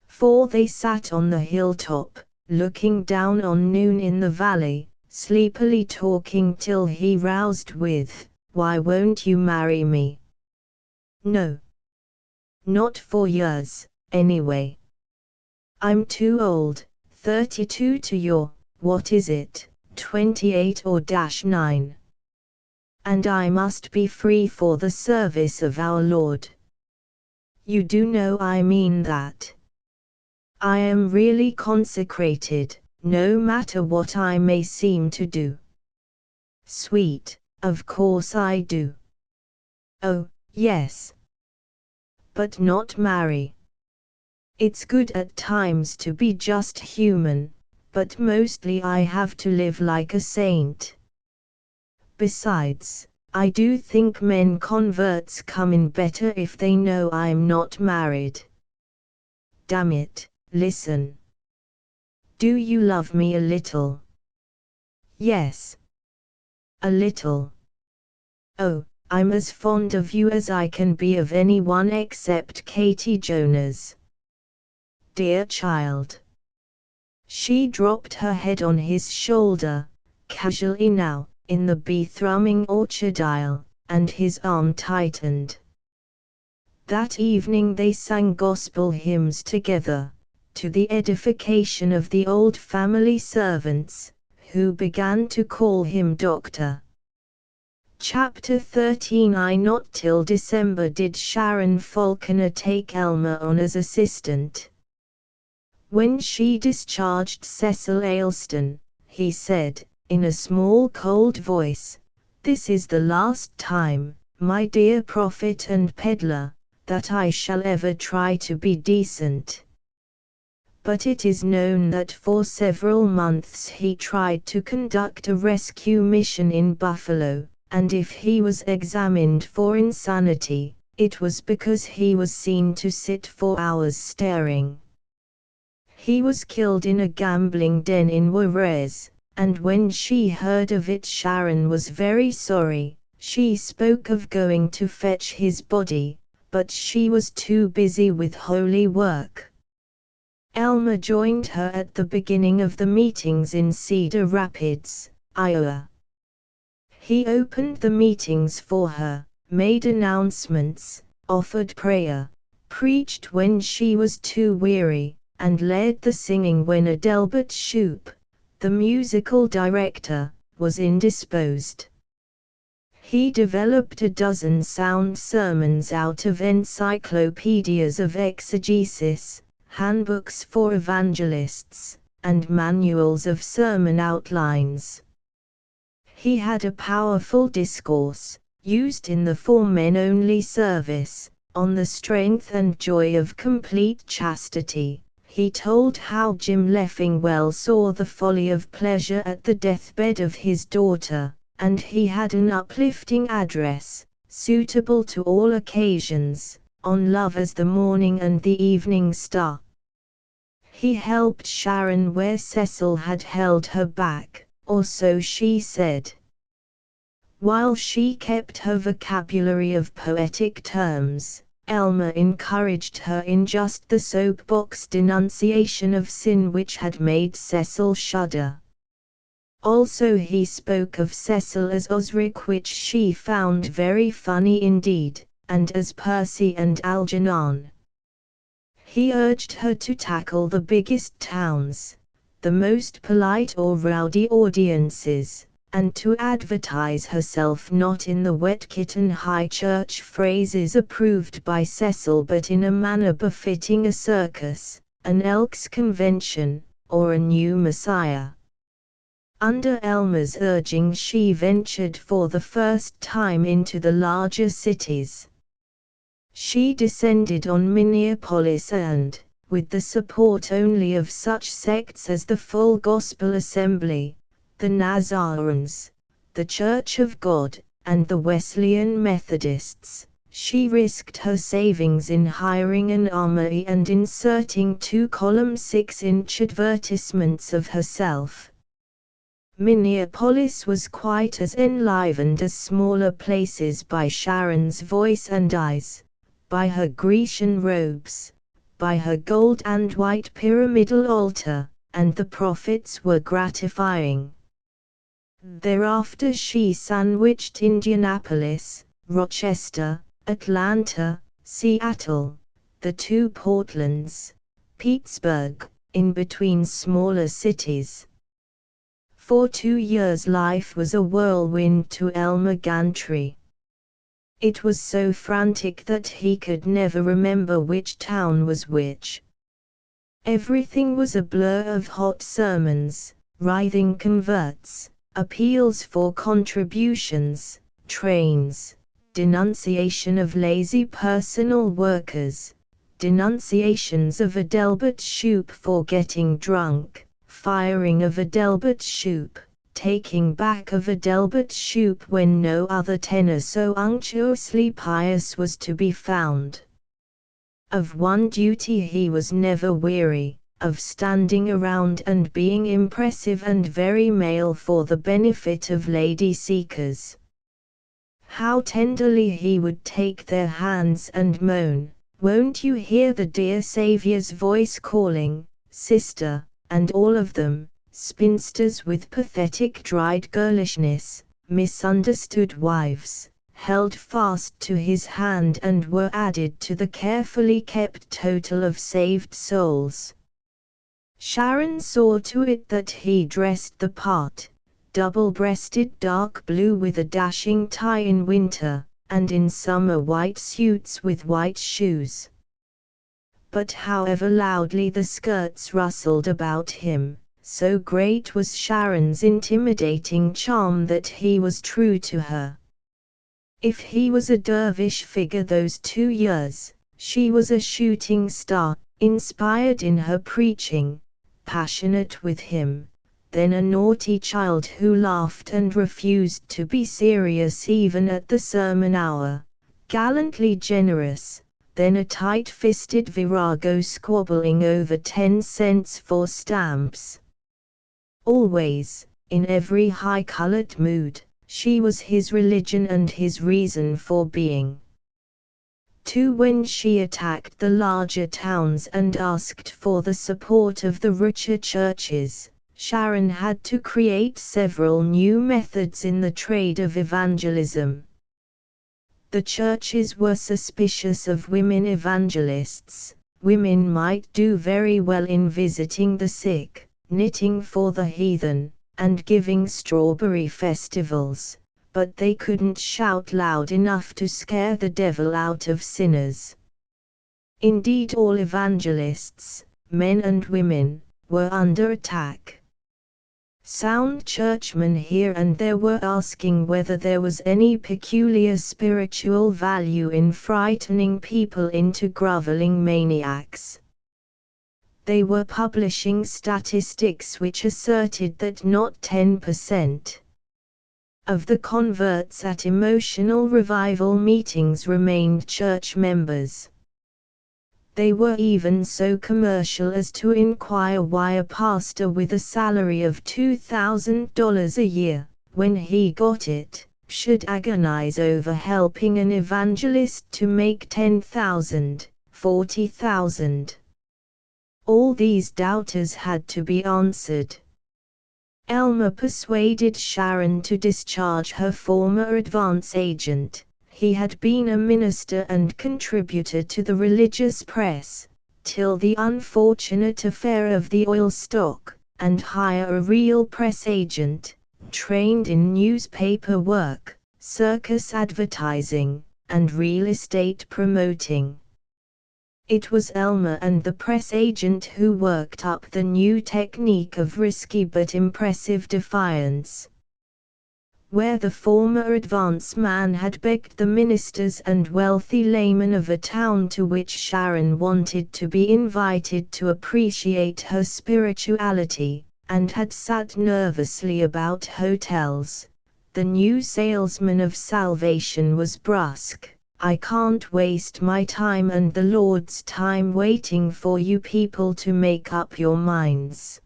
For they sat on the hilltop, looking down on noon in the valley, sleepily talking till he roused with, "Why won't you marry me?" "No. Not for years, anyway. I'm too old, 32 to your, what is it, 28 or -9. And I must be free for the service of our Lord. You do know I mean that. I am really consecrated, no matter what I may seem to do." "Sweet, of course I do." "Oh, yes. But not marry. It's good at times to be just human, but mostly I have to live like a saint. Besides, I do think men converts come in better if they know I'm not married. Damn it, listen. Do you love me a little?" "Yes. A little. Oh, I'm as fond of you as I can be of anyone except Katie Jonas. Dear child." She dropped her head on his shoulder, casually now, in the bee-thrumming orchard aisle, and his arm tightened. That evening they sang gospel hymns together, to the edification of the old family servants, who began to call him Doctor. Chapter 13. Not till December did Sharon Falconer take Elmer on as assistant. When she discharged Cecil Ayleston, he said, in a small cold voice, "This is the last time, my dear prophet and peddler, that I shall ever try to be decent." But it is known that for several months he tried to conduct a rescue mission in Buffalo, and if he was examined for insanity, it was because he was seen to sit for hours staring. He was killed in a gambling den in Juarez, and when she heard of it Sharon was very sorry. She spoke of going to fetch his body, but she was too busy with holy work. Elmer joined her at the beginning of the meetings in Cedar Rapids, Iowa. He opened the meetings for her, made announcements, offered prayer, preached when she was too weary, and led the singing when Adelbert Shoup, the musical director, was indisposed. He developed a dozen sound sermons out of encyclopedias of exegesis, handbooks for evangelists, and manuals of sermon outlines. He had a powerful discourse, used in the for men-only service, on the strength and joy of complete chastity. He told how Jim Leffingwell saw the folly of pleasure at the deathbed of his daughter, and he had an uplifting address, suitable to all occasions, on love as the morning and the evening star. He helped Sharon where Cecil had held her back, or so she said. While she kept her vocabulary of poetic terms, Elmer encouraged her in just the soapbox denunciation of sin which had made Cecil shudder. Also he spoke of Cecil as Osric, which she found very funny indeed, and as Percy and Algernon. He urged her to tackle the biggest towns, the most polite or rowdy audiences, and to advertise herself not in the wet kitten high church phrases approved by Cecil but in a manner befitting a circus, an Elks convention, or a new Messiah. Under Elmer's urging she ventured for the first time into the larger cities. She descended on Minneapolis and, with the support only of such sects as the Full Gospel Assembly, the Nazarenes, the Church of God, and the Wesleyan Methodists, she risked her savings in hiring an armory and inserting 2-column 6-inch advertisements of herself. Minneapolis was quite as enlivened as smaller places by Sharon's voice and eyes, by her Grecian robes, by her gold and white pyramidal altar, and the profits were gratifying. Thereafter she sandwiched Indianapolis, Rochester, Atlanta, Seattle, the 2 Portlands, Pittsburgh, in between smaller cities. For 2 years life was a whirlwind to Elmer Gantry. It was so frantic that he could never remember which town was which. Everything was a blur of hot sermons, writhing converts, appeals for contributions, trains, denunciation of lazy personal workers, denunciations of Adelbert Shoup for getting drunk, firing of Adelbert Shoup, taking back of Adelbert Shoup when no other tenor so unctuously pious was to be found. Of one duty he was never weary, of standing around and being impressive and very male for the benefit of lady seekers. How tenderly he would take their hands and moan, "Won't you hear the dear Saviour's voice calling, sister," and all of them, spinsters with pathetic dried girlishness, misunderstood wives, held fast to his hand and were added to the carefully kept total of saved souls. Sharon saw to it that he dressed the part, double-breasted dark blue with a dashing tie in winter, and in summer white suits with white shoes. But however loudly the skirts rustled about him, so great was Sharon's intimidating charm that he was true to her. If he was a dervish figure those 2 years, she was a shooting star, inspired in her preaching, passionate with him, then a naughty child who laughed and refused to be serious even at the sermon hour, gallantly generous, then a tight-fisted virago squabbling over 10 cents for stamps. Always, in every high-colored mood, she was his religion and his reason for being. Too, when she attacked the larger towns and asked for the support of the richer churches, Sharon had to create several new methods in the trade of evangelism. The churches were suspicious of women evangelists. Women might do very well in visiting the sick, knitting for the heathen, and giving strawberry festivals, but they couldn't shout loud enough to scare the devil out of sinners. Indeed, all evangelists, men and women, were under attack. Sound churchmen here and there were asking whether there was any peculiar spiritual value in frightening people into groveling maniacs. They were publishing statistics which asserted that not 10% of the converts at emotional revival meetings remained church members. They were even so commercial as to inquire why a pastor with a salary of $2,000 a year, when he got it, should agonize over helping an evangelist to make $10,000, $40,000. All these doubters had to be answered. Elmer persuaded Sharon to discharge her former advance agent. He had been a minister and contributor to the religious press, till the unfortunate affair of the oil stock, and hire a real press agent, trained in newspaper work, circus advertising, and real estate promoting. It was Elmer and the press agent who worked up the new technique of risky but impressive defiance. Where the former advance man had begged the ministers and wealthy laymen of a town to which Sharon wanted to be invited to appreciate her spirituality, and had sat nervously about hotels, the new salesman of salvation was brusque. "I can't waste my time and the Lord's time waiting for you people to make up your minds.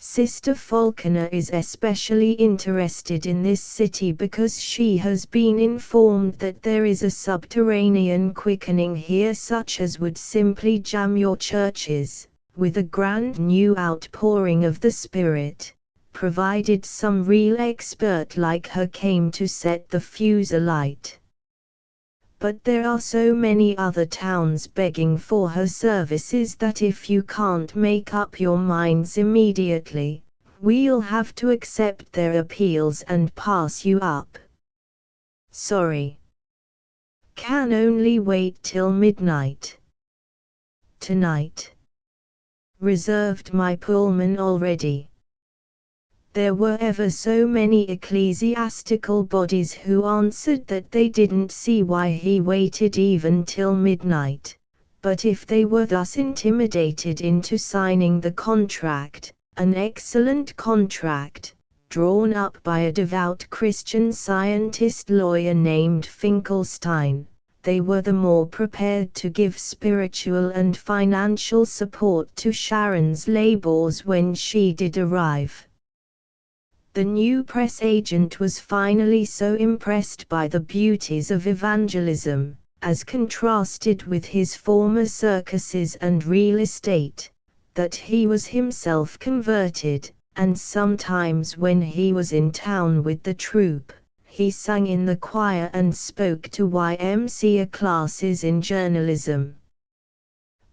Sister Falconer is especially interested in this city because she has been informed that there is a subterranean quickening here such as would simply jam your churches, with a grand new outpouring of the Spirit, provided some real expert like her came to set the fuse alight. But there are so many other towns begging for her services that if you can't make up your minds immediately, we'll have to accept their appeals and pass you up. Sorry. Can only wait till midnight. Tonight. Reserved my Pullman already." There were ever so many ecclesiastical bodies who answered that they didn't see why he waited even till midnight, but if they were thus intimidated into signing the contract, an excellent contract, drawn up by a devout Christian Scientist lawyer named Finkelstein, they were the more prepared to give spiritual and financial support to Sharon's labors when she did arrive. The new press agent was finally so impressed by the beauties of evangelism, as contrasted with his former circuses and real estate, that he was himself converted, and sometimes when he was in town with the troupe, he sang in the choir and spoke to YMCA classes in journalism.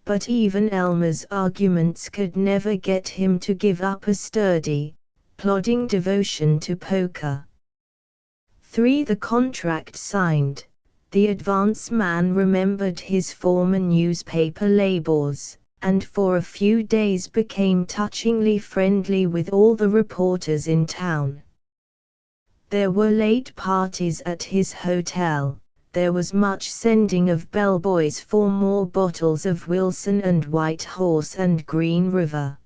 But even Elmer's arguments could never get him to give up a sturdy, plodding devotion to poker. The contract signed, the advance man remembered his former newspaper labors, and for a few days became touchingly friendly with all the reporters in town. There were late parties at his hotel, there was much sending of bellboys for more bottles of Wilson and White Horse and Green River.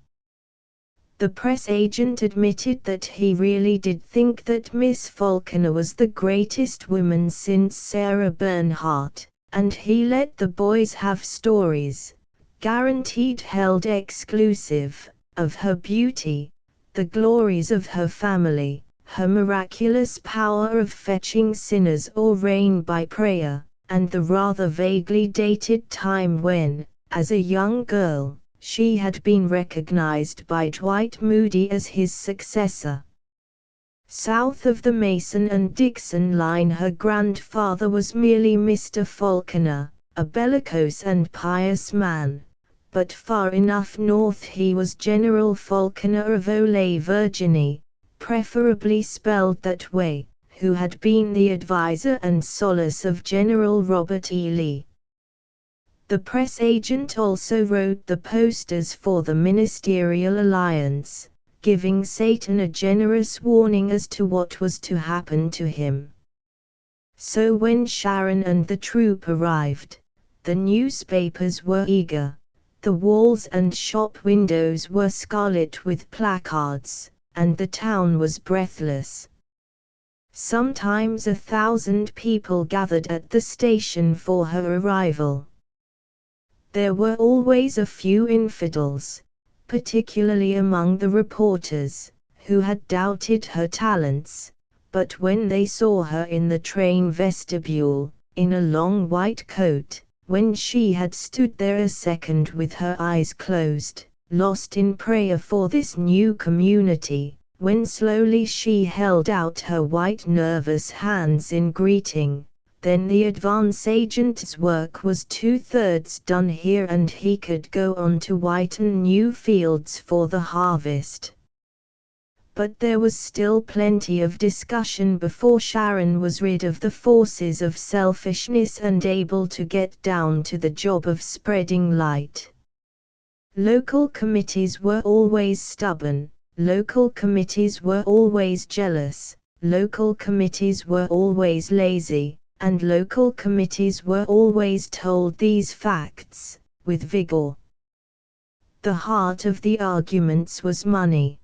The press agent admitted that he really did think that Miss Falconer was the greatest woman since Sarah Bernhardt, and he let the boys have stories, guaranteed held exclusive, of her beauty, the glories of her family, her miraculous power of fetching sinners or rain by prayer, and the rather vaguely dated time when, as a young girl, she had been recognized by Dwight Moody as his successor. South of the Mason and Dixon line her grandfather was merely Mr. Falconer, a bellicose and pious man, but far enough north he was General Falconer of Ole, Virginia, preferably spelled that way, who had been the advisor and solace of General Robert E. Lee. The press agent also wrote the posters for the Ministerial Alliance, giving Satan a generous warning as to what was to happen to him. So when Sharon and the troupe arrived, the newspapers were eager, the walls and shop windows were scarlet with placards, and the town was breathless. Sometimes 1,000 people gathered at the station for her arrival. There were always a few infidels, particularly among the reporters, who had doubted her talents, but when they saw her in the train vestibule, in a long white coat, when she had stood there a second with her eyes closed, lost in prayer for this new community, when slowly she held out her white nervous hands in greeting, then the advance agent's work was 2/3 done here and he could go on to whiten new fields for the harvest. But there was still plenty of discussion before Sharon was rid of the forces of selfishness and able to get down to the job of spreading light. Local committees were always stubborn, local committees were always jealous, local committees were always lazy, and local committees were always told these facts, with vigor. The heart of the arguments was money.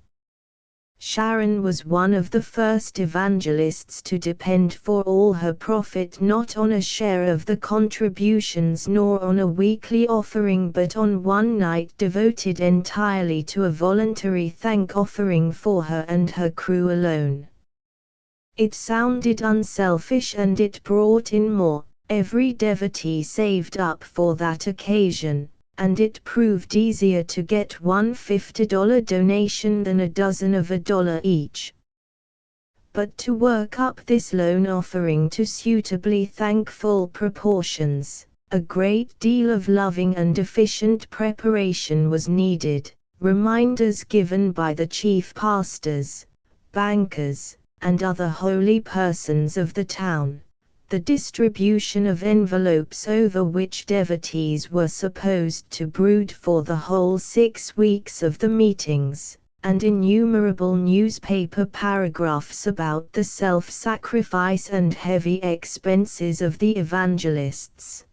Sharon was one of the first evangelists to depend for all her profit not on a share of the contributions nor on a weekly offering but on one night devoted entirely to a voluntary thank offering for her and her crew alone. It sounded unselfish and it brought in more, every devotee saved up for that occasion, and it proved easier to get one $50 donation than a dozen of $1 each. But to work up this lone offering to suitably thankful proportions, a great deal of loving and efficient preparation was needed, reminders given by the chief pastors, bankers, and other holy persons of the town, the distribution of envelopes over which devotees were supposed to brood for the whole 6 weeks of the meetings, and innumerable newspaper paragraphs about the self-sacrifice and heavy expenses of the evangelists.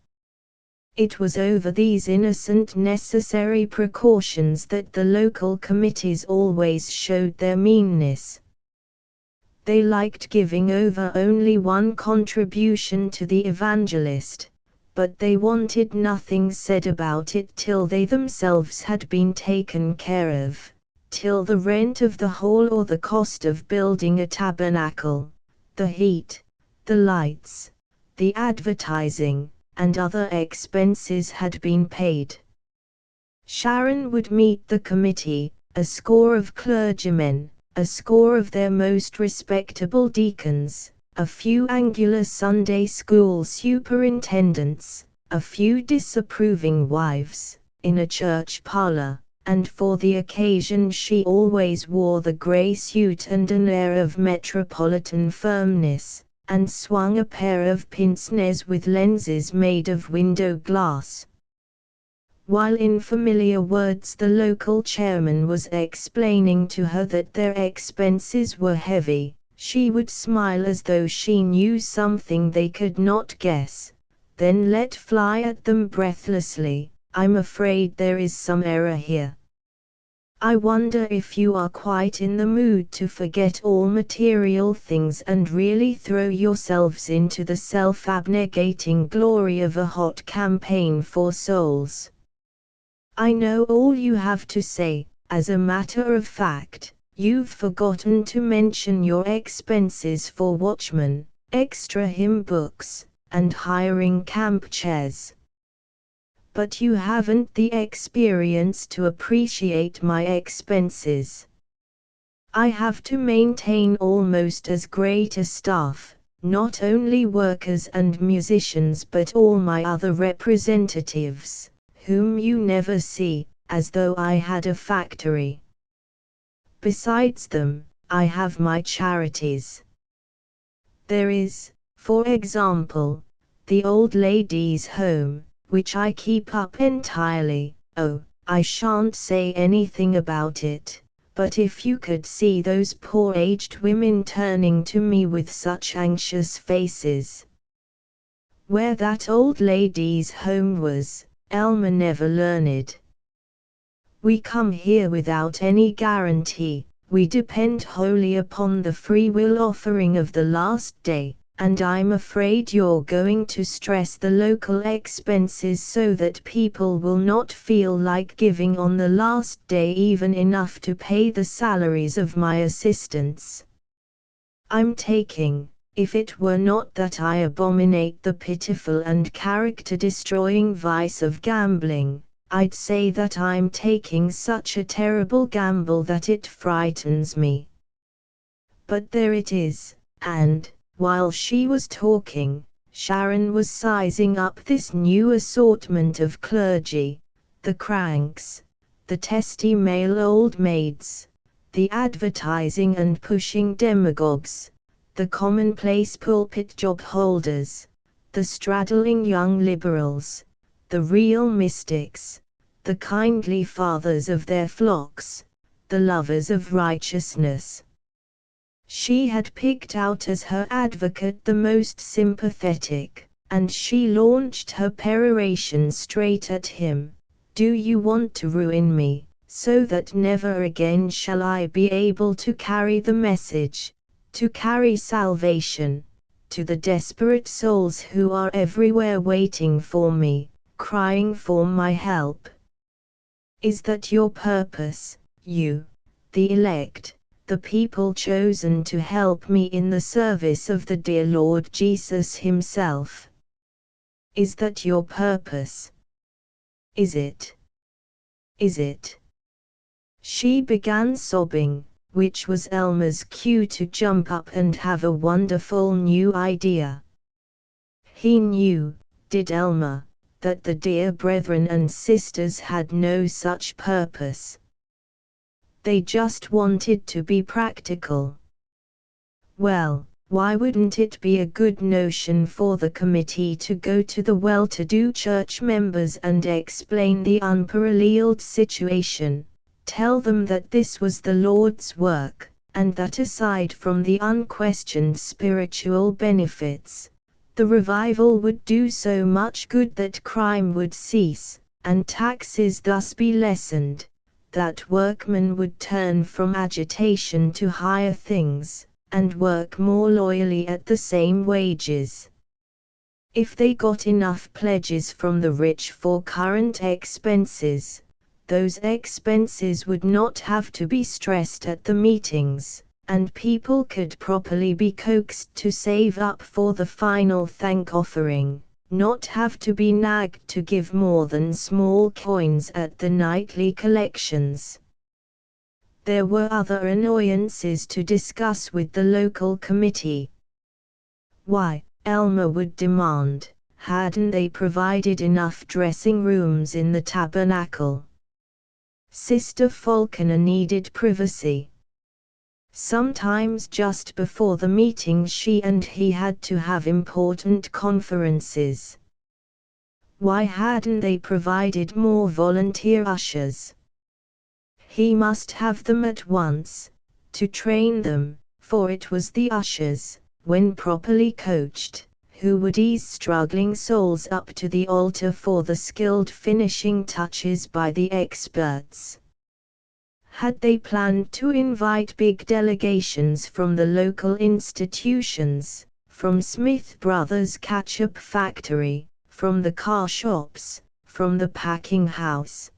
It was over these innocent necessary precautions that the local committees always showed their meanness. They liked giving over only one contribution to the evangelist, but they wanted nothing said about it till they themselves had been taken care of, till the rent of the hall or the cost of building a tabernacle, the heat, the lights, the advertising, and other expenses had been paid. Sharon would meet the committee, a score of clergymen, a score of their most respectable deacons, a few angular Sunday school superintendents, a few disapproving wives, in a church parlor, and for the occasion she always wore the gray suit and an air of metropolitan firmness, and swung a pair of pince-nez with lenses made of window glass. While in familiar words the local chairman was explaining to her that their expenses were heavy, she would smile as though she knew something they could not guess, then let fly at them breathlessly, "I'm afraid there is some error here. I wonder if you are quite in the mood to forget all material things and really throw yourselves into the self-abnegating glory of a hot campaign for souls. I know all you have to say. As a matter of fact, you've forgotten to mention your expenses for watchmen, extra hymn books, and hiring camp chairs. But you haven't the experience to appreciate my expenses. I have to maintain almost as great a staff, not only workers and musicians but all my other representatives, whom you never see, as though I had a factory. Besides them, I have my charities. There is, for example, the old ladies' home, which I keep up entirely. Oh, I shan't say anything about it, but if you could see those poor aged women turning to me with such anxious faces. Where that old ladies' home was, Elmer never learned. We come here without any guarantee, we depend wholly upon the free will offering of the last day, and I'm afraid you're going to stress the local expenses so that people will not feel like giving on the last day even enough to pay the salaries of my assistants. I'm taking, if it were not that I abominate the pitiful and character-destroying vice of gambling, I'd say that I'm taking such a terrible gamble that it frightens me. But there it is, and, while she was talking, Sharon was sizing up this new assortment of clergy, the cranks, the testy male old maids, the advertising and pushing demagogues, the commonplace pulpit job holders, the straddling young liberals, the real mystics, the kindly fathers of their flocks, the lovers of righteousness. She had picked out as her advocate the most sympathetic, and she launched her peroration straight at him. Do you want to ruin me, so that never again shall I be able to carry the message, to carry salvation, to the desperate souls who are everywhere waiting for me, crying for my help? Is that your purpose, you, the elect, the people chosen to help me in the service of the dear Lord Jesus himself? Is that your purpose? Is it? Is it? She began sobbing, which was Elmer's cue to jump up and have a wonderful new idea. He knew, did Elmer, that the dear brethren and sisters had no such purpose. They just wanted to be practical. Well, why wouldn't it be a good notion for the committee to go to the well-to-do church members and explain the unparalleled situation, tell them that this was the Lord's work, and that aside from the unquestioned spiritual benefits, the revival would do so much good that crime would cease, and taxes thus be lessened, that workmen would turn from agitation to higher things, and work more loyally at the same wages. If they got enough pledges from the rich for current expenses, those expenses would not have to be stressed at the meetings, and people could properly be coaxed to save up for the final thank offering, not have to be nagged to give more than small coins at the nightly collections. There were other annoyances to discuss with the local committee. Why, Elmer would demand, hadn't they provided enough dressing rooms in the tabernacle? Sister Falconer needed privacy. Sometimes just before the meeting she and he had to have important conferences. Why hadn't they provided more volunteer ushers? He must have them at once, to train them, for it was the ushers, when properly coached, who would ease struggling souls up to the altar for the skilled finishing touches by the experts. Had they planned to invite big delegations from the local institutions, from Smith Brothers Ketchup Factory, from the car shops, from the packing house?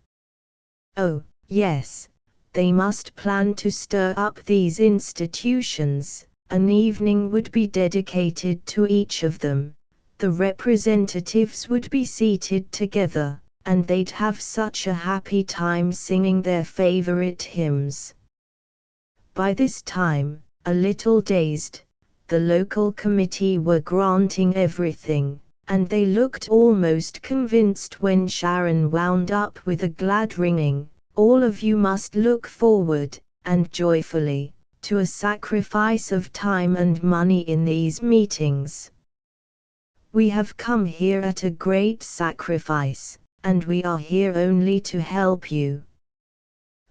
Oh, yes, they must plan to stir up these institutions. An evening would be dedicated to each of them, the representatives would be seated together, and they'd have such a happy time singing their favorite hymns. By this time, a little dazed, the local committee were granting everything, and they looked almost convinced when Sharon wound up with a glad ringing, all of you must look forward, and joyfully, to a sacrifice of time and money in these meetings. We have come here at a great sacrifice, and we are here only to help you.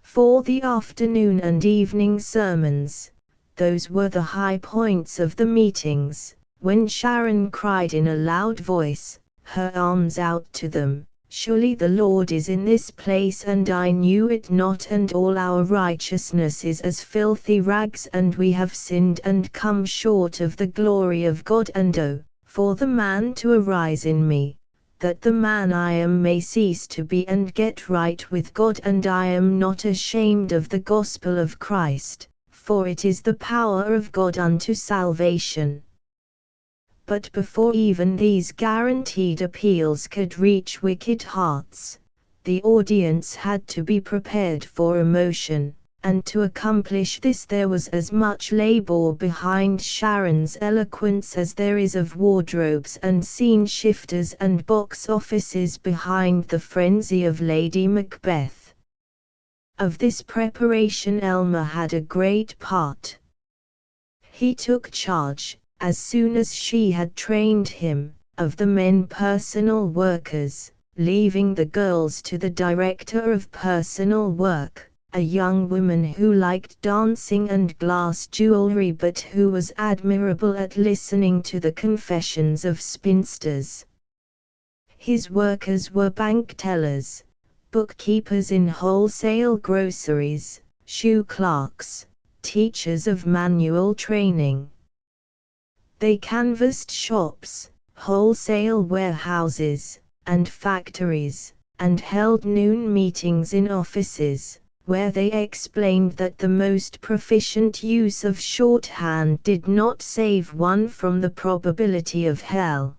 For the afternoon and evening sermons, those were the high points of the meetings, when Sharon cried in a loud voice, her arms out to them, Surely the Lord is in this place, and I knew it not, and all our righteousness is as filthy rags, and we have sinned and come short of the glory of God. And oh, for the man to arise in me, that the man I am may cease to be, and get right with God. And I am not ashamed of the gospel of Christ, for it is the power of God unto salvation. But before even these guaranteed appeals could reach wicked hearts, the audience had to be prepared for emotion, and to accomplish this there was as much labor behind Sharon's eloquence as there is of wardrobes and scene shifters and box offices behind the frenzy of Lady Macbeth. Of this preparation Elmer had a great part. He took charge, as soon as she had trained him, of the men personal workers, leaving the girls to the director of personal work, a young woman who liked dancing and glass jewelry but who was admirable at listening to the confessions of spinsters. His workers were bank tellers, bookkeepers in wholesale groceries, shoe clerks, teachers of manual training. They canvassed shops, wholesale warehouses, and factories, and held noon meetings in offices, where they explained that the most proficient use of shorthand did not save one from the probability of hell.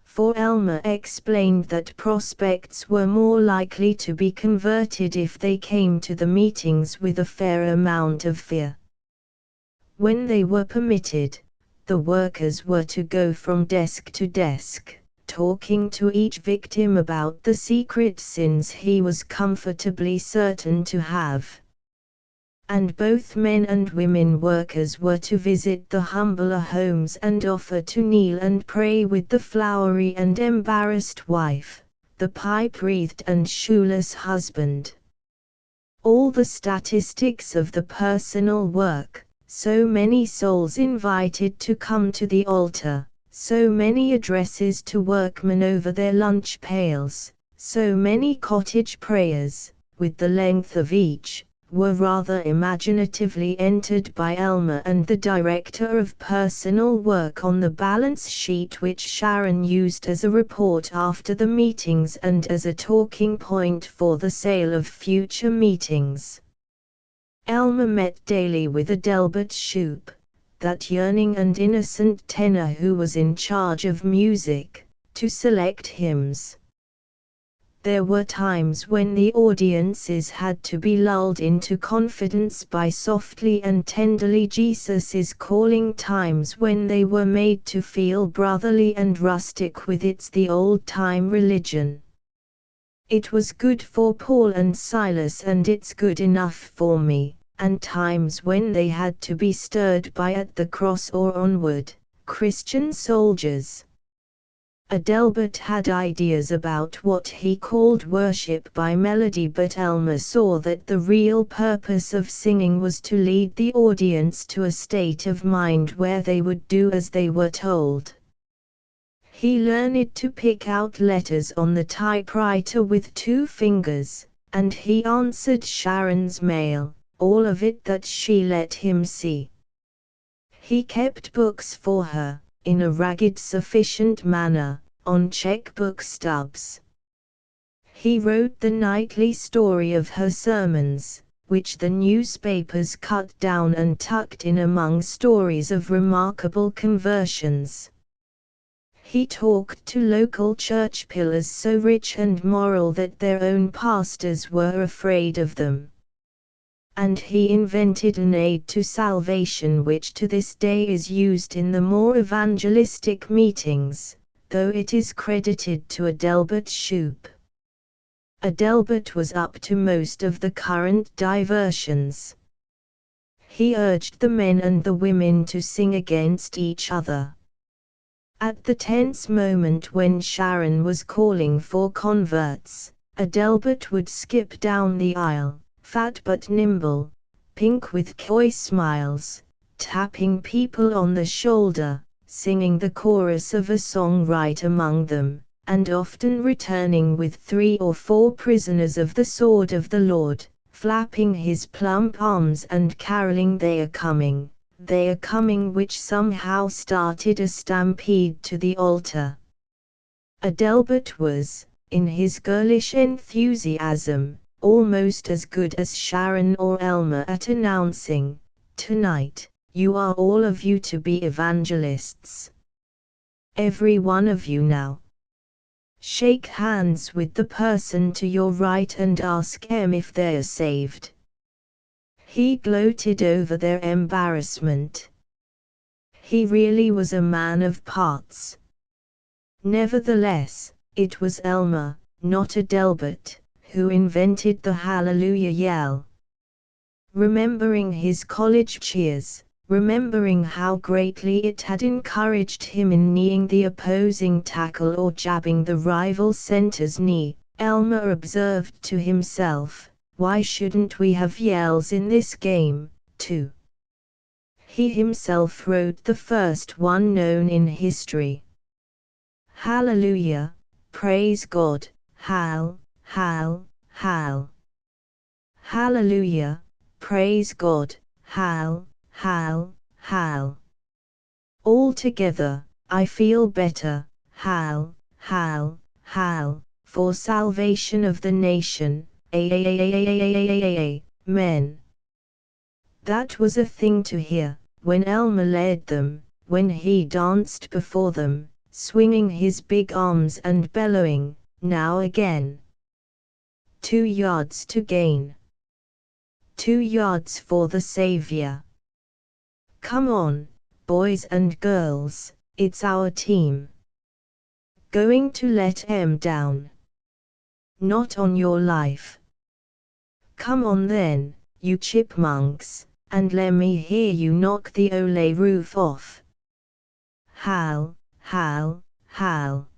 For Elmer explained that prospects were more likely to be converted if they came to the meetings with a fair amount of fear. When they were permitted, the workers were to go from desk to desk, talking to each victim about the secret sins he was comfortably certain to have. And both men and women workers were to visit the humbler homes and offer to kneel and pray with the flowery and embarrassed wife, the pipe-wreathed and shoeless husband. All the statistics of the personal work, so many souls invited to come to the altar, so many addresses to workmen over their lunch pails, so many cottage prayers, with the length of each, were rather imaginatively entered by Elmer and the director of personal work on the balance sheet which Sharon used as a report after the meetings and as a talking point for the sale of future meetings. Elmer met daily with Adelbert Shoup, that yearning and innocent tenor who was in charge of music, to select hymns. There were times when the audiences had to be lulled into confidence by softly and tenderly Jesus is calling, times when they were made to feel brotherly and rustic with its the old-time religion. It was good for Paul and Silas and it's good enough for me, and times when they had to be stirred by At the Cross or Onward, Christian Soldiers. Adelbert had ideas about what he called worship by melody, but Elmer saw that the real purpose of singing was to lead the audience to a state of mind where they would do as they were told. He learned to pick out letters on the typewriter with 2 fingers, and he answered Sharon's mail, all of it that she let him see. He kept books for her, in a ragged sufficient manner, on checkbook stubs. He wrote the nightly story of her sermons, which the newspapers cut down and tucked in among stories of remarkable conversions. He talked to local church pillars so rich and moral that their own pastors were afraid of them. And he invented an aid to salvation which to this day is used in the more evangelistic meetings, though it is credited to Adelbert Shoup. Adelbert was up to most of the current diversions. He urged the men and the women to sing against each other. At the tense moment when Sharon was calling for converts, Adelbert would skip down the aisle, fat but nimble, pink with coy smiles, tapping people on the shoulder, singing the chorus of a song right among them,
and often returning with 3 or 4 prisoners of the sword of the Lord, flapping his plump arms and caroling, "They are coming, they are coming," which somehow started a stampede to the altar. Adelbert was, in his girlish enthusiasm, almost as good as Sharon or Elmer at announcing, "Tonight, you are all of you to be evangelists. Every one of you now. Shake hands with the person to your right and ask them if they're saved." He gloated over their embarrassment. He really was a man of parts. Nevertheless, it was Elmer, not Adelbert, who invented the hallelujah yell. Remembering his college cheers, remembering how greatly it had encouraged him in kneeing the opposing tackle or jabbing the rival center's knee, Elmer observed to himself, "Why shouldn't we have yells in this game, too?" He himself wrote the first one known in history. Hallelujah, praise God, hal, hal, hal. Hallelujah, praise God, hal, hal, hal. All together, I feel better, hal, hal, hal, for salvation of the nation, amen. That was a thing to hear, when Elmer led them, when he danced before them, swinging his big arms and bellowing, "Now again. 2 yards to gain. 2 yards for the Savior. Come on, boys and girls, it's our team. Going to let 'em down. Not on your life. Come on then, you chipmunks, and let me hear you knock the ole roof off." Hal, hal, hal.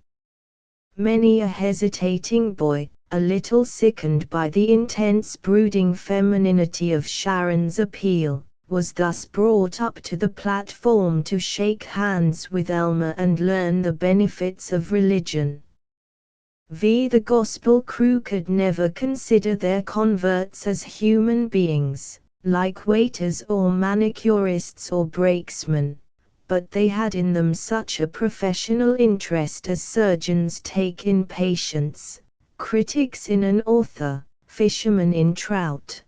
Many a hesitating boy, a little sickened by the intense brooding femininity of Sharon's appeal, was thus brought up to the platform to shake hands with Elmer and learn the benefits of religion. The gospel crew could never consider their converts as human beings, like waiters or manicurists or brakesmen, but they had in them such a professional interest as surgeons take in patients, critics in an author, fishermen in trout.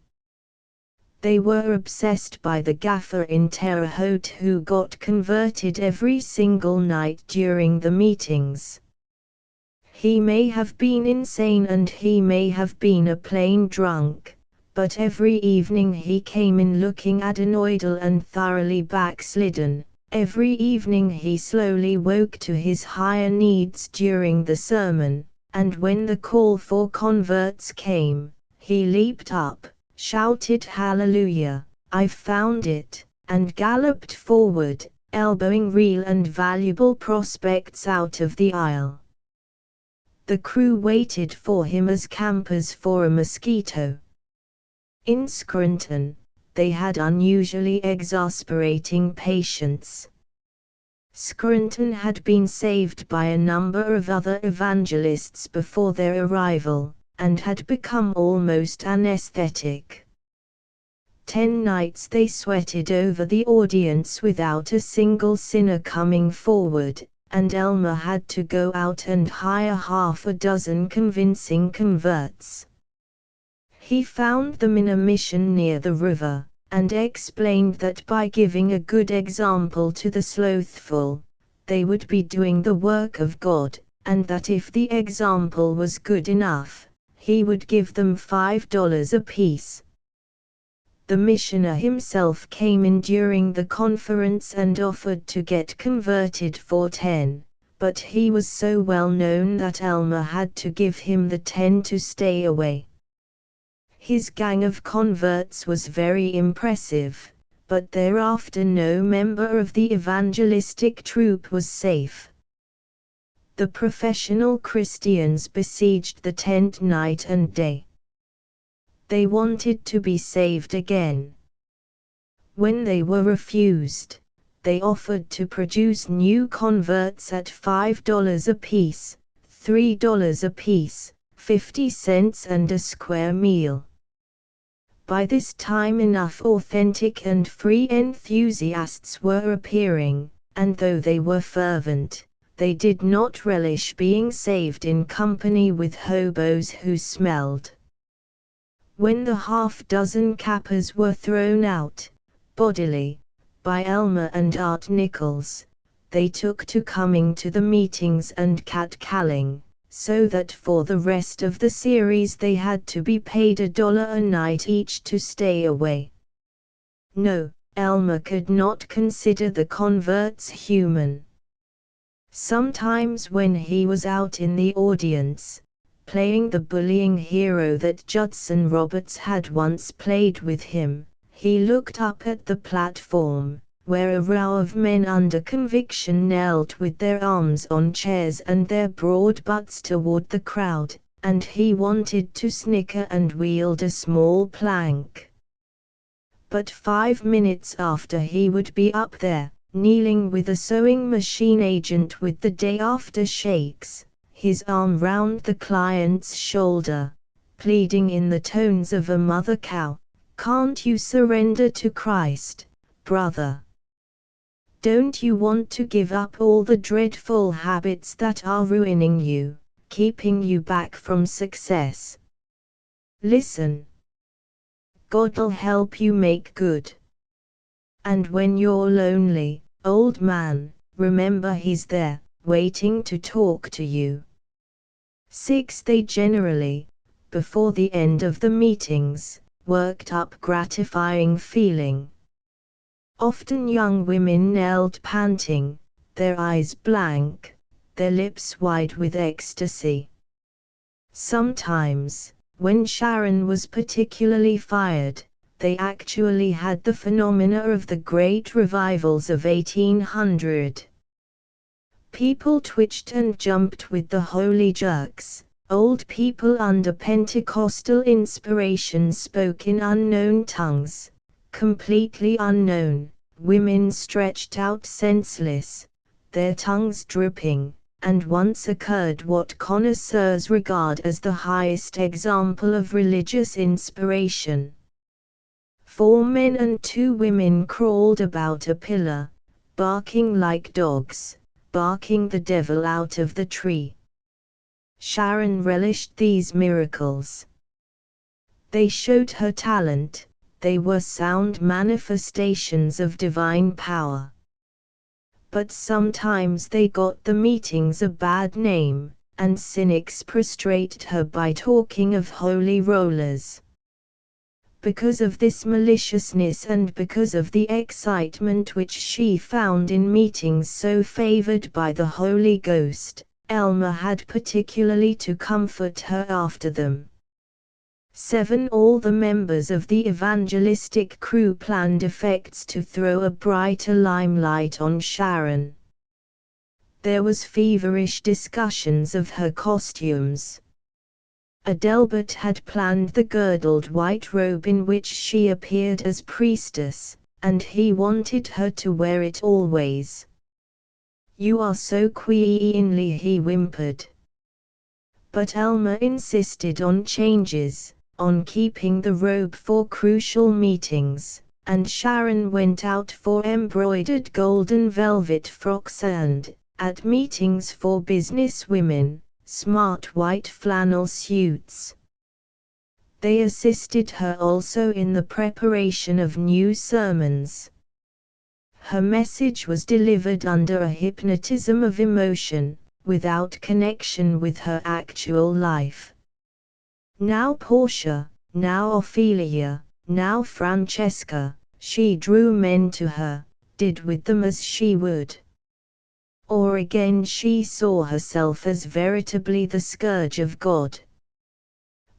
They were obsessed by the gaffer in Terre Haute who got converted every single night during the meetings. He may have been insane and he may have been a plain drunk, but every evening he came in looking adenoidal and thoroughly backslidden. Every evening he slowly woke to his higher needs during the sermon, and when the call for converts came, he leaped up, shouted "Hallelujah, I've found it," and galloped forward, elbowing real and valuable prospects out of the aisle. The crew waited for him as campers for a mosquito. In Scranton, they had unusually exasperating patients. Scranton had been saved by a number of other evangelists before their arrival, and had become almost anesthetic. 10 nights they sweated over the audience without a single sinner coming forward, and Elmer had to go out and hire half a dozen convincing converts. He found them in a mission near the river, and explained that by giving a good example to the slothful, they would be doing the work of God, and that if the example was good enough, he would give them $5 apiece. The missioner himself came in during the conference and offered to get converted for 10, but he was so well known that Elmer had to give him the 10 to stay away. His gang of converts was very impressive, but thereafter no member of the evangelistic troupe was safe. The professional Christians besieged the tent night and day. They wanted to be saved again. When they were refused, they offered to produce new converts at $5 apiece,
$3 apiece, 50 cents and a square meal. By this time enough authentic and free enthusiasts were appearing, and though they were fervent, they did not relish being saved in company with hobos who smelled. When the half-dozen cappers were thrown out, bodily, by Elmer and Art Nichols, they took to coming to the meetings and cat-calling, so that for the rest of the series they had to be paid $1 a night each to stay away. No, Elmer could not consider the converts human. Sometimes when he was out in the audience, playing the bullying hero that Judson Roberts had once played with him, he looked up at the platform, where a row of men under conviction knelt with their arms on chairs and their broad butts toward the crowd, and he wanted to snicker and wield a small plank. But 5 minutes after he would be up there, kneeling with a sewing machine agent with the day after shakes, his arm round the client's shoulder, pleading in the tones of a mother cow, "Can't you surrender to Christ, brother? Don't you want to give up all the dreadful habits that are ruining you, keeping you back from success? Listen. God'll help you make good. And when you're lonely, old man, remember He's there, waiting to talk to you." 6. They generally, before the end of the meetings, worked up gratifying feeling. Often young women knelt panting, their eyes blank, their lips wide with ecstasy. Sometimes, when Sharon was particularly fired, they actually had the phenomena of the great revivals of 1800. People twitched and jumped with the holy jerks. Old people under Pentecostal inspiration spoke in unknown tongues, completely unknown. Women stretched out senseless, their tongues dripping, and once occurred what connoisseurs regard as the highest example of religious inspiration. 4 men and 2 women crawled about a pillar, barking like dogs, barking the devil out of the tree. Sharon relished these miracles. They showed her talent, they were sound manifestations of divine power. But sometimes they got the meetings a bad name, and cynics prostrated her by talking of holy rollers. Because of this maliciousness and because of the excitement which she found in meetings so favored by the Holy Ghost, Elmer had particularly to comfort her after them. 7. All the members of the evangelistic crew planned effects to throw a brighter limelight on Sharon. There was feverish discussions of her costumes. Adelbert had planned the girdled white robe in which she appeared as priestess, and he wanted her to wear it always. "You are so queenly," he whimpered. But Elmer insisted on changes, on keeping the robe for crucial meetings, and Sharon went out for embroidered golden velvet frocks and, at meetings for business women, smart white flannel suits. They assisted her also in the preparation of new sermons. Her message was delivered under a hypnotism of emotion, without connection with her actual life. Now Portia, now Ophelia, now Francesca, she drew men to her, did with them as she would. Or again she saw herself as veritably the scourge of God.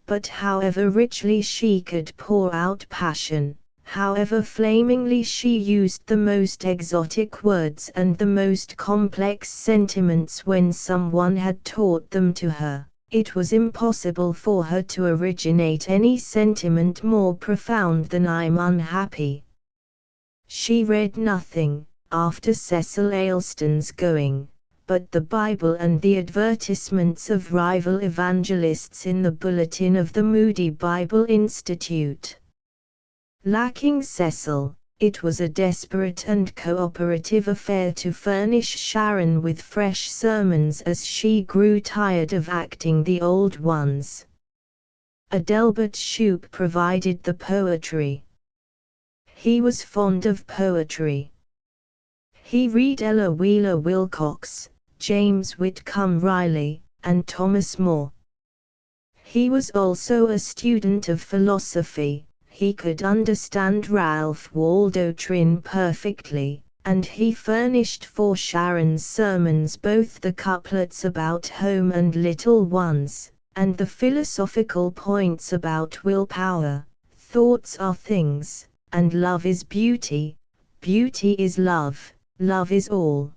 But however richly she could pour out passion, however flamingly she used the most exotic words and the most complex sentiments when someone had taught them to her, it was impossible for her to originate any sentiment more profound than "I'm unhappy." She read nothing, after Cecil Ayleston's going,
but the Bible and the advertisements of rival evangelists in the bulletin of the Moody Bible Institute. Lacking Cecil, it was a desperate and cooperative affair to furnish Sharon with fresh sermons as she grew tired of acting the old ones. Adelbert Shoup provided the poetry. He was fond of poetry. He read Ella Wheeler Wilcox, James Whitcomb Riley, and Thomas More. He was also a student of philosophy. He could understand Ralph Waldo Trine perfectly, and he furnished for Sharon's sermons both the couplets about home and little ones, and the philosophical points about willpower. Thoughts are things, and love is beauty, beauty is love, love is all.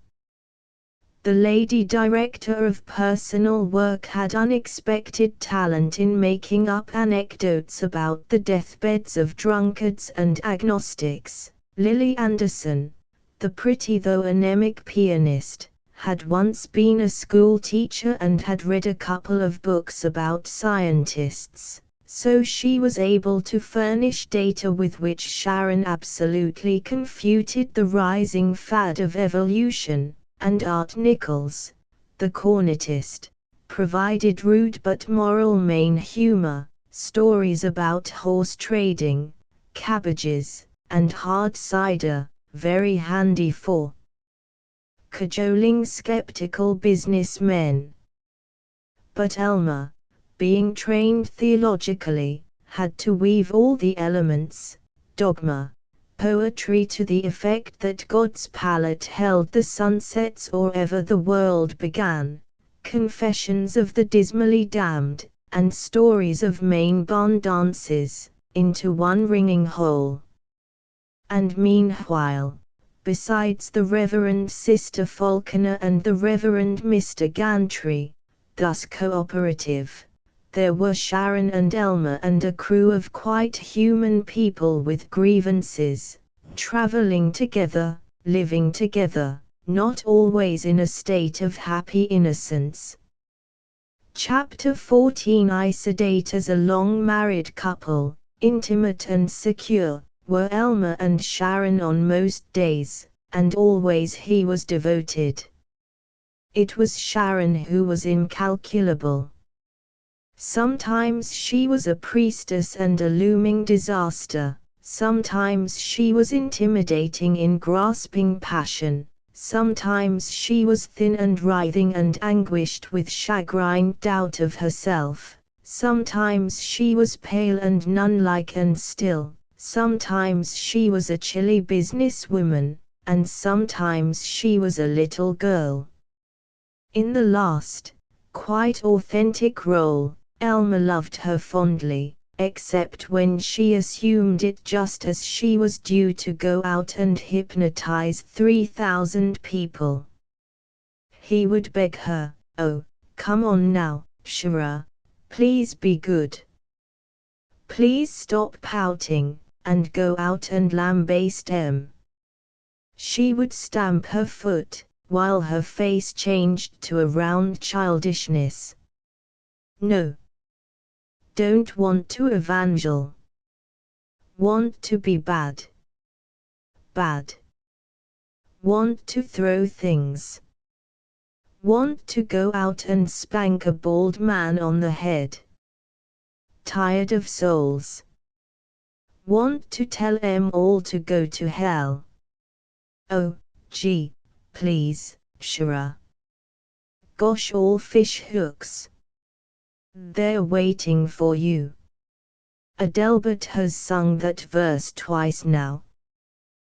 The lady director of personal work had unexpected talent in making up anecdotes about the deathbeds of drunkards and agnostics. Lily Anderson, the pretty though anemic pianist, had once been a school teacher and had read a couple of books about scientists, so she was able to furnish data with which Sharon absolutely confuted the rising fad of evolution. And Art Nichols, the cornetist, provided rude but moral Maine humor, stories about horse trading, cabbages, and hard cider, very handy for cajoling skeptical businessmen. But Elmer, being trained theologically, had to weave all the elements, dogma, poetry to the effect that God's palette held the sunsets or ever the world began, confessions of the dismally damned, and stories of Maine barn dances, into one ringing whole. And meanwhile, besides the Reverend Sister Falconer and the Reverend Mr. Gantry, thus cooperative, there were Sharon and Elmer and a crew of quite human people with grievances, traveling together, living together, not always in a state of happy innocence. Chapter 14. I sedate as a long-married couple, intimate and secure, were Elmer and Sharon on most days, and always he was devoted. It was Sharon who was incalculable. Sometimes she was a priestess and a looming disaster, sometimes she was intimidating in grasping passion, sometimes she was thin and writhing and anguished with chagrined doubt of herself, sometimes she was pale and nun-like and still, sometimes she was a chilly businesswoman, and sometimes she was a little girl. In the last, quite authentic role, Elmer loved her fondly, except when she assumed it just as she was due to go out and hypnotize 3,000 people. He would beg her, "Oh, come on now, Shara, please be good. Please stop pouting, and go out and lambaste em." She would stamp her foot, while her face changed to a round childishness. "No. Don't want to evangel. Want to be bad. Bad. Want to throw things. Want to go out and spank a bald man on the head. Tired of souls. Want to tell 'em all to go to hell. Oh, gee, please, Shara. Gosh, all fish hooks. They're waiting for you." Adelbert has sung that verse twice now.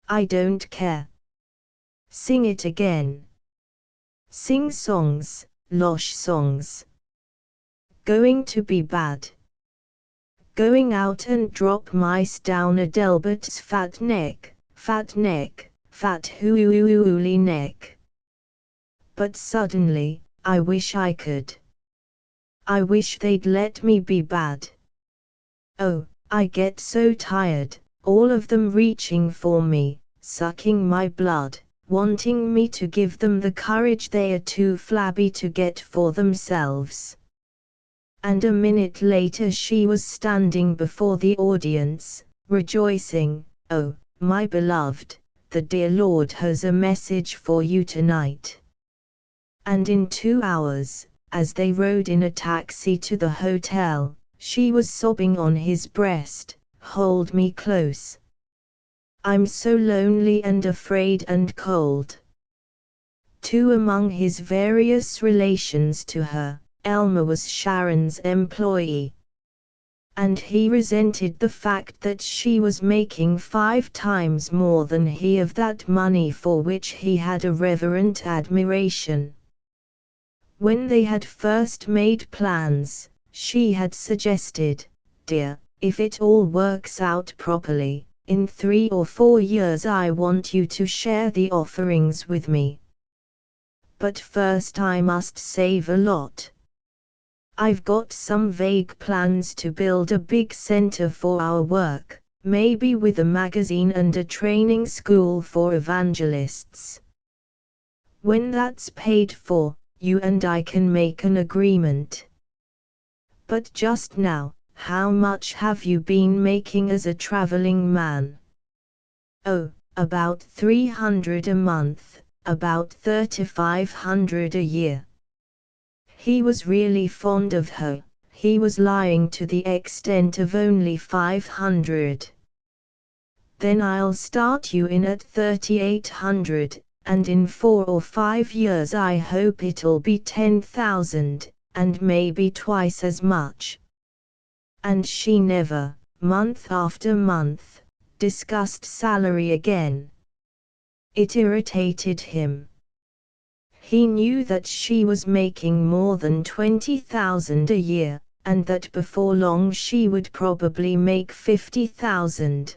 I don't care. Sing it again. Sing songs, losh songs. Going to be bad. Going out and drop mice down Adelbert's fat neck, fat hooly neck. But suddenly, I wish I could. I wish they'd let me be bad. Oh, I get so tired, all of them reaching for me, sucking my blood, wanting me to give them the courage they are too flabby to get for themselves. And a minute later she was standing before the audience, rejoicing, "Oh, my beloved, the dear Lord has a message for you tonight." And in 2 hours, as they rode in a taxi to the hotel, she was sobbing on his breast, "Hold me close. I'm so lonely and afraid and cold." Too, among his various relations to her, Elmer was Sharon's employee. And he resented the fact that she was making 5 times more than he of that money for which he had a reverent admiration. When they had first made plans, she had suggested, "Dear, if it all works out properly, in 3 or 4 years I want you to share the offerings with me. But first I must save a lot. I've got some vague plans to build a big center for our work, maybe with a magazine and a training school for evangelists. When that's paid for, you and I can make an agreement. But just now, how much have you been making as a traveling man?" "Oh, about 300 a month, about 3,500 a year." He was really fond of her. He was lying to the extent of only 500. "Then I'll start you in at 3,800, and in 4 or 5 years I hope it'll be 10,000, and maybe twice as much." And she never, month after month, discussed salary again. It irritated him. He knew that she was making more than 20,000 a year, and that before long she would probably make 50,000.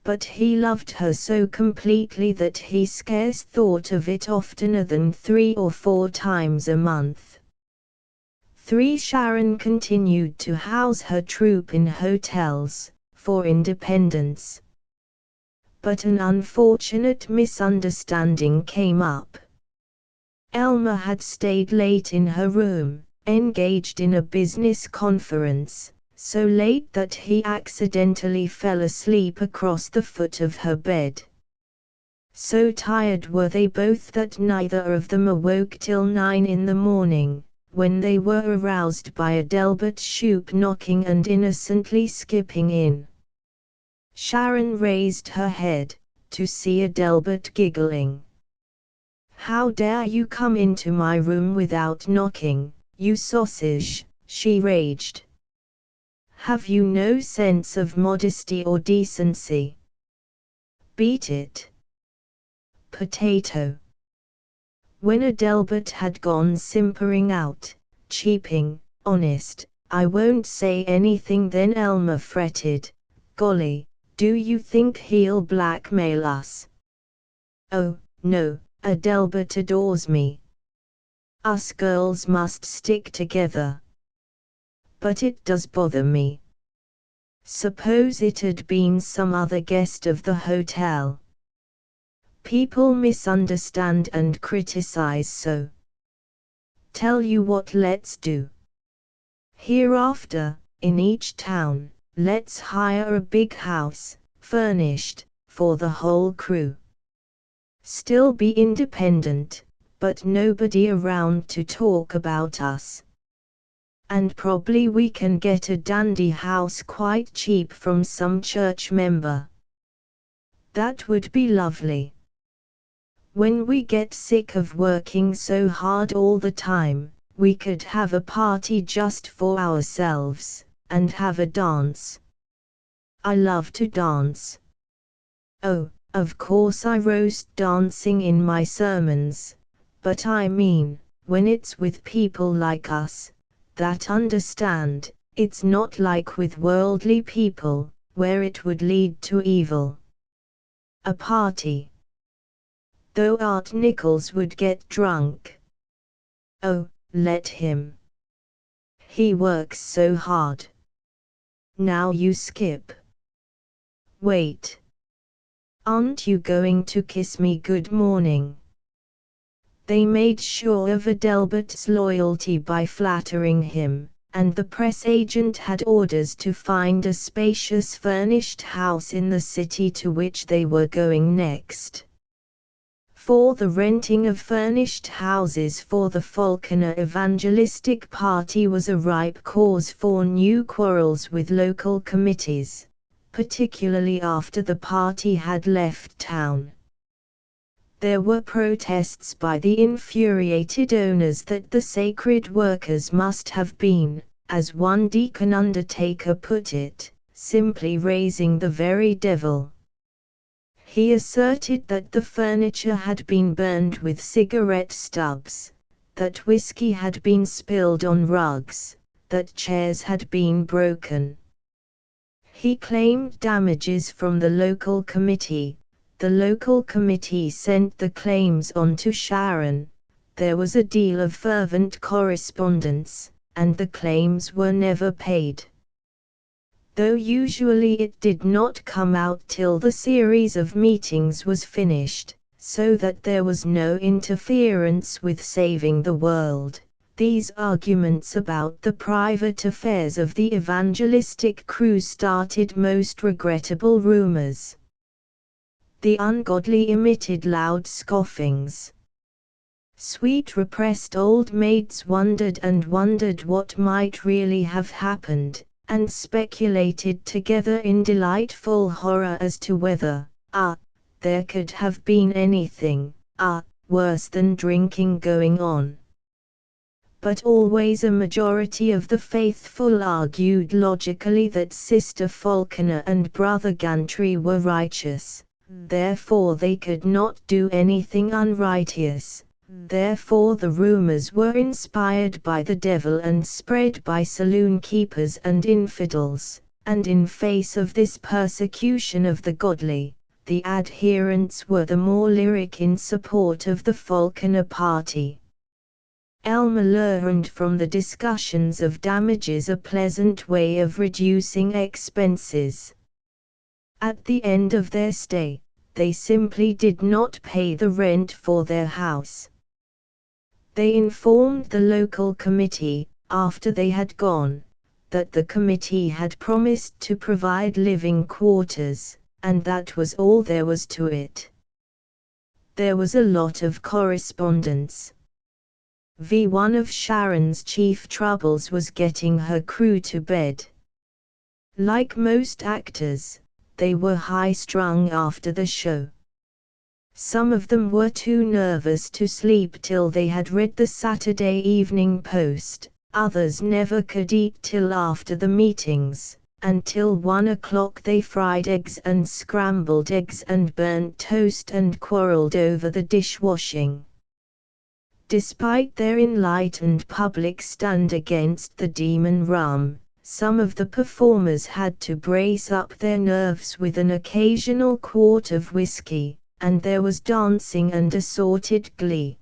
But he loved her so completely that he scarce thought of it oftener than 3 or 4 times a month. Sharon continued to house her troupe in hotels, for independence. But an unfortunate misunderstanding came up. Elmer had stayed late in her room, engaged in a business conference, so late that he accidentally fell asleep across the foot of her bed. So tired were they both that neither of them awoke till 9 in the morning, when they were aroused by Adelbert Shoup knocking and innocently skipping in. Sharon raised her head, to see Adelbert giggling. "How dare you come into my room without knocking, you sausage," she raged. "Have you no sense of modesty or decency? Beat it." Potato. When Adelbert had gone simpering out, cheeping, "Honest, I won't say anything," then Elmer fretted, "Golly, do you think he'll blackmail us?" "Oh, no, Adelbert adores me. Us girls must stick together. But it does bother me. Suppose it had been some other guest of the hotel. People misunderstand and criticize so. Tell you what let's do. Hereafter, in each town, let's hire a big house, furnished, for the whole crew. Still be independent, but nobody around to talk about us. And probably we can get a dandy house quite cheap from some church member. That would be lovely. When we get sick of working so hard all the time, we could have a party just for ourselves, and have a dance. I love to dance. Oh, of course I roast dancing in my sermons, but I mean, when it's with people like us, that understand, it's not like with worldly people, where it would lead to evil. A party. Though Art Nichols would get drunk. Oh, let him. He works so hard. Now you skip. Wait. "Aren't you going to kiss me good morning?" They made sure of Adelbert's loyalty by flattering him, and the press agent had orders to find a spacious furnished house in the city to which they were going next. For the renting of furnished houses for the Falconer Evangelistic Party was a ripe cause for new quarrels with local committees, particularly after the party had left town. There were protests by the infuriated owners that the sacred workers must have been, as one deacon undertaker put it, simply raising the very devil. He asserted that the furniture had been burned with cigarette stubs, that whiskey had been spilled on rugs, that chairs had been broken. He claimed damages from the local committee. The local committee sent the claims on to Sharon. There was a deal of fervent correspondence, and the claims were never paid. Though usually it did not come out till the series of meetings was finished, so that there was no interference with saving the world. These arguments about the private affairs of the evangelistic crew started most regrettable rumors. The ungodly emitted loud scoffings. Sweet repressed old maids wondered and wondered what might really have happened, and speculated together in delightful horror as to whether, there could have been anything, worse than drinking going on. But always a majority of the faithful argued logically that Sister Falconer and Brother Gantry were righteous, therefore they could not do anything unrighteous. Therefore the rumors were inspired by the devil and spread by saloon keepers and infidels, and in face of this persecution of the godly, the adherents were the more lyric in support of the Falconer party. Elmer learned from the discussions of damages a pleasant way of reducing expenses. At the end of their stay, they simply did not pay the rent for their house. They informed the local committee, after they had gone, that the committee had promised to provide living quarters, and that was all there was to it. There was a lot of correspondence. One of Sharon's chief troubles was getting her crew to bed. Like most actors, they were high-strung after the show. Some of them were too nervous to sleep till they had read the Saturday Evening Post, others never could eat till after the meetings, and till 1 o'clock they fried eggs and scrambled eggs and burnt toast and quarreled over the dishwashing. Despite their enlightened public stand against the demon rum, some of the performers had to brace up their nerves with an occasional quart of whiskey, and there was dancing and assorted glee.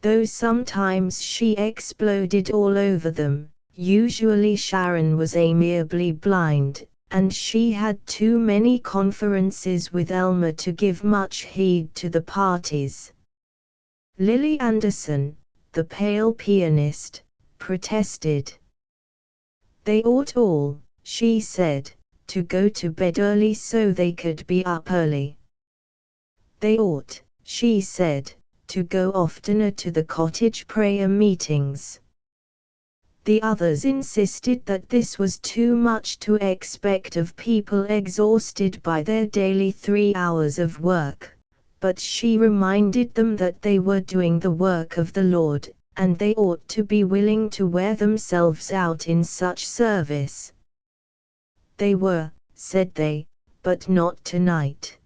Though sometimes she exploded all over them, usually Sharon was amiably blind, and she had too many conferences with Elmer to give much heed to the parties. Lily Anderson, the pale pianist, protested. They ought all, she said, to go to bed early so they could be up early. They ought, she said, to go oftener to the cottage prayer meetings. The others insisted that this was too much to expect of people exhausted by their daily 3 hours of work, but she reminded them that they were doing the work of the Lord, and they ought to be willing to wear themselves out in such service. They were, said they, but not tonight.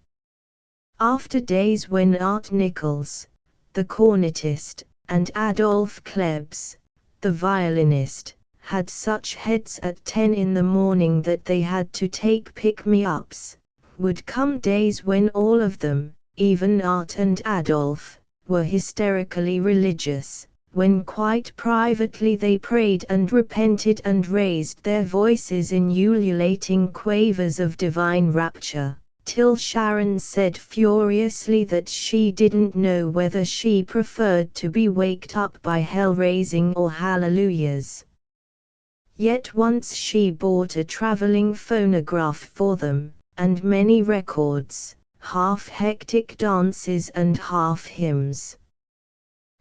After days when Art Nichols, the cornetist, and Adolph Klebs, the violinist, had such heads at 10 in the morning that they had to take pick-me-ups, would come days when all of them, even Art and Adolph, were hysterically religious, when quite privately they prayed and repented and raised their voices in ululating quavers of divine rapture,
till Sharon said furiously that she didn't know whether she preferred to be waked up by hell-raising or hallelujahs. Yet once she bought a traveling phonograph for them, and many records, half hectic dances and half hymns.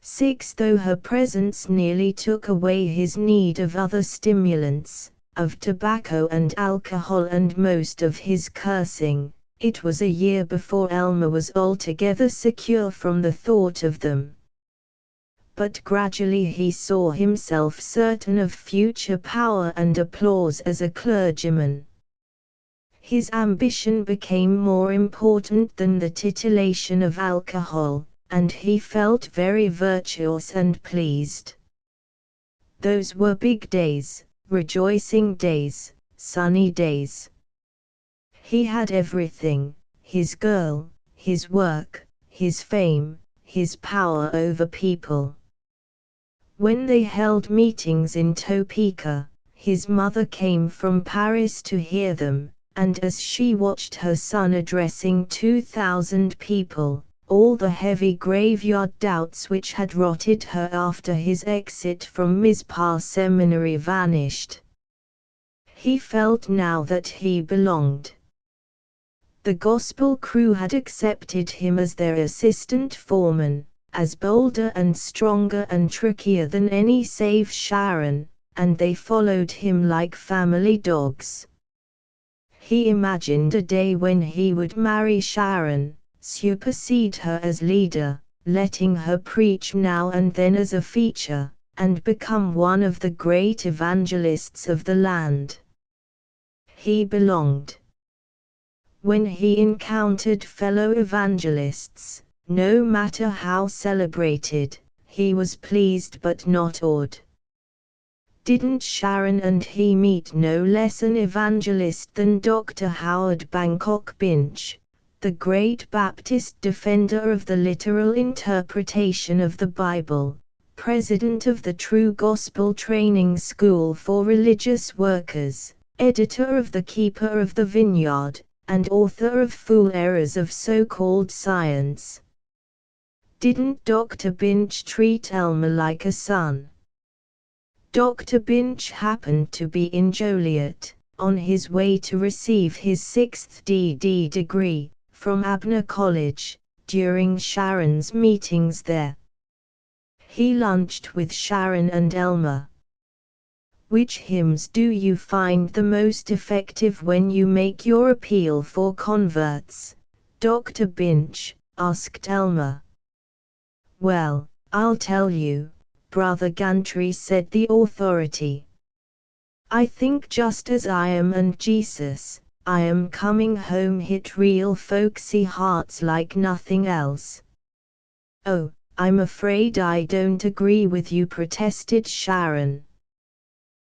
6. Though her presence nearly took away his need of other stimulants, of tobacco and alcohol and most of his cursing, it was a year before Elmer was altogether secure from the thought of them. But gradually he saw himself certain of future power and applause as a clergyman. His ambition became more important than the titillation of alcohol, and he felt very virtuous and pleased. Those were big days, rejoicing days, sunny days. He had everything: his girl, his work, his fame, his power over people. When they held meetings in Topeka, his mother came from Paris to hear them, and as she watched her son addressing 2,000 people, all the heavy graveyard doubts which had rotted her after his exit from Mizpah Seminary vanished. He felt now that he belonged. The gospel crew had accepted him as their assistant foreman, as bolder and stronger and trickier than any save Sharon, and they followed him like family dogs. He imagined a day when he would marry Sharon, supersede her as leader, letting her preach now and then as a feature, and become one of the great evangelists of the land. He belonged. When he encountered fellow evangelists, no matter how celebrated, he was pleased but not awed. Didn't Sharon and he meet no less an evangelist than Dr. Howard Bangkok Binch, the great Baptist defender of the literal interpretation of the Bible, president of the True Gospel Training School for Religious Workers, editor of The Keeper of the Vineyard, and author of Fool Errors of So-Called Science? Didn't Dr. Binch treat Elmer like a son? Dr. Binch happened to be in Joliet, on his way to receive his 6th D.D. degree, from Abner College, during Sharon's meetings there. He lunched with Sharon and Elmer. Which hymns do you find the most effective when you make your appeal for converts, Dr. Binch? Asked Elmer. Well, I'll tell you, Brother Gantry, said the authority. I think Just As I Am and Jesus, I Am Coming Home hit real folksy hearts like nothing else. Oh, I'm afraid I don't agree with you, protested Sharon.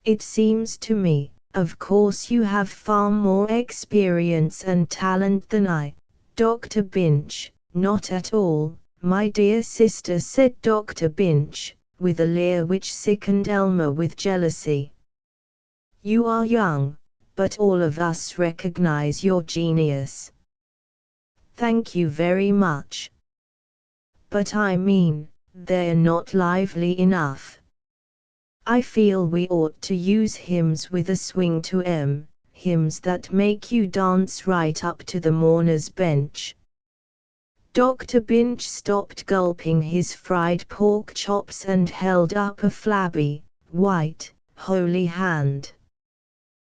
It seems to me, of course you have far more experience and talent than I, Dr. Binch. Not at all, my dear sister, said Dr. Binch, with a leer which sickened Elmer with jealousy. You are young, but all of us recognize your genius. Thank you very much. But I mean, they're not lively enough. I feel we ought to use hymns with a swing to 'em, hymns that make you dance right up to the mourner's bench. Dr. Binch stopped gulping his fried pork chops and held up a flabby, white, holy hand.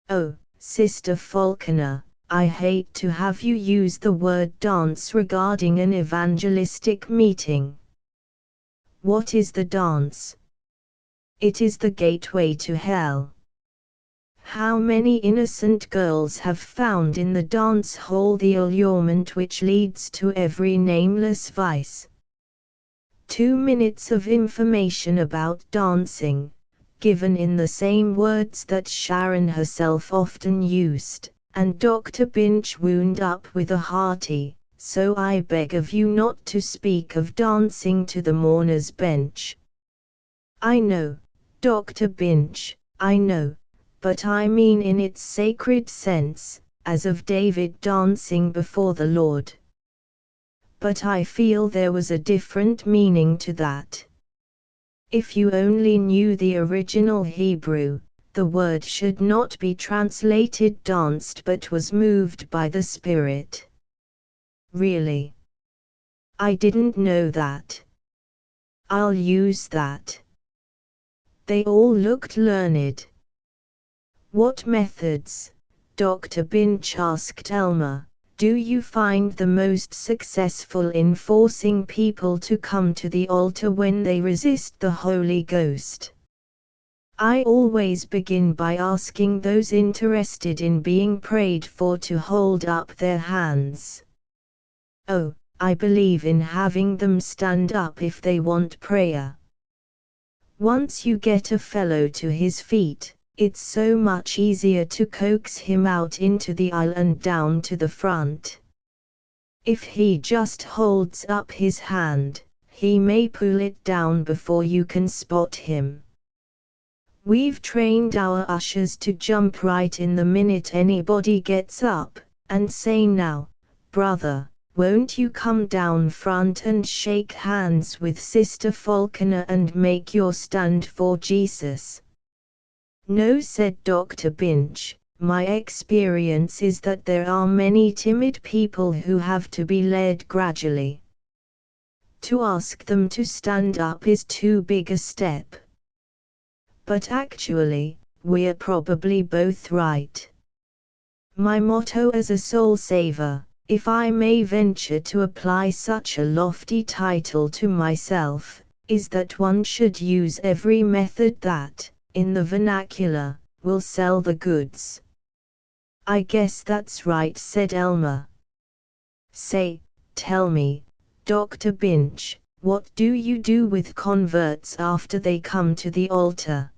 Oh, Sister Falconer, I hate to have you use the word dance regarding an evangelistic meeting. What is the dance? It is the gateway to hell. How many innocent girls have found in the dance hall the allurement which leads to every nameless vice? 2 minutes of information about dancing, given in the same words that Sharon herself often used, and Dr. Binch wound up with a hearty, so I beg of you not to speak of dancing to the mourner's bench. I know, Dr. Binch, I know. But I mean in its sacred sense, as of David dancing before the Lord. But I feel there was a different meaning to that. If you only knew the original Hebrew, the word should not be translated danced but was moved by the Spirit. Really? I didn't know that. I'll use that. They all looked learned. What methods, Dr. Binch asked Elmer, do you find the most successful in forcing people to come to the altar when they resist the Holy Ghost? I always begin by asking those interested in being prayed for to hold up their hands. Oh, I believe in having them stand up if they want prayer. Once you get a fellow to his feet, it's so much easier to coax him out into the aisle and down to the front. If he just holds up his hand, he may pull it down before you can spot him. We've trained our ushers to jump right in the minute anybody gets up, and say, "Now, brother, won't you come down front and shake hands with Sister Falconer and make your stand for Jesus?" "No," said Dr. Binch, "my experience is that there are many timid people who have to be led gradually. To ask them to stand up is too big a step." But actually, we're probably both right. My motto as a soul saver, if I may venture to apply such a lofty title to myself, is that one should use every method that, in the vernacular, will sell the goods. "I guess that's right," said Elmer. "Say, tell me, Dr. Binch, what do you do with converts after they come to the altar?"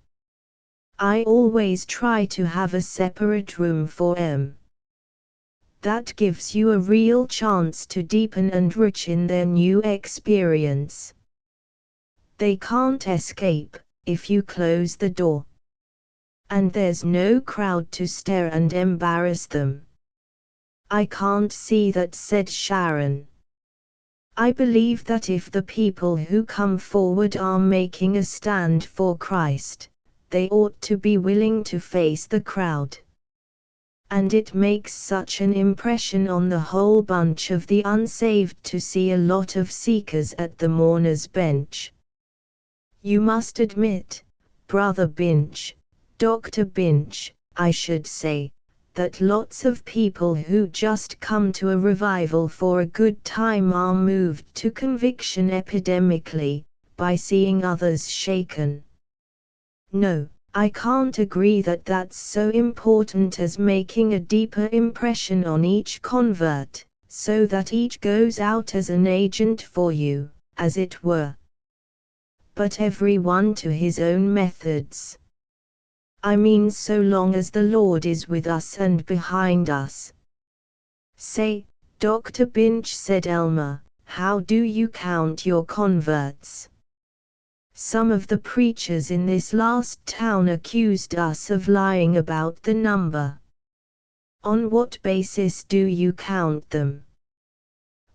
"I always try to have a separate room for 'em. That gives you a real chance to deepen and enrich in their new experience. They can't escape, if you close the door. And there's no crowd to stare and embarrass them." "I can't see that," said Sharon. "I believe that if the people who come forward are making a stand for Christ, they ought to be willing to face the crowd. And it makes such an impression on the whole bunch of the unsaved to see a lot of seekers at the mourner's bench. You must admit, Brother Binch, Dr. Binch, I should say, that lots of people who just come to a revival for a good time are moved to conviction epidemically, by seeing others shaken. No, I can't agree that that's so important as making a deeper impression on each convert, so that each goes out as an agent for you, as it were. But everyone to his own methods. I mean, so long as the Lord is with us and behind us." "Say, Dr. Binch," said Elmer, "how do you count your converts? Some of the preachers in this last town accused us of lying about the number. On what basis do you count them?"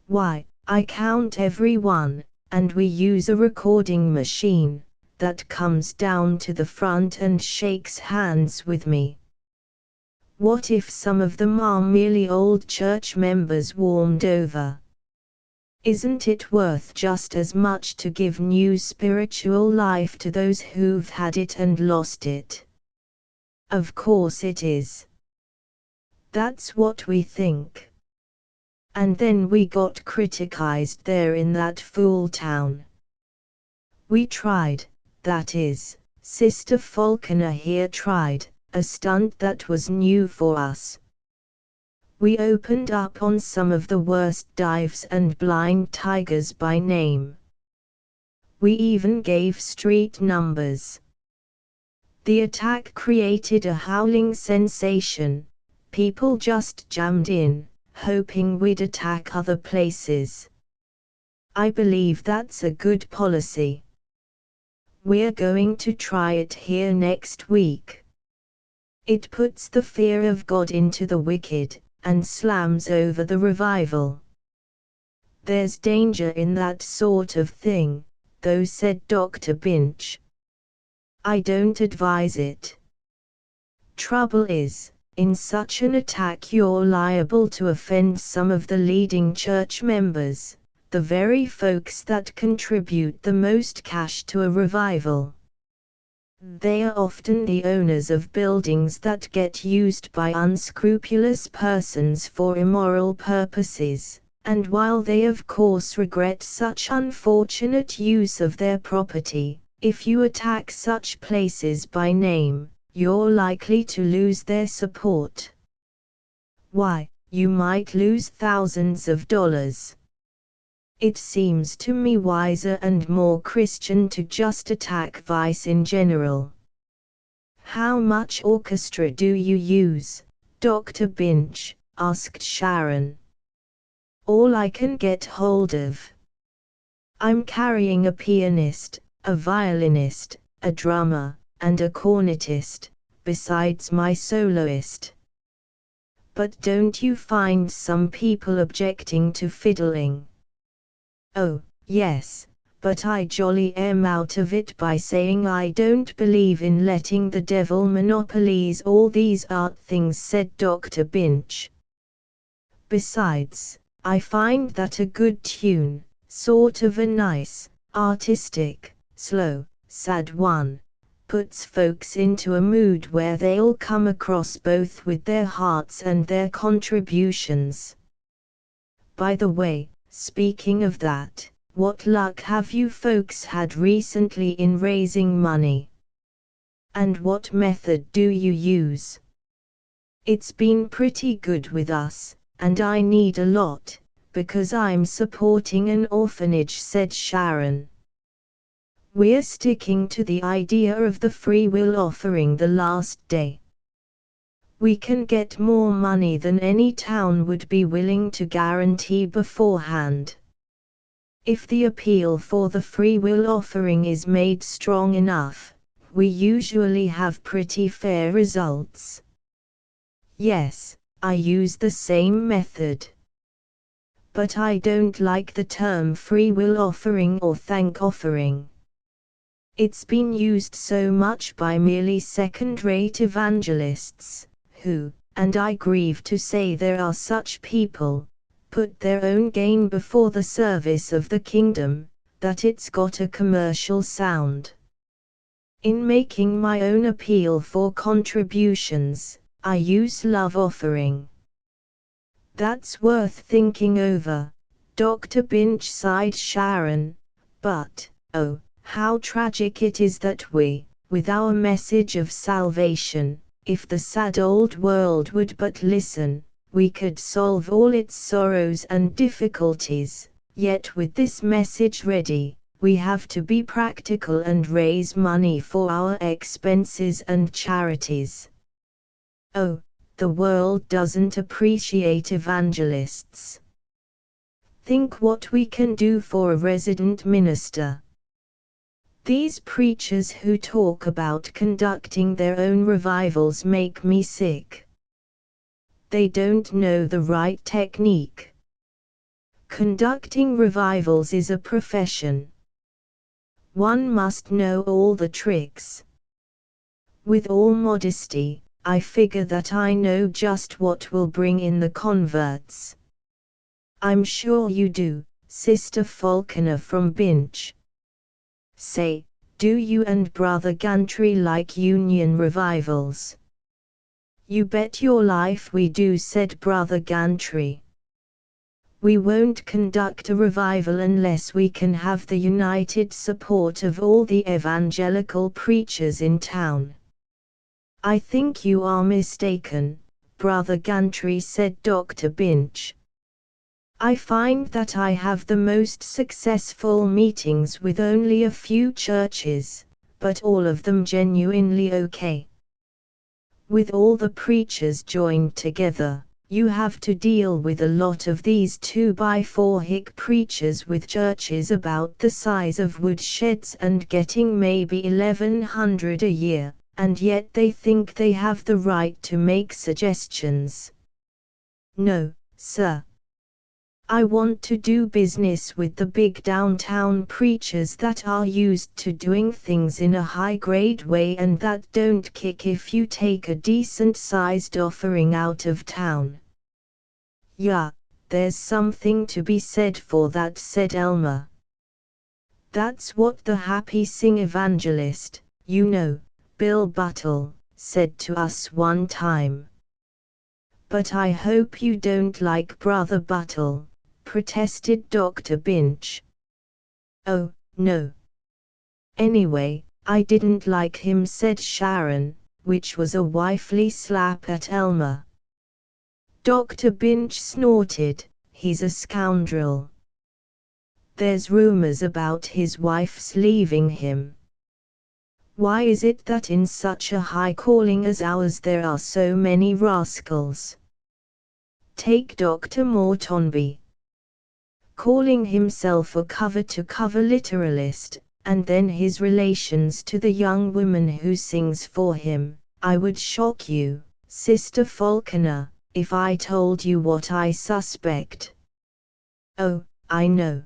"Why, I count every one, and we use a recording machine that comes down to the front and shakes hands with me." "What if some of them are merely old church members warmed over? Isn't it worth just as much to give new spiritual life to those who've had it and lost it?" "Of course it is. That's what we think. And then we got criticized there in that fool town. We tried, that is, Sister Falconer here tried, a stunt that was new for us. We opened up on some of the worst dives and blind tigers by name. We even gave street numbers. The attack created a howling sensation. People just jammed in, hoping we'd attack other places. I believe that's a good policy. We're going to try it here next week. It puts the fear of God into the wicked, and slams over the revival. There's danger in that sort of thing, though, said Dr. Binch. I don't advise it. Trouble is, in such an attack you're liable to offend some of the leading church members, the very folks that contribute the most cash to a revival. They are often the owners of buildings that get used by unscrupulous persons for immoral purposes, and while they of course regret such unfortunate use of their property, if you attack such places by name, you're likely to lose their support. Why, you might lose thousands of dollars. It seems to me wiser and more Christian to just attack vice in general. How much orchestra do you use, Dr. Binch? Asked Sharon. All I can get hold of. I'm carrying a pianist, a violinist, a drummer, and a cornetist, besides my soloist. But don't you find some people objecting to fiddling? Oh, yes, but I jolly am out of it by saying I don't believe in letting the devil monopolize all these art things, said Dr. Binch. Besides, I find that a good tune, sort of a nice, artistic, slow, sad one, puts folks into a mood where they'll come across both with their hearts and their contributions. By the way, speaking of that, what luck have you folks had recently in raising money? And what method do you use? It's been pretty good with us, and I need a lot, because I'm supporting an orphanage, said Sharon. We're sticking to the idea of the free will offering the last day. We can get more money than any town would be willing to guarantee beforehand. If the appeal for the free will offering is made strong enough, we usually have pretty fair results. Yes, I use the same method. But I don't like the term free will offering or thank offering. It's been used so much by merely second-rate evangelists, who, and I grieve to say there are such people, put their own gain before the service of the kingdom, that it's got a commercial sound. In making my own appeal for contributions, I use love offering. That's worth thinking over, Dr. Binch, sighed Sharon, but, oh, how tragic it is that we, with our message of salvation, if the sad old world would but listen, we could solve all its sorrows and difficulties, yet with this message ready, we have to be practical and raise money for our expenses and charities. Oh, the world doesn't appreciate evangelists. Think what we can do for a resident minister. These preachers who talk about conducting their own revivals make me sick. They don't know the right technique. Conducting revivals is a profession. One must know all the tricks. With all modesty, I figure that I know just what will bring in the converts. I'm sure you do, Sister Falconer from Binch. Say, do you and Brother Gantry like union revivals? You bet your life we do, said Brother Gantry. We won't conduct a revival unless we can have the united support of all the evangelical preachers in town. I think you are mistaken, Brother Gantry, said Dr. Binch. I find that I have the most successful meetings with only a few churches, but all of them genuinely okay. With all the preachers joined together, you have to deal with a lot of these 2x4 hick preachers with churches about the size of woodsheds and getting maybe $1,100 a year,
and yet they think they have the right to make suggestions. No, sir. I want to do business with the big downtown preachers that are used to doing things in a high-grade way and that don't kick if you take a decent-sized offering out of town. Yeah, there's something to be said for that, said Elmer. That's what the happy sing evangelist, you know, Bill Buttle, said to us one time. But I hope you don't like Brother Buttle, protested Dr. Binch. Oh, no. Anyway, I didn't like him, said Sharon, which was a wifely slap at Elmer. Dr. Binch snorted, he's a scoundrel. There's rumors about his wife's leaving him. Why is it that in such a high calling as ours there are so many rascals? Take Dr. Mortonby. Calling himself a cover-to-cover literalist, and then his relations to the young woman who sings for him. I would shock you, Sister Falconer, if I told you what I suspect. Oh, I know.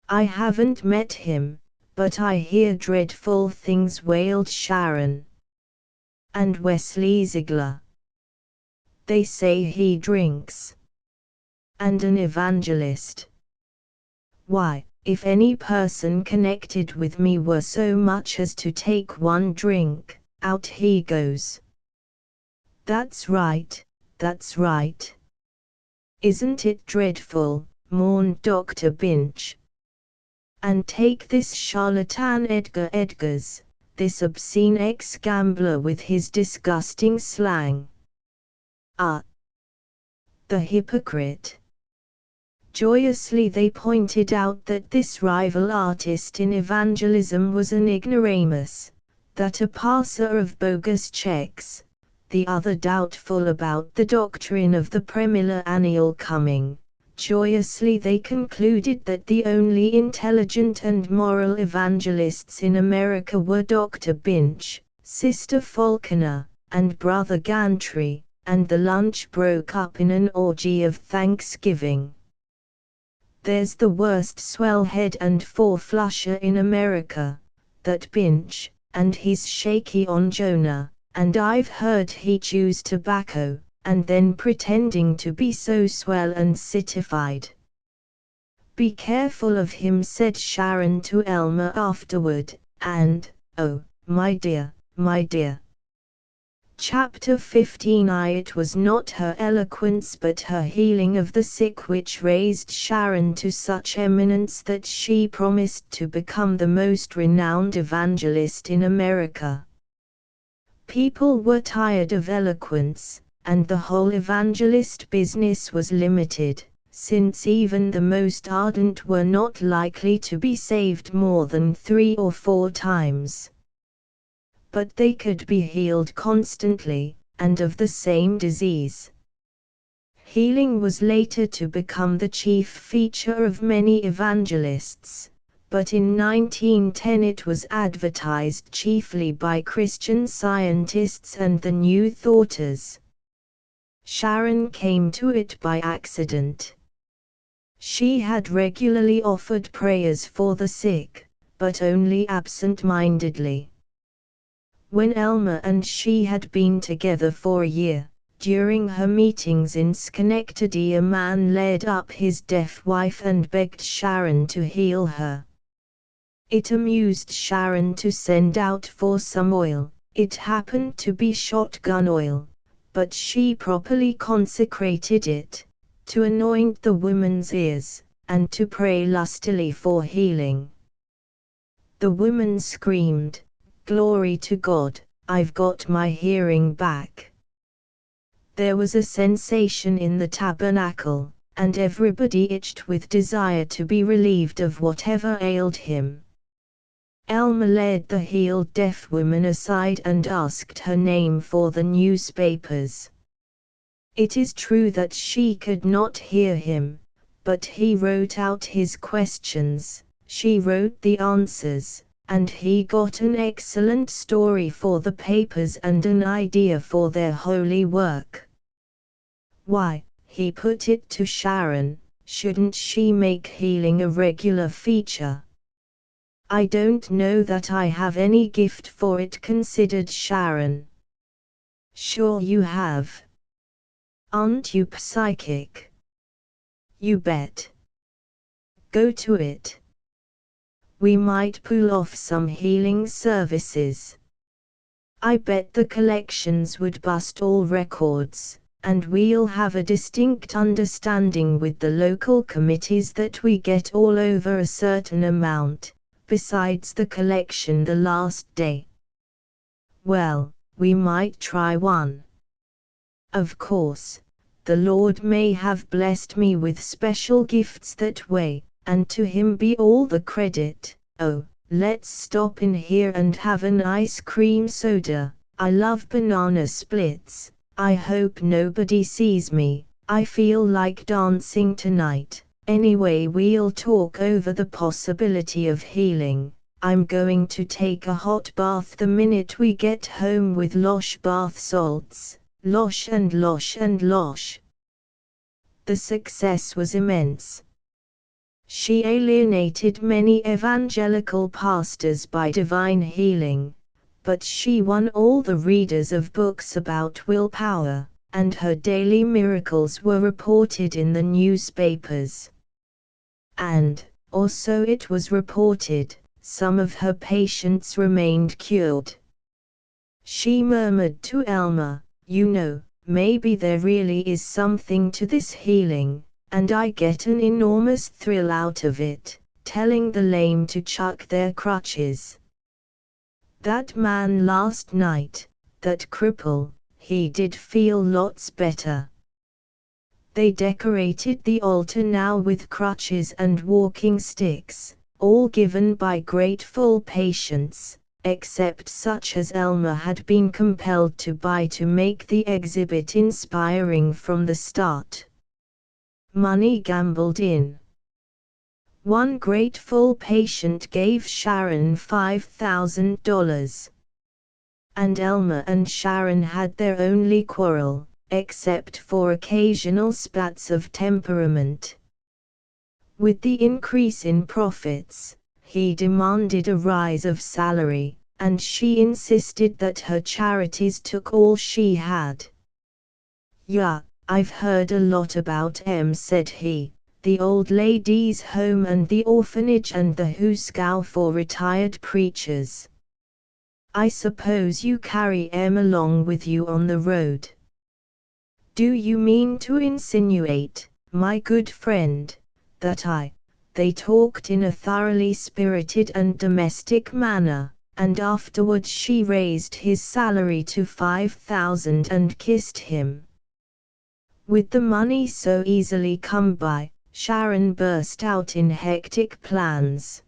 I haven't met him, but I hear dreadful things, wailed Sharon. And Wesley Ziegler. They say he drinks. And an evangelist. Why, if any person connected with me were so much as to take one drink, out he goes. That's right, that's right. Isn't it dreadful, mourned Dr. Binch. And take this charlatan Edgar Edgars, this obscene ex-gambler with his disgusting slang. Ah! The hypocrite. Joyously they pointed out that this rival artist in evangelism was an ignoramus, that a passer of bogus checks, the other doubtful about the doctrine of the premillennial coming. Joyously they concluded that the only intelligent and moral evangelists in America were Dr. Binch, Sister Falconer, and Brother Gantry, and the lunch broke up in an orgy of thanksgiving. There's the worst swellhead and four-flusher in America, that Binch, and he's shaky on Jonah, and I've heard he chews tobacco, and then pretending to be so swell and citified. Be careful of him, said Sharon to Elmer afterward, and, oh, my dear, my dear. Chapter 15. It was not her eloquence but her healing of the sick which raised Sharon to such eminence that she promised to become the most renowned evangelist in America. People were tired of eloquence, and the whole evangelist business was limited, since even the most ardent were not likely to be saved more than 3 or 4 times. But they could be healed constantly, and of the same disease. Healing was later to become the chief feature of many evangelists, but in 1910 it was advertised chiefly by Christian Scientists and the New Thoughters. Sharon came to it by accident. She had regularly offered prayers for the sick, but only absent-mindedly. When Elmer and she had been together for a year, during her meetings in Schenectady, a man led up his deaf wife and begged Sharon to heal her. It amused Sharon to send out for some oil. It happened to be shotgun oil, but she properly consecrated it, to anoint the woman's ears, and to pray lustily for healing. The woman screamed, "Glory to God, I've got my hearing back." There was a sensation in the tabernacle, and everybody itched with desire to be relieved of whatever ailed him. Elmer led the healed deaf woman aside and asked her name for the newspapers. It is true that she could not hear him, but he wrote out his questions, she wrote the answers,
and he got an excellent story for the papers and an idea for their holy work. Why, he put it to Sharon, shouldn't she make healing a regular feature? I don't know that I have any gift for it, considered Sharon. Sure you have. Aren't you psychic? You bet. Go to it. We might pull off some healing services. I bet the collections would bust all records, and we'll have a distinct understanding with the local committees that we get all over a certain amount, besides the collection the last day. Well, we might try one. Of course, the Lord may have blessed me with special gifts that way, and to Him be all the credit. Oh, let's stop in here and have an ice cream soda. I love banana splits. I hope nobody sees me. I feel like dancing tonight. Anyway, we'll talk over the possibility of healing. I'm going to take a hot bath the minute we get home with Losh bath salts. Losh and Losh and Losh. The success was immense. She alienated many evangelical pastors by divine healing, but she won all the readers of books about willpower, and her daily miracles were reported in the newspapers. And, or so it was reported, some of her patients remained cured. She murmured to Elmer, "You know, maybe there really is something to this healing, and I get an enormous thrill out of it, telling the lame to chuck their crutches. That man last night, that cripple, he did feel lots better." They decorated the altar now with crutches and walking sticks, all given by grateful patients, except such as Elmer had been compelled to buy to make the exhibit inspiring from the start. Money gambled in. One grateful patient gave Sharon $5,000. And Elmer and Sharon had their only quarrel, except for occasional spats of temperament. With the increase in profits, he demanded a rise of salary, and she insisted that her charities took all she had. "Yeah, I've heard a lot about 'em," said he, "the old ladies' home and the orphanage and the hoosegow for retired preachers. I suppose you carry 'em along with you on the road." "Do you mean to insinuate, my good friend, that They talked in a thoroughly spirited and domestic manner, and afterwards she raised his salary to $5,000 and kissed him. With the money so easily come by, Sharon burst out in hectic plans.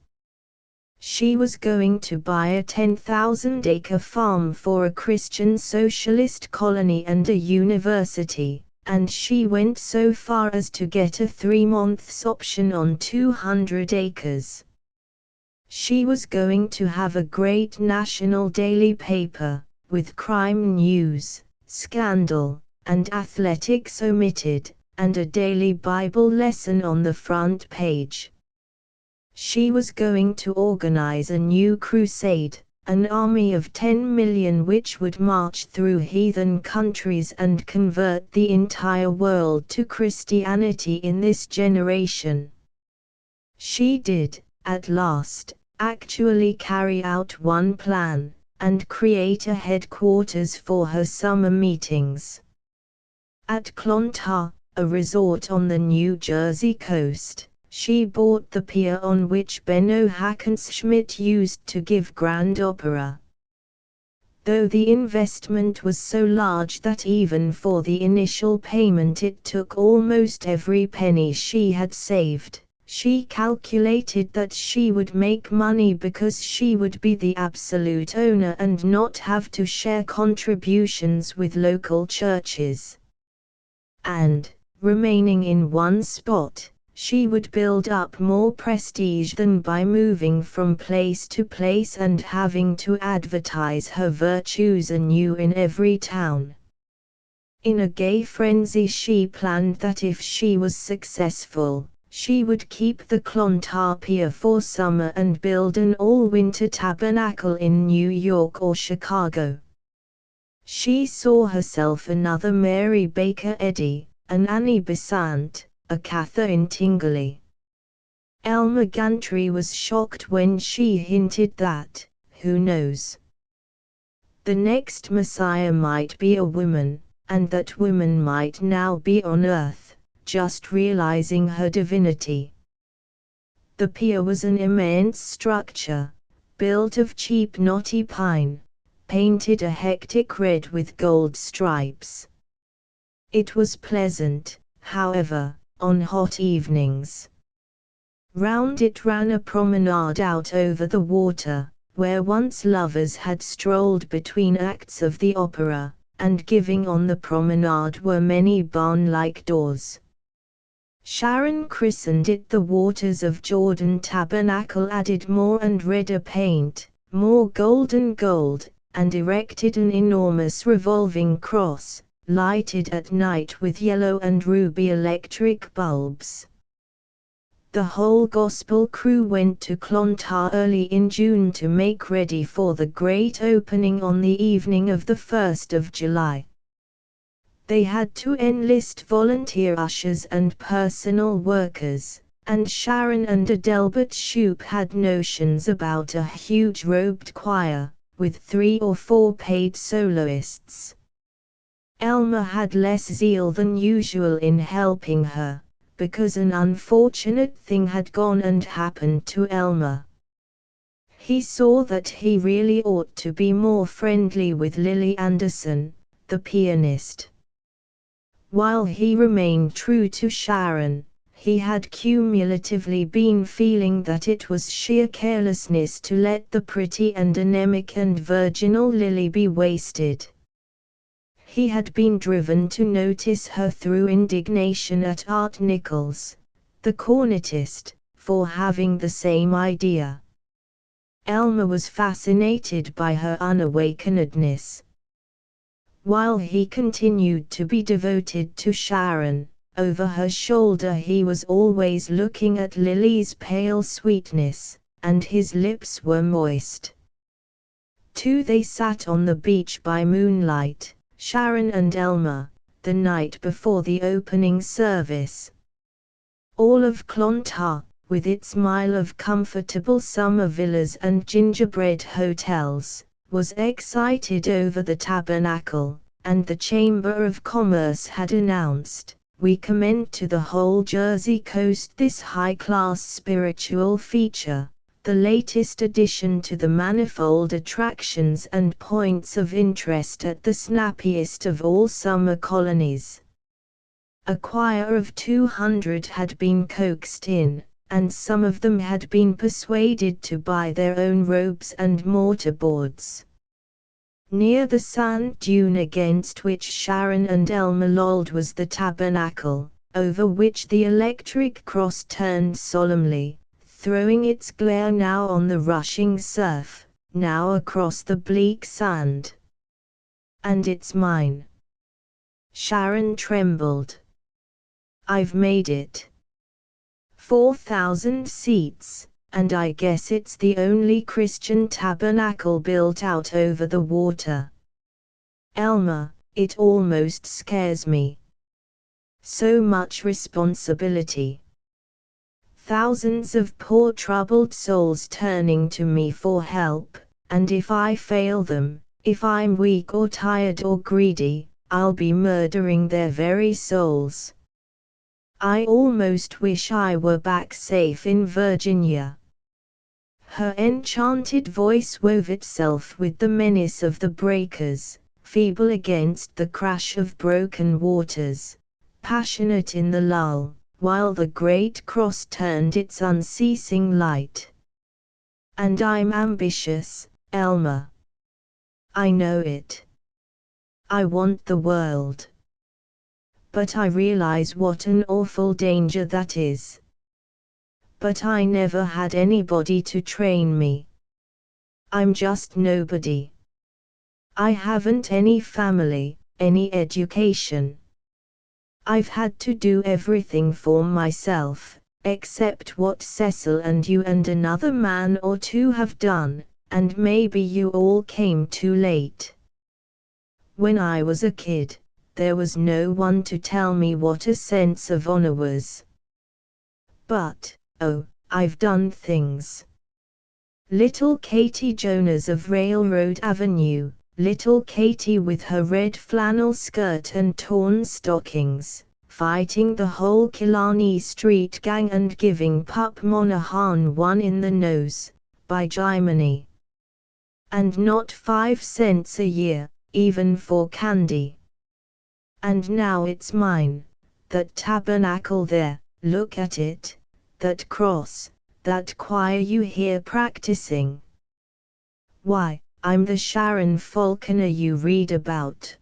She was going to buy a 10,000-acre farm for a Christian socialist colony and a university, and she went so far as to get a 3-month option on 200 acres. She was going to have a great national daily paper, with crime news, scandal, and athletics omitted, and a daily Bible lesson on the front page. She was going to organize a new crusade, an army of 10 million which would march through heathen countries and convert the entire world to Christianity in this generation. She did, at last, actually carry out one plan, and create a headquarters for her summer meetings. At Clontarf, a resort on the New Jersey coast, she bought the pier on which Benno Hackenschmidt used to give grand opera. Though the investment was so large that even for the initial payment it took almost every penny she had saved, she calculated that she would make money because she would be the absolute owner and not have to share contributions with local churches. And, remaining in one spot, she would build up more prestige than by moving from place to place and having to advertise her virtues anew in every town. In a gay frenzy she planned that if she was successful, she would keep the Clontarf Pier for summer and build an all-winter tabernacle in New York or Chicago. She saw herself another Mary Baker Eddy, an Annie Besant, a Catherine Tingley. Elmer Gantry was shocked when she hinted that, who knows, the next Messiah might be a woman, and that women might now be on earth, just realizing her divinity. The pier was an immense structure, built of cheap knotty pine, painted a hectic red with gold stripes. It was pleasant, however, on hot evenings. Round it ran a promenade out over the water, where once lovers had strolled between acts of the opera, and giving on the promenade were many barn-like doors. Sharon christened it the Waters of Jordan Tabernacle, added more and redder paint, more golden gold, and erected an enormous revolving cross, lighted at night with yellow and ruby electric bulbs. The whole gospel crew went to Clontarf early in June to make ready for the great opening on the evening of the 1st of July. They had to enlist volunteer ushers and personal workers, and Sharon and Adelbert Shoup had notions about a huge robed choir, with 3 or 4 paid soloists. Elmer had less zeal than usual in helping her, because an unfortunate thing had gone and happened to Elmer. He saw that he really ought to be more friendly with Lily Anderson, the pianist. While he remained true to Sharon, he had cumulatively been feeling that it was sheer carelessness to let the pretty and anemic and virginal Lily be wasted. He had been driven to notice her through indignation at Art Nichols, the cornetist, for having the same idea. Elmer was fascinated by her unawakenedness. While he continued to be devoted to Sharon, over her shoulder he was always looking at Lily's pale sweetness, and his lips were moist. They sat on the beach by moonlight, Sharon and Elmer, the night before the opening service. All of Clontarf, with its mile of comfortable summer villas and gingerbread hotels, was excited over the tabernacle, and the Chamber of Commerce had announced, "We commend to the whole Jersey coast this high-class spiritual feature, the latest addition to the manifold attractions and points of interest at the snappiest of all summer colonies." A choir of 200 had been coaxed in, and some of them had been persuaded to buy their own robes and mortarboards. Near the sand dune against which Sharon and Elmer lolled was the tabernacle, over which the electric cross turned solemnly, throwing its glare now on the rushing surf, now across the bleak sand. "And it's mine." Sharon trembled. "I've made it. 4,000 seats, and I guess it's the only Christian tabernacle built out over the water." "Elmer, it almost scares me. So much responsibility. Thousands of poor troubled souls turning to me for help, and if I fail them, if I'm weak or tired or greedy, I'll be murdering their very souls. I almost wish I were back safe in Virginia." Her enchanted voice wove itself with the menace of the breakers, feeble against the crash of broken waters, passionate in the lull, while the great cross turned its unceasing light. "And I'm ambitious, Elmer. I know it. I want the world. But I realize what an awful danger that is. But I never had anybody to train me. I'm just nobody. I haven't any family, any education. I've had to do everything for myself, except what Cecil and you and another man or two have done, and maybe you all came too late. When I was a kid, there was no one to tell me what a sense of honor was. But, oh, I've done things. Little Katie Jonas of Railroad Avenue, little Katie with her red flannel skirt and torn stockings, fighting the whole Killarney Street gang and giving Pup Monahan one in the nose, by Jiminy. And not 5 cents a year, even for candy. And now it's mine, that tabernacle there, look at it, that cross, that choir you hear practicing. Why, I'm the Sharon Falconer you read about.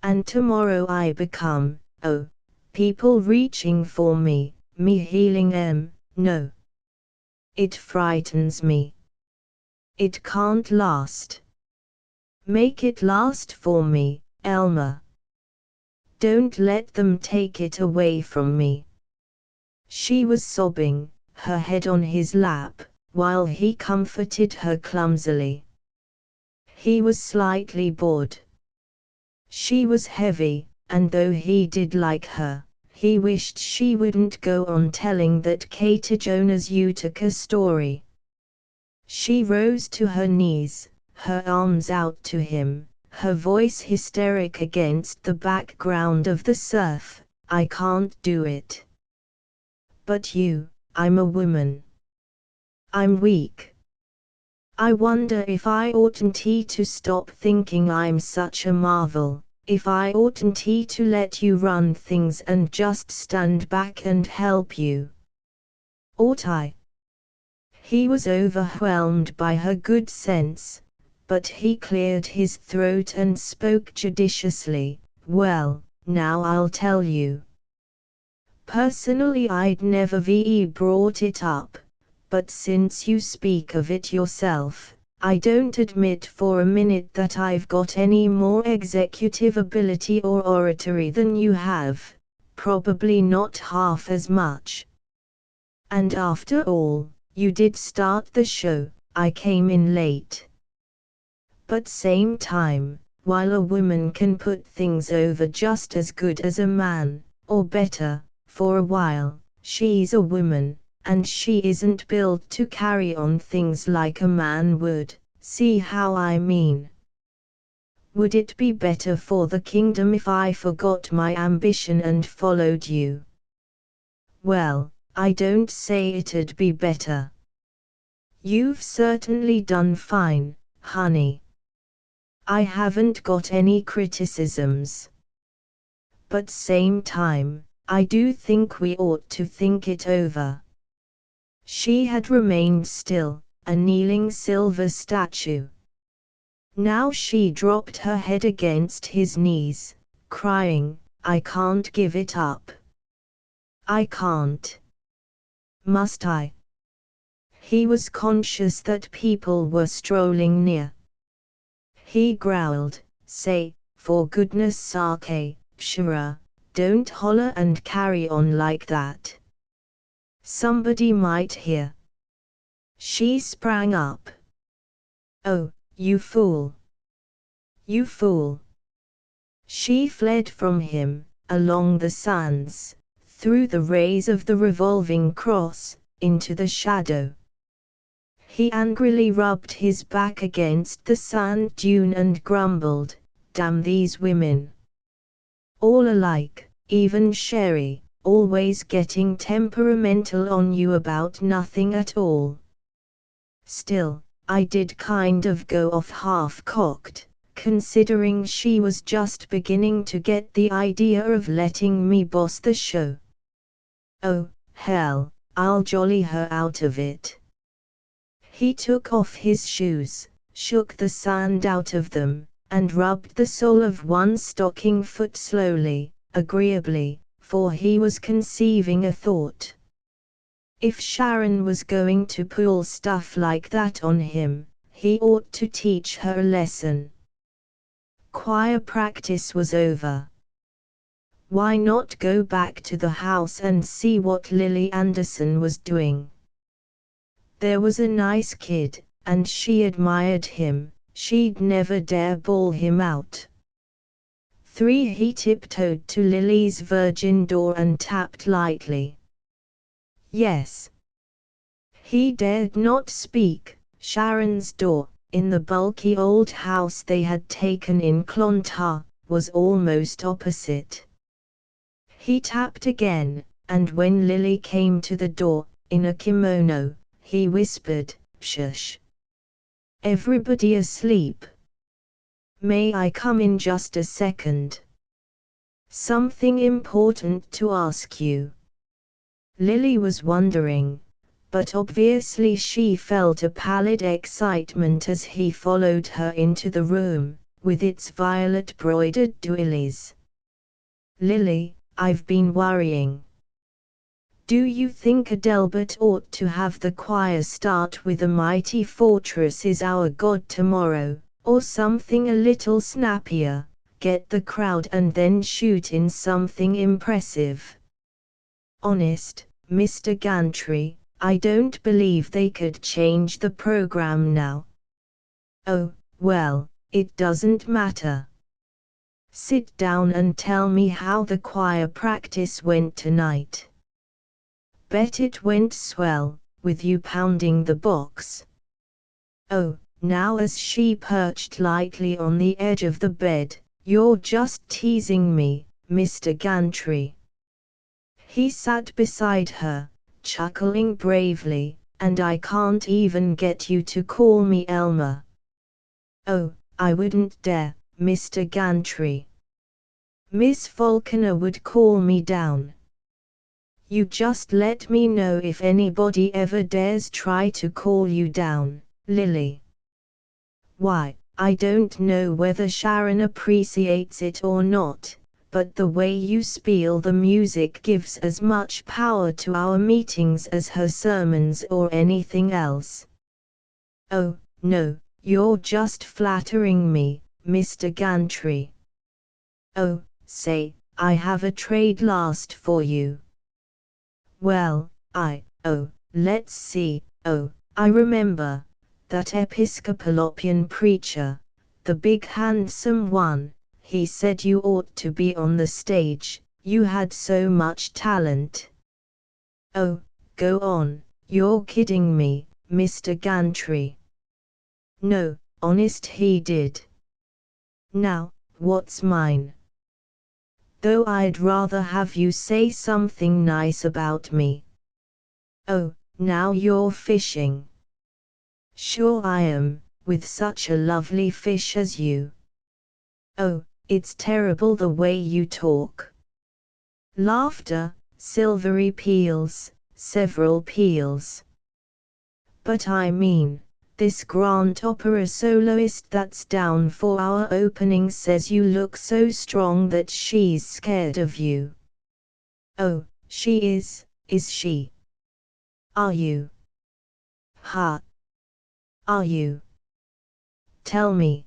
And tomorrow I become, oh, people reaching for me healing them, no. It frightens me. It can't last. Make it last for me, Elmer. Don't let them take it away from me. She was sobbing, her head on his lap, while he comforted her clumsily. He was slightly bored. She was heavy, and though he did like her, he wished she wouldn't go on telling that Katie Jonas Utica story. She rose to her knees, her arms out to him, her voice hysteric against the background of the surf. I can't do it. But I'm a woman. I'm weak. I wonder if I oughtn't to stop thinking I'm such a marvel, if I oughtn't to let you run things and just stand back and help you. Ought I? He was overwhelmed by her good sense, but he cleared his throat and spoke judiciously. Well, now I'll tell you. Personally I'd never brought it up, but since you speak of it yourself, I don't admit for a minute that I've got any more executive ability or oratory than you have, probably not half as much. And after all, you did start the show, I came in late. But same time, while a woman can put things over just as good as a man, or better, for a while, she's a woman, and she isn't built to carry on things like a man would, see how I mean? Would it be better for the kingdom if I forgot my ambition and followed you? Well, I don't say it'd be better. You've certainly done fine, honey. I haven't got any criticisms. But same time, I do think we ought to think it over. She had remained still, a kneeling silver statue. Now she dropped her head against his knees, crying, I can't give it up. I can't. Must I? He was conscious that people were strolling near. He growled, say, for goodness sake, Shira, don't holler and carry on like that. Somebody might hear. She sprang up. Oh, you fool! You fool! She fled from him, along the sands, through the rays of the revolving cross, into the shadow. He angrily rubbed his back against the sand dune and grumbled, damn these women. All alike, even Sherry, always getting temperamental on you about nothing at all. Still, I did kind of go off half-cocked, considering she was just beginning to get the idea of letting me boss the show. Oh, hell, I'll jolly her out of it. He took off his shoes, shook the sand out of them, and rubbed the sole of one stocking foot slowly, agreeably, for he was conceiving a thought. If Sharon was going to pull stuff like that on him, he ought to teach her a lesson. Choir practice was over. Why not go back to the house and see what Lily Anderson was doing? There was a nice kid, and she admired him. She'd never dare bawl him out. He tiptoed to Lily's virgin door and tapped lightly. Yes. He dared not speak. Sharon's door, in the bulky old house they had taken in Clontarf, was almost opposite. He tapped again, and when Lily came to the door, in a kimono, he whispered, "Shush. Everybody asleep. May I come in just a second? Something important to ask you." Lily was wondering, but obviously she felt a pallid excitement as he followed her into the room, with its violet-broidered doilies. "Lily, I've been worrying. Do you think Adelbert ought to have the choir start with 'A Mighty Fortress Is Our God' tomorrow, or something a little snappier, get the crowd and then shoot in something impressive? Honest, Mr. Gantry, I don't believe they could change the program now." "Oh, well, it doesn't matter. Sit down and tell me how the choir practice went tonight." "Bet it went swell, with you pounding the box." "Oh, now," as she perched lightly on the edge of the bed, "you're just teasing me, Mr. Gantry." He sat beside her, chuckling bravely, "And I can't even get you to call me Elmer." "Oh, I wouldn't dare, Mr. Gantry. Miss Falconer would call me down." "You just let me know if anybody ever dares try to call you down, Lily." "Why, I don't know whether Sharon appreciates it or not, but the way you spiel the music gives as much power to our meetings as her sermons or anything else." "Oh, no, you're just flattering me, Mr. Gantry." "Oh, say, I have a trade last for you." "Well, let's see, I remember, that Episcopalopian preacher, the big handsome one, he said you ought to be on the stage, you had so much talent." "Oh, go on, you're kidding me, Mr. Gantry." "No, honest he did. Now, what's mine? Though I'd rather have you say something nice about me." "Oh, now you're fishing." "Sure I am, with such a lovely fish as you." "Oh, it's terrible the way you talk." Laughter, silvery peals, several peals. "But I mean, this grand opera soloist that's down for our opening says you look so strong that she's scared of you." "Oh, she is she? Are you? Ha! Are you? Tell me."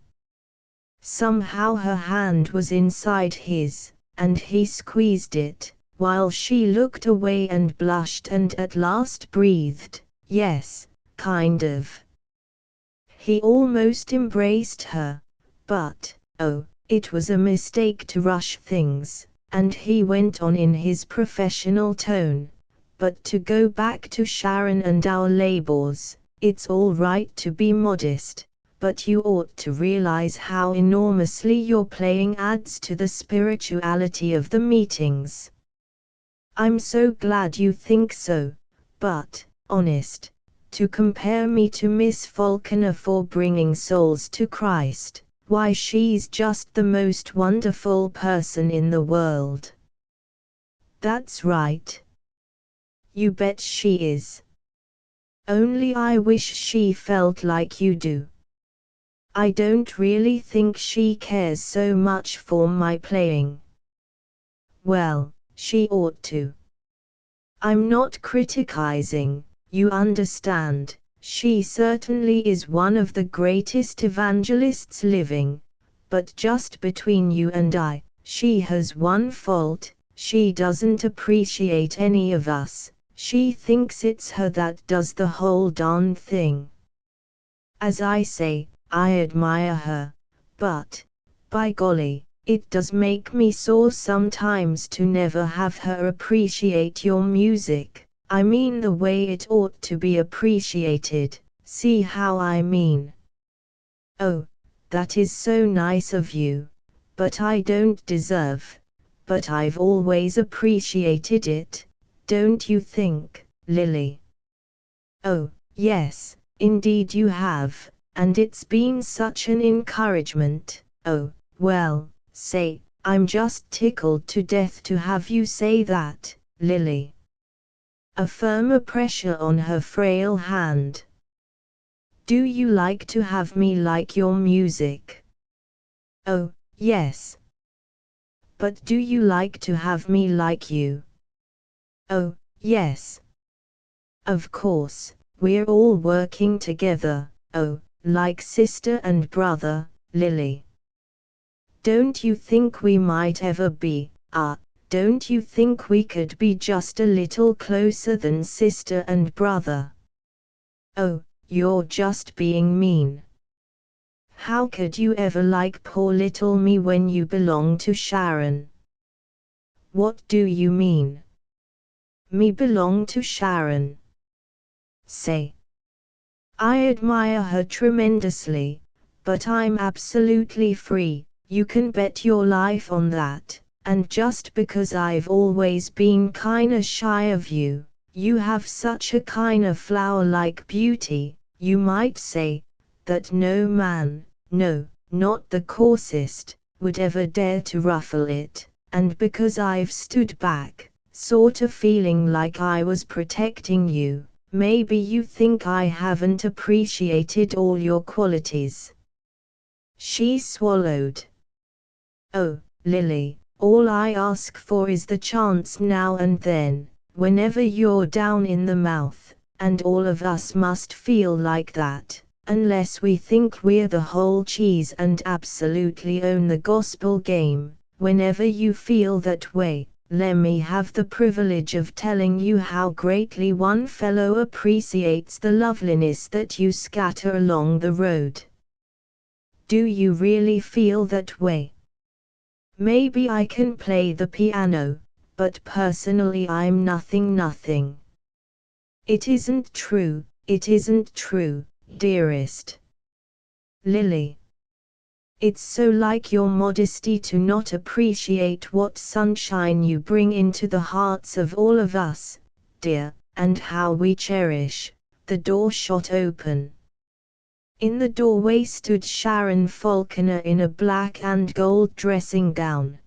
Somehow her hand was inside his, and he squeezed it, while she looked away and blushed and at last breathed, "Yes, kind of." He almost embraced her, but, oh, it was a mistake to rush things, and he went on in his professional tone, "But to go back to Sharon and our labors, it's all right to be modest, but you ought to realize how enormously your playing adds to the spirituality of the meetings." "I'm so glad you think so, but, honest, to compare me to Miss Falconer for bringing souls to Christ, why she's just the most wonderful person in the world." "That's right. You bet she is. Only I wish she felt like you do. I don't really think she cares so much for my playing." "Well, she ought to.
I'm not criticizing, you understand. She certainly is one of the greatest evangelists living, but just between you and I, she has one fault: she doesn't appreciate any of us. She thinks it's her that does the whole darn thing. As I say, I admire her, but, by golly, it does make me sore sometimes to never have her appreciate your music. I mean the way it ought to be appreciated, see how I mean? Oh, that is so nice of you, but I don't deserve. But I've always appreciated it, don't you think, Lily? Oh, yes, indeed you have, and it's been such an encouragement. Oh, well, say, I'm just tickled to death to have you say that, Lily. A firmer pressure on her frail hand. Do you like to have me like your music? Oh, yes. But do you like to have me like you? Oh, yes. Of course, we're all working together, oh, like sister and brother, Lily. Don't you think we might ever be, don't you think we could be just a little closer than sister and brother? Oh, you're just being mean. How could you ever like poor little me when you belong to Sharon? What do you mean? Me belong to Sharon? Say. I admire her tremendously, but I'm absolutely free, you can bet your life on that. And just because I've always been kinda shy of you, you have such a kinda flower-like beauty, you might say, that no man, no, not the coarsest, would ever dare to ruffle it. And because I've stood back, sorta feeling like I was protecting you, maybe you think I haven't appreciated all your qualities. She swallowed. Oh, Lily, all I ask for is the chance now and then, whenever you're down in the mouth, and all of us must feel like that, unless we think we're the whole cheese and absolutely own the gospel game. Whenever you feel that way, let me have the privilege of telling you how greatly one fellow appreciates the loveliness that you scatter along the road. Do you really feel that way? Maybe I can play the piano, but personally I'm nothing. It isn't true, dearest. Lily. It's so like your modesty to not appreciate what sunshine you bring into the hearts of all of us, dear, and how we cherish. The door shot open. In the doorway stood Sharon Falconer in a black and gold dressing gown.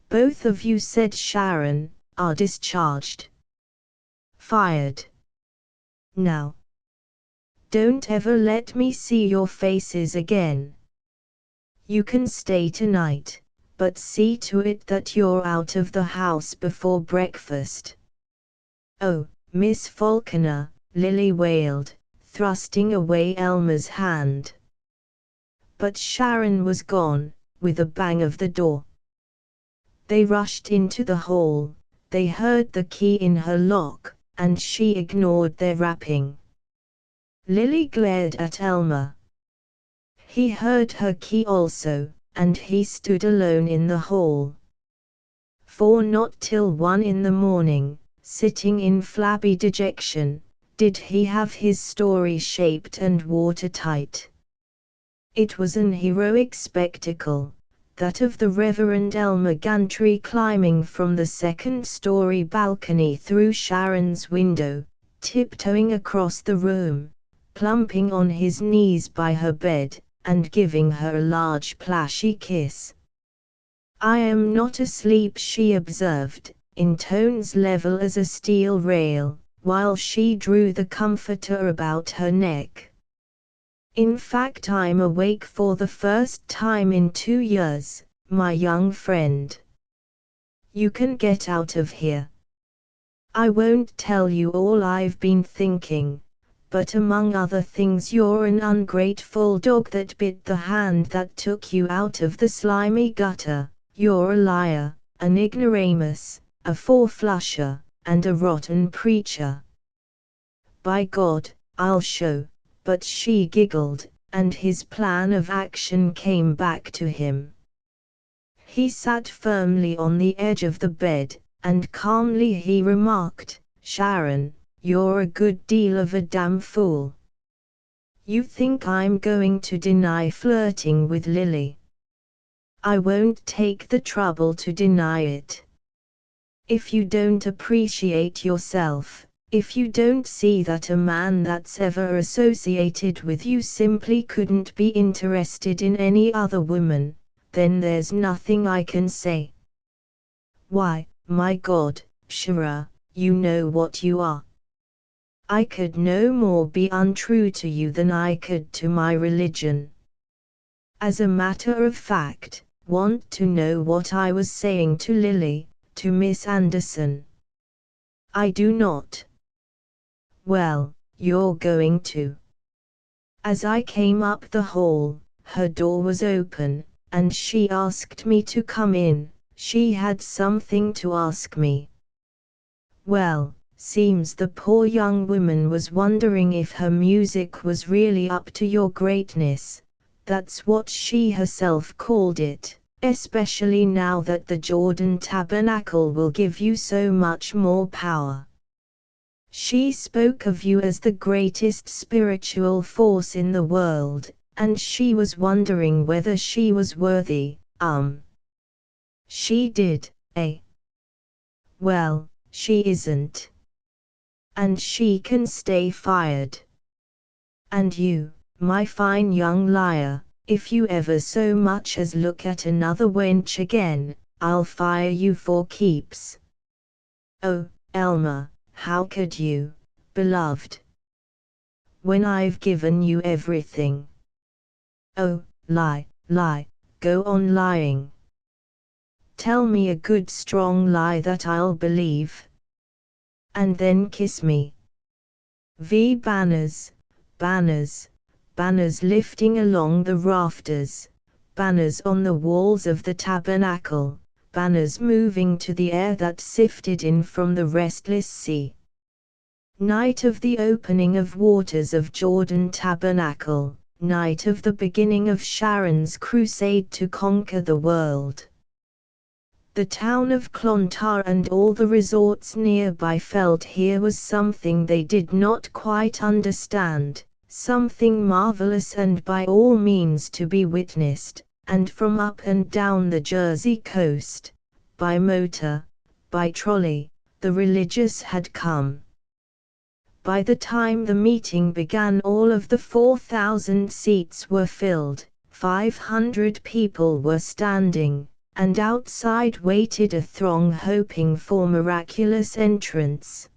Both of you, said Sharon, are discharged. Fired. Now. Don't ever let me see your faces again. You can stay tonight, but see to it that you're out of the house before breakfast. Oh, Miss Falconer, Lily wailed, thrusting away Elmer's hand. But Sharon was gone, with a bang of the door. They rushed into the hall, they heard the key in her lock, and she ignored their rapping. Lily glared at Elmer. He heard her key also, and he stood alone in the hall. For not till 1 in the morning, sitting in flabby dejection, did he have his story shaped and watertight. It was an heroic spectacle, that of the Reverend Elmer Gantry climbing from the second-story balcony through Sharon's window, tiptoeing across the room, plumping on his knees by her bed, and giving her a large plashy kiss. I am not asleep, she observed, in tones level as a steel rail, while she drew the comforter about her neck. In fact, I'm awake for the first time in 2 years, my young friend. You can get out of here. I won't tell you all I've been thinking, but among other things you're an ungrateful dog that bit the hand that took you out of the slimy gutter, you're a liar, an ignoramus, a four-flusher, and a rotten preacher. By God, I'll show. But she giggled, and his plan of action came back to him. He sat firmly on the edge of the bed, and calmly he remarked, "Sharon, you're a good deal of a damn fool. You think I'm going to deny flirting with Lily? I won't take the trouble to deny it. If you don't appreciate yourself, if you don't see that a man that's ever associated with you simply couldn't be interested in any other woman, then there's nothing I can say. Why, my God, Shara, you know what you are. I could no more be untrue to you than I could to my religion. As a matter of fact, want to know what I was saying to Lily, to Miss Anderson? I do not. Well, you're going to. As I came up the hall, her door was open, and she asked me to come in. She had something to ask me. Well, seems the poor young woman was wondering if her music was really up to your greatness. That's what she herself called it, especially now that the Jordan Tabernacle will give you so much more power. She spoke of you as the greatest spiritual force in the world, and she was wondering whether she was worthy. She did, eh? Well, she isn't. And she can stay fired. And you, my fine young liar, if you ever so much as look at another wench again, I'll fire you for keeps. Oh, Elmer, how could you, beloved? When I've given you everything. Oh, lie, go on lying. Tell me a good strong lie that I'll believe. And then kiss me. Banners, banners lifting along the rafters, banners on the walls of the tabernacle, banners moving to the air that sifted in from the restless sea. Night of the opening of waters of Jordan Tabernacle, night of the beginning of Sharon's crusade to conquer the world. The town of Clontarf and all the resorts nearby felt here was something they did not quite understand, something marvelous and by all means to be witnessed, and from up and down the Jersey coast, by motor, by trolley, the religious had come. By the time the meeting began, all of the 4,000 seats were filled, 500 people were standing, and outside waited a throng hoping for miraculous entrance.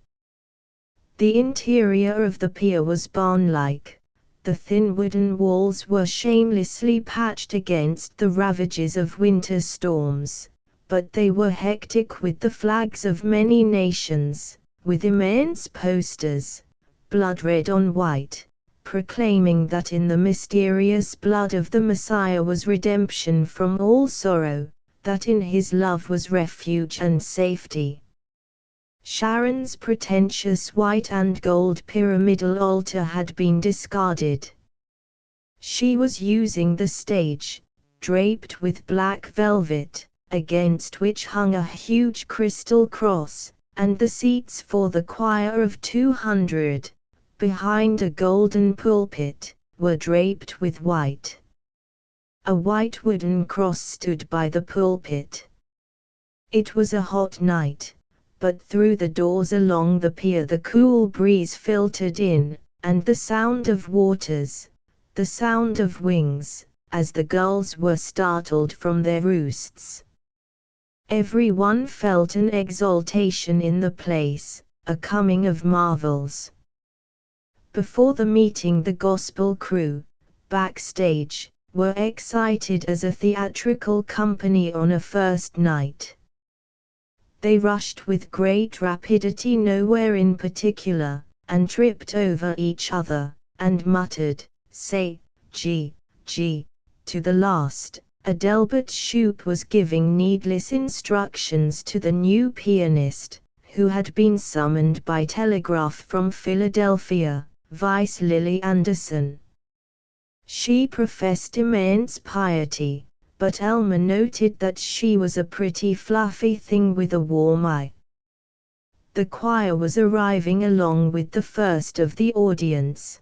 The interior of the pier was barn-like. The thin wooden walls were shamelessly patched against the ravages of winter storms, but they were hectic with the flags of many nations, with immense posters, blood red on white, proclaiming that in the mysterious blood of the Messiah was redemption from all sorrow, that in his love was refuge and safety. Sharon's pretentious white and gold pyramidal altar had been discarded. She was using the stage, draped with black velvet, against which hung a huge crystal cross, and the seats for the choir of 200, behind a golden pulpit, were draped with white. A white wooden cross stood by the pulpit. It was a hot night, but through the doors along the pier the cool breeze filtered in, and the sound of waters, the sound of wings, as the gulls were startled from their roosts. Everyone felt an exaltation in the place, a coming of marvels. Before the meeting the gospel crew, backstage, were excited as a theatrical company on a first night.
They rushed with great rapidity nowhere in particular, and tripped over each other, and muttered, "Say, G, G," to the last. Adelbert Shoup was giving needless instructions to the new pianist, who had been summoned by telegraph from Philadelphia, Vice Lily Anderson. She professed immense piety, but Elmer noted that she was a pretty fluffy thing with a warm eye. The choir was arriving along with the first of the audience.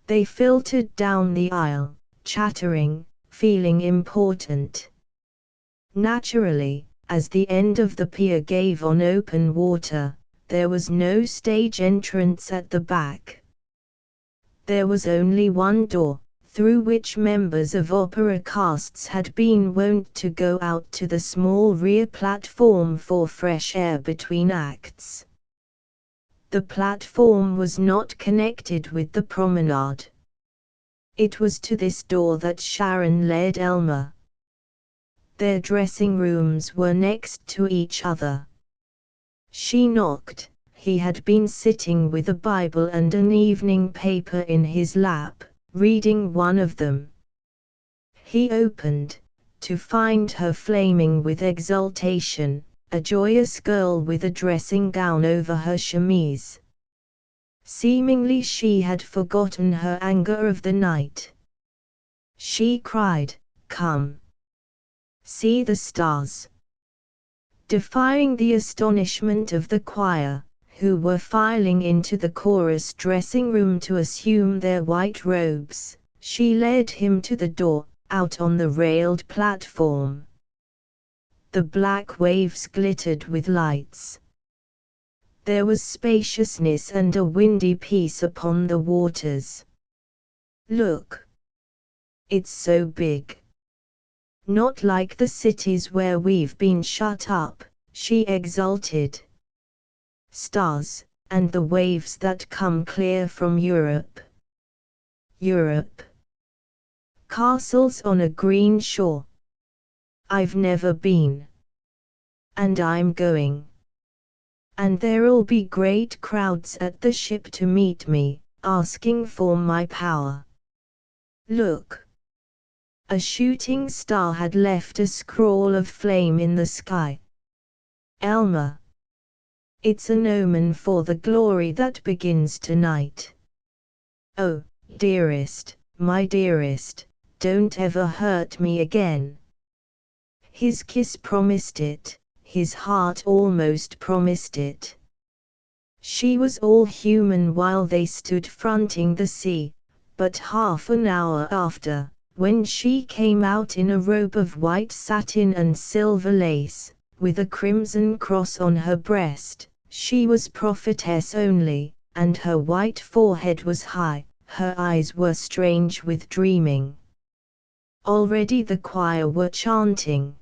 They filtered down the aisle, chattering, feeling important. Naturally, as the end of the pier gave on open water, there was no stage entrance at the back. There was only one door, through which members of opera casts had been wont to go out to the small rear platform for fresh air between acts. The platform was not connected with the promenade. It was to this door that Sharon led Elmer. Their dressing rooms were next to each other. She knocked. He had been sitting with a Bible and an evening paper in his lap, reading one of them. He opened, to find her flaming with exultation, a joyous girl with a dressing gown over her chemise. Seemingly she had forgotten her anger of the night. She cried, "Come! See the stars!" Defying the astonishment of the choir, who were filing into the chorus dressing room to assume their white robes, she led him to the door, out on the railed platform. The black waves glittered with lights. There was spaciousness and a windy peace upon the waters. "Look! It's so big. Not like the cities where we've been shut up," she exulted. "Stars, and the waves that come clear from Europe. Europe. Castles on a green shore. I've never been. And I'm going. And there'll be great crowds at the ship to meet me, asking for my power. Look!" A shooting star had left a scrawl of flame in the sky. "Elmer! It's an omen for the glory that begins tonight. Oh, dearest, my dearest, don't ever hurt me again." His kiss promised it. His heart almost promised it. She was all human while they stood fronting the sea, but half an hour after, when she came out in a robe of white satin and silver lace, with a crimson cross on her breast, she was prophetess only, and her white forehead was high, her eyes were strange with dreaming. Already the choir were chanting.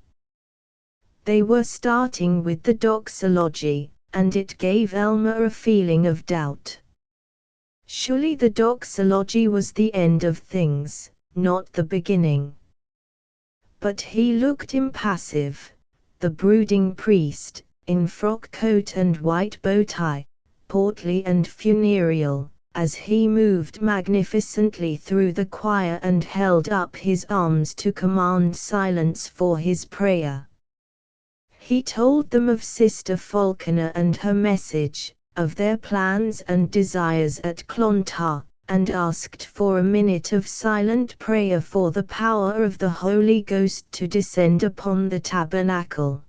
They were starting with the doxology, and it gave Elmer a feeling of doubt. Surely the doxology was the end of things, not the beginning. But he looked impassive, the brooding priest, in frock coat and white bow tie, portly and funereal, as he moved magnificently through the choir and held up his arms to command silence for his prayer. He told them of Sister Falconer and her message, of their plans and desires at Clontarf, and asked for a minute of silent prayer for the power of the Holy Ghost to descend upon the tabernacle.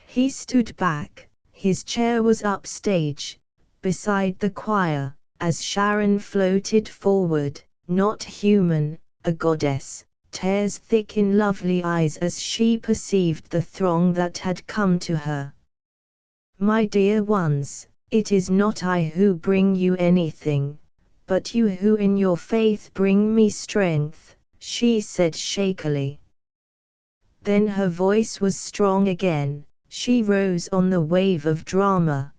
He stood back, his chair was upstage, beside the choir, as Sharon floated forward, not human, a goddess, tears thick in lovely eyes as she perceived the throng that had come to her. "My dear ones, it is not I who bring you anything, but you who in your faith bring me strength," she said shakily. Then her voice was strong again. She rose on the wave of drama.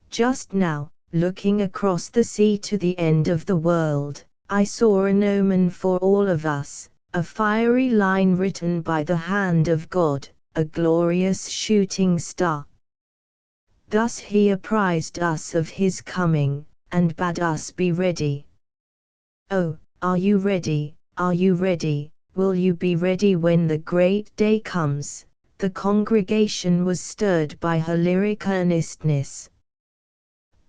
"Just now, looking across the sea to the end of the world, I saw an omen for all of us, a fiery line written by the hand of God,
a glorious shooting star. Thus he apprised us of his coming, and bade us be ready. Oh, are you ready, are you ready, will you be ready when the great day comes? The congregation was stirred by her lyric earnestness.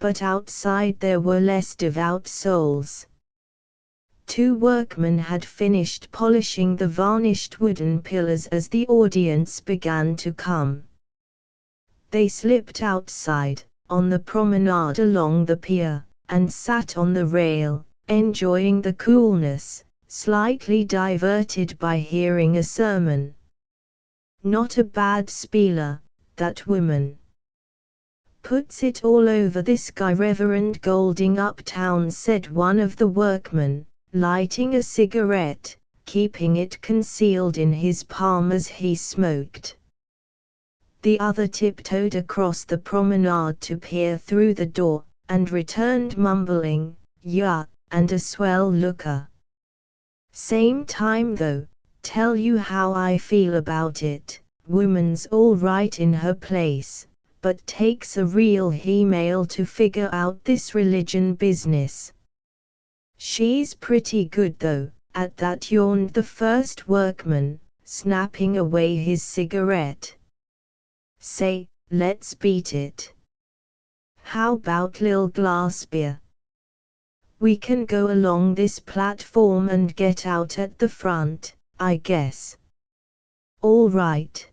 But outside there were less devout souls. 2 workmen had finished polishing the varnished wooden pillars as the audience began to come. They slipped outside, on the promenade along the pier, and sat on the rail, enjoying the coolness, slightly diverted by hearing a sermon. Not a bad spieler, that woman. Puts it all over this guy. Reverend Golding uptown, said one of the workmen, lighting a cigarette, keeping it concealed in his palm as he smoked. The other tiptoed across the promenade to peer through the door, and returned mumbling, "Yeah, and a swell looker. Same time though, tell you how I feel about it, woman's all right in her place, but takes a real he-male to figure out this religion business. She's pretty good though." At that yawned the first workman, snapping away his cigarette. "Say, let's beat it. How about lil glass beer? We can go along this platform and get out at the front, I guess." "All right.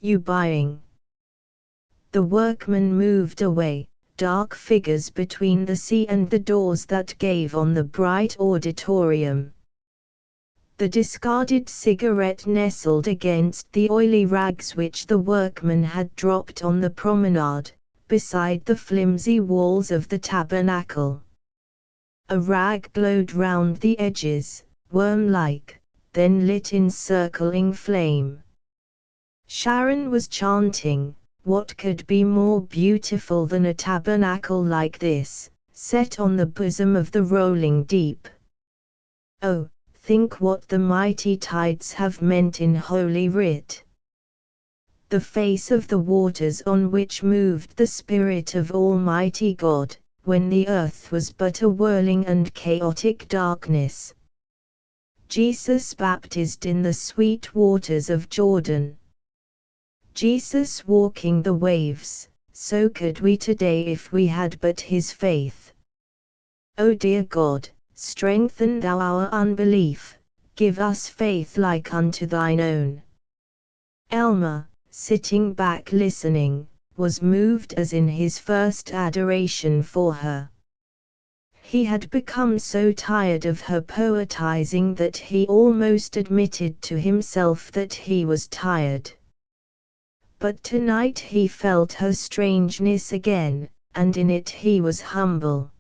You buying?" The workmen moved away, dark figures between the sea and the doors that gave on the bright auditorium. The discarded cigarette nestled against the oily rags which the workman had dropped on the promenade, beside the flimsy walls of the tabernacle. A rag glowed round the edges, worm-like, then lit encircling flame. Sharon was chanting, "What could be more beautiful than a tabernacle like this, set on the bosom of the rolling deep? Oh, think what the mighty tides have meant in Holy Writ. The face of the waters on which moved the Spirit of Almighty God, when the earth was but a whirling and chaotic darkness. Jesus baptized in the sweet waters of Jordan. Jesus walking the waves, so could we today if we had but his faith. O dear God, strengthen thou our unbelief, give us faith like unto thine own." Elmer, sitting back listening, was moved as in his first adoration for her. He had become so tired of her poetizing that he almost admitted to himself that he was tired. But tonight he felt her strangeness again, and in it he was humble.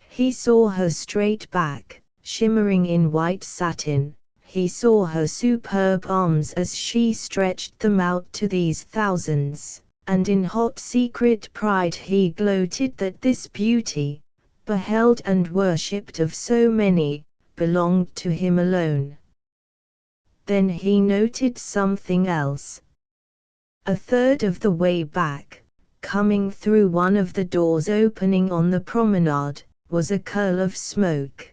He saw her straight back, shimmering in white satin. He saw her superb arms as she stretched them out to these thousands, and in hot secret pride he gloated that this beauty, beheld and worshipped of so many, belonged to him alone. Then he noted something else. A third of the way back, coming through one of the doors opening on the promenade, was a curl of smoke.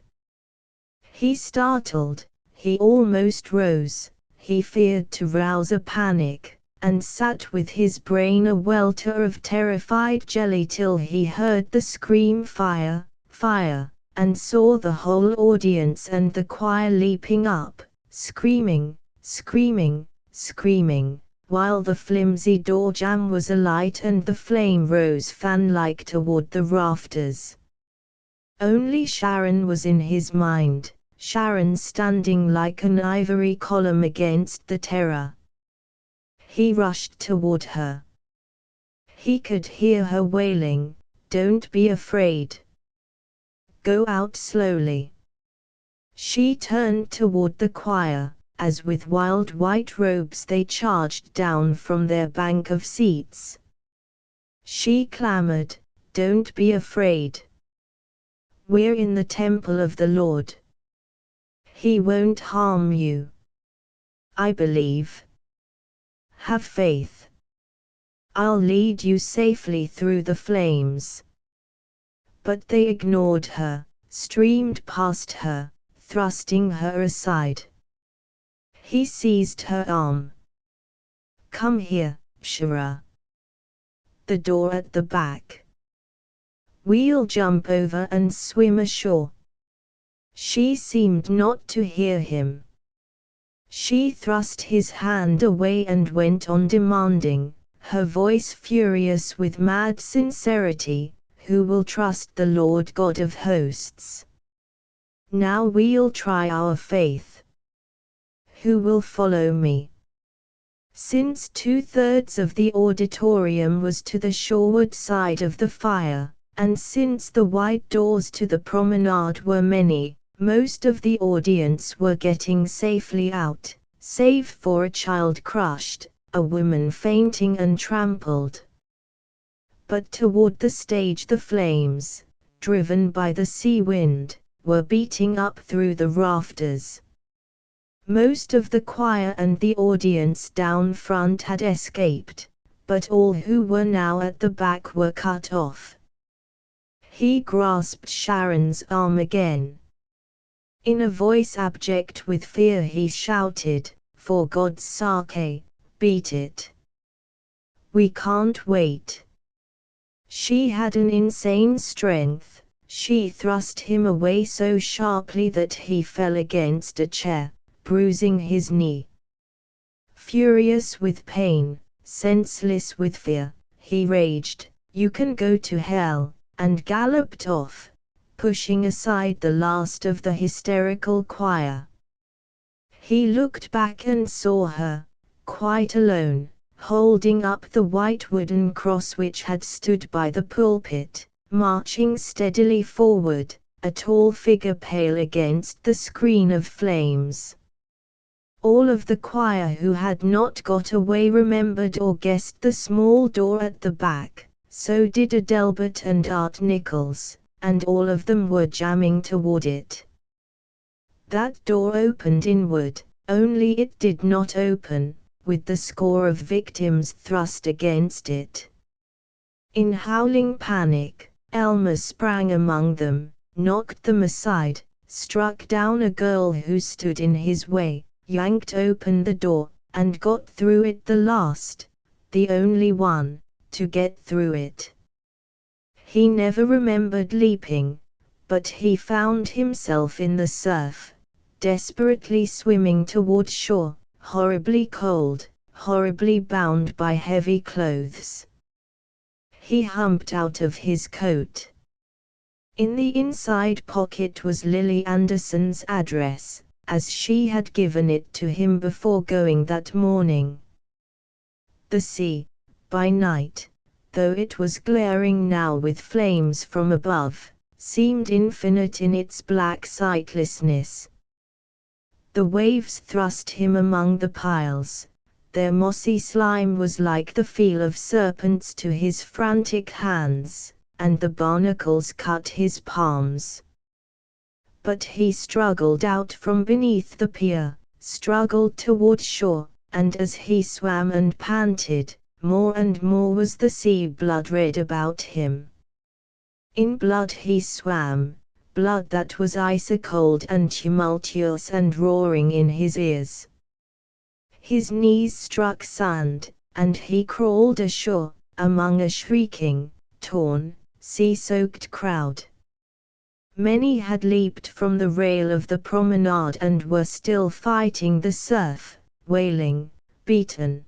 He startled. He almost rose, he feared to rouse a panic, and sat with his brain a welter of terrified jelly till he heard the scream "Fire, fire," and saw the whole audience and the choir leaping up, screaming, screaming, screaming, while the flimsy door jamb was alight and the flame rose fan-like toward the rafters. Only Sharon was in his mind. Sharon standing like an ivory column against the terror. He rushed toward her. He could hear her wailing, "Don't be afraid. Go out slowly." She turned toward the choir, as with wild white robes they charged down from their bank of seats. She clamored, "Don't be afraid. We're in the temple of the Lord. He won't harm you. I believe."
Have faith. I'll lead you safely through the flames. But they ignored her, streamed past her, thrusting her aside. He seized her arm. Come here, Shara. The door at the back. We'll jump over and swim ashore. She seemed not to hear him. She thrust his hand away and went on demanding, her voice furious with mad sincerity, who will trust the Lord God of hosts? Now we'll try our faith. Who will follow me? Since 2/3 of the auditorium was to the shoreward side of the fire, and since the wide doors to the promenade were many, most of the audience were getting safely out, save for a child crushed, a woman fainting and trampled. But toward the stage the flames, driven by the sea wind, were beating up through the rafters. Most of the choir and the audience down front had escaped, but all who were now at the back were cut off. He grasped Sharon's arm again. In a voice abject with fear he shouted, "For God's sake, beat it. We can't wait." She had an insane strength. She thrust him away so sharply that he fell against a chair, bruising his knee. Furious with pain, senseless with fear, he raged, "You can go to hell," and galloped off, pushing aside the last of the hysterical choir. He looked back and saw her, quite alone, holding up the white wooden cross which had stood by the pulpit, marching steadily forward, a tall figure pale against the screen of flames. All of the choir who had not got away remembered or guessed the small door at the back, so did Adelbert and Art Nichols, and all of them were jamming toward it. That door opened inward, only it did not open, with the score of victims thrust against it. In howling panic, Elmer sprang among them, knocked them aside, struck down a girl who stood in his way, yanked open the door, and got through it the last, the only one, to get through it. He never remembered leaping, but he found himself in the surf, desperately swimming toward shore, horribly cold, horribly bound by heavy clothes. He humped out of his coat. In the inside pocket was Lily Anderson's address, as she had given it to him before going that morning. The sea, by night, though it was glaring now with flames from above, seemed infinite in its black sightlessness. The waves thrust him among the piles. Their mossy slime was like the feel of serpents to his frantic hands, and the barnacles cut his palms. But he struggled out from beneath the pier, struggled toward shore, and as he swam and panted, more and more was the sea blood red about him. In blood he swam, blood that was icy-cold and tumultuous and roaring in his ears. His knees struck sand, and he crawled ashore, among a shrieking, torn, sea-soaked crowd. Many had leaped from the rail of the promenade and were still fighting the surf, wailing, beaten.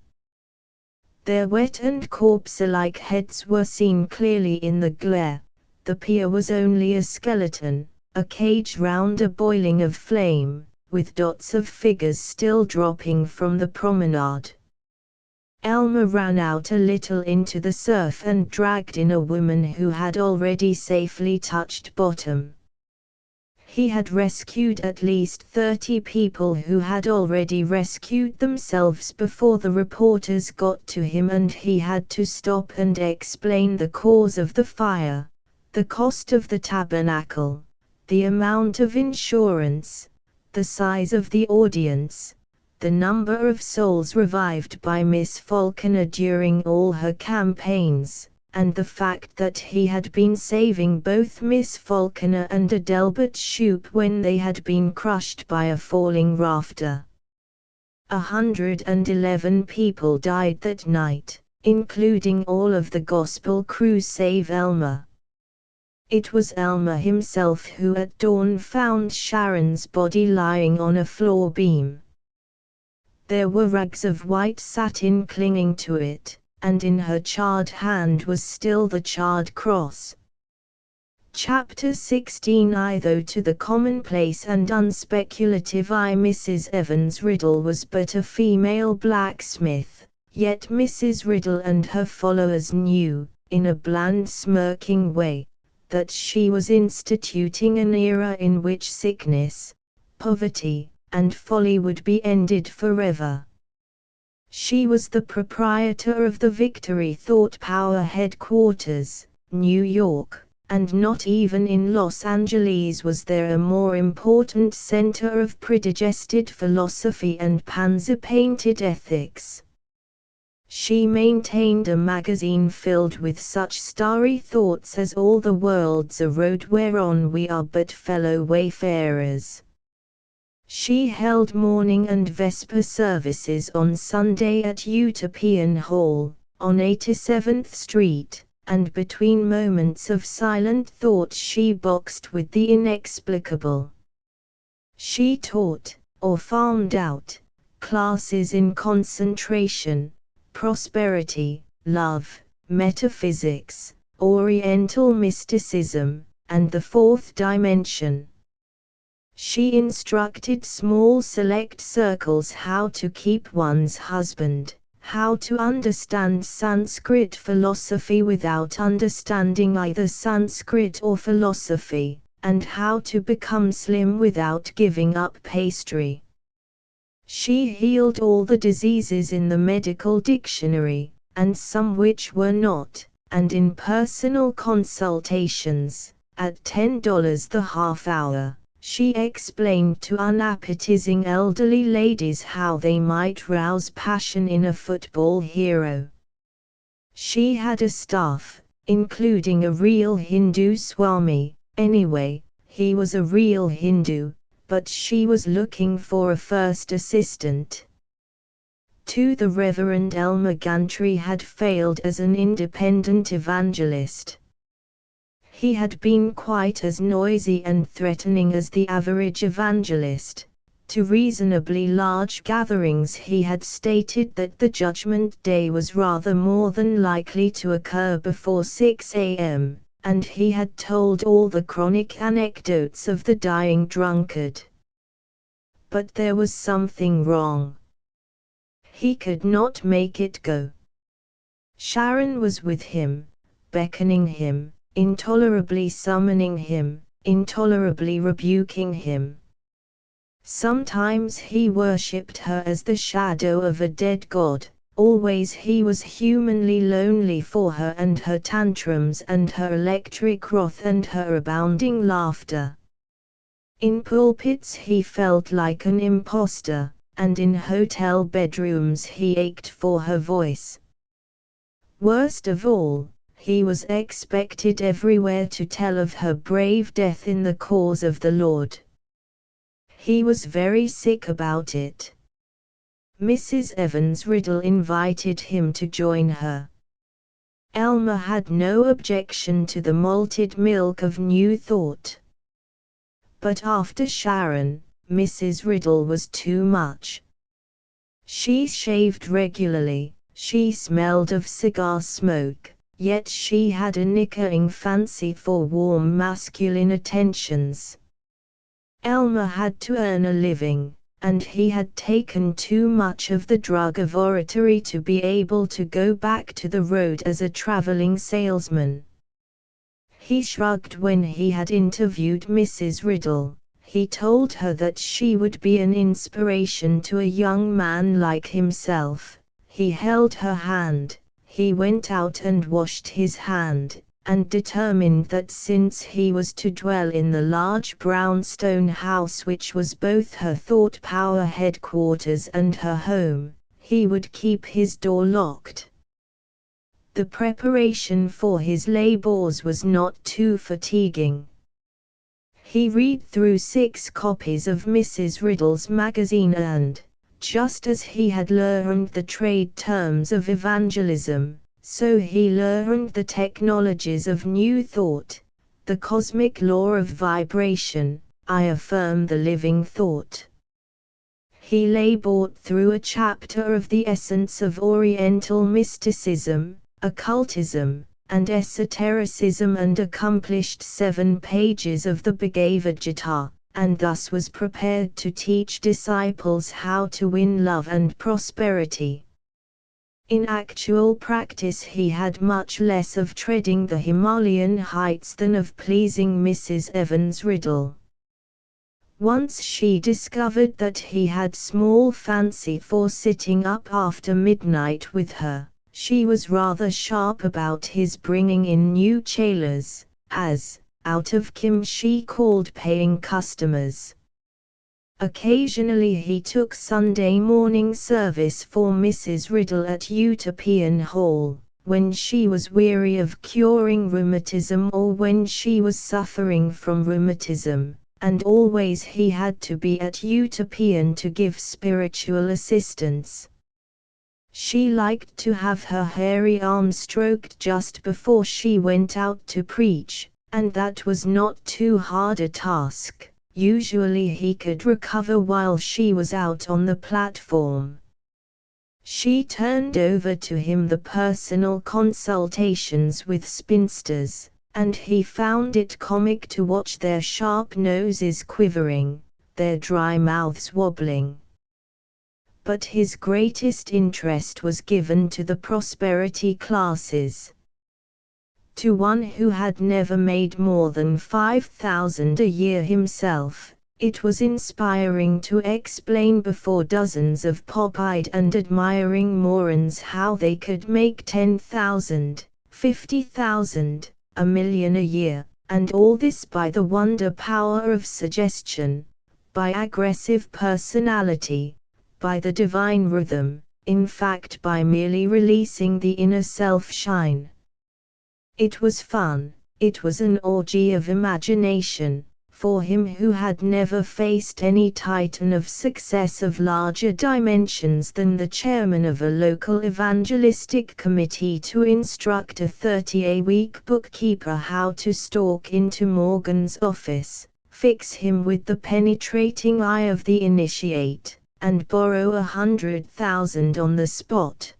Their wet and corpse-like heads were seen clearly in the glare. The pier was only a skeleton, a cage round a boiling of flame, with dots of figures still dropping from the promenade. Elmer ran out a little into the surf and dragged in a woman who had already safely touched bottom. He had rescued at least 30 people who had already rescued themselves before the reporters got to him, and he had to stop and explain the cause of the fire, the cost of the tabernacle, the amount of insurance, the size of the audience, the number of souls revived by Miss Falconer during all her campaigns, and the fact that he had been saving both Miss Falconer and Adelbert Shoup when they had been crushed by a falling rafter. 111 people died that night, including all of the gospel crew save Elmer. It was Elmer himself who at dawn found Sharon's body lying on a floor beam. There were rags of white satin clinging to it, and in her charred hand was still the charred cross. Chapter 16. Though to the commonplace and unspeculative eye Mrs. Evans Riddle was but a female blacksmith, yet Mrs. Riddle and her followers knew, in a bland smirking way, that she was instituting an era in which sickness, poverty, and folly would be ended forever. She was the proprietor of the Victory Thought Power headquarters, New York, and not even in Los Angeles was there a more important center of predigested philosophy and panzer-painted ethics. She maintained a magazine filled with such starry thoughts as all the world's a road whereon we are but fellow wayfarers. She held morning and vesper services on Sunday at Utopian Hall, on 87th Street, and between moments of silent thought she boxed with the inexplicable. She taught, or farmed out, classes in concentration, prosperity, love, metaphysics, Oriental mysticism, and the fourth dimension. She instructed small select circles how to keep one's husband, how to understand Sanskrit philosophy without understanding either Sanskrit or philosophy, and how to become slim without giving up pastry. She healed all the diseases in the medical dictionary, and some which were not, and in personal consultations, at $10 the half hour. She explained to unappetizing elderly ladies how they might rouse passion in a football hero. She had a staff, including a real Hindu Swami. Anyway, he was a real Hindu, but she was looking for a first assistant. The Reverend Elmer Gantry had failed as an independent evangelist. He had been quite as noisy and threatening as the average evangelist. To reasonably large gatherings he had stated that the Judgment Day was rather more than likely to occur before 6 a.m., and he had told all the chronic anecdotes of the dying drunkard. But there was something wrong. He could not make it go. Sharon was with him, beckoning him, intolerably summoning him, intolerably rebuking him. Sometimes he worshipped her as the shadow of a dead god, always he was humanly lonely for her and her tantrums and her electric wrath and her abounding laughter. In pulpits he felt like an imposter, and in hotel bedrooms he ached for her voice. Worst of all, he was expected everywhere to tell of her brave death in the cause of the Lord. He was very sick about it. Mrs. Evans Riddle invited him to join her. Elmer had no objection to the malted milk of New Thought. But after Sharon, Mrs. Riddle was too much. She shaved regularly, she smelled of cigar smoke, yet she had a nickering fancy for warm masculine attentions. Elmer had to earn a living, and he had taken too much of the drug of oratory to be able to go back to the road as a traveling salesman. He shrugged when he had interviewed Mrs. Riddle. He told her that she would be an inspiration to a young man like himself. He held her hand. He went out and washed his hand, and determined that since he was to dwell in the large brownstone house which was both her thought power headquarters and her home, he would keep his door locked. The preparation for his labors was not too fatiguing. He read through 6 copies of Mrs. Riddle's magazine and, just as he had learned the trade terms of evangelism, so he learned the technologies of New Thought, the cosmic law of vibration, I affirm the living thought. He labored through a chapter of the essence of Oriental mysticism, occultism, and esotericism and accomplished 7 pages of the Bhagavad Gita, and thus was prepared to teach disciples how to win love and prosperity. In actual practice he had much less of treading the Himalayan heights than of pleasing Mrs. Evans Riddle. Once she discovered that he had small fancy for sitting up after midnight with her. She was rather sharp about his bringing in new chelas, as, out of Kim she called paying customers. Occasionally he took Sunday morning service for Mrs. Riddle at Utopian Hall, when she was weary of curing rheumatism or when she was suffering from rheumatism, and always he had to be at Utopian to give spiritual assistance. She liked to have her hairy arm stroked just before she went out to preach, and that was not too hard a task. Usually he could recover while she was out on the platform. She turned over to him the personal consultations with spinsters, and he found it comic to watch their sharp noses quivering, their dry mouths wobbling. But his greatest interest was given to the prosperity classes. To one who had never made more than 5,000 a year himself, it was inspiring to explain before dozens of pop-eyed and admiring morons how they could make 10,000, 50,000, a million a year, and all this by the wonder power of suggestion, by aggressive personality, by the divine rhythm, in fact by merely releasing the inner self-shine. It was fun, it was an orgy of imagination, for him who had never faced any titan of success of larger dimensions than the chairman of a local evangelistic committee to instruct a 30-a-week bookkeeper how to stalk into Morgan's office, fix him with the penetrating eye of the initiate, and borrow 100,000 on the spot.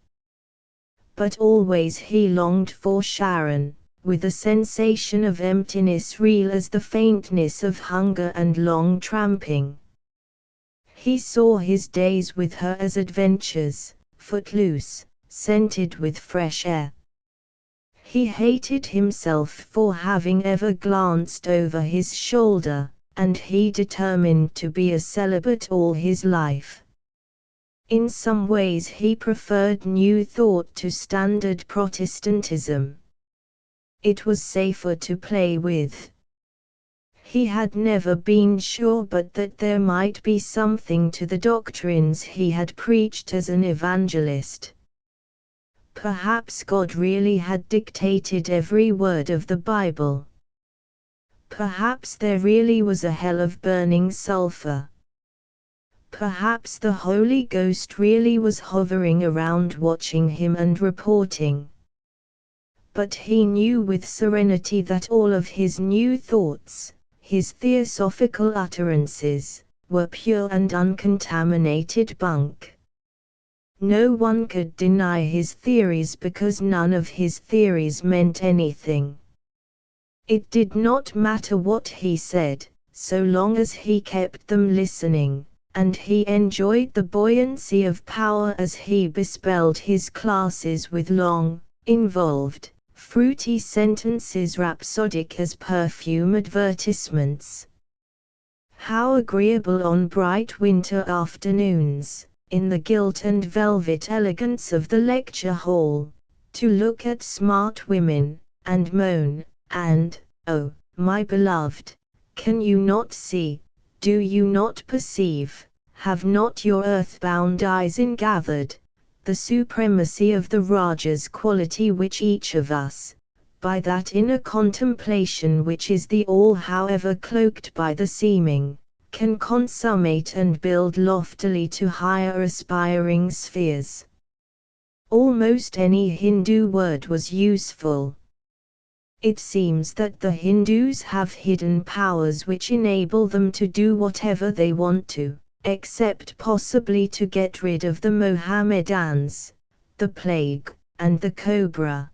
But always he longed for Sharon, with a sensation of emptiness real as the faintness of hunger and long tramping. He saw his days with her as adventures, footloose, scented with fresh air. He hated himself for having ever glanced over his shoulder, and he determined to be a celibate all his life. In some ways he preferred New Thought to standard Protestantism. It was safer to play with. He had never been sure but that there might be something to the doctrines he had preached as an evangelist. Perhaps God really had dictated every word of the Bible. Perhaps there really was a hell of burning sulfur. Perhaps the Holy Ghost really was hovering around watching him and reporting. But he knew with serenity that all of his new thoughts, his theosophical utterances, were pure and uncontaminated bunk. No one could deny his theories because none of his theories meant anything. It did not matter what he said, so long as he kept them listening, and he enjoyed the buoyancy of power as he bespelled his classes with long, involved, fruity sentences rhapsodic as perfume advertisements. How agreeable on bright winter afternoons, in the gilt and velvet elegance of the lecture hall, to look at smart women, and moan, and, oh, my beloved, can you not see, do you not perceive, have not your earthbound eyes ingathered, the supremacy of the Raja's quality which each of us, by that inner contemplation which is the all however cloaked by the seeming, can consummate and build loftily to higher aspiring spheres. Almost any Hindu word was useful. It seems that the Hindus have hidden powers which enable them to do whatever they want to, except possibly to get rid of the Mohammedans, the plague, and the cobra.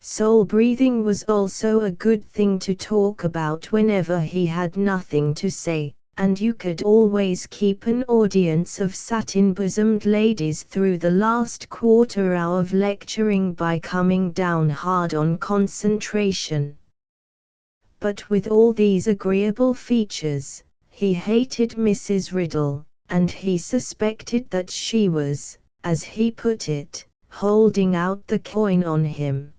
Soul breathing was also a good thing to talk about whenever he had nothing to say, and you could always keep an audience of satin-bosomed ladies through the last quarter hour of lecturing by coming down hard on concentration. But with all these agreeable features, he hated Mrs. Riddle, and he suspected that she was, as he put it, holding out the coin on him.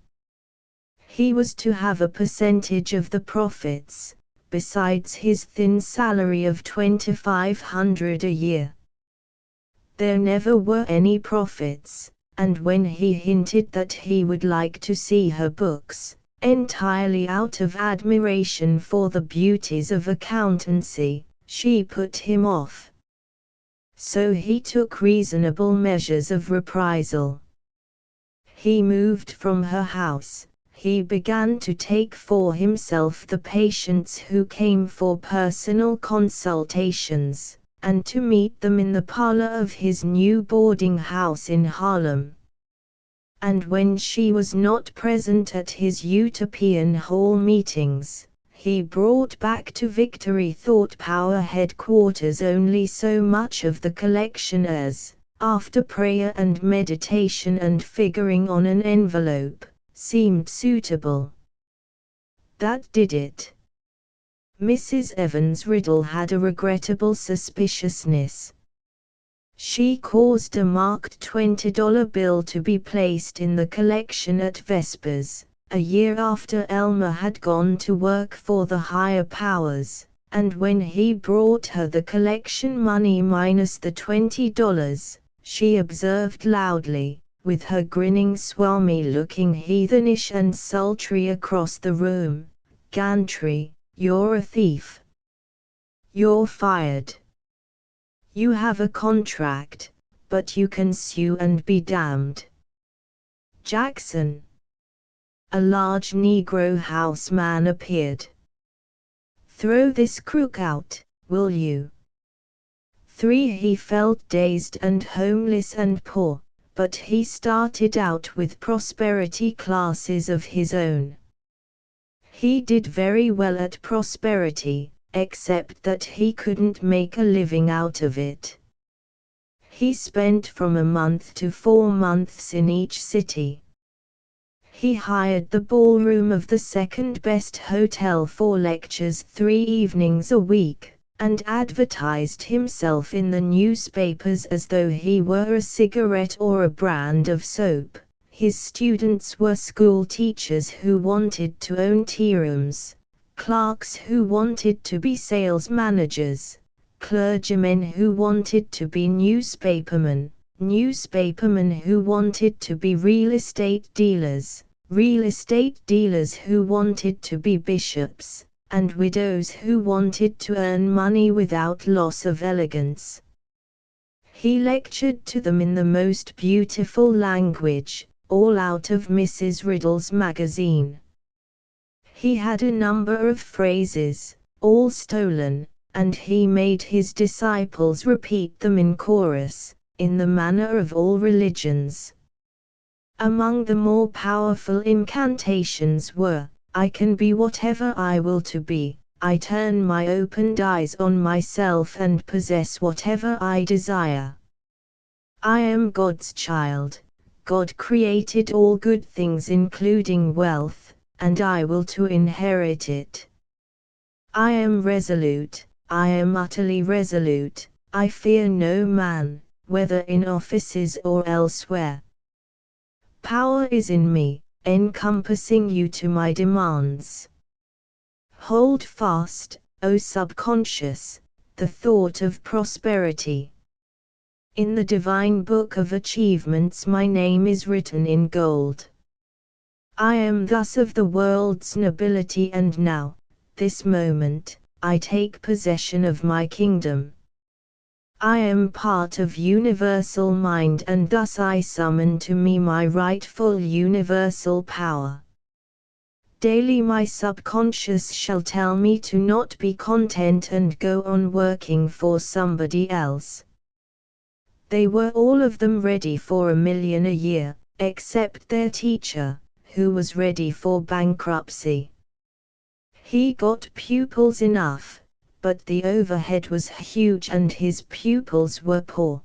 He was to have a percentage of the profits, besides his thin salary of $2,500 a year. There never were any profits, and when he hinted that he would like to see her books, entirely out of admiration for the beauties of accountancy, she put him off. So he took reasonable measures of reprisal. He moved from her house. He began to take for himself the patients who came for personal consultations, and to meet them in the parlor of his new boarding house in Harlem. And when she was not present at his Utopian Hall meetings, he brought back to Victory Thought Power headquarters only so much of the collection as, after prayer and meditation and figuring on an envelope, seemed suitable. That did it. Mrs. Evans Riddle had a regrettable suspiciousness. She caused a marked $20 bill to be placed in the collection at Vespers, a year after Elmer had gone to work for the higher powers, and when he brought her the collection money minus the $20, she observed loudly, with her grinning Swami looking heathenish and sultry across the room, "Gantry, you're a thief. You're fired. You have a contract, but you can sue and be damned." Jackson. A large Negro houseman appeared. "Throw this crook out, will you?" 3. He felt dazed and homeless and poor, but he started out with prosperity classes of his own. He did very well at prosperity, except that he couldn't make a living out of it. He spent from a month to 4 months in each city. He hired the ballroom of the second best hotel for lectures 3 evenings a week, and advertised himself in the newspapers as though he were a cigarette or a brand of soap. His students were school teachers who wanted to own tearooms, clerks who wanted to be sales managers, clergymen who wanted to be newspapermen who wanted to be real estate dealers who wanted to be bishops, and widows who wanted to earn money without loss of elegance. He lectured to them in the most beautiful language, all out of Mrs. Riddle's magazine. He had a number of phrases, all stolen, and he made his disciples repeat them in chorus, in the manner of all religions. Among the more powerful incantations were, "I can be whatever I will to be, I turn my opened eyes on myself and possess whatever I desire. I am God's child, God created all good things including wealth, and I will to inherit it. I am resolute, I am utterly resolute, I fear no man, whether in offices or elsewhere. Power is in me,
encompassing you to my demands. Hold fast, O subconscious, the thought of prosperity. In the divine book of achievements my name is written in gold. I am thus of the world's nobility, and now, this moment, I take possession of my kingdom. I am part of universal mind, and thus I summon to me my rightful universal power. Daily my subconscious shall tell me to not be content and go on working for somebody else. They were all of them ready for $1 million a year, except their teacher, who was ready for bankruptcy. He got pupils enough, but the overhead was huge and his pupils were poor.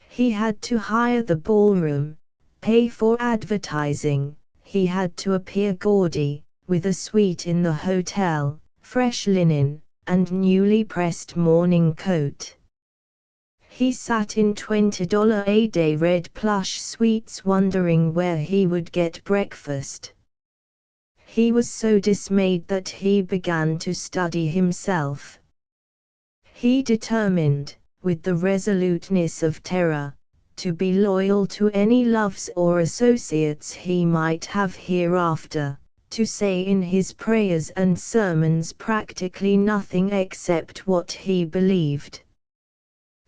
He had to hire the ballroom, pay for advertising, he had to appear gaudy, with a suite in the hotel, fresh linen, and newly pressed morning coat. He sat in $20 a day red plush suites wondering where he would get breakfast. He was so dismayed that he began to study himself. He determined, with the resoluteness of terror, to be loyal to any loves or associates he might have hereafter, to say in his prayers and sermons practically nothing except what he believed.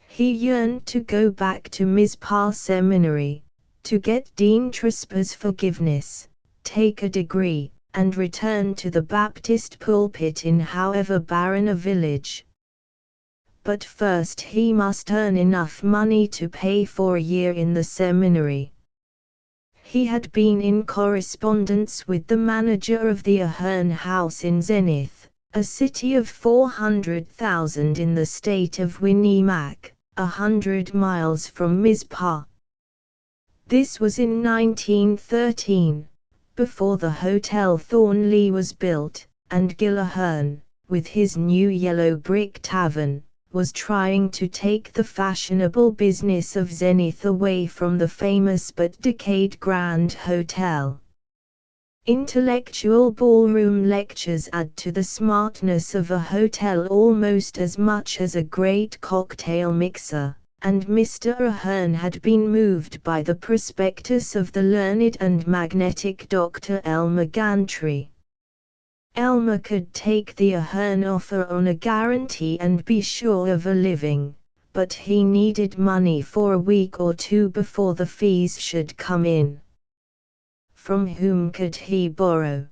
He yearned to go back to Mizpah Seminary, to get Dean Trisper's forgiveness, take a degree, and return to the Baptist pulpit in however barren a village. But first he must earn enough money to pay for a year in the seminary. He had been in correspondence with the manager of the Ahern House in Zenith, a city of 400,000 in the state of Winnie-Mac, 100 miles from Mizpah. This was in 1913, before the Hotel Thornley was built, and Gil Ahern, with his new yellow brick tavern, was trying to take the fashionable business of Zenith away from the famous but decayed Grand Hotel. Intellectual ballroom lectures add to the smartness of a hotel almost as much as a great cocktail mixer, and Mr. Ahern had been moved by the prospectus of the learned and magnetic Dr. Elmer Gantry. Elmer could take the Ahern offer on a guarantee and be sure of a living, but he needed money for a week or two before the fees should come in. From whom could he borrow?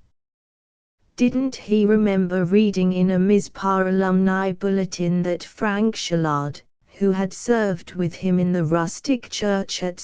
Didn't he remember reading in a Mizpah alumni bulletin that Frank Shallard, who had served with him in the rustic church at